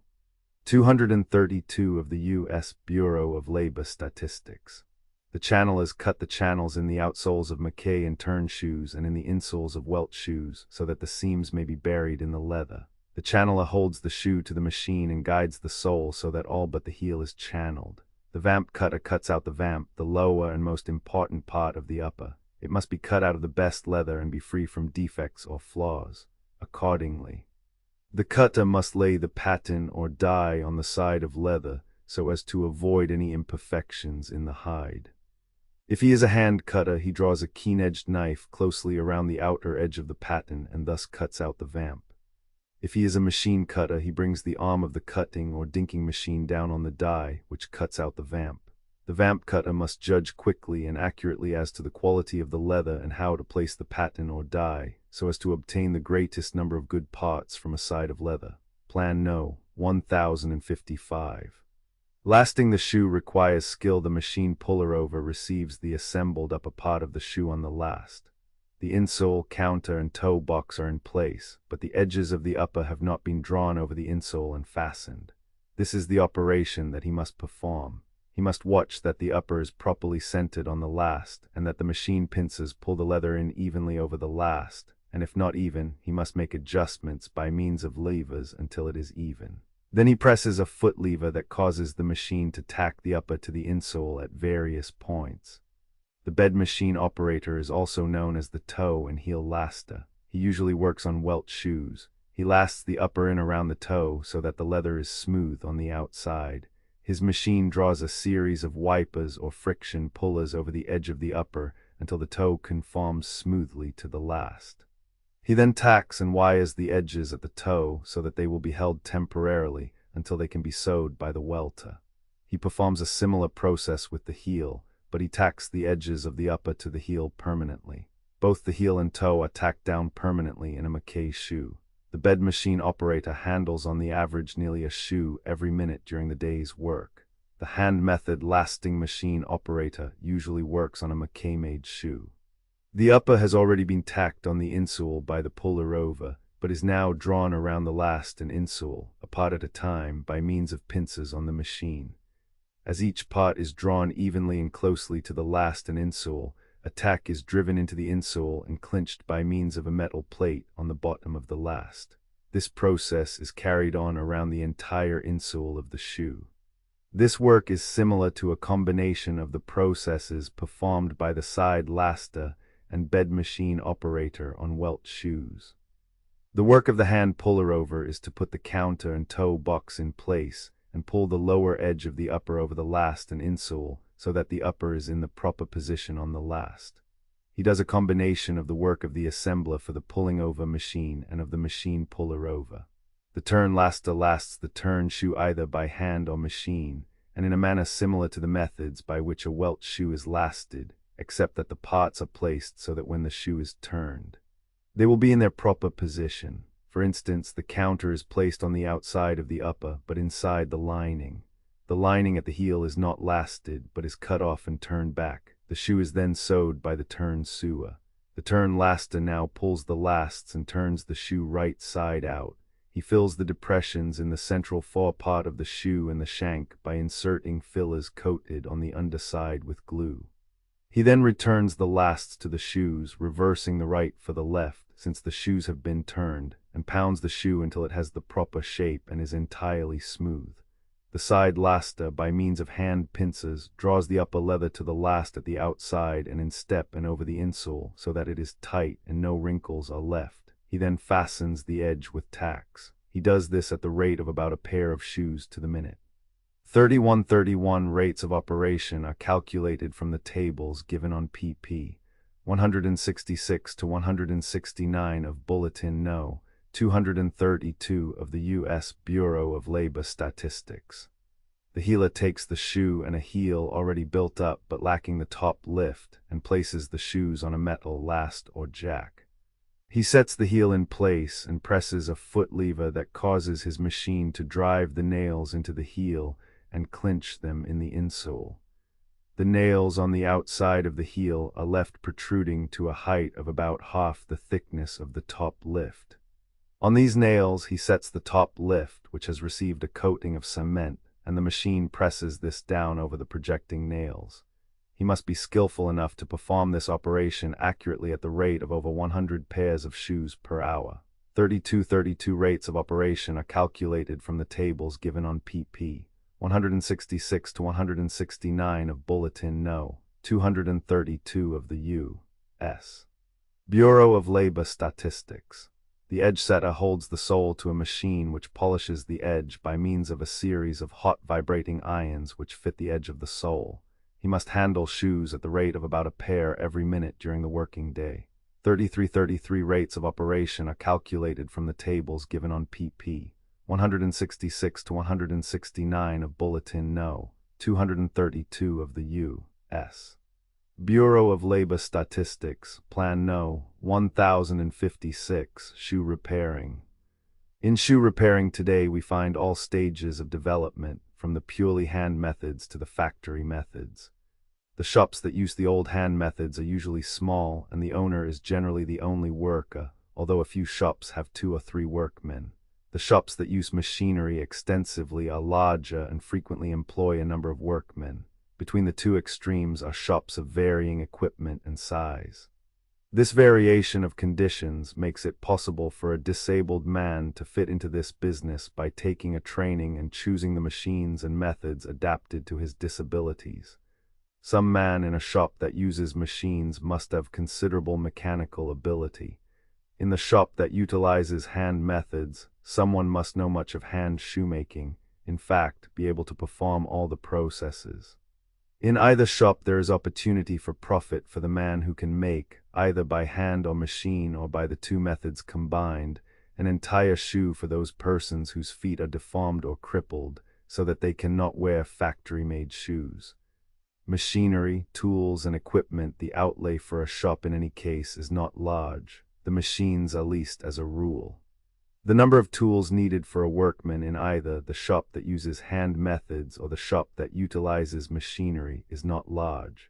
232 of the U.S. Bureau of Labor Statistics. The channeler cut the channels in the outsoles of Mackay and Turn shoes and in the insoles of Welch shoes so that the seams may be buried in the leather. The channeler holds the shoe to the machine and guides the sole so that all but the heel is channeled. The vamp cutter cuts out the vamp, the lower and most important part of the upper. It must be cut out of the best leather and be free from defects or flaws. Accordingly, the cutter must lay the pattern or die on the side of leather so as to avoid any imperfections in the hide. If he is a hand cutter, he draws a keen-edged knife closely around the outer edge of the pattern and thus cuts out the vamp. If he is a machine cutter, he brings the arm of the cutting or dinking machine down on the die, which cuts out the vamp. The vamp cutter must judge quickly and accurately as to the quality of the leather and how to place the pattern or die, so as to obtain the greatest number of good parts from a side of leather. Plan No. 1055. Lasting the shoe requires skill. The machine puller over receives the assembled upper part of the shoe on the last. The insole, counter, and toe box are in place, but the edges of the upper have not been drawn over the insole and fastened. This is the operation that he must perform. He must watch that the upper is properly centered on the last, and that the machine pincers pull the leather in evenly over the last, and if not even, he must make adjustments by means of levers until it is even. Then he presses a foot lever that causes the machine to tack the upper to the insole at various points. The bed machine operator is also known as the toe and heel laster. He usually works on Welch shoes. He lasts the upper in around the toe so that the leather is smooth on the outside. His machine draws a series of wipers or friction pullers over the edge of the upper until the toe conforms smoothly to the last. He then tacks and wires the edges at the toe so that they will be held temporarily until they can be sewed by the welter. He performs a similar process with the heel, but he tacks the edges of the upper to the heel permanently. Both the heel and toe are tacked down permanently in a Mackay shoe. The bed machine operator handles on the average nearly a shoe every minute during the day's work. The hand method lasting machine operator usually works on a Mackay-made shoe. The upper has already been tacked on the insole by the puller over, but is now drawn around the last and insole, a part at a time, by means of pincers on the machine. As each part is drawn evenly and closely to the last and insole, a tack is driven into the insole and clinched by means of a metal plate on the bottom of the last. This process is carried on around the entire insole of the shoe. This work is similar to a combination of the processes performed by the side laster and bed machine operator on Welch shoes. The work of the hand puller over is to put the counter and toe box in place and pull the lower edge of the upper over the last and insole so that the upper is in the proper position on the last. He does a combination of the work of the assembler for the pulling over machine and of the machine puller over. The turn laster lasts the turn shoe either by hand or machine, and in a manner similar to the methods by which a Welch shoe is lasted, except that the parts are placed so that when the shoe is turned, they will be in their proper position. For instance, the counter is placed on the outside of the upper, but inside the lining. The lining at the heel is not lasted, but is cut off and turned back. The shoe is then sewed by the turn sewer. The turn laster now pulls the lasts and turns the shoe right side out. He fills the depressions in the central forepart of the shoe and the shank by inserting fillers coated on the underside with glue. He then returns the lasts to the shoes, reversing the right for the left, since the shoes have been turned, and pounds the shoe until it has the proper shape and is entirely smooth. The side laster, by means of hand pincers, draws the upper leather to the last at the outside and in step and over the insole, so that it is tight and no wrinkles are left. He then fastens the edge with tacks. He does this at the rate of about a pair of shoes to the minute. 3131 rates of operation are calculated from the tables given on pp. 166 to 169 of Bulletin No. 232 of the U.S. Bureau of Labor Statistics. The heeler takes the shoe and a heel already built up but lacking the top lift and places the shoes on a metal last or jack. He sets the heel in place and presses a foot lever that causes his machine to drive the nails into the heel and clinch them in the insole. The nails on the outside of the heel are left protruding to a height of about half the thickness of the top lift. On these nails, he sets the top lift, which has received a coating of cement, and the machine presses this down over the projecting nails. He must be skillful enough to perform this operation accurately at the rate of over 100 pairs of shoes per hour. 32 rates of operation are calculated from the tables given on pp. 166 to 169 of Bulletin No. 232 of the U.S. Bureau of Labor Statistics. The edge setter holds the sole to a machine which polishes the edge by means of a series of hot vibrating irons which fit the edge of the sole. He must handle shoes at the rate of about a pair every minute during the working day. 33 rates of operation are calculated from the tables given on pp. 166 to 169 of Bulletin No. 232 of the U.S. Bureau of Labor Statistics, Plan No. 1056, Shoe Repairing. In shoe repairing today we find all stages of development, from the purely hand methods to the factory methods. The shops that use the old hand methods are usually small, and the owner is generally the only worker, although a few shops have 2 or 3 workmen. The shops that use machinery extensively are larger and frequently employ a number of workmen. Between the two extremes are shops of varying equipment and size. This variation of conditions makes it possible for a disabled man to fit into this business by taking a training and choosing the machines and methods adapted to his disabilities. Some man in a shop that uses machines must have considerable mechanical ability. In the shop that utilizes hand methods, someone must know much of hand shoemaking, in fact, be able to perform all the processes. In either shop there is opportunity for profit for the man who can make, either by hand or machine or by the two methods combined, an entire shoe for those persons whose feet are deformed or crippled, so that they cannot wear factory-made shoes. Machinery, tools, and equipment, the outlay for a shop in any case is not large. The machines are leased as a rule. The number of tools needed for a workman in either the shop that uses hand methods or the shop that utilizes machinery is not large.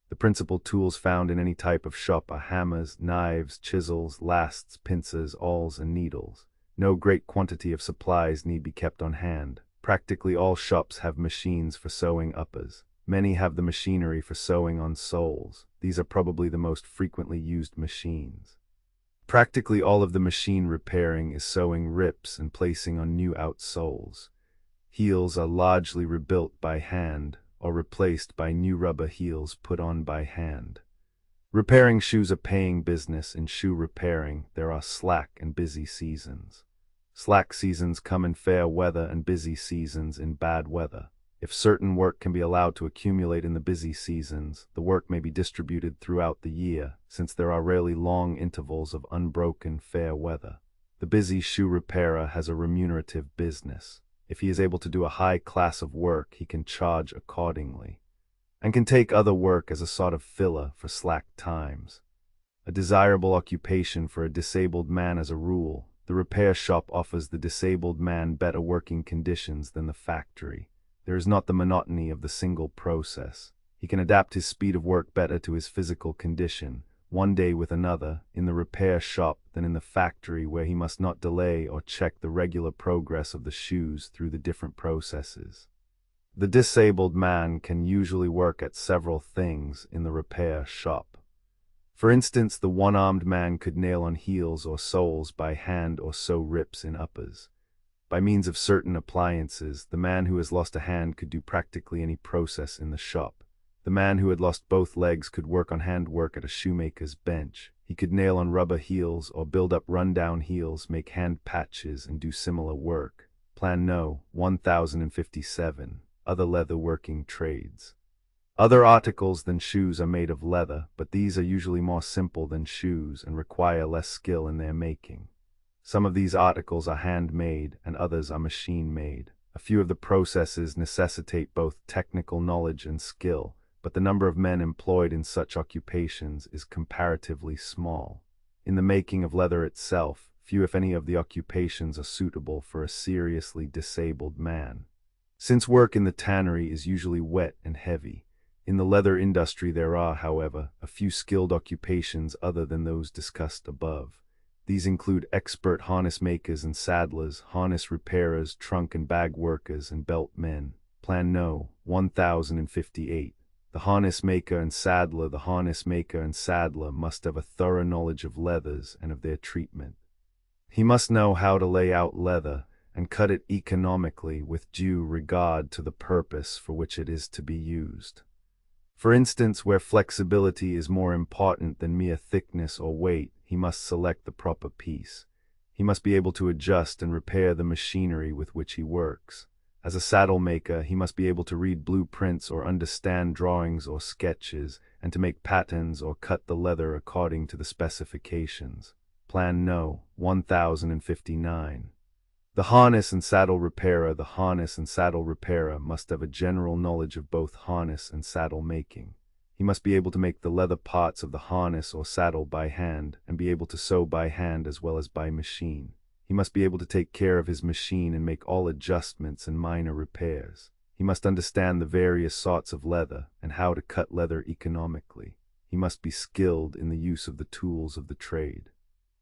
The principal tools found in any type of shop are hammers, knives, chisels, lasts, pincers, awls, and needles. No great quantity of supplies need be kept on hand. Practically all shops have machines for sewing uppers. Many have the machinery for sewing on soles. These are probably the most frequently used machines. Practically all of the machine repairing is sewing rips and placing on new outsoles. Heels are largely rebuilt by hand or replaced by new rubber heels put on by hand. Repairing shoes a paying business. In shoe repairing, there are slack and busy seasons. Slack seasons come in fair weather and busy seasons in bad weather. If certain work can be allowed to accumulate in the busy seasons, the work may be distributed throughout the year, since there are rarely long intervals of unbroken fair weather. The busy shoe repairer has a remunerative business. If he is able to do a high class of work, he can charge accordingly, and can take other work as a sort of filler for slack times. A desirable occupation for a disabled man as a rule, the repair shop offers the disabled man better working conditions than the factory. There is not the monotony of the single process. He can adapt his speed of work better to his physical condition, one day with another, in the repair shop than in the factory, where he must not delay or check the regular progress of the shoes through the different processes. The disabled man can usually work at several things in the repair shop. For instance, the one-armed man could nail on heels or soles by hand or sew rips in uppers. By means of certain appliances, the man who has lost a hand could do practically any process in the shop. The man who had lost both legs could work on handwork at a shoemaker's bench. He could nail on rubber heels or build up run-down heels, make hand patches, and do similar work. Plan No. 1057, Other leather working trades. Other articles than shoes are made of leather, but these are usually more simple than shoes and require less skill in their making. Some of these articles are handmade and others are machine-made. A few of the processes necessitate both technical knowledge and skill, but the number of men employed in such occupations is comparatively small. In the making of leather itself, few if any of the occupations are suitable for a seriously disabled man. Since work in the tannery is usually wet and heavy, in the leather industry there are, however, a few skilled occupations other than those discussed above. These include expert harness makers and saddlers, harness repairers, trunk and bag workers, and belt men. Plan No. 1058. The harness maker and saddler. The harness maker and saddler must have a thorough knowledge of leathers and of their treatment. He must know how to lay out leather and cut it economically with due regard to the purpose for which it is to be used. For instance, where flexibility is more important than mere thickness or weight, he must select the proper piece. He must be able to adjust and repair the machinery with which he works. As a saddle maker, he must be able to read blueprints or understand drawings or sketches, and to make patterns or cut the leather according to the specifications. Plan No. 1059. The harness and saddle repairer. The harness and saddle repairer must have a general knowledge of both harness and saddle making. He must be able to make the leather parts of the harness or saddle by hand, and be able to sew by hand as well as by machine. He must be able to take care of his machine and make all adjustments and minor repairs. He must understand the various sorts of leather and how to cut leather economically. He must be skilled in the use of the tools of the trade.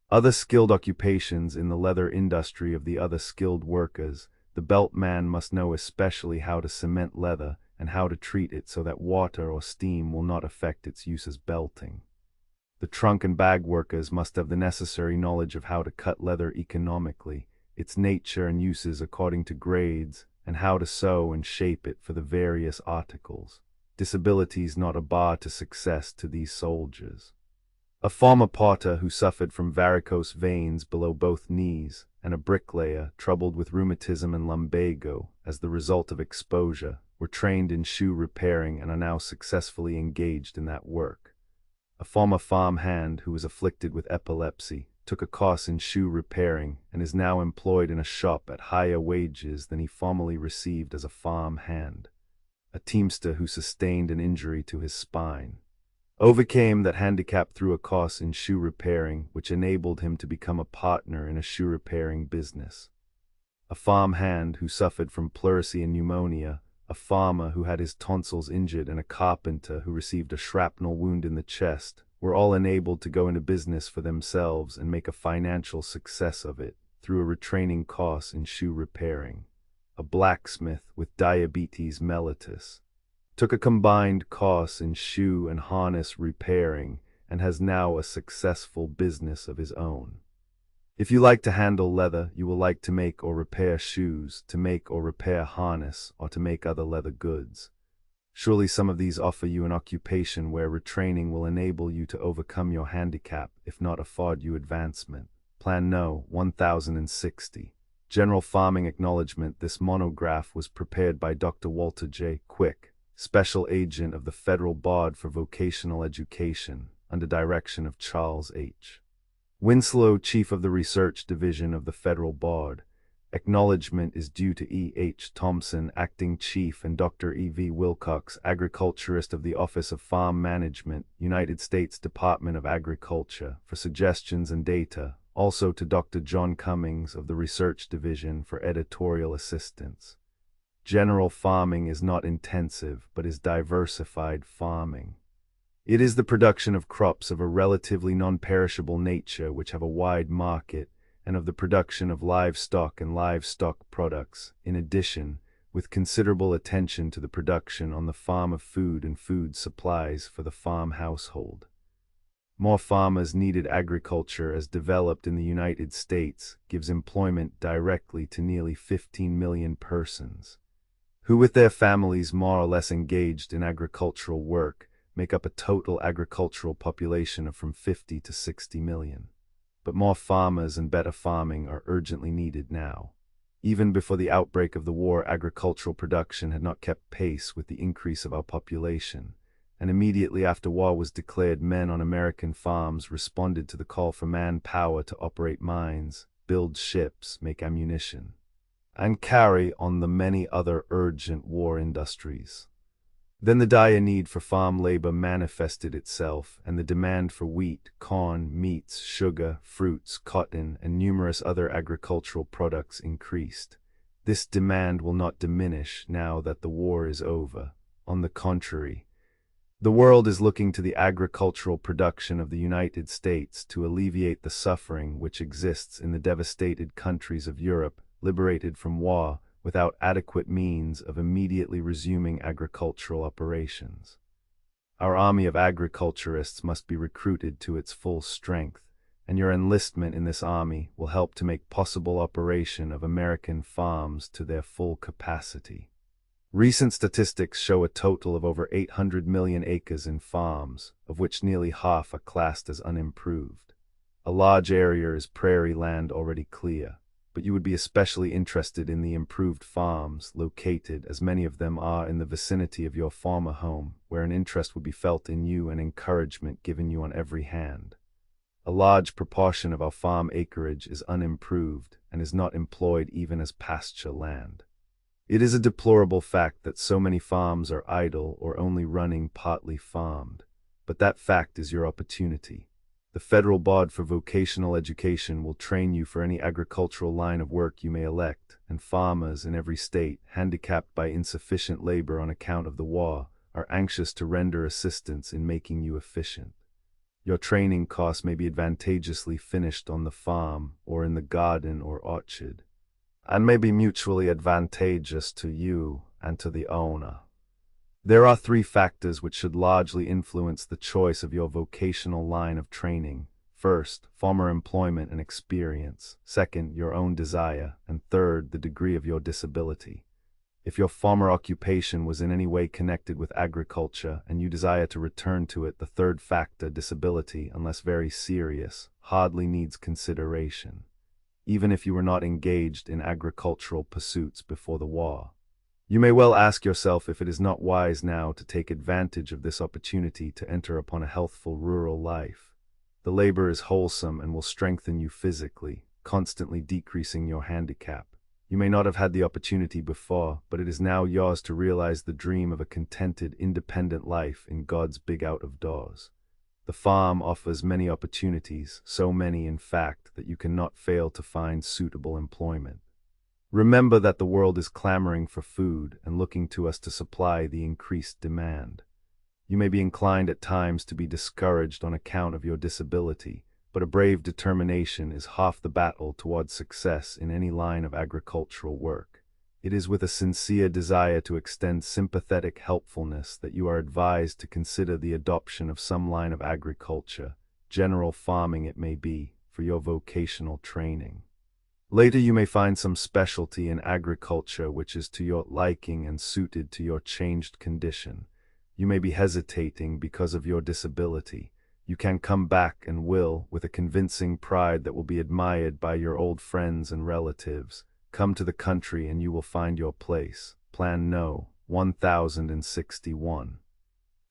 Other skilled occupations in the leather industry. Of the other skilled workers, the belt man must know especially how to cement leather and how to treat it so that water or steam will not affect its use as belting. The trunk and bag workers must have the necessary knowledge of how to cut leather economically, its nature and uses according to grades, and how to sew and shape it for the various articles. Disability is not a bar to success to these soldiers. A former potter who suffered from varicose veins below both knees, and a bricklayer troubled with rheumatism and lumbago as the result of exposure, were trained in shoe repairing and are now successfully engaged in that work. A former farm hand who was afflicted with epilepsy took a course in shoe repairing and is now employed in a shop at higher wages than he formerly received as a farm hand. A teamster who sustained an injury to his spine overcame that handicap through a course in shoe repairing, which enabled him to become a partner in a shoe repairing business. A farm hand who suffered from pleurisy and pneumonia, a farmer who had his tonsils injured, and a carpenter who received a shrapnel wound in the chest were all enabled to go into business for themselves and make a financial success of it through a retraining course in shoe repairing. A blacksmith with diabetes mellitus took a combined course in shoe and harness repairing and has now a successful business of his own. If you like to handle leather, you will like to make or repair shoes, to make or repair harness, or to make other leather goods. Surely some of these offer you an occupation where retraining will enable you to overcome your handicap, if not afford you advancement. Plan No. 1060. General Farming Acknowledgement. This monograph was prepared by Dr. Walter J. Quick, Special Agent of the Federal Board for Vocational Education, under direction of Charles H. Winslow, Chief of the Research Division of the Federal Board. Acknowledgement is due to E. H. Thompson, Acting Chief, and Dr. E. V. Wilcox, Agriculturist of the Office of Farm Management, United States Department of Agriculture, for suggestions and data, also to Dr. John Cummings of the Research Division for editorial assistance. General farming is not intensive, but is diversified farming. It is the production of crops of a relatively non-perishable nature which have a wide market, and of the production of livestock and livestock products, in addition, with considerable attention to the production on the farm of food and food supplies for the farm household. More farmers needed. Agriculture as developed in the United States gives employment directly to nearly 15 million persons, who with their families more or less engaged in agricultural work make up a total agricultural population of from 50 to 60 million. But more farmers and better farming are urgently needed now. Even before the outbreak of the war, agricultural production had not kept pace with the increase of our population, and immediately after war was declared, men on American farms responded to the call for manpower to operate mines, build ships, make ammunition, and carry on the many other urgent war industries. Then the dire need for farm labor manifested itself, and the demand for wheat, corn, meats, sugar, fruits, cotton, and numerous other agricultural products increased. This demand will not diminish now that the war is over. On the contrary, The world is looking to the agricultural production of the United States to alleviate the suffering which exists in the devastated countries of Europe, liberated from war, without adequate means of immediately resuming agricultural operations. Our army of agriculturists must be recruited to its full strength, and your enlistment in this army will help to make possible operation of American farms to their full capacity. Recent statistics show a total of over 800 million acres in farms, of which nearly half are classed as unimproved. A large area is prairie land already clear, but you would be especially interested in the improved farms located, as many of them are, in the vicinity of your former home, where an interest would be felt in you and encouragement given you on every hand. A large proportion of our farm acreage is unimproved and is not employed even as pasture land. It is a deplorable fact that so many farms are idle or only running partly farmed, but that fact is your opportunity. The Federal Board for Vocational Education will train you for any agricultural line of work you may elect, and farmers in every state, handicapped by insufficient labor on account of the war, are anxious to render assistance in making you efficient. Your training course may be advantageously finished on the farm or in the garden or orchard, and may be mutually advantageous to you and to the owner. There are three factors which should largely influence the choice of your vocational line of training. First, former employment and experience. Second, your own desire. And third, the degree of your disability. If your former occupation was in any way connected with agriculture and you desire to return to it, the third factor, disability, unless very serious, hardly needs consideration, even if you were not engaged in agricultural pursuits before the war. You may well ask yourself if it is not wise now to take advantage of this opportunity to enter upon a healthful rural life. The labor is wholesome and will strengthen you physically, constantly decreasing your handicap. You may not have had the opportunity before, but it is now yours to realize the dream of a contented, independent life in God's big out of doors. The farm offers many opportunities, so many in fact that you cannot fail to find suitable employment. Remember that the world is clamoring for food and looking to us to supply the increased demand. You may be inclined at times to be discouraged on account of your disability, but a brave determination is half the battle towards success in any line of agricultural work. It is with a sincere desire to extend sympathetic helpfulness that you are advised to consider the adoption of some line of agriculture, general farming it may be, for your vocational training. Later you may find some specialty in agriculture which is to your liking and suited to your changed condition. You may be hesitating because of your disability. You can come back and will, with a convincing pride that will be admired by your old friends and relatives. Come to the country and you will find your place. Plan No. 1061.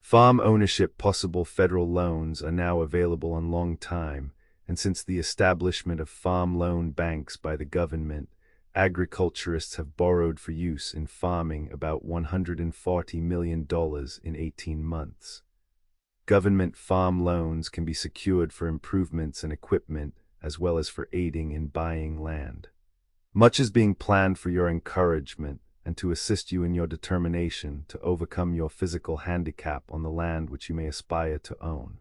Farm ownership. Possible federal loans are now available on long time, and since the establishment of farm loan banks by the government, agriculturists have borrowed for use in farming about $140 million in 18 months. Government farm loans can be secured for improvements in equipment as well as for aiding in buying land. Much is being planned for your encouragement and to assist you in your determination to overcome your physical handicap on the land which you may aspire to own.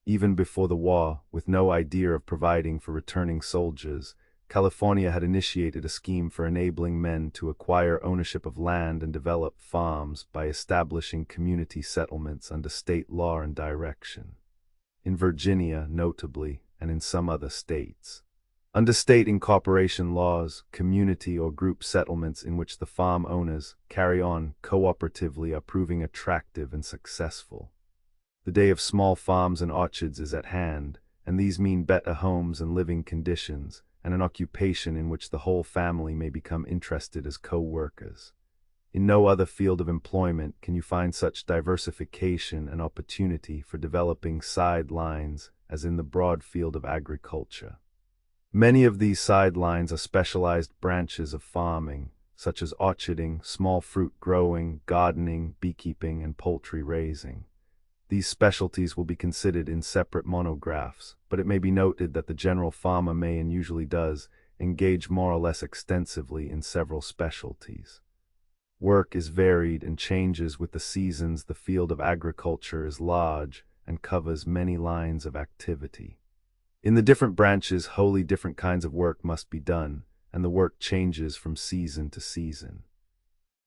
Even before the war, with no idea of providing for returning soldiers, California had initiated a scheme for enabling men to acquire ownership of land and develop farms by establishing community settlements under state law and direction. In Virginia, notably, and in some other states. Under state incorporation laws, community or group settlements in which the farm owners carry on cooperatively are proving attractive and successful. The day of small farms and orchards is at hand, and these mean better homes and living conditions, and an occupation in which the whole family may become interested as co-workers. In no other field of employment can you find such diversification and opportunity for developing sidelines as in the broad field of agriculture. Many of these sidelines are specialized branches of farming, such as orcharding, small fruit growing, gardening, beekeeping, and poultry raising. These specialties will be considered in separate monographs, but it may be noted that the general farmer may, and usually does, engage more or less extensively in several specialties. Work is varied and changes with the seasons. The field of agriculture is large and covers many lines of activity. In the different branches, wholly different kinds of work must be done, and the work changes from season to season.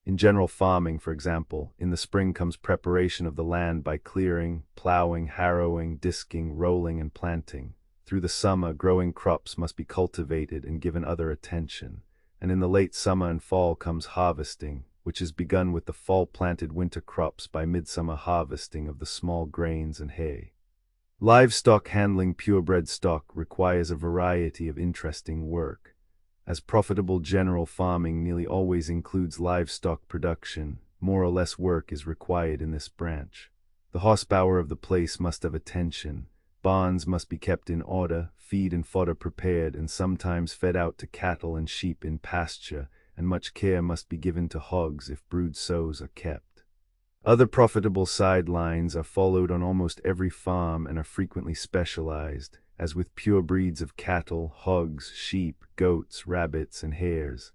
In general farming, for example, in the spring comes preparation of the land by clearing, plowing, harrowing, disking, rolling, and planting. Through the summer, growing crops must be cultivated and given other attention, and in the late summer and fall comes harvesting, which is begun with the fall-planted winter crops by midsummer harvesting of the small grains and hay. Livestock handling, purebred stock, requires a variety of interesting work. As profitable general farming nearly always includes livestock production, more or less work is required in this branch. The horsepower of the place must have attention. Barns must be kept in order, feed and fodder prepared and sometimes fed out to cattle and sheep in pasture, and much care must be given to hogs if brood sows are kept. Other profitable sidelines are followed on almost every farm and are frequently specialized, as with pure breeds of cattle, hogs, sheep, goats, rabbits, and hares.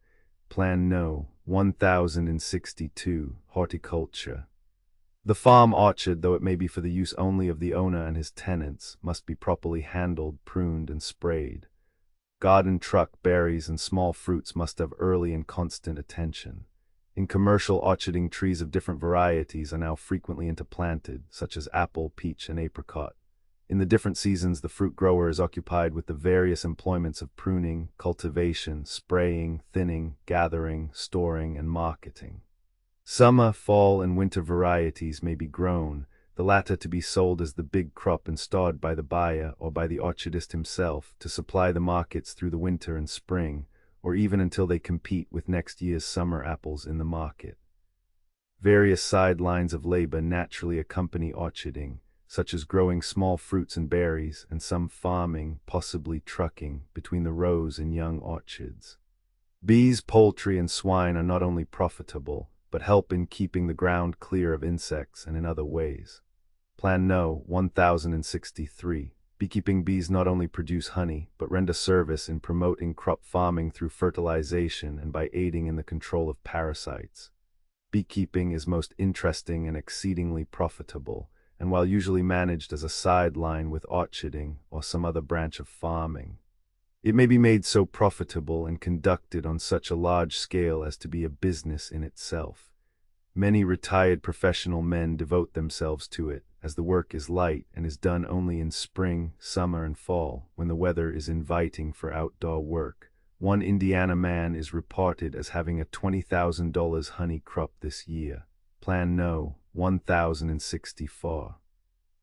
Plan No. 1062, Horticulture. The farm orchard, though it may be for the use only of the owner and his tenants, must be properly handled, pruned, and sprayed. Garden truck, berries, and small fruits must have early and constant attention. In commercial orcharding, trees of different varieties are now frequently interplanted, such as apple, peach, and apricot. In the different seasons, the fruit grower is occupied with the various employments of pruning, cultivation, spraying, thinning, gathering, storing, and marketing. Summer, fall, and winter varieties may be grown, the latter to be sold as the big crop and stored by the buyer or by the orchardist himself to supply the markets through the winter and spring, or even until they compete with next year's summer apples in the market. Various side lines of labor naturally accompany orcharding, such as growing small fruits and berries, and some farming, possibly trucking, between the rows in young orchards. Bees, poultry, and swine are not only profitable, but help in keeping the ground clear of insects and in other ways. Plan No. 1063. Beekeeping. Bees not only produce honey, but render service in promoting crop farming through fertilization and by aiding in the control of parasites. Beekeeping is most interesting and exceedingly profitable, and while usually managed as a sideline with orcharding or some other branch of farming, it may be made so profitable and conducted on such a large scale as to be a business in itself. Many retired professional men devote themselves to it, as the work is light and is done only in spring, summer, and fall, when the weather is inviting for outdoor work. One Indiana man is reported as having a $20,000 honey crop this year. Plan No. 1064.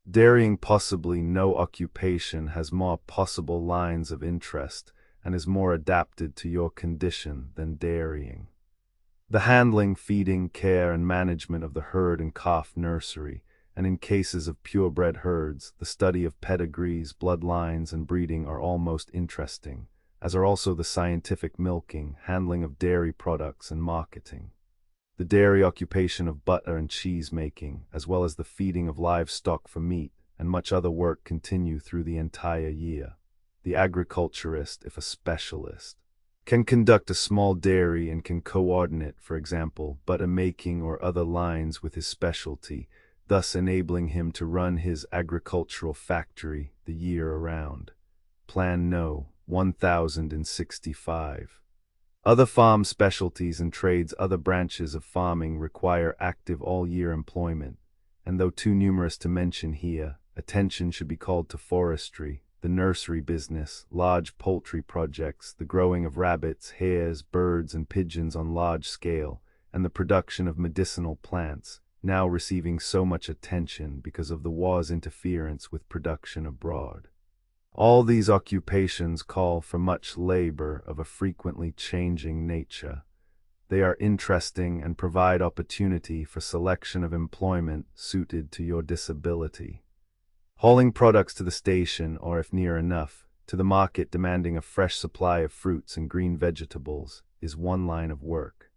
Dairying. Possibly no occupation has more possible lines of interest and is more adapted to your condition than dairying. The handling, feeding, care, and management of the herd and calf nursery, and in cases of purebred herds, the study of pedigrees, bloodlines, and breeding are all most interesting, as are also the scientific milking, handling of dairy products, and marketing. The dairy occupation of butter and cheese making, as well as the feeding of livestock for meat, and much other work continue through the entire year. The agriculturist, if a specialist, can conduct a small dairy and can coordinate, for example, butter making or other lines with his specialty, thus enabling him to run his agricultural factory the year around. Plan No. 1065. Other farm specialties and trades. Other branches of farming require active all-year employment, and though too numerous to mention here, attention should be called to forestry, the nursery business, large poultry projects, the growing of rabbits, hares, birds, and pigeons on large scale, and the production of medicinal plants, now receiving so much attention because of the war's interference with production abroad. All these occupations call for much labor of a frequently changing nature. They are interesting and provide opportunity for selection of employment suited to your disability. Hauling products to the station, or if near enough, to the market demanding a fresh supply of fruits and green vegetables, is one line of work.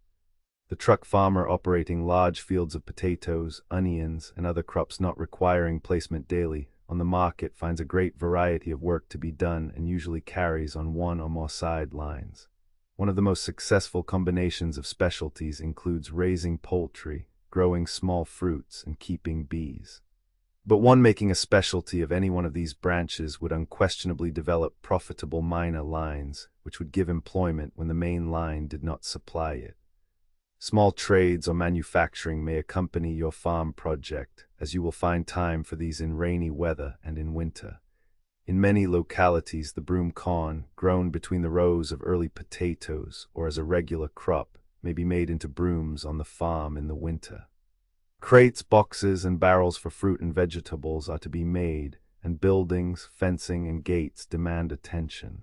The truck farmer operating large fields of potatoes, onions, and other crops not requiring placement daily on the market finds a great variety of work to be done and usually carries on one or more side lines. One of the most successful combinations of specialties includes raising poultry, growing small fruits, and keeping bees. But one making a specialty of any one of these branches would unquestionably develop profitable minor lines, which would give employment when the main line did not supply it. Small trades or manufacturing may accompany your farm project, as you will find time for these in rainy weather and in winter. In many localities, the broom corn, grown between the rows of early potatoes or as a regular crop, may be made into brooms on the farm in the winter. Crates, boxes, and barrels for fruit and vegetables are to be made, and buildings, fencing, and gates demand attention.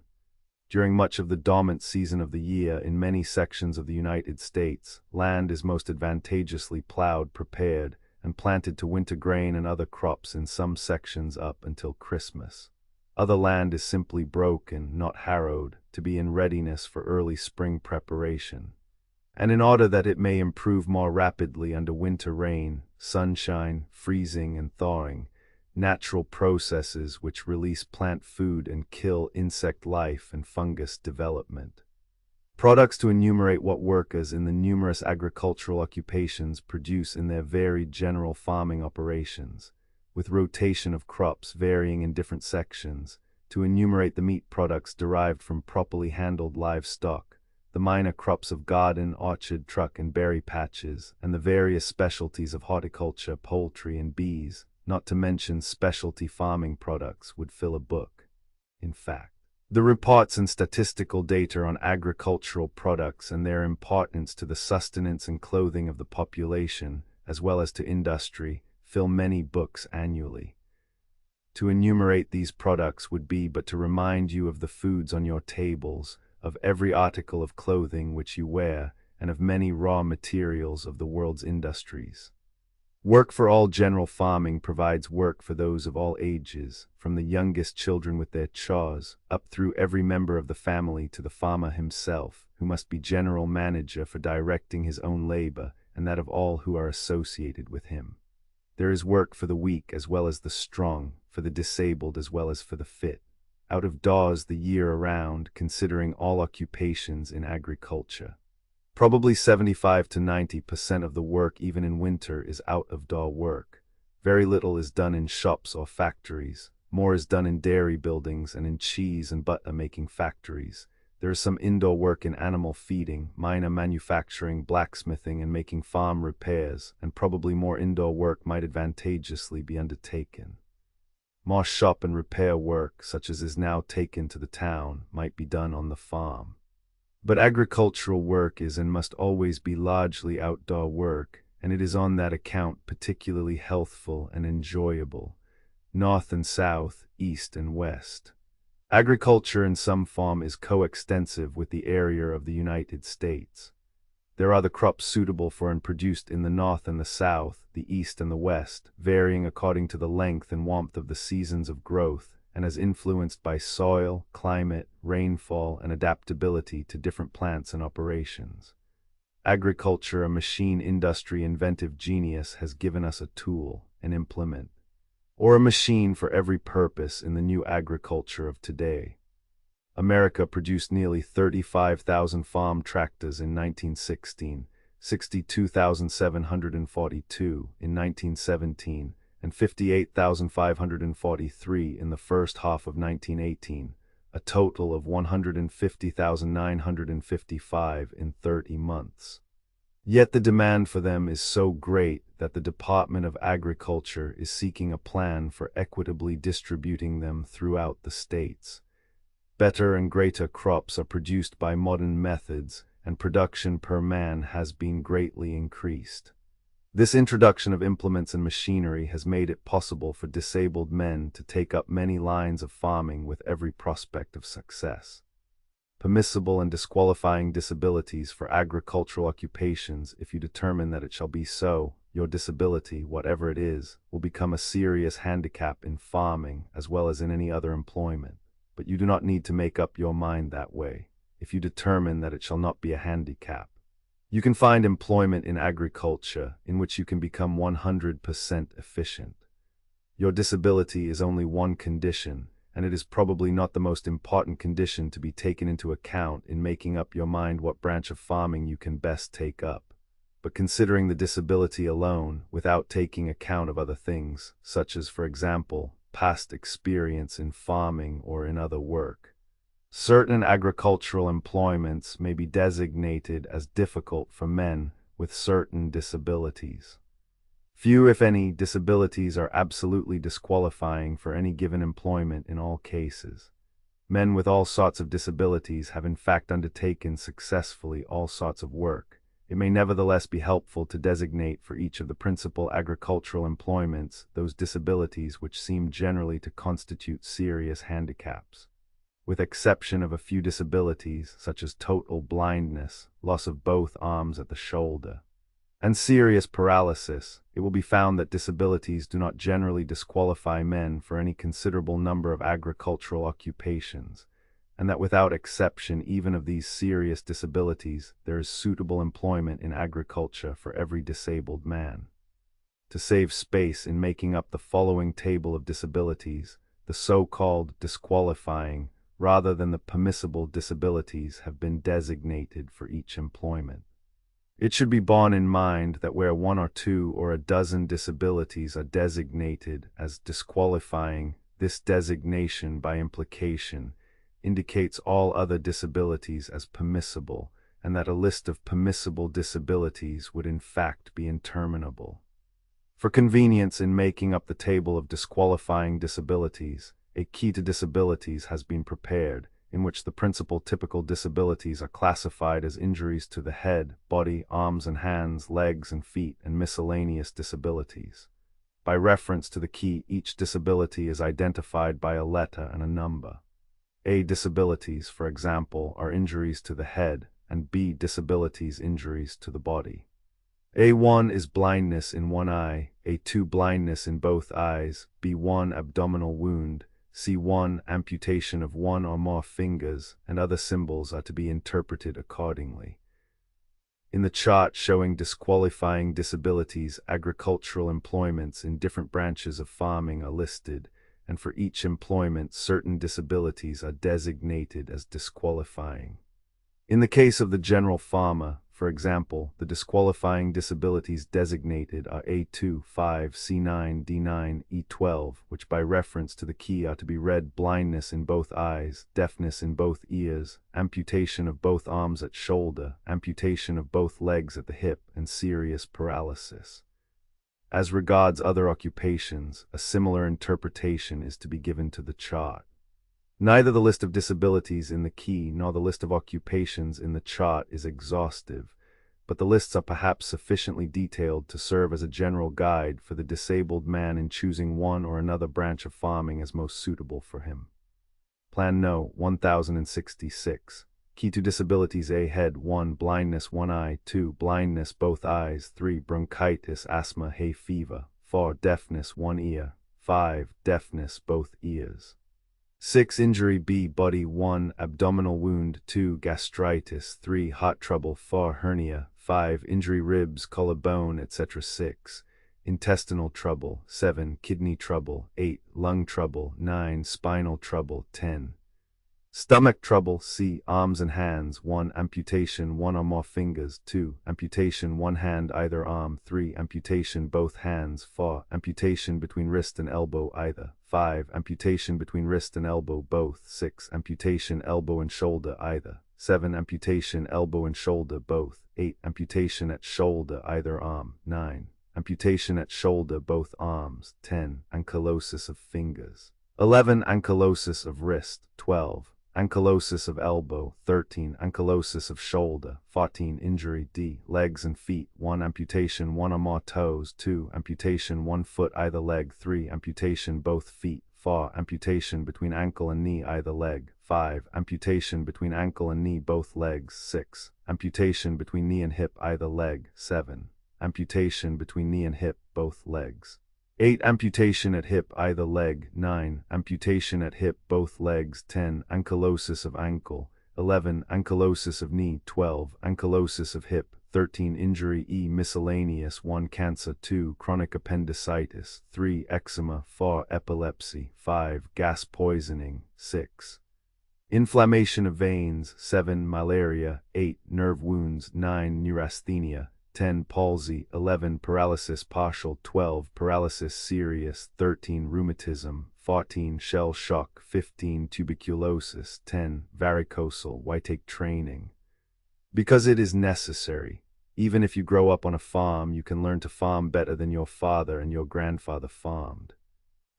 During much of the dormant season of the year in many sections of the United States, land is most advantageously plowed, prepared, and planted to winter grain and other crops in some sections up until Christmas. Other land is simply broken, not harrowed, to be in readiness for early spring preparation. And in order that it may improve more rapidly under winter rain, sunshine, freezing, and thawing, natural processes which release plant food and kill insect life and fungus development. Products to enumerate what workers in the numerous agricultural occupations produce in their varied general farming operations, with rotation of crops varying in different sections, to enumerate the meat products derived from properly handled livestock, the minor crops of garden, orchard, truck, and berry patches, and the various specialties of horticulture, poultry, and bees, not to mention specialty farming products, would fill a book. In fact, the reports and statistical data on agricultural products and their importance to the sustenance and clothing of the population, as well as to industry, fill many books annually. To enumerate these products would be but to remind you of the foods on your tables, of every article of clothing which you wear, and of many raw materials of the world's industries. Work for all general farming provides work for those of all ages, from the youngest children with their chores, up through every member of the family to the farmer himself, who must be general manager for directing his own labor and that of all who are associated with him. There is work for the weak as well as the strong, for the disabled as well as for the fit, out of doors the year around, considering all occupations in agriculture. Probably 75 to 90% of the work even in winter is out-of-door work. Very little is done in shops or factories. More is done in dairy buildings and in cheese and butter-making factories. There is some indoor work in animal feeding, minor manufacturing, blacksmithing, and making farm repairs, and probably more indoor work might advantageously be undertaken. More shop and repair work, such as is now taken to the town, might be done on the farm. But agricultural work is and must always be largely outdoor work, and it is on that account particularly healthful and enjoyable, north and south, east and west. Agriculture in some form is coextensive with the area of the United States. There are the crops suitable for and produced in the north and the south, the east and the west, varying according to the length and warmth of the seasons of growth, and as influenced by soil, climate, rainfall, and adaptability to different plants and operations. Agriculture, a machine industry inventive genius, has given us a tool, an implement, or a machine for every purpose in the new agriculture of today. America produced nearly 35,000 farm tractors in 1916, 62,742 in 1917, and 58,543 in the first half of 1918, a total of 150,955 in 30 months. Yet the demand for them is so great that the Department of Agriculture is seeking a plan for equitably distributing them throughout the states. Better and greater crops are produced by modern methods, and production per man has been greatly increased. This introduction of implements and machinery has made it possible for disabled men to take up many lines of farming with every prospect of success. Permissible and disqualifying disabilities for agricultural occupations, if you determine that it shall be so, your disability, whatever it is, will become a serious handicap in farming as well as in any other employment. But you do not need to make up your mind that way, if you determine that it shall not be a handicap. You can find employment in agriculture in which you can become 100% efficient. Your disability is only one condition, and it is probably not the most important condition to be taken into account in making up your mind what branch of farming you can best take up. But considering the disability alone, without taking account of other things, such as, for example, past experience in farming or in other work, certain agricultural employments may be designated as difficult for men with certain disabilities. Few, if any, disabilities are absolutely disqualifying for any given employment in all cases. Men with all sorts of disabilities have in fact undertaken successfully all sorts of work. It may nevertheless be helpful to designate for each of the principal agricultural employments those disabilities which seem generally to constitute serious handicaps. With exception of a few disabilities, such as total blindness, loss of both arms at the shoulder, and serious paralysis, it will be found that disabilities do not generally disqualify men for any considerable number of agricultural occupations, and that without exception even of these serious disabilities, there is suitable employment in agriculture for every disabled man. To save space in making up the following table of disabilities, the so-called disqualifying, rather than the permissible disabilities have been designated for each employment. It should be borne in mind that where one or two or a dozen disabilities are designated as disqualifying, this designation by implication indicates all other disabilities as permissible, and that a list of permissible disabilities would in fact be interminable. For convenience in making up the table of disqualifying disabilities, a key to disabilities has been prepared, in which the principal typical disabilities are classified as injuries to the head, body, arms and hands, legs and feet, and miscellaneous disabilities. By reference to the key, each disability is identified by a letter and a number. A disabilities, for example, are injuries to the head, and B disabilities injuries to the body. A1 is blindness in one eye, A2 blindness in both eyes, B1 abdominal wound, C1 amputation of one or more fingers, and other symbols are to be interpreted accordingly. In the chart showing disqualifying disabilities, agricultural employments in different branches of farming are listed, and for each employment certain disabilities are designated as disqualifying. In the case of the general farmer, for example, the disqualifying disabilities designated are A2, 5, C9, D9, E12, which by reference to the key are to be read blindness in both eyes, deafness in both ears, amputation of both arms at shoulder, amputation of both legs at the hip, and serious paralysis. As regards other occupations, a similar interpretation is to be given to the chart. Neither the list of disabilities in the key nor the list of occupations in the chart is exhaustive, but the lists are perhaps sufficiently detailed to serve as a general guide for the disabled man in choosing one or another branch of farming as most suitable for him. Plan No. 1066. Key to disabilities: A. Head. 1. Blindness one eye. 2. Blindness both eyes. 3. Bronchitis, asthma, hay fever. 4. Deafness one ear. 5. Deafness both ears. 6. Injury: B. Body. 1. Abdominal wound. 2. Gastritis. 3. Heart trouble. 4. Hernia. 5. Injury: ribs, collarbone, etc. 6. Intestinal trouble. 7. Kidney trouble. 8. Lung trouble. 9. Spinal trouble. 10. Stomach trouble. C. Arms and hands. 1. Amputation one or more fingers. 2. Amputation one hand either arm. 3. Amputation both hands. 4. Amputation between wrist and elbow either. 5. Amputation between wrist and elbow both. 6. Amputation elbow and shoulder either. 7. Amputation elbow and shoulder both. 8. Amputation at shoulder either arm. 9. Amputation at shoulder both arms. 10. Ankylosis of fingers. 11. Ankylosis of wrist. 12. Ankylosis of elbow. 13. Ankylosis of shoulder. 14. Injury: D. Legs and feet. 1. Amputation one or more toes. 2. Amputation one foot either leg. 3. Amputation both feet. 4. Amputation between ankle and knee either leg. 5. Amputation between ankle and knee both legs. 6. Amputation between knee and hip either leg. 7. Amputation between knee and hip both legs. 8. Amputation at hip either leg. 9. Amputation at hip both legs. 10. Ankylosis of ankle. 11. Ankylosis of knee. 12. Ankylosis of hip. 13 injury E miscellaneous 1 cancer 2 chronic appendicitis 3 eczema 4 epilepsy 5 gas poisoning 6 inflammation of veins 7 malaria 8 nerve wounds 9 neurasthenia 10 palsy 11 paralysis partial 12 paralysis serious 13 rheumatism 14 shell shock 15 tuberculosis 10 varicocele. Why take training? Because it is necessary. Even if you grow up on a farm, you can learn to farm better than your father and your grandfather farmed.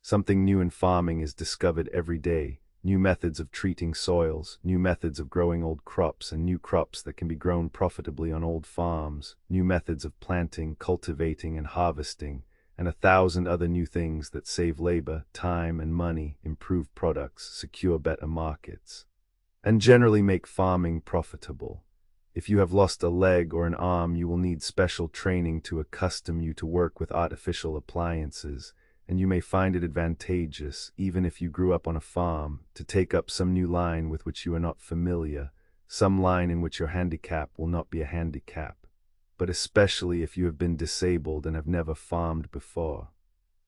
Something new in farming is discovered every day. New methods of treating soils, new methods of growing old crops, and new crops that can be grown profitably on old farms, new methods of planting, cultivating, and harvesting, and 1,000 other new things that save labor, time, and money, improve products, secure better markets, and generally make farming profitable. If you have lost a leg or an arm, you will need special training to accustom you to work with artificial appliances, and you may find it advantageous, even if you grew up on a farm, to take up some new line with which you are not familiar, some line in which your handicap will not be a handicap, but especially if you have been disabled and have never farmed before.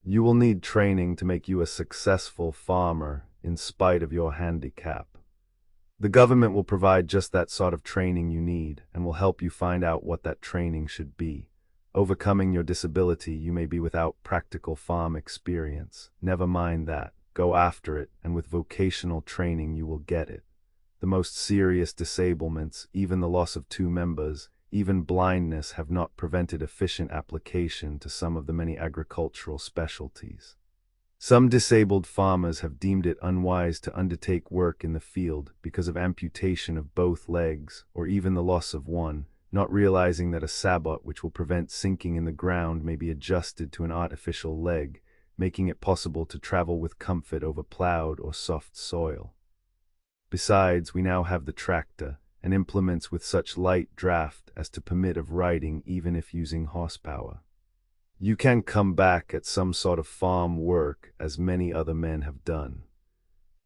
You will need training to make you a successful farmer in spite of your handicap. The government will provide just that sort of training you need and will help you find out what that training should be. Overcoming your disability, you may be without practical farm experience. Never mind that. Go after it, and with vocational training you will get it. The most serious disablements, even the loss of 2 members, even blindness, have not prevented efficient application to some of the many agricultural specialties. Some disabled farmers have deemed it unwise to undertake work in the field because of amputation of both legs, or even the loss of one, not realizing that a sabot which will prevent sinking in the ground may be adjusted to an artificial leg, making it possible to travel with comfort over plowed or soft soil. Besides, we now have the tractor, and implements with such light draft as to permit of riding even if using horsepower. You can come back at some sort of farm work as many other men have done.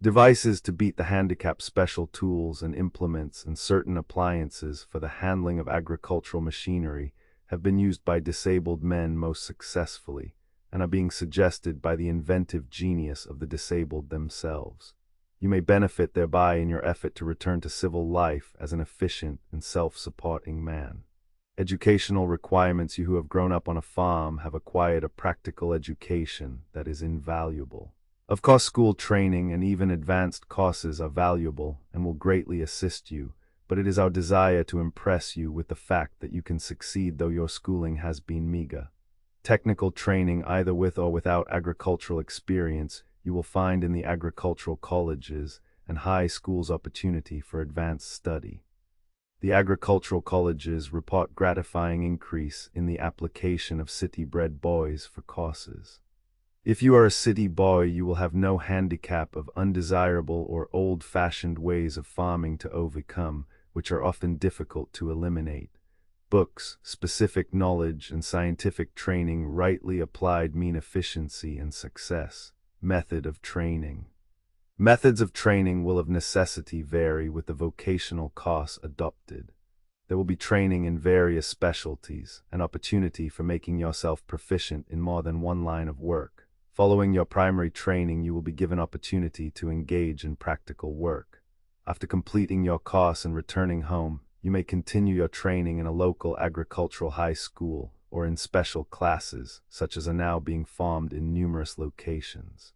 Devices to beat the handicap, special tools and implements, and certain appliances for the handling of agricultural machinery have been used by disabled men most successfully, and are being suggested by the inventive genius of the disabled themselves. You may benefit thereby in your effort to return to civil life as an efficient and self-supporting man. Educational requirements. You who have grown up on a farm have acquired a practical education that is invaluable. Of course, school training and even advanced courses are valuable and will greatly assist you, but it is our desire to impress you with the fact that you can succeed though your schooling has been meager. Technical training, either with or without agricultural experience, you will find in the agricultural colleges and high schools opportunity for advanced study. The agricultural colleges report gratifying increase in the application of city-bred boys for courses. If you are a city boy, you will have no handicap of undesirable or old-fashioned ways of farming to overcome, which are often difficult to eliminate. Books, specific knowledge, and scientific training rightly applied mean efficiency and success. Method of training. Methods of training will of necessity vary with the vocational course adopted. There will be training in various specialties, an opportunity for making yourself proficient in more than one line of work. Following your primary training, you will be given opportunity to engage in practical work. After completing your course and returning home, you may continue your training in a local agricultural high school or in special classes, such as are now being formed in numerous locations.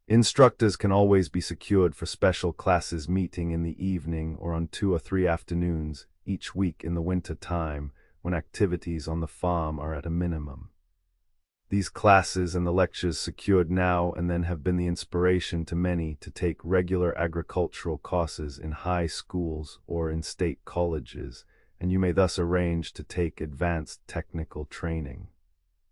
Instructors can always be secured for special classes meeting in the evening or on 2 or 3 afternoons each week in the winter time, when activities on the farm are at a minimum. These classes and the lectures secured now and then have been the inspiration to many to take regular agricultural courses in high schools or in state colleges, and you may thus arrange to take advanced technical training.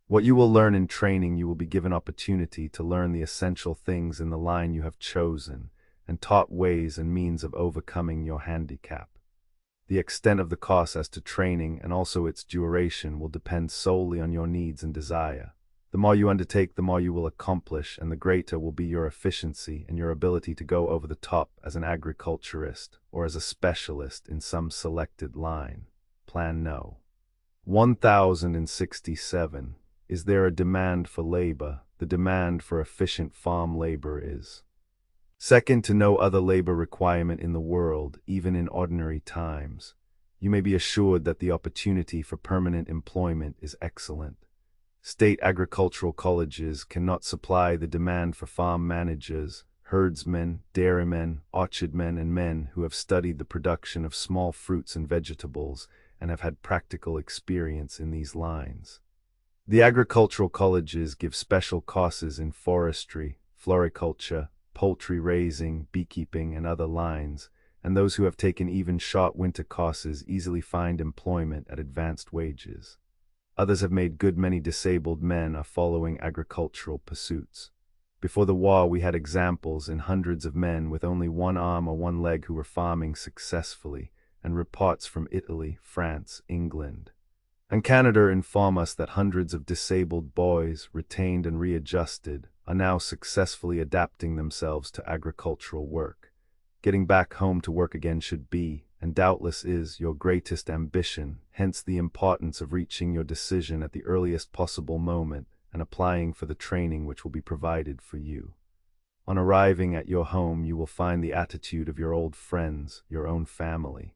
What you will learn in training, you will be given opportunity to learn the essential things in the line you have chosen, and taught ways and means of overcoming your handicap. The extent of the course as to training and also its duration will depend solely on your needs and desire. The more you undertake, the more you will accomplish, and the greater will be your efficiency and your ability to go over the top as an agriculturist or as a specialist in some selected line. Plan No. 1067. Is there a demand for labor? The demand for efficient farm labor is second to no other labor requirement in the world, even in ordinary times. You may be assured that the opportunity for permanent employment is excellent. State agricultural colleges cannot supply the demand for farm managers, herdsmen, dairymen, orchardmen, and men who have studied the production of small fruits and vegetables and have had practical experience in these lines. The agricultural colleges give special courses in forestry, floriculture, poultry raising, beekeeping, and other lines, and those who have taken even short winter courses easily find employment at advanced wages. Others have made good many disabled men are following agricultural pursuits. Before the war, we had examples in hundreds of men with only one arm or one leg who were farming successfully, and reports from Italy, France, England, and Canada inform us that hundreds of disabled boys, retained and readjusted, are now successfully adapting themselves to agricultural work. Getting back home to work again should be, and doubtless is, your greatest ambition, hence the importance of reaching your decision at the earliest possible moment and applying for the training which will be provided for you. On arriving at your home, you will find the attitude of your old friends, your own family,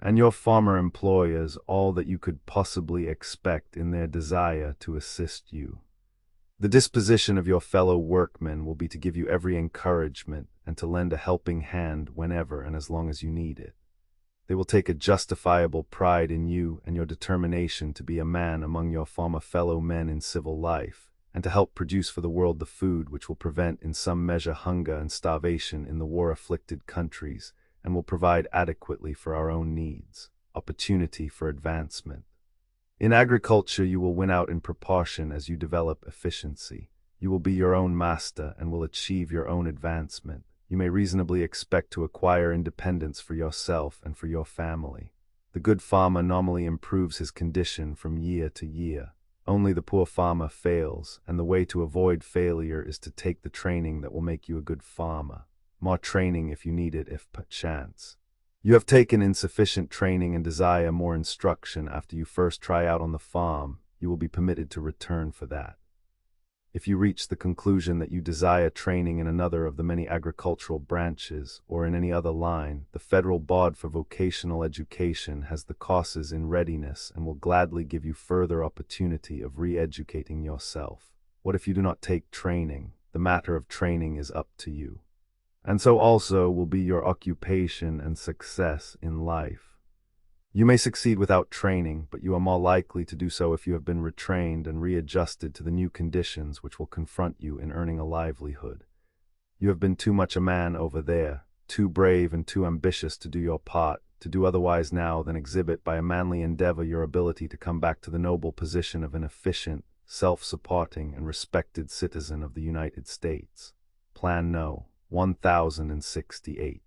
and your former employers all that you could possibly expect in their desire to assist you. The disposition of your fellow workmen will be to give you every encouragement and to lend a helping hand whenever and as long as you need it. They will take a justifiable pride in you and your determination to be a man among your former fellow men in civil life, and to help produce for the world the food which will prevent in some measure hunger and starvation in the war-afflicted countries, and will provide adequately for our own needs, opportunity for advancement. In agriculture, you will win out in proportion as you develop efficiency. You will be your own master and will achieve your own advancement. You may reasonably expect to acquire independence for yourself and for your family. The good farmer normally improves his condition from year to year. Only the poor farmer fails, and the way to avoid failure is to take the training that will make you a good farmer. More training if you need it, if perchance you have taken insufficient training and desire more instruction after you first try out on the farm, you will be permitted to return for that. If you reach the conclusion that you desire training in another of the many agricultural branches or in any other line, the Federal Board for Vocational Education has the courses in readiness and will gladly give you further opportunity of re-educating yourself. What if you do not take training? The matter of training is up to you. And so also will be your occupation and success in life. You may succeed without training, but you are more likely to do so if you have been retrained and readjusted to the new conditions which will confront you in earning a livelihood. You have been too much a man over there, too brave and too ambitious to do your part, to do otherwise now than exhibit by a manly endeavor your ability to come back to the noble position of an efficient, self-supporting, and respected citizen of the United States. Plan No. 1068.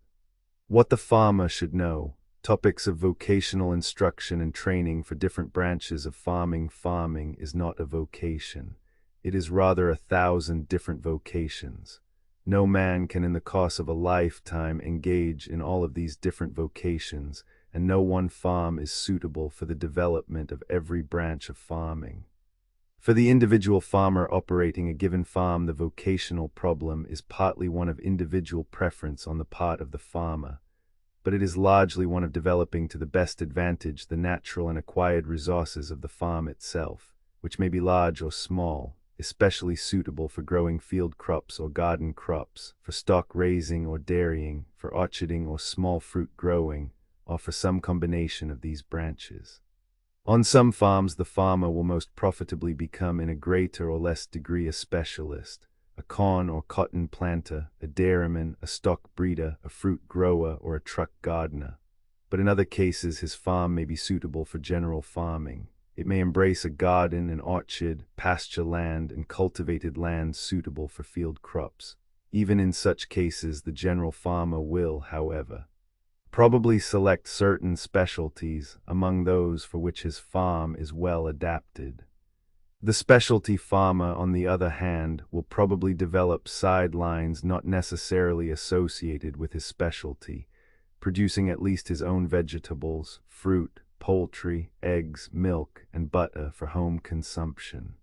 What the farmer should know. Topics of vocational instruction and training for different branches of farming. Farming is not a vocation. It is rather 1,000 different vocations. No man can in the course of a lifetime engage in all of these different vocations, and no one farm is suitable for the development of every branch of farming. For the individual farmer operating a given farm, the vocational problem is partly one of individual preference on the part of the farmer, but it is largely one of developing to the best advantage the natural and acquired resources of the farm itself, which may be large or small, especially suitable for growing field crops or garden crops, for stock raising or dairying, for orcharding or small fruit growing, or for some combination of these branches. On some farms, the farmer will most profitably become in a greater or less degree a specialist, a corn or cotton planter, a dairyman, a stock breeder, a fruit grower, or a truck gardener. But in other cases, his farm may be suitable for general farming. It may embrace a garden, an orchard, pasture land, and cultivated land suitable for field crops. Even in such cases, the general farmer will, however, probably select certain specialties among those for which his farm is well adapted. The specialty farmer, on the other hand, will probably develop sidelines not necessarily associated with his specialty, producing at least his own vegetables, fruit, poultry, eggs, milk, and butter for home consumption.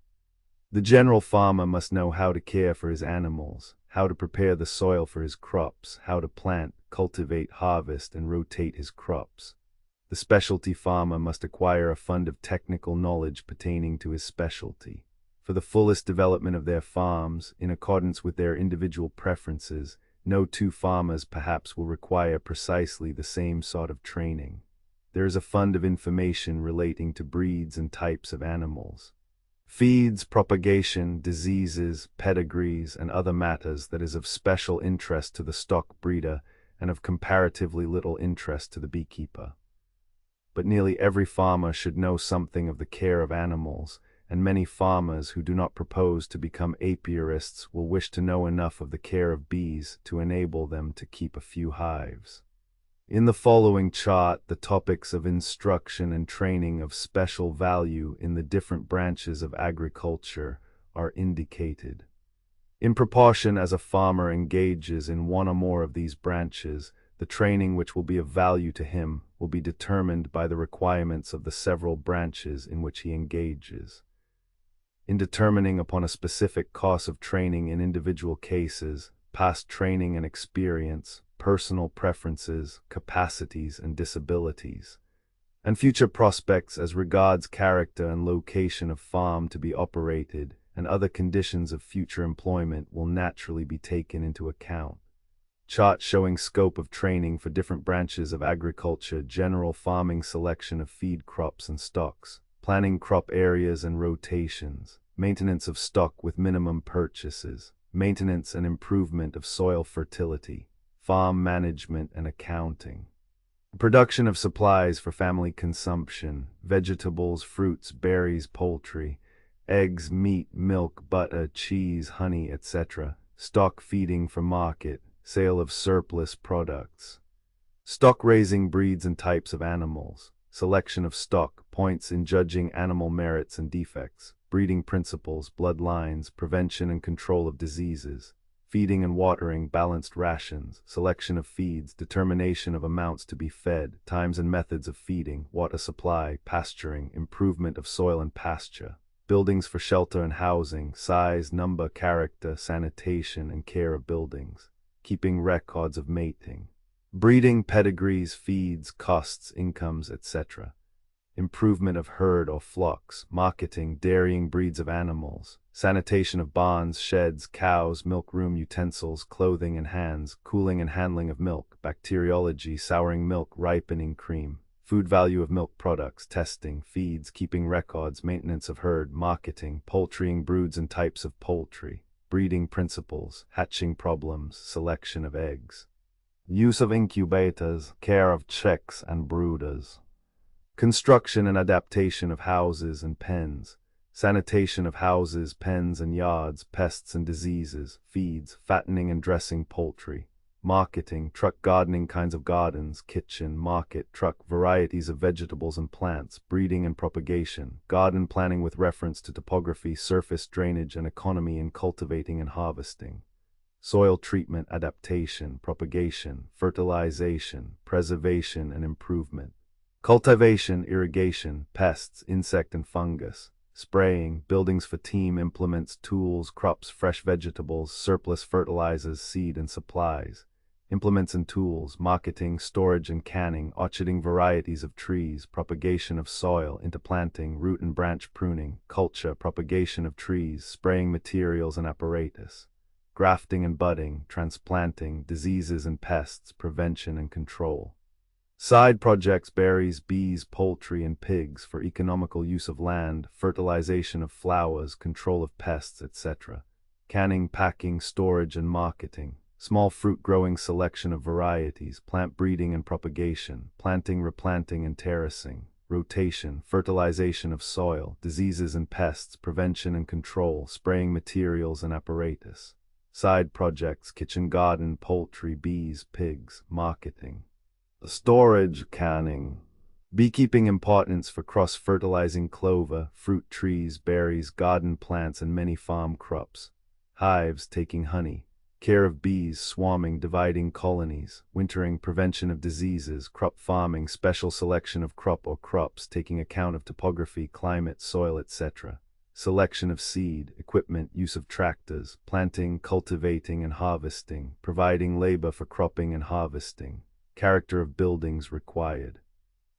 The general farmer must know how to care for his animals, how to prepare the soil for his crops, how to plant, cultivate, harvest, and rotate his crops. The specialty farmer must acquire a fund of technical knowledge pertaining to his specialty. For the fullest development of their farms, in accordance with their individual preferences, no two farmers perhaps will require precisely the same sort of training. There is a fund of information relating to breeds and types of animals, feeds, propagation, diseases, pedigrees, and other matters that is of special interest to the stock breeder and of comparatively little interest to the beekeeper. But nearly every farmer should know something of the care of animals, and many farmers who do not propose to become apiarists will wish to know enough of the care of bees to enable them to keep a few hives. In the following chart, the topics of instruction and training of special value in the different branches of agriculture are indicated. In proportion as a farmer engages in one or more of these branches, the training which will be of value to him will be determined by the requirements of the several branches in which he engages. In determining upon a specific course of training in individual cases, past training and experience, personal preferences, capacities, and disabilities, and future prospects as regards character and location of farm to be operated, and other conditions of future employment will naturally be taken into account. Chart showing scope of training for different branches of agriculture, general farming, selection of feed crops and stocks, planning crop areas and rotations, maintenance of stock with minimum purchases, maintenance and improvement of soil fertility, farm management and accounting, production of supplies for family consumption, vegetables, fruits, berries, poultry, eggs, meat, milk, butter, cheese, honey, etc., stock feeding for market, sale of surplus products, stock raising breeds and types of animals, selection of stock, points in judging animal merits and defects, breeding principles, bloodlines, prevention and control of diseases, feeding and watering, balanced rations, selection of feeds, determination of amounts to be fed, times and methods of feeding, water supply, pasturing, improvement of soil and pasture, buildings for shelter and housing, size, number, character, sanitation and care of buildings, keeping records of mating, breeding, pedigrees, feeds, costs, incomes, etc., improvement of herd or flocks, marketing, dairying breeds of animals, sanitation of barns, sheds, cows, milk room utensils, clothing and hands, cooling and handling of milk, bacteriology, souring milk, ripening cream, food value of milk products, testing, feeds, keeping records, maintenance of herd, marketing, poultrying broods and types of poultry, breeding principles, hatching problems, selection of eggs, use of incubators, care of chicks and brooders, construction and adaptation of houses and pens, sanitation of houses, pens and yards, pests and diseases, feeds, fattening and dressing poultry, marketing, truck gardening, kinds of gardens, kitchen, market, truck, varieties of vegetables and plants, breeding and propagation, garden planning with reference to topography, surface drainage and economy in cultivating and harvesting, soil treatment, adaptation, propagation, fertilization, preservation and improvement, cultivation, irrigation, pests, insect and fungus, spraying, buildings for team, implements, tools, crops, fresh vegetables, surplus fertilizers, seed and supplies, implements and tools, marketing, storage and canning, orcharding varieties of trees, propagation of soil, interplanting, root and branch pruning, culture, propagation of trees, spraying materials and apparatus, grafting and budding, transplanting, diseases and pests, prevention and control. Side projects, berries, bees, poultry, and pigs for economical use of land, fertilization of flowers, control of pests, etc., canning, packing, storage, and marketing, small fruit growing, selection of varieties, plant breeding and propagation, planting, replanting, and terracing, rotation, fertilization of soil, diseases and pests, prevention and control, spraying materials and apparatus. Side projects, kitchen garden, poultry, bees, pigs, marketing. Storage, canning, beekeeping, importance for cross-fertilizing clover, fruit trees, berries, garden plants, and many farm crops, hives, taking honey, care of bees, swarming, dividing colonies, wintering, prevention of diseases, crop farming, special selection of crop or crops, taking account of topography, climate, soil, etc. Selection of seed, equipment, use of tractors, planting, cultivating, and harvesting, providing labor for cropping and harvesting, character of buildings required.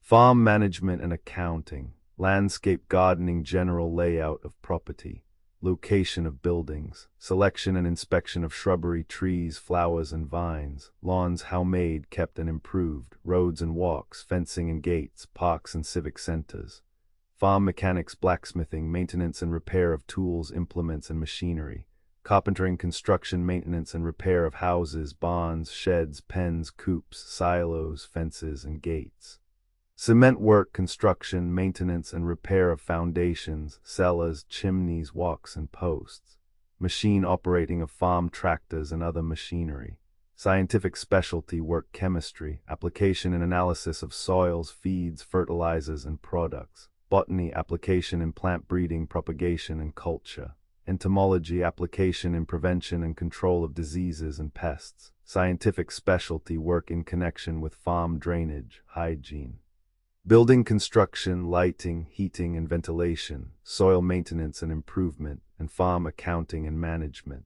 Farm management and accounting, landscape gardening, general layout of property, location of buildings, selection and inspection of shrubbery, trees, flowers, and vines, lawns how made, kept, and improved, roads and walks, fencing and gates, parks and civic centers. Farm mechanics, blacksmithing, maintenance and repair of tools, implements, and machinery. Carpentering, construction, maintenance, and repair of houses, barns, sheds, pens, coops, silos, fences, and gates. Cement work, construction, maintenance, and repair of foundations, cellars, chimneys, walks, and posts. Machine operating of farm tractors and other machinery. Scientific specialty work, chemistry, application and analysis of soils, feeds, fertilizers, and products. Botany, application in plant breeding, propagation, and culture. Entomology, application in prevention and control of diseases and pests. Scientific specialty work in connection with farm drainage, hygiene. Building construction, lighting, heating, and ventilation, soil maintenance and improvement, and farm accounting and management.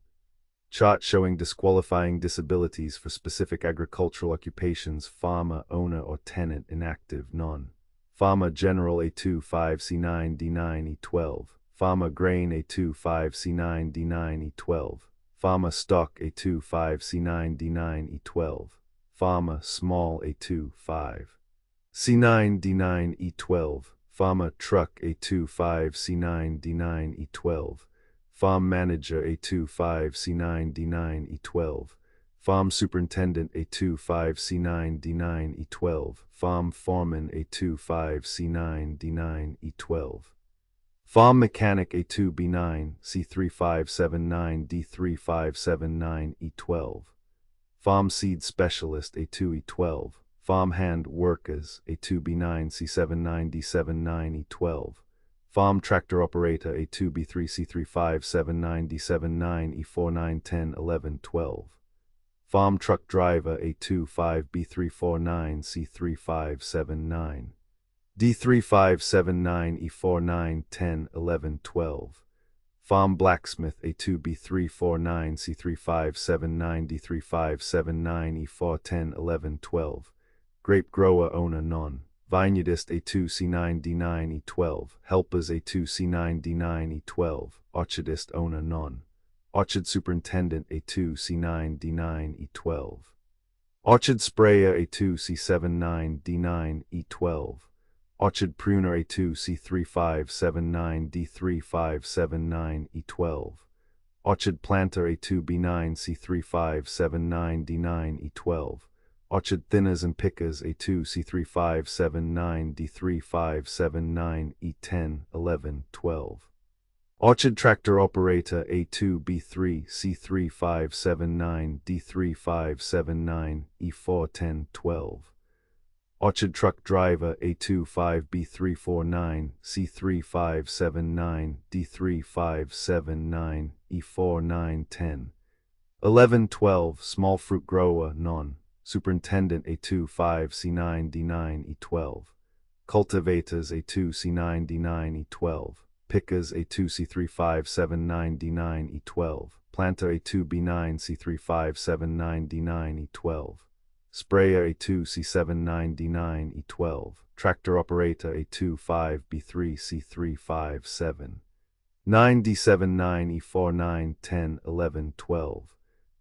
Chart showing disqualifying disabilities for specific agricultural occupations, farmer, owner, or tenant, inactive, none. Farmer general A2 5C9 D9 E12. Farmer grain A2 5C9 D9 E12. Farmer stock A2 5C9 D9 E12. Farmer small A2 5. C9 D9 E12, Farmer truck A25 C9 D9 E12, Farm manager A25 C9 D9 E12, Farm superintendent A25 C9 D9 E12, Farm foreman A25 C9 D9 E12, Farm mechanic A2B9 C3579 D3579 E12, Farm seed specialist A2 E12, Farm hand workers A2B9 C79 D79 E12, Farm tractor operator A2B3 C3579 D79 E49 10 11 12, Farm truck driver A25 B349 C3579 D3579 E49 10 11 12, Farm blacksmith A2B349 C3579 D3579 E4 10 11 12, Grape grower owner none. Vineyardist A2C9 D9 E12. Helpers A2C9 D9 E12. Orchardist owner none. Orchard superintendent A2C9 D9 E12. Orchard sprayer A2C79 D9 E12. Orchard pruner A2C3579 D3579 E12. Orchard planter A2B9 C3579 D9 E12. Orchard thinners and pickers A2 C3579 D3579 E10 11 12. Orchard tractor operator A2 B3 C3579 D3579 E4 10 12. Orchard truck driver A2 5B349 C3579 D3579 E4 9 10 11 12. Small fruit grower none. Superintendent A2 5C9 D9 E12. Cultivators A2 C9 D9 E12. Pickers A2 C3579 D9 E12. Planter A2 B9 C3579 D9 E12. Sprayer A2 C79 D9 E12. Tractor operator A2 5B3 C357 9 D79 E4 9 10 11 12.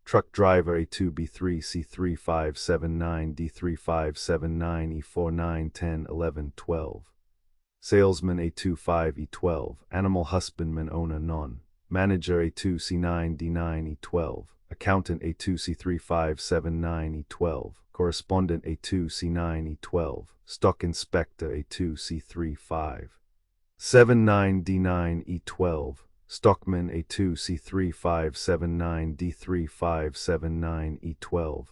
Truck driver A2B3 C3579 D3579 E4 9 10 11 12. Salesman A2 5 E12. Animal husbandman owner none. Manager A2 C9 D9 E12. Accountant A2 C3579 E12. Correspondent A2 C9 E12. Stock inspector A2 C35 79 D9 E12. Stockman A2 C3579 D3579 E12.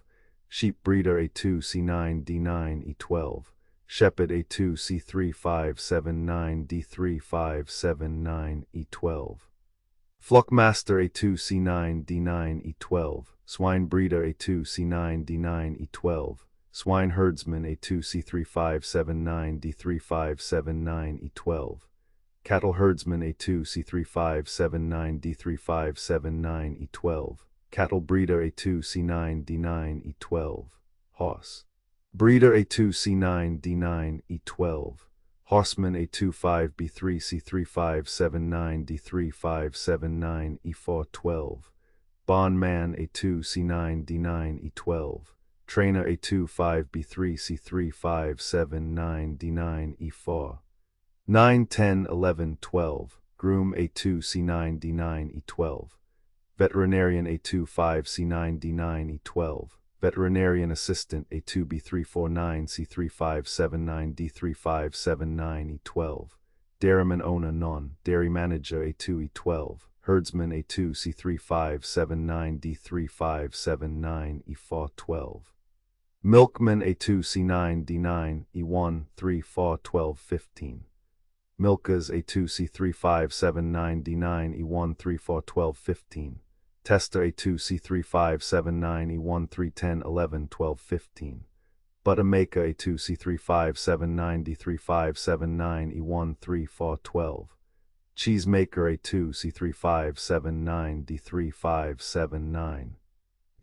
Sheep breeder A2 C9 D9 E12. Shepherd A2 C3579 D3579 E12. Flockmaster A2 C9 D9 E12. Swine breeder A2 C9 D9 E12, swine herdsman A2 C3579 D3579 E12, cattle herdsman A2 C3579 D3579 E12, cattle breeder A2 C9 D9 E12, horse breeder A2 C9 D9 E12, horseman A2 5B3 C3579 D3579 E412, bondman A2 C9 D9 E12, trainer A2 5B3 C3579 D9 E4, 9, 10, 11, 12, groom A2 C9 D9 E12, veterinarian A2 5 C9 D9 E12, veterinarian assistant A2 B349 C3579 D3579 E12, dairyman owner dairy manager A2 E12, herdsman A2 C3579 D3579 E412, milkman A2 C9 D9 E1 3 4 12 15, milkers A2 C3579 D9 E1 3 4 12 15, tester A2 C3579 E1 3 10 11 12 15, buttermaker A2 C3579 D3579 E1 3 4 12, cheesemaker A2 C3579 D3579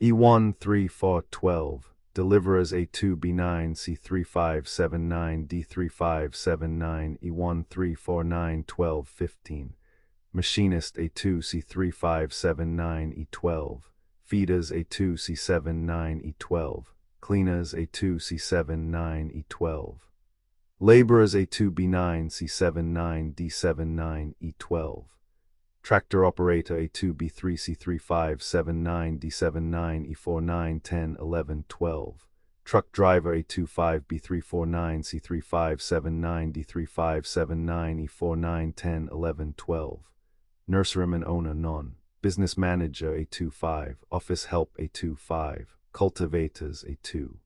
E1 3 4 12, deliverers A2 B9 C3579 D3579 E1 3 4 9 12 15, machinist A2 C3579 E12, feeders A2 C79 E12, cleaners A2 C79 E12, laborers A2 B9 C79 D79 E12, tractor operator A2 B3 C3579 D79 E4 9 10 11 12, truck driver A2 5 B349 C3579 D3579 E4 9 10 11 12, nurseryman owner business manager A2 5, office help A2 5, cultivators A2,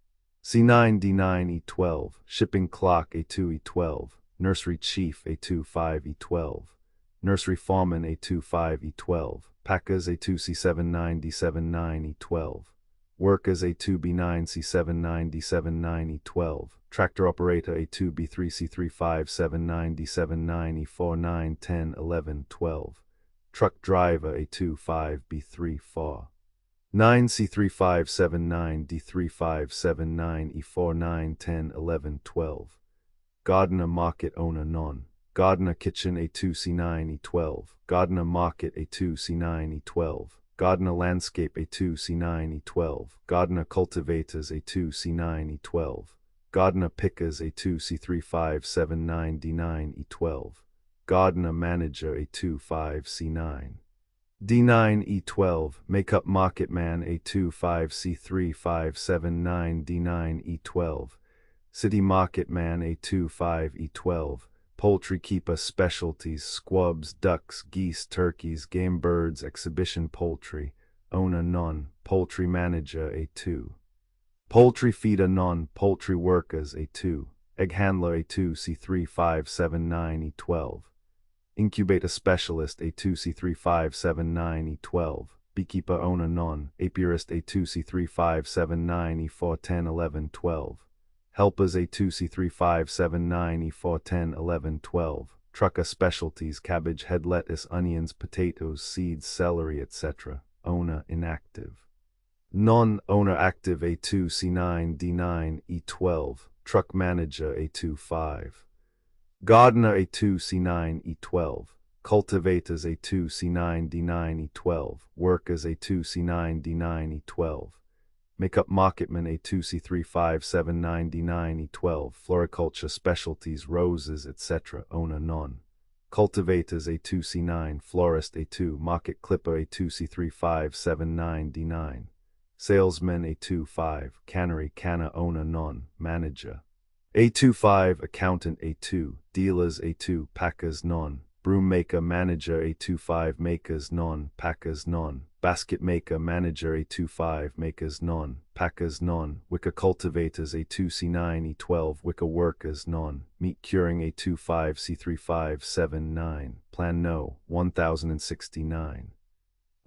C9 D9 E12, shipping clock A2 E12, nursery chief A2 5 E12, nursery foreman A2 5 E12, packers A2 C79 D79 E12, workers A2 B9 C79 D79 E12, tractor operator A2 B3 C3579 D79 E4 9 10 11 12, truck driver A2 5 B3 4 9 C3579 D3579 E4 9 10 11 12, gardener market owner gardener kitchen A2 C9 E12, gardener market A2 C9 E12, gardener landscape A2 C9 E12, gardener cultivators A2 C9 E12, gardener pickers A2 C3579 D9 E12, gardener manager A2 5 C9 D9 E12, makeup market man A2 5 C3579 D9 E12, city market man A2 5 E12, poultry keeper specialties, squabs, ducks, geese, turkeys, game birds, exhibition poultry, owner poultry manager A2, poultry feeder poultry workers A2, egg handler A2 C3579 E12, incubator specialist A2 C3579 E12, beekeeper owner apiarist A2 C3579 E4 10 11 12, helpers A2 C3579 E4 10 11 12, trucker specialties, cabbage, head lettuce, onions, potatoes, seeds, celery, etc., owner inactive. Non-owner active A2 C9 D9 E12, truck manager A2 5. Gardener A2 C9 E12, cultivators A2 C9 D9 E12, workers A2 C9 D9 E12, makeup marketman A2 C3579 D9 E12, floriculture specialties, roses, etc., owner cultivators A2 C9, florist A2, market clipper A2 C3579 D9, salesman A2 5, cannery canner owner manager A2 5, accountant A2, dealers A2, packers broom maker manager A2 5, makers packers basket maker manager A2 5, makers packers wicker cultivators A2 C9 E12, wicker workers meat curing A2 5 C3579, plan no, 1069.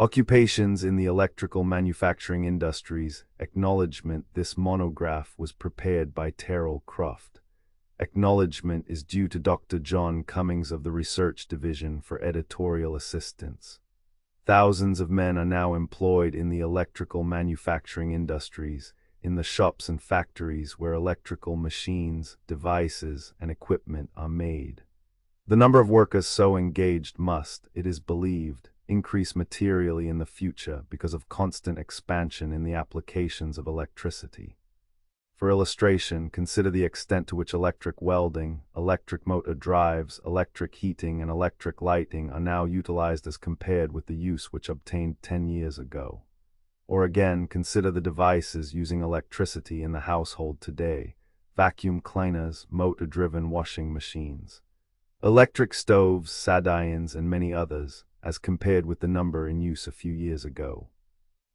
Occupations in the electrical manufacturing industries. Acknowledgement. This monograph was prepared by Terrell Croft. Acknowledgement is due to Dr. John Cummings of the Research Division for editorial assistance. Thousands of men are now employed in the electrical manufacturing industries, in the shops and factories where electrical machines, devices, and equipment are made. The number of workers so engaged must, it is believed, increase materially in the future because of constant expansion in the applications of electricity. For illustration, consider the extent to which electric welding, electric motor drives, electric heating, and electric lighting are now utilized as compared with the use which obtained 10 years ago. Or again, consider the devices using electricity in the household today: vacuum cleaners, motor-driven washing machines, electric stoves, sadians, and many others, as compared with the number in use a few years ago.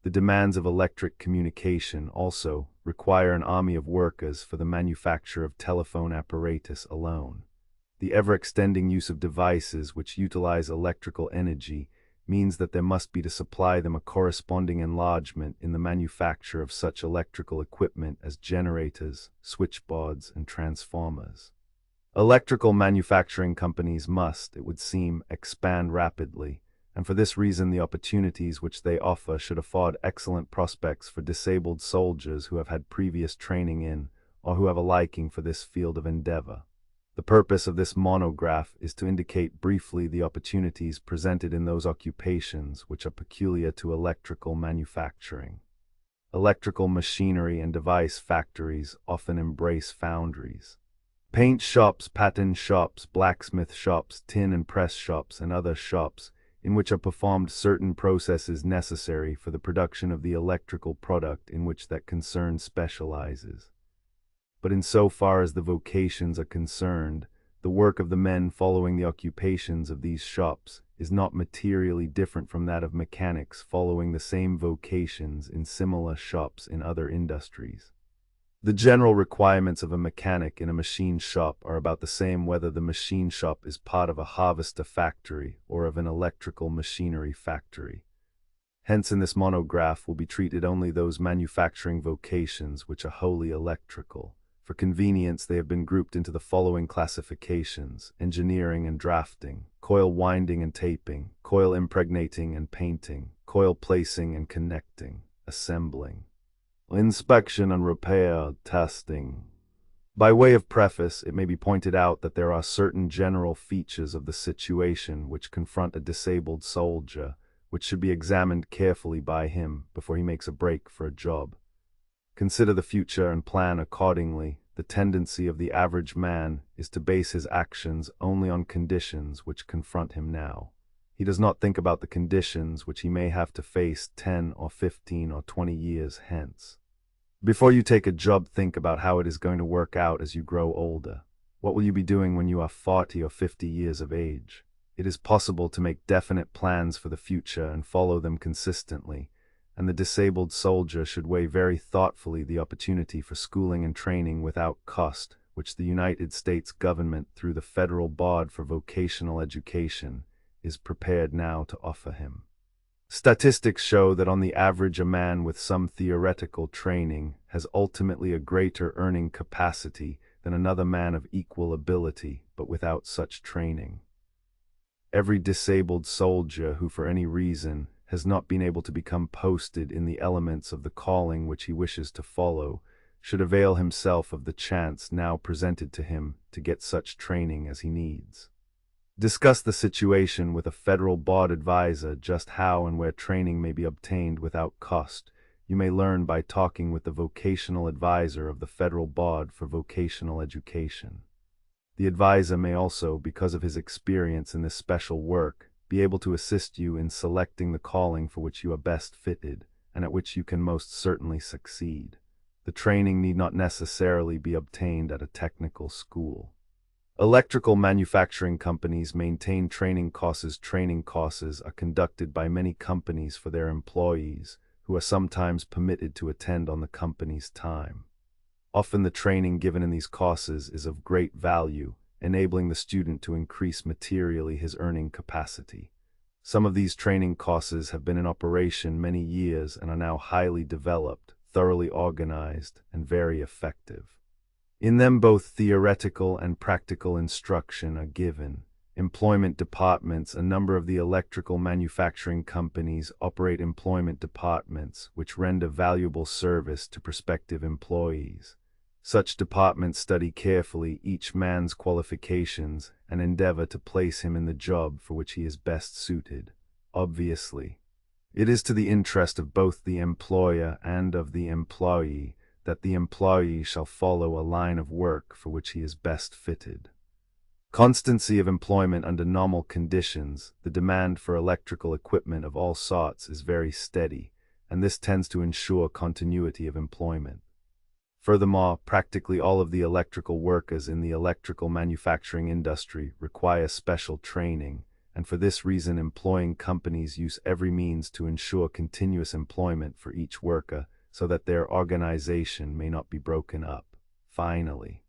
The demands of electric communication also require an army of workers for the manufacture of telephone apparatus alone. The ever-extending use of devices which utilize electrical energy means that there must be to supply them a corresponding enlargement in the manufacture of such electrical equipment as generators, switchboards, and transformers. Electrical manufacturing companies must, it would seem, expand rapidly, and for this reason the opportunities which they offer should afford excellent prospects for disabled soldiers who have had previous training in, or who have a liking for this field of endeavor. The purpose of this monograph is to indicate briefly the opportunities presented in those occupations which are peculiar to electrical manufacturing. Electrical machinery and device factories often embrace foundries. Paint shops, pattern shops, blacksmith shops, tin and press shops, and other shops in which are performed certain processes necessary for the production of the electrical product in which that concern specializes. But in so far as the vocations are concerned, the work of the men following the occupations of these shops is not materially different from that of mechanics following the same vocations in similar shops in other industries. The general requirements of a mechanic in a machine shop are about the same whether the machine shop is part of a harvester factory or of an electrical machinery factory. Hence, in this monograph will be treated only those manufacturing vocations which are wholly electrical. For convenience, they have been grouped into the following classifications: engineering and drafting, coil winding and taping, coil impregnating and painting, coil placing and connecting, assembling, inspection and repair, testing. By way of preface, it may be pointed out that there are certain general features of the situation which confront a disabled soldier, which should be examined carefully by him before he makes a break for a job. Consider the future and plan accordingly. The tendency of the average man is to base his actions only on conditions which confront him now. He does not think about the conditions which he may have to face 10 or 15 or 20 years hence. Before you take a job, think about how it is going to work out as you grow older. What will you be doing when you are 40 or 50 years of age? It is possible to make definite plans for the future and follow them consistently, and the disabled soldier should weigh very thoughtfully the opportunity for schooling and training without cost, which the United States government, through the Federal Board for Vocational Education, is prepared now to offer him. Statistics show that on the average a man with some theoretical training has ultimately a greater earning capacity than another man of equal ability but without such training. Every disabled soldier who for any reason has not been able to become posted in the elements of the calling which he wishes to follow should avail himself of the chance now presented to him to get such training as he needs. Discuss the situation with a Federal Board advisor just how and where training may be obtained without cost. You may learn by talking with the vocational advisor of the Federal Board for Vocational Education. The advisor may also, because of his experience in this special work, be able to assist you in selecting the calling for which you are best fitted and at which you can most certainly succeed. The training need not necessarily be obtained at a technical school. Electrical manufacturing companies maintain training courses. Training courses are conducted by many companies for their employees, who are sometimes permitted to attend on the company's time. Often the training given in these courses is of great value, enabling the student to increase materially his earning capacity. Some of these training courses have been in operation many years and are now highly developed, thoroughly organized, and very effective. In them, both theoretical and practical instruction are given. Employment departments. A number of the electrical manufacturing companies operate employment departments which render valuable service to prospective employees. Such departments study carefully each man's qualifications and endeavor to place him in the job for which he is best suited. Obviously, it is to the interest of both the employer and of the employee that the employee shall follow a line of work for which he is best fitted. Constancy of employment under normal conditions. The demand for electrical equipment of all sorts is very steady, and this tends to ensure continuity of employment. Furthermore, practically all of the electrical workers in the electrical manufacturing industry require special training, and for this reason employing companies use every means to ensure continuous employment for each worker so that their organization may not be broken up. Finally,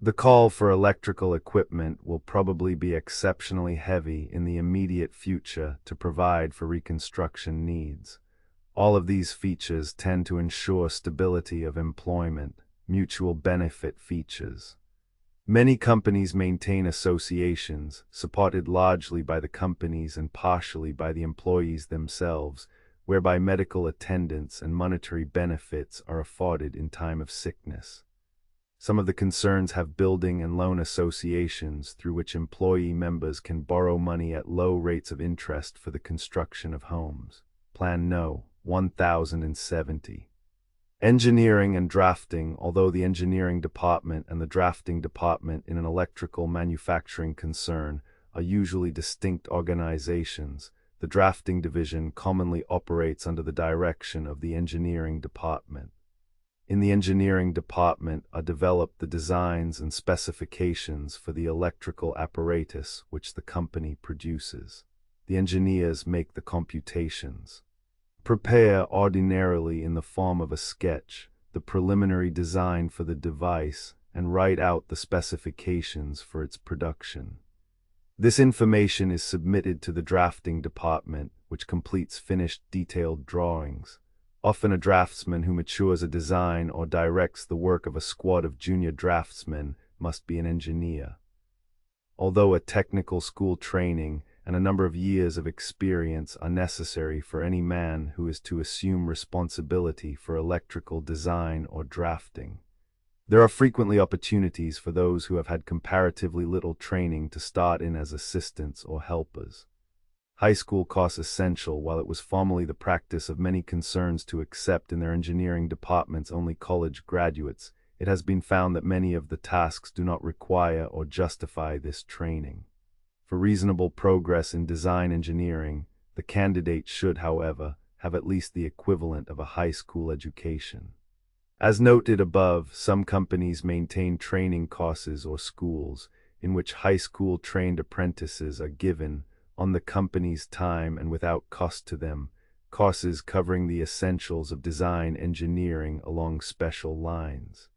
the call for electrical equipment will probably be exceptionally heavy in the immediate future to provide for reconstruction needs. All of these features tend to ensure stability of employment, mutual benefit features. Many companies maintain associations, supported largely by the companies and partially by the employees themselves, whereby medical attendance and monetary benefits are afforded in time of sickness. Some of the concerns have building and loan associations through which employee members can borrow money at low rates of interest for the construction of homes. Plan No. 1070. Engineering and drafting. Although the engineering department and the drafting department in an electrical manufacturing concern are usually distinct organizations, the drafting division commonly operates under the direction of the engineering department. In the engineering department are developed the designs and specifications for the electrical apparatus which the company produces. The engineers make the computations, prepare ordinarily in the form of a sketch the preliminary design for the device, and write out the specifications for its production. This information is submitted to the drafting department, which completes finished detailed drawings. Often a draftsman who matures a design or directs the work of a squad of junior draftsmen must be an engineer. Although a technical school training and a number of years of experience are necessary for any man who is to assume responsibility for electrical design or drafting, there are frequently opportunities for those who have had comparatively little training to start in as assistants or helpers. High school course essential. While it was formerly the practice of many concerns to accept in their engineering departments only college graduates, it has been found that many of the tasks do not require or justify this training. For reasonable progress in design engineering, the candidate should, however, have at least the equivalent of a high school education. As noted above, some companies maintain training courses or schools in which high school trained apprentices are given on the company's time and without cost to them, courses covering the essentials of design engineering along special lines.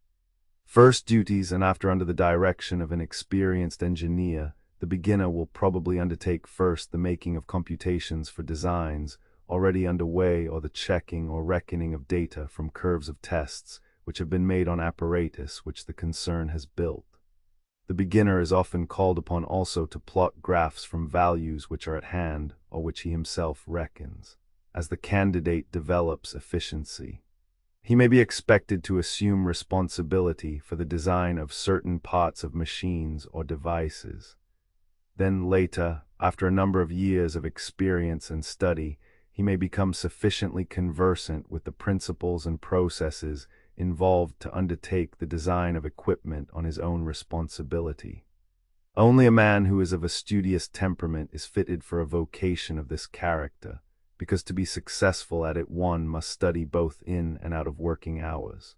First duties. And after under the direction of an experienced engineer, the beginner will probably undertake first the making of computations for designs already underway or the checking or reckoning of data from curves of tests which have been made on apparatus which the concern has built. The beginner is often called upon also to plot graphs from values which are at hand or which he himself reckons. As the candidate develops efficiency, he may be expected to assume responsibility for the design of certain parts of machines or devices. Then later, after a number of years of experience and study, he may become sufficiently conversant with the principles and processes involved to undertake the design of equipment on his own responsibility. Only a man who is of a studious temperament is fitted for a vocation of this character, because to be successful at it one must study both in and out of working hours.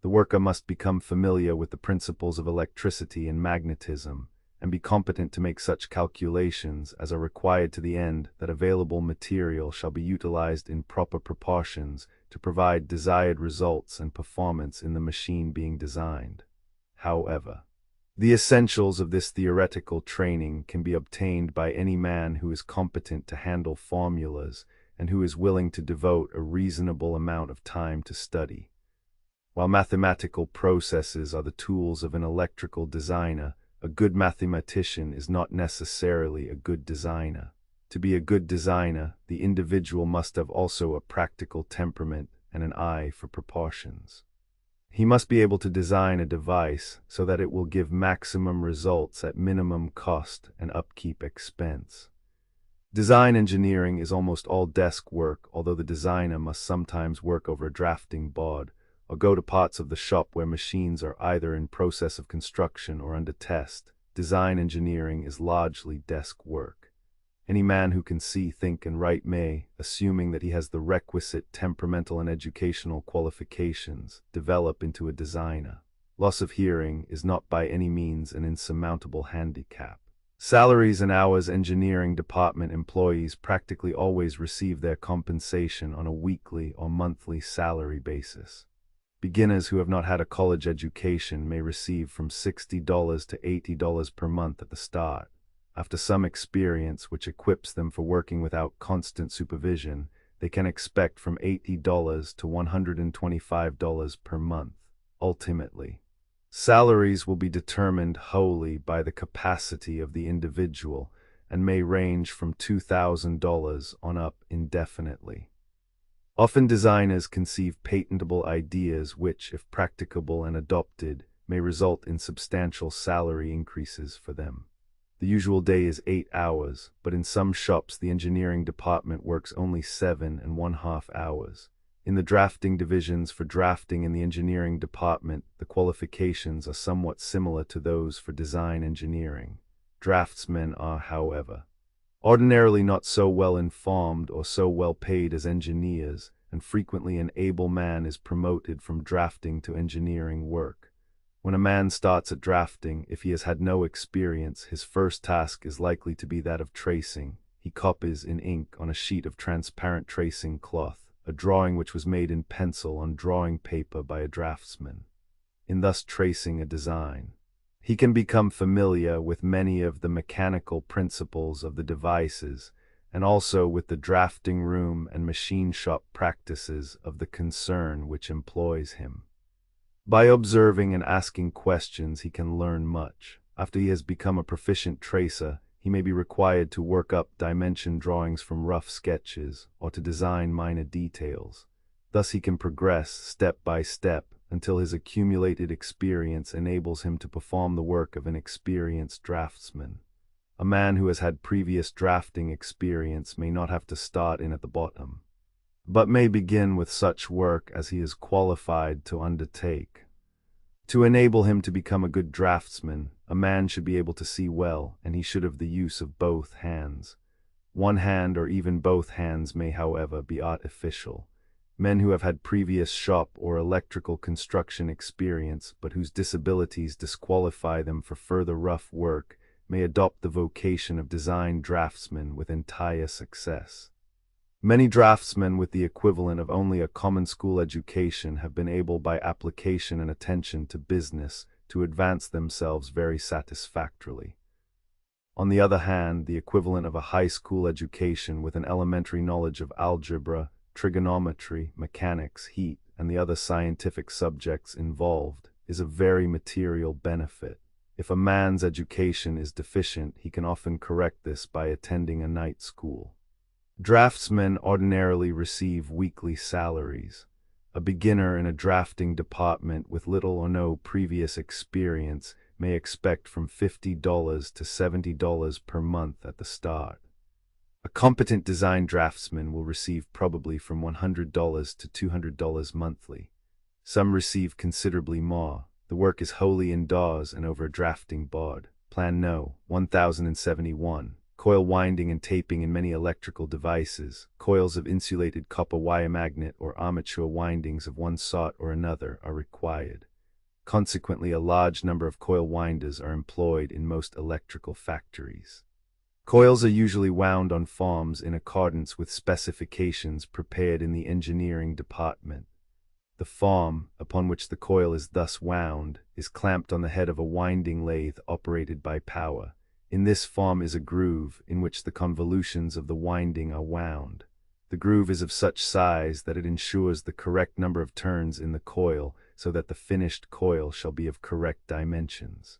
The worker must become familiar with the principles of electricity and magnetism, and be competent to make such calculations as are required to the end that available material shall be utilized in proper proportions to provide desired results and performance in the machine being designed. However, The essentials of this theoretical training can be obtained by any man who is competent to handle formulas and who is willing to devote a reasonable amount of time to study. While mathematical processes are the tools of an electrical designer, a good mathematician is not necessarily a good designer. To be a good designer, the individual must have also a practical temperament and an eye for proportions. He must be able to design a device so that it will give maximum results at minimum cost and upkeep expense. Design engineering is almost all desk work, although the designer must sometimes work over a drafting board or go to parts of the shop where machines are either in process of construction or under test. Design engineering is largely desk work. Any man who can see, think, and write may, assuming that he has the requisite temperamental and educational qualifications, develop into a designer. Loss of hearing is not by any means an insurmountable handicap. Salaries and hours engineering department employees practically always receive their compensation on a weekly or monthly salary basis. Beginners who have not had a college education may receive from $60 to $80 per month at the start. After some experience which equips them for working without constant supervision, they can expect from $80 to $125 per month. Ultimately, salaries will be determined wholly by the capacity of the individual and may range from $2,000 on up indefinitely. Often designers conceive patentable ideas which, if practicable and adopted, may result in substantial salary increases for them. The usual day is 8 hours, but in some shops the engineering department works only 7½ hours. In the drafting divisions for drafting in the engineering department, the qualifications are somewhat similar to those for design engineering. Draftsmen are, however, ordinarily not so well informed or so well paid as engineers, and frequently an able man is promoted from drafting to engineering work. When a man starts at drafting, if he has had no experience, his first task is likely to be that of tracing. He copies in ink on a sheet of transparent tracing cloth, a drawing which was made in pencil on drawing paper by a draftsman. In thus tracing a design, he can become familiar with many of the mechanical principles of the devices, and also with the drafting room and machine shop practices of the concern which employs him. By observing and asking questions, he can learn much. After he has become a proficient tracer, he may be required to work up dimension drawings from rough sketches or to design minor details. Thus he can progress step by step until his accumulated experience enables him to perform the work of an experienced draftsman. A man who has had previous drafting experience may not have to start in at the bottom, but may begin with such work as he is qualified to undertake. To enable him to become a good draftsman, a man should be able to see well, and he should have the use of both hands. One hand or even both hands may, however, be artificial. Men who have had previous shop or electrical construction experience, but whose disabilities disqualify them for further rough work, may adopt the vocation of design draftsman with entire success. Many draftsmen with the equivalent of only a common school education have been able by application and attention to business to advance themselves very satisfactorily. On the other hand, the equivalent of a high school education with an elementary knowledge of algebra, trigonometry, mechanics, heat, and the other scientific subjects involved is a very material benefit. If a man's education is deficient, he can often correct this by attending a night school. Draftsmen ordinarily receive weekly salaries. A beginner in a drafting department with little or no previous experience may expect from $50 to $70 per month at the start. A competent design draftsman will receive probably from $100 to $200 monthly. Some receive considerably more. The work is wholly indoors and over a drafting board. Plan No. 1071. Coil winding and taping in many electrical devices. Coils of insulated copper wire magnet or armature windings of one sort or another are required. Consequently, a large number of coil winders are employed in most electrical factories. Coils are usually wound on forms in accordance with specifications prepared in the engineering department. The form, upon which the coil is thus wound, is clamped on the head of a winding lathe operated by power. In this form is a groove, in which the convolutions of the winding are wound. The groove is of such size that it ensures the correct number of turns in the coil, so that the finished coil shall be of correct dimensions.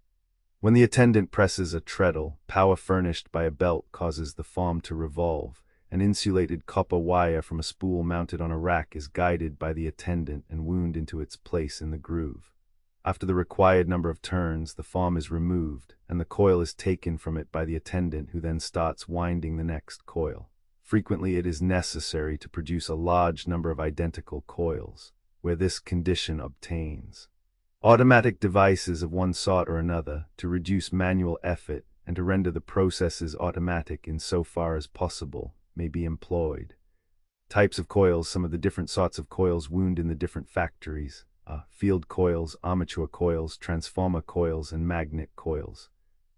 When the attendant presses a treadle, power furnished by a belt causes the form to revolve. An insulated copper wire from a spool mounted on a rack is guided by the attendant and wound into its place in the groove. After the required number of turns, the form is removed, and the coil is taken from it by the attendant, who then starts winding the next coil. Frequently it is necessary to produce a large number of identical coils, where this condition obtains. Automatic devices of one sort or another, to reduce manual effort and to render the processes automatic in so far as possible, may be employed. Types of coils. Some of the different sorts of coils wound in the different factories: field coils, armature coils, transformer coils, and magnet coils.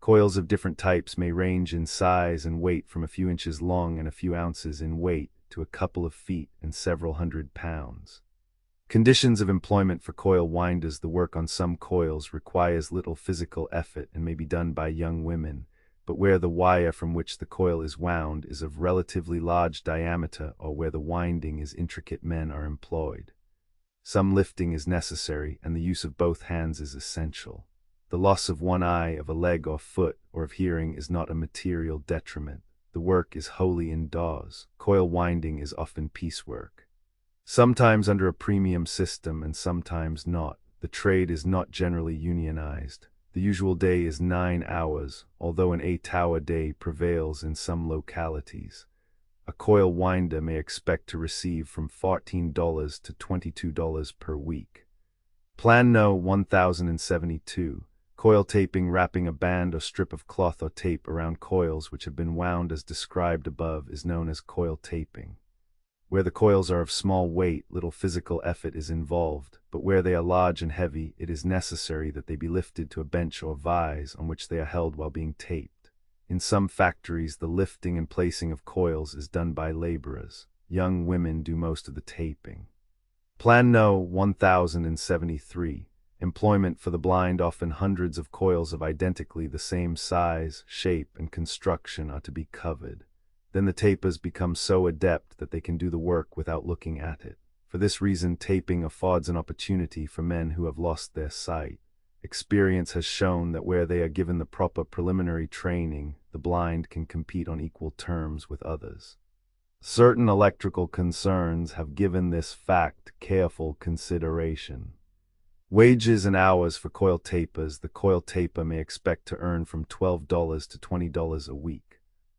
Coils of different types may range in size and weight from a few inches long and a few ounces in weight to a couple of feet and several hundred pounds. Conditions of employment for coil winders. The work on some coils requires little physical effort and may be done by young women, but where the wire from which the coil is wound is of relatively large diameter, or where the winding is intricate, men are employed. Some lifting is necessary, and the use of both hands is essential. The loss of one eye, of a leg or foot, or of hearing is not a material detriment. The work is wholly indoors. Coil winding is often piecework, sometimes under a premium system and sometimes not. The trade is not generally unionized. The usual day is 9 hours, although an 8-hour day prevails in some localities. A coil winder may expect to receive from $14 to $22 per week. Plan No. 1072. Coil taping. Wrapping a band or strip of cloth or tape around coils which have been wound as described above is known as coil taping. Where the coils are of small weight, little physical effort is involved, but where they are large and heavy, it is necessary that they be lifted to a bench or vise on which they are held while being taped. In some factories, the lifting and placing of coils is done by laborers. Young women do most of the taping. Plan No. 1073. Employment for the blind. Often hundreds of coils of identically the same size, shape, and construction are to be covered. Then the tapers become so adept that they can do the work without looking at it. For this reason, taping affords an opportunity for men who have lost their sight. Experience has shown that where they are given the proper preliminary training, the blind can compete on equal terms with others. Certain electrical concerns have given this fact careful consideration. Wages and hours for coil tapers. The coil taper may expect to earn from $12 to $20 a week.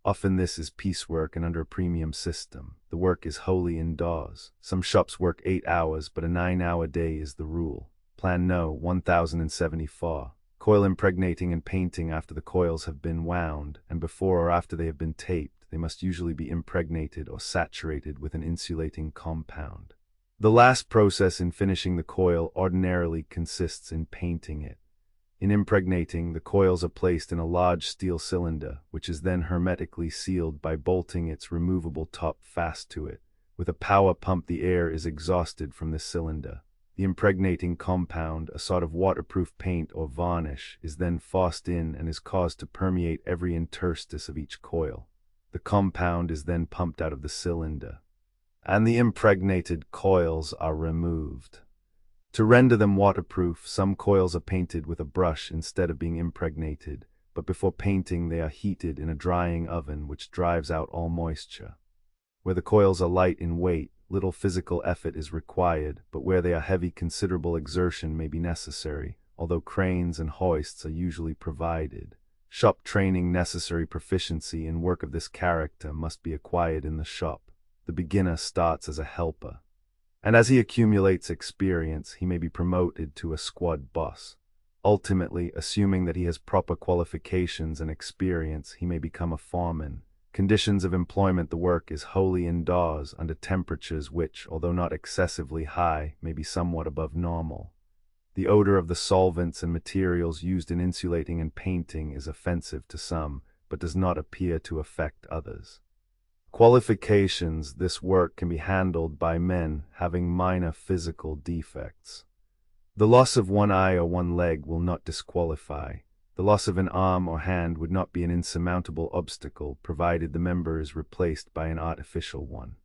Often this is piecework and under a premium system. The work is wholly indoors. Some shops work 8 hours, but a 9-hour day is the rule. Plan No. 1074. Coil impregnating and painting. After the coils have been wound, and before or after they have been taped, they must usually be impregnated or saturated with an insulating compound. The last process in finishing the coil ordinarily consists in painting it. In impregnating, the coils are placed in a large steel cylinder, which is then hermetically sealed by bolting its removable top fast to it. With a power pump, the air is exhausted from the cylinder. The impregnating compound, a sort of waterproof paint or varnish, is then forced in and is caused to permeate every interstice of each coil. The compound is then pumped out of the cylinder, and the impregnated coils are removed. To render them waterproof, some coils are painted with a brush instead of being impregnated, but before painting they are heated in a drying oven which drives out all moisture. Where the coils are light in weight, little physical effort is required, but where they are heavy, considerable exertion may be necessary, although cranes and hoists are usually provided. Shop training. Necessary proficiency in work of this character must be acquired in the shop. The beginner starts as a helper, and as he accumulates experience, he may be promoted to a squad boss. Ultimately, assuming that he has proper qualifications and experience, he may become a foreman. Conditions of employment. The work is wholly indoors under temperatures which, although not excessively high, may be somewhat above normal. The odor of the solvents and materials used in insulating and painting is offensive to some, but does not appear to affect others. Qualifications: this work can be handled by men having minor physical defects. The loss of one eye or one leg will not disqualify. The loss of an arm or hand would not be an insurmountable obstacle, provided the member is replaced by an artificial one.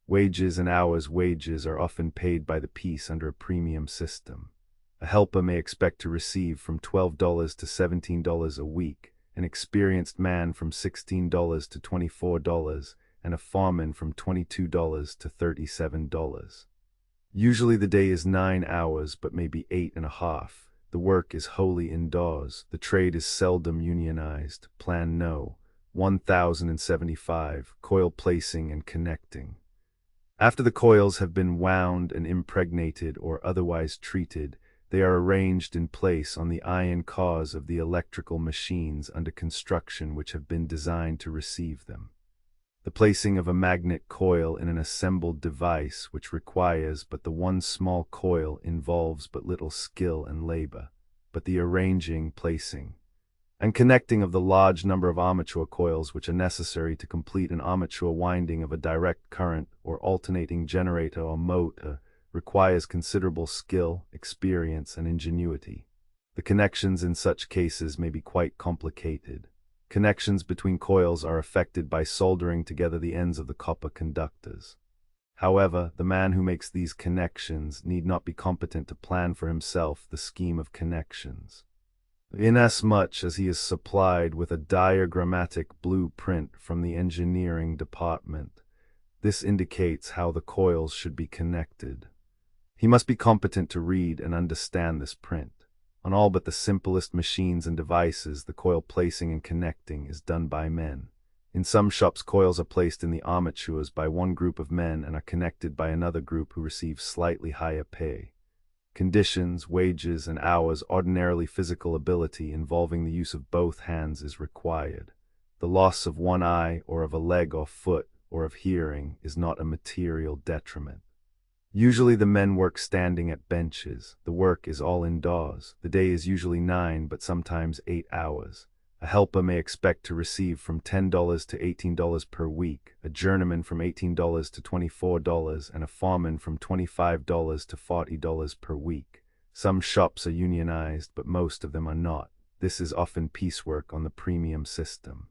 Wages and hours: wages are often paid by the piece under a premium system. A helper may expect to receive from $12 to $17 a week, an experienced man from $16 to $24, and a foreman from $22 to $37. Usually the day is 9 hours, but maybe 8.5. The work is wholly indoors. The trade is seldom unionized. Plan No. 1075. Coil placing and connecting. After the coils have been wound and impregnated or otherwise treated, they are arranged in place on the iron cars of the electrical machines under construction which have been designed to receive them. The placing of a magnet coil in an assembled device which requires but the one small coil involves but little skill and labor, but the arranging, placing, and connecting of the large number of armature coils which are necessary to complete an armature winding of a direct current or alternating generator or motor requires considerable skill, experience, and ingenuity. The connections in such cases may be quite complicated. Connections between coils are effected by soldering together the ends of the copper conductors. However, the man who makes these connections need not be competent to plan for himself the scheme of connections, inasmuch as he is supplied with a diagrammatic blueprint from the engineering department. This indicates how the coils should be connected. He must be competent to read and understand this print. On all but the simplest machines and devices, the coil placing and connecting is done by men. In some shops, coils are placed in the armatures by one group of men and are connected by another group who receive slightly higher pay. Conditions, wages, and hours: ordinarily physical ability involving the use of both hands is required. The loss of one eye or of a leg or foot or of hearing is not a material detriment. Usually the men work standing at benches. The work is all indoors. The day is usually 9 but sometimes 8 hours. A helper may expect to receive from $10 to $18 per week, a journeyman from $18 to $24, and a foreman from $25 to $40 per week. Some shops are unionized, but most of them are not. This is often piecework on the premium system.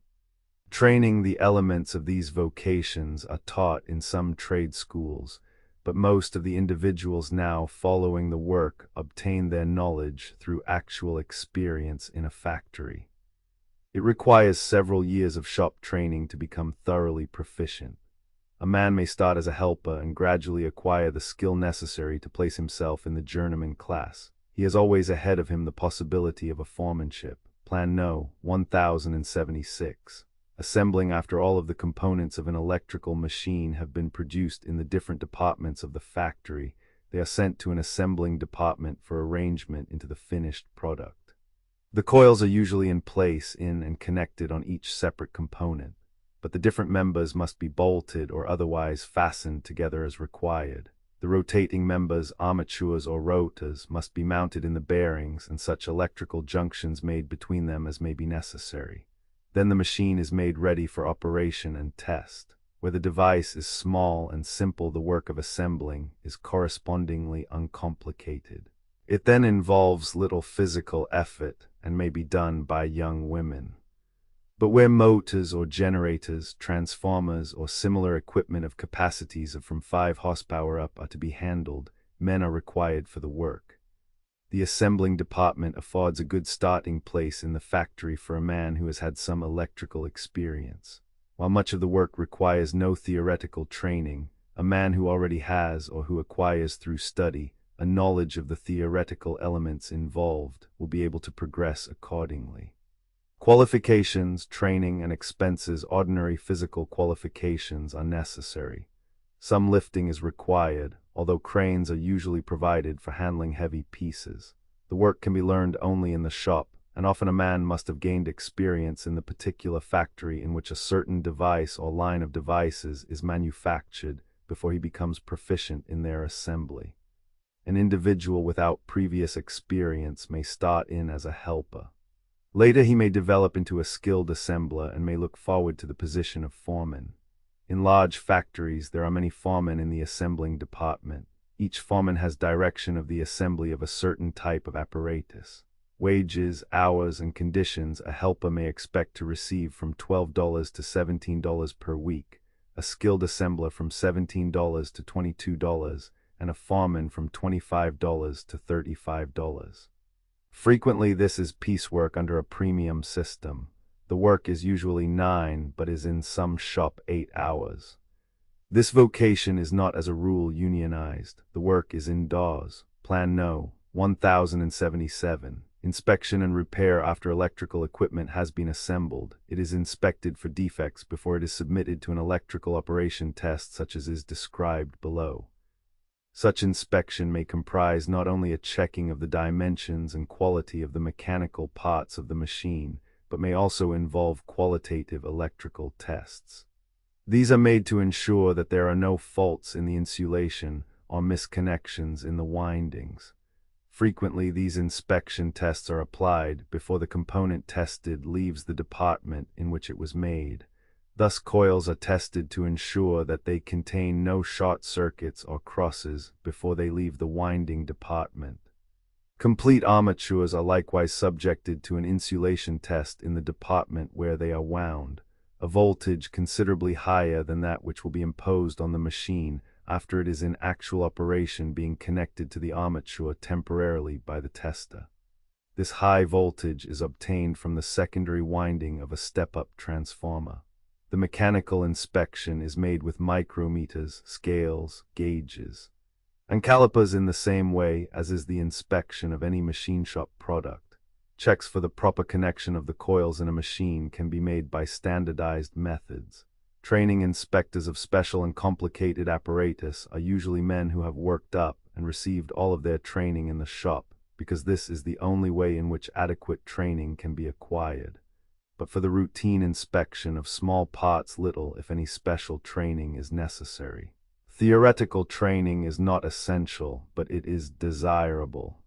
Training: the elements of these vocations are taught in some trade schools, but most of the individuals now following the work obtain their knowledge through actual experience in a factory. It requires several years of shop training to become thoroughly proficient. A man may start as a helper and gradually acquire the skill necessary to place himself in the journeyman class. He has always ahead of him the possibility of a foremanship. Plan No. 1076. Assembling: after all of the components of an electrical machine have been produced in the different departments of the factory, they are sent to an assembling department for arrangement into the finished product. The coils are usually in place in and connected on each separate component, but the different members must be bolted or otherwise fastened together as required. The rotating members, armatures or rotors, must be mounted in the bearings and such electrical junctions made between them as may be necessary. Then the machine is made ready for operation and test. Where the device is small and simple, the work of assembling is correspondingly uncomplicated. It then involves little physical effort and may be done by young women. But where motors or generators, transformers, or similar equipment of capacities of from 5 horsepower up are to be handled, men are required for the work. The assembling department affords a good starting place in the factory for a man who has had some electrical experience. While much of the work requires no theoretical training, a man who already has, or who acquires through study, a knowledge of the theoretical elements involved will be able to progress accordingly. Qualifications, training, and expenses: ordinary physical qualifications are necessary. Some lifting is required, although cranes are usually provided for handling heavy pieces. The work can be learned only in the shop, and often a man must have gained experience in the particular factory in which a certain device or line of devices is manufactured before he becomes proficient in their assembly. An individual without previous experience may start in as a helper. Later he may develop into a skilled assembler and may look forward to the position of foreman. In large factories, there are many foremen in the assembling department. Each foreman has direction of the assembly of a certain type of apparatus. Wages, hours, and conditions a helper may expect to receive from $12 to $17 per week, a skilled assembler from $17 to $22, and a foreman from $25 to $35. Frequently, this is piecework under a premium system. The work is usually 9, but is in some shop 8 hours. This vocation is not as a rule unionized. The work is indoors. Plan No. 1077. Inspection and repair after electrical equipment has been assembled. It is inspected for defects before it is submitted to an electrical operation test such as is described below. Such inspection may comprise not only a checking of the dimensions and quality of the mechanical parts of the machine, but may also involve qualitative electrical tests. These are made to ensure that there are no faults in the insulation or misconnections in the windings. Frequently, these inspection tests are applied before the component tested leaves the department in which it was made. Thus, coils are tested to ensure that they contain no short circuits or crosses before they leave the winding department. Complete armatures are likewise subjected to an insulation test in the department where they are wound. A voltage considerably higher than that which will be imposed on the machine after it is in actual operation being connected to the armature temporarily by the tester. This high voltage is obtained from the secondary winding of a step-up transformer. The mechanical inspection is made with micrometers, scales, gauges, and calipers in the same way as is the inspection of any machine shop product. Checks for the proper connection of the coils in a machine can be made by standardized methods. Training inspectors of special and complicated apparatus are usually men who have worked up and received all of their training in the shop, because this is the only way in which adequate training can be acquired. But for the routine inspection of small parts, little, if any, special training is necessary. Theoretical training is not essential, but it is desirable.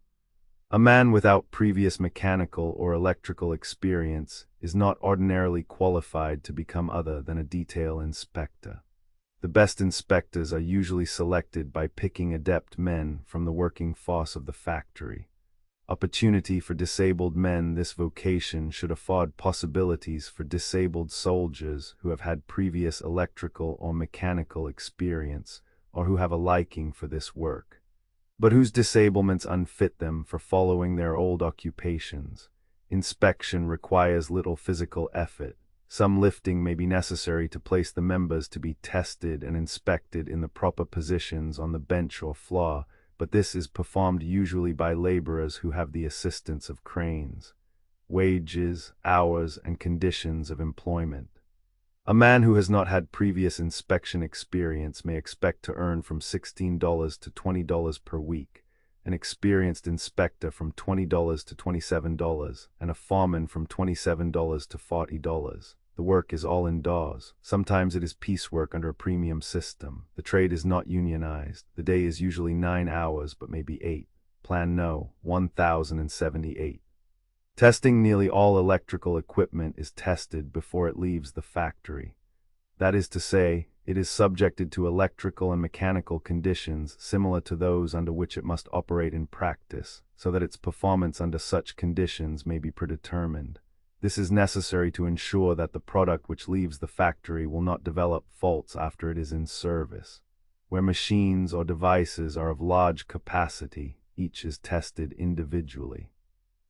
A man without previous mechanical or electrical experience is not ordinarily qualified to become other than a detail inspector. The best inspectors are usually selected by picking adept men from the working force of the factory. Opportunity for disabled men. This vocation should afford possibilities for disabled soldiers who have had previous electrical or mechanical experience, or who have a liking for this work, but whose disablements unfit them for following their old occupations. Inspection requires little physical effort. Some lifting may be necessary to place the members to be tested and inspected in the proper positions on the bench or floor, but this is performed usually by laborers who have the assistance of cranes. Wages, hours, and conditions of employment. A man who has not had previous inspection experience may expect to earn from $16 to $20 per week, an experienced inspector from $20 to $27, and a foreman from $27 to $40. The work is all indoors. Sometimes it is piecework under a premium system. The trade is not unionized. The day is usually 9 hours, but may be 8. Plan No. 1078. Testing. Nearly all electrical equipment is tested before it leaves the factory. That is to say, it is subjected to electrical and mechanical conditions similar to those under which it must operate in practice, so that its performance under such conditions may be predetermined. This is necessary to ensure that the product which leaves the factory will not develop faults after it is in service. Where machines or devices are of large capacity, each is tested individually.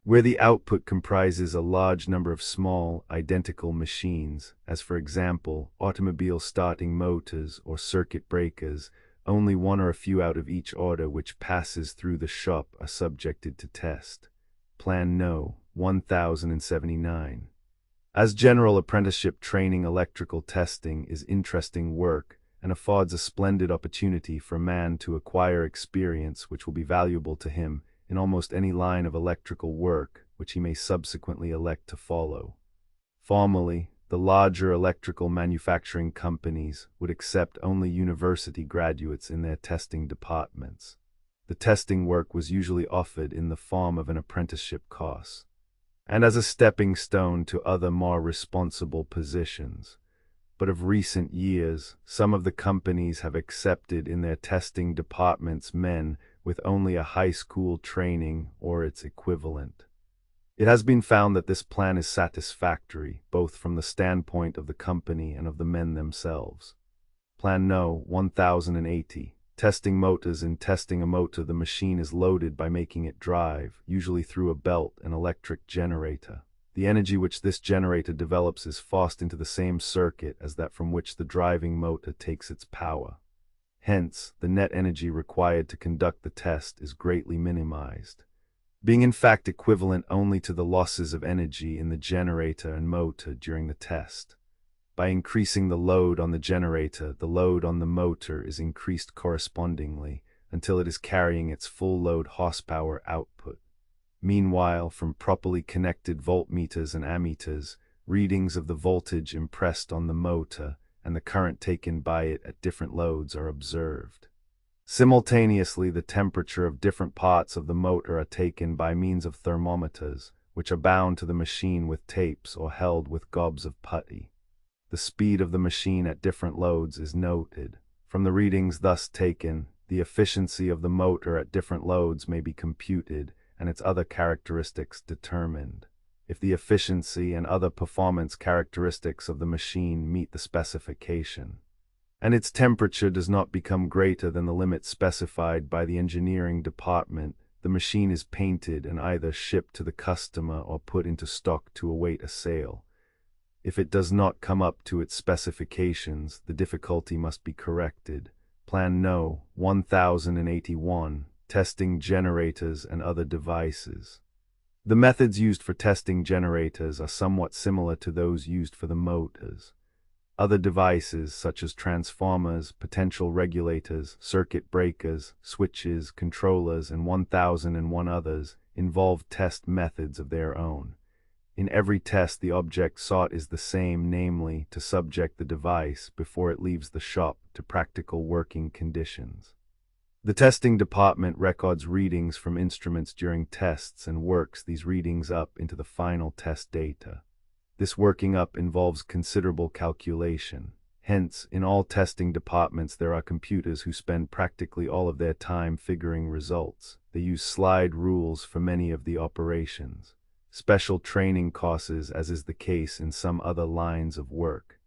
Where the output comprises a large number of small, identical machines, as for example, automobile starting motors or circuit breakers, only one or a few out of each order which passes through the shop are subjected to test. Plan No. 1079. As general apprenticeship training, electrical testing is interesting work and affords a splendid opportunity for a man to acquire experience which will be valuable to him in almost any line of electrical work which he may subsequently elect to follow. Formerly, the larger electrical manufacturing companies would accept only university graduates in their testing departments. The testing work was usually offered in the form of an apprenticeship course, and as a stepping stone to other more responsible positions. but of recent years, some of the companies have accepted in their testing departments men with only a high school training or its equivalent. It has been found that this plan is satisfactory, both from the standpoint of the company and of the men themselves. Plan No. 1080. Testing motors. In testing a motor, the machine is loaded by making it drive, usually through a belt, an electric generator. The energy which this generator develops is forced into the same circuit as that from which the driving motor takes its power. Hence, the net energy required to conduct the test is greatly minimized, being in fact equivalent only to the losses of energy in the generator and motor during the test. By increasing the load on the generator, the load on the motor is increased correspondingly until it is carrying its full load horsepower output. Meanwhile, from properly connected voltmeters and ammeters, readings of the voltage impressed on the motor and the current taken by it at different loads are observed. Simultaneously, the temperature of different parts of the motor are taken by means of thermometers, which are bound to the machine with tapes or held with gobs of putty. The speed of the machine at different loads is noted. From the readings thus taken, the efficiency of the motor at different loads may be computed and its other characteristics determined. If the efficiency and other performance characteristics of the machine meet the specification, and its temperature does not become greater than the limit specified by the engineering department, the machine is painted and either shipped to the customer or put into stock to await a sale. If it does not come up to its specifications, the difficulty must be corrected. Plan No. 1081. Testing generators and other devices. The methods used for testing generators are somewhat similar to those used for the motors. Other devices, such as transformers, potential regulators, circuit breakers, switches, controllers, and 1001 others, involve test methods of their own. In every test, the object sought is the same, namely, to subject the device, before it leaves the shop, to practical working conditions. The testing department records readings from instruments during tests and works these readings up into the final test data. This working up involves considerable calculation. Hence, in all testing departments there are computers who spend practically all of their time figuring results. They use slide rules for many of the operations. Special training courses, as is the case in some other lines of work.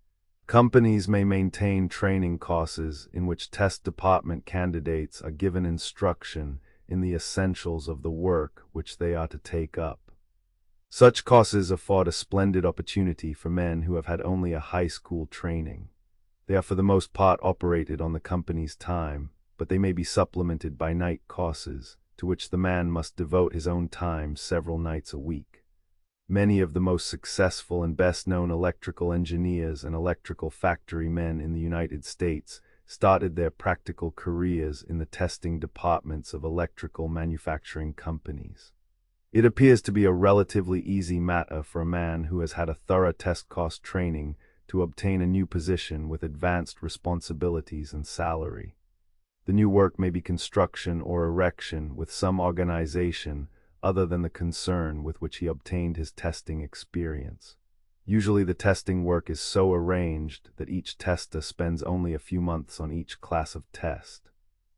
Companies may maintain training courses in which test department candidates are given instruction in the essentials of the work which they are to take up. Such courses afford a splendid opportunity for men who have had only a high school training. They are for the most part operated on the company's time, but they may be supplemented by night courses, to which the man must devote his own time several nights a week. Many of the most successful and best-known electrical engineers and electrical factory men in the United States started their practical careers in the testing departments of electrical manufacturing companies. It appears to be a relatively easy matter for a man who has had a thorough test course training to obtain a new position with advanced responsibilities and salary. The new work may be construction or erection with some organization other than the concern with which he obtained his testing experience. Usually the testing work is so arranged that each tester spends only a few months on each class of test,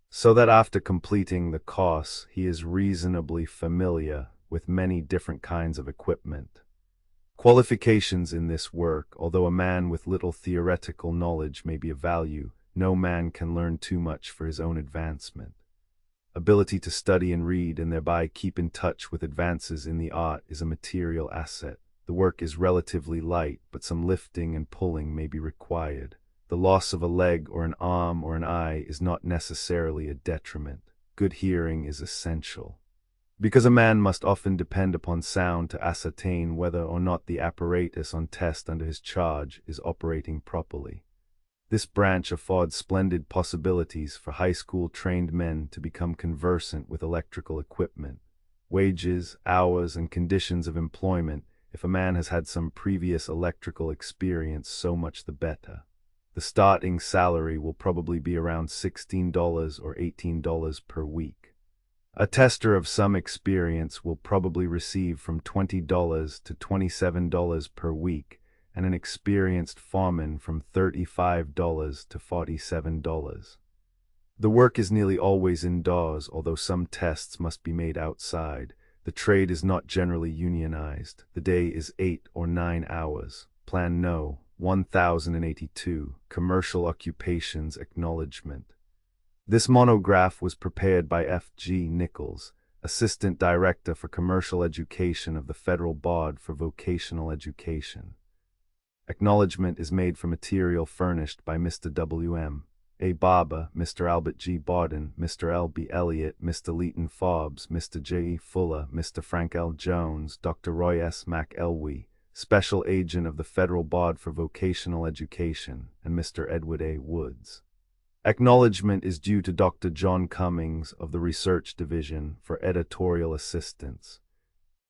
so that after completing the course he is reasonably familiar with many different kinds of equipment. Qualifications in this work, although a man with little theoretical knowledge may be of value, no man can learn too much for his own advancement. Ability to study and read and thereby keep in touch with advances in the art is a material asset. The work is relatively light, but some lifting and pulling may be required. The loss of a leg or an arm or an eye is not necessarily a detriment. Good hearing is essential, because a man must often depend upon sound to ascertain whether or not the apparatus on test under his charge is operating properly. This branch affords splendid possibilities for high school trained men to become conversant with electrical equipment. Wages, hours, and conditions of employment, if a man has had some previous electrical experience, so much the better. The starting salary will probably be around $16 or $18 per week. A tester of some experience will probably receive from $20 to $27 per week, and an experienced foreman from $35 to $47. The work is nearly always indoors, although some tests must be made outside. The trade is not generally unionized. The day is 8 or 9 hours. Plan No. 1082, Commercial Occupations Acknowledgement. This monograph was prepared by F.G. Nichols, Assistant Director for Commercial Education of the Federal Board for Vocational Education. Acknowledgement is made from material furnished by Mr. W.M. A. Barber, Mr. Albert G. Barden, Mr. L. B. Elliott, Mr. Leighton Forbes, Mr. J. E. Fuller, Mr. Frank L. Jones, Dr. Roy S. McElwee, Special Agent of the Federal Board for Vocational Education, and Mr. Edward A. Woods. Acknowledgement is due to Dr. John Cummings of the Research Division for editorial assistance.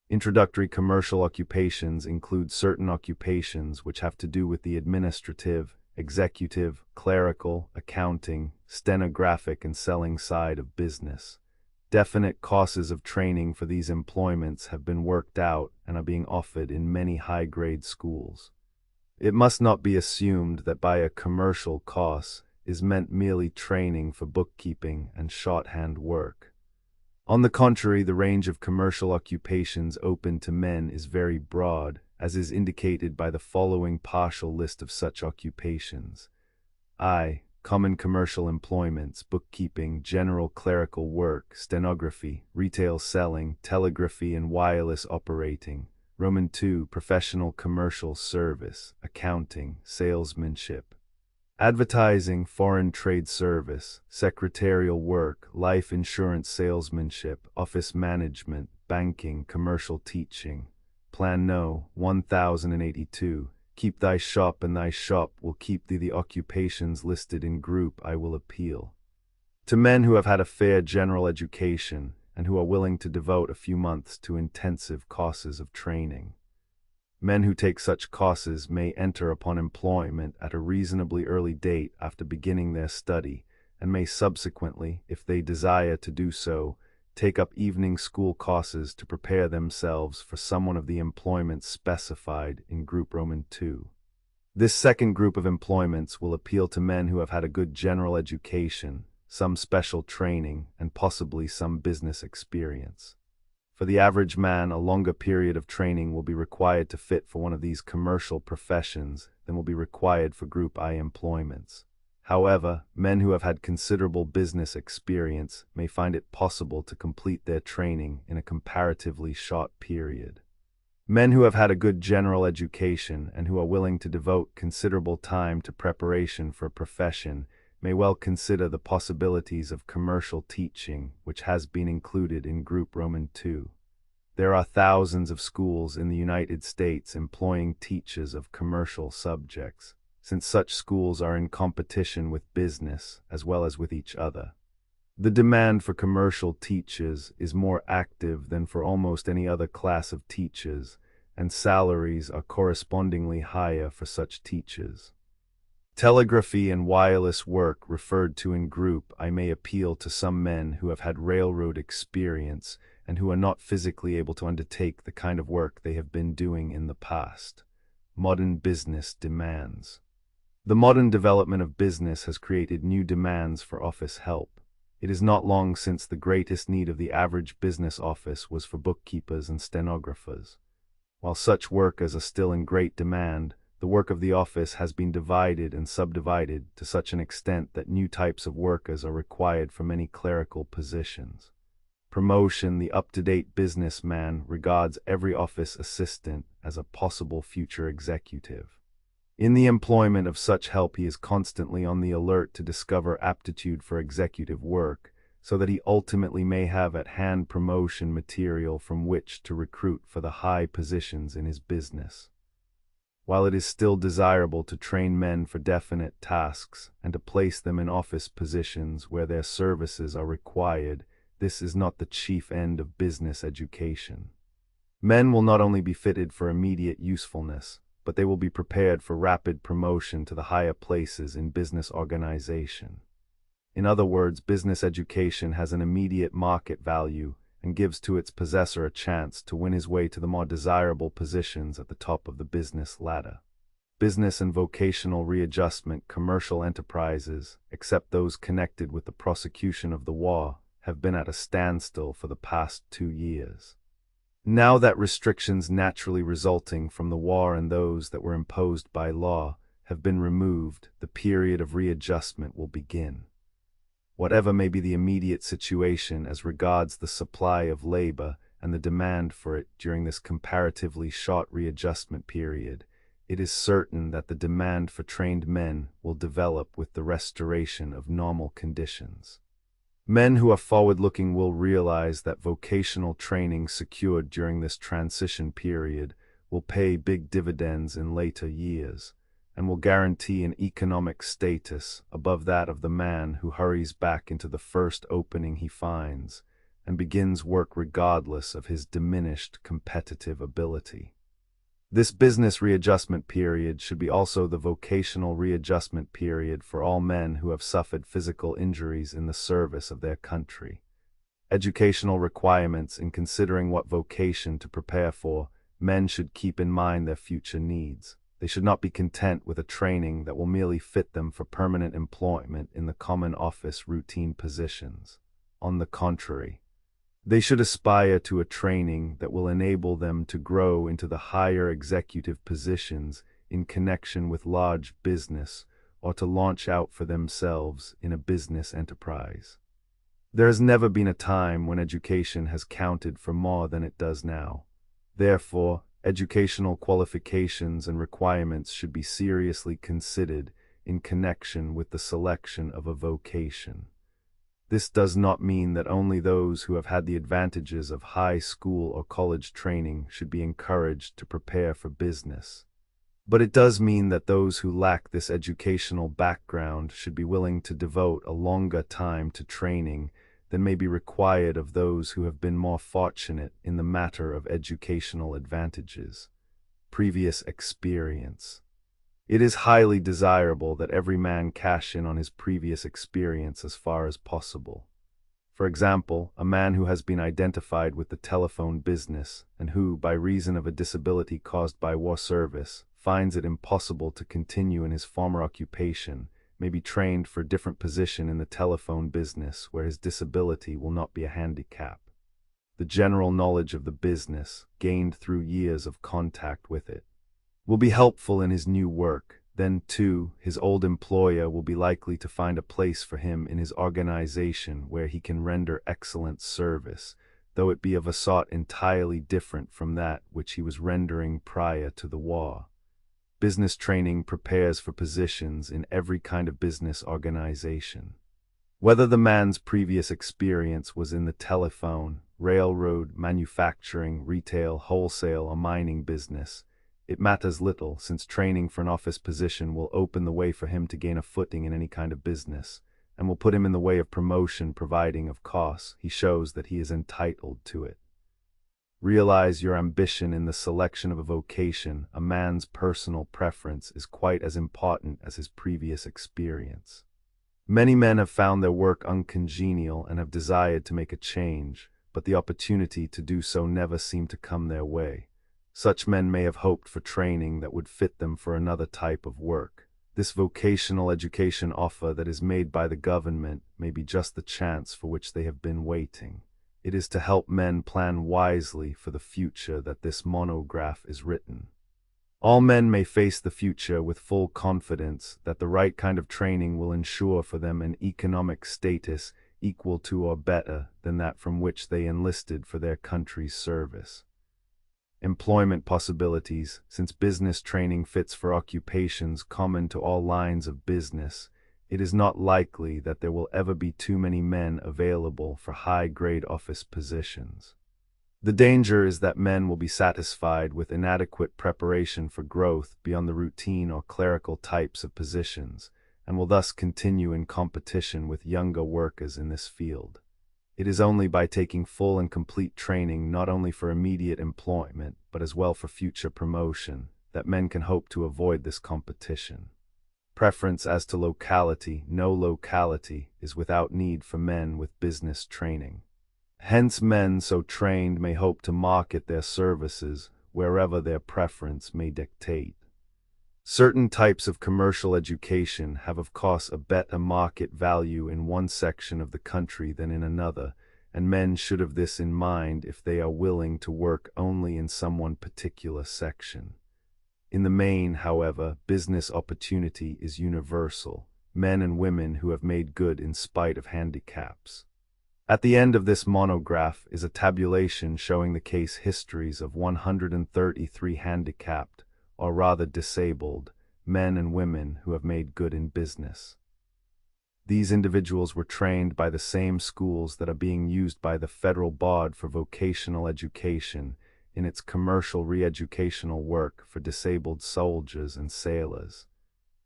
Introductory commercial occupations include certain occupations which have to do with the administrative, executive, clerical, accounting, stenographic, and selling side of business. Definite courses of training for these employments have been worked out and are being offered in many high-grade schools. It must not be assumed that by a commercial course is meant merely training for bookkeeping and shorthand work. On the contrary, the range of commercial occupations open to men is very broad, as is indicated by the following partial list of such occupations. I. Common commercial employments: bookkeeping, general clerical work, stenography, retail selling, telegraphy and wireless operating. Roman II. Professional commercial service, accounting, salesmanship, advertising, foreign trade service, secretarial work, life insurance salesmanship, office management, banking, commercial teaching. Plan No. 1082. Keep thy shop, and thy shop will keep thee. The occupations listed in group I will appeal to men who have had a fair general education and who are willing to devote a few months to intensive courses of training. Men who take such courses may enter upon employment at a reasonably early date after beginning their study, and may subsequently, if they desire to do so, take up evening school courses to prepare themselves for some one of the employments specified in Group Roman II. This second group of employments will appeal to men who have had a good general education, some special training, and possibly some business experience. For the average man, a longer period of training will be required to fit for one of these commercial professions than will be required for Group I employments. However, men who have had considerable business experience may find it possible to complete their training in a comparatively short period. Men who have had a good general education and who are willing to devote considerable time to preparation for a profession may well consider the possibilities of commercial teaching, which has been included in Group Roman II. There are thousands of schools in the United States employing teachers of commercial subjects, since such schools are in competition with business as well as with each other. The demand for commercial teachers is more active than for almost any other class of teachers, and salaries are correspondingly higher for such teachers. Telegraphy and wireless work referred to in Group I may appeal to some men who have had railroad experience and who are not physically able to undertake the kind of work they have been doing in the past. Modern business demands. The modern development of business has created new demands for office help. It is not long since the greatest need of the average business office was for bookkeepers and stenographers. While such workers are still in great demand, the work of the office has been divided and subdivided to such an extent that new types of workers are required for many clerical positions. Promotion: the up-to-date businessman regards every office assistant as a possible future executive. In the employment of such help, he is constantly on the alert to discover aptitude for executive work, so that he ultimately may have at hand promotion material from which to recruit for the high positions in his business. While it is still desirable to train men for definite tasks and to place them in office positions where their services are required, this is not the chief end of business education. Men will not only be fitted for immediate usefulness, but they will be prepared for rapid promotion to the higher places in business organization. In other words, business education has an immediate market value and gives to its possessor a chance to win his way to the more desirable positions at the top of the business ladder. business and vocational readjustment commercial enterprises, except those connected with the prosecution of the war, have been at a standstill for the past 2 years. Now that restrictions naturally resulting from the war and those that were imposed by law have been removed, the period of readjustment will begin. Whatever may be the immediate situation as regards the supply of labor and the demand for it during this comparatively short readjustment period, it is certain that the demand for trained men will develop with the restoration of normal conditions. Men who are forward-looking will realize that vocational training secured during this transition period will pay big dividends in later years, and will guarantee an economic status above that of the man who hurries back into the first opening he finds and begins work regardless of his diminished competitive ability. This business readjustment period should be also the vocational readjustment period for all men who have suffered physical injuries in the service of their country. Educational requirements in considering what vocation to prepare for, men should keep in mind their future needs. They should not be content with a training that will merely fit them for permanent employment in the common office routine positions. On the contrary, they should aspire to a training that will enable them to grow into the higher executive positions in connection with large business or to launch out for themselves in a business enterprise. There has never been a time when education has counted for more than it does now. Therefore, educational qualifications and requirements should be seriously considered in connection with the selection of a vocation. This does not mean that only those who have had the advantages of high school or college training should be encouraged to prepare for business. But it does mean that those who lack this educational background should be willing to devote a longer time to training than may be required of those who have been more fortunate in the matter of educational advantages. Previous experience. It is highly desirable that every man cash in on his previous experience as far as possible. For example, a man who has been identified with the telephone business and who, by reason of a disability caused by war service, finds it impossible to continue in his former occupation, may be trained for a different position in the telephone business where his disability will not be a handicap. The general knowledge of the business, gained through years of contact with it, will be helpful in his new work. Then, too, his old employer will be likely to find a place for him in his organization where he can render excellent service, though it be of a sort entirely different from that which he was rendering prior to the war. Business training prepares for positions in every kind of business organization. Whether the man's previous experience was in the telephone, railroad, manufacturing, retail, wholesale, or mining business, it matters little, since training for an office position will open the way for him to gain a footing in any kind of business, and will put him in the way of promotion providing, of course, he shows that he is entitled to it. Realize your ambition in the selection of a vocation. A man's personal preference is quite as important as his previous experience. Many men have found their work uncongenial and have desired to make a change, but the opportunity to do so never seemed to come their way. Such men may have hoped for training that would fit them for another type of work. This vocational education offer that is made by the government may be just the chance for which they have been waiting. It is to help men plan wisely for the future that this monograph is written. All men may face the future with full confidence that the right kind of training will ensure for them an economic status equal to or better than that from which they enlisted for their country's service. Employment possibilities. Since business training fits for occupations common to all lines of business, it is not likely that there will ever be too many men available for high-grade office positions. The danger is that men will be satisfied with inadequate preparation for growth beyond the routine or clerical types of positions, and will thus continue in competition with younger workers in this field. It is only by taking full and complete training not only for immediate employment, but as well for future promotion, that men can hope to avoid this competition. Preference as to locality. No locality is without need for men with business training. Hence men so trained may hope to market their services wherever their preference may dictate. Certain types of commercial education have of course a better market value in one section of the country than in another, and men should have this in mind if they are willing to work only in some one particular section. In the main, however, business opportunity is universal, men and women who have made good in spite of handicaps. At the end of this monograph is a tabulation showing the case histories of 133 handicapped, or rather disabled, men and women who have made good in business. These individuals were trained by the same schools that are being used by the Federal Board for Vocational Education in its commercial re-educational work for disabled soldiers and sailors.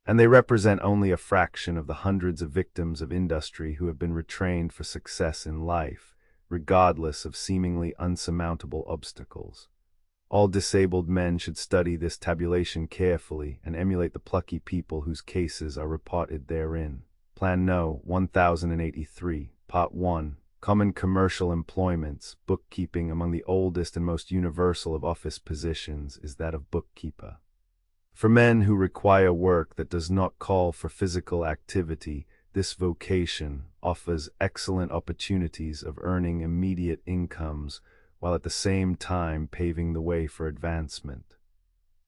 And they represent only a fraction of the hundreds of victims of industry who have been retrained for success in life, regardless of seemingly unsurmountable obstacles. All disabled men should study this tabulation carefully and emulate the plucky people whose cases are reported therein. Plan No. 1083, Part 1. Common commercial employments. Bookkeeping. Among the oldest and most universal of office positions is that of bookkeeper. For men who require work that does not call for physical activity, this vocation offers excellent opportunities of earning immediate incomes while at the same time paving the way for advancement.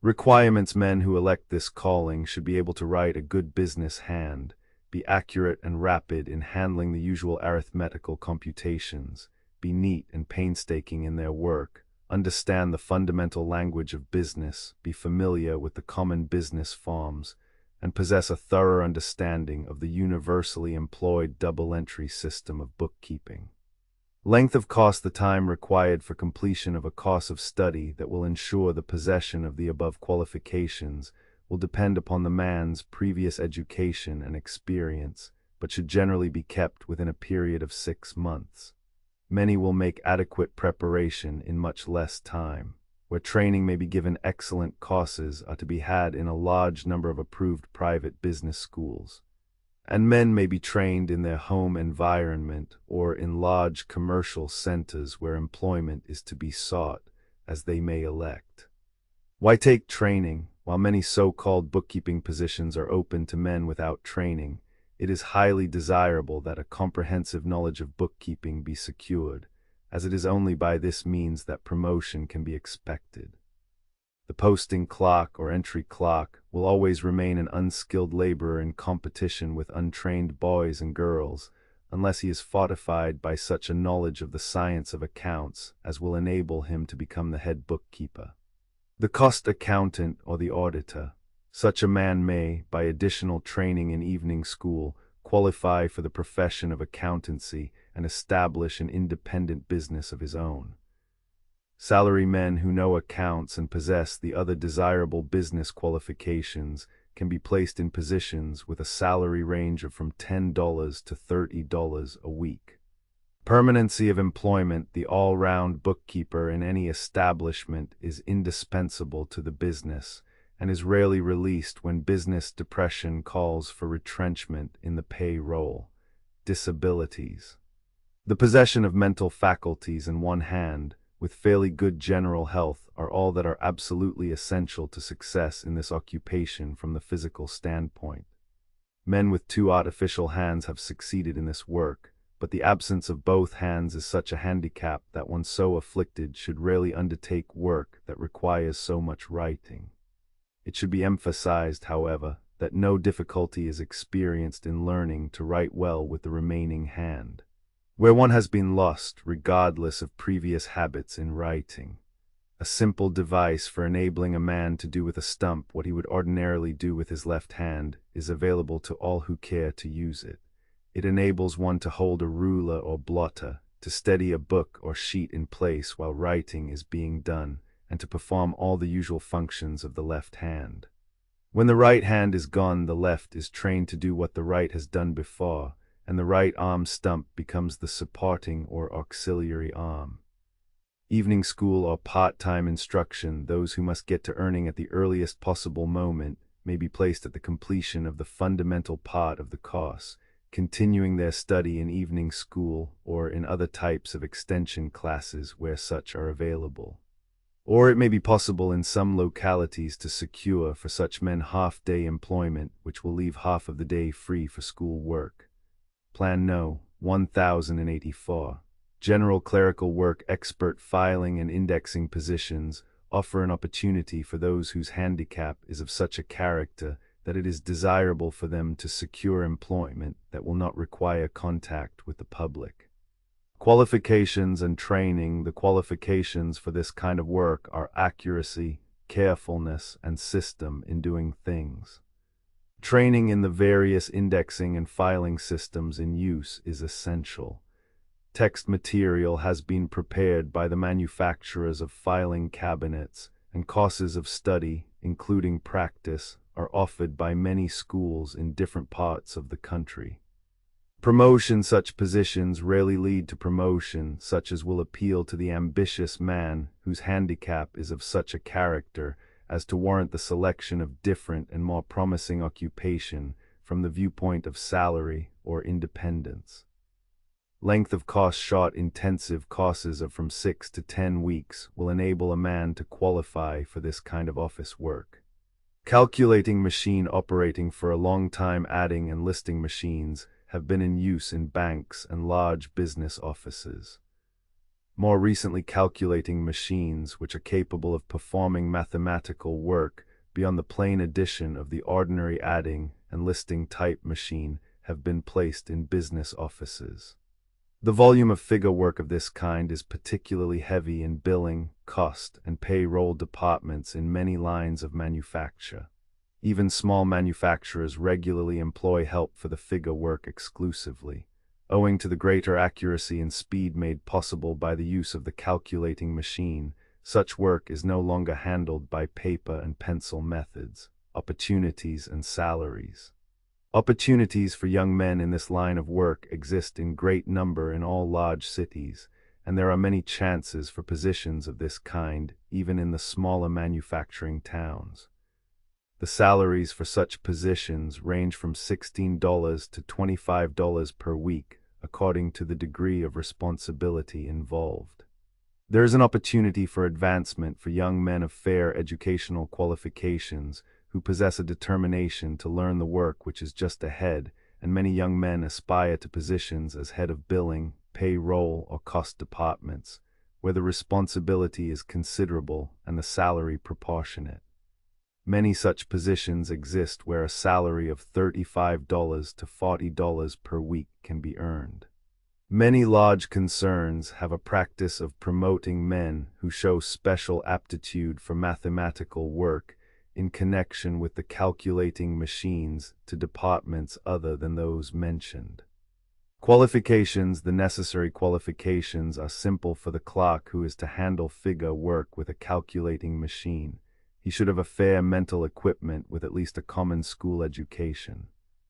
Requirements: men who elect this calling should be able to write a good business hand, be accurate and rapid in handling the usual arithmetical computations, be neat and painstaking in their work, understand the fundamental language of business, be familiar with the common business forms, and possess a thorough understanding of the universally employed double-entry system of bookkeeping. Length of course: the time required for completion of a course of study that will ensure the possession of the above qualifications will depend upon the man's previous education and experience, but should generally be kept within a period of 6 months. Many will make adequate preparation in much less time. Where training may be given, excellent courses are to be had in a large number of approved private business schools. And men may be trained in their home environment or in large commercial centers where employment is to be sought, as they may elect. Why take training? While many so-called bookkeeping positions are open to men without training, it is highly desirable that a comprehensive knowledge of bookkeeping be secured, as it is only by this means that promotion can be expected. The posting clerk or entry clerk will always remain an unskilled laborer in competition with untrained boys and girls, unless he is fortified by such a knowledge of the science of accounts as will enable him to become the head bookkeeper. The cost accountant or the auditor. Such a man may, by additional training in evening school, qualify for the profession of accountancy and establish an independent business of his own. Salary men who know accounts and possess the other desirable business qualifications can be placed in positions with a salary range of from $10 to $30 a week. Permanency of employment. The all-round bookkeeper in any establishment is indispensable to the business and is rarely released when business depression calls for retrenchment in the payroll. Disabilities. The possession of mental faculties in one hand, with fairly good general health, are all that are absolutely essential to success in this occupation from the physical standpoint. Men with 2 artificial hands have succeeded in this work, but the absence of both hands is such a handicap that one so afflicted should rarely undertake work that requires so much writing. It should be emphasized, however, that no difficulty is experienced in learning to write well with the remaining hand, where one has been lost, regardless of previous habits in writing. A simple device for enabling a man to do with a stump what he would ordinarily do with his left hand is available to all who care to use it. It enables one to hold a ruler or blotter, to steady a book or sheet in place while writing is being done, and to perform all the usual functions of the left hand. When the right hand is gone, the left is trained to do what the right has done before, and the right arm stump becomes the supporting or auxiliary arm. Evening school or part-time instruction. Those who must get to earning at the earliest possible moment may be placed at the completion of the fundamental part of the course, continuing their study in evening school or in other types of extension classes where such are available. Or it may be possible in some localities to secure for such men half-day employment, which will leave half of the day free for school work. Plan No. 1084. General clerical work, expert filing and indexing positions offer an opportunity for those whose handicap is of such a character that it is desirable for them to secure employment that will not require contact with the public. Qualifications and training. The qualifications for this kind of work are accuracy, carefulness, and system in doing things. Training in the various indexing and filing systems in use is essential. Text material has been prepared by the manufacturers of filing cabinets, and courses of study, including practice, are offered by many schools in different parts of the country. Promotion. Such positions rarely lead to promotion, such as will appeal to the ambitious man whose handicap is of such a character as to warrant the selection of different and more promising occupation from the viewpoint of salary or independence. Length of course. Short intensive courses of from 6 to 10 weeks will enable a man to qualify for this kind of office work. Calculating machine operating. For a long time, adding and listing machines have been in use in banks and large business offices. More recently, calculating machines which are capable of performing mathematical work beyond the plain addition of the ordinary adding and listing type machine have been placed in business offices. The volume of figure work of this kind is particularly heavy in billing, cost, and payroll departments in many lines of manufacture. Even small manufacturers regularly employ help for the figure work exclusively. Owing to the greater accuracy and speed made possible by the use of the calculating machine, such work is no longer handled by paper and pencil methods. Opportunities and salaries. Opportunities for young men in this line of work exist in great number in all large cities, and there are many chances for positions of this kind even in the smaller manufacturing towns. The salaries for such positions range from $16 to $25 per week, according to the degree of responsibility involved. There is an opportunity for advancement for young men of fair educational qualifications who possess a determination to learn the work which is just ahead, and many young men aspire to positions as head of billing, payroll, or cost departments, where the responsibility is considerable and the salary proportionate. Many such positions exist where a salary of $35 to $40 per week can be earned. Many large concerns have a practice of promoting men who show special aptitude for mathematical work in connection with the calculating machines to departments other than those mentioned. Qualifications. The necessary qualifications are simple for the clerk who is to handle figure work with a calculating machine. He should have a fair mental equipment with at least a common school education.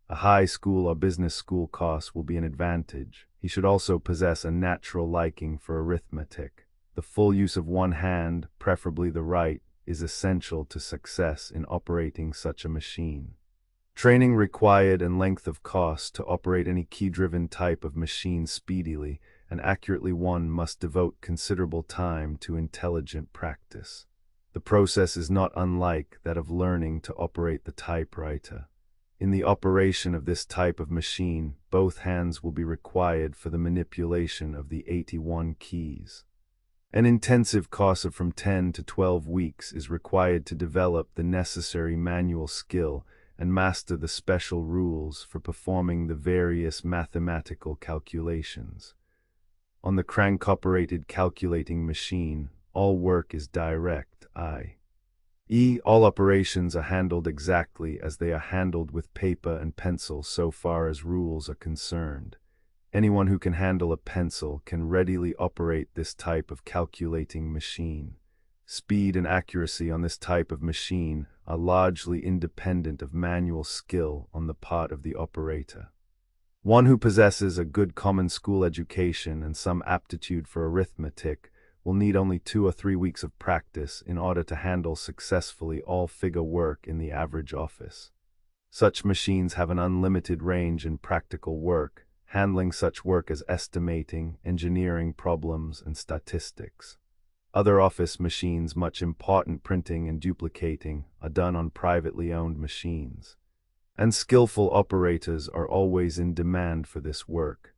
A high school or business school course will be an advantage. He should also possess a natural liking for arithmetic. The full use of one hand, preferably the right, is essential to success in operating such a machine. Training required and length of course. To operate any key-driven type of machine speedily and accurately, one must devote considerable time to intelligent practice. The process is not unlike that of learning to operate the typewriter. In the operation of this type of machine, both hands will be required for the manipulation of the 81 keys. An intensive course of from 10 to 12 weeks is required to develop the necessary manual skill and master the special rules for performing the various mathematical calculations. On the crank-operated calculating machine, all work is direct, i.e., all operations are handled exactly as they are handled with paper and pencil so far as rules are concerned. Anyone who can handle a pencil can readily operate this type of calculating machine. Speed and accuracy on this type of machine are largely independent of manual skill on the part of the operator. One who possesses a good common school education and some aptitude for arithmetic will need only 2 or 3 weeks of practice in order to handle successfully all figure work in the average office. Such machines have an unlimited range in practical work, handling such work as estimating, engineering problems, and statistics. Other office machines, much important printing and duplicating, are done on privately owned machines. And skillful operators are always in demand for this work.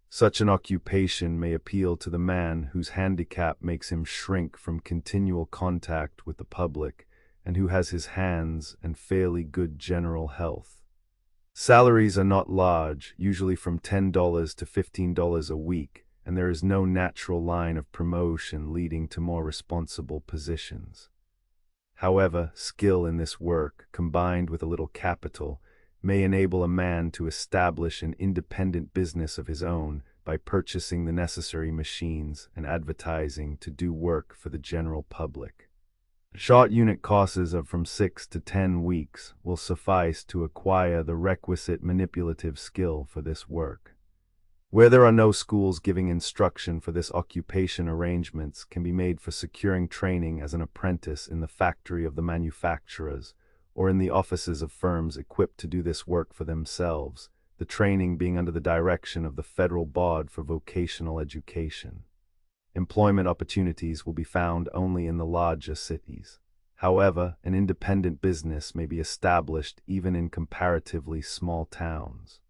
Such an occupation may appeal to the man whose handicap makes him shrink from continual contact with the public, and who has his hands and fairly good general health. Salaries are not large, usually from $10 to $15 a week, and there is no natural line of promotion leading to more responsible positions. However, skill in this work, combined with a little capital, may enable a man to establish an independent business of his own by purchasing the necessary machines and advertising to do work for the general public. Short unit courses of from 6 to 10 weeks will suffice to acquire the requisite manipulative skill for this work. Where there are no schools giving instruction for this occupation, arrangements can be made for securing training as an apprentice in the factory of the manufacturers, or in the offices of firms equipped to do this work for themselves, the training being under the direction of the Federal Board for Vocational Education. Employment opportunities will be found only in the larger cities. However, an independent business may be established even in comparatively small towns.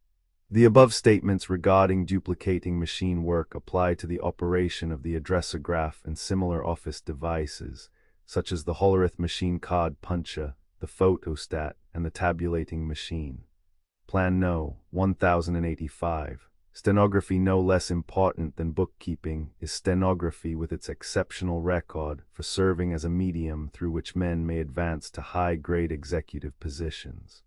The above statements regarding duplicating machine work apply to the operation of the addressograph and similar office devices, such as the Hollerith machine card puncher, the photostat, and the tabulating machine. Plan No. 1085. Stenography. No less important than bookkeeping is stenography, with its exceptional record for serving as a medium through which men may advance to high-grade executive positions.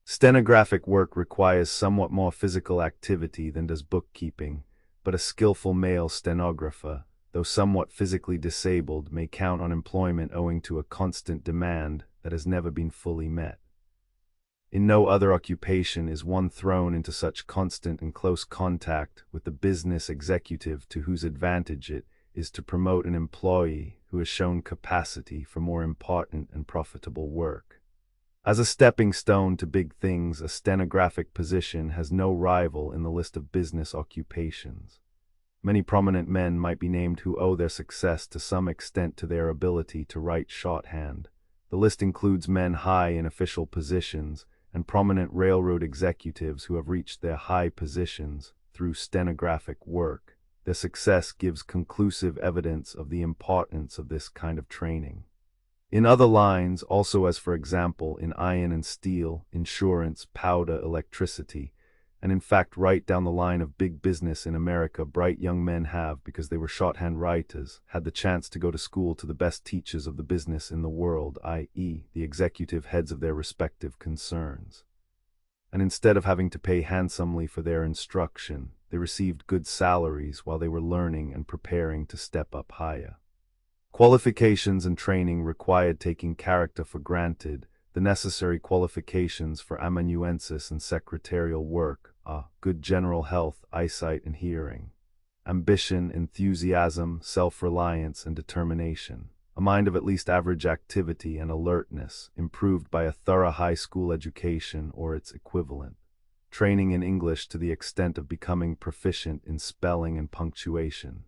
Stenographic work requires somewhat more physical activity than does bookkeeping, but a skillful male stenographer, though somewhat physically disabled, may count on employment owing to a constant demand that has never been fully met. In no other occupation is one thrown into such constant and close contact with the business executive to whose advantage it is to promote an employee who has shown capacity for more important and profitable work. As a stepping stone to big things, a stenographic position has no rival in the list of business occupations. Many prominent men might be named who owe their success to some extent to their ability to write shorthand. The list includes men high in official positions and prominent railroad executives who have reached their high positions through stenographic work. Their success gives conclusive evidence of the importance of this kind of training. In other lines, also, as for example in iron and steel, insurance, powder, electricity, and in fact right down the line of big business in America, bright young men have, because they were shorthand writers, had the chance to go to school to the best teachers of the business in the world, i.e., the executive heads of their respective concerns. And instead of having to pay handsomely for their instruction, they received good salaries while they were learning and preparing to step up higher. Qualifications and training required taking character for granted. The necessary qualifications for amanuensis and secretarial work are good general health, eyesight, and hearing, ambition, enthusiasm, self-reliance, and determination, a mind of at least average activity and alertness, improved by a thorough high school education or its equivalent, training in English to the extent of becoming proficient in spelling and punctuation,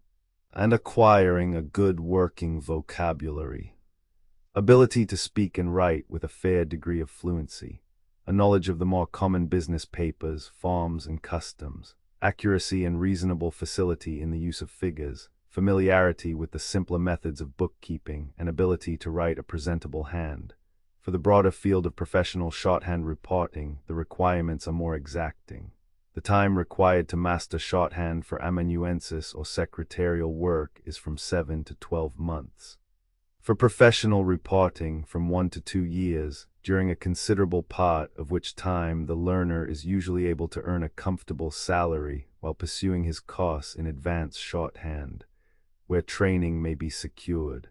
and acquiring a good working vocabulary. Ability to speak and write with a fair degree of fluency, a knowledge of the more common business papers, forms, and customs, accuracy and reasonable facility in the use of figures, familiarity with the simpler methods of bookkeeping, and ability to write a presentable hand. For the broader field of professional shorthand reporting, the requirements are more exacting. The time required to master shorthand for amanuensis or secretarial work is from 7 to 12 months. For professional reporting, from 1 to 2 years, during a considerable part of which time the learner is usually able to earn a comfortable salary while pursuing his course in advanced shorthand, where training may be secured.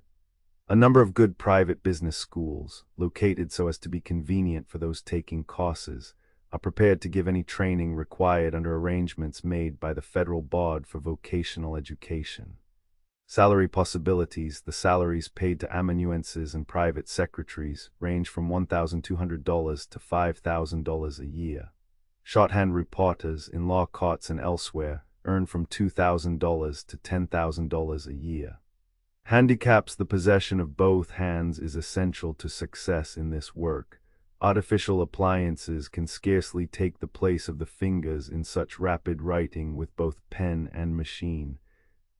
A number of good private business schools, located so as to be convenient for those taking courses, are prepared to give any training required under arrangements made by the Federal Board for Vocational Education. Salary possibilities. The salaries paid to amanuenses and private secretaries range from $1,200 to $5,000 a year. Shorthand reporters in law courts and elsewhere earn from $2,000 to $10,000 a year. Handicaps: the possession of both hands is essential to success in this work. Artificial appliances can scarcely take the place of the fingers in such rapid writing with both pen and machine.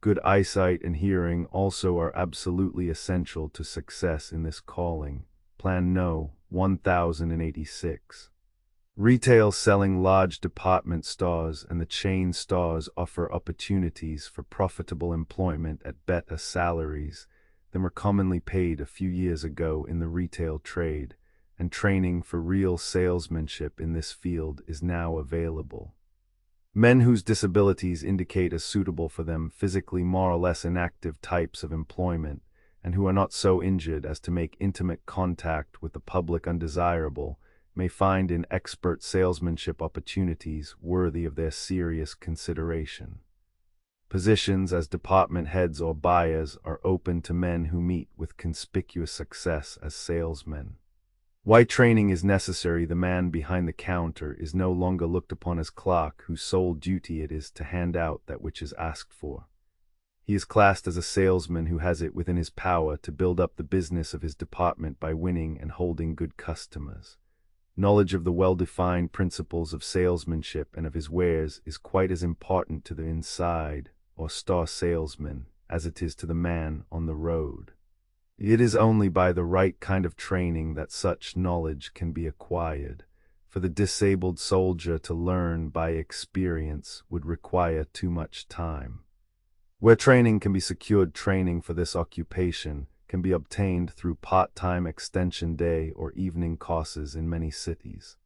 Good eyesight and hearing also are absolutely essential to success in this calling. Plan No. 1086. Retail: selling large department stores and the chain stores offer opportunities for profitable employment at better salaries than were commonly paid a few years ago in the retail trade, and training for real salesmanship in this field is now available. Men whose disabilities indicate as suitable for them physically more or less inactive types of employment, and who are not so injured as to make intimate contact with the public undesirable, may find in expert salesmanship opportunities worthy of their serious consideration. Positions as department heads or buyers are open to men who meet with conspicuous success as salesmen. Why training is necessary: the man behind the counter is no longer looked upon as clerk whose sole duty it is to hand out that which is asked for. He is classed as a salesman who has it within his power to build up the business of his department by winning and holding good customers. Knowledge of the well-defined principles of salesmanship and of his wares is quite as important to the inside or star salesman as it is to the man on the road. It is only by the right kind of training that such knowledge can be acquired. For the disabled soldier to learn by experience would require too much time. Where training can be secured, training for this occupation can be obtained through part-time extension day or evening courses in many cities.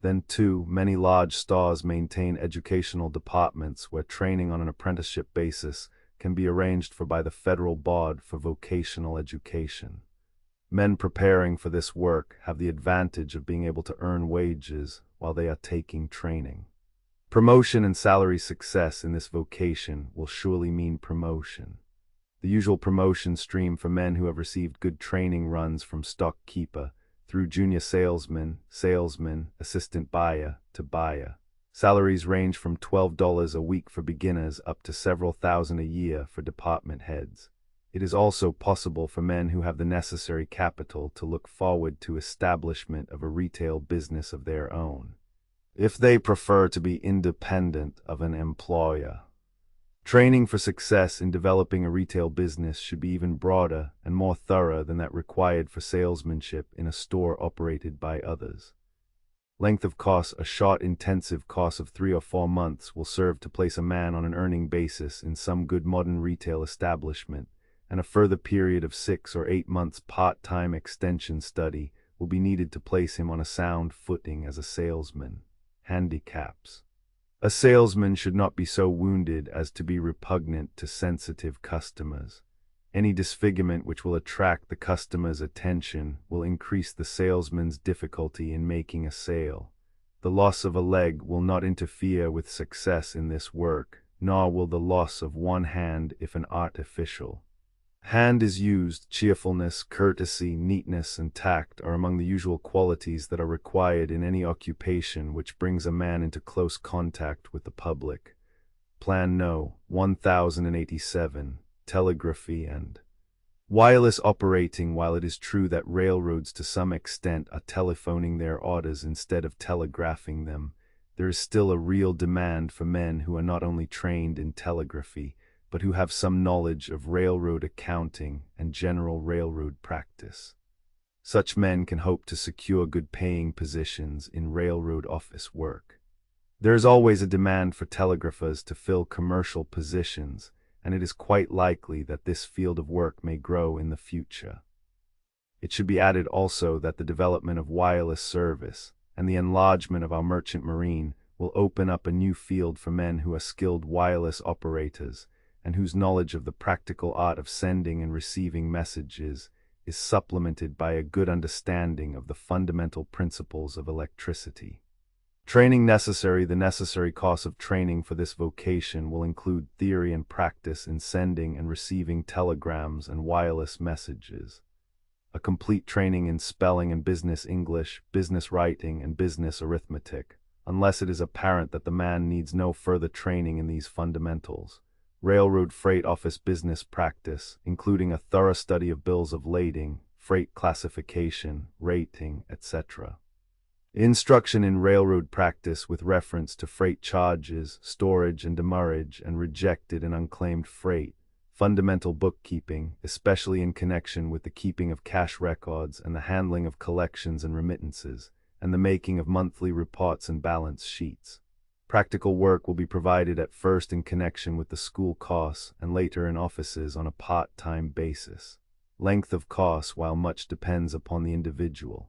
Then, too, many large stores maintain educational departments where training on an apprenticeship basis can be arranged for by the Federal Board for Vocational Education. Men preparing for this work have the advantage of being able to earn wages while they are taking training. Promotion and salary: success in this vocation will surely mean promotion. The usual promotion stream for men who have received good training runs from stockkeeper through junior salesman, assistant buyer, to buyer. Salaries range from $12 a week for beginners up to several thousand a year for department heads. It is also possible for men who have the necessary capital to look forward to establishment of a retail business of their own, if they prefer to be independent of an employer. Training for success in developing a retail business should be even broader and more thorough than that required for salesmanship in a store operated by others. Length of course: a short intensive course of 3 or 4 months will serve to place a man on an earning basis in some good modern retail establishment, and a further period of 6 or 8 months part-time extension study will be needed to place him on a sound footing as a salesman. Handicaps: a salesman should not be so wounded as to be repugnant to sensitive customers. Any disfigurement which will attract the customer's attention will increase the salesman's difficulty in making a sale. The loss of a leg will not interfere with success in this work, nor will the loss of one hand if an artificial hand is used. Cheerfulness, courtesy, neatness, and tact are among the usual qualities that are required in any occupation which brings a man into close contact with the public. Plan No. 1087. Telegraphy and wireless operating. While it is true that railroads to some extent are telephoning their orders instead of telegraphing them, there is still a real demand for men who are not only trained in telegraphy, but who have some knowledge of railroad accounting and general railroad practice. Such men can hope to secure good paying positions in railroad office work. There is always a demand for telegraphers to fill commercial positions, and it is quite likely that this field of work may grow in the future. It should be added also that the development of wireless service and the enlargement of our merchant marine will open up a new field for men who are skilled wireless operators and whose knowledge of the practical art of sending and receiving messages is supplemented by a good understanding of the fundamental principles of electricity. Training necessary. The necessary course of training for this vocation will include theory and practice in sending and receiving telegrams and wireless messages, a complete training in spelling and business English, business writing, and business arithmetic, unless it is apparent that the man needs no further training in these fundamentals. railroad freight office business practice, including a thorough study of bills of lading, freight classification, rating, etc. Instruction in railroad practice with reference to freight charges, storage and demurrage, and rejected and unclaimed freight. Fundamental bookkeeping, especially in connection with the keeping of cash records and the handling of collections and remittances, and the making of monthly reports and balance sheets. Practical work will be provided at first in connection with the school course and later in offices on a part-time basis. Length of course, while much depends upon the individual.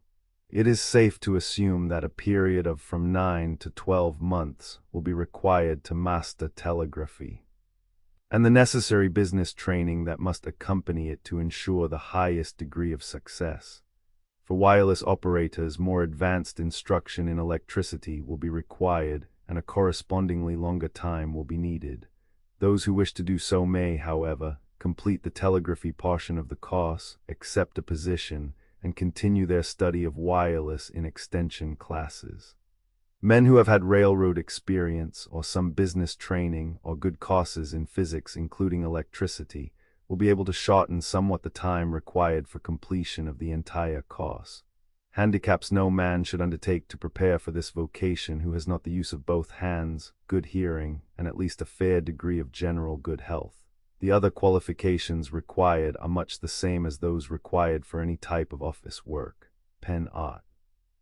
It is safe to assume that a period of from 9 to 12 months will be required to master telegraphy, and the necessary business training that must accompany it to ensure the highest degree of success. For wireless operators, more advanced instruction in electricity will be required, and a correspondingly longer time will be needed. Those who wish to do so may, however, complete the telegraphy portion of the course, accept a position, and continue their study of wireless in extension classes. Men who have had railroad experience or some business training or good courses in physics, including electricity, will be able to shorten somewhat the time required for completion of the entire course. Handicaps no man should undertake to prepare for this vocation who has not the use of both hands, good hearing, and at least a fair degree of general good health. The other qualifications required are much the same as those required for any type of office work. Pen art.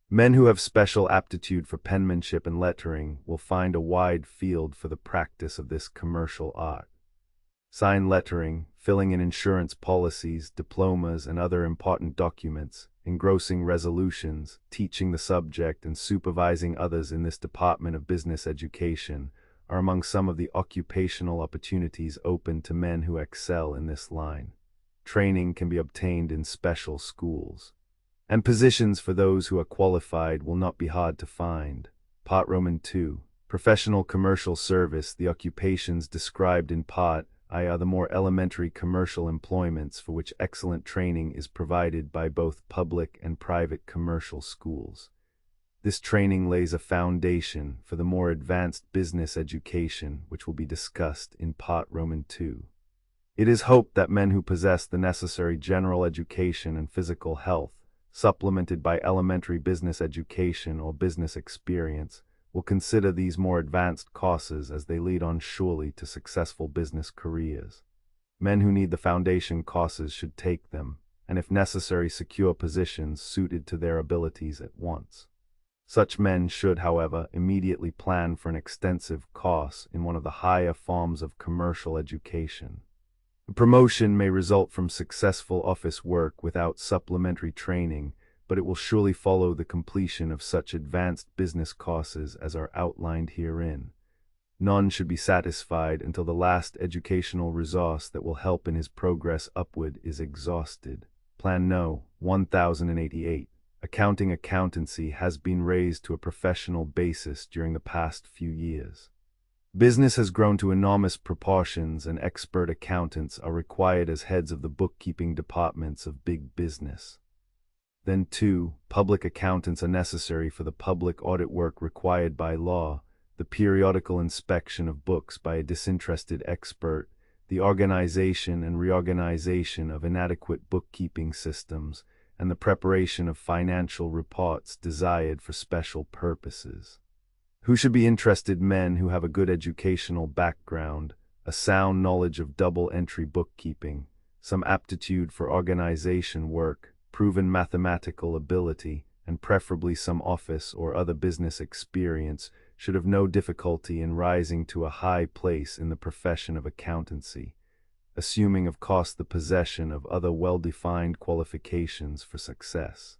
Men who have special aptitude for penmanship and lettering will find a wide field for the practice of this commercial art. Sign lettering, filling in insurance policies, diplomas, and other important documents, engrossing resolutions, teaching the subject, and supervising others in this department of business education are among some of the occupational opportunities open to men who excel in this line. Training can be obtained in special schools, and positions for those who are qualified will not be hard to find. Part Roman II. Professional commercial service. The occupations described in Part I are the more elementary commercial employments for which excellent training is provided by both public and private commercial schools. This training lays a foundation for the more advanced business education which will be discussed in Part Roman II. It is hoped that men who possess the necessary general education and physical health, supplemented by elementary business education or business experience, will consider these more advanced courses as they lead on surely to successful business careers. Men who need the foundation courses should take them, and if necessary secure positions suited to their abilities at once. Such men should, however, immediately plan for an extensive course in one of the higher forms of commercial education. A promotion may result from successful office work without supplementary training, but it will surely follow the completion of such advanced business courses as are outlined herein. None should be satisfied until the last educational resource that will help in his progress upward is exhausted. Plan No. 1088. Accountancy has been raised to a professional basis during the past few years. Business has grown to enormous proportions, and expert accountants are required as heads of the bookkeeping departments of big business. Then, too, public accountants are necessary for the public audit work required by law, the periodical inspection of books by a disinterested expert, the organization and reorganization of inadequate bookkeeping systems, and the preparation of financial reports desired for special purposes. Who should be interested? Men who have a good educational background, a sound knowledge of double-entry bookkeeping, some aptitude for organization work, proven mathematical ability, and preferably some office or other business experience, should have no difficulty in rising to a high place in the profession of accountancy, assuming of course the possession of other well-defined qualifications for success.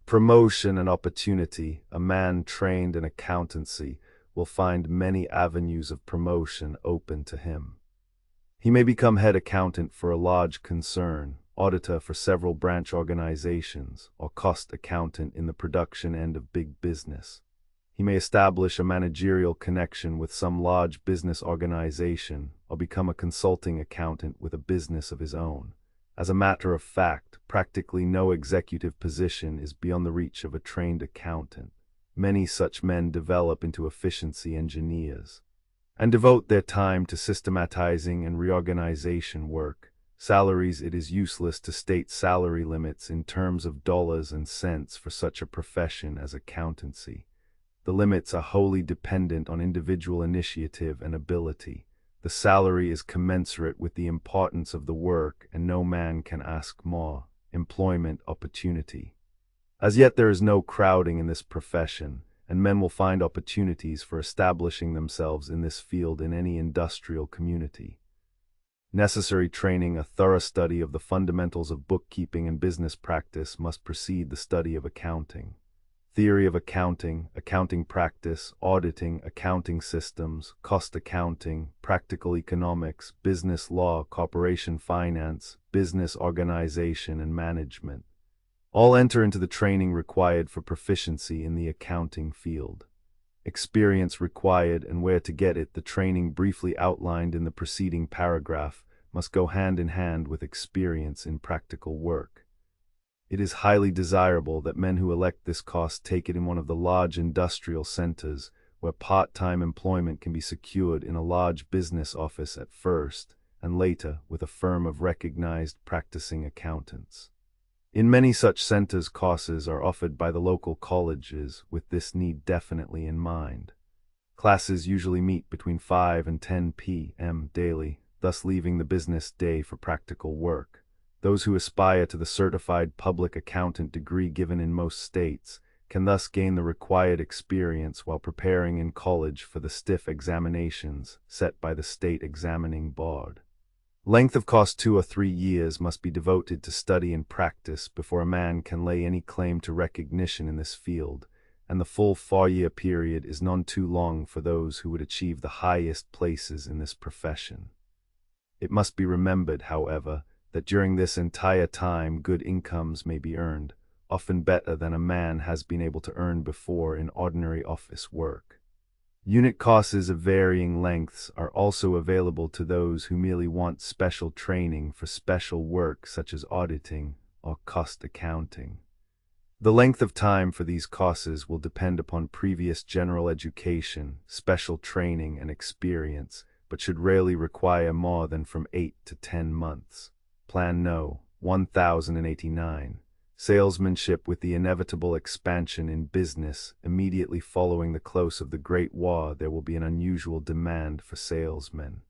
Promotion and opportunity. A man trained in accountancy will find many avenues of promotion open to him. He may become head accountant for a large concern, auditor for several branch organizations, or cost accountant in the production end of big business. He may establish a managerial connection with some large business organization, or become a consulting accountant with a business of his own. As a matter of fact, practically no executive position is beyond the reach of a trained accountant. Many such men develop into efficiency engineers. and devote their time to systematizing and reorganization work. Salaries. It is useless to state salary limits in terms of dollars and cents for such a profession as accountancy. The limits are wholly dependent on individual initiative and ability. The salary is commensurate with the importance of the work, and no man can ask more. Employment opportunity. As yet there is no crowding in this profession, and men will find opportunities for establishing themselves in this field in any industrial community. Necessary training. A thorough study of the fundamentals of bookkeeping and business practice must precede the study of accounting. Theory of accounting, accounting practice, auditing, accounting systems, cost accounting, practical economics, business law, corporation finance, business organization and management all enter into the training required for proficiency in the accounting field. Experience required and where to get it. The training briefly outlined in the preceding paragraph must go hand in hand with experience in practical work. It is highly desirable that men who elect this course take it in one of the large industrial centers where part-time employment can be secured in a large business office at first, and later with a firm of recognized practicing accountants. In many such centers, courses are offered by the local colleges with this need definitely in mind. Classes usually meet between 5 and 10 p.m. daily, thus leaving the business day for practical work. Those who aspire to the certified public accountant degree given in most states can thus gain the required experience while preparing in college for the stiff examinations set by the state examining board. Length of course 2 or 3 years must be devoted to study and practice before a man can lay any claim to recognition in this field, and the full 4-year period is none too long for those who would achieve the highest places in this profession. It must be remembered, however, that during this entire time good incomes may be earned, often better than a man has been able to earn before in ordinary office work. Unit courses of varying lengths are also available to those who merely want special training for special work such as auditing or cost accounting. The length of time for these courses will depend upon previous general education, special training, and experience, but should rarely require more than from 8 to 10 months. Plan No. 1089. Salesmanship. With the inevitable expansion in business immediately following the close of the Great War, there will be an unusual demand for salesmen.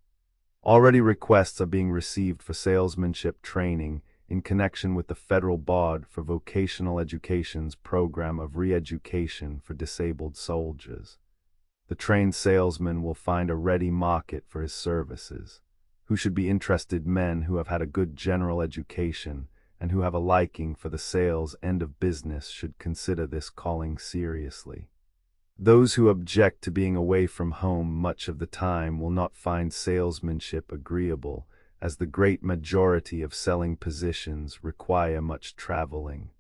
Already requests are being received for salesmanship training in connection with the Federal Board for Vocational Education's program of re-education for disabled soldiers. The trained salesman will find a ready market for his services. Who should be interested? Men who have had a good general education and who have a liking for the sales end of business should consider this calling seriously. Those who object to being away from home much of the time will not find salesmanship agreeable, as the great majority of selling positions require much traveling.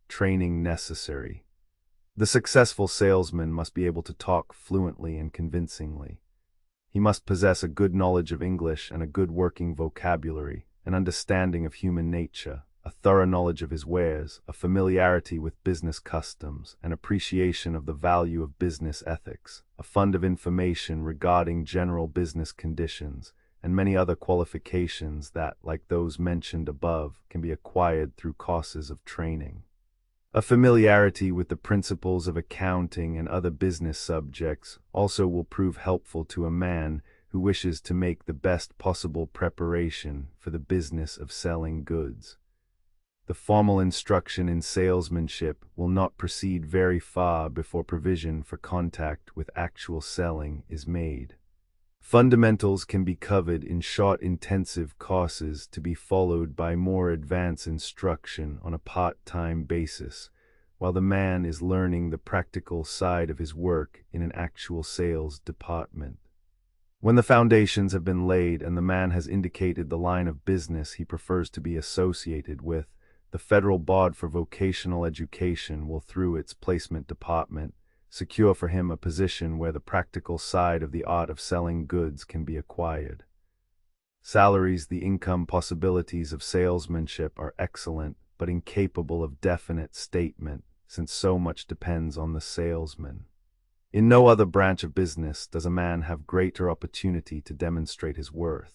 Training necessary. The successful salesman must be able to talk fluently and convincingly. He must possess a good knowledge of English and a good working vocabulary, an understanding of human nature, a thorough knowledge of his wares, a familiarity with business customs, an appreciation of the value of business ethics, a fund of information regarding general business conditions, and many other qualifications that, like those mentioned above, can be acquired through courses of training. A familiarity with the principles of accounting and other business subjects also will prove helpful to a man who wishes to make the best possible preparation for the business of selling goods. The formal instruction in salesmanship will not proceed very far before provision for contact with actual selling is made. Fundamentals can be covered in short intensive courses to be followed by more advanced instruction on a part-time basis, while the man is learning the practical side of his work in an actual sales department. When the foundations have been laid and the man has indicated the line of business he prefers to be associated with, the Federal Board for Vocational Education will, through its placement department, secure for him a position where the practical side of the art of selling goods can be acquired. Salaries. The income possibilities of salesmanship are excellent, but incapable of definite statement, since so much depends on the salesman. In no other branch of business does a man have greater opportunity to demonstrate his worth.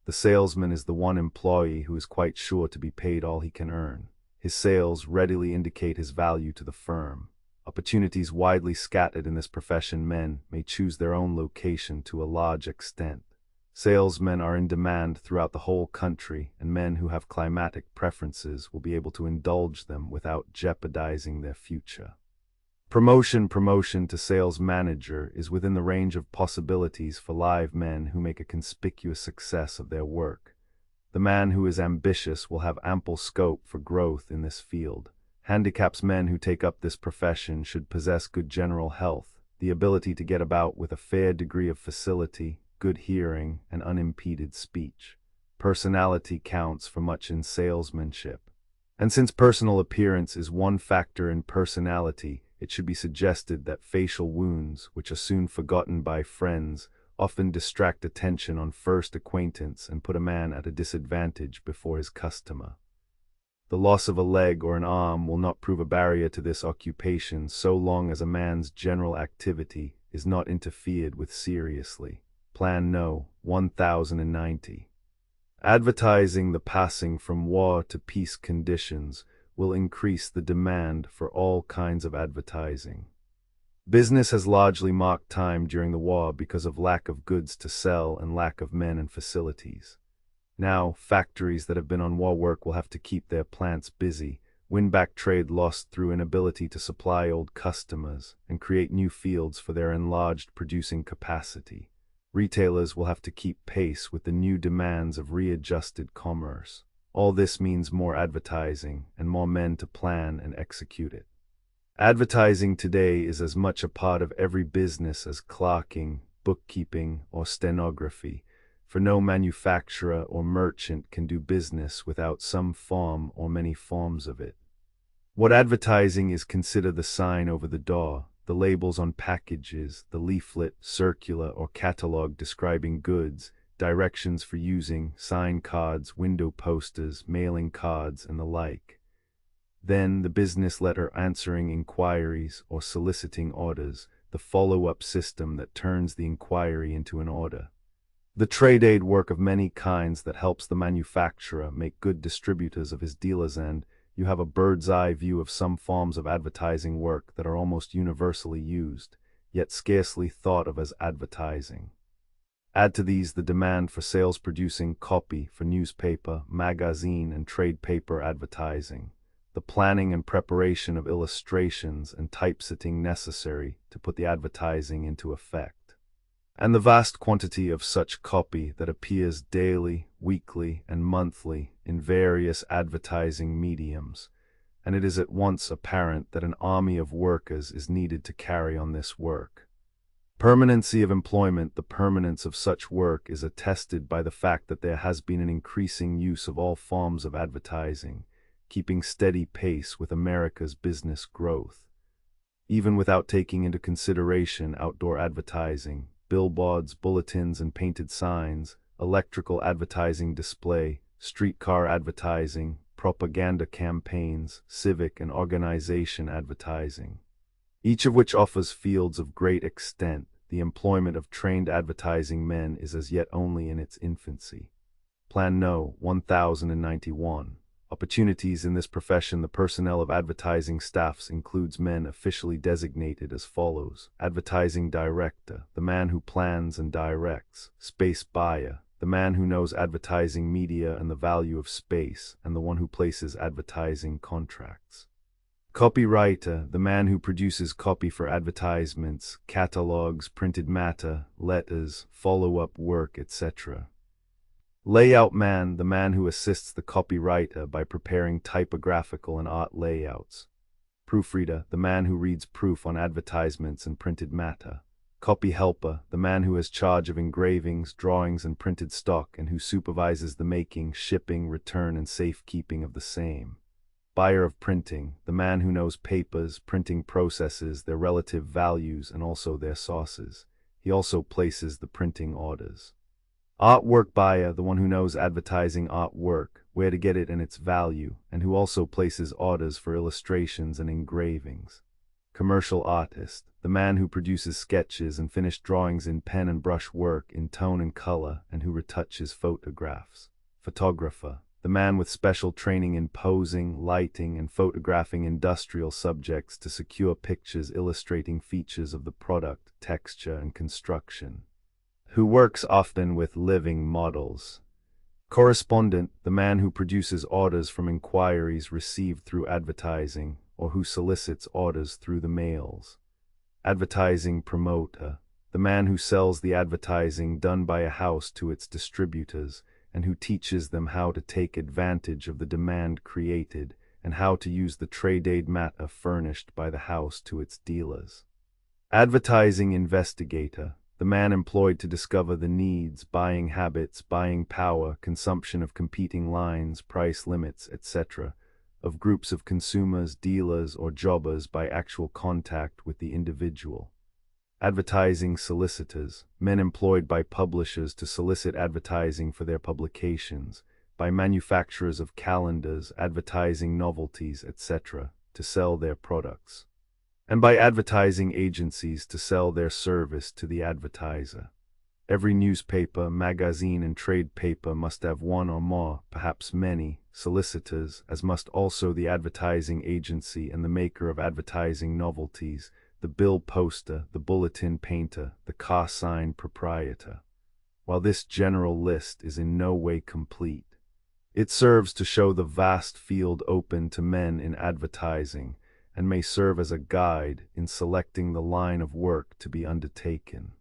The salesman is the one employee who is quite sure to be paid all he can earn. His sales readily indicate his value to the firm. Opportunities widely scattered in this profession, men may choose their own location to a large extent. Salesmen are in demand throughout the whole country, and men who have climatic preferences will be able to indulge them without jeopardizing their future. Promotion to sales manager is within the range of possibilities for live men who make a conspicuous success of their work. The man who is ambitious will have ample scope for growth in this field. Handicaps men who take up this profession should possess good general health, the ability to get about with a fair degree of facility, good hearing, and unimpeded speech. Personality counts for much in salesmanship. And since personal appearance is one factor in personality, it should be suggested that facial wounds, which are soon forgotten by friends, often distract attention on first acquaintance and put a man at a disadvantage before his customer. The loss of a leg or an arm will not prove a barrier to this occupation so long as a man's general activity is not interfered with seriously. Plan No. 1090. Advertising the passing from war to peace conditions will increase the demand for all kinds of advertising. Business has largely marked time during the war because of lack of goods to sell and lack of men and facilities. Now, factories that have been on war work will have to keep their plants busy, win back trade lost through inability to supply old customers, and create new fields for their enlarged producing capacity. Retailers will have to keep pace with the new demands of readjusted commerce. All this means more advertising and more men to plan and execute it. Advertising today is as much a part of every business as clerking, bookkeeping, or stenography, for no manufacturer or merchant can do business without some form or many forms of it. What advertising is, consider the sign over the door, the labels on packages, the leaflet, circular, or catalog describing goods, directions for using, sign cards, window posters, mailing cards, and the like. Then the business letter answering inquiries or soliciting orders, the follow-up system that turns the inquiry into an order. The trade aid work of many kinds that helps the manufacturer make good distributors of his dealers, and you have a bird's eye view of some forms of advertising work that are almost universally used, yet scarcely thought of as advertising. Add to these the demand for sales-producing copy for newspaper, magazine, and trade paper advertising, the planning and preparation of illustrations and typesetting necessary to put the advertising into effect, and the vast quantity of such copy that appears daily, weekly, and monthly in various advertising mediums, and it is at once apparent that an army of workers is needed to carry on this work. Permanency of employment. The permanence of such work is attested by the fact that there has been an increasing use of all forms of advertising, keeping steady pace with America's business growth. Even without taking into consideration outdoor advertising, billboards, bulletins, and painted signs, electrical advertising display, streetcar advertising, propaganda campaigns, civic and organization advertising, each of which offers fields of great extent, the employment of trained advertising men is as yet only in its infancy. Plan No. 1091. Opportunities in this profession. The personnel of advertising staffs includes men officially designated as follows: advertising director, the man who plans and directs; space buyer, the man who knows advertising media and the value of space, and the one who places advertising contracts; copywriter, the man who produces copy for advertisements, catalogs, printed matter, letters, follow-up work, etc. Layout man, the man who assists the copywriter by preparing typographical and art layouts. Proofreader, the man who reads proof on advertisements and printed matter. Copy helper, the man who has charge of engravings, drawings, and printed stock and who supervises the making, shipping, return, and safekeeping of the same. Buyer of printing, the man who knows papers, printing processes, their relative values, and also their sources. He also places the printing orders. Artwork buyer, the one who knows advertising artwork, where to get it and its value, and who also places orders for illustrations and engravings. Commercial artist, the man who produces sketches and finished drawings in pen and brush work in tone and color and who retouches photographs. Photographer, the man with special training in posing, lighting, and photographing industrial subjects to secure pictures illustrating features of the product, texture, and construction. Who works often with living models. Correspondent, the man who produces orders from inquiries received through advertising, or who solicits orders through the mails. Advertising promoter, the man who sells the advertising done by a house to its distributors, and who teaches them how to take advantage of the demand created and how to use the trade matter furnished by the house to its dealers. Advertising investigator, the man employed to discover the needs, buying habits, buying power, consumption of competing lines, price limits, etc., of groups of consumers, dealers, or jobbers by actual contact with the individual. Advertising solicitors, men employed by publishers to solicit advertising for their publications, by manufacturers of calendars, advertising novelties, etc., to sell their products, and by advertising agencies to sell their service to the advertiser. Every newspaper, magazine, and trade paper must have one or more, perhaps many, solicitors, as must also the advertising agency and the maker of advertising novelties, the bill poster, the bulletin painter, the car sign proprietor. While this general list is in no way complete, it serves to show the vast field open to men in advertising, and may serve as a guide in selecting the line of work to be undertaken.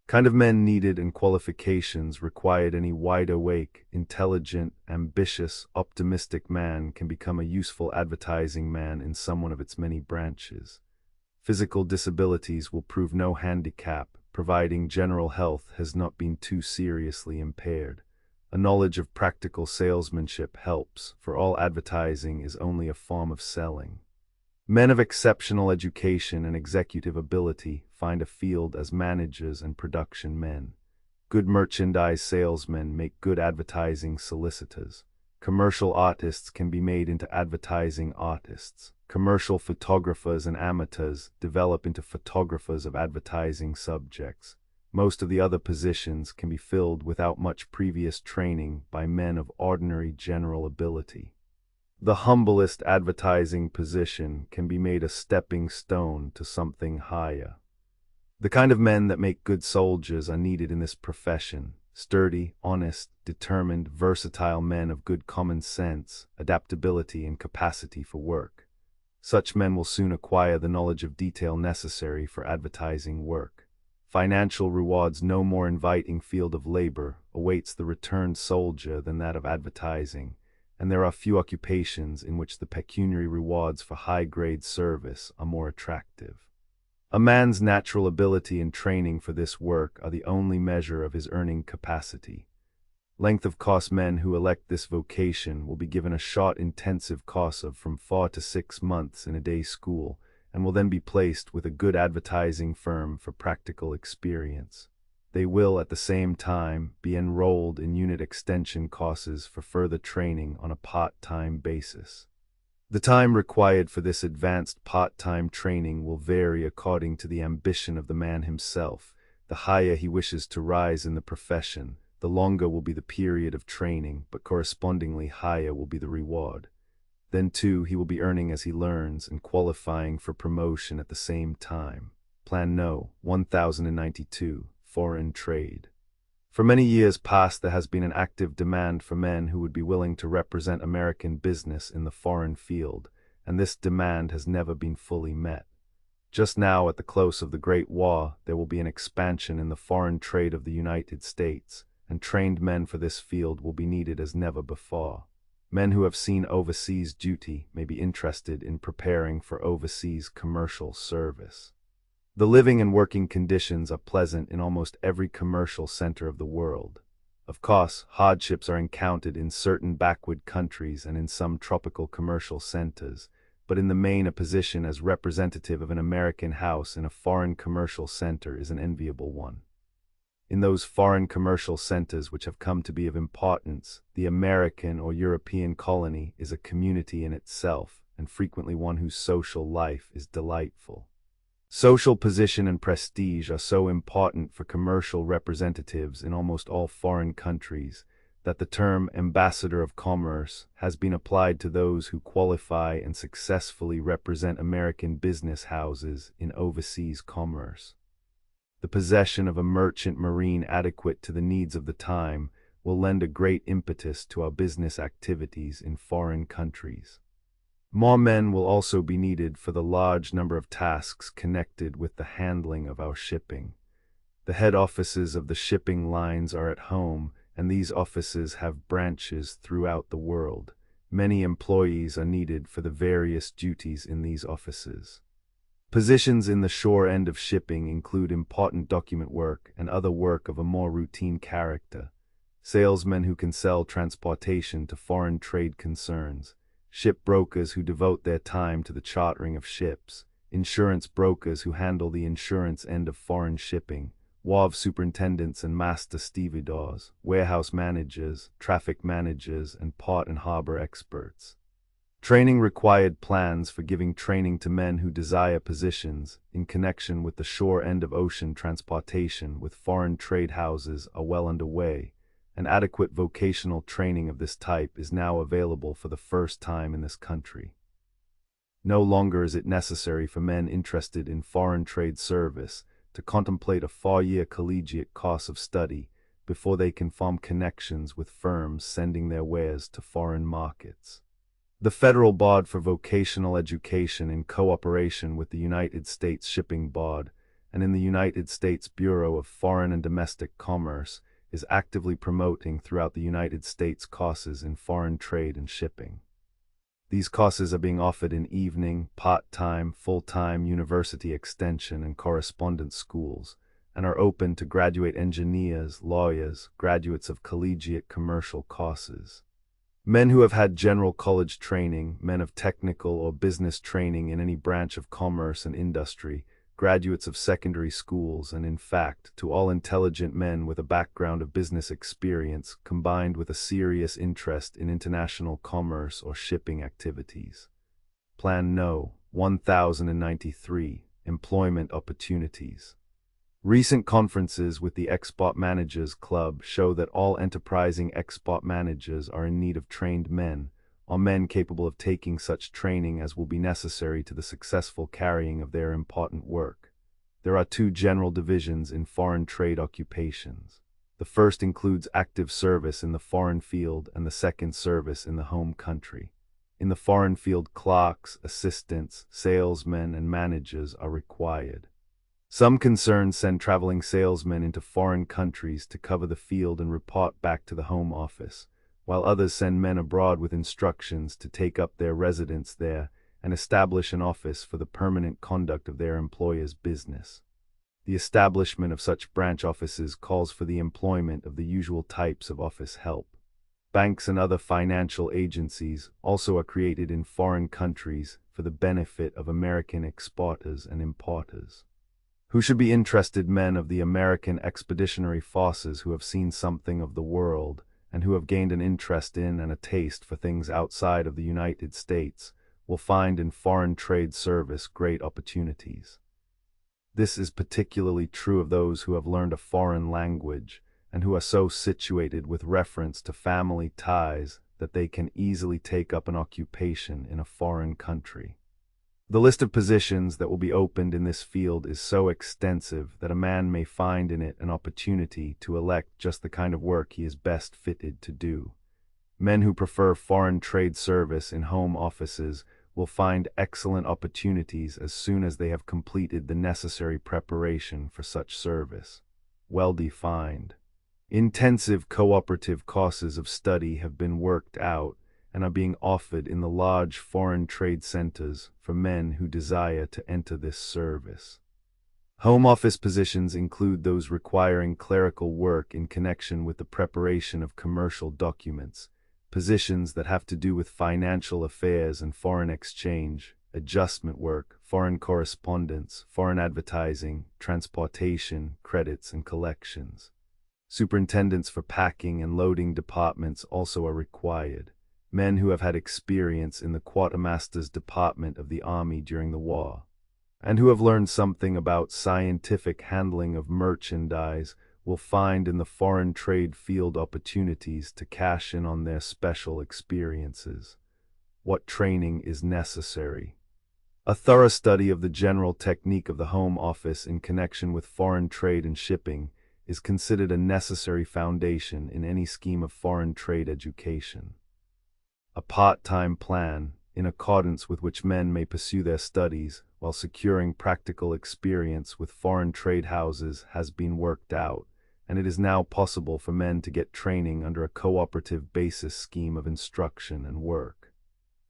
Kind of men needed and qualifications required. Any wide-awake, intelligent, ambitious, optimistic man can become a useful advertising man in some one of its many branches. Physical disabilities will prove no handicap, providing general health has not been too seriously impaired. A knowledge of practical salesmanship helps, for all advertising is only a form of selling. Men of exceptional education and executive ability find a field as managers and production men. Good merchandise salesmen make good advertising solicitors. Commercial artists can be made into advertising artists. Commercial photographers and amateurs develop into photographers of advertising subjects. Most of the other positions can be filled without much previous training by men of ordinary general ability. The humblest advertising position can be made a stepping stone to something higher. The kind of men that make good soldiers are needed in this profession. Sturdy, honest, determined, versatile men of good common sense, adaptability, and capacity for work. Such men will soon acquire the knowledge of detail necessary for advertising work. Financial rewards no more inviting field of labor awaits the returned soldier than that of advertising, and there are few occupations in which the pecuniary rewards for high-grade service are more attractive. A man's natural ability and training for this work are the only measure of his earning capacity. Length of course, men who elect this vocation will be given a short intensive course of from 4 to 6 months in a day school, and will then be placed with a good advertising firm for practical experience. They will at the same time be enrolled in unit extension courses for further training on a part-time basis. The time required for this advanced part-time training will vary according to the ambition of the man himself. The higher he wishes to rise in the profession, the longer will be the period of training, but correspondingly higher will be the reward. Then too he will be earning as he learns and qualifying for promotion at the same time. Plan No. 1092. Foreign trade. For many years past there has been an active demand for men who would be willing to represent American business in the foreign field, and this demand has never been fully met. Just now, at the close of the Great War, there will be an expansion in the foreign trade of the United States, and trained men for this field will be needed as never before. Men who have seen overseas duty may be interested in preparing for overseas commercial service. The living and working conditions are pleasant in almost every commercial center of the world. Of course, hardships are encountered in certain backward countries and in some tropical commercial centers, but in the main a position as representative of an American house in a foreign commercial center is an enviable one. In those foreign commercial centers which have come to be of importance, the American or European colony is a community in itself, and frequently one whose social life is delightful. Social position and prestige are so important for commercial representatives in almost all foreign countries that the term ambassador of commerce has been applied to those who qualify and successfully represent American business houses in overseas commerce. The possession of a merchant marine adequate to the needs of the time will lend a great impetus to our business activities in foreign countries. More men will also be needed for the large number of tasks connected with the handling of our shipping. The head offices of the shipping lines are at home, and these offices have branches throughout the world. Many employees are needed for the various duties in these offices. Positions in the shore end of shipping include important document work and other work of a more routine character, salesmen who can sell transportation to foreign trade concerns, ship brokers who devote their time to the chartering of ships, insurance brokers who handle the insurance end of foreign shipping, wharf superintendents and master stevedores, warehouse managers, traffic managers, and port and harbor experts. Training required plans for giving training to men who desire positions in connection with the shore end of ocean transportation with foreign trade houses are well underway, and adequate vocational training of this type is now available for the first time in this country. No longer is it necessary for men interested in foreign trade service to contemplate a 4-year collegiate course of study before they can form connections with firms sending their wares to foreign markets. The Federal Board for Vocational Education, in cooperation with the United States Shipping Board and in the United States Bureau of Foreign and Domestic Commerce, is actively promoting throughout the United States courses in foreign trade and shipping. These courses are being offered in evening, part-time, full-time university extension and correspondence schools, and are open to graduate engineers, lawyers, graduates of collegiate commercial courses. Men who have had general college training, men of technical or business training in any branch of commerce and industry, graduates of secondary schools, and in fact, to all intelligent men with a background of business experience combined with a serious interest in international commerce or shipping activities. Plan No. 1093, Employment Opportunities. Recent conferences with the Export Managers Club show that all enterprising export managers are in need of trained men, or men capable of taking such training as will be necessary to the successful carrying of their important work. There are 2 general divisions in foreign trade occupations. The first includes active service in the foreign field and the second service in the home country. In the foreign field, clerks, assistants, salesmen, and managers are required. Some concerns send traveling salesmen into foreign countries to cover the field and report back to the home office, while others send men abroad with instructions to take up their residence there and establish an office for the permanent conduct of their employer's business. The establishment of such branch offices calls for the employment of the usual types of office help. Banks and other financial agencies also are created in foreign countries for the benefit of American exporters and importers. Who should be interested men of the American expeditionary forces who have seen something of the world and who have gained an interest in and a taste for things outside of the United States will find in foreign trade service great opportunities. This is particularly true of those who have learned a foreign language and who are so situated with reference to family ties that they can easily take up an occupation in a foreign country. The list of positions that will be opened in this field is so extensive that a man may find in it an opportunity to elect just the kind of work he is best fitted to do. Men who prefer foreign trade service in home offices will find excellent opportunities as soon as they have completed the necessary preparation for such service. Well defined. Intensive cooperative courses of study have been worked out and are being offered in the large foreign trade centers for men who desire to enter this service. Home office positions include those requiring clerical work in connection with the preparation of commercial documents, positions that have to do with financial affairs and foreign exchange, adjustment work, foreign correspondence, foreign advertising, transportation, credits, and collections. Superintendents for packing and loading departments also are required. men who have had experience in the quartermaster's department of the army during the war, and who have learned something about scientific handling of merchandise, will find in the foreign trade field opportunities to cash in on their special experiences. What training is necessary? A thorough study of the general technique of the Home Office in connection with foreign trade and shipping is considered a necessary foundation in any scheme of foreign trade education. A part-time plan, in accordance with which men may pursue their studies while securing practical experience with foreign trade houses, has been worked out, and it is now possible for men to get training under a cooperative basis scheme of instruction and work.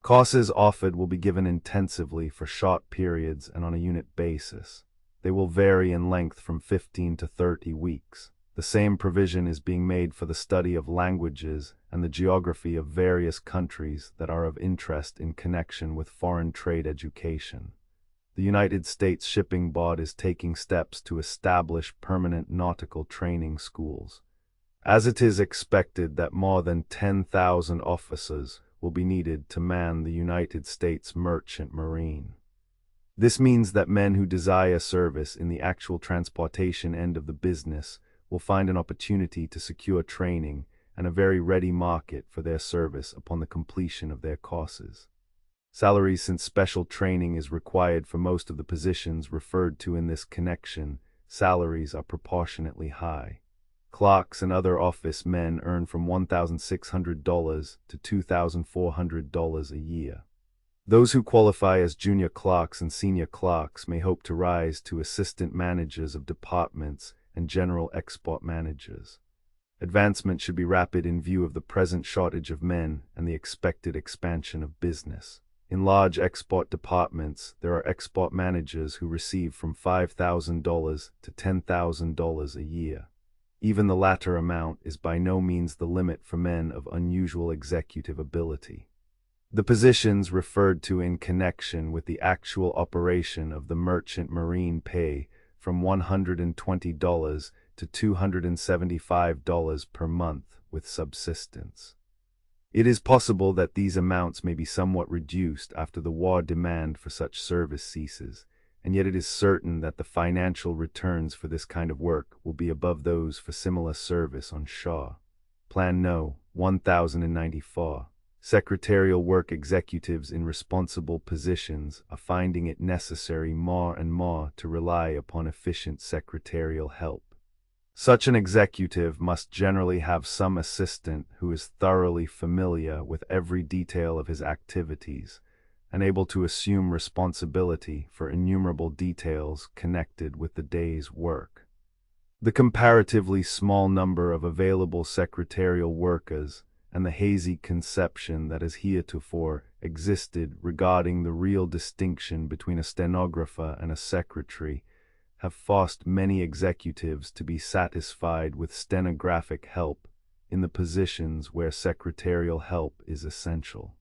Courses offered will be given intensively for short periods and on a unit basis. They will vary in length from 15 to 30 weeks. The same provision is being made for the study of languages and the geography of various countries that are of interest in connection with foreign trade education. The United States Shipping Board is taking steps to establish permanent nautical training schools, as it is expected that more than 10,000 officers will be needed to man the United States Merchant Marine. This means that men who desire service in the actual transportation end of the business will find an opportunity to secure training and a very ready market for their service upon the completion of their courses. Salaries, since special training is required for most of the positions referred to in this connection, salaries are proportionately high. Clerks and other office men earn from $1,600 to $2,400 a year. Those who qualify as junior clerks and senior clerks may hope to rise to assistant managers of departments and general export managers. Advancement should be rapid in view of the present shortage of men and the expected expansion of business. In large export departments, there are export managers who receive from $5,000 to $10,000 a year. Even the latter amount is by no means the limit for men of unusual executive ability. The positions referred to in connection with the actual operation of the merchant marine pay from $120 to $275 per month with subsistence. It is possible that these amounts may be somewhat reduced after the war demand for such service ceases, and yet it is certain that the financial returns for this kind of work will be above those for similar service on shore. Plan No. 1094. Secretarial work executives in responsible positions are finding it necessary more and more to rely upon efficient secretarial help. Such an executive must generally have some assistant who is thoroughly familiar with every detail of his activities and able to assume responsibility for innumerable details connected with the day's work. The comparatively small number of available secretarial workers and the hazy conception that has heretofore existed regarding the real distinction between a stenographer and a secretary have forced many executives to be satisfied with stenographic help in the positions where secretarial help is essential.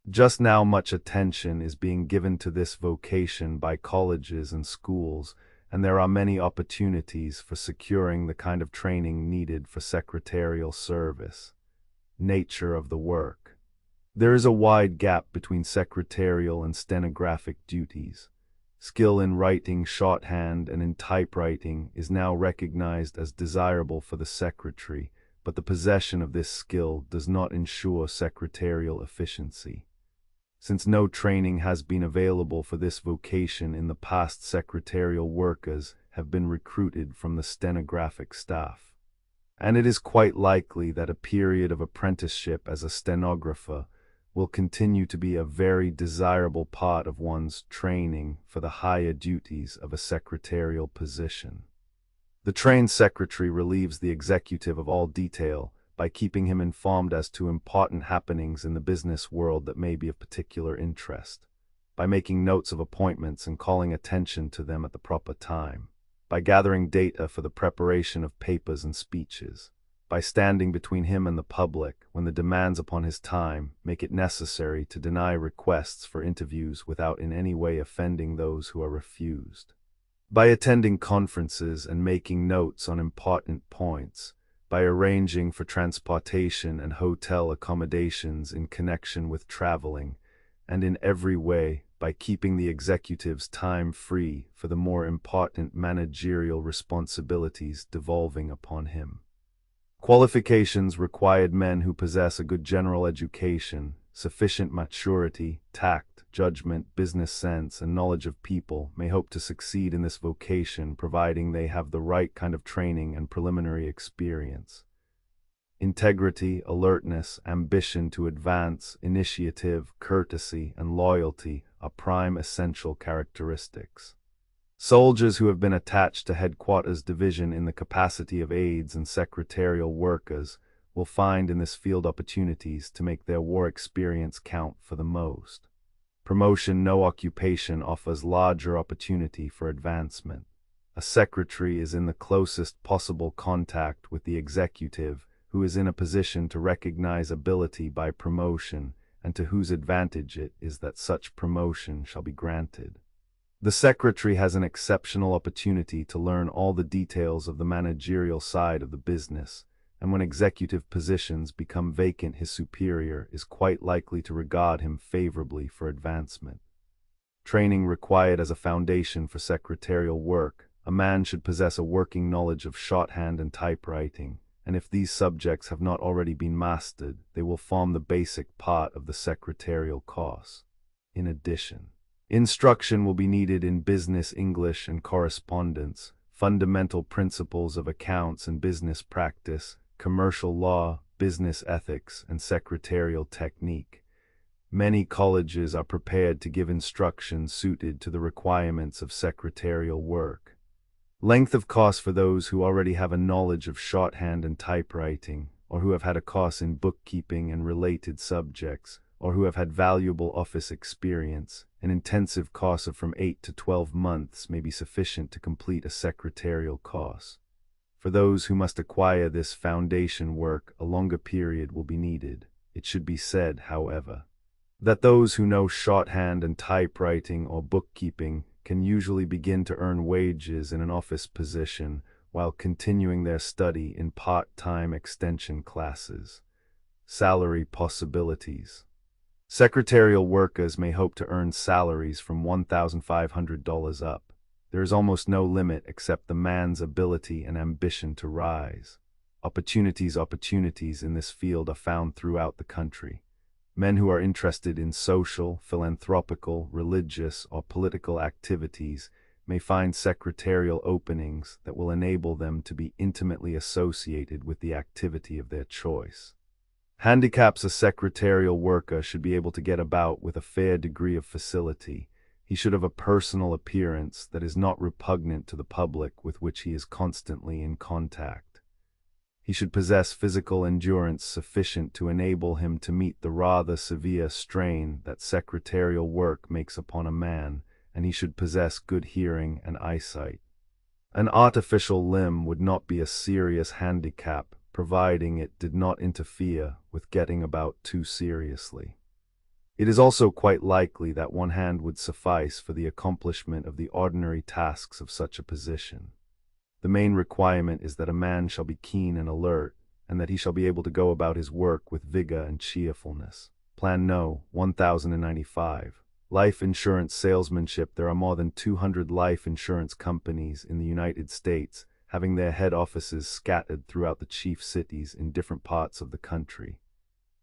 Just now much attention is being given to this vocation by colleges and schools, and there are many opportunities for securing the kind of training needed for secretarial service. Nature of the work. There is a wide gap between secretarial and stenographic duties. Skill in writing shorthand and in typewriting is now recognized as desirable for the secretary, but the possession of this skill does not ensure secretarial efficiency. Since no training has been available for this vocation in the past, secretarial workers have been recruited from the stenographic staff. And it is quite likely that a period of apprenticeship as a stenographer will continue to be a very desirable part of one's training for the higher duties of a secretarial position. The trained secretary relieves the executive of all detail by keeping him informed as to important happenings in the business world that may be of particular interest, by making notes of appointments and calling attention to them at the proper time, by gathering data for the preparation of papers and speeches, by standing between him and the public when the demands upon his time make it necessary to deny requests for interviews without in any way offending those who are refused, by attending conferences and making notes on important points, by arranging for transportation and hotel accommodations in connection with traveling, and in every way by keeping the executive's time free for the more important managerial responsibilities devolving upon him. Qualifications required men who possess a good general education, sufficient maturity, tact, judgment, business sense, and knowledge of people may hope to succeed in this vocation providing they have the right kind of training and preliminary experience. Integrity, alertness, ambition to advance, initiative, courtesy, and loyalty are prime essential characteristics. Soldiers who have been attached to headquarters division in the capacity of aides and secretarial workers will find in this field opportunities to make their war experience count for the most. Promotion no occupation offers larger opportunity for advancement. A secretary is in the closest possible contact with the executive, who is in a position to recognize ability by promotion, and to whose advantage it is that such promotion shall be granted. The secretary has an exceptional opportunity to learn all the details of the managerial side of the business, and when executive positions become vacant, his superior is quite likely to regard him favorably for advancement. Training required as a foundation for secretarial work. A man should possess a working knowledge of shorthand and typewriting, and if these subjects have not already been mastered, they will form the basic part of the secretarial course. In addition, instruction will be needed in business English and correspondence, fundamental principles of accounts and business practice, commercial law, business ethics, and secretarial technique. Many colleges are prepared to give instruction suited to the requirements of secretarial work. Length of course for those who already have a knowledge of shorthand and typewriting, or who have had a course in bookkeeping and related subjects, or who have had valuable office experience. An intensive course of from 8 to 12 months may be sufficient to complete a secretarial course. For those who must acquire this foundation work, a longer period will be needed. It should be said, however, that those who know shorthand and typewriting or bookkeeping can usually begin to earn wages in an office position while continuing their study in part-time extension classes. Salary possibilities. Secretarial workers may hope to earn salaries from $1,500 up. There is almost no limit except the man's ability and ambition to rise. Opportunities in this field are found throughout the country. Men who are interested in social, philanthropical, religious, or political activities may find secretarial openings that will enable them to be intimately associated with the activity of their choice. Handicaps: a secretarial worker should be able to get about with a fair degree of facility. He should have a personal appearance that is not repugnant to the public with which he is constantly in contact. He should possess physical endurance sufficient to enable him to meet the rather severe strain that secretarial work makes upon a man, and he should possess good hearing and eyesight. An artificial limb would not be a serious handicap, providing it did not interfere with getting about too seriously. It is also quite likely that one hand would suffice for the accomplishment of the ordinary tasks of such a position. The main requirement is that a man shall be keen and alert, and that he shall be able to go about his work with vigor and cheerfulness. Plan No. 1095. Life insurance salesmanship. There are more than 200 life insurance companies in the United States, having their head offices scattered throughout the chief cities in different parts of the country,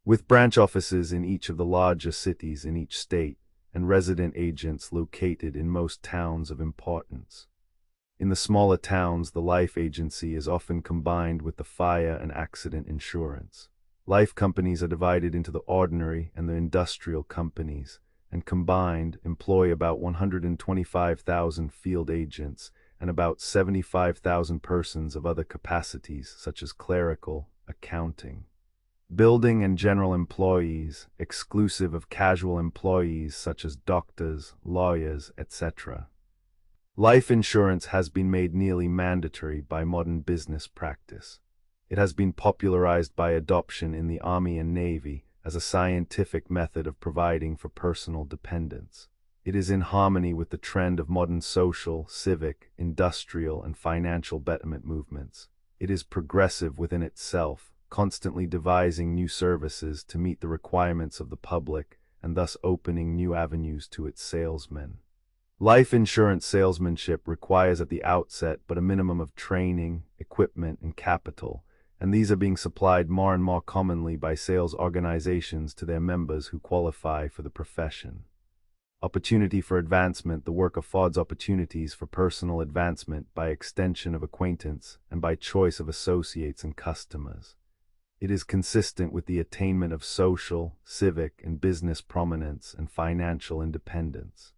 with branch offices in each of the larger cities in each state, and resident agents located in most towns of importance. In the smaller towns, the life agency is often combined with the fire and accident insurance. Life companies are divided into the ordinary and the industrial companies, and combined employ about 125,000 field agents and about 75,000 persons of other capacities such as clerical, accounting, building and general employees, exclusive of casual employees such as doctors, lawyers, etc. Life insurance has been made nearly mandatory by modern business practice. It has been popularized by adoption in the Army and Navy as a scientific method of providing for personal dependence. It is in harmony with the trend of modern social, civic, industrial, and financial betterment movements. It is progressive within itself, constantly devising new services to meet the requirements of the public and thus opening new avenues to its salesmen. Life insurance salesmanship requires at the outset but a minimum of training, equipment, and capital, and these are being supplied more and more commonly by sales organizations to their members who qualify for the profession. Opportunity for advancement. The work affords opportunities for personal advancement by extension of acquaintance and by choice of associates and customers. It is consistent with the attainment of social, civic, and business prominence and financial independence.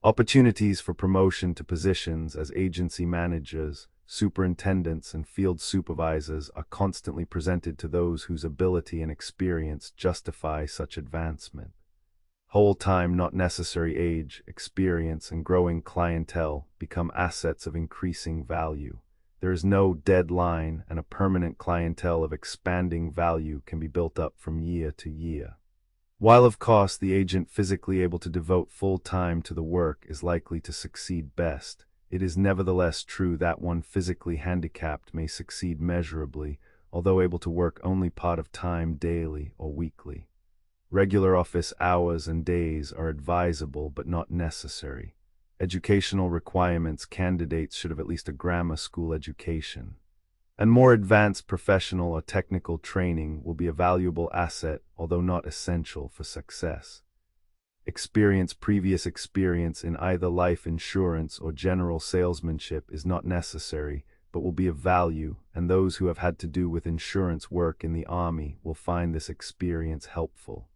Opportunities for promotion to positions as agency managers, superintendents, and field supervisors are constantly presented to those whose ability and experience justify such advancement. Whole time, not necessary age, experience, and growing clientele become assets of increasing value. There is no deadline, and a permanent clientele of expanding value can be built up from year to year. While of course the agent physically able to devote full time to the work is likely to succeed best, it is nevertheless true that one physically handicapped may succeed measurably, although able to work only part of time daily or weekly. Regular office hours and days are advisable but not necessary. Educational requirements. Candidates should have at least a grammar school education. And more advanced professional or technical training will be a valuable asset, although not essential for success. Experience. Previous experience in either life insurance or general salesmanship is not necessary, but will be of value, and those who have had to do with insurance work in the Army will find this experience helpful.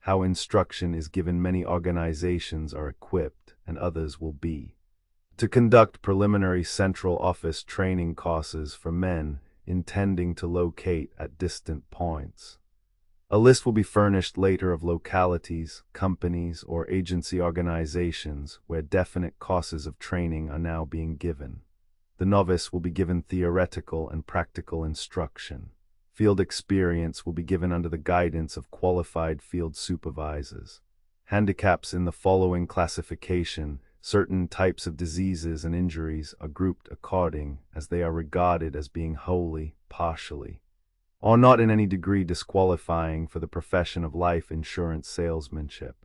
How instruction is given. Many organizations are equipped, and others will be, to conduct preliminary central office training courses for men intending to locate at distant points. A list will be furnished later of localities, companies, or agency organizations where definite courses of training are now being given. The novice will be given theoretical and practical instruction. Field experience will be given under the guidance of qualified field supervisors. Handicaps. In the following classification, certain types of diseases and injuries are grouped according as they are regarded as being wholly, partially, or not in any degree disqualifying for the profession of life insurance salesmanship.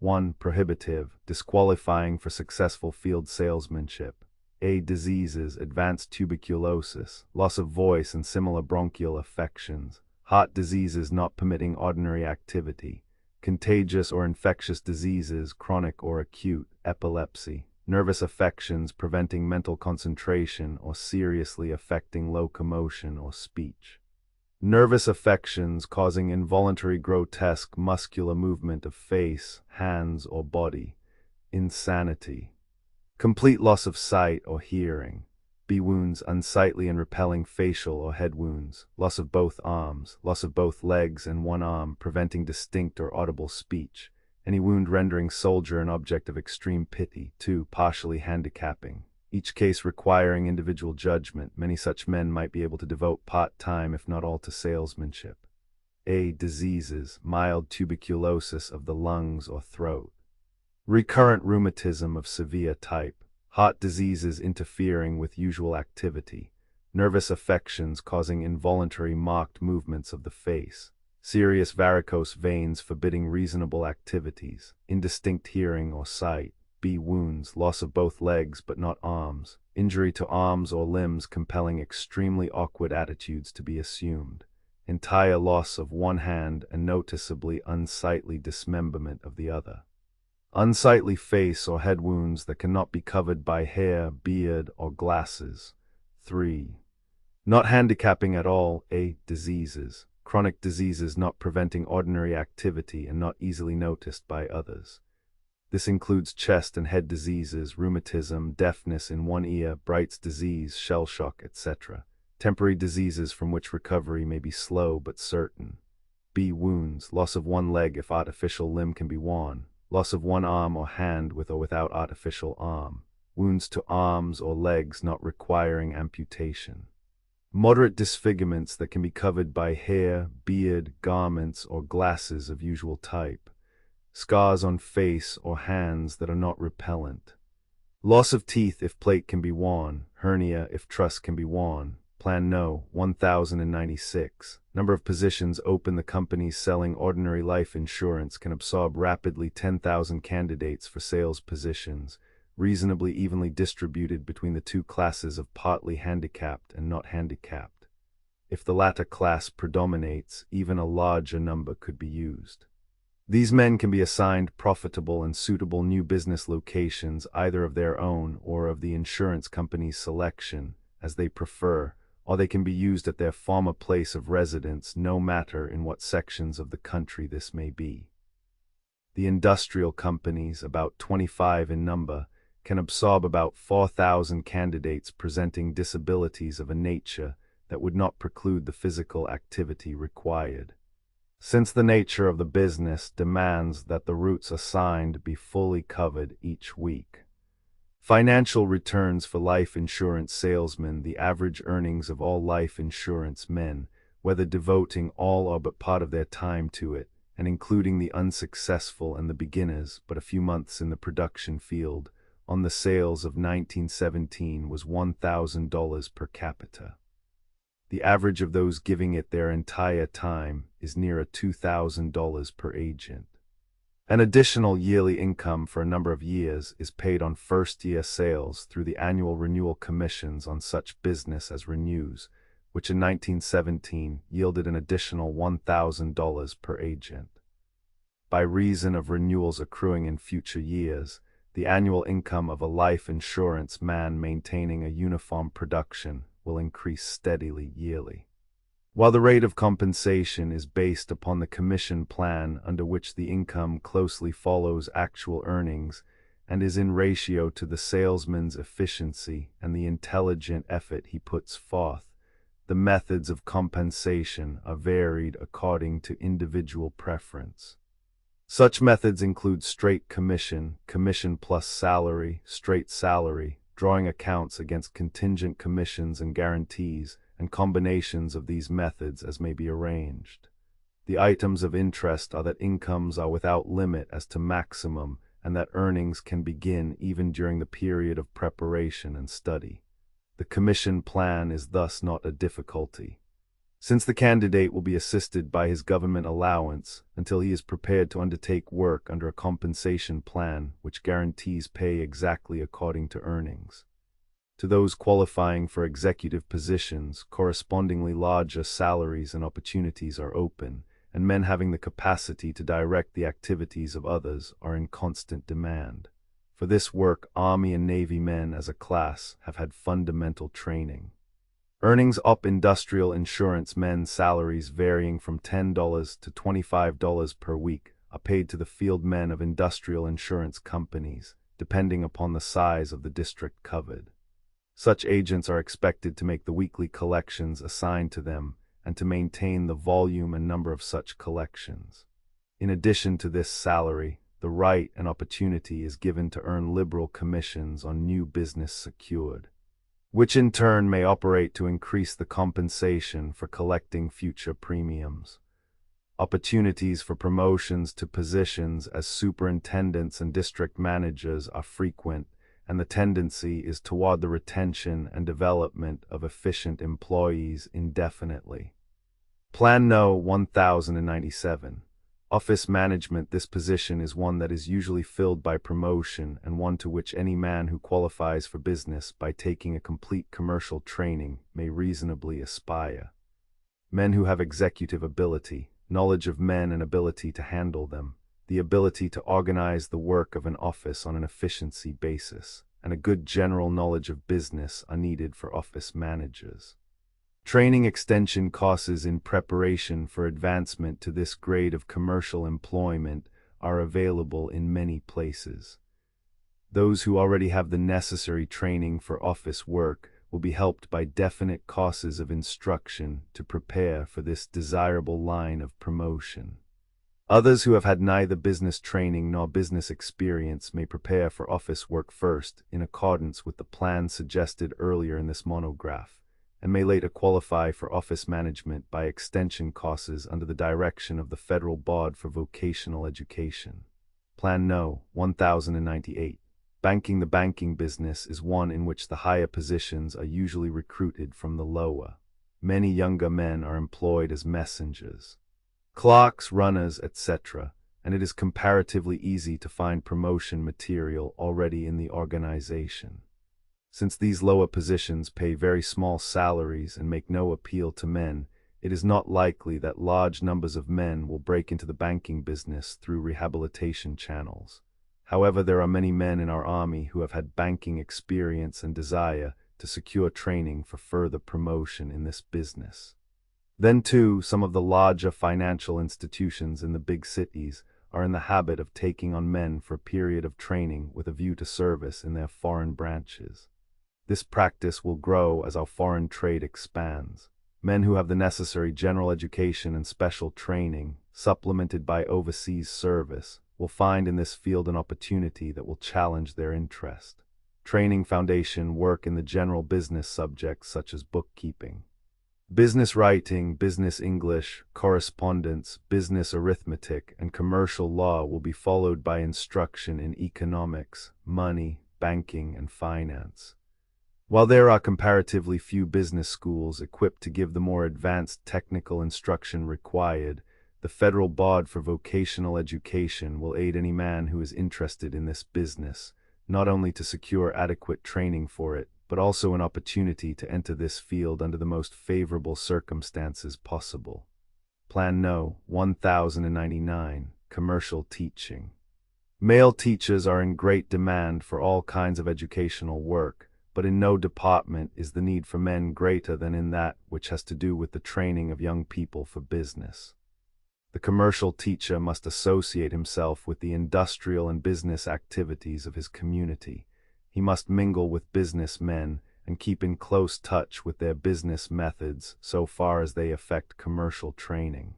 1. Prohibitive, disqualifying for successful field salesmanship. A. Diseases. Advanced tuberculosis, loss of voice and similar bronchial affections. Heart diseases not permitting ordinary activity. Contagious or infectious diseases, chronic or acute. Epilepsy. Nervous affections preventing mental concentration or seriously affecting locomotion or speech. Nervous affections causing involuntary grotesque muscular movement of face, hands, or body. Insanity. Complete loss of sight or hearing. B. Wounds. Unsightly and repelling facial or head wounds. Loss of both arms. Loss of both legs and one arm, preventing distinct or audible speech. Any wound rendering soldier an object of extreme pity. 2. Partially handicapping. Each case requiring individual judgment. Many such men might be able to devote part-time, if not all, to salesmanship. A. Diseases. Mild tuberculosis of the lungs or throat. Recurrent rheumatism of severe type. Heart diseases interfering with usual activity. Nervous affections causing involuntary marked movements of the face. Serious varicose veins forbidding reasonable activities. Indistinct hearing or sight. B. Wounds. Loss of both legs but not arms. Injury to arms or limbs compelling extremely awkward attitudes to be assumed. Entire loss of one hand and noticeably unsightly dismemberment of the other. Unsightly face or head wounds that cannot be covered by hair, beard, or glasses. 3. Not handicapping at all. A. Diseases. Chronic diseases not preventing ordinary activity and not easily noticed by others. This includes chest and head diseases, rheumatism, deafness in one ear, Bright's disease, shell shock, etc. Temporary diseases from which recovery may be slow but certain. B. Wounds. Loss of one leg if artificial limb can be worn. Loss of one arm or hand with or without artificial arm. Wounds to arms or legs not requiring amputation. Moderate disfigurements that can be covered by hair, beard, garments, or glasses of usual type. Scars on face or hands that are not repellent. Loss of teeth if plate can be worn, hernia if truss can be worn. Plan No. 1096. Number of positions open. The companies selling ordinary life insurance can absorb rapidly 10,000 candidates for sales positions, reasonably evenly distributed between the two classes of partly handicapped and not handicapped. If the latter class predominates, even a larger number could be used. These men can be assigned profitable and suitable new business locations, either of their own or of the insurance company's selection, as they prefer, or they can be used at their former place of residence, no matter in what sections of the country this may be. The industrial companies, about 25 in number, can absorb about 4,000 candidates presenting disabilities of a nature that would not preclude the physical activity required. Since the nature of the business demands that the routes assigned be fully covered each week. Financial returns for life insurance salesmen. The average earnings of all life insurance men, whether devoting all or but part of their time to it, and including the unsuccessful and the beginners, but a few months in the production field, on the sales of 1917 was $1,000 per capita. The average of those giving it their entire time is near $2,000 per agent. An additional yearly income for a number of years is paid on first-year sales through the annual renewal commissions on such business as renews, which in 1917 yielded an additional $1,000 per agent. By reason of renewals accruing in future years, the annual income of a life insurance man maintaining a uniform production will increase steadily yearly. While the rate of compensation is based upon the commission plan under which the income closely follows actual earnings and is in ratio to the salesman's efficiency and the intelligent effort he puts forth, the methods of compensation are varied according to individual preference. Such methods include straight commission, commission plus salary, straight salary, drawing accounts against contingent commissions and guarantees, and combinations of these methods as may be arranged. The items of interest are that incomes are without limit as to maximum, and that earnings can begin even during the period of preparation and study. The commission plan is thus not a difficulty, since the candidate will be assisted by his government allowance until he is prepared to undertake work under a compensation plan which guarantees pay exactly according to earnings. To those qualifying for executive positions, correspondingly larger salaries and opportunities are open, and men having the capacity to direct the activities of others are in constant demand. For this work, Army and Navy men as a class have had fundamental training. Earnings up. Industrial insurance men's salaries varying from $10 to $25 per week are paid to the field men of industrial insurance companies, depending upon the size of the district covered. Such agents are expected to make the weekly collections assigned to them and to maintain the volume and number of such collections. In addition to this salary, the right and opportunity is given to earn liberal commissions on new business secured, which in turn may operate to increase the compensation for collecting future premiums. Opportunities for promotions to positions as superintendents and district managers are frequent, and the tendency is toward the retention and development of efficient employees indefinitely. Plan No. 1097. Office management. This position is one that is usually filled by promotion and one to which any man who qualifies for business by taking a complete commercial training may reasonably aspire. Men who have executive ability, knowledge of men and ability to handle them, the ability to organize the work of an office on an efficiency basis, and a good general knowledge of business are needed for office managers. Training extension courses in preparation for advancement to this grade of commercial employment are available in many places. Those who already have the necessary training for office work will be helped by definite courses of instruction to prepare for this desirable line of promotion. Others who have had neither business training nor business experience may prepare for office work first, in accordance with the plan suggested earlier in this monograph, and may later qualify for office management by extension courses under the direction of the Federal Board for Vocational Education. Plan No. 1098. Banking the banking business is one in which the higher positions are usually recruited from the lower. Many younger men are employed as messengers, clerks, runners, etc., and it is comparatively easy to find promotion material already in the organization. Since these lower positions pay very small salaries and make no appeal to men, it is not likely that large numbers of men will break into the banking business through rehabilitation channels. However, there are many men in our army who have had banking experience and desire to secure training for further promotion in this business. Then too, some of the larger financial institutions in the big cities are in the habit of taking on men for a period of training with a view to service in their foreign branches. This practice will grow as our foreign trade expands. Men who have the necessary general education and special training, supplemented by overseas service, will find in this field an opportunity that will challenge their interest. Training foundation work in the general business subjects such as bookkeeping, business writing, business English, correspondence, business arithmetic, and commercial law will be followed by instruction in economics, money, banking, and finance. While there are comparatively few business schools equipped to give the more advanced technical instruction required, the Federal Board for Vocational Education will aid any man who is interested in this business, not only to secure adequate training for it, but also an opportunity to enter this field under the most favorable circumstances possible. Plan No. 1099, Commercial Teaching. Male teachers are in great demand for all kinds of educational work, but in no department is the need for men greater than in that which has to do with the training of young people for business. The commercial teacher must associate himself with the industrial and business activities of his community. He must mingle with business men and keep in close touch with their business methods so far as they affect commercial training.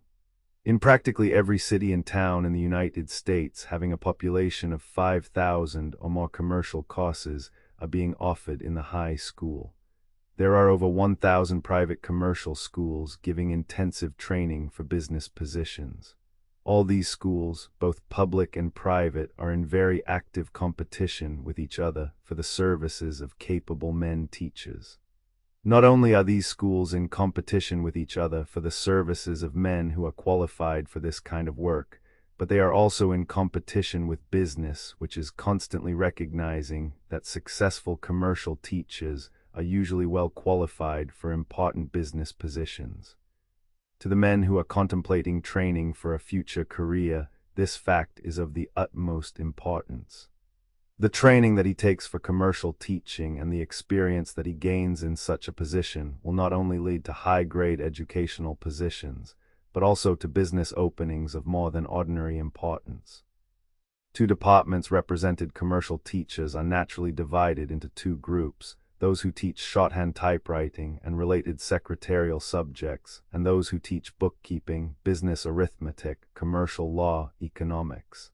In practically every city and town in the United States having a population of 5,000 or more, commercial courses are being offered in the high school. There are over 1,000 private commercial schools giving intensive training for business positions. All these schools, both public and private, are in very active competition with each other for the services of capable men teachers. Not only are these schools in competition with each other for the services of men who are qualified for this kind of work, but they are also in competition with business, which is constantly recognizing that successful commercial teachers are usually well qualified for important business positions. To the men who are contemplating training for a future career, this fact is of the utmost importance. The training that he takes for commercial teaching and the experience that he gains in such a position will not only lead to high-grade educational positions, but also to business openings of more than ordinary importance. Two departments represented commercial teachers are naturally divided into two groups: those who teach shorthand typewriting and related secretarial subjects, and those who teach bookkeeping, business arithmetic, commercial law, economics,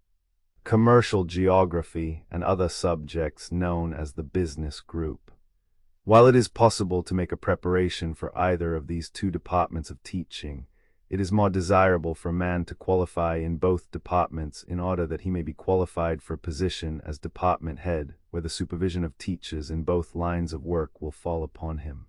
commercial geography, and other subjects known as the business group. While it is possible to make a preparation for either of these two departments of teaching, it is more desirable for a man to qualify in both departments in order that he may be qualified for a position as department head, where the supervision of teachers in both lines of work will fall upon him.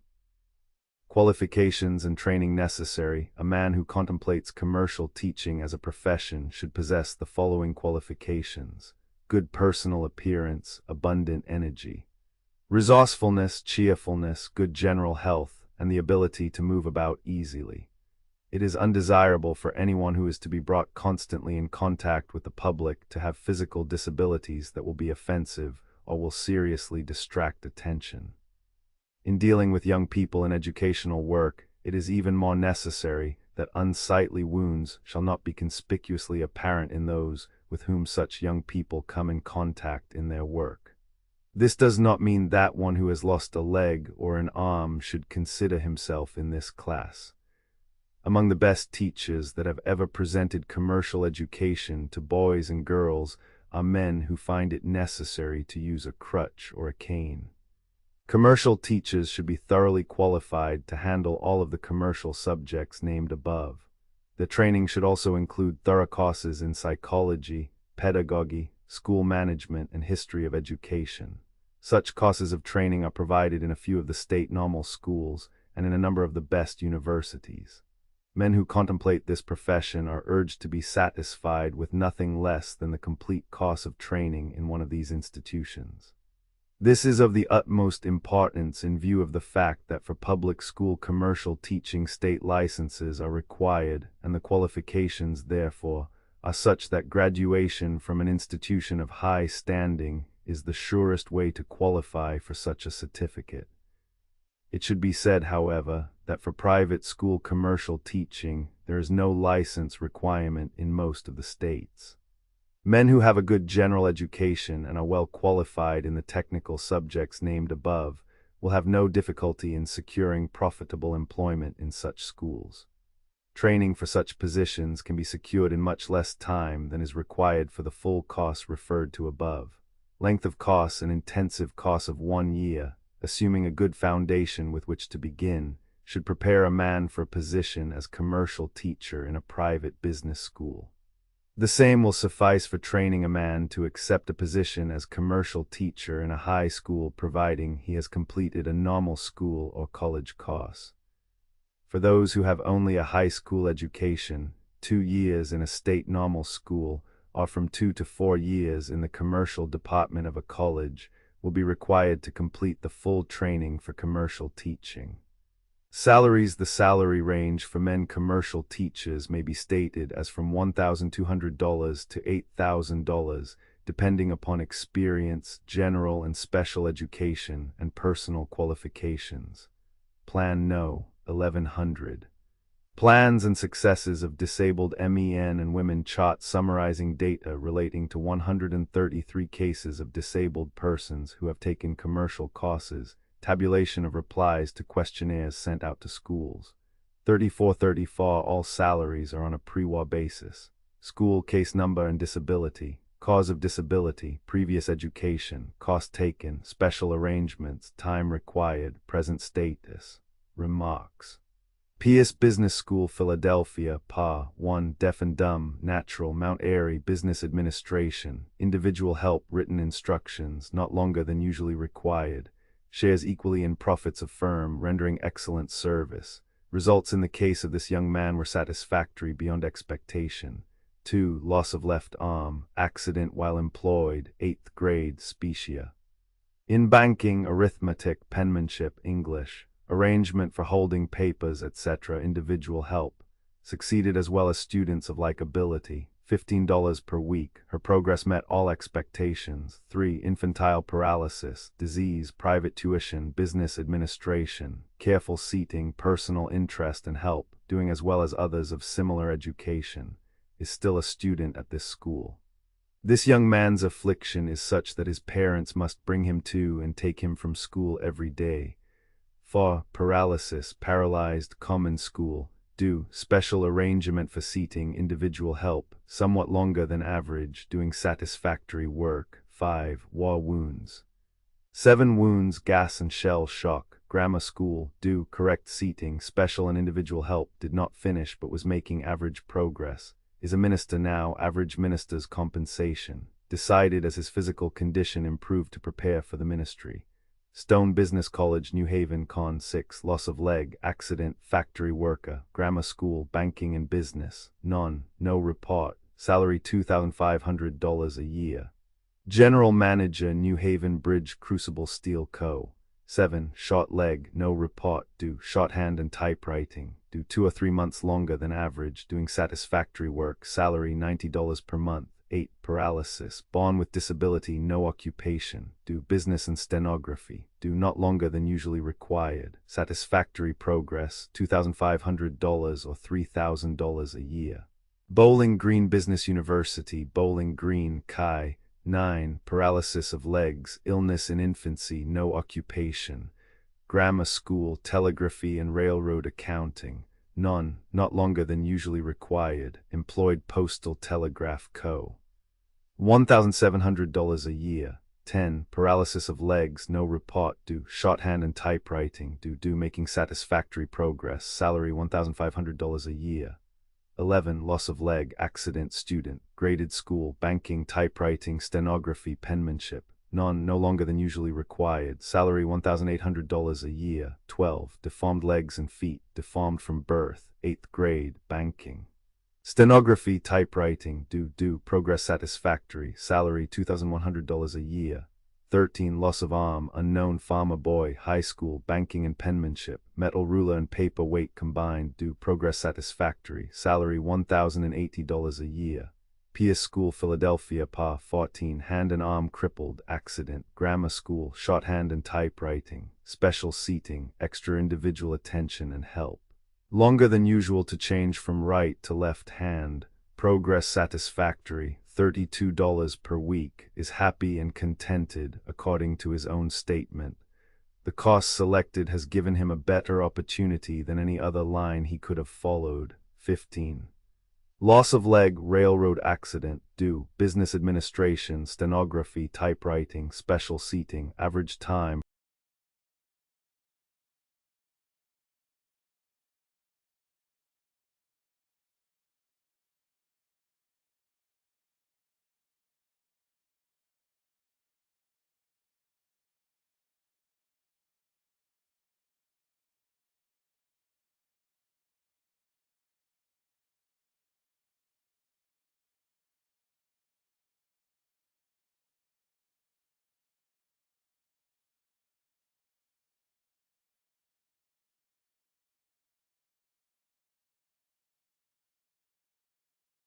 Qualifications and training necessary. A man who contemplates commercial teaching as a profession should possess the following qualifications: good personal appearance, abundant energy, resourcefulness, cheerfulness, good general health, and the ability to move about easily. It is undesirable for anyone who is to be brought constantly in contact with the public to have physical disabilities that will be offensive or will seriously distract attention. In dealing with young people in educational work, it is even more necessary that unsightly wounds shall not be conspicuously apparent in those with whom such young people come in contact in their work. This does not mean that one who has lost a leg or an arm should consider himself in this class. Among the best teachers that have ever presented commercial education to boys and girls are men who find it necessary to use a crutch or a cane. Commercial teachers should be thoroughly qualified to handle all of the commercial subjects named above. The training should also include thorough courses in psychology, pedagogy, school management, and history of education. Such courses of training are provided in a few of the state normal schools and in a number of the best universities. Men who contemplate this profession are urged to be satisfied with nothing less than the complete course of training in one of these institutions. This is of the utmost importance in view of the fact that for public school commercial teaching state licenses are required, and the qualifications, therefore, are such that graduation from an institution of high standing is the surest way to qualify for such a certificate. It should be said, however, that for private school commercial teaching there is no license requirement in most of the states. Men who have a good general education and are well qualified in the technical subjects named above will have no difficulty in securing profitable employment in such schools. Training for such positions can be secured in much less time than is required for the full course referred to above. Length of course: an intensive course of 1 year, assuming a good foundation with which to begin, should prepare a man for a position as commercial teacher in a private business school. The same will suffice for training a man to accept a position as commercial teacher in a high school, providing he has completed a normal school or college course. For those who have only a high school education, 2 years in a state normal school, or from 2 to 4 years in the commercial department of a college, will be required to complete the full training for commercial teaching. Salaries: the salary range for men commercial teachers may be stated as from $1,200 to $8,000, depending upon experience, general and special education, and personal qualifications. Plan No. 1100. Plans and successes of disabled men and women chart summarizing data relating to 133 cases of disabled persons who have taken commercial courses. Tabulation of replies to questionnaires sent out to schools. 3434. All salaries are on a pre-war basis. School case number and disability. Cause of disability, previous education, cost taken, special arrangements, time required, present status. Remarks. Pierce Business School, Philadelphia, PA. 1. Deaf and dumb, natural, Mount Airy, business administration, individual help, written instructions, not longer than usually required. Shares equally in profits of firm, rendering excellent service. Results in the case of this young man were satisfactory beyond expectation. 2. Loss of left arm, accident while employed, 8th grade, Specia. In banking, arithmetic, penmanship, English, arrangement for holding papers, etc., individual help. Succeeded as well as students of like ability. $15 per week. Her progress met all expectations. 3. Infantile paralysis, disease, private tuition, business administration, careful seating, personal interest and help, doing as well as others of similar education. Is still a student at this school. This young man's affliction is such that his parents must bring him to and take him from school every day. 4. Paralysis, paralyzed, common school. Do. Special arrangement for seating, individual help, somewhat longer than average, doing satisfactory work. 5. War wounds. 7. Wounds, gas and shell shock, grammar school. Do. Correct seating, special and individual help, did not finish but was making average progress. Is a minister now, average minister's compensation. Decided as his physical condition improved to prepare for the ministry. Stone Business College, New Haven, Con. 6. Loss of leg, accident, factory worker, grammar school, banking and business. None, no report. Salary $2,500 a year. General manager, New Haven Bridge Crucible Steel Co. 7. Short leg, no report, do shorthand and typewriting, do 2 or 3 months longer than average, doing satisfactory work, salary $90 per month. 8. Paralysis, born with disability, no occupation, do business and stenography, do not longer than usually required, satisfactory progress, $2,500 or $3,000 a year. Bowling Green Business University, Bowling Green, Chi. 9. Paralysis of legs, illness in infancy, no occupation, grammar school, telegraphy and railroad accounting. None, not longer than usually required, employed Postal Telegraph Co. $1,700 a year. 10. Paralysis of legs, no report, do shorthand and typewriting, do making satisfactory progress, salary $1,500 a year. 11. Loss of leg, accident, student, graded school, banking, typewriting, stenography, penmanship. None, no longer than usually required. Salary $1,800 a year. 12. Deformed legs and feet, deformed from birth. 8th grade, banking. Stenography, typewriting, do, progress satisfactory. Salary $2,100 a year. 13. Loss of arm, unknown, farmer boy, high school, banking and penmanship. Metal ruler and paper weight combined, do, progress satisfactory. Salary $1,080 a year. Pierce School, Philadelphia, Pa. 14. Hand and arm crippled, accident. Grammar school, shorthand and typewriting. Special seating, extra individual attention and help. Longer than usual to change from right to left hand. Progress satisfactory. $32 per week. Is happy and contented, according to his own statement. The course selected has given him a better opportunity than any other line he could have followed. 15. Loss of leg, railroad accident, do, business administration, stenography, typewriting, special seating, average time.